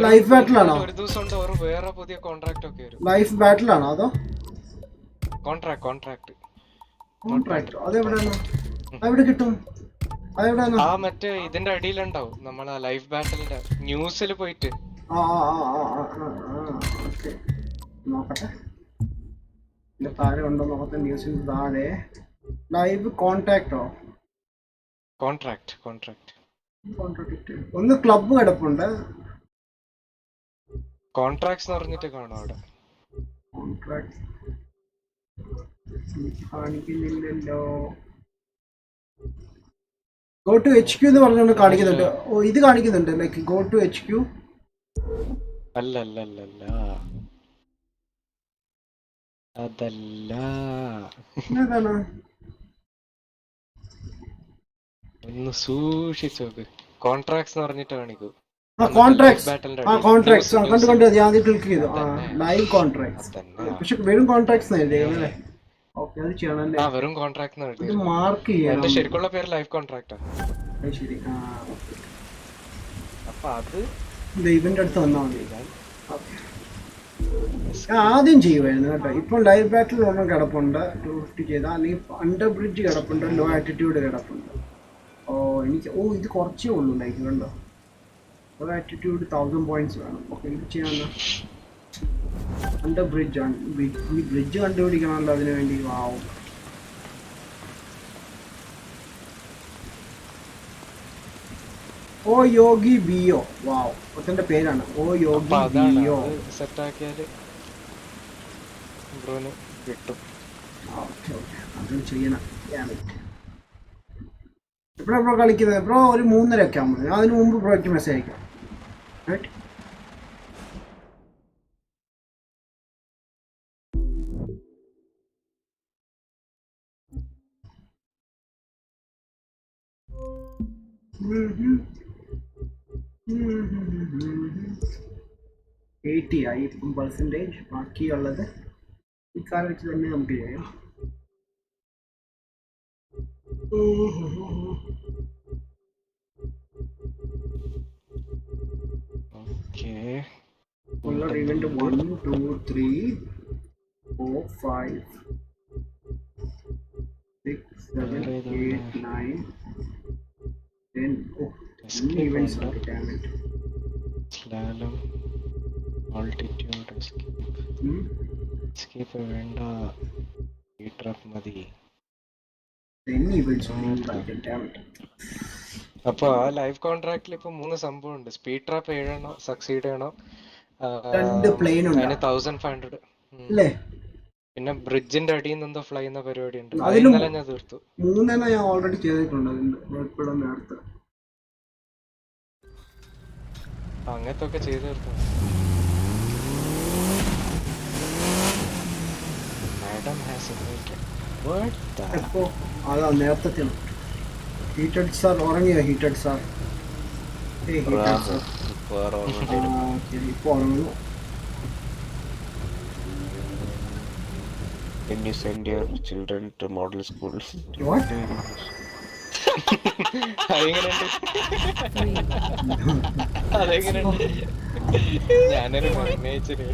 ലൈഫ് ബാറ്റിലാണോ? ഒരു ദിവസം കൊണ്ട് വേറെ പുതിയ കോൺട്രാക്ട് ഒക്കെ വരും. ലൈഫ് ബാറ്റിലാണോ അതോ കോൺട്രാക്ട്? കോൺട്രാക്ട് അതെവിടെയാണ്? അതെവിടെ കിട്ടും? അതെവിടെയാണ്? ആ മറ്റേ ഇതിന്റെ അടിയിലുണ്ടാവും നമ്മളെ ലൈഫ് ബാറ്റലിന്റെ ന്യൂസിൽ പോയിട്ട്. ഓക്കെ നോക്കട്ടെ, ഇതിന്റെ താഴെ ഉണ്ടോ നോക്കട്ടെ. ന്യൂസിന് താഴെ ലൈവ് കോൺടാക്ടോ? കോൺട്രാക്ട് ഒന്ന് ക്ലബ്ബ് കിടപ്പുണ്ട്. കോൺട്രാക്ട്സ് പറഞ്ഞിട്ട് കാണും അവിടെ. കോൺട്രാക്ട് കാണിക്കുന്നില്ലല്ലോ. ഗോ ടു HQ എന്ന് പറഞ്ഞുകൊണ്ട് കാണിക്കുന്നുണ്ട്. ഓ ഇത് കാണിക്കുന്നുണ്ട്, ലൈക്ക് ഗോ ടു HQ. അല്ല അതല്ല. ഏതാണ്? ഒന്ന് സൂക്ഷിച്ചു നോക്ക്. കോൺട്രാക്ട്സ് പറഞ്ഞിട്ട് കാണിക്കൂ. കോൺട്രാക്ട്സ് കണ്ടു ഞാൻ ക്ലിക്ക് ചെയ്തു. Live contracts. പക്ഷെ വെറും കോൺട്രാക്ട്സ് അല്ലേ? ഓക്കെ അത് ചെയ്യണല്ലേ. വെറും കോൺട്രാക്ട് ഇത് മാർക്ക് ചെയ്യണം. ശരിക്കുള്ള പേര് ലൈഫ് കോൺട്രാക്റ്റാ. ശരി. അപ്പൊ അത് ഇവന്റെ അടുത്ത് വന്നാൽ മതി. ആദ്യം ചെയ്യുമായിരുന്നു കേട്ടോ. ഇപ്പം ലൈവ് ബാറ്റിൽ ഒരെണ്ണം കിടപ്പുണ്ട് 250 ചെയ്താൽ, അല്ലെങ്കിൽ അണ്ടർ ബ്രിഡ്ജ് കിടപ്പുണ്ട്, ലോ ആറ്റിറ്റ്യൂഡ് കിടപ്പുണ്ട്. എനിക്ക് ഇത് കുറച്ചേ ഉള്ളൂ ലൈക്ക് കണ്ടോ. ലോ ആറ്റിറ്റ്യൂഡ് 1000 പോയിന്റ്സ് വേണം. ഓക്കെ ഇത് ചെയ്യാൻ അണ്ടർ ബ്രിഡ്ജ് ആണ്. ഈ ബ്രിഡ്ജ് കണ്ടുപിടിക്കണമല്ലോ അതിനു വേണ്ടി. വാവും. ഓ യോഗി ബിയോ. വാവ് ഒത്തന്റെ പേരാണ് ഓ യോഗി ബിയോ. സെറ്റാക്കിയാല് കിട്ടും. അതും ചെയ്യണം. എപ്പോഴാ കളിക്കുന്നത് ബ്രോ? ഒരു 3:30 ഒക്കെ ആകുമ്പോൾ. അതിന് മുമ്പ് ബ്രോയ്ക്ക് മെസ്സേജ് അയക്കാം. റൈറ്റ്. ആയി ഇപ്പം %. ബാക്കിയുള്ളത് ഈ കാലം വെച്ച് തന്നെ നമുക്ക് ചെയ്യാം. Fuller event 1, 2, 3, 4, 5, 6, 7, 8, 9, 10. Oh, many events are damn it. Slalom, altitude, escape വേണ്ട, E-trap മതി. Many events are damn it. അപ്പൊ ആ ലൈവ് കോൺട്രാക്റ്റിൽ ഇപ്പൊ 3 സംഭവം ഉണ്ട്. സ്പീഡ് ട്രാപ്പ് 7 ആണോ, സക്സീഡ് ചെയ്യണോ, 2 പ്ലെയിൻ ഉണ്ട്, അതിന് 1500 അല്ലേ? പിന്നെ ബ്രിഡ്ജിന്റെ അടിയിൽ നിന്ന് എന്തോ ഫ്ലൈ ചെയ്യുന്ന പരിപാടി ഉണ്ട്. ഇന്നലെ ഞാൻ തീർത്തു. 3 ഞാൻ ഓൾറെഡി ചെയ്തിട്ടുണ്ട്. നേരത്തെ അങ്ങനത്തെ ഒക്കെ ചെയ്ത് തീർത്തു. മാഡം ഹാസ് അതാ നേരത്തെ ഹീറ്റഡ് സാർ ഉറങ്ങിയോ? ഹീറ്റഡ് സാർ ഇപ്പൊ ഉറങ്ങുന്നു. When you send your children to model school. What? അതെങ്ങനെയുണ്ട്? ഞാനൊരു മണ്ണേച്ചന്.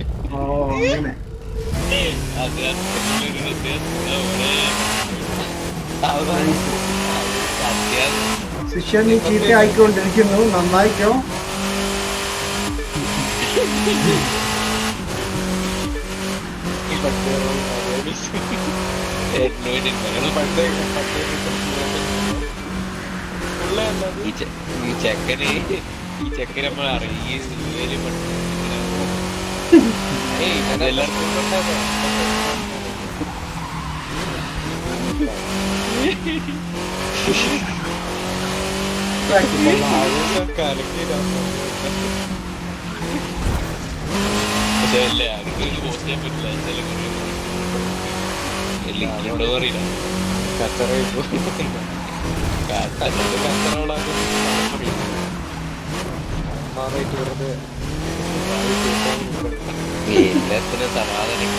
ശിഷ്യൻ നീ ചീത്ത ആയിക്കൊണ്ടിരിക്കുന്നു, നന്നായിക്കോ. ഈ ചെക്കന് നമ്മൾ അറിയും. പക്ഷെ അല്ലേ അങ്ങനെ പോസ്റ്റ് ചെയ്യാൻ പറ്റില്ല. ലിങ്കിണ്ടോ അറിയില്ല. എല്ലാത്തിനും സമാധാനം.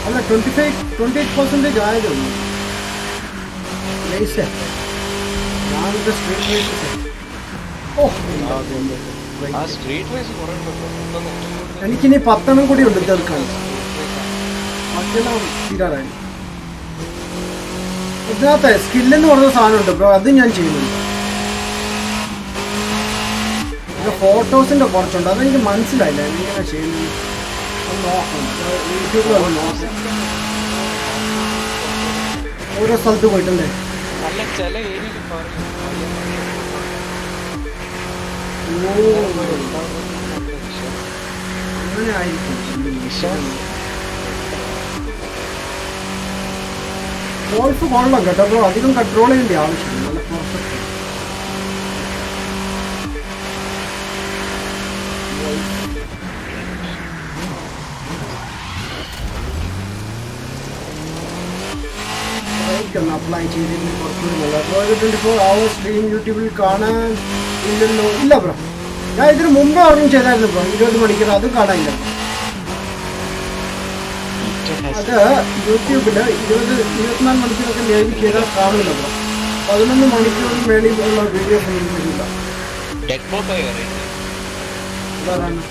അല്ല 28% ആയതുള്ളൂ. ആ സ്ട്രീറ്റ് റേസ് കുറെ എനിക്കിനി 10 കൂടി ഉണ്ട് തീർക്കാൻ. ബാക്കിയെല്ലാം തീരാറായി. ഇതിനകത്ത് സ്കില്ലെന്ന് പറഞ്ഞ സാധനമുണ്ട് ബ്രോ, അത് ഞാൻ ചെയ്യുന്നുണ്ട്. പിന്നെ ഫോട്ടോസിന്റെ കുറച്ചുണ്ട്, അതെനിക്ക് മനസ്സിലായില്ല എങ്ങനെ ചെയ്യുന്നത്. നോക്കണം, യൂട്യൂബിൽ നോക്കാം. ഓരോ സ്ഥലത്ത് പോയിട്ടല്ലേ. അല്ല ചില ഏരിയയിൽ അങ്ങനെ ആയിരിക്കും. ഗോൾഫ് കൊള്ളാം കേട്ടോ ബ്രോ, അധികം കൺട്രോൾ ചെയ്യേണ്ട ആവശ്യമില്ല. നല്ല പെർഫെക്റ്റ്. ഒന്ന് അപ്ലൈ ചെയ്തിട്ട് കുറച്ചുകൂടി 24 hours സ്ട്രീം യൂട്യൂബിൽ കാണാൻ ഇല്ലല്ലോ. ഇല്ല ബ്രോ, ഞാൻ ഇതിന് മുമ്പ് ഓർഡർ ചെയ്തായിരുന്നു ബ്രോ, 20 മണിക്കൂർ. അതും കാണാനില്ല. അത് യൂട്യൂബില് 24 മണിക്കൂറൊക്കെ ലൈവ് ചെയ്താൽ കാണില്ല ബ്രോ. 11 മണിക്കൂറിന് മേളിലുള്ള വീഡിയോസ് ഒന്നും വരില്ല. അതാണ്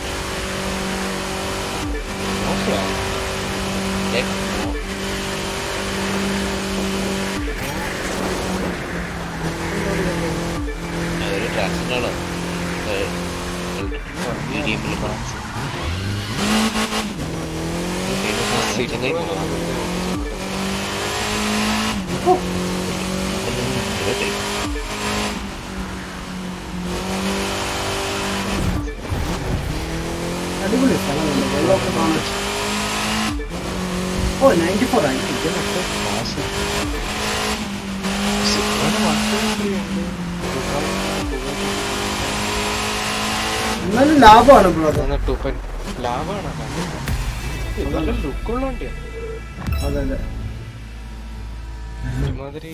അടിപൊളി സ്ഥലമല്ലേ, വെള്ളമൊക്കെ കാണാൻ. 94 ആയി. എന്നാലും ലാഭമാണ് ബ്രോ. ലാഭമാണ്, നല്ല ലുക്കുള്ള വണ്ടിയാണ്. അതെ അതെ, ഒരുമാതിരി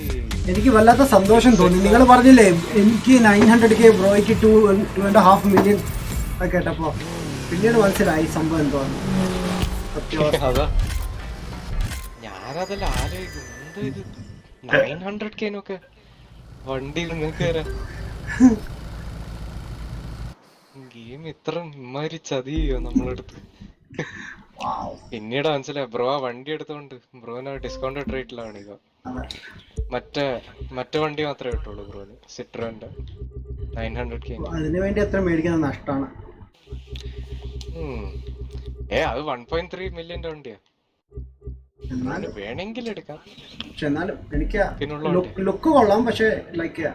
എനിക്ക് വല്ലാത്ത സന്തോഷം തോന്നി. നിങ്ങൾ പറഞ്ഞില്ലേ എനിക്ക് 900K ബ്രോയ്ക്ക് 2.5 million ഒക്കെ കേട്ടപ്പോ പിന്നീട് മനസ്സിലായി സംഭവം എന്തുവാണ്. അതാ ഞാനതെല്ലാം ആലോചിക്കും, എന്താ ഇത് 900K വണ്ടി നിങ്ങൾക്ക് തരാം. ഗെയിം ഇത്ര ഇമ്മാതിരി ചതി ചെയ്യോ നമ്മളെടുത്ത്. പിന്നീട് മനസ്സിലായി ബ്രോ ആ വണ്ടി എടുത്തോണ്ട് ബ്രോന് ഡിസ്കൗണ്ടഡ് റേറ്റിലാണ് ഇവ. മറ്റേ വണ്ടി മാത്രമേ കിട്ടുള്ളൂ ബ്രോന്, സിട്രോന്റെ 900K. അതിനു വേണ്ടി എത്ര മേടിക്കുന്നത് നഷ്ടമാണ്. അത് 1.3 million വണ്ടിയാ. വേണമെങ്കിൽ എടുക്കാം. പക്ഷെ എന്നാലും എനിക്ക് ലുക്ക് കൊള്ളാം. പക്ഷെ like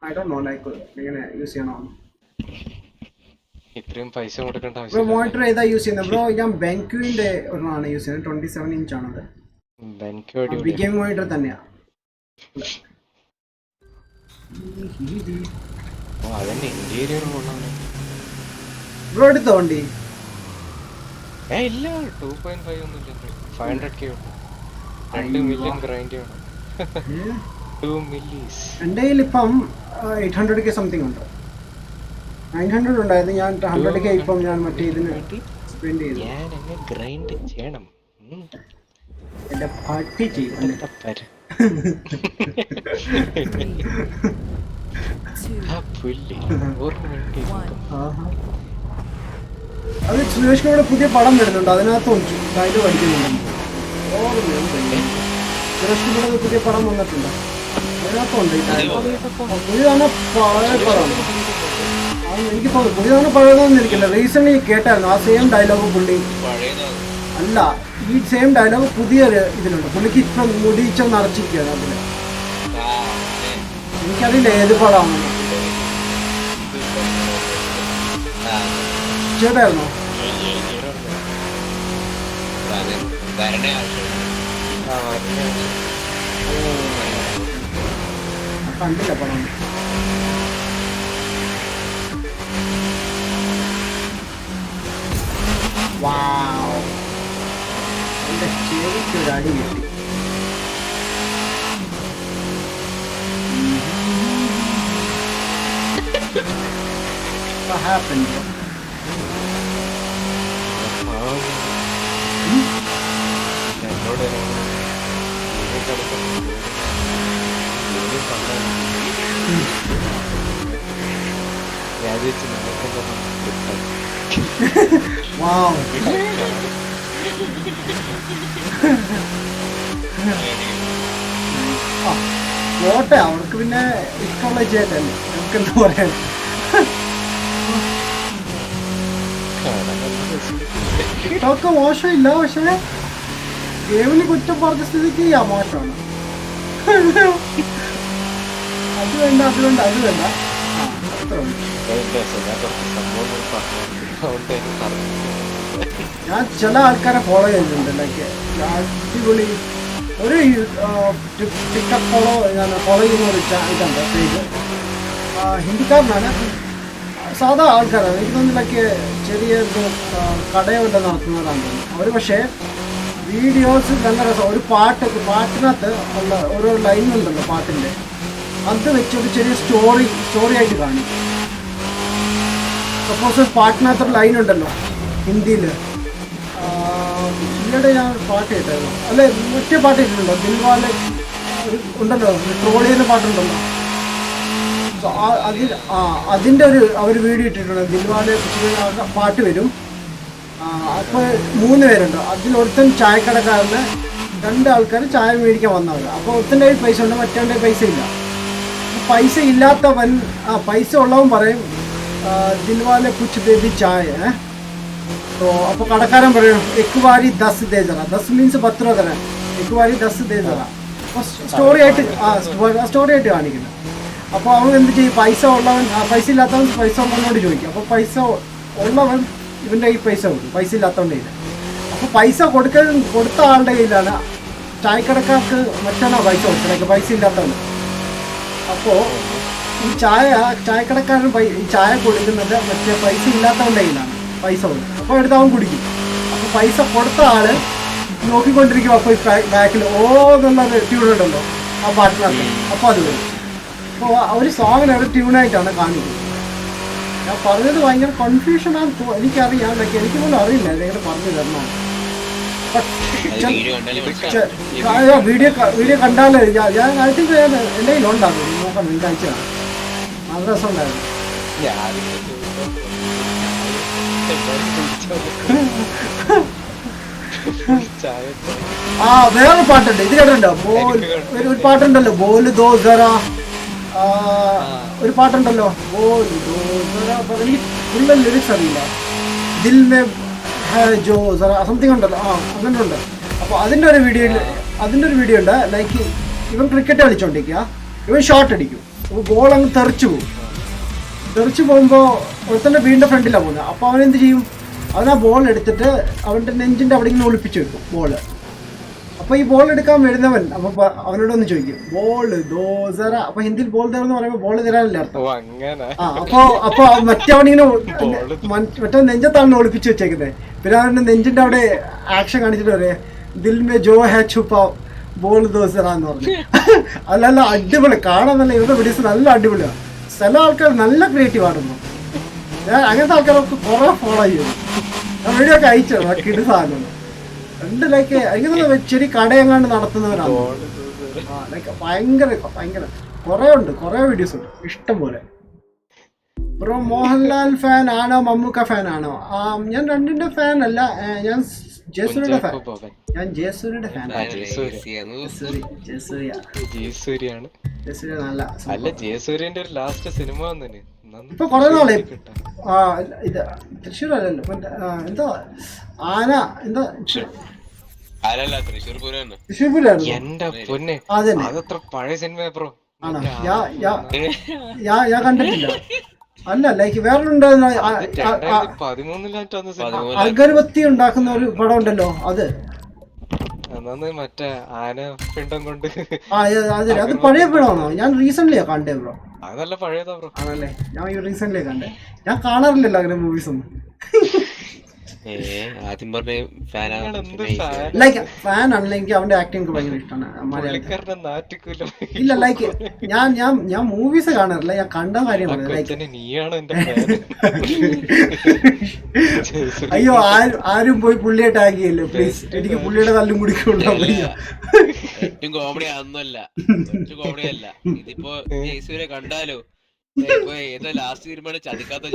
I don't know like എങ്ങനെ യൂസ് ചെയ്യണോ. ഇത്രയും പൈസ കൊടുക്കേണ്ട ആവശ്യം. മോണിറ്റർ ഏതാ യൂസ് ചെയ്യുന്നത് ബ്രോ? ഞാൻ ബെൻക്യൂവിന്റെ ഒരെണ്ണമാണ് യൂസ് ചെയ്യുന്നത്. 27 inch ആണത്. ബിഗ് ഗെയിം മോണിറ്റർ തന്നെയാ. അതന്നെ ഇന്റീരിയർ ബ്രോ എടുത്തോ വണ്ടി? ഇല്ല, 2.5 ഒന്നും ഇല്ല. 500K 2 million ഗ്രൈൻഡ് ചെയ്യണം. 2 million. എൻ്റെ കയ്യിൽ ഇപ്പം 800K സംതിങ് ഉണ്ട്. 900 ഉണ്ടായിരുന്നു. ഞാൻ 100K ഇപ്പം ഞാൻ മറ്റേ ഇതിന് സ്പെൻഡ് ചെയ്തു. ഗ്രൈൻഡ് ചെയ്യണം. എന്റെ പാർട്ടി ചെയ്യും. അത് സുരേഷിനോട് പുതിയ പടം വരുന്നുണ്ട്, അതിനകത്ത് ഡയലോഗ് അടിക്കുന്നുണ്ട്. സുരേഷിനോട് പുതിയ പടം വന്നിട്ടുണ്ട്, അതിനകത്തുണ്ട് പുതിയതാണ്. പഴയ പടം എനിക്ക് തോന്നുന്നു പുതിയതാണ് പഴയതെന്ന് എനിക്കില്ല. റീസെന്റ് കേട്ടായിരുന്നു ആ സെയിം ഡയലോഗ് പുള്ളി. അല്ല, ഈ സെയിം ഡയലോഗ് പുതിയൊരു ഇതിലുണ്ട്. പുള്ളിക്ക് ഇപ്പം മുടിച്ച നിറച്ചിരിക്കുകയാണ് അതില്. എനിക്കറിയില്ല ഏത് പടമാണ്. ചേട്ടായിരുന്നോ? കണ്ടില്ല പടം. വാവ്, എന്റെ ചെവിക്കൊരു അടി കിട്ടി. What happened? ഞാൻ ചോദിച്ചു നമുക്കെന്താ വാവ്. ആ, പോട്ടെ, അവർക്ക് പിന്നെ ഇഷ്ടമുള്ള ചെയ്യട്ടല്ലേ, നമുക്ക് എന്താ പറയാ. ഇതൊക്കെ മോശമില്ല, പക്ഷെ ഗെയിമിന് കുറ്റം പറഞ്ഞ സ്ഥിതിക്ക് മോശമാണ്. അത് വേണ്ട, അത് വേണ്ട, അത് വേണ്ട. ആ, അത്ര ഞാൻ ചില ആൾക്കാരെ ഫോളോ ചെയ്യുന്നുണ്ട്. ലൈക്ക് അടിപൊളി ഒരു ടിക്ടോക്ക് ഫോളോ ചെയ്യുന്ന ഒരു ഇതുണ്ട് പേജ്. ഹിന്ദിക്കാരനാണ്, സാധാ ആൾക്കാരാണ്. എനിക്ക് തോന്നുന്നില്ലൊക്കെ ചെറിയ കടയൊക്കെ നടത്തുന്നതാണ് അവർ. പക്ഷേ വീഡിയോസ് നല്ല രസം. ഒരു പാട്ടിനകത്ത് ഉള്ള ഓരോ ലൈനുണ്ടല്ലോ പാട്ടിൻ്റെ, അത് വെച്ചൊരു ചെറിയ സ്റ്റോറി ആയിട്ട് കാണും. സപ്പോസ് പാട്ടിനകത്തൊരു ലൈൻ ഉണ്ടല്ലോ ഹിന്ദിയിൽ, ഈയിടെ ഞാൻ പാട്ട് കേട്ടായിരുന്നു, അല്ലെ മറ്റേ പാട്ട് കേട്ടിട്ടുണ്ടോ, ദിൽവാലെ ഒരു ഉണ്ടല്ലോ, ട്രോൾ ചെയ്യുന്ന പാട്ടുണ്ടല്ലോ. അതിൻ്റെ ഒരു അവർ വീഡിയോ ഇട്ടിട്ടുണ്ട്. ദിൽവാലെ പാട്ട് വരും. അപ്പോൾ 3 പേരുണ്ട്. അതിലൊരുത്തൻ ചായക്കടക്കാരന് 2 ആൾക്കാർ ചായ മേടിക്കാൻ വന്നവർ. അപ്പോൾ ഒരുത്തൻ്റെ കയ്യിൽ പൈസ ഉണ്ട്, മറ്റേ പൈസ ഇല്ല. പൈസ ഇല്ലാത്തവൻ പൈസ ഉള്ളവൻ പറയും ദിൽവാലെ കുച്ച് ബേബി ചായ. അപ്പോൾ കടക്കാരൻ പറയും एक बारी 10 दे जरा. 10 മീൻസ് 10 രൂപ തരാൻ. एक बारी 10 दे जरा. അപ്പോൾ സ്റ്റോറി ആയിട്ട് കാണിക്കുന്നത്. അപ്പോൾ അവൻ എന്ത് ചെയ്യും, പൈസ ഉള്ളവൻ പൈസ ഇല്ലാത്തവൻ പൈസ ഉള്ളവനോട് ചോദിക്കും. അപ്പോൾ പൈസ ഉള്ളവൻ ഇവൻ്റെ കയ്യിൽ പൈസ കൊടുക്കും, പൈസ ഇല്ലാത്തവൻ്റെ കയ്യിൽ. അപ്പോൾ പൈസ കൊടുത്ത ആളുടെ കയ്യിലാണ് ചായക്കടക്കാർക്ക് മറ്റാണോ പൈസ കൊടുക്കുന്നത്, പൈസ ഇല്ലാത്തവന്. അപ്പോൾ ഈ ചായക്കടക്കാരൻ ഈ ചായ കൊടുക്കുന്നത് മറ്റേ പൈസ ഇല്ലാത്തവൻ്റെ കയ്യിലാണ് പൈസ കൊടുക്കും. അപ്പോൾ എടുത്ത് അവൻ കുടിക്കും. അപ്പോൾ പൈസ കൊടുത്ത ആള് നോക്കിക്കൊണ്ടിരിക്കും. അപ്പോൾ ഈ ബാക്കിൽ എന്നുള്ളൊരു ട്യൂണുണ്ടല്ലോ ആ പാട്ടിനകത്ത്, അപ്പോൾ അത് വരും. അപ്പോൾ ഒരു സോങ്ങിന് ഒരു ട്യൂണായിട്ടാണ് കാണിക്കുന്നത്. ഞാൻ പറഞ്ഞത് ഭയങ്കര കൺഫ്യൂഷനാണ്, എനിക്കറിയാം. എനിക്ക് പോലും അറിയില്ല ഇതെങ്ങനെ പറഞ്ഞു തരണം. വീഡിയോ കണ്ടാൽ ഞാൻ ഐ തിങ്ക് എൻ്റെ കയ്യിലുണ്ടാകും, നോക്കണം, എനിക്ക് അയച്ചതാണ്. നല്ല രസം ഉണ്ടായിരുന്നു. വേറൊരു പാട്ടുണ്ട്, ഇത് കേട്ടിട്ടുണ്ടോ? ഒരു പാട്ടുണ്ടല്ലോ, ബോൽ ദോ സറ. ഒരു പാട്ടുണ്ടല്ലോ, ബോൽ ദോ സറ. എനിക്ക് ഫുൾ ലിറിക്സ് അറിയില്ല. ദിൽ മേ ഹൈ ജോ സറ സംതിങ് ഉണ്ടല്ലോ, അങ്ങനെ ഉണ്ട്. അപ്പോൾ അതിൻ്റെ ഒരു വീഡിയോ ഉണ്ട്. ലൈക്ക് ഇവൻ ക്രിക്കറ്റ് കളിച്ചോണ്ടിരിക്കുക, ഇവൻ ഷോട്ട് അടിക്കും. അപ്പോൾ ബോൾ അങ്ങ് തെറിച്ചു പോകുമ്പോൾ ഒരുത്തൻ്റെ വീടിൻ്റെ ഫ്രണ്ടിലാണ് പോകുന്നത്. അപ്പോൾ അവനെന്ത് ചെയ്യും, അവൻ ആ ബോൾ എടുത്തിട്ട് അവൻ്റെ നെഞ്ചിൻ്റെ അവിടെ ഇങ്ങനെ ഒളിപ്പിച്ച് വെക്കും ബോൾ. അപ്പോൾ ഈ ബോൾ എടുക്കാൻ വരുന്നവൻ അപ്പോൾ അവനോടൊന്ന് ചോദിക്കും ബോൾ ദോസറ. അപ്പോൾ ഹിന്ദിയിൽ ബോൾ തരാന്ന് പറയുമ്പോൾ ബോൾ തരാനല്ലേ അർത്ഥം. അപ്പോൾ മറ്റവനിങ്ങനെ മറ്റേ നെഞ്ചത്താണ് ഒളിപ്പിച്ച് വെച്ചേക്കുന്നത്. പിന്നെ അവൻ്റെ നെഞ്ചിൻ്റെ അവിടെ ആക്ഷൻ കാണിച്ചിട്ട് പറയാം ദിൽ മേ ജോ ഹേ ഛുപാ ബോൾ ദോസറ എന്ന് പറഞ്ഞു. അല്ല അടിപൊളി, കാണാൻ നല്ല ഇവരുടെ വീഡിയോസ് നല്ല അടിപൊളിയാണ്. ചില ആൾക്കാർ നല്ല ക്രിയേറ്റീവ് ആണെന്നോ. ഞാൻ അങ്ങനത്തെ ആൾക്കാരൊക്കെ കുറേ ഫോളോ ചെയ്യും. ഞാൻ വീഡിയോ ഒക്കെ അയച്ചു കിട് സാധനം രണ്ട്. ലൈക്ക് എനിക്ക് ചെറിയ കടയെങ്ങാണ്ട് നടത്തുന്നവരാണ്. ലൈക്ക് ഭയങ്കര കുറേ വീഡിയോസ് ഉണ്ട് ഇഷ്ടം പോലെ. ബ്രോ മോഹൻലാൽ ഫാൻ ആണോ മമ്മൂക്ക ഫാൻ ആണോ? ഞാൻ രണ്ടിന്റെ ഫാൻ അല്ല, ഞാൻ ജയസൂര്യയുടെ ഫാൻ. ജയസൂര്യയുടെ ഫാൻ. ജയസൂര്യ നല്ല ജയസൂര്യന്റെ ഒരു ലാസ്റ്റ് സിനിമ വന്നിന് ഇപ്പൊ കൊറേ നാളെ. ഇത് തൃശ്ശൂരല്ലോ, എന്തോ ആന എന്തോ തൃശ്ശൂർപൂരാണ്. എന്റെ പൊന്നെ, അതത്ര പഴയ സിനിമ ബ്രോ. ആണോ? ഞാൻ കണ്ടിട്ടില്ല. അല്ല ലൈക്ക് വേറെ അഗരബത്തി ഉണ്ടാക്കുന്ന ഒരു പടം ഉണ്ടല്ലോ, അത് മറ്റേ ആന പിണ്ടം കൊണ്ട്. അത് പഴയ പടമാണോ? ഞാൻ റീസെന്റ്ലിയാ കണ്ടേ ബ്രോ. അതല്ല പഴയതാ ബ്രോ. ആണല്ലേ, ഞാൻ റീസെന്റ്ലിയാ കണ്ടേ. ഞാൻ കാണാറില്ലല്ലോ അങ്ങനെ മൂവീസ് ഒന്നും. ലൈക്ക് ഫാൻ ആണെങ്കിൽ അവന്റെ ആക്ടിങ് ഭയങ്കര ഇഷ്ടമാണ്. ഇല്ല ലൈക്ക് ഞാൻ മൂവീസ് കാണാറില്ല, ഞാൻ കണ്ട കാര്യം. അയ്യോ ആരും പോയി പുള്ളിയെ ടാഗ് ചെയ്യല്ലോ പ്ലീസ്. എനിക്ക് പുള്ളിയുടെ തല്ലും കുടിക്കുള്ളൂ. കോമഡി അതൊന്നുമല്ല, കോമഡി അല്ല ഇതിപ്പോ ജയസൂര്യ കണ്ടാലോ ഏതോ ലാസ്റ്റ് തീരുമാനം ചതിക്കാത്ത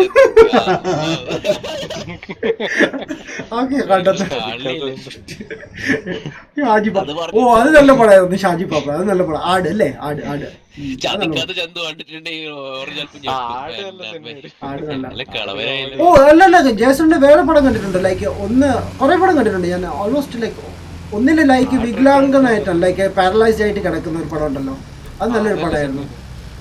ഓക്കെ കണ്ടത് ഷാജി പാപ്പ. ഓ അത് നല്ല പടമായിരുന്നു ഷാജി പാപ്പ. അത് നല്ല പടം. ആട് അല്ലേ? ആട് ആട് ചതിക്കാത്ത ചന്തു കണ്ടിട്ടുണ്ടെങ്കിൽ ആട് നല്ല. കളവരായാലും ഓ അല്ലല്ല ജേസന്റെ വേറെ പടം കണ്ടിട്ടുണ്ട്. ലൈക്ക് കുറെ പടം കണ്ടിട്ടുണ്ട് ഞാൻ. ഓൾമോസ്റ്റ് ലൈക്ക് ഒന്നില് ലൈക്ക് വികലാംഗനായിട്ടാണ് ലൈക്ക് പാരലൈസ്ഡ് ആയിട്ട് കിടക്കുന്ന ഒരു പടം ഉണ്ടല്ലോ. അത് നല്ലൊരു പടമായിരുന്നു.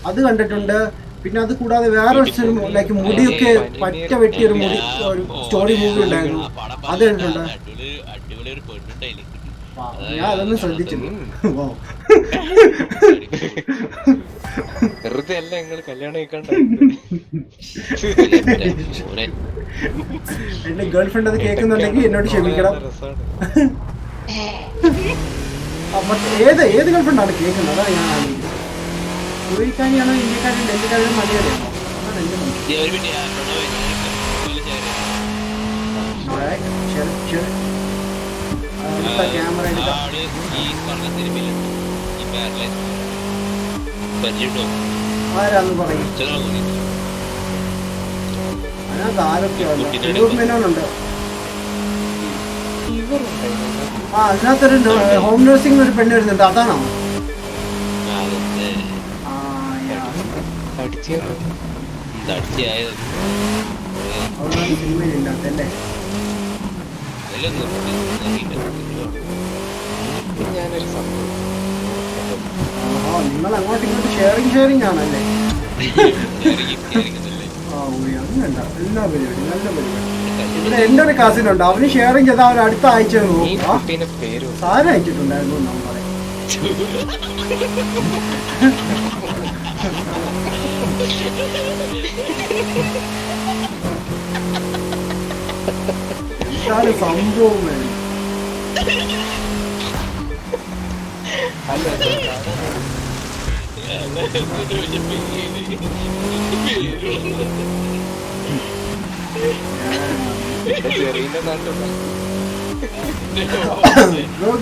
അത് കണ്ടിട്ടുണ്ട്. പിന്നെ അത് കൂടാതെ വേറൊരു സിനിമ ലൈക്ക് മുടിയൊക്കെ പറ്റ വെട്ടിയൊരു മുടി ഒരു സ്റ്റോറി മൂവി ഉണ്ടായിരുന്നു. അത് കണ്ടിട്ടുണ്ട്. അടിപൊളി ഒരു പെണ്ണുണ്ടായില്ലേ? ഞാൻ അതൊന്നും ശ്രദ്ധിച്ചില്ല. വെറുതെ അല്ല നിങ്ങൾ കല്യാണം കഴിക്കണ്ട. എന്റെ ഗേൾ ഫ്രണ്ട് അത് കേൾക്കുന്നുണ്ടെങ്കിൽ എന്നോട് ക്ഷമിക്കണം. ഏത് ഗേൾ ഫ്രണ്ടാണ് കേൾക്കുന്നത്? അതാണ് ഞാൻ ആലോചിക്കുന്നത്. യുഎക്കാരിയാണോ ഇന്ത്യക്കാരും ഡൽഹിക്കാരും മലയാളിയാണോ? അതാണ് എന്റെ ക്യാമറ ആരാന്ന് പറയും. അതിനകത്ത് ആരൊക്കെയാണ്? മേനോനുണ്ട്. ആ അതിനകത്തൊരു ഹോം നഴ്സിംഗ് ഒരു പെണ്ണ് വരുന്നുണ്ട്. അതാണോ? സിനിമയിലില്ലാത്തല്ലേ? ഞാനൊരു സംഭവം നിങ്ങൾ അങ്ങോട്ടും ഇങ്ങോട്ടും ഷെയറിങ് ആണല്ലേ? അങ്ങനെയല്ല, എല്ലാ പരിപാടി നല്ല പരിപാടി. ഇവിടെ എന്റെ ഒരു കസിൻ ഉണ്ട്. അവന് ഷെയറിങ് ചെയ്താൽ അവൻ അടുത്ത ആഴ്ച നോക്കുക. സാരം അയച്ചിട്ടുണ്ടായിരുന്നു നമ്മൾ പറയാം. എന്താണ് സംഭവം?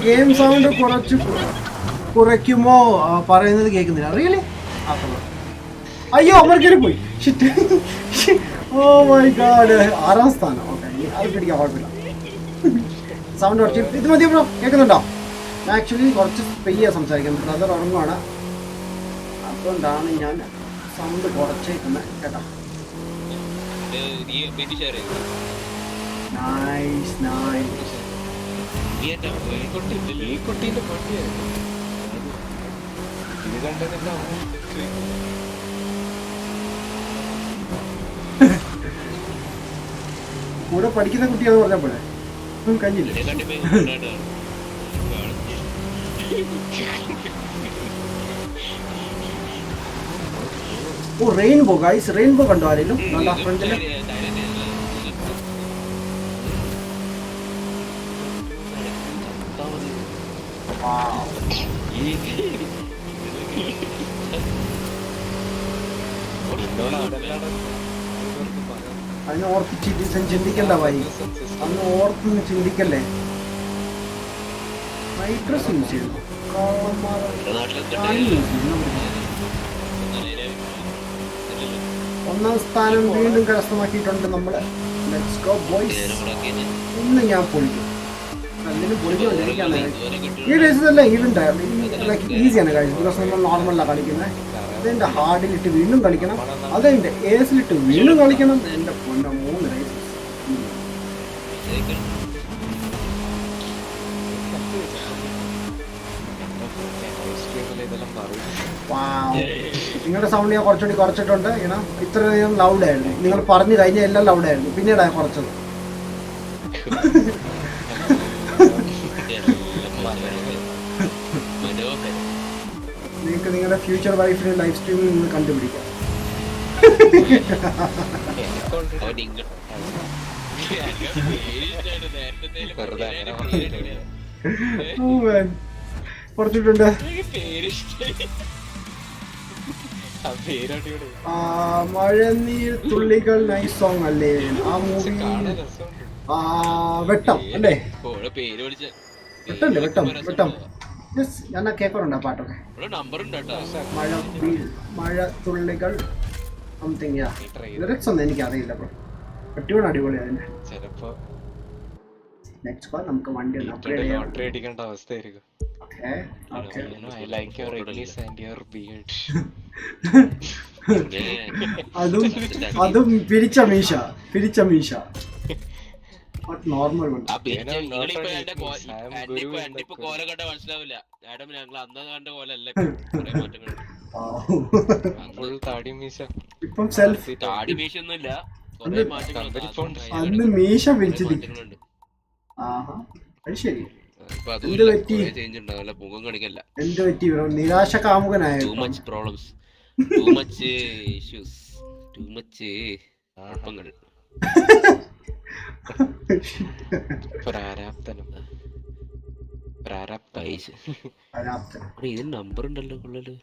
ഗെയിം സൗണ്ട് കുറയ്ക്കുമോ പറയുന്നത് കേൾക്കുന്നില്ല. അറിയില്ലേ? അയ്യോ അമർക്കരി പോയി. Oh my God. 6ാം സ്ഥാനം. ഓക്കെ അത് പിടിക്കാം, കുഴപ്പമില്ല. സൗണ്ട് കുറച്ച് ഇത് മതി ബ്രോ. കേൾക്കുന്നുണ്ടോ? ഞാൻ ആക്ച്വലി കുറച്ച് പെയ്യ സംസാരിക്കുന്നത്. ബ്രദർ ഉറങ്ങുവാണ്, അതുകൊണ്ടാണ് ഞാൻ സൗണ്ട് കുറച്ചേക്കുന്നത്. കേട്ടോ? Nice nice. ഈ കുട്ടീന്റെ പട്ടിയായിരുന്നു ഇത് കണ്ടതില്ല. കൂടെ പഠിക്കുന്ന കുട്ടിയാന്ന് പറഞ്ഞപ്പോഴേ കഴിഞ്ഞില്ല. ഓ റെയിൻബോ ഗൈസ്, റെയിൻബോ കണ്ടോ ആരെങ്കിലും? നല്ല ഫ്രണ്ടില് അതിന് ഓർത്ത് ചിന്തിക്കണ്ട ഭായി, അന്ന് ഓർത്ത് ചിന്തിക്കല്ലേ. നൈട്രസ് യൂസ് ചെയ്യുന്നു. ഒന്നാം സ്ഥാനം വീണ്ടും കരസ്ഥമാക്കിയിട്ടുണ്ട് നമ്മള്. Let's go boys. ഇന്ന് ഞാൻ പൊളിക്കും. അതിന് പൊളിക്കൊണ്ടിരിക്കുകയാണ്. ഈ റേസിലല്ല ഈവന്റ് ലൈക്ക് ഈസിയാണ് കാര്യം. ബിക്കോസ് നമ്മൾ നോർമലാണ് കളിക്കുന്നത്. അതെൻ്റെ ഹാർഡിലിട്ട് വീണ്ടും കളിക്കണം, അതെൻ്റെ ഏസിലിട്ട് വീണ്ടും കളിക്കണം. എൻ്റെ പൊന്ന 3 റേസ്. നിങ്ങളുടെ സൗണ്ട് ഞാൻ കുറച്ചുകൂടി കുറച്ചിട്ടുണ്ട്. ഇങ്ങനെ ഇത്രയും ലൗഡായിരുന്നു. നിങ്ങൾ പറഞ്ഞു കഴിഞ്ഞാൽ എല്ലാം ലൗഡായിരുന്നു, പിന്നീടാണ് കുറച്ചത്. നിങ്ങൾക്ക് നിങ്ങളുടെ ഫ്യൂച്ചർ വൈഫിന് ലൈവ് സ്ട്രീമിൽ നിങ്ങൾ കണ്ടുപിടിക്കാം. കുറച്ചിട്ടുണ്ട്. മഴനീർ തുള്ളികൾ നൈസ് സോങ് അല്ലേ? ആ മൂവി വെട്ടം അല്ലേ? വെട്ടല്ലേ? വെട്ടം. യെസ്, ഞാൻ കേൾക്കാറുണ്ട് ആ പാട്ടൊക്കെ. മഴ തുള്ളികൾ സംതിങ് ലിറിക്സ് ഒന്നും എനിക്ക് അറിയില്ല ബ്രോ. പറ്റിയോട് അടിപൊളിയാണ് അതിന്റെ. ചിലപ്പോ നെക്സ്റ്റ് കോൾ നമുക്ക് വണ്ടി ഒന്ന് അപ്ഗ്രേഡ് ചെയ്യാം. ലോട്ടറി അടിക്കേണ്ട അവസ്ഥയായിരിക്കും. I like your English and your beard. അതും പിരിച്ച മീശ നോർമൽ കോല കണ്ട മനസ്സിലാവില്ല. മാഡം ഞങ്ങൾ അന്ന് കണ്ട കോലല്ല. ഇപ്പം സെൽഫ് താടി മീശ ഒന്നുമില്ല. അന്ന് മീശ പിരിച്ചിട്ടുണ്ട്. ശരി എന്ത് പറ്റി ബ്രോ? നിരാശ കാമുകനായ നമ്പർ ഉണ്ടല്ലോ കൊള്ളല്.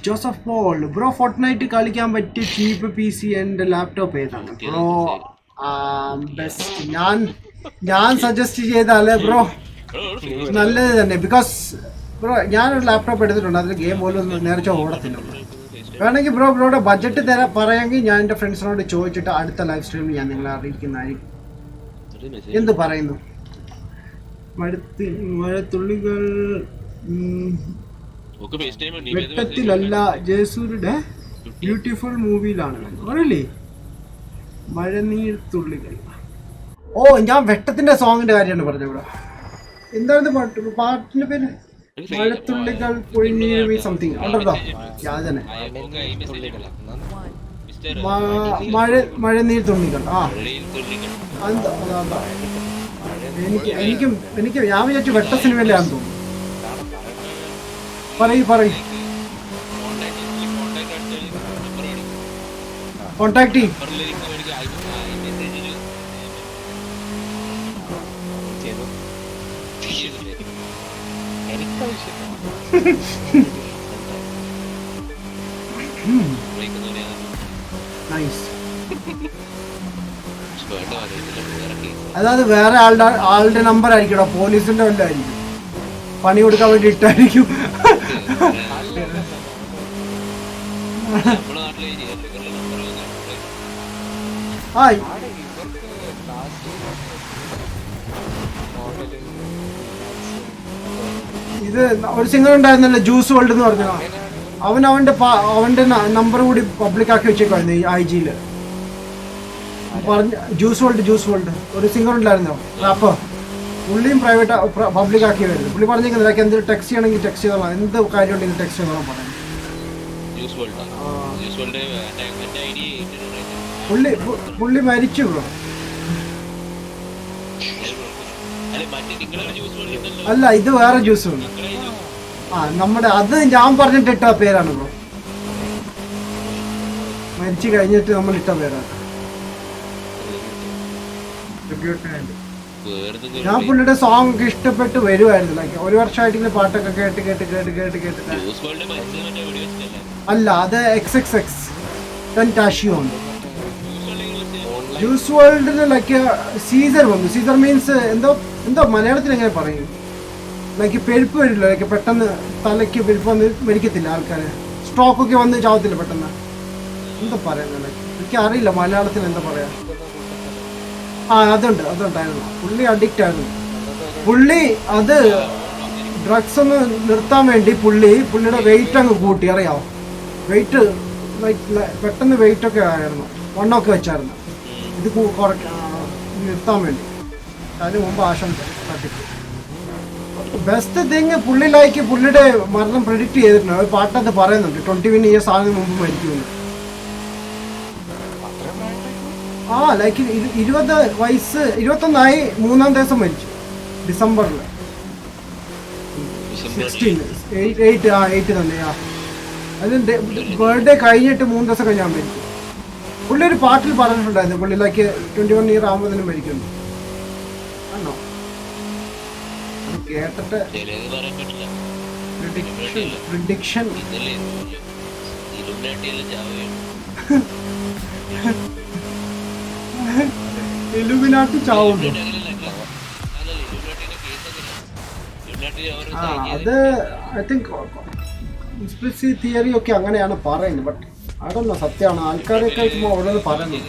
ജോസഫ് പോൾ ബ്രോ ഫോർട്ട്നൈറ്റ് കളിക്കാൻ പറ്റിയ ചീപ്പ് PC ആൻഡ് ലാപ്ടോപ്പ് ഏതാണ് ബ്രോ? ബെസ്റ്റ് ഞാൻ സജസ്റ്റ് ചെയ്താലേ ബ്രോ നല്ലത് തന്നെ. ബിക്കോസ് ബ്രോ ഞാനൊരു ലാപ്ടോപ്പ് എടുത്തിട്ടുണ്ട്, അതിൽ ഗെയിം പോലും നേരത്തെ ഓടത്തില്ല. വേണമെങ്കിൽ ബ്രോയുടെ ബഡ്ജറ്റ് പറയാമെങ്കിൽ ഞാൻ എൻ്റെ ഫ്രണ്ട്സിനോട് ചോദിച്ചിട്ട് അടുത്ത ലൈവ് സ്ട്രീമിൽ ഞാൻ നിങ്ങളെ അറിയിക്കുന്നതായിരിക്കും. എന്ത് പറയുന്നു? മഴത്തുള്ളികൾ വെട്ടത്തിലല്ല, ജയസൂരുടെ ബ്യൂട്ടിഫുൾ മൂവിയിലാണ്. അറിയില്ലേ മഴനീർ തുള്ളികൾ? ഓ ഞാൻ വെട്ടത്തിന്റെ സോങ്ങിന്റെ കാര്യമാണ് പറഞ്ഞത് ബ്രോ. എന്താണ് പാട്ടിന്റെ പേര്? മഴത്തുള്ളികൾ പൊഴിഞ്ഞ സംതിങ് ഉണ്ടോ? അത് തന്നെ മഴനീർ തുള്ളികൾ. ആ എനിക്ക് ഞാൻ വിചാരിച്ചു വെട്ട സിനിമയിലാണെന്ന് തോന്നുന്നു. പറയൂ കോണ്ടാക്ട് ചെയ്യും. അതായത് വേറെ ആളുടെ നമ്പർ ആയിരിക്കടോ, പോലീസിന്റെ വല്ലതായിരിക്കും, പണി കൊടുക്കാൻ വേണ്ടി ഇട്ടായിരിക്കും. ഇത് ഒരു സിംഗർ ഉണ്ടായിരുന്നല്ലോ ജ്യൂസ് വേൾഡ് എന്ന് പറഞ്ഞ, അവന്റെ നമ്പർ കൂടി പബ്ലിക് ആക്കി വെച്ചേക്കായിരുന്നു ഈ IG-ല്. ജ്യൂസ് വേൾഡ് ഒരു സിംഗർ ഉണ്ടായിരുന്നോ റാപ്പർ, പുള്ളിയും പ്രൈവറ്റ് പബ്ലിക് ആക്കി വരുന്നത്. പുള്ളി പറഞ്ഞിരിക്കുന്നില്ല എന്തെങ്കിലും ടെക്സ്റ്റ് ചെയ്യണമെങ്കിൽ ടെക്സ്റ്റ് ചെയ്തോളാം, എന്ത് കാര്യം ഉണ്ടെങ്കിൽ ടെക്സ്റ്റ് ചെയ്തോളാം പറയാം. പുള്ളി മരിച്ചു ബ്രോ. അല്ല ഇത് വേറെ ജ്യൂസ് ഉണ്ട്. നമ്മുടെ അത് ഞാൻ പറഞ്ഞിട്ട് ഇട്ട പേരാണ് ബ്രോ, മരിച്ചു കഴിഞ്ഞിട്ട് നമ്മൾ ഇട്ട പേരാണ്. ഞാൻ പുള്ളിയുടെ സോങ് ഒക്കെ ഇഷ്ടപ്പെട്ട് വരുമായിരുന്നു. ലൈക്ക് ഒരു വർഷമായിട്ട് ഇങ്ങനെ പാട്ടൊക്കെ കേട്ട് അല്ല അത് XXX ടാഷിയോ ഉണ്ട്. ജ്യൂസ് വേൾഡിന് ലൈക്ക് സീസർ വന്നു. സീസർ മീൻസ് എന്തോ മലയാളത്തിൽ എങ്ങനെ പറയും, ലൈക്ക് പെരുപ്പ് വരില്ല, ലൈക്ക് പെട്ടെന്ന് തലയ്ക്ക് പെരുപ്പ് വന്ന് മരിക്കത്തില്ല ആൾക്കാർ, സ്ട്രോക്കൊക്കെ വന്ന് ചാവത്തില്ല പെട്ടെന്ന്. എന്താ പറയുന്നത് ലൈക്ക് എനിക്ക് അറിയില്ല മലയാളത്തിൽ എന്താ പറയാ. അതുണ്ടായിരുന്നു. പുള്ളി അഡിക്റ്റ് ആയിരുന്നു. പുള്ളി അത് ഡ്രഗ്സ് ഒന്ന് നിർത്താൻ വേണ്ടി പുള്ളിയുടെ വെയിറ്റ് അങ്ങ് കൂട്ടി, അറിയാമോ? വെയിറ്റ് പെട്ടെന്ന് വെയിറ്റ് ഒക്കെ ആയിരുന്നു, വണ്ണമൊക്കെ വെച്ചായിരുന്നു. ഇത് നിർത്താൻ വേണ്ടി. അതിന് മുമ്പ് ആശങ്ക തട്ടിപ്പ്. ബെസ്റ്റ് തിങ് പുള്ളിയുടെ മരണം പ്രെഡിക്റ്റ് ചെയ്തിട്ടുണ്ട്. ഒരു പാട്ടത് പറയുന്നുണ്ട് 21 years ആകുന്നതിന് മുമ്പ് മരിക്കുമെന്ന്. ലൈക്ക് 20 വയസ്സ് 21 3-ാം ദിവസം മരിച്ചു, ഡിസംബറിൽ 8 തന്നെ. അതിന് ബർത്ത്ഡേ കഴിഞ്ഞിട്ട് 3 ദിവസം കഴിഞ്ഞാൽ മരിച്ചു. പുള്ളി ഒരു പാട്ടിൽ പറഞ്ഞിട്ടുണ്ടായിരുന്നു പുള്ളി ലൈക്ക് 21 years ആകുമ്പോഴത്തേനും മരിക്കുന്നു. ആണോ? അത് കേട്ടിട്ട് പ്രിഡിക്ഷൻ ഇലുമിനാട്ടി ചാവുന്നു. അത് ഐ തിങ്ക് കോൺസ്പിറസി തിയറി ഒക്കെ അങ്ങനെയാണ് പറയുന്നത്. ബട്ട് അതൊന്നും സത്യമാണ്, ആൾക്കാരൊക്കെ ചുമ്മാ ഓരോന്ന് പറയുന്നു.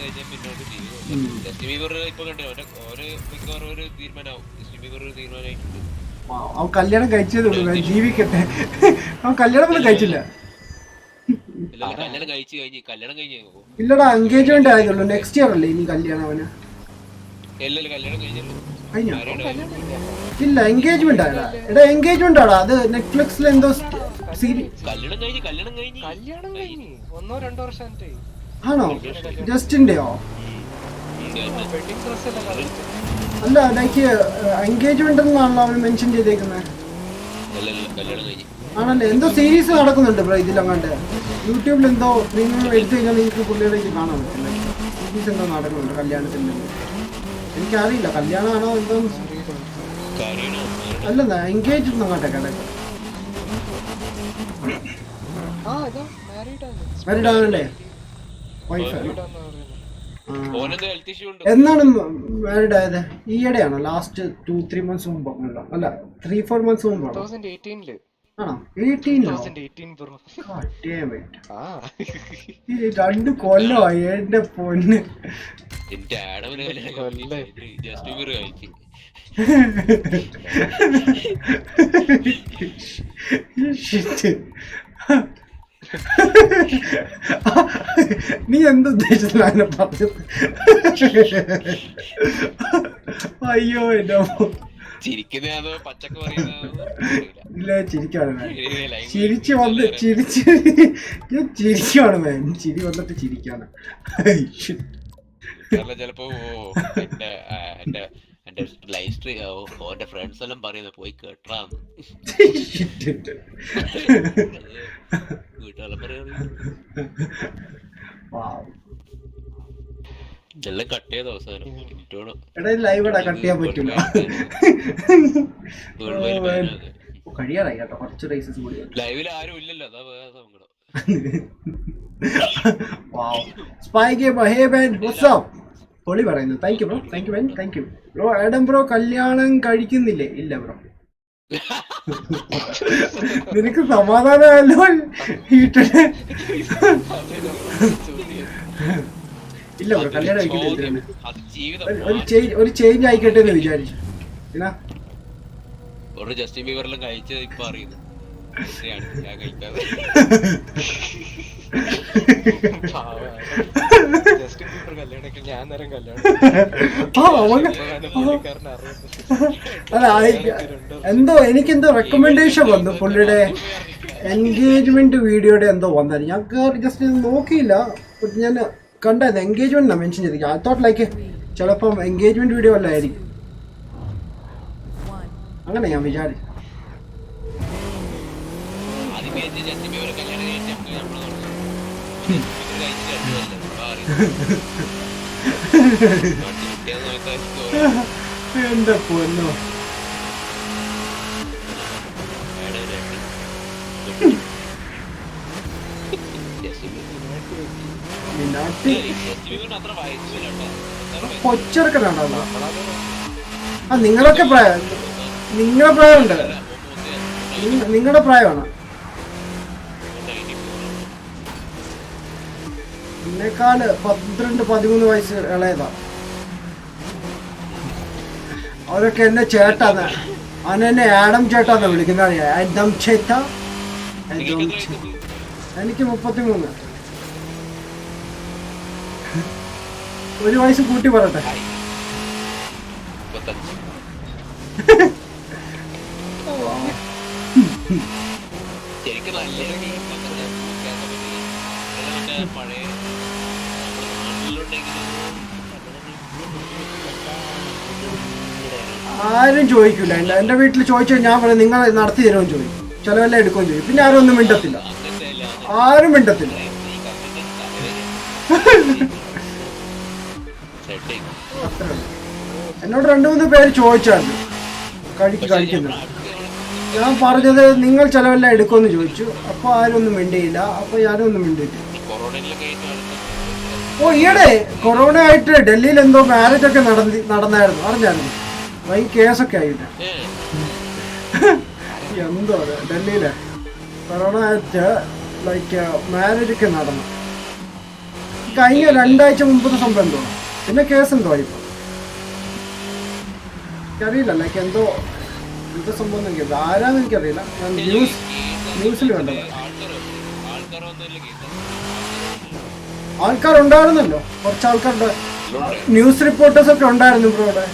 അവൻ കല്യാണം കഴിച്ചതേ ഉള്ളൂ, ജീവിക്കട്ടെ. അവൻ കല്യാണം പോലും കഴിച്ചില്ല. ഇല്ലടാ, എൻഗേജ്മെന്റ് ആയതുള്ളൂ. നെക്സ്റ്റ് ഇയർ അല്ലേ ഇനി കല്യാണം അവന്? ഇല്ല, എൻഗേജ്മെന്റ് ആയടാ. എടാ എൻഗേജ്മെന്റ് ആടാ, അത് നെറ്റ്ഫ്ലിക്സിൽ എന്തോ ആണോ? ജസ്റ്റിന്റെയോ? അല്ല, ലൈക്ക് എൻഗേജ്മെന്റ് എന്നാണല്ലോ അവൻ മെൻഷൻ ചെയ്തേക്കുന്നത്. ആണല്ലേ? എന്തോ സീരീസ് നടക്കുന്നുണ്ട് ബ്രോ ഇതിലങ്ങാണ്ട്. യൂട്യൂബിൽ എന്തോ നിങ്ങൾ എടുത്തു കഴിഞ്ഞാൽ നിങ്ങൾക്ക് പുള്ളിയിലേക്ക് കാണാൻ പറ്റില്ല. സീരീസ് എന്തോ നടക്കുന്നുണ്ട് കല്യാണത്തിന്. എനിക്കറിയില്ല കല്യാണമാണോ എന്തോ. അല്ലെന്നാ എൻഗേജ് അങ്ങോട്ടെ കട. മാരീഡ് ആണല്ലേ? എന്നാണ് മാരീഡ് ആയത്? ഈയിടെയാണോ? ലാസ്റ്റ് 2-3 months മുമ്പോ? അല്ല 3-4 months മുമ്പോ? ആണോ? 2 കൊല്ലമായി എന്റെ പൊന്ന്. നീ എന്തുദ്ദേശത്തിലാണ് പറഞ്ഞത്? അയ്യോ എന്റെ ഇല്ല, ചിരിക്കാണ് ചിരിക്കാണ് മാൻ. ചിരി വന്നിട്ട് ചിരിക്കാണ്. ചിലപ്പോ എന്റെ ലൈഫ് സ്ട്രീം ഓന്റെ ഫ്രണ്ട്സ് എല്ലാം പറയുന്നത് പോയി കേട്ടാന്ന്. വീട്ടുകാരെല്ലാം പറയുന്നത് ഇതെല്ലാം കട്ട് ചെയ്ത അവസാനം ലൈവടാ, കട്ട് ചെയ്യാൻ പറ്റില്ല. കഴിയാറായി കേട്ടോ, കുറച്ച് റേസസ് കൂടി. ലൈവിൽ ആരും ഇല്ലല്ലോ, അതാ സങ്കടം. പൊളി പറയുന്നു. Thank you bro, thank you man, thank you bro. Adam bro കല്യാണം കഴിക്കുന്നില്ലേ? ഇല്ല ബ്രോ. നിനക്ക് സമാധാനമല്ലോ. ഇല്ല ബ്രോ, കല്യാണം കഴിക്കില്ല. ഒരു ചേഞ്ച് ആയിക്കട്ടെ എന്ന് വിചാരിച്ചു. ജസ്റ്റിൻ ബീബറെല്ലാം കഴിച്ചത് ഇപ്പൊ അറിയുന്നു. ഞാൻ കഴിക്കാതെ എന്തോ എനിക്കെന്തോ റെക്കമെൻഡേഷൻ വന്നു പുള്ളിയുടെ എൻഗേജ്മെന്റ് വീഡിയോയുടെ എന്തോ വന്നത്. ഞാൻ ജസ്റ്റ് നോക്കിയില്ല, ഞാൻ കണ്ടായിരുന്നു എൻഗേജ്മെന്റ് മെൻഷൻ ചെയ്തിരിക്കും. ഐ തോട്ട് ലൈക്ക് ചിലപ്പം എൻഗേജ്മെന്റ് വീഡിയോ അല്ലായിരിക്കും, അങ്ങനെ ഞാൻ വിചാരിച്ചു. എന്റെ പൊന്നോ, കൊച്ചെറുക്കനാണല്ലോ. ആ നിങ്ങളൊക്കെ പ്രായം, നിങ്ങളുടെ പ്രായമുണ്ട്, നിങ്ങളുടെ പ്രായമാണ്. എന്നെക്കാള് 12-13 വയസ്സ് ഇളയതാ. അവരൊക്കെ എന്നെ ചേട്ടാന്ന്, അവനെന്നെ ആഡം ചേട്ടാന്ന് വിളിക്കുന്നത്. ആഡം ചേട്ട. എനിക്ക് 33. ഒരു വയസ്സ് കൂട്ടി പറയട്ടെ. ആരും ചോദിക്കില്ല. എന്റെ വീട്ടിൽ ചോദിച്ചാൽ ഞാൻ പറയും നിങ്ങൾ നടത്തി തരുമെന്ന് ചോദിക്കും, ചിലവെല്ലാം എടുക്കുകയും ചെയ്യും. പിന്നെ ആരും ഒന്നും മിണ്ടത്തില്ല, ആരും മിണ്ടത്തില്ല. എന്നോട് 2-3 പേര് ചോദിച്ചായിരുന്നു കഴിക്കുന്നു. ഞാൻ പറഞ്ഞത് നിങ്ങൾ ചിലവെല്ലാം എടുക്കുമെന്ന് ചോദിച്ചു. അപ്പോൾ ആരും ഒന്നും മിണ്ടിയില്ല, അപ്പോൾ ഞാനും ഒന്നും മിണ്ടിയില്ല. ഓ ഈയിടെ കൊറോണ ആയിട്ട് ഡൽഹിയിൽ എന്തോ മാരേജ് ഒക്കെ നടന്നായിരുന്നു, അറിഞ്ഞായിരുന്നു. ഈ കേസൊക്കെ ആയില്ല. എന്തോ ഡൽഹിയിലെ കൊറോണ ആയിട്ട് ലൈക്ക് മാരേജ് ഒക്കെ നടന്നു. കഴിഞ്ഞ 2 ആഴ്ച മുമ്പത്തെ സംഭവം എന്തോ, പിന്നെ കേസ് എന്തോ ഇപ്പൊ എനിക്കറിയില്ല. ലൈക്ക് എന്തോ സംഭവം എനിക്കറിയില്ല, ആരാന്ന് എനിക്കറിയില്ല. ഞാൻ ന്യൂസിൽ കണ്ടത്. ആൾക്കാരുണ്ടായിരുന്നല്ലോ, കുറച്ച് ആൾക്കാരുടെ ന്യൂസ് റിപ്പോർട്ടേഴ്സ് ഒക്കെ ഉണ്ടായിരുന്നു ബ്രോ അവിടെ.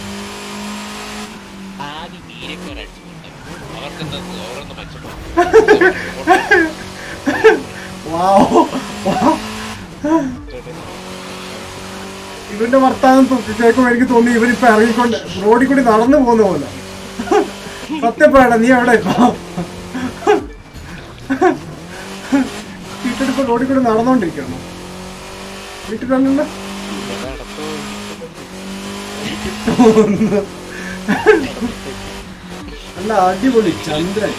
ഇവന്റെ വർത്താനം കേൾക്കുമ്പോൾ എനിക്ക് തോന്നി ഇവരിപ്പോ ഇറങ്ങിക്കൊണ്ട് റോഡിൽ കൂടി നടന്നു പോകുന്ന പോലെ. സത്യപ്പാടാ, നീ എവിടെ ഇപ്പൊ? വീട്ടിലിപ്പോ റോഡിൽ കൂടി നടന്നോണ്ടിരിക്കണോ? വീട്ടിൽ തന്നെ നല്ല അടിപൊളി ചന്ദ്രൻ.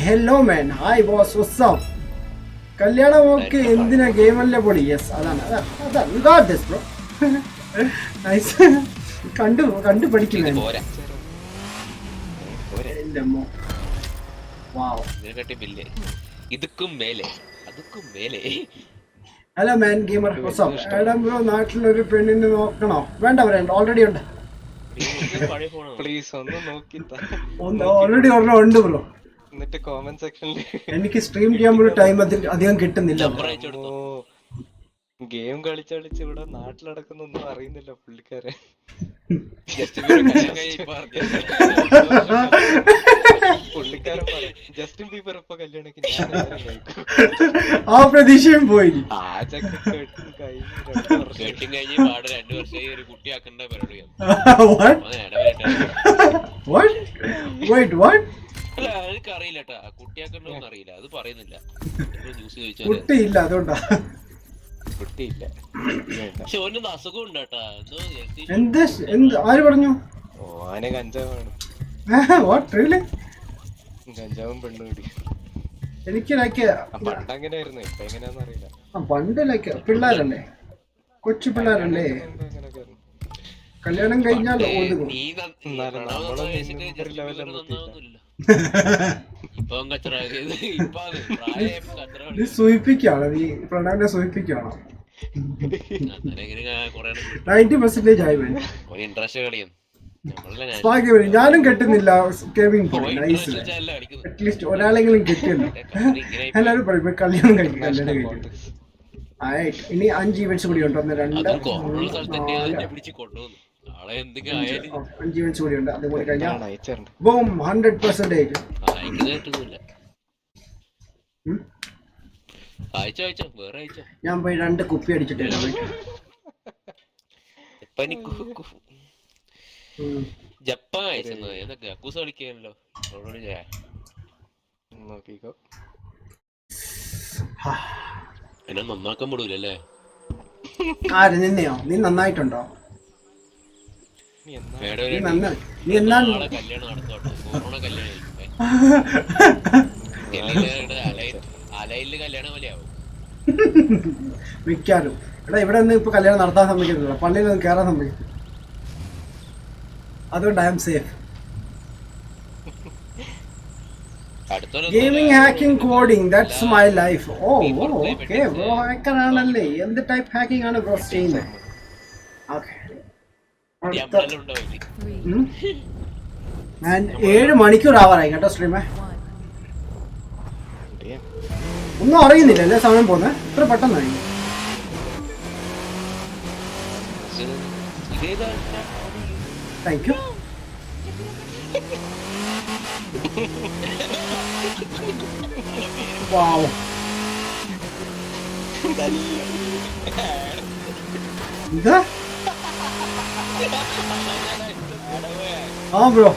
Hello man, hi boss, what's up? കല്യാണം ഓക്കെ, എന്തിനാ ഗെയിമല്ലേ പൊടി? യെസ്, അതാണ് ബ്രോ. നൈസ്. കണ്ടു പഠിക്കുന്നേ. Hello man gamer, what's up? Adam bro, നാട്ടിലൊരു പെണ്ണിനെ നോക്കണോ? വേണ്ട, ഓൾറെഡി ഉണ്ട്. പ്ലീസ് ഒന്ന് നോക്കി ഓൾറെഡി ഒരെണ്ണം ഉണ്ട് ബ്രോ. എന്നിട്ട് കോമന്റ് സെക്ഷനിൽ എനിക്ക് സ്ട്രീം ചെയ്യാൻ ടൈം അധികം കിട്ടുന്നില്ല. ഗെയിം കളിച്ച് ഇവിടെ നാട്ടിലടക്കുന്നൊന്നും അറിയുന്നില്ല പുള്ളിക്കാരെ. പുള്ളിക്കാരൻ പറയും ജസ്റ്റിൻ ബീബർ ഇപ്പൊ കല്യാണിക്ക് ആ പ്രതീക്ഷയും പോയി. കുട്ടിയില്ല, അതുകൊണ്ടാ. ആര് പറഞ്ഞു? കഞ്ചാവാണ്. കഞ്ചാവും പെണ്ണു കൂടി. എനിക്ക് പണ്ട് അങ്ങനെയായിരുന്നു, ഇപ്പൊ എങ്ങനെയാന്ന് അറിയില്ല. പണ്ട് പിള്ളേരല്ലേ, കൊച്ചു പിള്ളേരല്ലേ, കല്യാണം കഴിഞ്ഞാൽ നീ സൂചിപ്പിക്കുകയാണ്, നീ പ്രണവിനെ സൂചിപ്പിക്കുകയാണോ? 90% ആയി. ഞാനും കെട്ടുന്നില്ല. അറ്റ്ലീസ്റ്റ് ഒരാളെങ്കിലും കെട്ടിയല്ലോ. എല്ലാവരും പറയും കല്യാണം കഴിക്കും. ഇനി 5 ഈവൻസ് കൂടി ഉണ്ട്. 1, 2, 3, 4, 5 ഈവൻസ് കൂടി ഉണ്ട്. അതുകൂടി കഴിഞ്ഞാൽ 100%. ഞാൻ പോയി 2 കുപ്പി അടിച്ചിട്ട് ജപ്പാൻ കളിക്കാനല്ലോ. നോക്കിക്കോ, എന്നെ നന്നാക്കാൻ പെടൂലല്ലേ? ആര് നിന്നെയോ? നീ നന്നായിട്ടുണ്ടോ? നീ കല്യാണം നടത്തോട്ടെ, കൊറോണ കല്യാണം അലയില് കല്യാണം പോലെയാവും മിക്കാറും. എടാ ഇവിടെ ഒന്നും ഇപ്പൊ കല്യാണം നടത്താൻ സമ്മതിക്കുന്നില്ല, പള്ളിയിലൊന്നും കയറാൻ സമ്മതിക്കും. അതുകൊണ്ട് I am safe. Gaming, hacking, coding, that's my life. Okay bro, hacker ആണല്ലേ? എന്ത് ടൈപ്പ് ഹാക്കിംഗ് ആണ് ബ്രോ ചെയ്യുന്നത്? ഓക്കെ, ഞാൻ 7 മണിക്കൂർ ആവാറായി കേട്ടോ സ്ട്രീമേ. ഒന്നും അറിയുന്നില്ല അല്ലേ സമയം പോകുന്നത്? ഇത്ര പെട്ടെന്നായി. Thank you. വാവ്, എന്താ? ആ bro,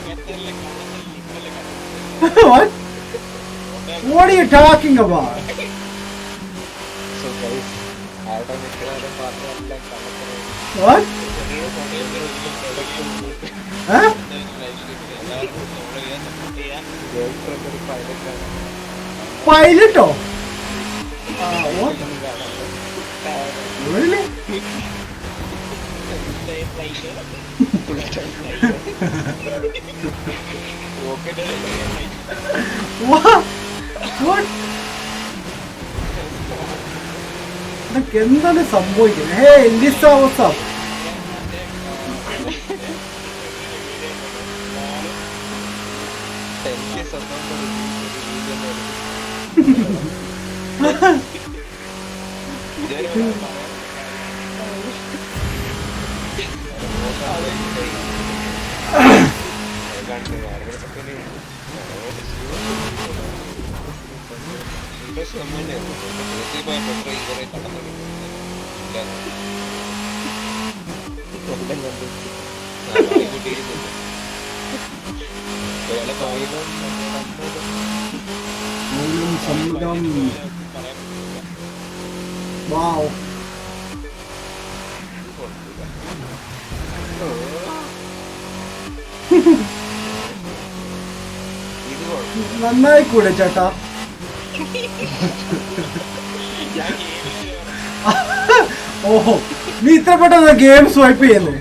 what are you talking about? So guys, ആരുടെ മിക്കവാറും പറഞ്ഞെല്ലാം കണക്കാണ്. What? Huh? പൈലറ്റോ? Really? ഇതൊക്കെ എന്താണ് സംഭവിക്കുന്നത്? ഹേ ലിസ വാട്സ് അപ്പ്? Wow. നന്നായി കൂടെ ചേട്ടാ. ഓഹോ, നീ ഇത്ര പെട്ടെന്ന് ഗെയിം സ്വൈപ്പ് ചെയ്യുന്നത്?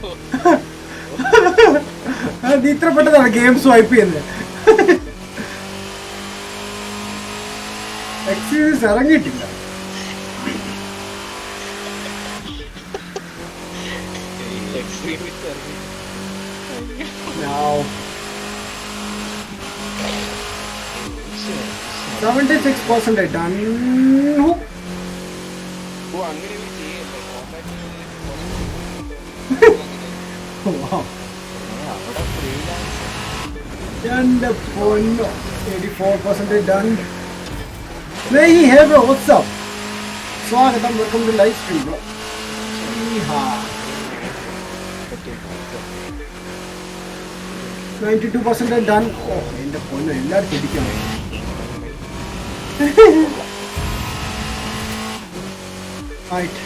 നീ ഇത്ര പെട്ടെന്നാണ് ഗെയിം സ്വൈപ്പ് ചെയ്യുന്നത്? എക്സ്പീരിയൻസ് ഇറങ്ങിയിട്ടില്ല. Now 76% done. Wow. And the phone 84% done. Hey, hey bro, what's up? Swagatham, welcome to live stream bro. Yeehaw. 92% done. Oh, in the phone, എല്ലാവർക്കും ഇരിക്കണം. Right.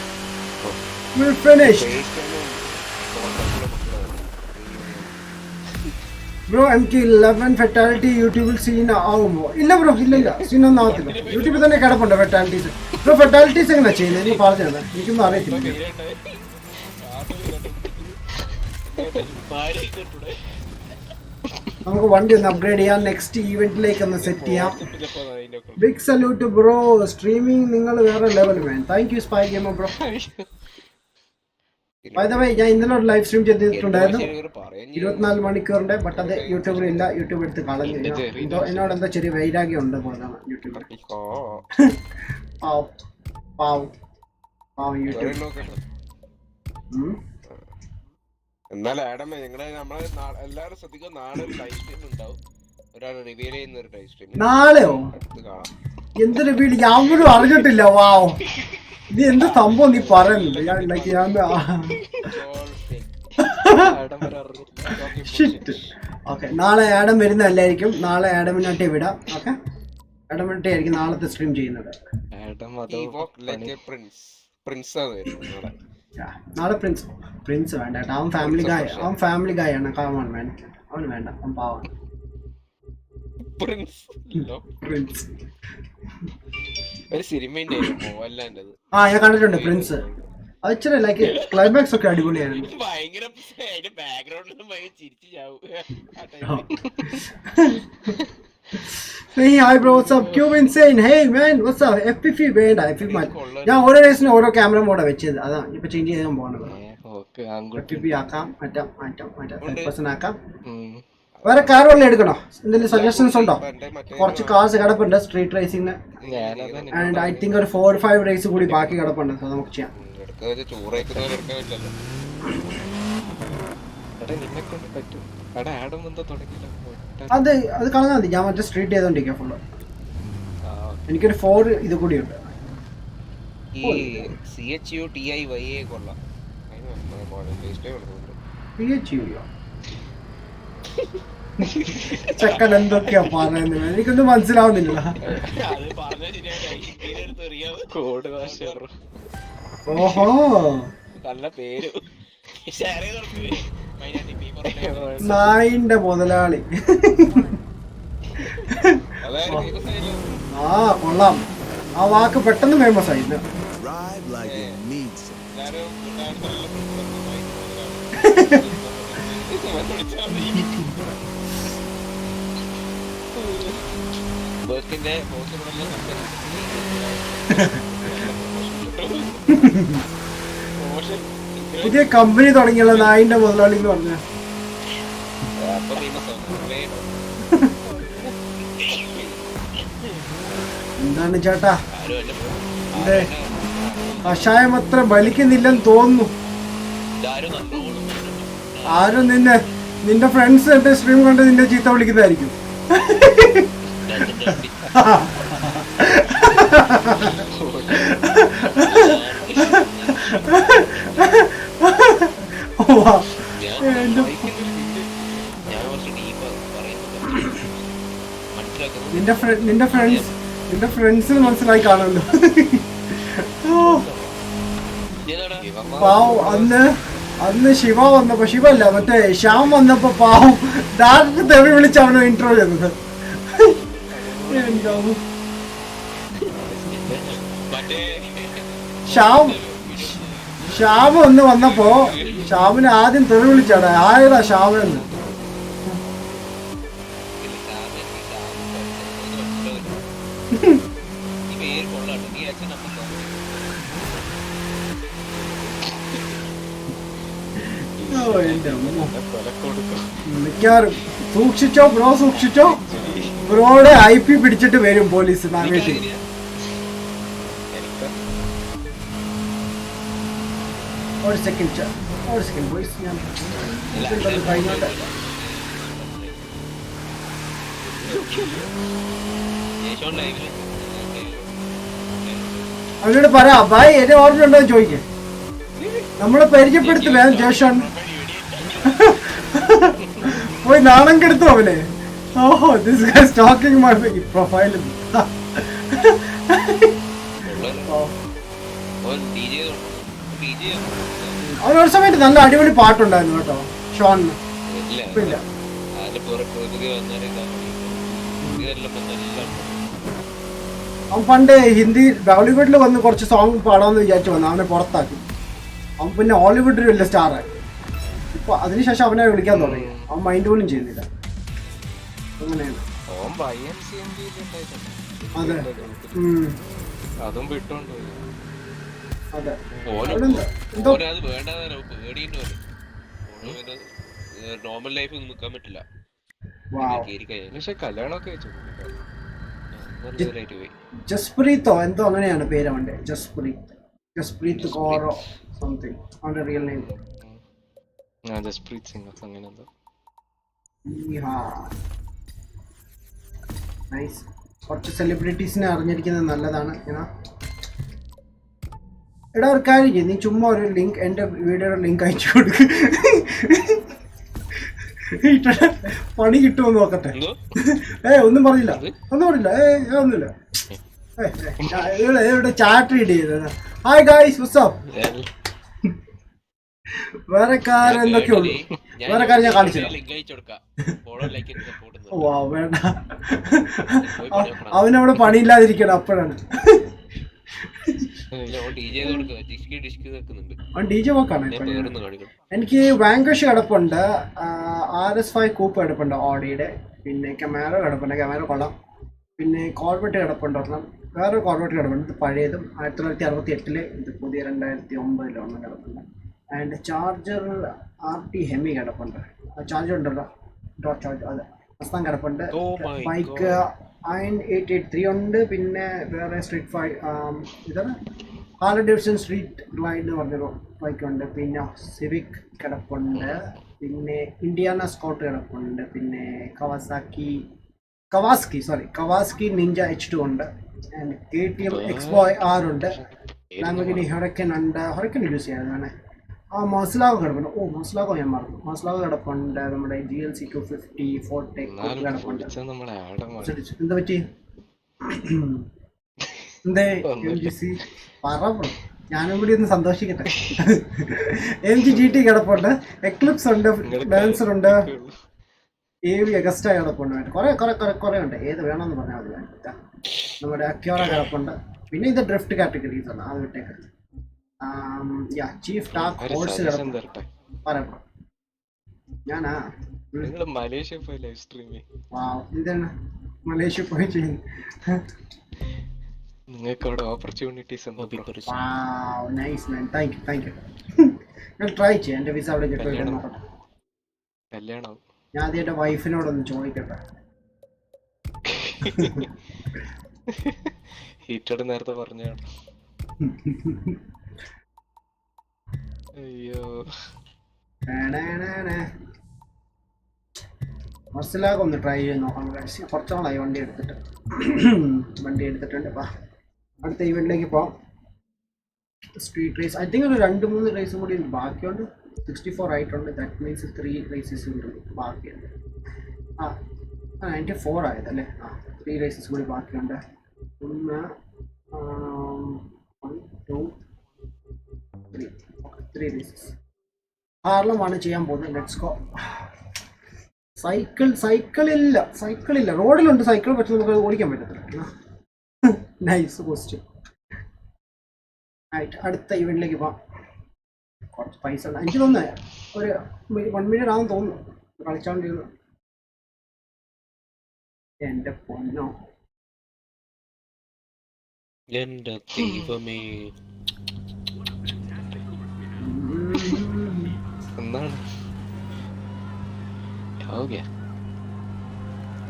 We're finished. Bro, MK11 fatality YouTube will see ആവുമോ? ഇല്ല bro, ഇല്ല scene ഒന്നും ആവത്തില്ല. യൂട്യൂബിൽ തന്നെ കിടപ്പുണ്ട് ഫെറ്റാലിറ്റീസ്. ബ്രോ ഫെറ്റാലിറ്റീസ് എങ്ങനെ ചെയ്യുന്നത്? എനിക്ക് പറഞ്ഞു തന്നെ, എനിക്കൊന്നും അറിയത്തില്ല. നമുക്ക് വണ്ടി ഒന്ന് അപ്ഗ്രേഡ് ചെയ്യാം, നെക്സ്റ്റ് ഈവെന്റിലേക്ക് ഒന്ന് സെറ്റ് ചെയ്യാം. ബിഗ് സല്യൂട്ട് ബ്രോ, സ്ട്രീമിംഗ് നിങ്ങൾ വേറെ level man. Thank you spy gamer bro. By the way, ഞാൻ ഇന്നലെ ഒരു ലൈവ് സ്ട്രീം ചെയ്തിട്ടുണ്ടായിരുന്നു 24 മണിക്കൂറിന്റെ. ബട്ട് അത് യൂട്യൂബിലില്ല, യൂട്യൂബ് എടുത്ത് കളഞ്ഞു. എന്നോട് എന്താ ചെറിയ വൈരാഗ്യം ഉണ്ട് പോലാണ് യൂട്യൂബിൽ. എന്നാലും ആഡമേ നിങ്ങളെ നമ്മളെ എല്ലാരും ശ്രദ്ധിക്കും, നാളെ ഒരു ലൈവ് സ്ട്രീം ഉണ്ടാവും. ഒരാൾ റിവീൽ ചെയ്യുന്ന ഒരു ലൈവ് സ്ട്രീം. നാളെയോ? എന്ത് റിവീൽ? ഞാൻ പോലും അറിഞ്ഞിട്ടില്ല. വാവ്, ഇത് എന്ത് സംഭവം നീ പറയുന്നത്? ഓക്കെ, നാളെ ആഡം വരുന്നതല്ലായിരിക്കും. നാളെ ആഡമിനാട്ടെ വിടാം. ഓക്കെ, ആഡമിനാട്ടെ ആയിരിക്കും നാളത്തെ സ്ട്രീം ചെയ്യുന്നത്. നാളെ പ്രിൻസ് വേണ്ട കേട്ടോ. അവൻ ഫാമിലി ഗായ് ആണ്. കാമൺ മാൻ, അവന് വേണ്ട, അവൻ പാവം. പ്രിൻസ് ഒരു സിനിമ ഞാൻ കണ്ടിട്ടുണ്ട് പ്രിൻസ്. അത് ഇച്ചിരി ലൈക്ക് ക്ലൈമാക്സ് ഒക്കെ അടിപൊളിയായിരുന്നു. ഭയങ്കര ബാക്ക്ഗ്രൗണ്ടിൽ ചിരിച്ചു ചാവും. Hey, hi bro, what's up? Cube insane. Hey man, what's up? FPV വേണ്ട, FPV മാറ്റി. ഞാൻ ഓരോ ഡേയ്സിന് ഓരോ ക്യാമറ മോഡാ വെച്ചത്. അതാ ഇപ്പൊ ചേഞ്ച് ചെയ്യാൻ പോകുന്നത്. FPV ആക്കാം, മാറ്റാം 5% ആക്കാം. വേറെ കാർ വല്ലതും എടുക്കണോ? എന്തെങ്കിലും സജഷൻസ് ഉണ്ടോ? കുറച്ച് കാർസ് കിടപ്പുണ്ട് സ്ട്രീറ്റ് റേസിംഗിന്. ആൻഡ് ഐ തിങ്ക് ഒരു 4-5 റേസ് കൂടി ബാക്കി കിടപ്പുണ്ട്. സോ നമുക്ക് ചെയ്യാം. അത് കളഞ്ഞാൽ മതി. ഞാൻ മറ്റേ സ്ട്രീറ്റ് ചെയ്തോണ്ടിരിക്കാം ഫുള്ള്. എനിക്കൊരു 4 ഇത് കൂടിയുണ്ട്. ചെക്കൻ എന്തൊക്കെയാ പറയുന്നത്? എനിക്കൊന്നും മനസ്സിലാവുന്നില്ല. ഓഹോ, നല്ല പേര്. നായിന്റെ മുതലാളി. ആ കൊള്ളാം, ആ വാക്ക് പെട്ടെന്ന് ഫേമസ് ആയി. ബർക്കിന്റെ പുതിയ കമ്പനി തുടങ്ങിയുള്ള നായിന്റെ മുതലാളി എന്ന് പറഞ്ഞ എന്താണ് ചേട്ടാ എന്റെ കഷായം അത്ര ബലിക്കുന്നില്ലെന്ന് തോന്നുന്നു. ആരും നിന്റെ ഫ്രണ്ട്സ് എന്റെ സ്ട്രീം കണ്ട് നിന്നെ ചീത്ത വിളിക്കുന്നതായിരിക്കും. നിന്റെ ഫ്രണ്ട്സിന് മനസ്സിലായി കാണുമല്ലോ. പാവം അന്ന് ശിവ വന്നപ്പോ, ശിവ അല്ല മറ്റേ ശ്യാം വന്നപ്പോ പാവം ഡയറക്റ്റ് തെറി വിളിച്ച് അവനെ ഇൻട്രോ ചെയ്തത്. ശ്യാം ഒന്ന് വന്നപ്പോ ശ്യാമിനെ ആദ്യം തെറി വിളിച്ചാടാ, ആയടാ ശ്യാമെന്ന്. മിക്കവാറും സൂക്ഷിച്ചോ ബ്രോ, സൂക്ഷിച്ചോ. ബ്രോയുടെ IP പിടിച്ചിട്ട് വരും പോലീസ് നാഗേഷ്. ഒരു സെക്കൻഡ് ബോയ്സ്, ഞാൻ കഴിഞ്ഞോട്ടെ. അവനോട് പറ ഭായ് എന്നെ ഓർമ്മയുണ്ടോ എന്ന് ചോദിക്കേ. നമ്മളെ പരിചയപ്പെടുത്തില്ല ജേഷൻ. പോയി നാണം കെടുത്തു അവനെ. ഓഹോ, this guys talking my profile. അവനൊരു സമയത്ത് നല്ല അടിപൊളി പാട്ടുണ്ടായിരുന്നു കേട്ടോ ഷോണിന്. ഇല്ല അവൻ പണ്ട് ഹിന്ദി ബോളിവുഡിൽ വന്ന് കുറച്ച് സോങ് പാടാമെന്ന് വിചാരിച്ചു വന്നു. അവനെ പുറത്താക്കി. അവൻ പിന്നെ ഹോളിവുഡിൽ വലിയ സ്റ്റാറായി. ഇപ്പൊ അതിനുശേഷം അവനെ വിളിക്കാൻ തുടങ്ങി. അവൻ മൈൻഡ് പോലും ചെയ്യുന്നില്ല. അങ്ങനെയാണ്. അതെ അതെ. നോർമൽ ലൈഫ് നിൽക്കാൻ പറ്റില്ല. ജസ്പ്രീത്തോ എന്തോ അങ്ങനെയാണ് പേര് അവന്റെ. ജസ്പ്രീത് കൗറോ സംതിങ് അവന്റെ റിയൽ നെയിം. ജസ്പ്രീത് സിംഗ് അങ്ങനെ എന്തോ. നൈസ്. കുറച്ച് സെലിബ്രിറ്റീസിനെ അറിഞ്ഞിരിക്കുന്നത് നല്ലതാണ്. എടാ ഒരു കാര്യം ചെയ്യും, നീ ചുമ്മാ ഒരു ലിങ്ക്, എന്റെ വീഡിയോയുടെ ലിങ്ക് അയച്ചു കൊടുക്ക്. പണി കിട്ടുമെന്ന് നോക്കട്ടെ. ഒന്നും പറഞ്ഞില്ല. ഒന്നുമില്ല. ഇവിടെ ചാറ്റ് റീഡ് ചെയ്തത്. Hi guys, what's up. വേറെ കാര്യം എന്തൊക്കെയുള്ളൂ. വേറെ കാര്യം ഞാൻ കാണിച്ചില്ല. വേണ്ട, അവനവിടെ പണിയില്ലാതിരിക്കണം. അപ്പോഴാണ് DJ വർക്കാണ്. എനിക്ക് വാങ്കഷ് കിടപ്പുണ്ട്, RS5 കൂപ്പ് കിടപ്പുണ്ട് ഓഡിയുടെ, പിന്നെ കമാരോ കിടപ്പുണ്ട്. കമാരോ കൊള്ളാം. പിന്നെ കോർബറ്റ് കിടപ്പുണ്ട് ഒരെണ്ണം. വേറൊരു കോർബറ്റ് കിടപ്പുണ്ട്. ഇത് പഴയതും 1968 ഇത് പുതിയ 2009 ഒരെണ്ണം കിടപ്പുണ്ട്. ആൻഡ് ചാർജർ RT ഹെമി കിടപ്പുണ്ട്. ചാർജർ ഉണ്ടല്ലോ, ഡോട്ട് ചാർജർ, അത് മസ്താൻ കിടപ്പുണ്ട്. ബൈക്ക് 883 ഉണ്ട്. പിന്നെ വേറെ സ്ട്രീറ്റ് ഇതാണ് ഹാർലി ഡേവിഡ്സൺ സ്ട്രീറ്റ് ഗ്ലൈഡ് എന്ന് പറഞ്ഞൊരു ബൈക്കുണ്ട്. പിന്നെ സിവിക് കിടപ്പുണ്ട്. പിന്നെ ഇൻഡിയാന സ്കോട്ട് കിടപ്പുണ്ട്. പിന്നെ കവാസ്കി നിഞ്ച H2 ഉണ്ട്. ആൻഡ് KTM X-Boy R ഉണ്ട്. ലാംബോർഗിനി ഹൊറൈക്കൻ ഉണ്ട്. ഹൊറൈക്കൻ യൂസ് ചെയ്യാനാണ്. മസ്ലാഗോ കിടപ്പുണ്ട്. മസ്ലാഗോ ഞാൻ മറന്നു. മസ്ലാഗോ കിടപ്പുണ്ട്. നമ്മുടെ GLC 250 ഫോർടെക് കിടപ്പുണ്ട്. എന്താ പറ്റി? എന്തേ MGC പറ, ഞാനും കൂടി ഒന്ന് സന്തോഷിക്കട്ടെ. MG GT കിടപ്പുണ്ട്. എക്ലിപ്സ് ഉണ്ട്. ഡാൻസർ ഉണ്ട്. AV അഗസ്റ്റ കിടപ്പുണ്ട്. കുറെ ഉണ്ട്. ഏത് വേണമെന്ന് പറഞ്ഞാൽ മതി. നമ്മുടെ അക്യോറ കിടപ്പുണ്ട്. പിന്നെ ഇത് ഡ്രിഫ്റ്റ് കാറ്റഗറീസ് ആണ്. അത് വിട്ടേക്ക്. ചീഫ് ടാർക്ക് ഹോഴ്സ് കിടപ്പുണ്ട്. പറയാം. ഞാനാ നിങ്ങൾ മലേഷ്യ പോയി ലൈവ് സ്ട്രീം എന്താണ് മലേഷ്യ പോയി ചെയ്യുന്നത്? നിങ്ങൾക്ക് അവിടെ ഓപ്പർച്യൂണിറ്റീസ് നൈസ് മാൻ, താങ്ക് യു. ഞാൻ ട്രൈ ചെയ്യാം, എൻ്റെ വിസ അവിടെ കിട്ടുമോ നോക്കട്ടെ. കല്യാണം ഞാൻ ആദ്യം എൻ്റെ വൈഫിനോടൊന്ന് ചോദിക്കട്ടെ. ഹീറ്റഡ് നേരത്തെ പറഞ്ഞാണ്. അയ്യോ മർസിലാഗ് ഒന്ന് ട്രൈ ചെയ്ത് നോക്കാം. കുറച്ച് നാളായി വണ്ടി എടുത്തിട്ടുണ്ട്. അടുത്ത ഈവെന്റിലേക്ക് പോവാം. സ്ട്രീറ്റ് റേസ് ഐ തിങ്ക് ഒരു 2-3 റേസും കൂടി ബാക്കിയുണ്ട്. 64 ആയിട്ടുണ്ട്. ദാറ്റ് മീൻസ് 3 റേസസ് ഉണ്ട് ബാക്കിയുണ്ട്. 94 ആയതല്ലേ? 3 റേസസ് കൂടി ബാക്കിയുണ്ട്. 1 2 3 റേസസ്. ഹാർലമാണ് ചെയ്യാൻ പോകുന്നത്. Let's go. സൈക്കിളില്ല. റോഡിലുണ്ട് സൈക്കിൾ, പക്ഷെ നമുക്ക് ഓടിക്കാൻ പറ്റത്തില്ല. Nice question. ആയിട്ട് അടുത്ത ഇവന്റിലേക്ക് പോവാം. കുറച്ച് പൈസ ഉണ്ട്. എനിക്ക് തോന്നുന്നത് ഒരു 1 മില്യൺ ആണെന്ന് തോന്നുന്നു കളിച്ചോണ്ടിരുന്നു. എന്റെ പൊന്നോ, എന്റെ ദൈവമേ, എന്താണ്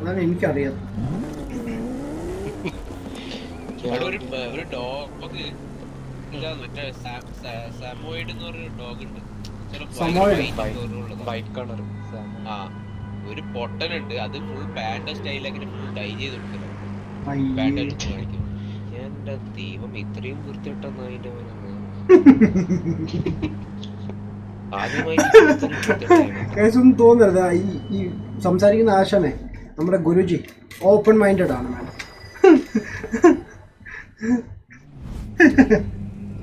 അതാണ് എനിക്കറിയാം. ഒരു ഡോഗ് സാമോയിഡ് എന്ന് പറഞ്ഞ ഡോഗ് ഉണ്ട്. ഒരു പൊട്ടനുണ്ട്, അത് ഫുൾ പാൻഡ സ്റ്റൈലൊക്കെ ഫുൾ ഡൈ ചെയ്ത് കൊടുക്കണം. പാൻഡ അടിച്ച് കാണിക്കും. എന്റെ ദൈവം, ഇത്രയും വൃത്തിയിട്ടെന്ന് അതിന്റെ കേസൊന്നും തോന്നരുത്. ഈ സംസാരിക്കുന്ന ആശാനെ നമ്മുടെ ഗുരുജി ഓപ്പൺ മൈൻഡഡ് ആണ് മാഡം.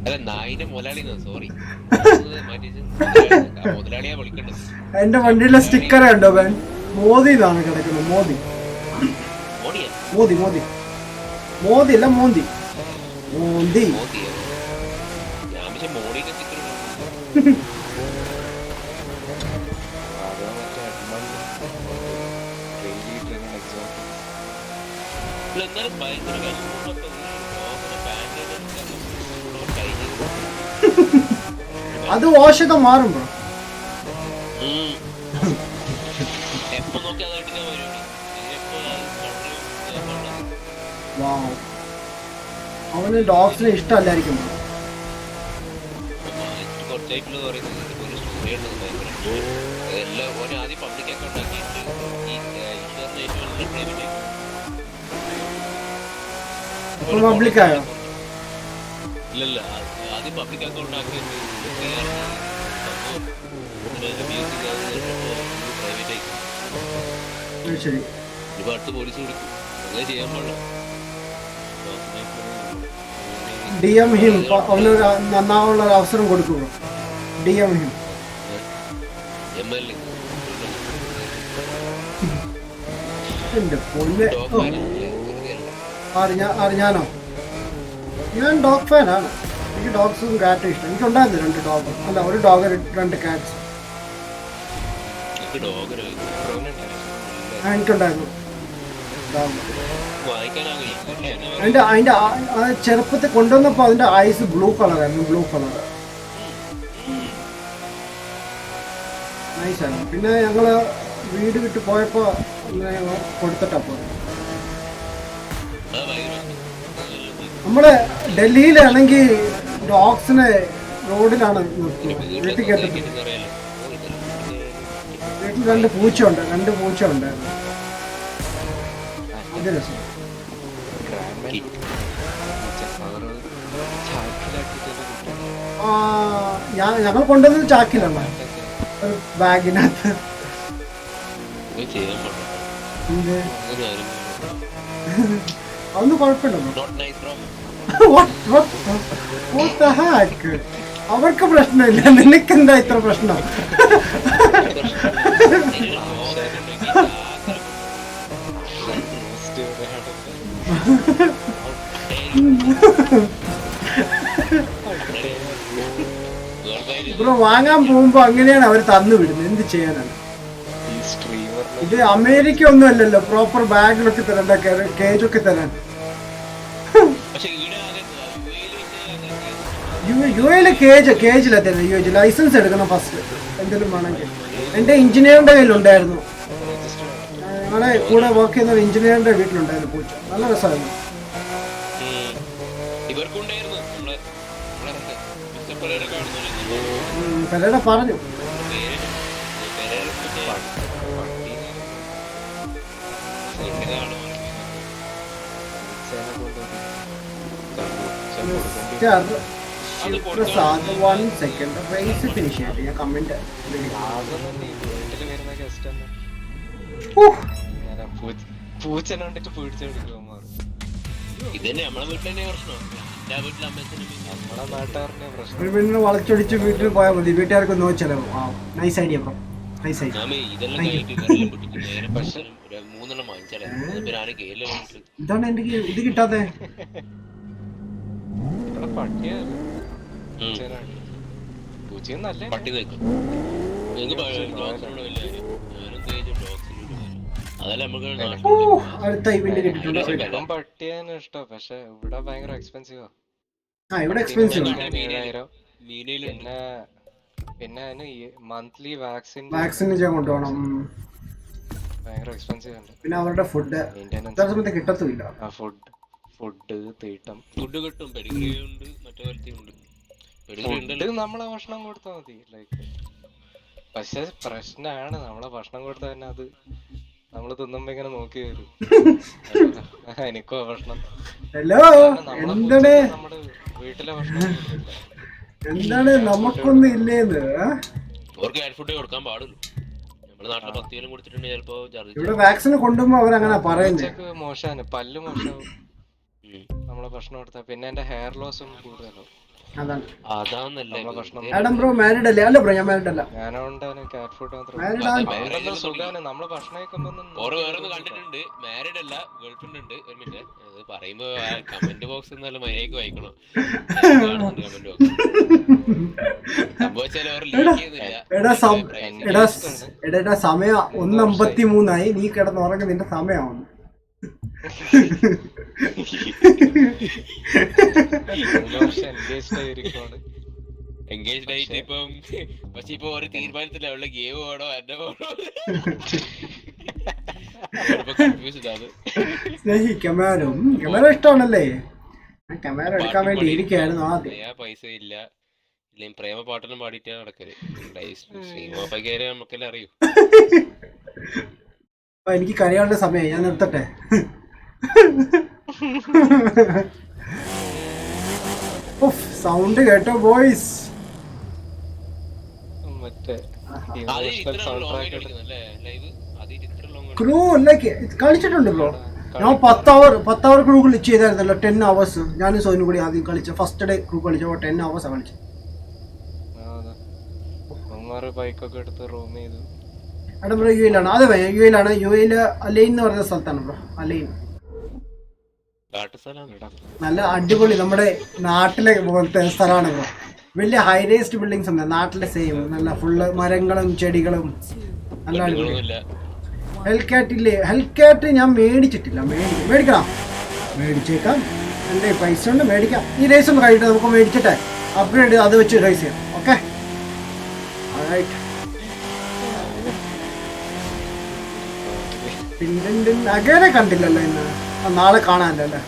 അല്ല, നായിന്റെ മുതലാളി, സോറി, മുതലാളിയാ വിളിക്കണ്ടത്. എന്റെ വണ്ടിയിലെ സ്റ്റിക്കർ ഉണ്ടോ മാൻ? മോദി ഇതാണ് കിടക്കുന്നത്. മോദി അല്ല മോന്തി. എന്നാലും ഭയങ്കര അത് വാഷൊക്കെ മാറും ബ്രോ. എപ്പോ നോക്കി അതായിട്ട് അവന് ഡോഗ്സിനെ ഇഷ്ടമല്ലായിരിക്കും. കുറച്ചായിട്ടുള്ള പറയുന്നത് ഒരു സ്റ്റോറി ഉള്ളത് ഭയങ്കര എല്ലാം ഓരോ ആദ്യം പബ്ലിക് അക്കൗണ്ട് ആക്കിയിട്ട് ഈ പബ്ലിക്കായോ? ഇല്ലല്ല, ആദ്യം പബ്ലിക് അക്കൗണ്ട് ആക്കിയിട്ട് പ്രൈവറ്റ് ശരി. ഇപ്പൊ അടുത്ത് പോലീസ് പിടിക്കും. അങ്ങനെ ചെയ്യാൻ പാടില്ല. DM ഹിം അവനൊരു നന്നാവുള്ള ഒരു അവസരം കൊടുക്കുക. DM him. MLA എന്റെ പൊന്നെ. ഞാനോ? ഞാൻ ഡോഗ് ഫാനാണ്. എനിക്ക് ഡോഗ്സും കാറ്റും ഇഷ്ടം. എനിക്കുണ്ടായിരുന്നു 2 ഡോഗ്. അല്ല, ഒരു ഡോഗ് 2 കാറ്റ്സ് എനിക്കുണ്ടായിരുന്നു. അതിന്റെ ചെറുപ്പത്തിൽ കൊണ്ടുവന്നപ്പോ അതിന്റെ ഐസ് ബ്ലൂ കളർ നൈസായിരുന്നു. പിന്നെ ഞങ്ങള് വീട് വിട്ട് പോയപ്പോ കൊടുത്തിട്ടാ പോയത്. നമ്മള് ഡൽഹിയിലാണെങ്കിൽ ഡോഗ്സിനെ റോഡിലാണ് വീട്ടിൽ കേട്ടിട്ട്. വീട്ടിൽ 2 പൂച്ച ഉണ്ടായിരുന്നു. അത് രസം. ഞങ്ങൾ കൊണ്ടുവന്നത് ചാക്കിലല്ല, ഒരു ബാഗിനകത്ത്. അതൊന്നും കുഴപ്പമില്ലല്ലോ. അവർക്ക് പ്രശ്നമില്ല, നിനക്കെന്താ ഇത്ര പ്രശ്നം? ബ്രോ, വാങ്ങാൻ പോകുമ്പോ അങ്ങനെയാണ് അവർ തന്നു വിടുന്നത്. എന്ത് ചെയ്യാനാണ്? ഇത് അമേരിക്ക ഒന്നും അല്ലല്ലോ പ്രോപ്പർ ബാഗിലൊക്കെ തരാൻ കേജൊക്കെ തരാൻ. യു എയില് കേജിലാ തരുന്നത്. യു എ ലൈസൻസ് എടുക്കണം ഫസ്റ്റ് എന്തെങ്കിലും വേണമെങ്കിൽ. എൻ്റെ എഞ്ചിനീയറിന്റെ കയ്യിലുണ്ടായിരുന്നു, ഞങ്ങളെ കൂടെ വർക്ക് ചെയ്യുന്ന ഒരു എഞ്ചിനീയറിന്റെ വീട്ടിലുണ്ടായിരുന്നു പൂച്ച. നല്ല രസമായിരുന്നു. പെരേര പറഞ്ഞു one second. Race finish ചെയ്യട്ടെ. ഞാൻ കമന്റ് പൂച്ചനെ കണ്ടിട്ട് പേടിച്ചെടുക്കും. ഇതന്നെ നമ്മളെ വീട്ടിൽ തന്നെ പ്രശ്നം. നമ്മളെ നാട്ടുകാരന്റെ പ്രശ്നം. ഒരു പെണ്ണിനെ വളച്ചൊടിച്ച് വീട്ടിൽ പോയാൽ മതി, വീട്ടുകാർക്ക് നോ ചെലവ്. Nice idea bro, nice idea. ഇതാണ് എന്റെ ഇത് കിട്ടാതെ. പട്ടി നിൽക്കും. അതല്ല നമുക്ക് അടുത്ത ഇവന്റ് കിട്ടിയിട്ടുണ്ട്. പട്ടിയാണ് ഇഷ്ടം, പക്ഷെ ഇവിടെ ഭയങ്കര എക്സ്പെൻസീവാ. ഇവിടെ എക്സ്പെൻസീവ്. പിന്നെ അതിന് മന്ത്ലി വാക്സിൻ കൊണ്ടുപോകണം. ഭയങ്കര എക്സ്പെൻസീവ് ഉണ്ട്. പിന്നെ അവരുടെ ഫുഡ് കിട്ടത്തുമില്ല. ഫുഡ് തീട്ടം. ഫുഡ് കിട്ടും, പെഡിഗ്രി ഉണ്ട്, മറ്റേ ഉണ്ട്. നമ്മളെ ഭക്ഷണം കൊടുത്താൽ മതി. ലൈക്ക് പക്ഷെ പ്രശ്നമാണ്, നമ്മളെ ഭക്ഷണം കൊടുത്താൽ തന്നെ അത് നമ്മള് തിന്നുമ്പോ ഇങ്ങനെ നോക്കി വരും. എനിക്കോ ഭക്ഷണം നമ്മുടെ വീട്ടിലെ ഭക്ഷണം എന്താണ് നമുക്കൊന്നും ഇല്ലേന്ന്. ഫുഡ് കൊടുക്കാൻ പാടുള്ളൂ. നമ്മുടെ നാട്ടിലെ 10 കിലോ കൊടുത്തിട്ടുണ്ടെങ്കിൽ ചിലപ്പോ ഇവിടെ വാക്സിൻ കൊണ്ടുമ്പോ അവരങ്ങനെ പറയുന്നത് മോശമാണ്. പല്ല് മോശമാവും നമ്മളെ ഭക്ഷണം കൊടുത്താ. പിന്നെ എന്റെ ഹെയർ ലോസും കൂടുതലോ. ആഡം ബ്രോ മാരീഡ് അല്ലേ? അല്ല ബ്രോ, ഞാൻ മാരീഡ് അല്ല. ഞാനോണ്ടാണ് കാറ്റ് ഫുഡ് മാത്രം സുഖാണ്. നമ്മള് ഭക്ഷണം കണ്ടിട്ടുണ്ട്. മാരീഡ് അല്ല, ഗേൾഫ്രണ്ട് ഉണ്ട്. ഒരു മിനിറ്റ്, അത് പറയുമ്പോ കമന്റ് ബോക്സ് നല്ല മര്യാദക്ക് വായിക്കണം. കമന്റ് ബോക്സ് സമയം 1:53 നീ കിടന്നുറങ്ങി, നിന്റെ സമയമാണ്. എൻഗേജ്ഡ് ആയിട്ട് ഇപ്പം. പക്ഷെ ഇപ്പൊ ഒരു തീരുമാനത്തില്ല, അവളുടെ ഗെയിം വേണോ എന്നെ വേണോ. ക്യാമറ ഇഷ്ടമാണല്ലേ? ക്യാമറ എടുക്കാൻ വേണ്ടി ഇരിക്കായിരുന്നു ആദ്യം. പൈസ ഇല്ല, ഇല്ലെങ്കിൽ പ്രേമ പാട്ടെല്ലാം പാടിയിട്ടാ നടക്കല്. സിനിമ കയറി നമുക്കെല്ലാം അറിയൂ. എനിക്ക് കരയാനുള്ള സമയം, ഞാൻ നിർത്തട്ടെ. സൗണ്ട് കേട്ടോ ബോയ്സ്? ക്രൂ കളിച്ചിട്ടുണ്ട് ബ്രോ. ഞാൻ 10 അവർ ക്രൂ ചെയ്തായിരുന്നല്ലോ. 10 hours ഞാനും സോനും കൂടി ആദ്യം കളിച്ച. ഫസ്റ്റ് ഡേ ക്രൂ കളിച്ച 10 hours കളിച്ചു. അവിടെ ബ്രോ യു എയിലാണ്. അത് യു എയിലാണ്. യു എയില് അലൈൻ എന്ന് പറയുന്ന സ്ഥലത്താണ് ബ്രോ. അലൈൻ നല്ല അടിപൊളി നമ്മുടെ നാട്ടിലെ പോലത്തെ സ്ഥലമാണ് ബ്രോ. വലിയ ഹൈ റേസ്ഡ് ബിൽഡിങ്സ് ഉണ്ട് നാട്ടിലെ. സെയിം നല്ല ഫുള്ള് മരങ്ങളും ചെടികളും നല്ല അടിപൊളി. ഹെൽക്കാറ്റ് ഇല്ലേ? ഹെൽക്കാറ്റ് ഞാൻ മേടിച്ചിട്ടില്ല. മേടിക്കണം, മേടിച്ചേക്കാം. എൻ്റെ പൈസ കൊണ്ട് മേടിക്കാം. ഈ റേസ് ഒന്ന് കഴിഞ്ഞിട്ട് നമുക്ക് മേടിച്ചിട്ടെ അപ്ഗ്രേഡ് അത് വെച്ച് റേസ് ചെയ്യാം. ഓക്കെ, പിന്നെ അഗേനെ കണ്ടില്ലല്ലോ ഇന്ന്. നാളെ കാണാനല്ലോ അല്ലേ?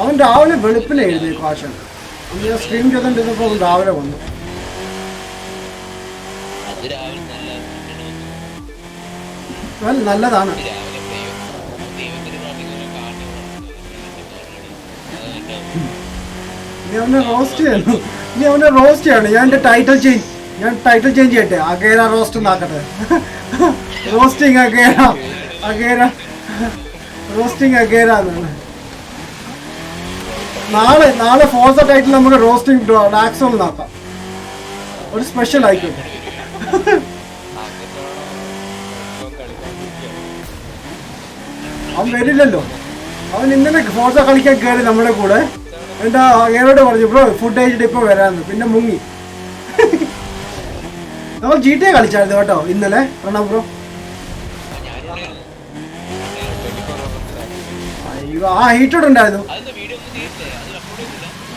അവൻ രാവിലെ വെളുപ്പിനെ എഴുന്നേക്കും. ആശൻ ഞാൻ സ്ട്രീം ചെയ്തോണ്ടിരുന്നപ്പോ അവൻ രാവിലെ വന്നു. നല്ലതാണ്. നീ അവനെ റോസ്റ്റ് ചെയ്യണം. ഞാൻ എന്റെ ടൈറ്റിൽ ചേഞ്ച് ചെയ്യട്ടെ. അഗേര റോസ്റ്റ് എന്നാക്കട്ടെ. റോസ്റ്റിംഗ് അഗേര എന്നാണ്. നാളെ ഫോർസ ടൈറ്റിൽ നമുക്ക് റോസ്റ്റിംഗ് ഡാക്സോൺ ആക്കാം. ഒരു സ്പെഷ്യൽ ആയിക്കോട്ടെ. അവൻ വരില്ലല്ലോ. അവൻ ഇന്നലെ ഫോർസ കളിക്കാൻ കയറി നമ്മുടെ കൂടെ. എന്താ അഗേരോട് പറഞ്ഞു ബ്രോ ഫുഡ് കഴിച്ചിട്ട് ഇപ്പൊ വരാന്ന്. പിന്നെ മുങ്ങി. നമ്മൾ GTA കളിച്ചായിരുന്നു കേട്ടോ ഇന്നലെ പ്രണവ് ബ്രോ. അയ്യോ ആ ഹീറ്റഡ് ഉണ്ടായിരുന്നു.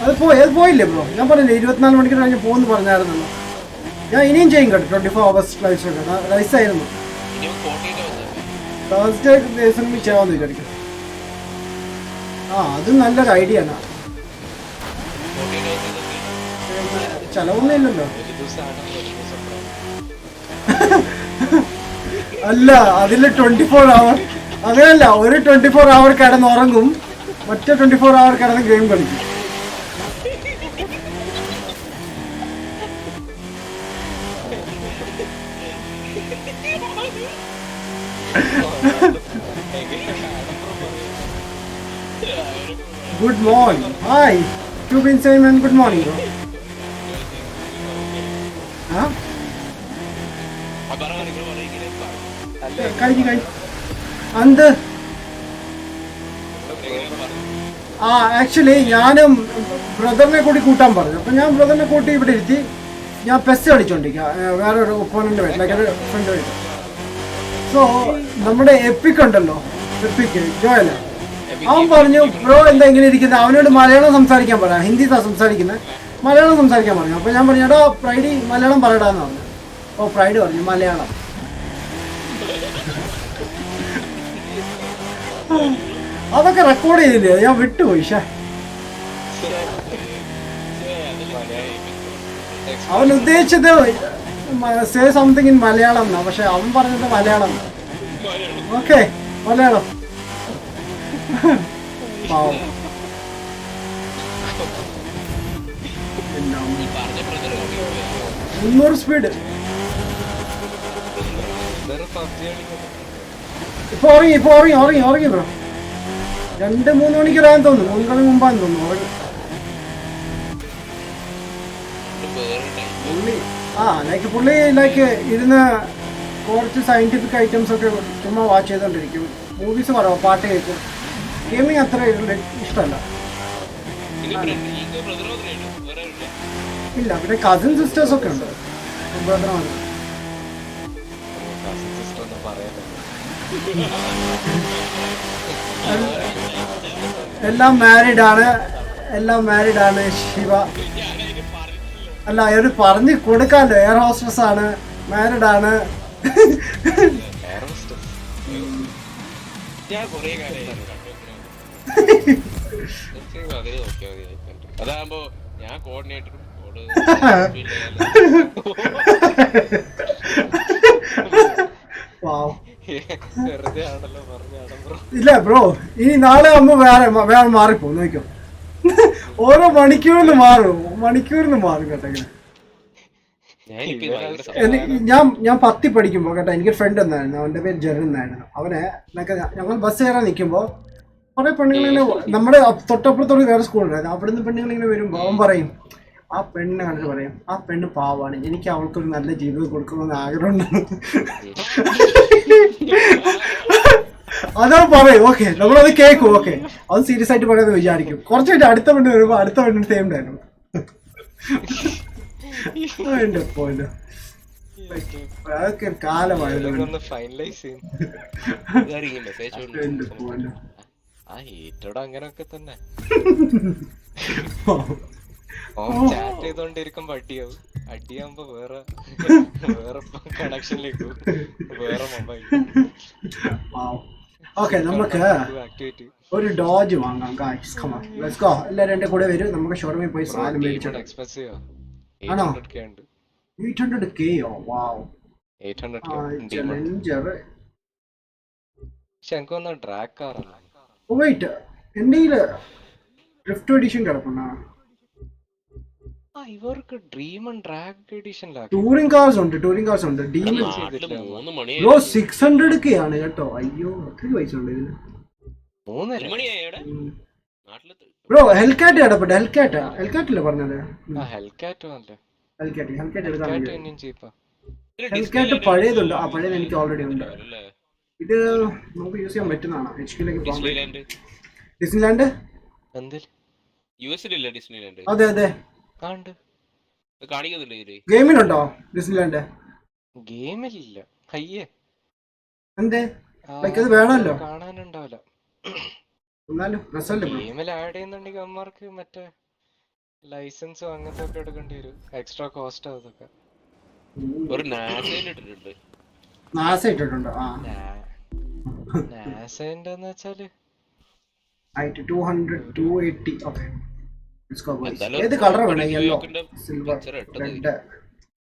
അത് പോയില്ലേ ബ്രോ? ഞാൻ പറഞ്ഞില്ലേ 24 മണിക്കൂർ കഴിഞ്ഞ് പോകുന്നു പറഞ്ഞായിരുന്നല്ലോ. ഞാൻ ഇനിയും ചെയ്യും കേട്ടോ 24 hours ലൈഫ് ഒക്കെ. റൈസായിരുന്നു തേഴ്സ്ഡേ ദിവസം ചെയ്യാമെന്ന് വിചാരിക്കും. ആ അത് നല്ലൊരു ഐഡിയ ആണ്. ചെലവൊന്നും ഇല്ലല്ലോ. അല്ല അതില് 24 hour അങ്ങനെയല്ല. ഒരു 24 hour കിടന്ന് ഉറങ്ങും, മറ്റേ 24 hour കിടന്ന് ഗെയിം കളിക്കും. Good morning. Hi. You've been saying man good morning, bro. Huh? കഴിഞ്ഞു. എന്ത്? ആക്ച്വലി ഞാനും ബ്രദറിനെ കൂടി കൂട്ടാൻ പറഞ്ഞു. അപ്പം ഞാൻ ബ്രദറിനെ കൂട്ടി ഇവിടെ ഇരുത്തി ഞാൻ പെസ് കളിച്ചോണ്ടിരിക്കുക വേറെ ഒരു ഒപ്പോണന്റ് വീട്ടിൽ, ലൈക്ക് ഒരു ഫ്രണ്ട് വീട്ടിൽ. സോ നമ്മുടെ എപ്പിക് ഉണ്ടല്ലോ, എപ്പിക് ജോയല, അവൻ പറഞ്ഞു ബ്രോ എന്താ ഇങ്ങനെ ഇരിക്കുന്നത്, അവനോട് മലയാളം സംസാരിക്കാൻ പറയാം, ഹിന്ദി സംസാരിക്കുന്നത്, മലയാളം സംസാരിക്കാൻ പറഞ്ഞു. അപ്പോൾ ഞാൻ പറഞ്ഞു എടാ ഫ്രൈഡി മലയാളം പറയടാന്ന് പറഞ്ഞു. അപ്പോൾ ഫ്രൈഡി പറഞ്ഞു മലയാളം. അതൊക്കെ റെക്കോർഡ് ചെയ്തില്ലേ, ഞാൻ വിട്ടുപോയി. അവൻ ഉദ്ദേശിച്ചത് സേ സംതിങ് ഇൻ മലയാളം എന്നാ, പക്ഷെ അവൻ പറഞ്ഞത് മലയാളം. ഓക്കെ മലയാളം. പാവം. 300 സ്പീഡ്. ഇപ്പൊ ഉറങ്ങി ബ്രോ. 2-3 മണിക്കൂറാന്ന് തോന്നുന്നു, 3 കളി മുമ്പാന്ന് തോന്നുന്നു ഉറങ്ങി. പുള്ളി ഇരുന്ന് കുറച്ച് സയന്റിഫിക് ഐറ്റംസ് ഒക്കെ ചുമ്മാ വാച്ച് ചെയ്തോണ്ടിരിക്കും. മൂവീസ് കുറവാ, പാട്ട് കേൾക്കും. ഗെയിമിങ് അത്ര ഇഷ്ടമല്ല. ഇല്ല പിന്നെ കസിൻ സിസ്റ്റേഴ്സ് ഒക്കെ ഉണ്ട്. ബ്രദറാണ്. എല്ലാം മാരീഡ് ആണ്. ശിവ അല്ല അവര് പറഞ്ഞു കൊടുക്കാല്ലോ, എയർ ഹോസ്റ്റസ് ആണ്, മാരീഡ് ആണ്. അതാകുമ്പോ ഞാൻ കോർഡിനേറ്ററും ഇല്ല ബ്രോ, ഇനി നാളെ ആകുമ്പോ വേറെ മാറിപ്പോ നോക്കോ. ഓരോ മണിക്കൂറിന് മാറും കേട്ടോ. ഞാൻ 10 പഠിക്കുമ്പോ കേട്ടോ, എനിക്കൊരു ഫ്രണ്ട് എന്നായിരുന്നു, അവന്റെ പേര് ജെറിൻ എന്നായിരുന്നു. അവനെ ഞങ്ങൾ ബസ് കയറാൻ നിൽക്കുമ്പോ കുറെ പെണ്ണുങ്ങളിങ്ങനെ, നമ്മുടെ തൊട്ടപ്പുറത്തോട് വേറെ സ്കൂളുണ്ടായിരുന്നു, അവിടുന്ന് പെണ്ണുങ്ങളിങ്ങനെ വരുമ്പോ അവൻ പറയും, ആ പെണ്ണിനെ കണ്ടിട്ട് പറയും ആ പെണ്ണ് പാവാണ്, എനിക്ക് അവൾക്കൊരു നല്ല ജീവിതം കൊടുക്കണമെന്ന് ആഗ്രഹമുണ്ടാണ്. അതാ പറയും. ഓക്കെ നമ്മളത് കേൾക്കും. ഓക്കെ അത് സീരിയസ് ആയിട്ട് പറയാന്ന് വിചാരിക്കും. കുറച്ചായിട്ട് അടുത്ത പെണ്ണ് വരുമ്പോ അടുത്ത പെണ്ണിന് സെയിം ഡയലോഗ്. എന്റെ പോയിന്റ് അതൊക്കെ കാലമായല്ലോ. അങ്ങനൊക്കെ തന്നെ ചാറ്റ് ചെയ്തോണ്ടിരിക്കുമ്പോ അടിയാവുമ്പോ വേറെ കണക്ഷനിലേക്ക് വേറെ മൊബൈൽ. ഓക്കെ നമുക്ക് ഒരു ഡോജ് വാങ്ങാം guys. Come on let's go. എല്ലാവരും എന്റെ കൂടെ വരും, നമുക്ക് ഷോറൂമിൽ പോയി സാധനം മേടിച്ചിട്ട്. ആണോ 800K? Wow 800K. ഡ്രാഗ് കാറല്ല. വെയിറ്റ്, എന്റെ ഡ്രിഫ്റ്റ് എഡിഷൻ കിടപ്പുണ്ടാ? ഇവർക്ക് ഡ്രീം ആൻഡ് ഡ്രാഗ് എഡിഷനിലാണ്. ടൂറിംഗ് കാർസ് ഉണ്ട്. ബ്രോ 600K ആണ് കേട്ടോ. അയ്യോ ഒത്തിരി പൈസ ഉണ്ട് ഇതിന്. ബ്രോ ഹെൽക്കാറ്റ് കിടപ്പുണ്ട്. ഹെൽക്കാറ്റല്ലേ പറഞ്ഞത്? ഹെൽക്കാറ്റ് പഴയതുണ്ട്. ആ പഴയത് എനിക്ക് ഓൾറെഡി ഉണ്ട്. ഇത് നമുക്ക് യൂസ് ചെയ്യാൻ പറ്റുന്നതാണ്. HQലേക്ക് പോകാൻ. ഡിസ്നിലാൻഡ് അതെ ഗെയിമിലുണ്ടോ ഡിസ്നിലാൻഡ്? ഗെയിമിലില്ല. അയ്യേ എന്തേ ലൈക്ക് അത് വേണമല്ലോ കാണാനുണ്ടാവില്ല. എന്നാലും രസമല്ലേ ബ്രോ. ഗെയിമിൽ ആഡ് ചെയ്യുന്നുണ്ടെങ്കിൽ അമ്മമാർക്ക് മറ്റേ ലൈസൻസും അങ്ങനത്തെ ഒക്കെ എടുക്കേണ്ടി വരും. എക്സ്ട്രാ കോസ്റ്റ് അതൊക്കെ. ഒരു നാസയിൽ ഇട്ടിട്ടുണ്ട്. നാസ ഇട്ടിട്ടുണ്ടോ? ആ നാസന്റെ എന്ന് വെച്ചാല് 200 280. ഓക്കെ എന്തായാലും ഏത് കളർ വേണം? യെല്ലോ, ന്യൂയോർക്കിന്റെ സിൽവർ, picture ഇട്ടത് റെഡ്,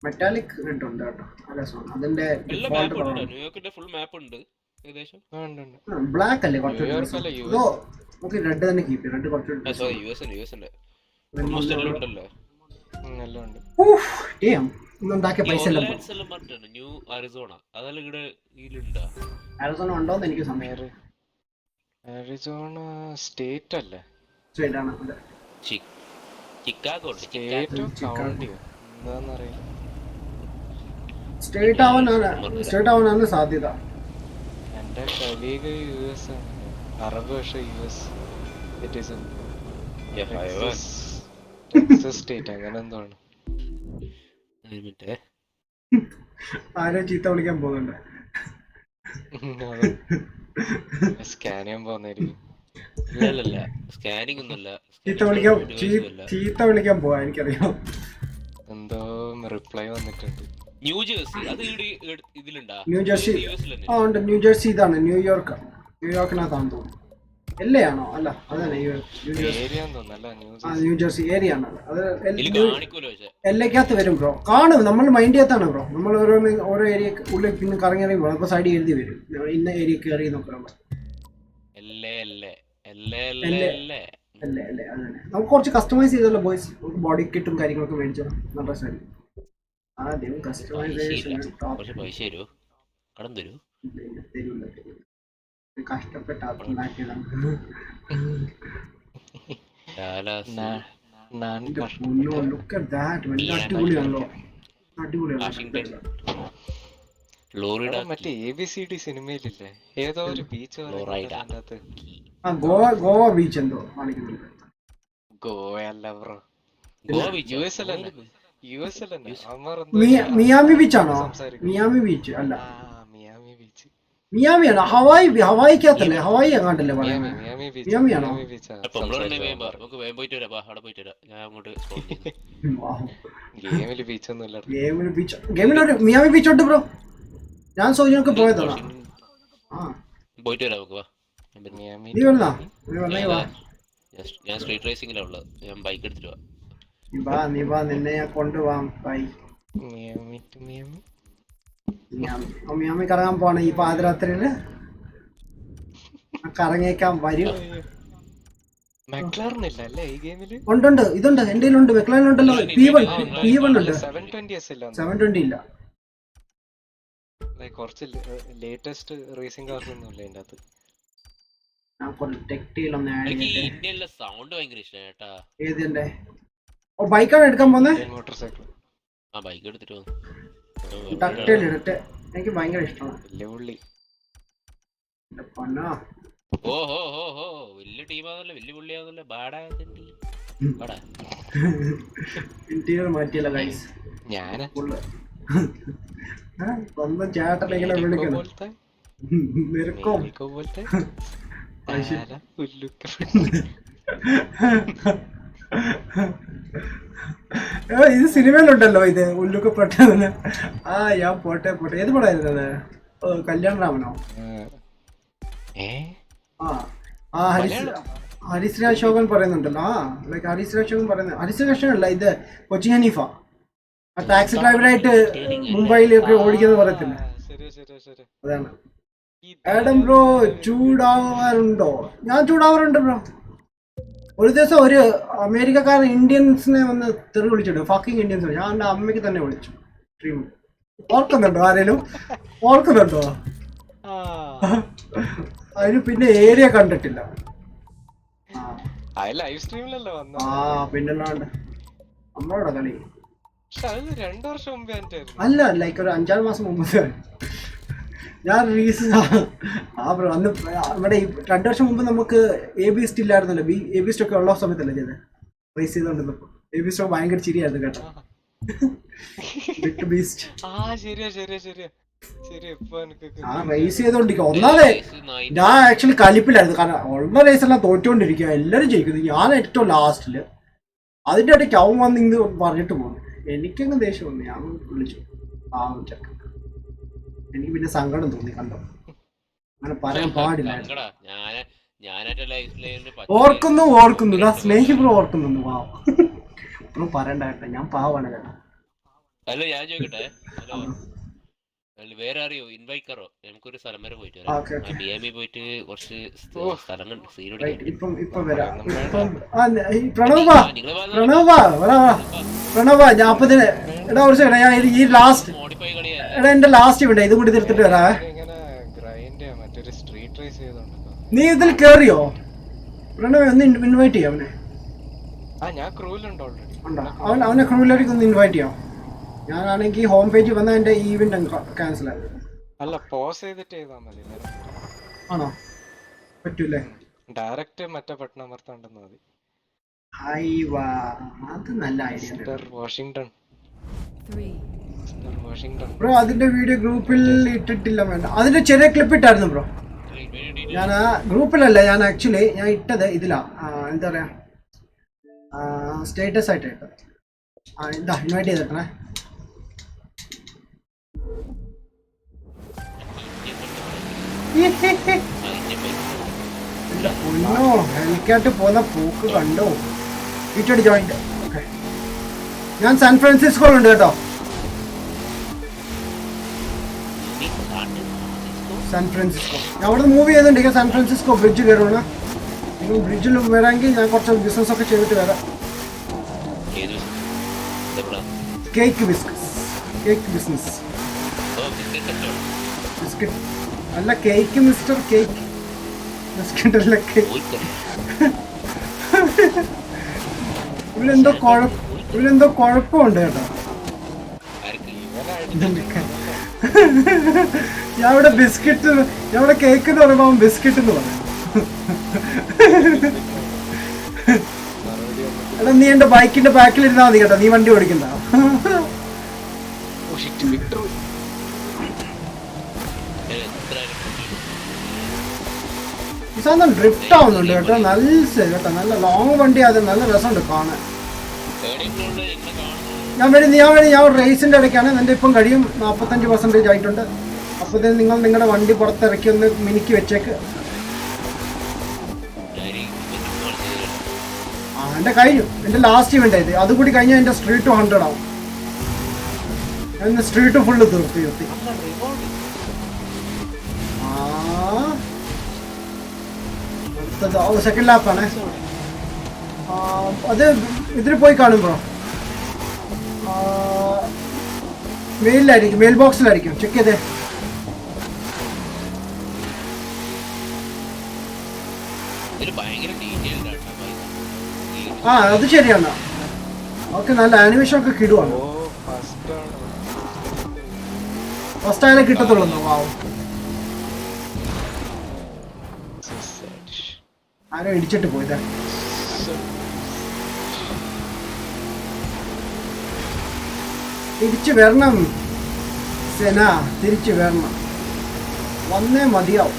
മെറ്റാലിക് റെഡ് ഉണ്ട് കേട്ടോ. രസമാണ് അതിന്റെ എല്ലാ ഡിഫോൾട്ട് മാപ്പ് കളർ. ഉണ്ട്. ന്യൂയോർക്കിന്റെ ഫുൾ മാപ്പ് ഉണ്ട് ഏകദേശം. ബ്ലാക്ക് അല്ലേ കുറച്ച് ന്യൂയോർക്കല്ല, ഇതോ നമുക്ക് റെഡ് തന്നെ കീപ്പ്. റെഡ് കുറച്ച് സോറി യുഎസിന്റെ ഓൾമോസ്റ്റ് എല്ലാം ഉണ്ടല്ലോ. എല്ലാം ഉണ്ട്. ഉണ്ടാക്കിയ പൈസ എല്ലാം പോയി. ഓർലാൻഡ്സ് എല്ലാം പറഞ്ഞിട്ടുണ്ട്. ന്യൂ അരിസോണ അതെല്ലാം ഇവിടെ ഇതിലുണ്ടാ? ആരിസോണ ഉണ്ടോന്ന് എനിക്ക് സമയം. അരിസോണ സ്റ്റേറ്റ് അല്ലേ? സ്ട്രേറ്റ് ആണ്. അതെ ചിക്കാഗോ ഉണ്ട്. സ്റ്റേറ്റോ കൗണ്ടിയോ എന്താന്നറിയില്ല. സ്ട്രേറ്റ് ആവാനാണ് സാധ്യത. എന്റെ കലീഗ് US ആണ്. അറബ് പക്ഷേ US സിറ്റിസൺ. ടെക്സസ് സ്റ്റേറ്റ് അങ്ങനെ എന്തോ ആണ്. ആരോ ചീത്ത വിളിക്കാൻ പോകുന്നുണ്ട്. സ്കാൻ ചെയ്യാൻ പോകുന്നായിരിക്കും. ഇല്ല സ്കാനിങ് ഒന്നുമല്ല. ചീത്ത വിളിക്കാൻ പോവാ എനിക്കറിയാം. എന്തോ റിപ്ലൈ വന്നിട്ടുണ്ട്. ന്യൂ ജേഴ്സി അത് ഇതിലുണ്ടാ? ന്യൂജേഴ്സി ആ ഉണ്ട്. ന്യൂജേഴ്സി ഇതാണ് ന്യൂയോർക്കിനകത്താണെന്ന് തോന്നുന്നു. എല്ലയാണോ? അല്ല അതന്നെ ന്യൂജേഴ്സി ഏരിയ ആണ്. അത് എല്ലക്കകത്ത് വരും ബ്രോ. കാണും നമ്മൾ മൈൻഡിനകത്താണ് ബ്രോ. നമ്മൾ ഓരോ ഏരിയ ഉള്ളിൽ പിന്നെ കറങ്ങി പോകും. അപ്പൊ സൈഡിൽ എഴുതി വരും ഇന്ന ഏരിയ കയറി നോക്കണം. അല്ലേ അതന്നെ. നമുക്ക് കുറച്ച് കസ്റ്റമൈസ് ചെയ്തല്ലോ ബോയ്സ്. നമുക്ക് ബോഡി കിറ്റും കാര്യങ്ങളൊക്കെ മേടിച്ചോ. നല്ല ശരി. ആദ്യം കസ്റ്റമൈസേഷൻ കഷ്ടപ്പെട്ട ഉണ്ടാക്കിയതാണ്. അടിപൊളിയാണല്ലോ. അടിപൊളിയാണ്. മറ്റേ ABCD സിനിമയിലില്ലേ ഏതോ ഒരു ബീച്ച് ഗോവ ബീച്ച് എന്തോ കാണിക്കുന്നുണ്ട്. ഗോവയല്ല ബ്രോ. US അല്ലേ? മിയാമി ബീച്ച് ആണോ? മിയാമി ബീച്ച് അല്ല, മിയാമിയാണോ? ഹവായിക്കകത്തല്ലേ? ഹവായി എങ്ങാണ്ടല്ലേ പറയുന്നത്? മിയാമിയാണോ? ഗെയിമിലൊരു മിയാമി ബീച്ച് ഉണ്ട് ബ്രോ. ഞാൻ സോജിനൊക്കെ പോയതാണ്. നീ വന്നാ? ഞാൻ സ്ട്രീറ്റ് റേസിംഗിലാ ഉള്ളത്. ഞാൻ ബൈക്ക് എടുത്തിട്ട് നീ വാ നിന്നെ ഞാൻ കൊണ്ടുപോവാം. ബൈ. മിയാമി കറങ്ങാൻ പോണ ഈ പാതിരാത്രിയില് കറങ്ങിയേക്കാൻ വരും. ഉണ്ട് ഇതുണ്ട് എന്റെ ഉണ്ട്. മെക്ലാറിനുണ്ടല്ലോ. P1 ഉണ്ട്. 720 ഇല്ല. കുറച്ച് ലേറ്റസ്റ്റ് റേസിംഗ് കാർസ് ഒന്നും ഇല്ല അതിന്റെ അകത്ത്. സൗണ്ട് ഭയങ്കര ഇഷ്ടം. ഏതിന്റെ ബൈക്കാണ് എടുക്കാൻ പോന്നെ? Motor cycle. ബൈക്ക് എടുത്തിട്ട് എനിക്ക് ഭയങ്കര ഇഷ്ടമാണ്. വലിയ ടീമാണല്ലോ, വലിയ പുള്ളിയാണല്ലോ. Interior മാറ്റിയല്ല guys. ഞാന് സ്വന്തം ചേട്ടനെങ്ങനെ വിളിക്കണം. നിരക്കും ഇത് സിനിമയിലുണ്ടല്ലോ ഇത് ഉല്ലുക്കപ്പെട്ടതിന്. ഞാൻ പോട്ടെ. ഏത് പടമായിരുന്നു അത്? കല്യാണരാമനോ? ഹരിശ്രീ അശോകൻ പറയുന്നുണ്ടല്ലോ. ഹരിശ്രീ അശോകൻ പറയുന്നത്. ഹരിശ്രീ അശോകൻ അല്ല, ഇത് കൊച്ചി ഹനീഫ. ടാക്സി ഡ്രൈവറായിട്ട് മുംബൈയിലൊക്കെ ഓടിക്കുന്നത് പറയത്തില്ല. അതാണ്. ആഡം ബ്രോ ചൂടാവാറുണ്ടോ? ഞാൻ ചൂടാവാറുണ്ട് ബ്രോ. ഒരു ദിവസം ഒരു അമേരിക്കക്കാരൻ ഇന്ത്യൻസിനെ വന്ന് തെറി വിളിച്ചിട്ട് ഫക്കിംഗ് ഇന്ത്യൻസ്. ഞാൻ എൻ്റെ അമ്മയ്ക്ക് തന്നെ വിളിച്ചു. സ്ട്രീം ഓർക്കുന്നുണ്ടോ? ആരേലും ഓർക്കുന്നുണ്ടോ? അതിന് പിന്നെ ഏരിയ കണ്ടിട്ടില്ല. പിന്നല്ലാണ്ട് നമ്മളോட കളി. അല്ല ലൈക്ക് ഒരു 5-6 മാസം മുമ്പ് ഞാൻ ബ്രോ അന്ന് ഇവിടെ 2 വർഷം മുമ്പ് നമുക്ക് AB സ്റ്റില്ലായിരുന്നല്ലോ. AB സ്റ്റോക്ക് ഉള്ള സമയത്തല്ലേ ചെയ്തത് റേസ് ചെയ്തോണ്ടിരുന്നപ്പോ. AB സ്റ്റോക്ക് ഭയങ്കര ചിരിയായിരുന്നു കേട്ടോ. ശരിയാ ശരിയാ ശരിയാ ശരി. ഇപ്പൊ ആ റേസ് ചെയ്തോണ്ടിരിക്കുക. ഒന്നാമത് ഞാൻ ആക്ച്വലി കലിപ്പിലായിരുന്നു, കാരണം ഉള്ള റേസ് എല്ലാം തോറ്റുകൊണ്ടിരിക്കുക, എല്ലാരും ജയിക്കുന്നു, ഞാൻ ഏറ്റവും ലാസ്റ്റില്. അതിന്റെ ഇടയ്ക്ക് അവൻ വന്ന് ഇന്ന് പറഞ്ഞിട്ട് പോകുന്നു. എനിക്കങ്ങ് ദേഷ്യം വന്നു, ഞാൻ വിളിച്ചു എനിക്ക് പിന്നെ സങ്കടം തോന്നി കണ്ടോ. അങ്ങനെ പറയാൻ പാടില്ല. ഓർക്കുന്നു സ്നേഹി ബ്രോ ഓർക്കുന്നു. പാവം ബ്രോ പറയണ്ട, ഞാൻ പാവാണ് കേട്ടോ. അല്ല ഞാൻ ചോദിക്കട്ടെ, വേറെ അറിയോ ഇൻവൈക്കറോ? നമുക്കൊരു സ്ഥലം വരെ പോയിട്ട് വരാം. മിയാമി പോയിട്ട് കുറച്ച് സ്ഥലങ്ങൾ പ്രണവ ഞാൻ എടാ കുറച്ച് ഞാൻ ഈ ലാസ്റ്റ് എടാ എന്റെ ലാസ്റ്റ് ഇവിടെ ഇതും കൂടി തീർത്തിട്ട് വരാവേ. നീ ഇതിൽ കേറിയോ പ്രണവ്? ഒന്ന് ഇൻവൈറ്റ് ചെയ്യാം അവനെ. അവനെ ക്രൂവിലേക്ക് ഒന്ന് ഇൻവൈറ്റ് ചെയ്യാം. ഞാനാണെങ്കിൽ ഹോം പേജിൽ വന്ന എന്റെ ഈവന്റ് ക്യാൻസൽ ആയി. അല്ല പോസ് ചെയ്തിട്ട് ചെയ്താൽ മതി. ആണോ? പറ്റൂലേ? ഡയറക്റ്റ് മറ്റേ ബട്ടൺ അമർത്താണ്ടെന്ന് മതി. അത് നല്ല ഐഡിയ. വാഷിംഗ്ടൺ ബ്രോ അതിന്റെ വീഡിയോ ഗ്രൂപ്പിൽ ഇട്ടിട്ടില്ല. വേണ്ട, അതിന്റെ ചെറിയ ക്ലിപ്പ് ഇട്ടായിരുന്നു ബ്രോ. ഞാൻ ഗ്രൂപ്പിലല്ല, ഞാൻ ആക്ച്വലി ഞാൻ ഇട്ടത് ഇതിലാ, എന്താ പറയാ, സ്റ്റേറ്റസ് ആയിട്ട് ഇട്ടത്. എന്താ ഇൻവൈറ്റ് ചെയ്തിട്ടേ. ഒന്നോ ഹെലിക്കാറ്റ് പോകുന്ന പോക്ക് കണ്ടോ. വീട്ടടി ജോയിന്റ്. ഓക്കെ, ഞാൻ സാൻ ഫ്രാൻസിസ്കോയിലുണ്ട് കേട്ടോ. സാൻ ഫ്രാൻസിസ്കോ ഞാൻ അവിടെ മൂവ് ചെയ്തിട്ടുണ്ട്. സാൻ ഫ്രാൻസിസ്കോ ബ്രിഡ്ജ് കയറുകയാണ്. നിങ്ങൾ ബ്രിഡ്ജിൽ വരാമെങ്കിൽ ഞാൻ കുറച്ച് ബിസിനസ് ഒക്കെ ചെയ്തിട്ട് വരാം. Cake business. ബിസ്ക്കറ്റ് അല്ല, കേക്ക് മിസ്റ്റർ കേക്ക് ബിസ്ക്കറ്റ് അല്ല, കേക്ക്. ഇതിലെന്തോ കുഴപ്പമുണ്ട് കേട്ടോ. ഞാൻ ഇവിടെ ബിസ്ക്കറ്റ്, ഞാൻ ഇവിടെ കേക്ക് എന്ന് പറയുമ്പോ ബിസ്ക്കറ്റ് എന്ന് പറയും. എടാ നീ എന്റെ ബൈക്കിന്റെ ബാക്കിൽ ഇരുന്നാ മതി കേട്ടോ, നീ വണ്ടി ഓടിക്കണ്ട. ഈ സാധനം ഡ്രിഫ്റ്റ് ആവുന്നുണ്ട് കേട്ടോ. കേട്ടോ, നല്ല ലോങ് വണ്ടി, അത് നല്ല രസമുണ്ട് കാണാൻ. ഞാൻ റേസിന്റെ ഇടയ്ക്കാണ്. എൻ്റെ ഇപ്പം കഴിയും 45% ആയിട്ടുണ്ട്. അപ്പോഴത്തേന് നിങ്ങൾ നിങ്ങളുടെ വണ്ടി പുറത്തിറക്കി ഒന്ന് മിനുക്കി വെച്ചേക്ക്. എൻ്റെ കഴിഞ്ഞു, എൻ്റെ ലാസ്റ്റ് ഇവന്റ് ആയത്. അതുകൂടി കഴിഞ്ഞാൽ എൻ്റെ സ്ട്രീറ്റ് 100 ആവും. ഞാൻ സ്ട്രീറ്റ് ഫുള്ള് തീർത്തി. സെക്കൻഡ് ലാപ്പാണ് അത്. ഇതിൽ പോയി കാണും ബ്രോ. മെയിലായിരിക്കും, മെയിൽ ബോക്സിലായിരിക്കും. ചെക്ക് ചെയ്തേ. അത് ശരിയാണ്. ഓക്കെ, നല്ല ആനിമേഷൻ ഒക്കെ കിടുവാണ്. ഫസ്റ്റ് ആയാലേ കിട്ടത്തുള്ളൂ. വാവ്, ആരോ ഇടിച്ചിട്ട് പോയതാ. തിരിച്ചു വരണം സെന, തിരിച്ചു വരണം. വന്നേ മതിയാവും.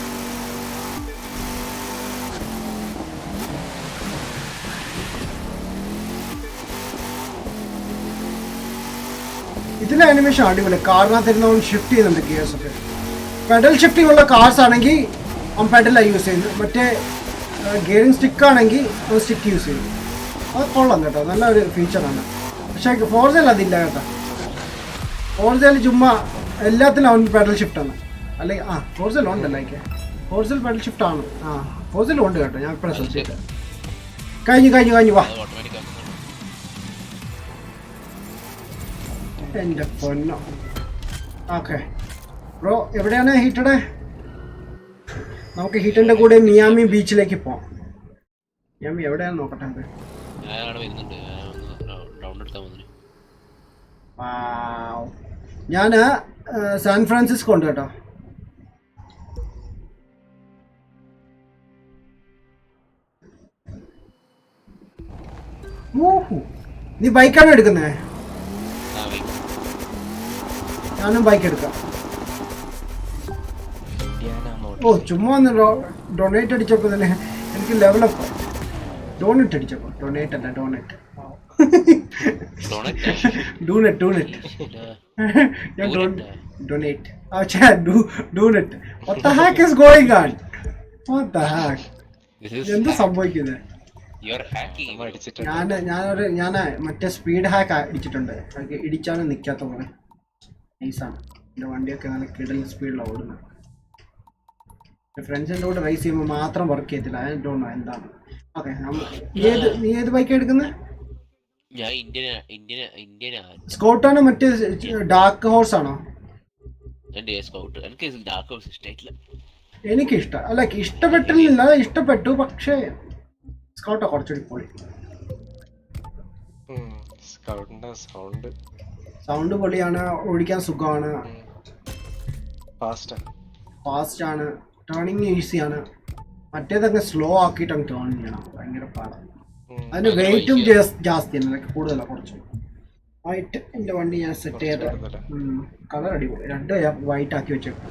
ഇതിലെ ആനിമേഷൻ അടിപൊളി. കാറിനകത്തിരുന്നവൻ ഷിഫ്റ്റ് ചെയ്യുന്നുണ്ട് ഗിയേഴ്സ് ഒക്കെ. പെഡൽ ഷിഫ്റ്റിംഗ് ഉള്ള കാർസ് ആണെങ്കിൽ അവൻ പെഡലാണ് യൂസ് ചെയ്യുന്നത്. മറ്റേ ഗിയറിംഗ് സ്റ്റിക്ക് ആണെങ്കിൽ അവൻ സ്റ്റിക്ക് യൂസ് ചെയ്യും. അത് കൊള്ളാം കേട്ടോ, നല്ല ഒരു ഫീച്ചറാണ്. പക്ഷേ ഫോർസയിൽ അതില്ല കേട്ടോ. ഫോർസയിൽ ചുമ്മാ എല്ലാത്തിനും അവൻ പെഡൽ ഷിഫ്റ്റാണ്. അല്ലെങ്കിൽ ഫോർസയിൽ ഉണ്ടല്ലോ, ഫോർസയിൽ പെഡൽ ഷിഫ്റ്റ് ആണ്. ഫോർസയിൽ ഉണ്ട് കേട്ടോ, ഞാൻ ഇപ്പോഴും ശ്രദ്ധിച്ചിട്ട്. കഴിഞ്ഞു വാ. എൻ്റെ പൊന്നോ. ഓക്കെ ബ്രോ, എവിടെയാണ് ഹീറ്റഡ്? നമുക്ക് ഹീറ്ററിൻ്റെ കൂടെ മിയാമി ബീച്ചിലേക്ക് പോവാം. മിയാമി എവിടെയാണെന്ന് നോക്കട്ടെ. ഞാൻ സാൻ ഫ്രാൻസിസ്കോ ഉണ്ട് കേട്ടോ. നീ ബൈക്കാണോ എടുക്കുന്നേ? ഞാനും ബൈക്ക് എടുക്കാം. ഓ ചുമ്മാ ഒന്ന് ഡൊണേറ്റ് അടിച്ചപ്പോൾ തന്നെ എനിക്ക് ലെവലപ്പ്. ഡോണറ്റ് അടിച്ചപ്പോൾ ഡൊണേറ്റ് അല്ല doughnut donate. Oh, Chad, do it. What the heck is going on? What the heck? എന്താ സംഭവിക്കുന്നത്? ഞാൻ മറ്റേ സ്പീഡ് ഹാക്ക് അടിച്ചിട്ടുണ്ട്. ഇടിച്ചാലും നിൽക്കാത്ത പോലെ നൈസാണ്. എൻ്റെ വണ്ടിയൊക്കെ നല്ല കിടൽ സ്പീഡിലാണ് ഓടുന്നത്. ഫ്രണ്ട്സിൻ്റെ കൂടെ റൈസ് ചെയ്യുമ്പോൾ മാത്രം വർക്ക് ചെയ്യത്തില്ല. ഐ ഡോണ്ട് നോ എന്താണ്. ഓക്കെ, നീ ഏത് ബൈക്കാണ് എടുക്കുന്നത്? സ്കൗട്ടാണോ മറ്റേ ഡാർക്ക് ഹോഴ്സ് ആണോ? എനിക്ക് ഇഷ്ടം അല്ല, ഇഷ്ടപ്പെട്ടില്ല, ഇഷ്ടപ്പെട്ടു. പക്ഷേ സ്കൗട്ടാ കുറച്ചുകൂടി പൊളി. സൗണ്ട് പൊളിയാണ്, ഓടിക്കാൻ സുഖമാണ്, ഫാസ്റ്റ് ആണ്, ടേണിങ് ഈസിയാണ്. മറ്റേതൊക്കെ സ്ലോ ആക്കിയിട്ട് അങ്ങ് ടേൺ ചെയ്യണം, ഭയങ്കര പാടാണ്. അതിന് വെയിറ്റും ജാസ്തിയാണ്, അതൊക്കെ കൂടുതലാണ് കുറച്ച്. വൈറ്റ് എൻ്റെ വണ്ടി ഞാൻ സെറ്റ് ചെയ്ത കളർ അടിപൊളി. രണ്ട് വൈറ്റ് ആക്കി വെച്ചേക്കും.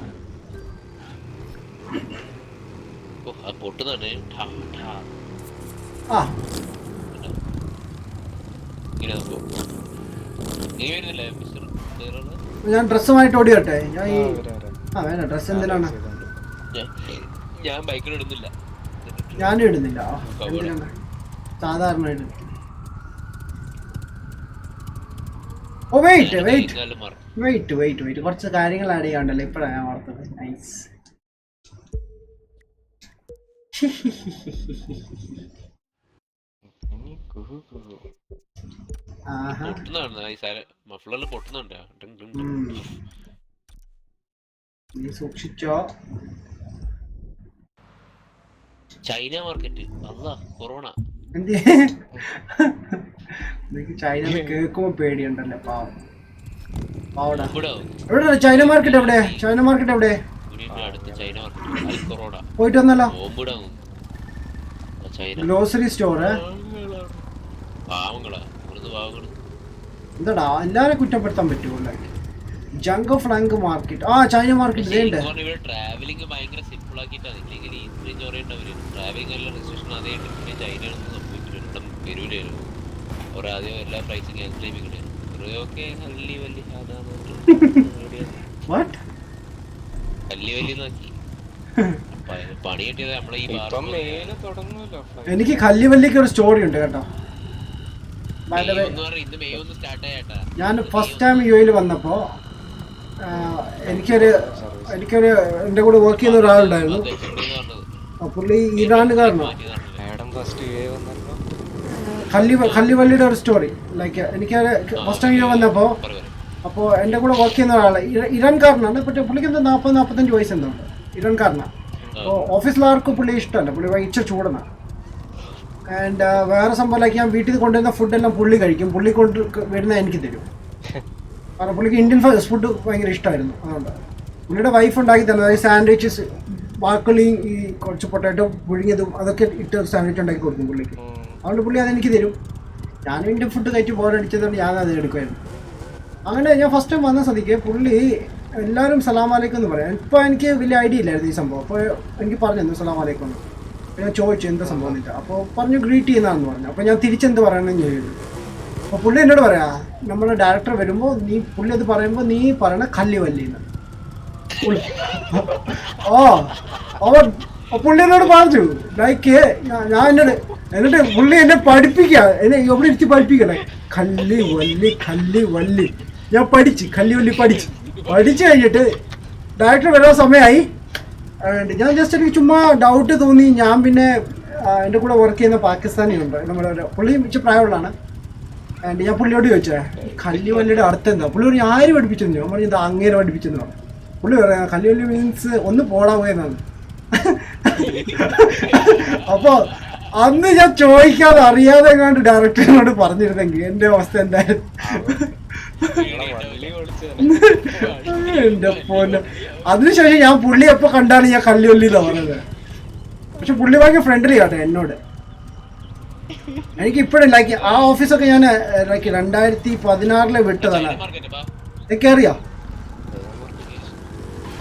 ആ ഞാൻ ഡ്രസ്സുമായിട്ട് ഓടിയോട്ടെ. ഞാൻ ഈ വേണ്ട ഡ്രസ്സ് എന്തിനാണ്? ഞാനും ഇടുന്നില്ല. എന്തിനാണ് സാധാരണ? ഓ വെയിറ്റ് കുറച്ച് കാര്യങ്ങൾ ആഡ് ചെയ്യാണ്ടല്ലോ. ഇപ്പഴാണ് ഞാൻ ഓർത്തത്. നൈസ്. നീ സൂക്ഷിച്ചോ. China market corona. എനിക്ക് ചൈന കേൾക്കുമ്പോ പേടിയുണ്ടല്ലോ. എവിടെ ചൈന മാർക്കറ്റ്? എവിടെ ചൈന മാർക്കറ്റ്? എവിടെ പോയിട്ട് വന്നല്ലോ. Grocery store. എന്താടാ എല്ലാരും കുറ്റപ്പെടുത്താൻ പറ്റുമോ? Junk flank market. ആ ചൈന മാർക്കറ്റ് ഉണ്ട്. ട്രാവലിംഗ് ഭയങ്കര സിമ്പിൾ ആക്കിയിട്ടാണ്. ഇല്ലെങ്കിൽ ഇത്രയും ചോറയുണ്ടാവില്ല. ട്രാവലിംഗ് എല്ലാം റെസ്ട്രിക്ഷൻ അതേ ചൈനയാണ് സംഭവിച്ചിട്ടുണ്ട്. വരൂലായിരുന്നു ആദ്യം എല്ലാ പ്രൈസും ക്യാൻസൽ ചെയ്യിപ്പിക്കണേ. പണി കിട്ടിയത് നമ്മളെ ഈ എനിക്ക് കല്ലിവല്ലിക്ക് ഒരു സ്റ്റോറി ഉണ്ട് കേട്ടോ. ഞാൻ ഫസ്റ്റ് ടൈം യു എയിൽ വന്നപ്പോ എനിക്കൊരു എൻ്റെ കൂടെ വർക്ക് ചെയ്യുന്ന ഒരാളുണ്ടായിരുന്നു. പുള്ളി ഇറാനുകാരനാണ്. കല്ലിവള്ളിയുടെ ഒരു സ്റ്റോറി. ലൈക്ക് എനിക്ക് ഫസ്റ്റ് ടൈം യു വന്നപ്പോൾ അപ്പോൾ എൻ്റെ കൂടെ വർക്ക് ചെയ്യുന്ന ഒരാൾ ഇറാൻകാരനാണ്. പക്ഷേ പുള്ളിക്ക് എന്താ 40-45 വയസ്സുണ്ടാവും. ഇറാൻകാരനാണ്. അപ്പോൾ ഓഫീസിലാർക്കും പുള്ളി ഇഷ്ടമല്ല. പുള്ളി വൈച്ച ചൂടനാണ്. ആൻഡ് വേറെ സംഭവം ലൈക്ക് ഞാൻ വീട്ടിൽ കൊണ്ടുവരുന്ന ഫുഡെല്ലാം പുള്ളി കഴിക്കും. പുള്ളി കൊണ്ട് വരുന്ന എനിക്ക് തരും. കാരണം പുള്ളിക്ക് ഇന്ത്യൻ ഫുഡ് ഭയങ്കര ഇഷ്ടമായിരുന്നു. അതുകൊണ്ട് പുള്ളിയുടെ വൈഫ് ഉണ്ടാക്കി തന്നത്. അതായത് സാൻഡ്വിച്ചസ്, ബാക്കിയും ഈ കുറച്ച് പൊട്ടാറ്റോ പുഴുങ്ങിയതും അതൊക്കെ ഇട്ട് സാൻഡ്വിച്ച് ഉണ്ടാക്കി കൊടുക്കും പുള്ളിക്ക്. അതുകൊണ്ട് പുള്ളി അതെനിക്ക് തരും. ഞാനും ഇന്ത്യൻ ഫുഡ് കഴിച്ച് ബോറടിച്ചതുകൊണ്ട് ഞാൻ അത് എടുക്കുമായിരുന്നു. അങ്ങനെ ഞാൻ ഫസ്റ്റ് ടൈം വന്ന സ്ഥിതിക്ക് പുള്ളി എല്ലാവരും സലാം അലൈക്കും എന്ന് പറയാം. ഇപ്പോൾ എനിക്ക് വലിയ ഐഡിയ ഇല്ലായിരുന്നു ഈ സംഭവം. അപ്പോൾ എനിക്ക് പറഞ്ഞു സലാം അലൈക്കും എന്ന്. ഞാൻ ചോദിച്ചു എന്താ സംഭവം എന്നിട്ട്. അപ്പോൾ പറഞ്ഞു ഗ്രീറ്റ് ചെയ്യുന്നതാണെന്ന് പറഞ്ഞു. അപ്പോൾ ഞാൻ തിരിച്ചെന്ത് പറയണമെന്ന് ചോദിച്ചു. അപ്പോൾ പുള്ളി എന്നോട് പറയാ, നമ്മുടെ ഡയറക്ടർ വരുമ്പോൾ പുള്ളി അത് പറയുമ്പോൾ നീ പറയണ കല്ലിവല്ലിന്ന്. പുള്ളി എന്നോട് പറഞ്ഞു ലൈക്ക് ഞാൻ എന്നിട്ട് പുള്ളി എന്നെ പഠിപ്പിക്കുക. എന്നെ എവിടെ ഇരുത്തി പഠിപ്പിക്കണേ. കല്ലിവല്ലി ഞാൻ പഠിച്ച് കല്ലിവല്ലി പഠിച്ചു കഴിഞ്ഞിട്ട് ഡയറക്ടർ വരാൻ സമയമായി. ഞാൻ ജസ്റ്റ് എനിക്ക് ചുമ്മാ ഡൗട്ട് തോന്നി. ഞാൻ പിന്നെ എൻ്റെ കൂടെ വർക്ക് ചെയ്യുന്ന പാകിസ്ഥാനിയുണ്ട്, നമ്മുടെ പുള്ളി ഇച്ചിരി പ്രായമുള്ളതാണ്. ആൻഡ് ഞാൻ പുള്ളിയോട് ചോദിച്ചേ കല്ലിവല്ലിയുടെ അർത്ഥം എന്താ? പുള്ളി പറഞ്ഞു ആര് പഠിപ്പിച്ചെന്ന്. ഞാൻ പറഞ്ഞു ഇത് അങ്ങേരെ പഠിപ്പിച്ചെന്ന് പറഞ്ഞു. പുള്ളി പറയാം കല്ലിവല്ലി മീൻസ് ഒന്ന് പോടാ പോയെന്നാണ്. അപ്പോൾ അന്ന് ഞാൻ ചോദിക്കാതെ അറിയാതെ എങ്ങാണ്ട് ഡയറക്ടറിനോട് പറഞ്ഞിരുന്നെങ്കിൽ എൻ്റെ അവസ്ഥ എന്തായാലും എൻ്റെ പോലെ. അതിനുശേഷം ഞാൻ പുള്ളി എപ്പോൾ കണ്ടാണ് ഞാൻ കല്ലിവല്ലി എന്നാ പറഞ്ഞത്. പക്ഷെ പുള്ളി ഭയങ്കര ഫ്രണ്ട്ലി ആട്ടെ എന്നോട്. എനിക്ക് ഇപ്പോഴും ലൈക്ക് ആ ഓഫീസൊക്കെ ഞാൻ ലൈക്ക് 2016 വിട്ടതാണ്. ഇതൊക്കെ അറിയാം.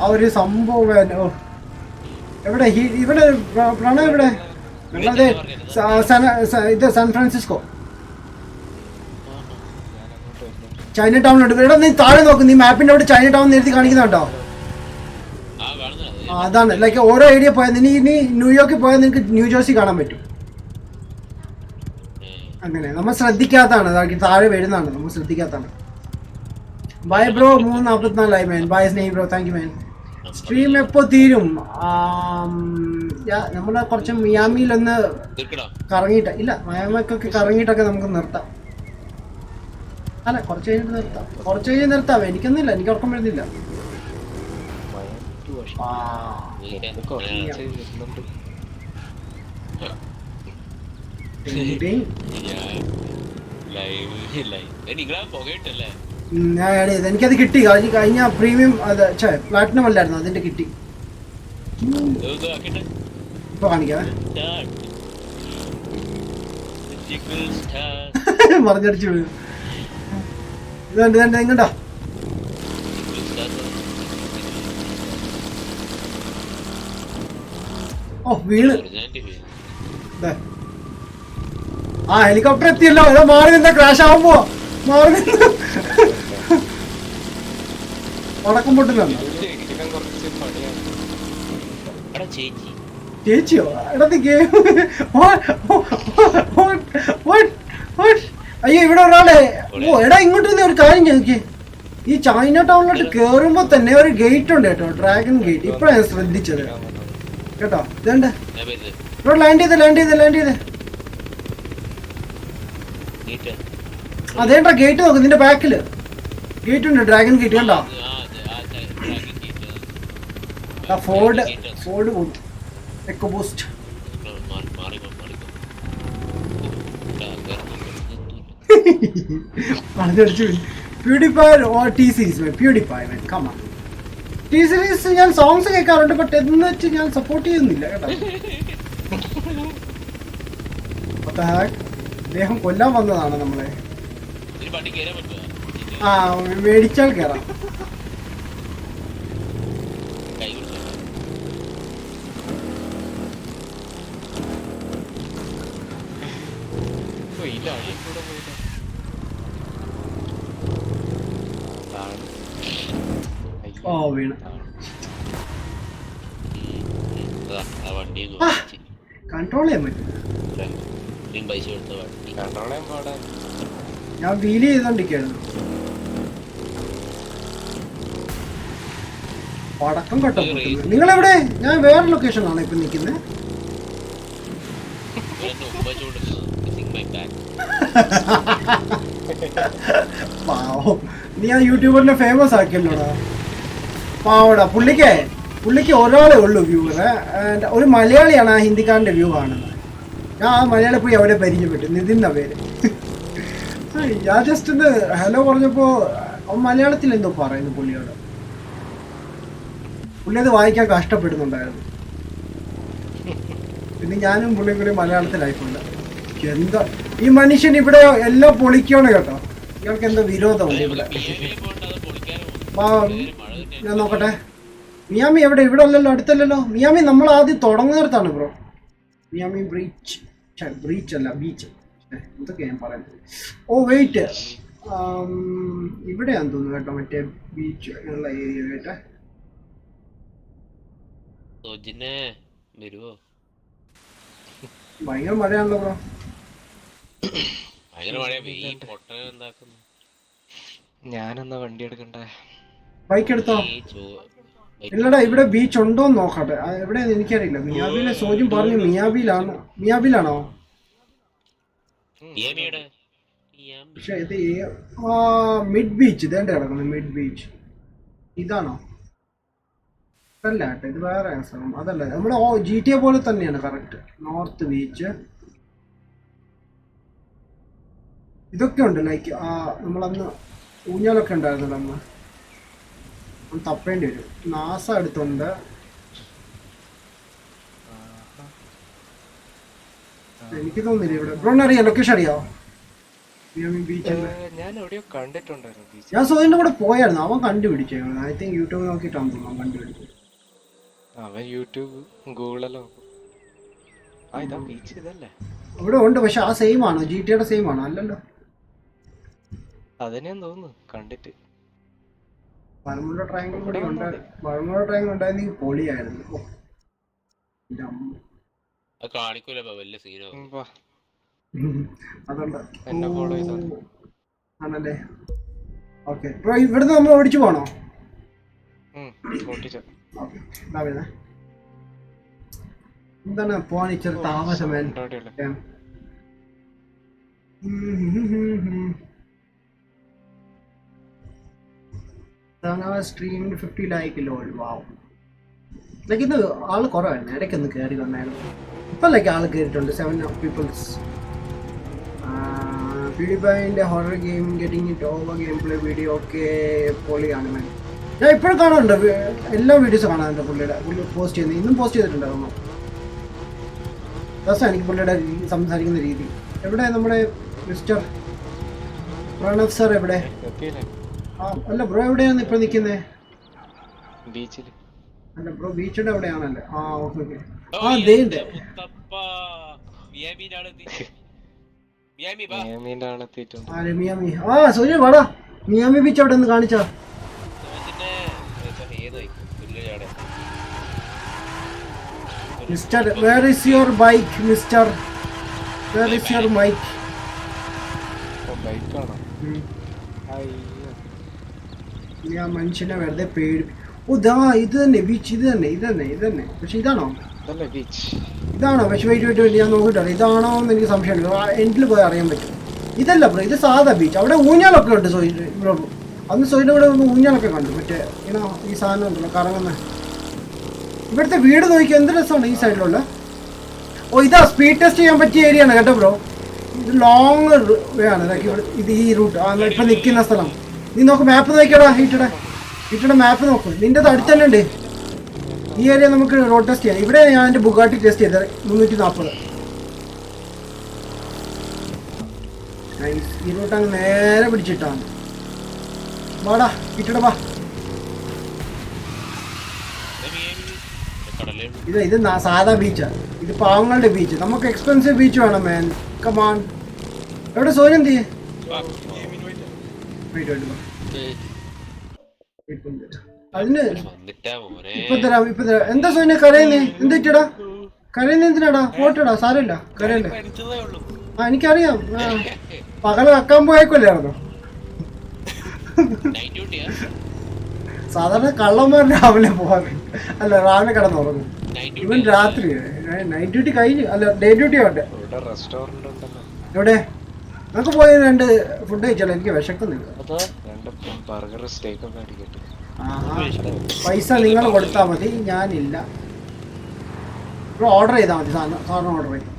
ആ ഒരു സംഭവം എവിടെ ഇവിടെ പ്രണവ് ഇവിടെ ഞങ്ങളത് ഇത് സാൻ ഫ്രാൻസിസ്കോ ചൈന ടൗണിലോട്ട് ഇവിടെ നീ താഴെ നോക്ക്, നീ മാപ്പിന്റെ അവിടെ ചൈന ടൗൺ എഴുതി കാണിക്കുന്നുണ്ടോ? അതാണ് ലൈക്ക് ഓരോ ഏരിയ പോയാൽ ഇനി ന്യൂയോർക്കിൽ പോയാൽ നിനക്ക് ന്യൂജേഴ്സി കാണാൻ പറ്റും. അങ്ങനെ നമ്മൾ ശ്രദ്ധിക്കാത്തതാണ്, താഴെ വരുന്നതാണ് നമ്മൾ ശ്രദ്ധിക്കാത്തതാണ്. Bye bro 3:44 man. ബൈ സ്നേഹി bro, thank you man. Stream എപ്പോ തീരും? നമ്മള് കുറച്ച് മിയാമിയിലൊന്ന് കറങ്ങിയിട്ട് ഇല്ല മിയാമിക്കൊക്കെ കറങ്ങിയിട്ടൊക്കെ നമുക്ക് നിർത്താം. അല്ല കുറച്ച് കഴിഞ്ഞ് നിർത്താം. എനിക്കൊന്നുമില്ല, എനിക്ക് ഉറക്കം വരുന്നില്ല. എനിക്കത് കിട്ടി കഴിഞ്ഞ പ്രീമിയം അത് പ്ലാറ്റിനം അല്ലായിരുന്നു, അതിന്റെ കിട്ടി. ഇപ്പൊ കാണിക്കാവേ പറഞ്ഞടിച്ചു ഇതുണ്ട് എങ്ങോട്ടാ വീണ്. ഹെലികോപ്റ്റർ എത്തിയല്ലോ. ഏതാ മാറി നിന്നാ ക്രാഷ് ആവുമ്പോ മാറി നിന്ന് ഉടക്കം പൊട്ടില്ല. ചേച്ചിയോ എടത്തി ഗെയിം അയ്യോ ഇവിടെ ഒരാളെ എടാ ഇങ്ങോട്ട് ഒരു കാര്യം ചോദിക്കേ. ഈ ചൈന ടൗണിലോട്ട് കേറുമ്പോ തന്നെ ഒരു ഗേറ്റ് ഉണ്ട് കേട്ടോ, ഡ്രാഗൺ ഗേറ്റ്. ഇപ്പഴാണ് ശ്രദ്ധിച്ചത് കേട്ടോ. ഇതേണ്ട ഇവിടെ ലാൻഡ് ചെയ്ത് അതേണ്ടാ ഗേറ്റ് നോക്ക്, നിന്റെ ബാക്കില് ഗേറ്റ് ഉണ്ട്, ഡ്രാഗൺ ഗേറ്റ് കണ്ടോ? Ford EcoBoost PewDiePie or T series PewDiePie comma T series ഞാൻ സോങ്സ് കേൾക്കാറുണ്ട്, ബട്ട് എന്ന് വെച്ച് ഞാൻ സപ്പോർട്ട് ചെയ്യുന്നില്ല കേട്ടോ. അദ്ദേഹം കൊല്ലാൻ വന്നതാണ് നമ്മളെ. മേടിച്ചാൽ കേറാം. വീണ് കൺട്രോൾ ചെയ്യാൻ പറ്റും. ഞാൻ വീൽ ചെയ്തോണ്ടിരിക്കായിരുന്നു. പടക്കം കേട്ടോ. നിങ്ങളെവിടെ? ഞാൻ വേറെ ലൊക്കേഷനാണ് ഇപ്പൊ നിൽക്കുന്നത്. പാവം നീ ആ യൂട്യൂബറിനെ ഫേമസ് ആക്കിയല്ലോടാ. പാവടാ പുള്ളിക്ക് ഒരാളെ ഉള്ളൂ വ്യൂവർ. ഒരു മലയാളിയാണ് ആ ഹിന്ദിക്കാരൻ്റെ വ്യൂ കാണുന്നത്. ഞാൻ ആ മലയാളി പോയി അവരെ പരിചയപ്പെട്ടു, നിതിൻ എന്ന പേര്. ഞാൻ ജസ്റ്റ് ഒന്ന് ഹലോ പറഞ്ഞപ്പോൾ മലയാളത്തിൽ എന്തോ പറയുന്നു പുള്ളിയോട്. പുള്ളി അത് വായിക്കാൻ കഷ്ടപ്പെടുന്നുണ്ടായിരുന്നു. പിന്നെ ഞാനും പുള്ളിയും കൂടി മലയാളത്തിലായിട്ടുണ്ട്. എന്താ ഈ മനുഷ്യൻ ഇവിടെ എല്ലാം പൊളിക്കാണ് കേട്ടോ. ഇയാൾക്ക് എന്തോ വിരോധമുണ്ട് ഇവിടെ. ഞാൻ നോക്കട്ടെ. മിയാമി എവിടെ? ഇവിടെ അല്ലല്ലോ, അടുത്തല്ലല്ലോ. മിയാമി നമ്മൾ ആദ്യം തുടങ്ങുന്നിടത്താണ് ബ്രോ. മിയാമി ബ്രീച്ച് അല്ല ബീച്ച്. എന്തൊക്കെയാ ഞാൻ പറയുന്നത്? ഓ വെയിറ്റ്, ഇവിടെയാന്ന് തോന്നുന്നു കേട്ടോ, മറ്റേ ബീച്ച് ഉള്ള ഏരിയ കേട്ടെ. ഭയങ്കര മഴയാണല്ലോ ബ്രോ. ഞാനെന്നാ വണ്ടി എടുക്കണ്ടേ? ബൈക്ക് എടുത്തോ? ഇല്ലടാ ഇവിടെ ബീച്ച് ഉണ്ടോന്ന് നോക്കട്ടെ. എവിടെയാന്ന് എനിക്കറിയില്ല. മിയാബിയിലെ സോജും പറഞ്ഞു മിയാബിലാണോ? പക്ഷെ ഇത് മിഡ് ബീച്ച് ഇതേണ്ട കിടക്കുന്നത്. മിഡ് ബീച്ച് ഇതാണോ? അല്ല കേട്ടോ, ഇത് വേറെ സ്ഥലം. അതല്ല, നമ്മുടെ GTA പോലെ തന്നെയാണ് കറക്റ്റ്. നോർത്ത് ബീച്ച് ഇതൊക്കെ ഉണ്ട്. ലൈക്ക് നമ്മളന്ന് ഊഞ്ഞാലൊക്കെ ഉണ്ടായിരുന്നല്ലോ അന്ന്. തപ്പേണ്ടി വരും. നാസ അടുത്തുണ്ട്. എനിക്ക് തോന്നുന്നില്ല ഇവിടെ. ബ്രോൺ അറിയാം ലൊക്കേഷൻ അറിയാവോ? മിയാമി ബീച്ച് ഞാൻ എവിടെയോ കണ്ടിട്ടുണ്ടായിരുന്നു ബീച്ച്. ഞാൻ സോയിന്റെ കൂടെ പോയായിരുന്നു. അവൻ കണ്ടുപിടിച്ചു. ഐ തിങ്ക് യൂട്യൂബ് നോക്കിയിട്ടാണ് തോന്നുന്നു അവൻ കണ്ടുപിടിച്ചു. അവൻ യൂട്യൂബ് ഗൂഗിളെല്ലാം നോക്കും. ആ ഇതാ ബീച്ച് ഇതല്ലേ? ഇവിടെ ഉണ്ട്, പക്ഷെ ആ സെയിം ആണോ? GTA സെയിം ആണോ? അല്ലല്ലോ. അതിനെയും തോന്നുന്നു കണ്ടിട്ട്. പരമുള്ള ട്രയാങ്കിൾ കൂടി ഉണ്ടായിരുന്നെങ്കിൽ പൊളിയായിരുന്നു. കാണിക്കൂല വലിയ സീനോ. അതുണ്ട് എന്നെ ഫോളോ ചെയ്തോ ആണല്ലേ. ഓക്കെ ബ്രോ, ഇവിടുന്ന് നമ്മൾ ഓടിച്ചു പോണോ? എന്താണ് പോവാൻ ഇച്ചിരി താമസം? സ്ട്രീമിന് 50 ലൈക്ക് ലോൾ. വാവ്. ലൈക്ക് ഇന്ന് ആള് കുറവായിരുന്നു, ഇടയ്ക്കൊന്ന് കയറി വന്നായിരുന്നു. ഇപ്പം ലൈക്ക് ആൾ കയറിയിട്ടുണ്ട്. 7 പീപ്പിൾസ്. PewDiePieന്റെ horror game getting it over game play video ഒക്കെ പൊളിയാണ് മാൻ. ഞാൻ ഇപ്പോഴും കാണാറുണ്ട്, എല്ലാ വീഡിയോസും കാണാറുണ്ട് പുള്ളി പോസ്റ്റ് ചെയ്യുന്നത്. ഇന്നും പോസ്റ്റ് ചെയ്തിട്ടുണ്ടായിരുന്നു. രസമാണ് എനിക്ക് പുള്ളിയുടെ സംസാരിക്കുന്ന രീതി. എവിടെ നമ്മുടെ മിസ്റ്റർ പ്രണവ് സർ എവിടെ? അല്ല ബ്രോ എവിടെയാണ് ഇപ്പൊ നിൽക്കുന്നത്? ബീച്ചിൽ. അല്ല ബ്രോ ബീച്ചിന്റെ എവിടെയാണല്ലേ? ആ ഓക്കെ ഓക്കെ. ആ ദേണ്ട് മിയാമി. ആ സോനി വാടാ, മിയാമി ബീച്ച് അവിടെ ഒന്ന് കാണിച്ചാ. Mister where is your bike? Mister where is your bike? ഞാൻ മനുഷ്യനെ വെറുതെ പേടി. ഓ ദാ ഇത് തന്നെ ബീച്ച്. ഇത് തന്നെ. പക്ഷെ ഇതാണോ? ഇതാണോ? പക്ഷെ വെയിറ്റ് ഞാൻ നോക്കിട്ടോ. ഇതാണോ എന്ന് എനിക്ക് സംശയമുണ്ട്. എൻഡിൽ പോയി അറിയാൻ പറ്റും. ഇതല്ല ബ്രോ, ഇത് സാധാ ബീച്ച്. അവിടെ ഊഞ്ഞാലൊക്കെ ഉണ്ട് ബ്രോ. അന്ന് സോയിൻ്റെ കൂടെ ഒന്ന് ഊഞ്ഞാലൊക്കെ കണ്ടു. മറ്റേ ഈ സാധനം ഉണ്ടല്ലോ കറങ്ങുന്ന. ഇവിടുത്തെ വീട് നോക്കിയാൽ എന്ത് രസമാണ് ഈ സൈഡിലുള്ള. ഓ ഇതാ സ്പീഡ് ടെസ്റ്റ് ചെയ്യാൻ പറ്റിയ ഏരിയ ആണ് കേട്ടോ ബ്രോ. ഇത് ലോങ് വേ ആണ്. ഇത് ഈ റൂട്ട് ഇപ്പൊ നിൽക്കുന്ന സ്ഥലം. നീ നോക്ക്, മാപ്പ് നോക്കിയടാ. ഹീറ്റയുടെ മാപ്പ് നോക്ക്. നിന്റെ അടുത്ത് തന്നെ ഉണ്ട് ഈ ഏരിയ. നമുക്ക് റോഡ് ടെസ്റ്റ് ചെയ്യാം. ഇവിടെ ഞാൻ എൻ്റെ ബുഗാട്ടി ടെസ്റ്റ് ചെയ്തത് 340. ഈ റൂട്ട് അങ്ങ് നേരെ പിടിച്ചിട്ടാണ്. വാടാ ഹീറ്റയുടെ വാ. ഇത് സാധാ ബീച്ചാണ്. ഇത് പാവങ്ങളുടെ ബീച്ച്. നമുക്ക് എക്സ്പെൻസീവ് ബീച്ച് വേണം മാൻ. കമാൺ. എവിടെ സോനം തീ? അതിന് ഇപ്പൊ തരാം. എന്താ സോനെ കരയുന്നേ? എന്തിട്ടടാ കരയുന്ന? എന്തിനാടാ? പോട്ടടാ, സാരമില്ല, കരയല്ലേ. ആ എനിക്കറിയാം. പകല് വെക്കാൻ പോയേക്കല്ലായിരുന്നോ? സാധാരണ കള്ളന്മാർ രാവിലെ പോവാറ്. അല്ല രാവിലെ കിടന്നുറങ്ങും. ഇവൻ രാത്രി നൈറ്റ് ഡ്യൂട്ടി കഴിഞ്ഞു. അല്ല ഡേ ഡ്യൂട്ടി ആവട്ടെ. എവിടെ? നമുക്ക് പോയി 2 ഫുഡ് കഴിച്ചാലോ. എനിക്ക് വിശക്കുന്നില്ല. പൈസ നിങ്ങൾ കൊടുത്താൽ മതി, ഞാനില്ല. ബ്രോ ഓർഡർ ചെയ്താൽ മതി. സാറിന് ഓർഡർ ചെയ്യും.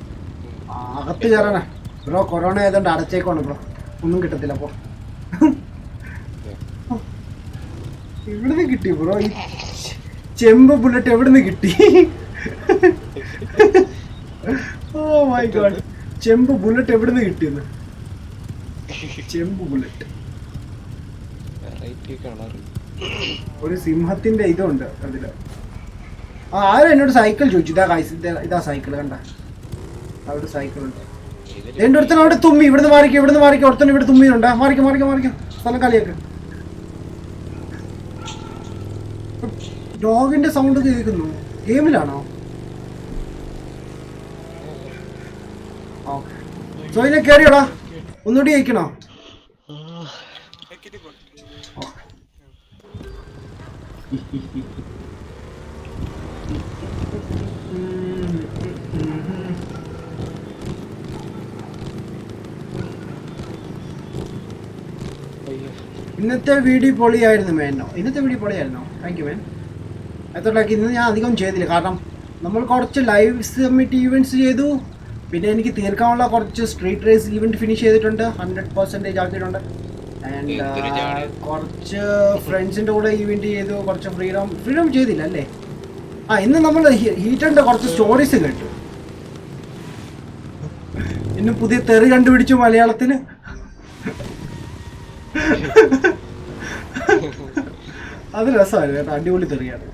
അകത്ത് കയറണേ ബ്രോ. കൊറോണ ആയതുകൊണ്ട് അടച്ചേക്കാണ് ബ്രോ. ഒന്നും കിട്ടത്തില്ല. അപ്പോൾ എവിടുന്ന് കിട്ടി ബ്രോ ഈ ചെമ്പ് ബുള്ളറ്റ്? എവിടുന്ന് കിട്ടി? ഓ മൈ ഗോഡ്, ചെമ്പ് ബുള്ളറ്റ് എവിടുന്ന് കിട്ടിയെന്ന്? ചെമ്പ് ബുള്ളറ്റ്. ഒരു സിംഹത്തിന്റെ ഇതുണ്ട് അതില്. ആരും എന്നോട് സൈക്കിൾ ചോദിച്ചു. ഇതാ സൈക്കിൾ കണ്ട. അവിടെ സൈക്കിൾ ഉണ്ട്. എന്റെ അടുത്തന്നെ അവിടെ തുമ്മി. ഇവിടുന്ന് മാറിക്കോ. ഒരുത്തന്നെ ഇവിടെ തുമ്മിയുണ്ട്. മാറിക്കോ. സ്ഥലം കളിയൊക്കെ. ഡോഗിന്റെ സൗണ്ട് കേൾക്കുന്നു. ഗെയിമിലാണോ? സോയിനെ കേറിയോടാ. ഒന്നുകൂടി കഴിക്കണോ? ഇന്നത്തെ വീഡിയോ പൊളിയായിരുന്നു മേനോ. Thank you man. എത്രയാക്കി ഇന്ന് ഞാൻ അധികം ചെയ്തില്ല. കാരണം നമ്മൾ കുറച്ച് ലൈവ് സബ്മിറ്റ് ഈവൻറ്റ്സ് ചെയ്തു. പിന്നെ എനിക്ക് തീർക്കാനുള്ള കുറച്ച് സ്ട്രീറ്റ് റേസ് ഈവൻറ്റ് ഫിനിഷ് ചെയ്തിട്ടുണ്ട്. 100% ആക്കിയിട്ടുണ്ട്. ആൻഡ് കുറച്ച് ഫ്രണ്ട്സിൻ്റെ കൂടെ ഈവൻറ്റ് ചെയ്തു. കുറച്ച് ഫ്രീഡം ചെയ്തില്ല അല്ലേ? ഇന്ന് നമ്മൾ ഹീറ്ററിൻ്റെ കുറച്ച് സ്റ്റോറീസ് കേട്ടു. ഇന്ന് പുതിയ തെറി കണ്ടുപിടിച്ചു മലയാളത്തിന്. അത് രസമായിരുന്നു കേട്ടോ, അടിപൊളി തെറിയാണ്.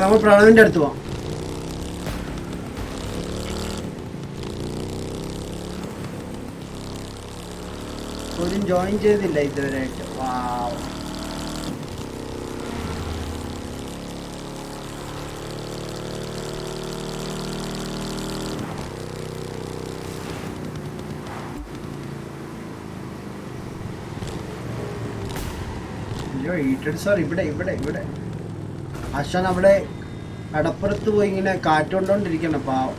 നമ്മൾ പ്രണവിന്റെ അടുത്ത് പോവാം. ഒരു ജോയിൻ ചെയ്തില്ല ഇതുവരെയായിട്ട്. വാവ്. അയ്യോ ഈറ്റഡ് സാർ ഇവിടെ ഇവിടെ ഇവിടെ. ആശാൻ അവിടെ കടപ്പുറത്ത് പോയി ഇങ്ങനെ കാറ്റുകൊണ്ടോണ്ടിരിക്കണം പാവം.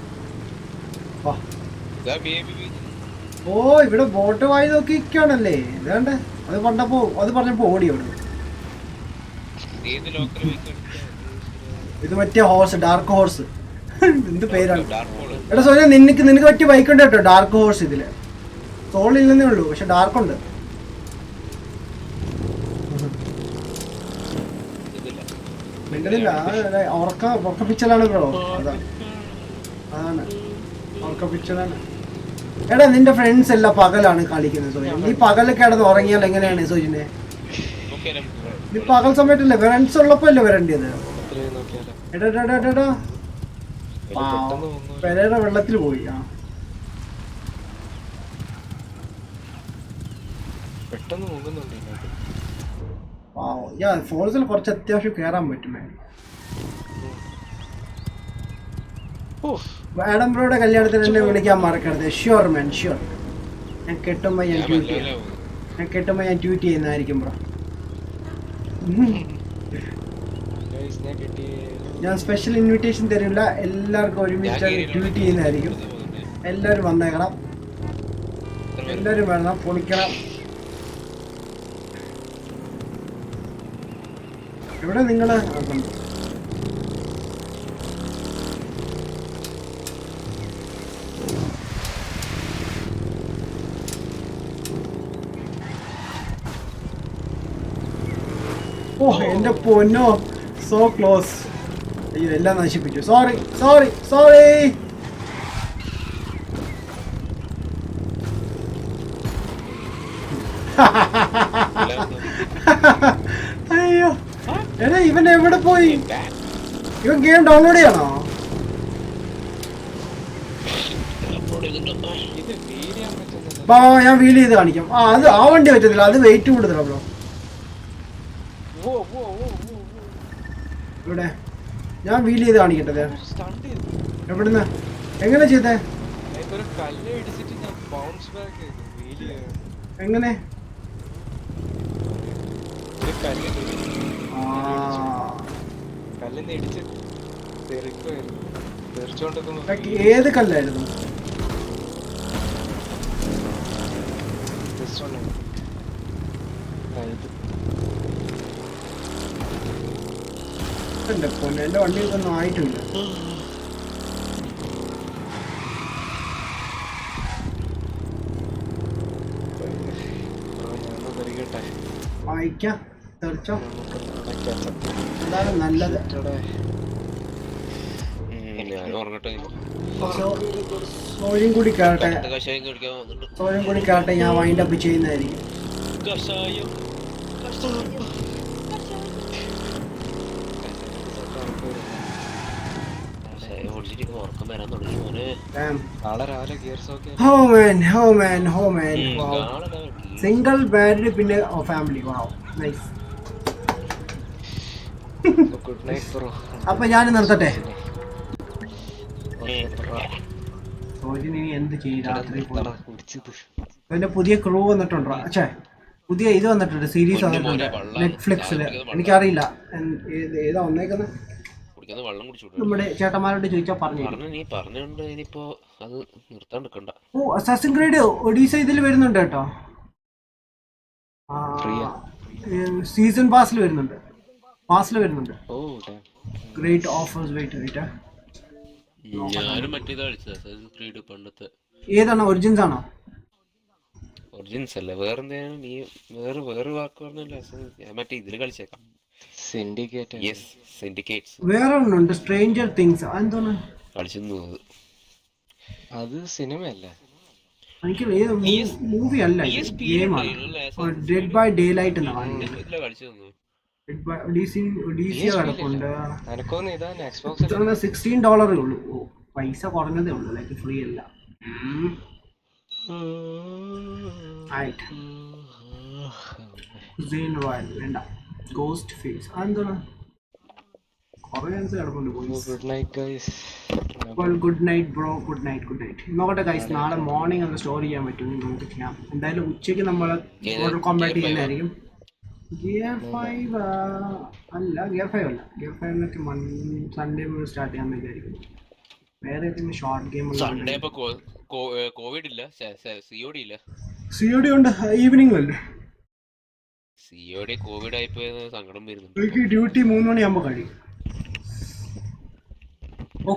ഓ ഇവിടെ ബോട്ട് വായി നോക്കിയിരിക്കുകയാണല്ലേ. ഇതാണ്ട് അത് പറഞ്ഞപ്പോ ഓടി അവിടെ. ഇത് മറ്റേ ഹോഴ്സ്, ഡാർക്ക് ഹോഴ്സ്. എന്ത് പേരാണ് എടാ സോന, നിനക്ക് പറ്റിയ ബൈക്ക് ഉണ്ട് കേട്ടോ, ഡാർക്ക് ഹോഴ്സ്. ഇതില് സോളില്ലെന്നേ ഉള്ളൂ, പക്ഷെ ഡാർക്ക് ഉണ്ട്. ഉറക്ക പിക്ചറാണ് ബ്രോ. അതാണ് ഉറക്ക പിക്ചറാണ്. എടാ നിന്റെ ഫ്രണ്ട്സ് എല്ലാം പകലാണ് കളിക്കുന്നത് സോജി. നീ പകല് കിടന്ന് ഉറങ്ങിയാൽ എങ്ങനെയാണ് സോജിനെ? നീ പകൽ സമയത്തല്ലേ ഫ്രണ്ട്സ് ഉള്ളപ്പോ അല്ലേ വരേണ്ടത്? എടാ പെരേര വെള്ളത്തിൽ പോയി. ഫോഴ്സിൽ കുറച്ച് അത്യാവശ്യം കേറാൻ പറ്റുമേ. ആഡം ബ്രോയുടെ കല്യാണത്തിന് എന്നെ വിളിക്കാൻ മറക്കരുത്. ഷ്യൂർ മാൻ, ഷ്യൂർ. ഞാൻ കെട്ടുമ്പോ ഞാൻ ട്വീറ്റ് ചെയ്യുന്നതായിരിക്കും ബ്രോ. ഞാൻ സ്പെഷ്യൽ ഇൻവിറ്റേഷൻ തരില്ല, എല്ലാവർക്കും ഒരുമിച്ച് ട്വീറ്റ് ചെയ്യുന്നതായിരിക്കും. എല്ലാവരും വന്നേക്കണം, എല്ലാവരും വേണം, പൊളിക്കണം. എവിടെ നിങ്ങള്? ഓ എന്റെ പൊന്നോ, സോ ക്ലോസ്. അയ്യോ എല്ലാം നശിപ്പിച്ചു. Sorry sorry sorry. അയ്യോ എടാ ഇവൻ എവിടെ പോയി? ഇവൻ ഗെയിം ഡൗൺലോഡ് ചെയ്യണോ? ഞാൻ വീൽ ചെയ്ത് കാണിക്കാം. അത് ആ വണ്ടി പറ്റത്തില്ല, അത് വെയിറ്റ് കൂടുതലാ ബ്രോ. ഇവിടെ ഞാൻ വീൽ ചെയ്ത് കാണിക്കട്ടെ. എവിടുന്ന് എങ്ങനെ ചെയ്തേ? എങ്ങനെ? ഏത് കല്ലായിരുന്നു? എന്റെ പൊന്നെ, എന്റെ വണ്ടി ഒന്നും ആയിട്ടില്ല. വായിക്കാം, തെറിച്ചോ, എന്താണ് നല്ലത്? സോയും കൂടി കേട്ടെ, സോയും കൂടി കേട്ടെ. ഞാൻ വൈൻഡ് അപ്പ് ചെയ്യുന്നതായിരിക്കും. സിംഗിൾ മാരീഡ് പിന്നെ ഫാമിലി. നൈസ്. അപ്പൊ ഞാൻ നിർത്തട്ടെ. സോജിനി എന്ത് ചെയ്യും രാത്രി? അതിന്റെ പുതിയ ക്രൂ വന്നിട്ടുണ്ടോ? അച്ഛേ പുതിയ ഇത് വന്നിട്ടുണ്ട്, സീരീസ് വന്നിട്ടുണ്ട് നെറ്റ്ഫ്ലിക്സില്. എനിക്കറിയില്ല ഏതാ വന്നേക്കുന്നത്. നമ്മുടെ ചേട്ടന്മാരോട് ചോദിച്ചാൽ പറഞ്ഞു. ഓ അസാസിൻ ക്രീഡ് ഒഡീസ ഇതിൽ വരുന്നുണ്ട് കേട്ടോ. സീസൺ പാസിൽ വരുന്നുണ്ട്. Great offers. വെയിറ്റ് ഏതാണ്? ഒറിജിൻസ് ആണോ? ഒറിജിൻസ് അല്ല, വേറെ വാക്ക് പറഞ്ഞല്ലോ. മറ്റേ ഇതില് കളിച്ചേക്കാം. വേറെ ഒന്നുണ്ട്, സ്ട്രേഞ്ചർ തിങ്സ്. അതെന്തോന്ന് അത് സിനിമയല്ലേ? എനിക്ക് മൂവി അല്ല, ഗെയിമാണ്. ഡെഡ് ബൈ ഡേ ലൈറ്റ് എന്നാ പറയുന്നത്. കിടപ്പുണ്ട്. $16 ഉള്ളൂ. പൈസ കുറഞ്ഞതേ ഉള്ളൂ, ലൈക്ക് ഫ്രീ അല്ല. വേണ്ട. ഗോസ്റ്റ് ഫേസ് അതെന്താണ്? Good night bro, good night. നോക്കട്ടെ ഗൈസ്, നാളെ മോർണിംഗ് ഒന്ന് സ്റ്റോർ ചെയ്യാൻ പറ്റും, നമുക്ക് ചെയ്യാം. എന്തായാലും ഉച്ചയ്ക്ക് നമ്മൾ മോഡൽ കോമ്പാറ്റ് ചെയ്യുന്നതായിരിക്കും. ഗിയർ 5 അല്ല, ഗിയർ 5 അല്ല. ഗിയർ 5 സൺഡേ മുതൽ സ്റ്റാർട്ട് ചെയ്യാൻ വേണ്ടിയായിരിക്കും. വേറെ ഷോർട്ട് ഗെയിം COD ഉണ്ട്. ഈവനിങ് അല്ലേ COD? കോവിഡ് ആയിപ്പോയത് സങ്കടം വരുന്നുണ്ട്. ഡ്യൂട്ടി 3 മണിയാകുമ്പോൾ കഴിയും.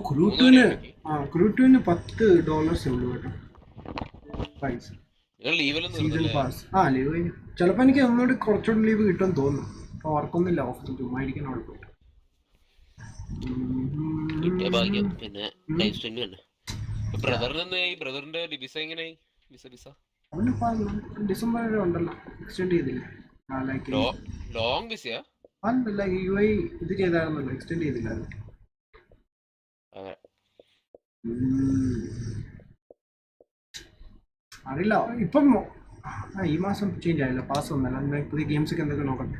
ക്രൂട്ടുവിന് $10 ഉള്ളൂ കേട്ടോ പൈസ. Season pass. ലീവ് കഴിഞ്ഞു. ചിലപ്പോൾ എനിക്ക് ഒന്നുകൂടി കുറച്ചുകൂടി ലീവ് കിട്ടുമെന്ന് തോന്നുന്നു. അപ്പോൾ വർക്കൊന്നുമില്ല, ഓഫീസിൽ ചുമ്മാ ഇരിക്കാൻ അവിടെ പോയിട്ട്. പിന്നെ അവന് ഡിസംബർ വരെ ഉണ്ടല്ലോ, എക്സ്റ്റെൻഡ് ചെയ്തില്ല. ലോങ് വിസയാ? അല്ല, UAE ഇത് ചെയ്തായിരുന്നല്ലോ, എക്സ്റ്റെൻഡ് ചെയ്തില്ല. അറിയില്ല ഇപ്പം. ഈ മാസം ചേഞ്ച് ആയില്ല, പാസ് ഒന്നല്ല. പുതിയ ഗെയിംസ് ഒക്കെ എന്തൊക്കെ നോക്കട്ടെ.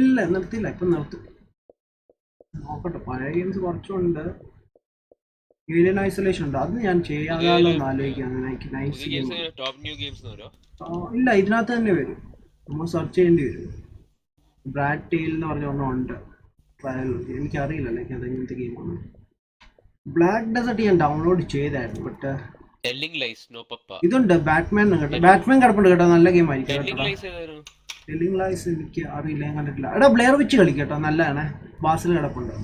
ഇല്ല, നിർത്തിയില്ല, ഇപ്പം നിർത്തും. നോക്കട്ടെ, പഴയ ഗെയിംസ് കുറച്ചുണ്ട്. ഏലിയൻ ഐസൊലേഷൻ ഉണ്ട്, അത് ഞാൻ ചെയ്യാതാണെന്ന് ആലോചിക്കാണ്. ഇല്ല, ഇതിനകത്ത് തന്നെ വരും, നമ്മൾ സെർച്ച് ചെയ്യേണ്ടി വരും. ബ്രാഡ് ടെയിൽ എന്ന് പറഞ്ഞ ഒരെണ്ണം ഉണ്ട് ട്രയൽ. എനിക്കറിയില്ല ലൈക്ക് അത് ഇങ്ങനത്തെ ഗെയിമാണ്. ബ്ലാക്ക് ഡെസർട്ട് ഞാൻ ഡൗൺലോഡ് ചെയ്തായിരുന്നു, ബട്ട് ഇതുണ്ട് ബാറ്റ്മാൻ കേട്ടോ. ബാറ്റ്മാൻ കിടപ്പുണ്ട് കേട്ടോ, നല്ല ഗെയിം ആയിരിക്കും. ടെല്ലിംഗ് ലൈസ് എനിക്ക് അറിയില്ല, ഞാൻ കണ്ടിട്ടില്ല. എടാ ബ്ലെയർ വെച്ച് കളിക്കട്ടോ, നല്ലതാണ്. ബാസിൽ കിടപ്പുണ്ട്.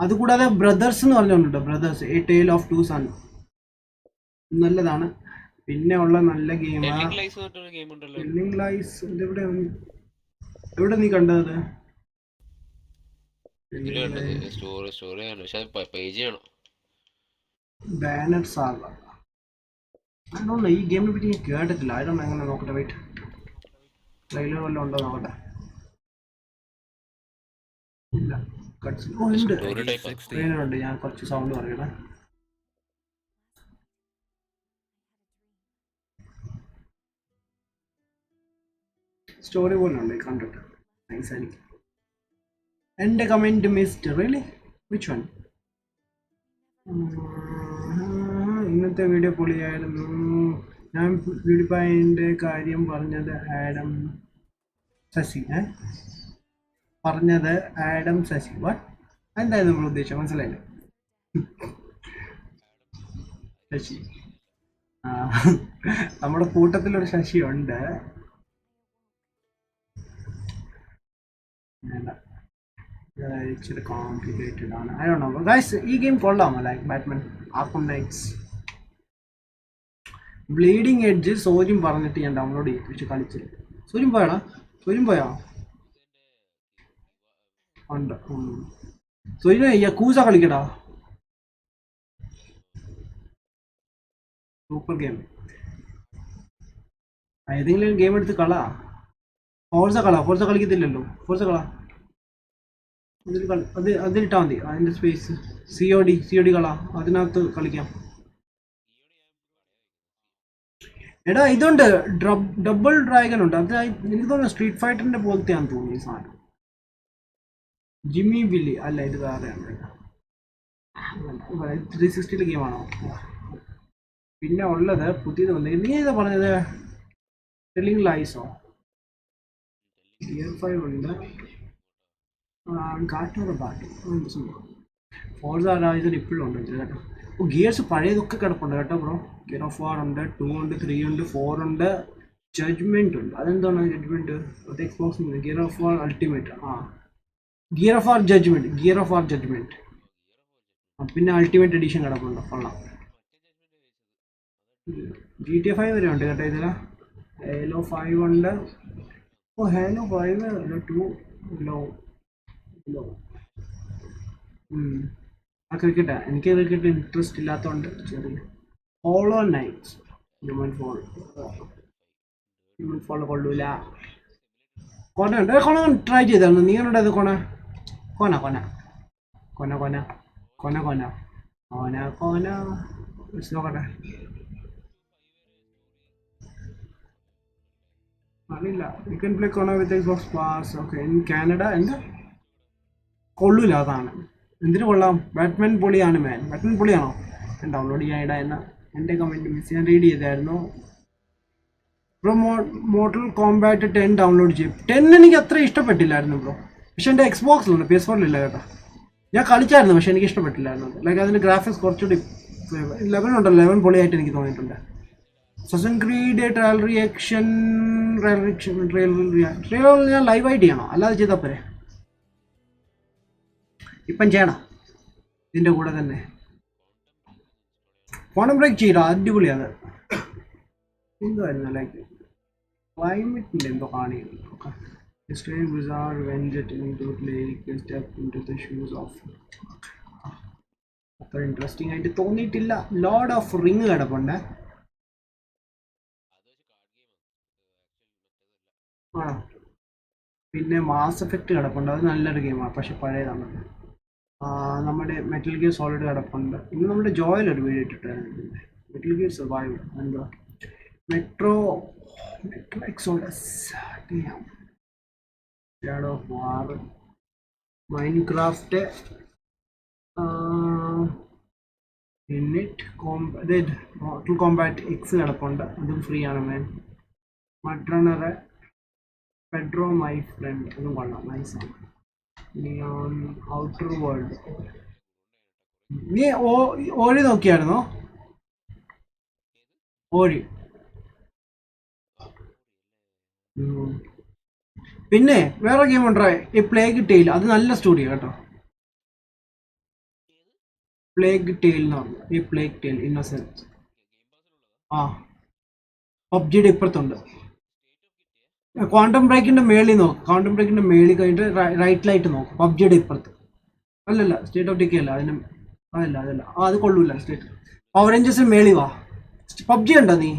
അതുകൂടാതെ ബ്രദേഴ്സ് എന്ന് പറഞ്ഞുകൊണ്ടുണ്ട്, brothers a tale of two son, നല്ലതാണ്. പിന്നെ ഉള്ള നല്ല ഗെയിമാണ് ടെല്ലിംഗ് ലൈസ്. എവിടെ നീ കണ്ടത്? ബാനറ്റ് സാഗ. ഈ ഗെയിമിനെ പറ്റി ഞാൻ കേട്ടിട്ടില്ല. ആയിരം എങ്ങനെ നോക്കട്ടെ, വെയിറ്റ്. ട്രെയിലർ വല്ലതും ഉണ്ടോ നോക്കട്ടെ. ഇല്ല, ഉണ്ട്. ട്രെയിലർ ഉണ്ട്. ഞാൻ കുറച്ച് സൗണ്ട് പറയണേ. സ്റ്റോറി പോലെ ഉണ്ട് കണ്ടിട്ട്, നൈസ് ആയിരിക്കും. എൻ്റെ comment missed really which one? ഇന്നത്തെ വീഡിയോ പൊളിയായിരുന്നു. ഞാൻ PewDiePieന്റെ കാര്യം പറഞ്ഞത് ആഡം ശശി. വാട്ട്? എന്തായിരുന്നു നമ്മൾ ഉദ്ദേശിച്ചത്? മനസ്സിലായില്ലേ? ശശി, നമ്മുടെ കൂട്ടത്തിലൊരു ശശി ഉണ്ട്. ഇച്ചിരി കോംപ്ലിക്കേറ്റഡ് ആണ്. ഐ ഡോണ്ട് നോ ഗൈസ്, ഈ ഗെയിം കൊള്ളാമോ? Like Batman Arkham Knights. Bleeding edge സോര്യം പറഞ്ഞിട്ട് ഞാൻ ഡൗൺലോഡ് ചെയ്തു വെച്ച് കളിച്ച്. സോര്യം പോയാ ഉണ്ട്. സോര്യം യക്കൂസ കളിക്കടാ, സൂപ്പർ ഗെയിം. ഏതെങ്കിലും ഗെയിം എടുത്ത് കളാ. ഫോർസ കളിക്കത്തില്ലല്ലോ. ഫോർസ അതിലിട്ടാൽ മതി, അതിൻ്റെ സ്പേസ്. COD കളാ, അതിനകത്ത് കളിക്കാം. എടാ ഇതുണ്ട്, ഡബിൾ ഡ്രാഗൺ ഉണ്ട്. അത് എനിക്ക് തോന്നുന്നു സ്ട്രീറ്റ് ഫൈറ്ററിന്റെ പോലത്തെയാണെന്ന് തോന്നുന്നു ഈ സാധനം. ജിമ്മി ബില്ലി അല്ല, ഇത് വേറെയാണ്. 360 ഗെയിമാണോ? പിന്നെ ഉള്ളത് പുതിയത് വന്നത്, നീ ഏതാ പറഞ്ഞത്? ടെല്ലിംഗ് ലൈസോ? ഗിയർ 5 ഉണ്ട്. ഫോർസ ഹൊറൈസൺ ഇപ്പോഴും ഉണ്ട് കേട്ടോ. ഗിയേഴ്സ് പഴയതൊക്കെ കിടപ്പുണ്ട് കേട്ടോ ബ്രോ. ഗിയർ ഓഫ് വാർ ഉണ്ട്, 2 ഉണ്ട്, 3 ഉണ്ട്, 4 ഉണ്ട്, ജഡ്ജ്മെന്റ് ഉണ്ട്. അതെന്താണ് ജഡ്ജ്മെന്റ്? അത് Xbox. Gear of war ultimate. Gear of war judgment. പിന്നെ അൾട്ടിമേറ്റ് എഡിഷൻ കിടപ്പുണ്ട്. കൊള്ളാം. GTA 5 വരെ ഉണ്ട് കേട്ടോ ഇതിൽ. ഹേലോ 5 ഉണ്ട്. ഹേലോ 5 അല്ല, 2 ലോ. ആ ക്രിക്കറ്റാ, എനിക്ക് ക്രിക്കറ്റ് ഇൻട്രസ്റ്റ് ഇല്ലാത്തതുകൊണ്ട് ചെറിയ. ഹോളോ നൈറ്റ്സ്, ഹ്യൂമൻ ഫോൾ കൊള്ളൂല. കൊന ഉണ്ട്, കൊന ട്രൈ ചെയ്തായിരുന്നു. നീ കണ്ടത് കൊന കൊന കൊന കൊന കൊന കൊന കൊന കൊന കൊന നോക്കട്ടെ. അറിയില്ല. You can play Kona with Xbox pass. Okay, in Canada. എന്താ കൊള്ളൂല, അതാണ്. എന്തിനു കൊള്ളാം? ബാറ്റ്മാൻ പൊളിയാണ് മാൻ. ബാറ്റ്മാൻ പൊളിയാണോ? ഡൗൺലോഡ് ചെയ്യാൻ ഇടാ എന്ന എൻ്റെ കമൻറ്റ് മിസ്. ഞാൻ റീഡ് ചെയ്തായിരുന്നു. ബ്രോ മോർട്ടൽ കോമ്പാറ്റ് 10 ഡൗൺലോഡ് ചെയ്യും. 10 എനിക്ക് അത്ര ഇഷ്ടപ്പെട്ടില്ലായിരുന്നു ബ്രോ. പക്ഷെ എൻ്റെ എക്സ്ബോക്സിലുണ്ട്, PS4 കേട്ടോ. ഞാൻ കളിച്ചായിരുന്നു, പക്ഷെ എനിക്ക് ഇഷ്ടപ്പെട്ടില്ലായിരുന്നു. ലൈക്ക് അതിൻ്റെ ഗ്രാഫിക്സ് കുറച്ചുകൂടി 11 ഉണ്ടല്ലോ, 11 പൊളിയായിട്ട് എനിക്ക് തോന്നിയിട്ടുണ്ട്. അസാസിൻസ് ക്രീഡ് ട്രയൽ റിയാക്ഷൻ ഞാൻ ലൈവായിട്ട് ചെയ്യണോ അല്ലാതെ ചെയ്താൽ പോരെ? ഇപ്പം ചെയ്യണം ഇതിൻ്റെ കൂടെ തന്നെ. ക്വാണ്ടം ബ്രേക്ക് ചെയ്യണം, അടിപൊളിയാണ്. എന്തായിരുന്നു ലൈക്ക് ക്ലൈമറ്റിൻ്റെ എന്തോ കാണിക്കുന്നു. അത്ര ഇൻട്രസ്റ്റിംഗ് ആയിട്ട് തോന്നിയിട്ടില്ല. ലോർഡ് ഓഫ് റിങ് കിടപ്പുണ്ട്. ആ, പിന്നെ മാസ് എഫക്റ്റ് കിടപ്പുണ്ട്. അത് നല്ലൊരു ഗെയിമാണ്, പക്ഷെ പഴയതാണ്. നമ്മുടെ മെറ്റൽ ഗിയർ സോളിഡ് കിടപ്പുണ്ട്. ഇന്ന് നമ്മുടെ ജോയിൽ ഒരു വീഡിയോ ഇട്ടിട്ടായിരുന്നു, മെറ്റൽ ഗിയർ സർവൈവ്. എന്താ metro exodus, shadow of war, Minecraft, mortal kombat X കിടപ്പുണ്ട്. അതും ഫ്രീ ആണ് man. Mudrunner, Pedro my friend, അതും കൊള്ളാം, നൈസാണ്. Neon outer world. നീ ഓഴി നോക്കിയായിരുന്നോ? ഓഴി. പിന്നെ വേറെ ഗെയിം ഉണ്ടോ, ഈ പ്ലേഗ് ടെയിൽ. അത് നല്ല സ്റ്റുഡിയോ കേട്ടോ. പ്ലേഗ് ടെയിൽ എന്ന് പറഞ്ഞു. ഈ പ്ലേഗ് ടെയിൽ ഇന്നസെൻസ്. ആ, പബ്ജിയുടെ ഇപ്പുറത്തുണ്ട്. ക്വാണ്ടം ബ്രേക്കിന്റെ മേളിൽ നോക്ക്. ക്വാണ്ടം ബ്രേക്കിന്റെ മേളിൽ കഴിഞ്ഞിട്ട് റൈറ്റിലായിട്ട് നോക്ക്. പബ്ജിയുടെ ഇപ്പുറത്ത്. അല്ലല്ല, സ്റ്റേറ്റ് ഓഫ് ഡിക്കേ അല്ല. അതല്ല. അത് കൊള്ളൂല. സ്റ്റേറ്റ് പവർ റേഞ്ചേഴ്സിന് മേളിൽ വാ. പബ്ജി ഉണ്ടോ നീ?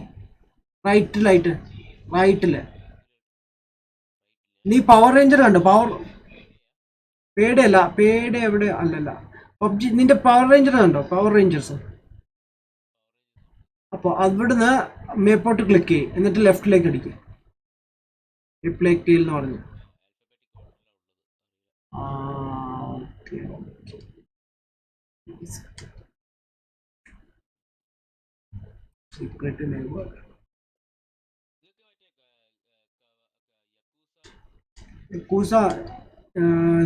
റൈറ്റില് നീ പവർ റേഞ്ചർ കണ്ടോ? പേടെ എവിടെ? അല്ലല്ല, പബ്ജി. നിന്റെ പവർ റേഞ്ചർ കണ്ടോ? Power Rangers. അപ്പോൾ അവിടുന്ന് മേപ്പോട്ട് ക്ലിക്ക് ചെയ്യും, എന്നിട്ട് ലെഫ്റ്റിലേക്ക് അടിക്കുക. പ്ലേഗ് ടെയിൽ എന്ന് പറഞ്ഞു. Secret neighbour. യക്കൂസ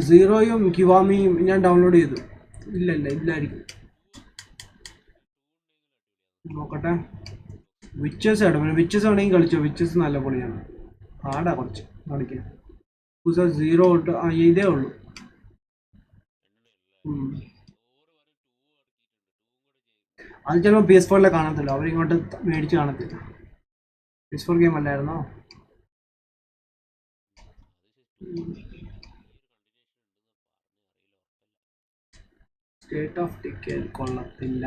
സീറോയും കിവാമിയും ഞാൻ ഡൗൺലോഡ് ചെയ്തു. ഇല്ലായിരിക്കും. നോക്കട്ടെ. വിച്ചേഴ്സ് ആയിട്ട് വിച്ചേഴ്സ് ആണെങ്കിൽ കളിച്ചോ. വിച്ചേഴ്സ് നല്ല പൊളിയാണ്. ഹാർഡാ കുറച്ച് കളിക്കാൻ. യക്കൂസ 0 തൊട്ട് ഇതേ ഉള്ളൂ. അത് ചിലപ്പോൾ PS4 കാണത്തില്ല, അവരിങ്ങോട്ട് മേടിച്ച് കാണത്തില്ല. PS4 ഗെയിം അല്ലായിരുന്നോ? സ്റ്റേറ്റ് ഓഫ് ഡിക്കേ കൊള്ളത്തില്ല.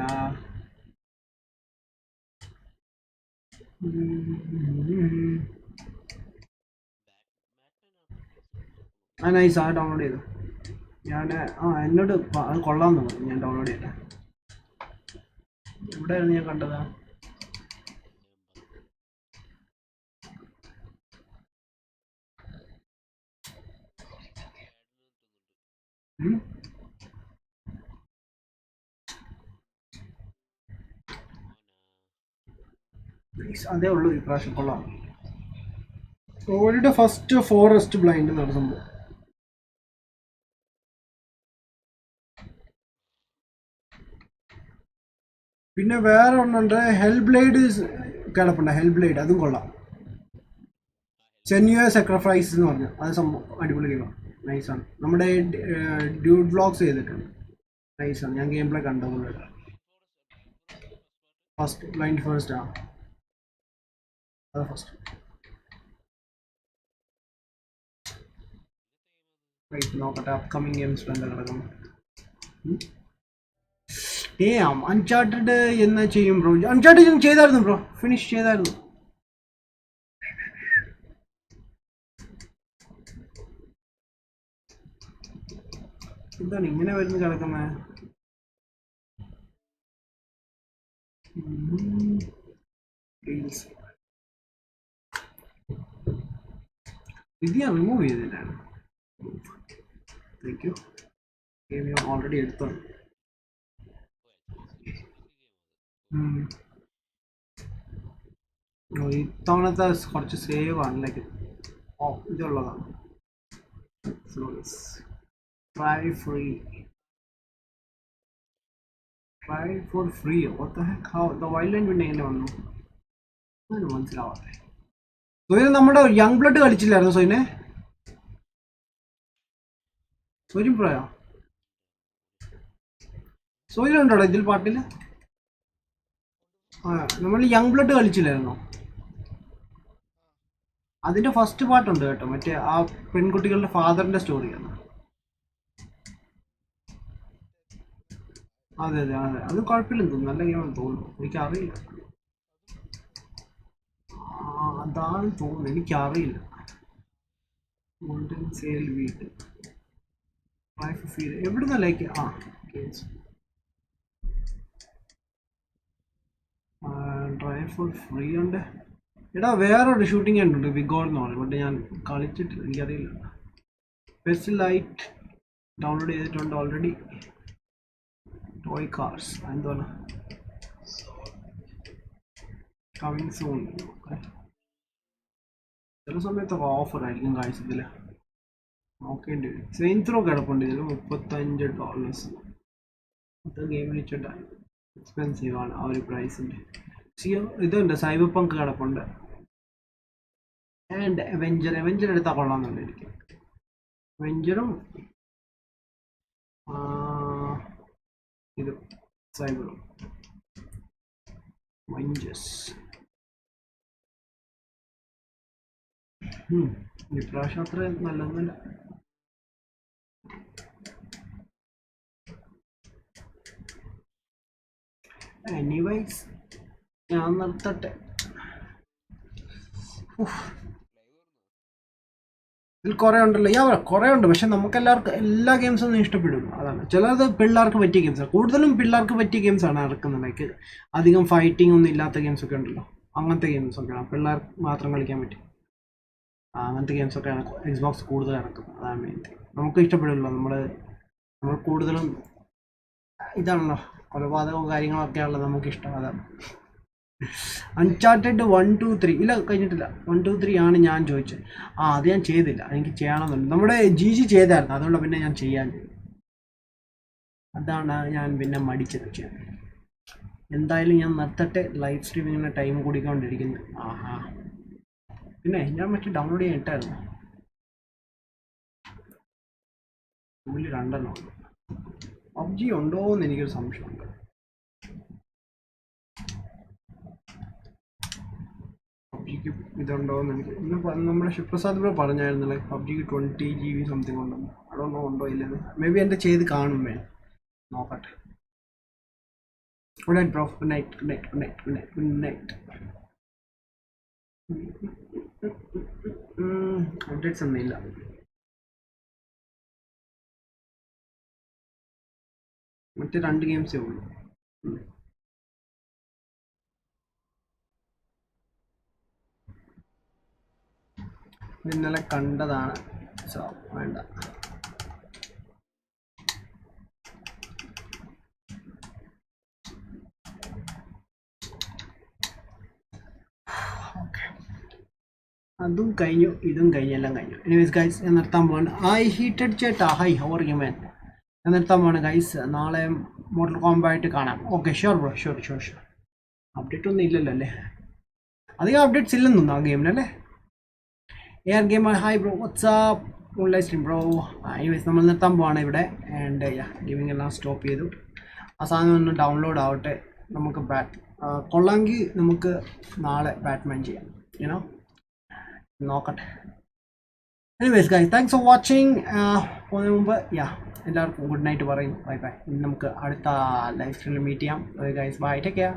നൈസ്. ആ ഡൗൺലോഡ് ചെയ്തു ഞാൻ. എന്നോട് അത് കൊള്ളാമെന്ന് പറഞ്ഞു. ഞാൻ ഡൗൺലോഡ് ചെയ്തേ. എവിടെയാണ് ഞാൻ കണ്ടത്? അതേ ഉള്ളൂ ഈ പ്രാവശ്യം. കൊള്ളാം. ഓൾഡ് ഫസ്റ്റ് ഫോറസ്റ്റ് ബ്ലൈൻഡ് എന്നാണ് സംഭവം. പിന്നെ വേറെ ഒന്നുണ്ട്, ഹെൽ ബ്ലേഡ് കിടപ്പുണ്ട്. ഹെൽ ബ്ലേഡ് അതും കൊള്ളാം. സെന്യുവർ സാക്രിഫൈസ് എന്ന് പറഞ്ഞു. അത് സംഭവം അടിപൊളി ഗെയിമാണ്, നൈസാണ്. നമ്മുടെ ഡ്യൂഡ് വ്ളോഗ്സ് ചെയ്തിട്ടുണ്ട്, നൈസാണ്. ഞാൻ ഗെയിം പ്ലേ കണ്ടതുകൊണ്ട്. ഫസ്റ്റ് ബ്ലൈൻഡ് ഫസ്റ്റ് അത് ഫസ്റ്റ്. നോക്കട്ടെ അപ്കമിങ് ഗെയിംസ് എന്താ കിടക്കുന്നു. Damn, Uncharted എന്നാ ചെയ്യും ബ്രോ? Uncharted ഞാൻ ചെയ്തായിരുന്നു ബ്രോ, ഫിനിഷ് ചെയ്തായിരുന്നു. എന്താണ് ഇങ്ങനെ വരുന്ന കിടക്കുന്നത്? ഇത് ഞാൻ റിമൂവ് ചെയ്തിട്ടാണ്. Thank you. ഗെയിം ഞാൻ ഓൾറെഡി എടുത്തു. ഇത്തവണത്തെ കുറച്ച് സേവ് ആണ്. Like ഇതുള്ളതാണ്. Try for free. What the heck? How the violent പിന്നെ എങ്ങനെ വന്നു? അതൊന്നും മനസ്സിലാവാതെ. സോയിന് നമ്മുടെ യങ് ബ്ലഡ് കളിച്ചില്ലായിരുന്നു സോയിനെ? സോയിൻ പ്രോയോ? സോയിലുണ്ടോ ഇതിൽ പാട്ടിൽ? നമ്മൾ യങ് ബ്ലഡ് കളിച്ചില്ലായിരുന്നോ? അതിന്റെ ഫസ്റ്റ് പാട്ടുണ്ട് കേട്ടോ, മറ്റേ ആ പെൺകുട്ടികളുടെ ഫാദറിന്റെ സ്റ്റോറിയാണ്. അതെ അതെ അതെ, അത് കുഴപ്പമില്ലെന്ന് തോന്നുന്നു, നല്ല ഗെയിമാണെന്ന് തോന്നുന്നു, എനിക്കറിയില്ല. അതാണ് തോന്നുന്നു, എനിക്കറിയില്ല. സെയിൽ വീട്ട് എവിടുന്ന ലൈക്ക് ഡ്രൈ ഫുൾ ഫ്രീ ഉണ്ട്. എടാ വേറൊരു ഷൂട്ടിംഗ് ഉണ്ട് വിഗോൾ എന്ന് പറയും, ബട്ട് ഞാൻ കളിച്ചിട്ടില്ല, എനിക്കറിയില്ല. പെസ്റ്റ് ലൈറ്റ് ഡൗൺലോഡ് ചെയ്തിട്ടുണ്ട് ഓൾറെഡി. ടോയ് കാർസ് എന്താണ് കമ്മിങ് സൂൺ. ചില സമയത്തൊക്കെ ഓഫർ ആയിരിക്കും കാഴ്ചത്തിൽ, നോക്കേണ്ടി വരും. സെയിൻ ത്രോ കിടപ്പുണ്ട് ഇതിൽ $35. അത് ഗെയിമിൽ വെച്ചിട്ട് എക്സ്പെൻസീവ് ആണ് ആ ഒരു പ്രൈസിൻ്റെ. ഇതുണ്ട് സൈബർ പങ്ക് കിടപ്പുണ്ട്. ആൻഡ് അവെഞ്ചർ എടുത്താൽ കൊള്ളാമെന്നുണ്ട് എനിക്ക്. അവെഞ്ചറും ഇത് സൈബറും അവെഞ്ചേഴ്സ് ഇപ്രാവശ്യം അത്ര നല്ലതൊന്നുമില്ല. എനിവൈസ് ഞാൻ നിർത്തട്ടെ. ഇതിൽ കുറേ ഉണ്ടല്ലോ, കുറേ ഉണ്ട്, പക്ഷെ നമുക്ക് എല്ലാ ഗെയിംസൊന്നും ഇഷ്ടപ്പെടും. അതാണ് ചിലത് പിള്ളേർക്ക് പറ്റിയ ഗെയിംസാണ്, കൂടുതലും പിള്ളേർക്ക് പറ്റിയ ഗെയിംസാണ് ഇറക്കുന്നത്. ലൈക്ക് അധികം ഫൈറ്റിംഗ് ഒന്നും ഇല്ലാത്ത ഗെയിംസൊക്കെ ഉണ്ടല്ലോ, അങ്ങനത്തെ ഗെയിംസൊക്കെയാണ് പിള്ളേർക്ക് മാത്രം കളിക്കാൻ പറ്റും. അങ്ങനത്തെ ഗെയിംസൊക്കെയാണ് എക്സ്ബോക്സ് കൂടുതൽ ഇറക്കുന്നത്. അതാണ് മെയിൻ തിങ്. നമുക്ക് ഇഷ്ടപ്പെടുമല്ലോ, നമ്മൾ കൂടുതലും ഇതാണല്ലോ, കൊലപാതകവും കാര്യങ്ങളൊക്കെയാണല്ലോ നമുക്കിഷ്ടം. അതാണ്. അൺചാർട്ടഡ് 1, 2, 3 ഇല്ല കഴിഞ്ഞിട്ടില്ല. 1, 2, 3 ആണ് ഞാൻ ചോദിച്ചത്. അത് ഞാൻ ചെയ്തില്ല, എനിക്ക് ചെയ്യണമെന്നുണ്ട്. നമ്മുടെ ജി ചെയ്തായിരുന്നു, അതുകൊണ്ട് പിന്നെ ഞാൻ ചെയ്യാൻ ചെയ്തു. അതാണ് ഞാൻ പിന്നെ മടിച്ചത് ചെയ്യാൻ. എന്തായാലും ഞാൻ നിർത്തട്ടെ, ലൈവ് സ്ട്രീമിങ്ങിന് ടൈം കൂടിക്കൊണ്ടിരിക്കുന്നു. പിന്നെ ഞാൻ മറ്റേ ഡൗൺലോഡ് ചെയ്യാൻ ഇട്ടായിരുന്നു. ഇതിൽ 2 ഉണ്ട്. പബ്ജി ഉണ്ടോ എന്ന് എനിക്കൊരു സംശയമുണ്ട്. പബ്ജിക്ക് ഇതുണ്ടോയെന്ന് എനിക്ക് ഇന്ന് നമ്മുടെ ശിവപ്രസാദ് ബ്രോ പറഞ്ഞായിരുന്നു, ലൈക്ക് പബ്ജിക്ക് 20 GB സംതിങ് ഉണ്ടെന്ന്. അതൊന്നും ഉണ്ടോ ഇല്ലെന്ന് മേ ബി എൻ്റെ ചെയ്ത് കാണും, വേണം നോക്കട്ടെ. Good night bro, good night, good night, good night, good night, good night. Updates ഒന്നും ഇല്ല. മറ്റേ 2 ഗെയിംസേ ഉള്ളൂ. ഇന്നലെ കണ്ടതാണ്, സോ വേണ്ട. അതും കഴിഞ്ഞു, ഇതും കഴിഞ്ഞു, എല്ലാം കഴിഞ്ഞു. എനിവേസ് ഗൈസ് ഞാൻ നിർത്താൻ പോവാണ്. ഹീറ്റഡ് ചേട്ടാ, hi how are you man? ഞാൻ നിർത്താൻ പോവാണ് ഗൈസ്. നാളെ മോട്ടൽ കോമ്പായിട്ട് കാണാം. Okay sure bro, sure. Update ഒന്നും ഇല്ലല്ലോ അല്ലേ? അധികം അപ്ഡേറ്റ്സ് ഇല്ലെന്ന് തോന്നുന്നു ആ ഗെയിമിനല്ലേ. Air gamer hi bro, WhatsApp online stream bro. Anyways നമ്മൾ നിർത്താൻ പോവാണ് ഇവിടെ. ആൻഡ് ഗെയിമിംഗ് എല്ലാം സ്റ്റോപ്പ് ചെയ്തു. ആ സാധനം ഒന്ന് ഡൗൺലോഡ് ആവട്ടെ. നമുക്ക് കൊള്ളാമെങ്കിൽ നമുക്ക് നാളെ ബാറ്റ്മാൻ ചെയ്യാം, നോക്കട്ടെ. Anyways guys thanks for watching. പോകുന്നതിന് മുമ്പ് എല്ലാവർക്കും ഗുഡ് നൈറ്റ് പറയും. Bye bye. ഇനി നമുക്ക് അടുത്ത ലൈവ് സ്ട്രീമിൽ മീറ്റ് ചെയ്യാം. Guys bye, take care.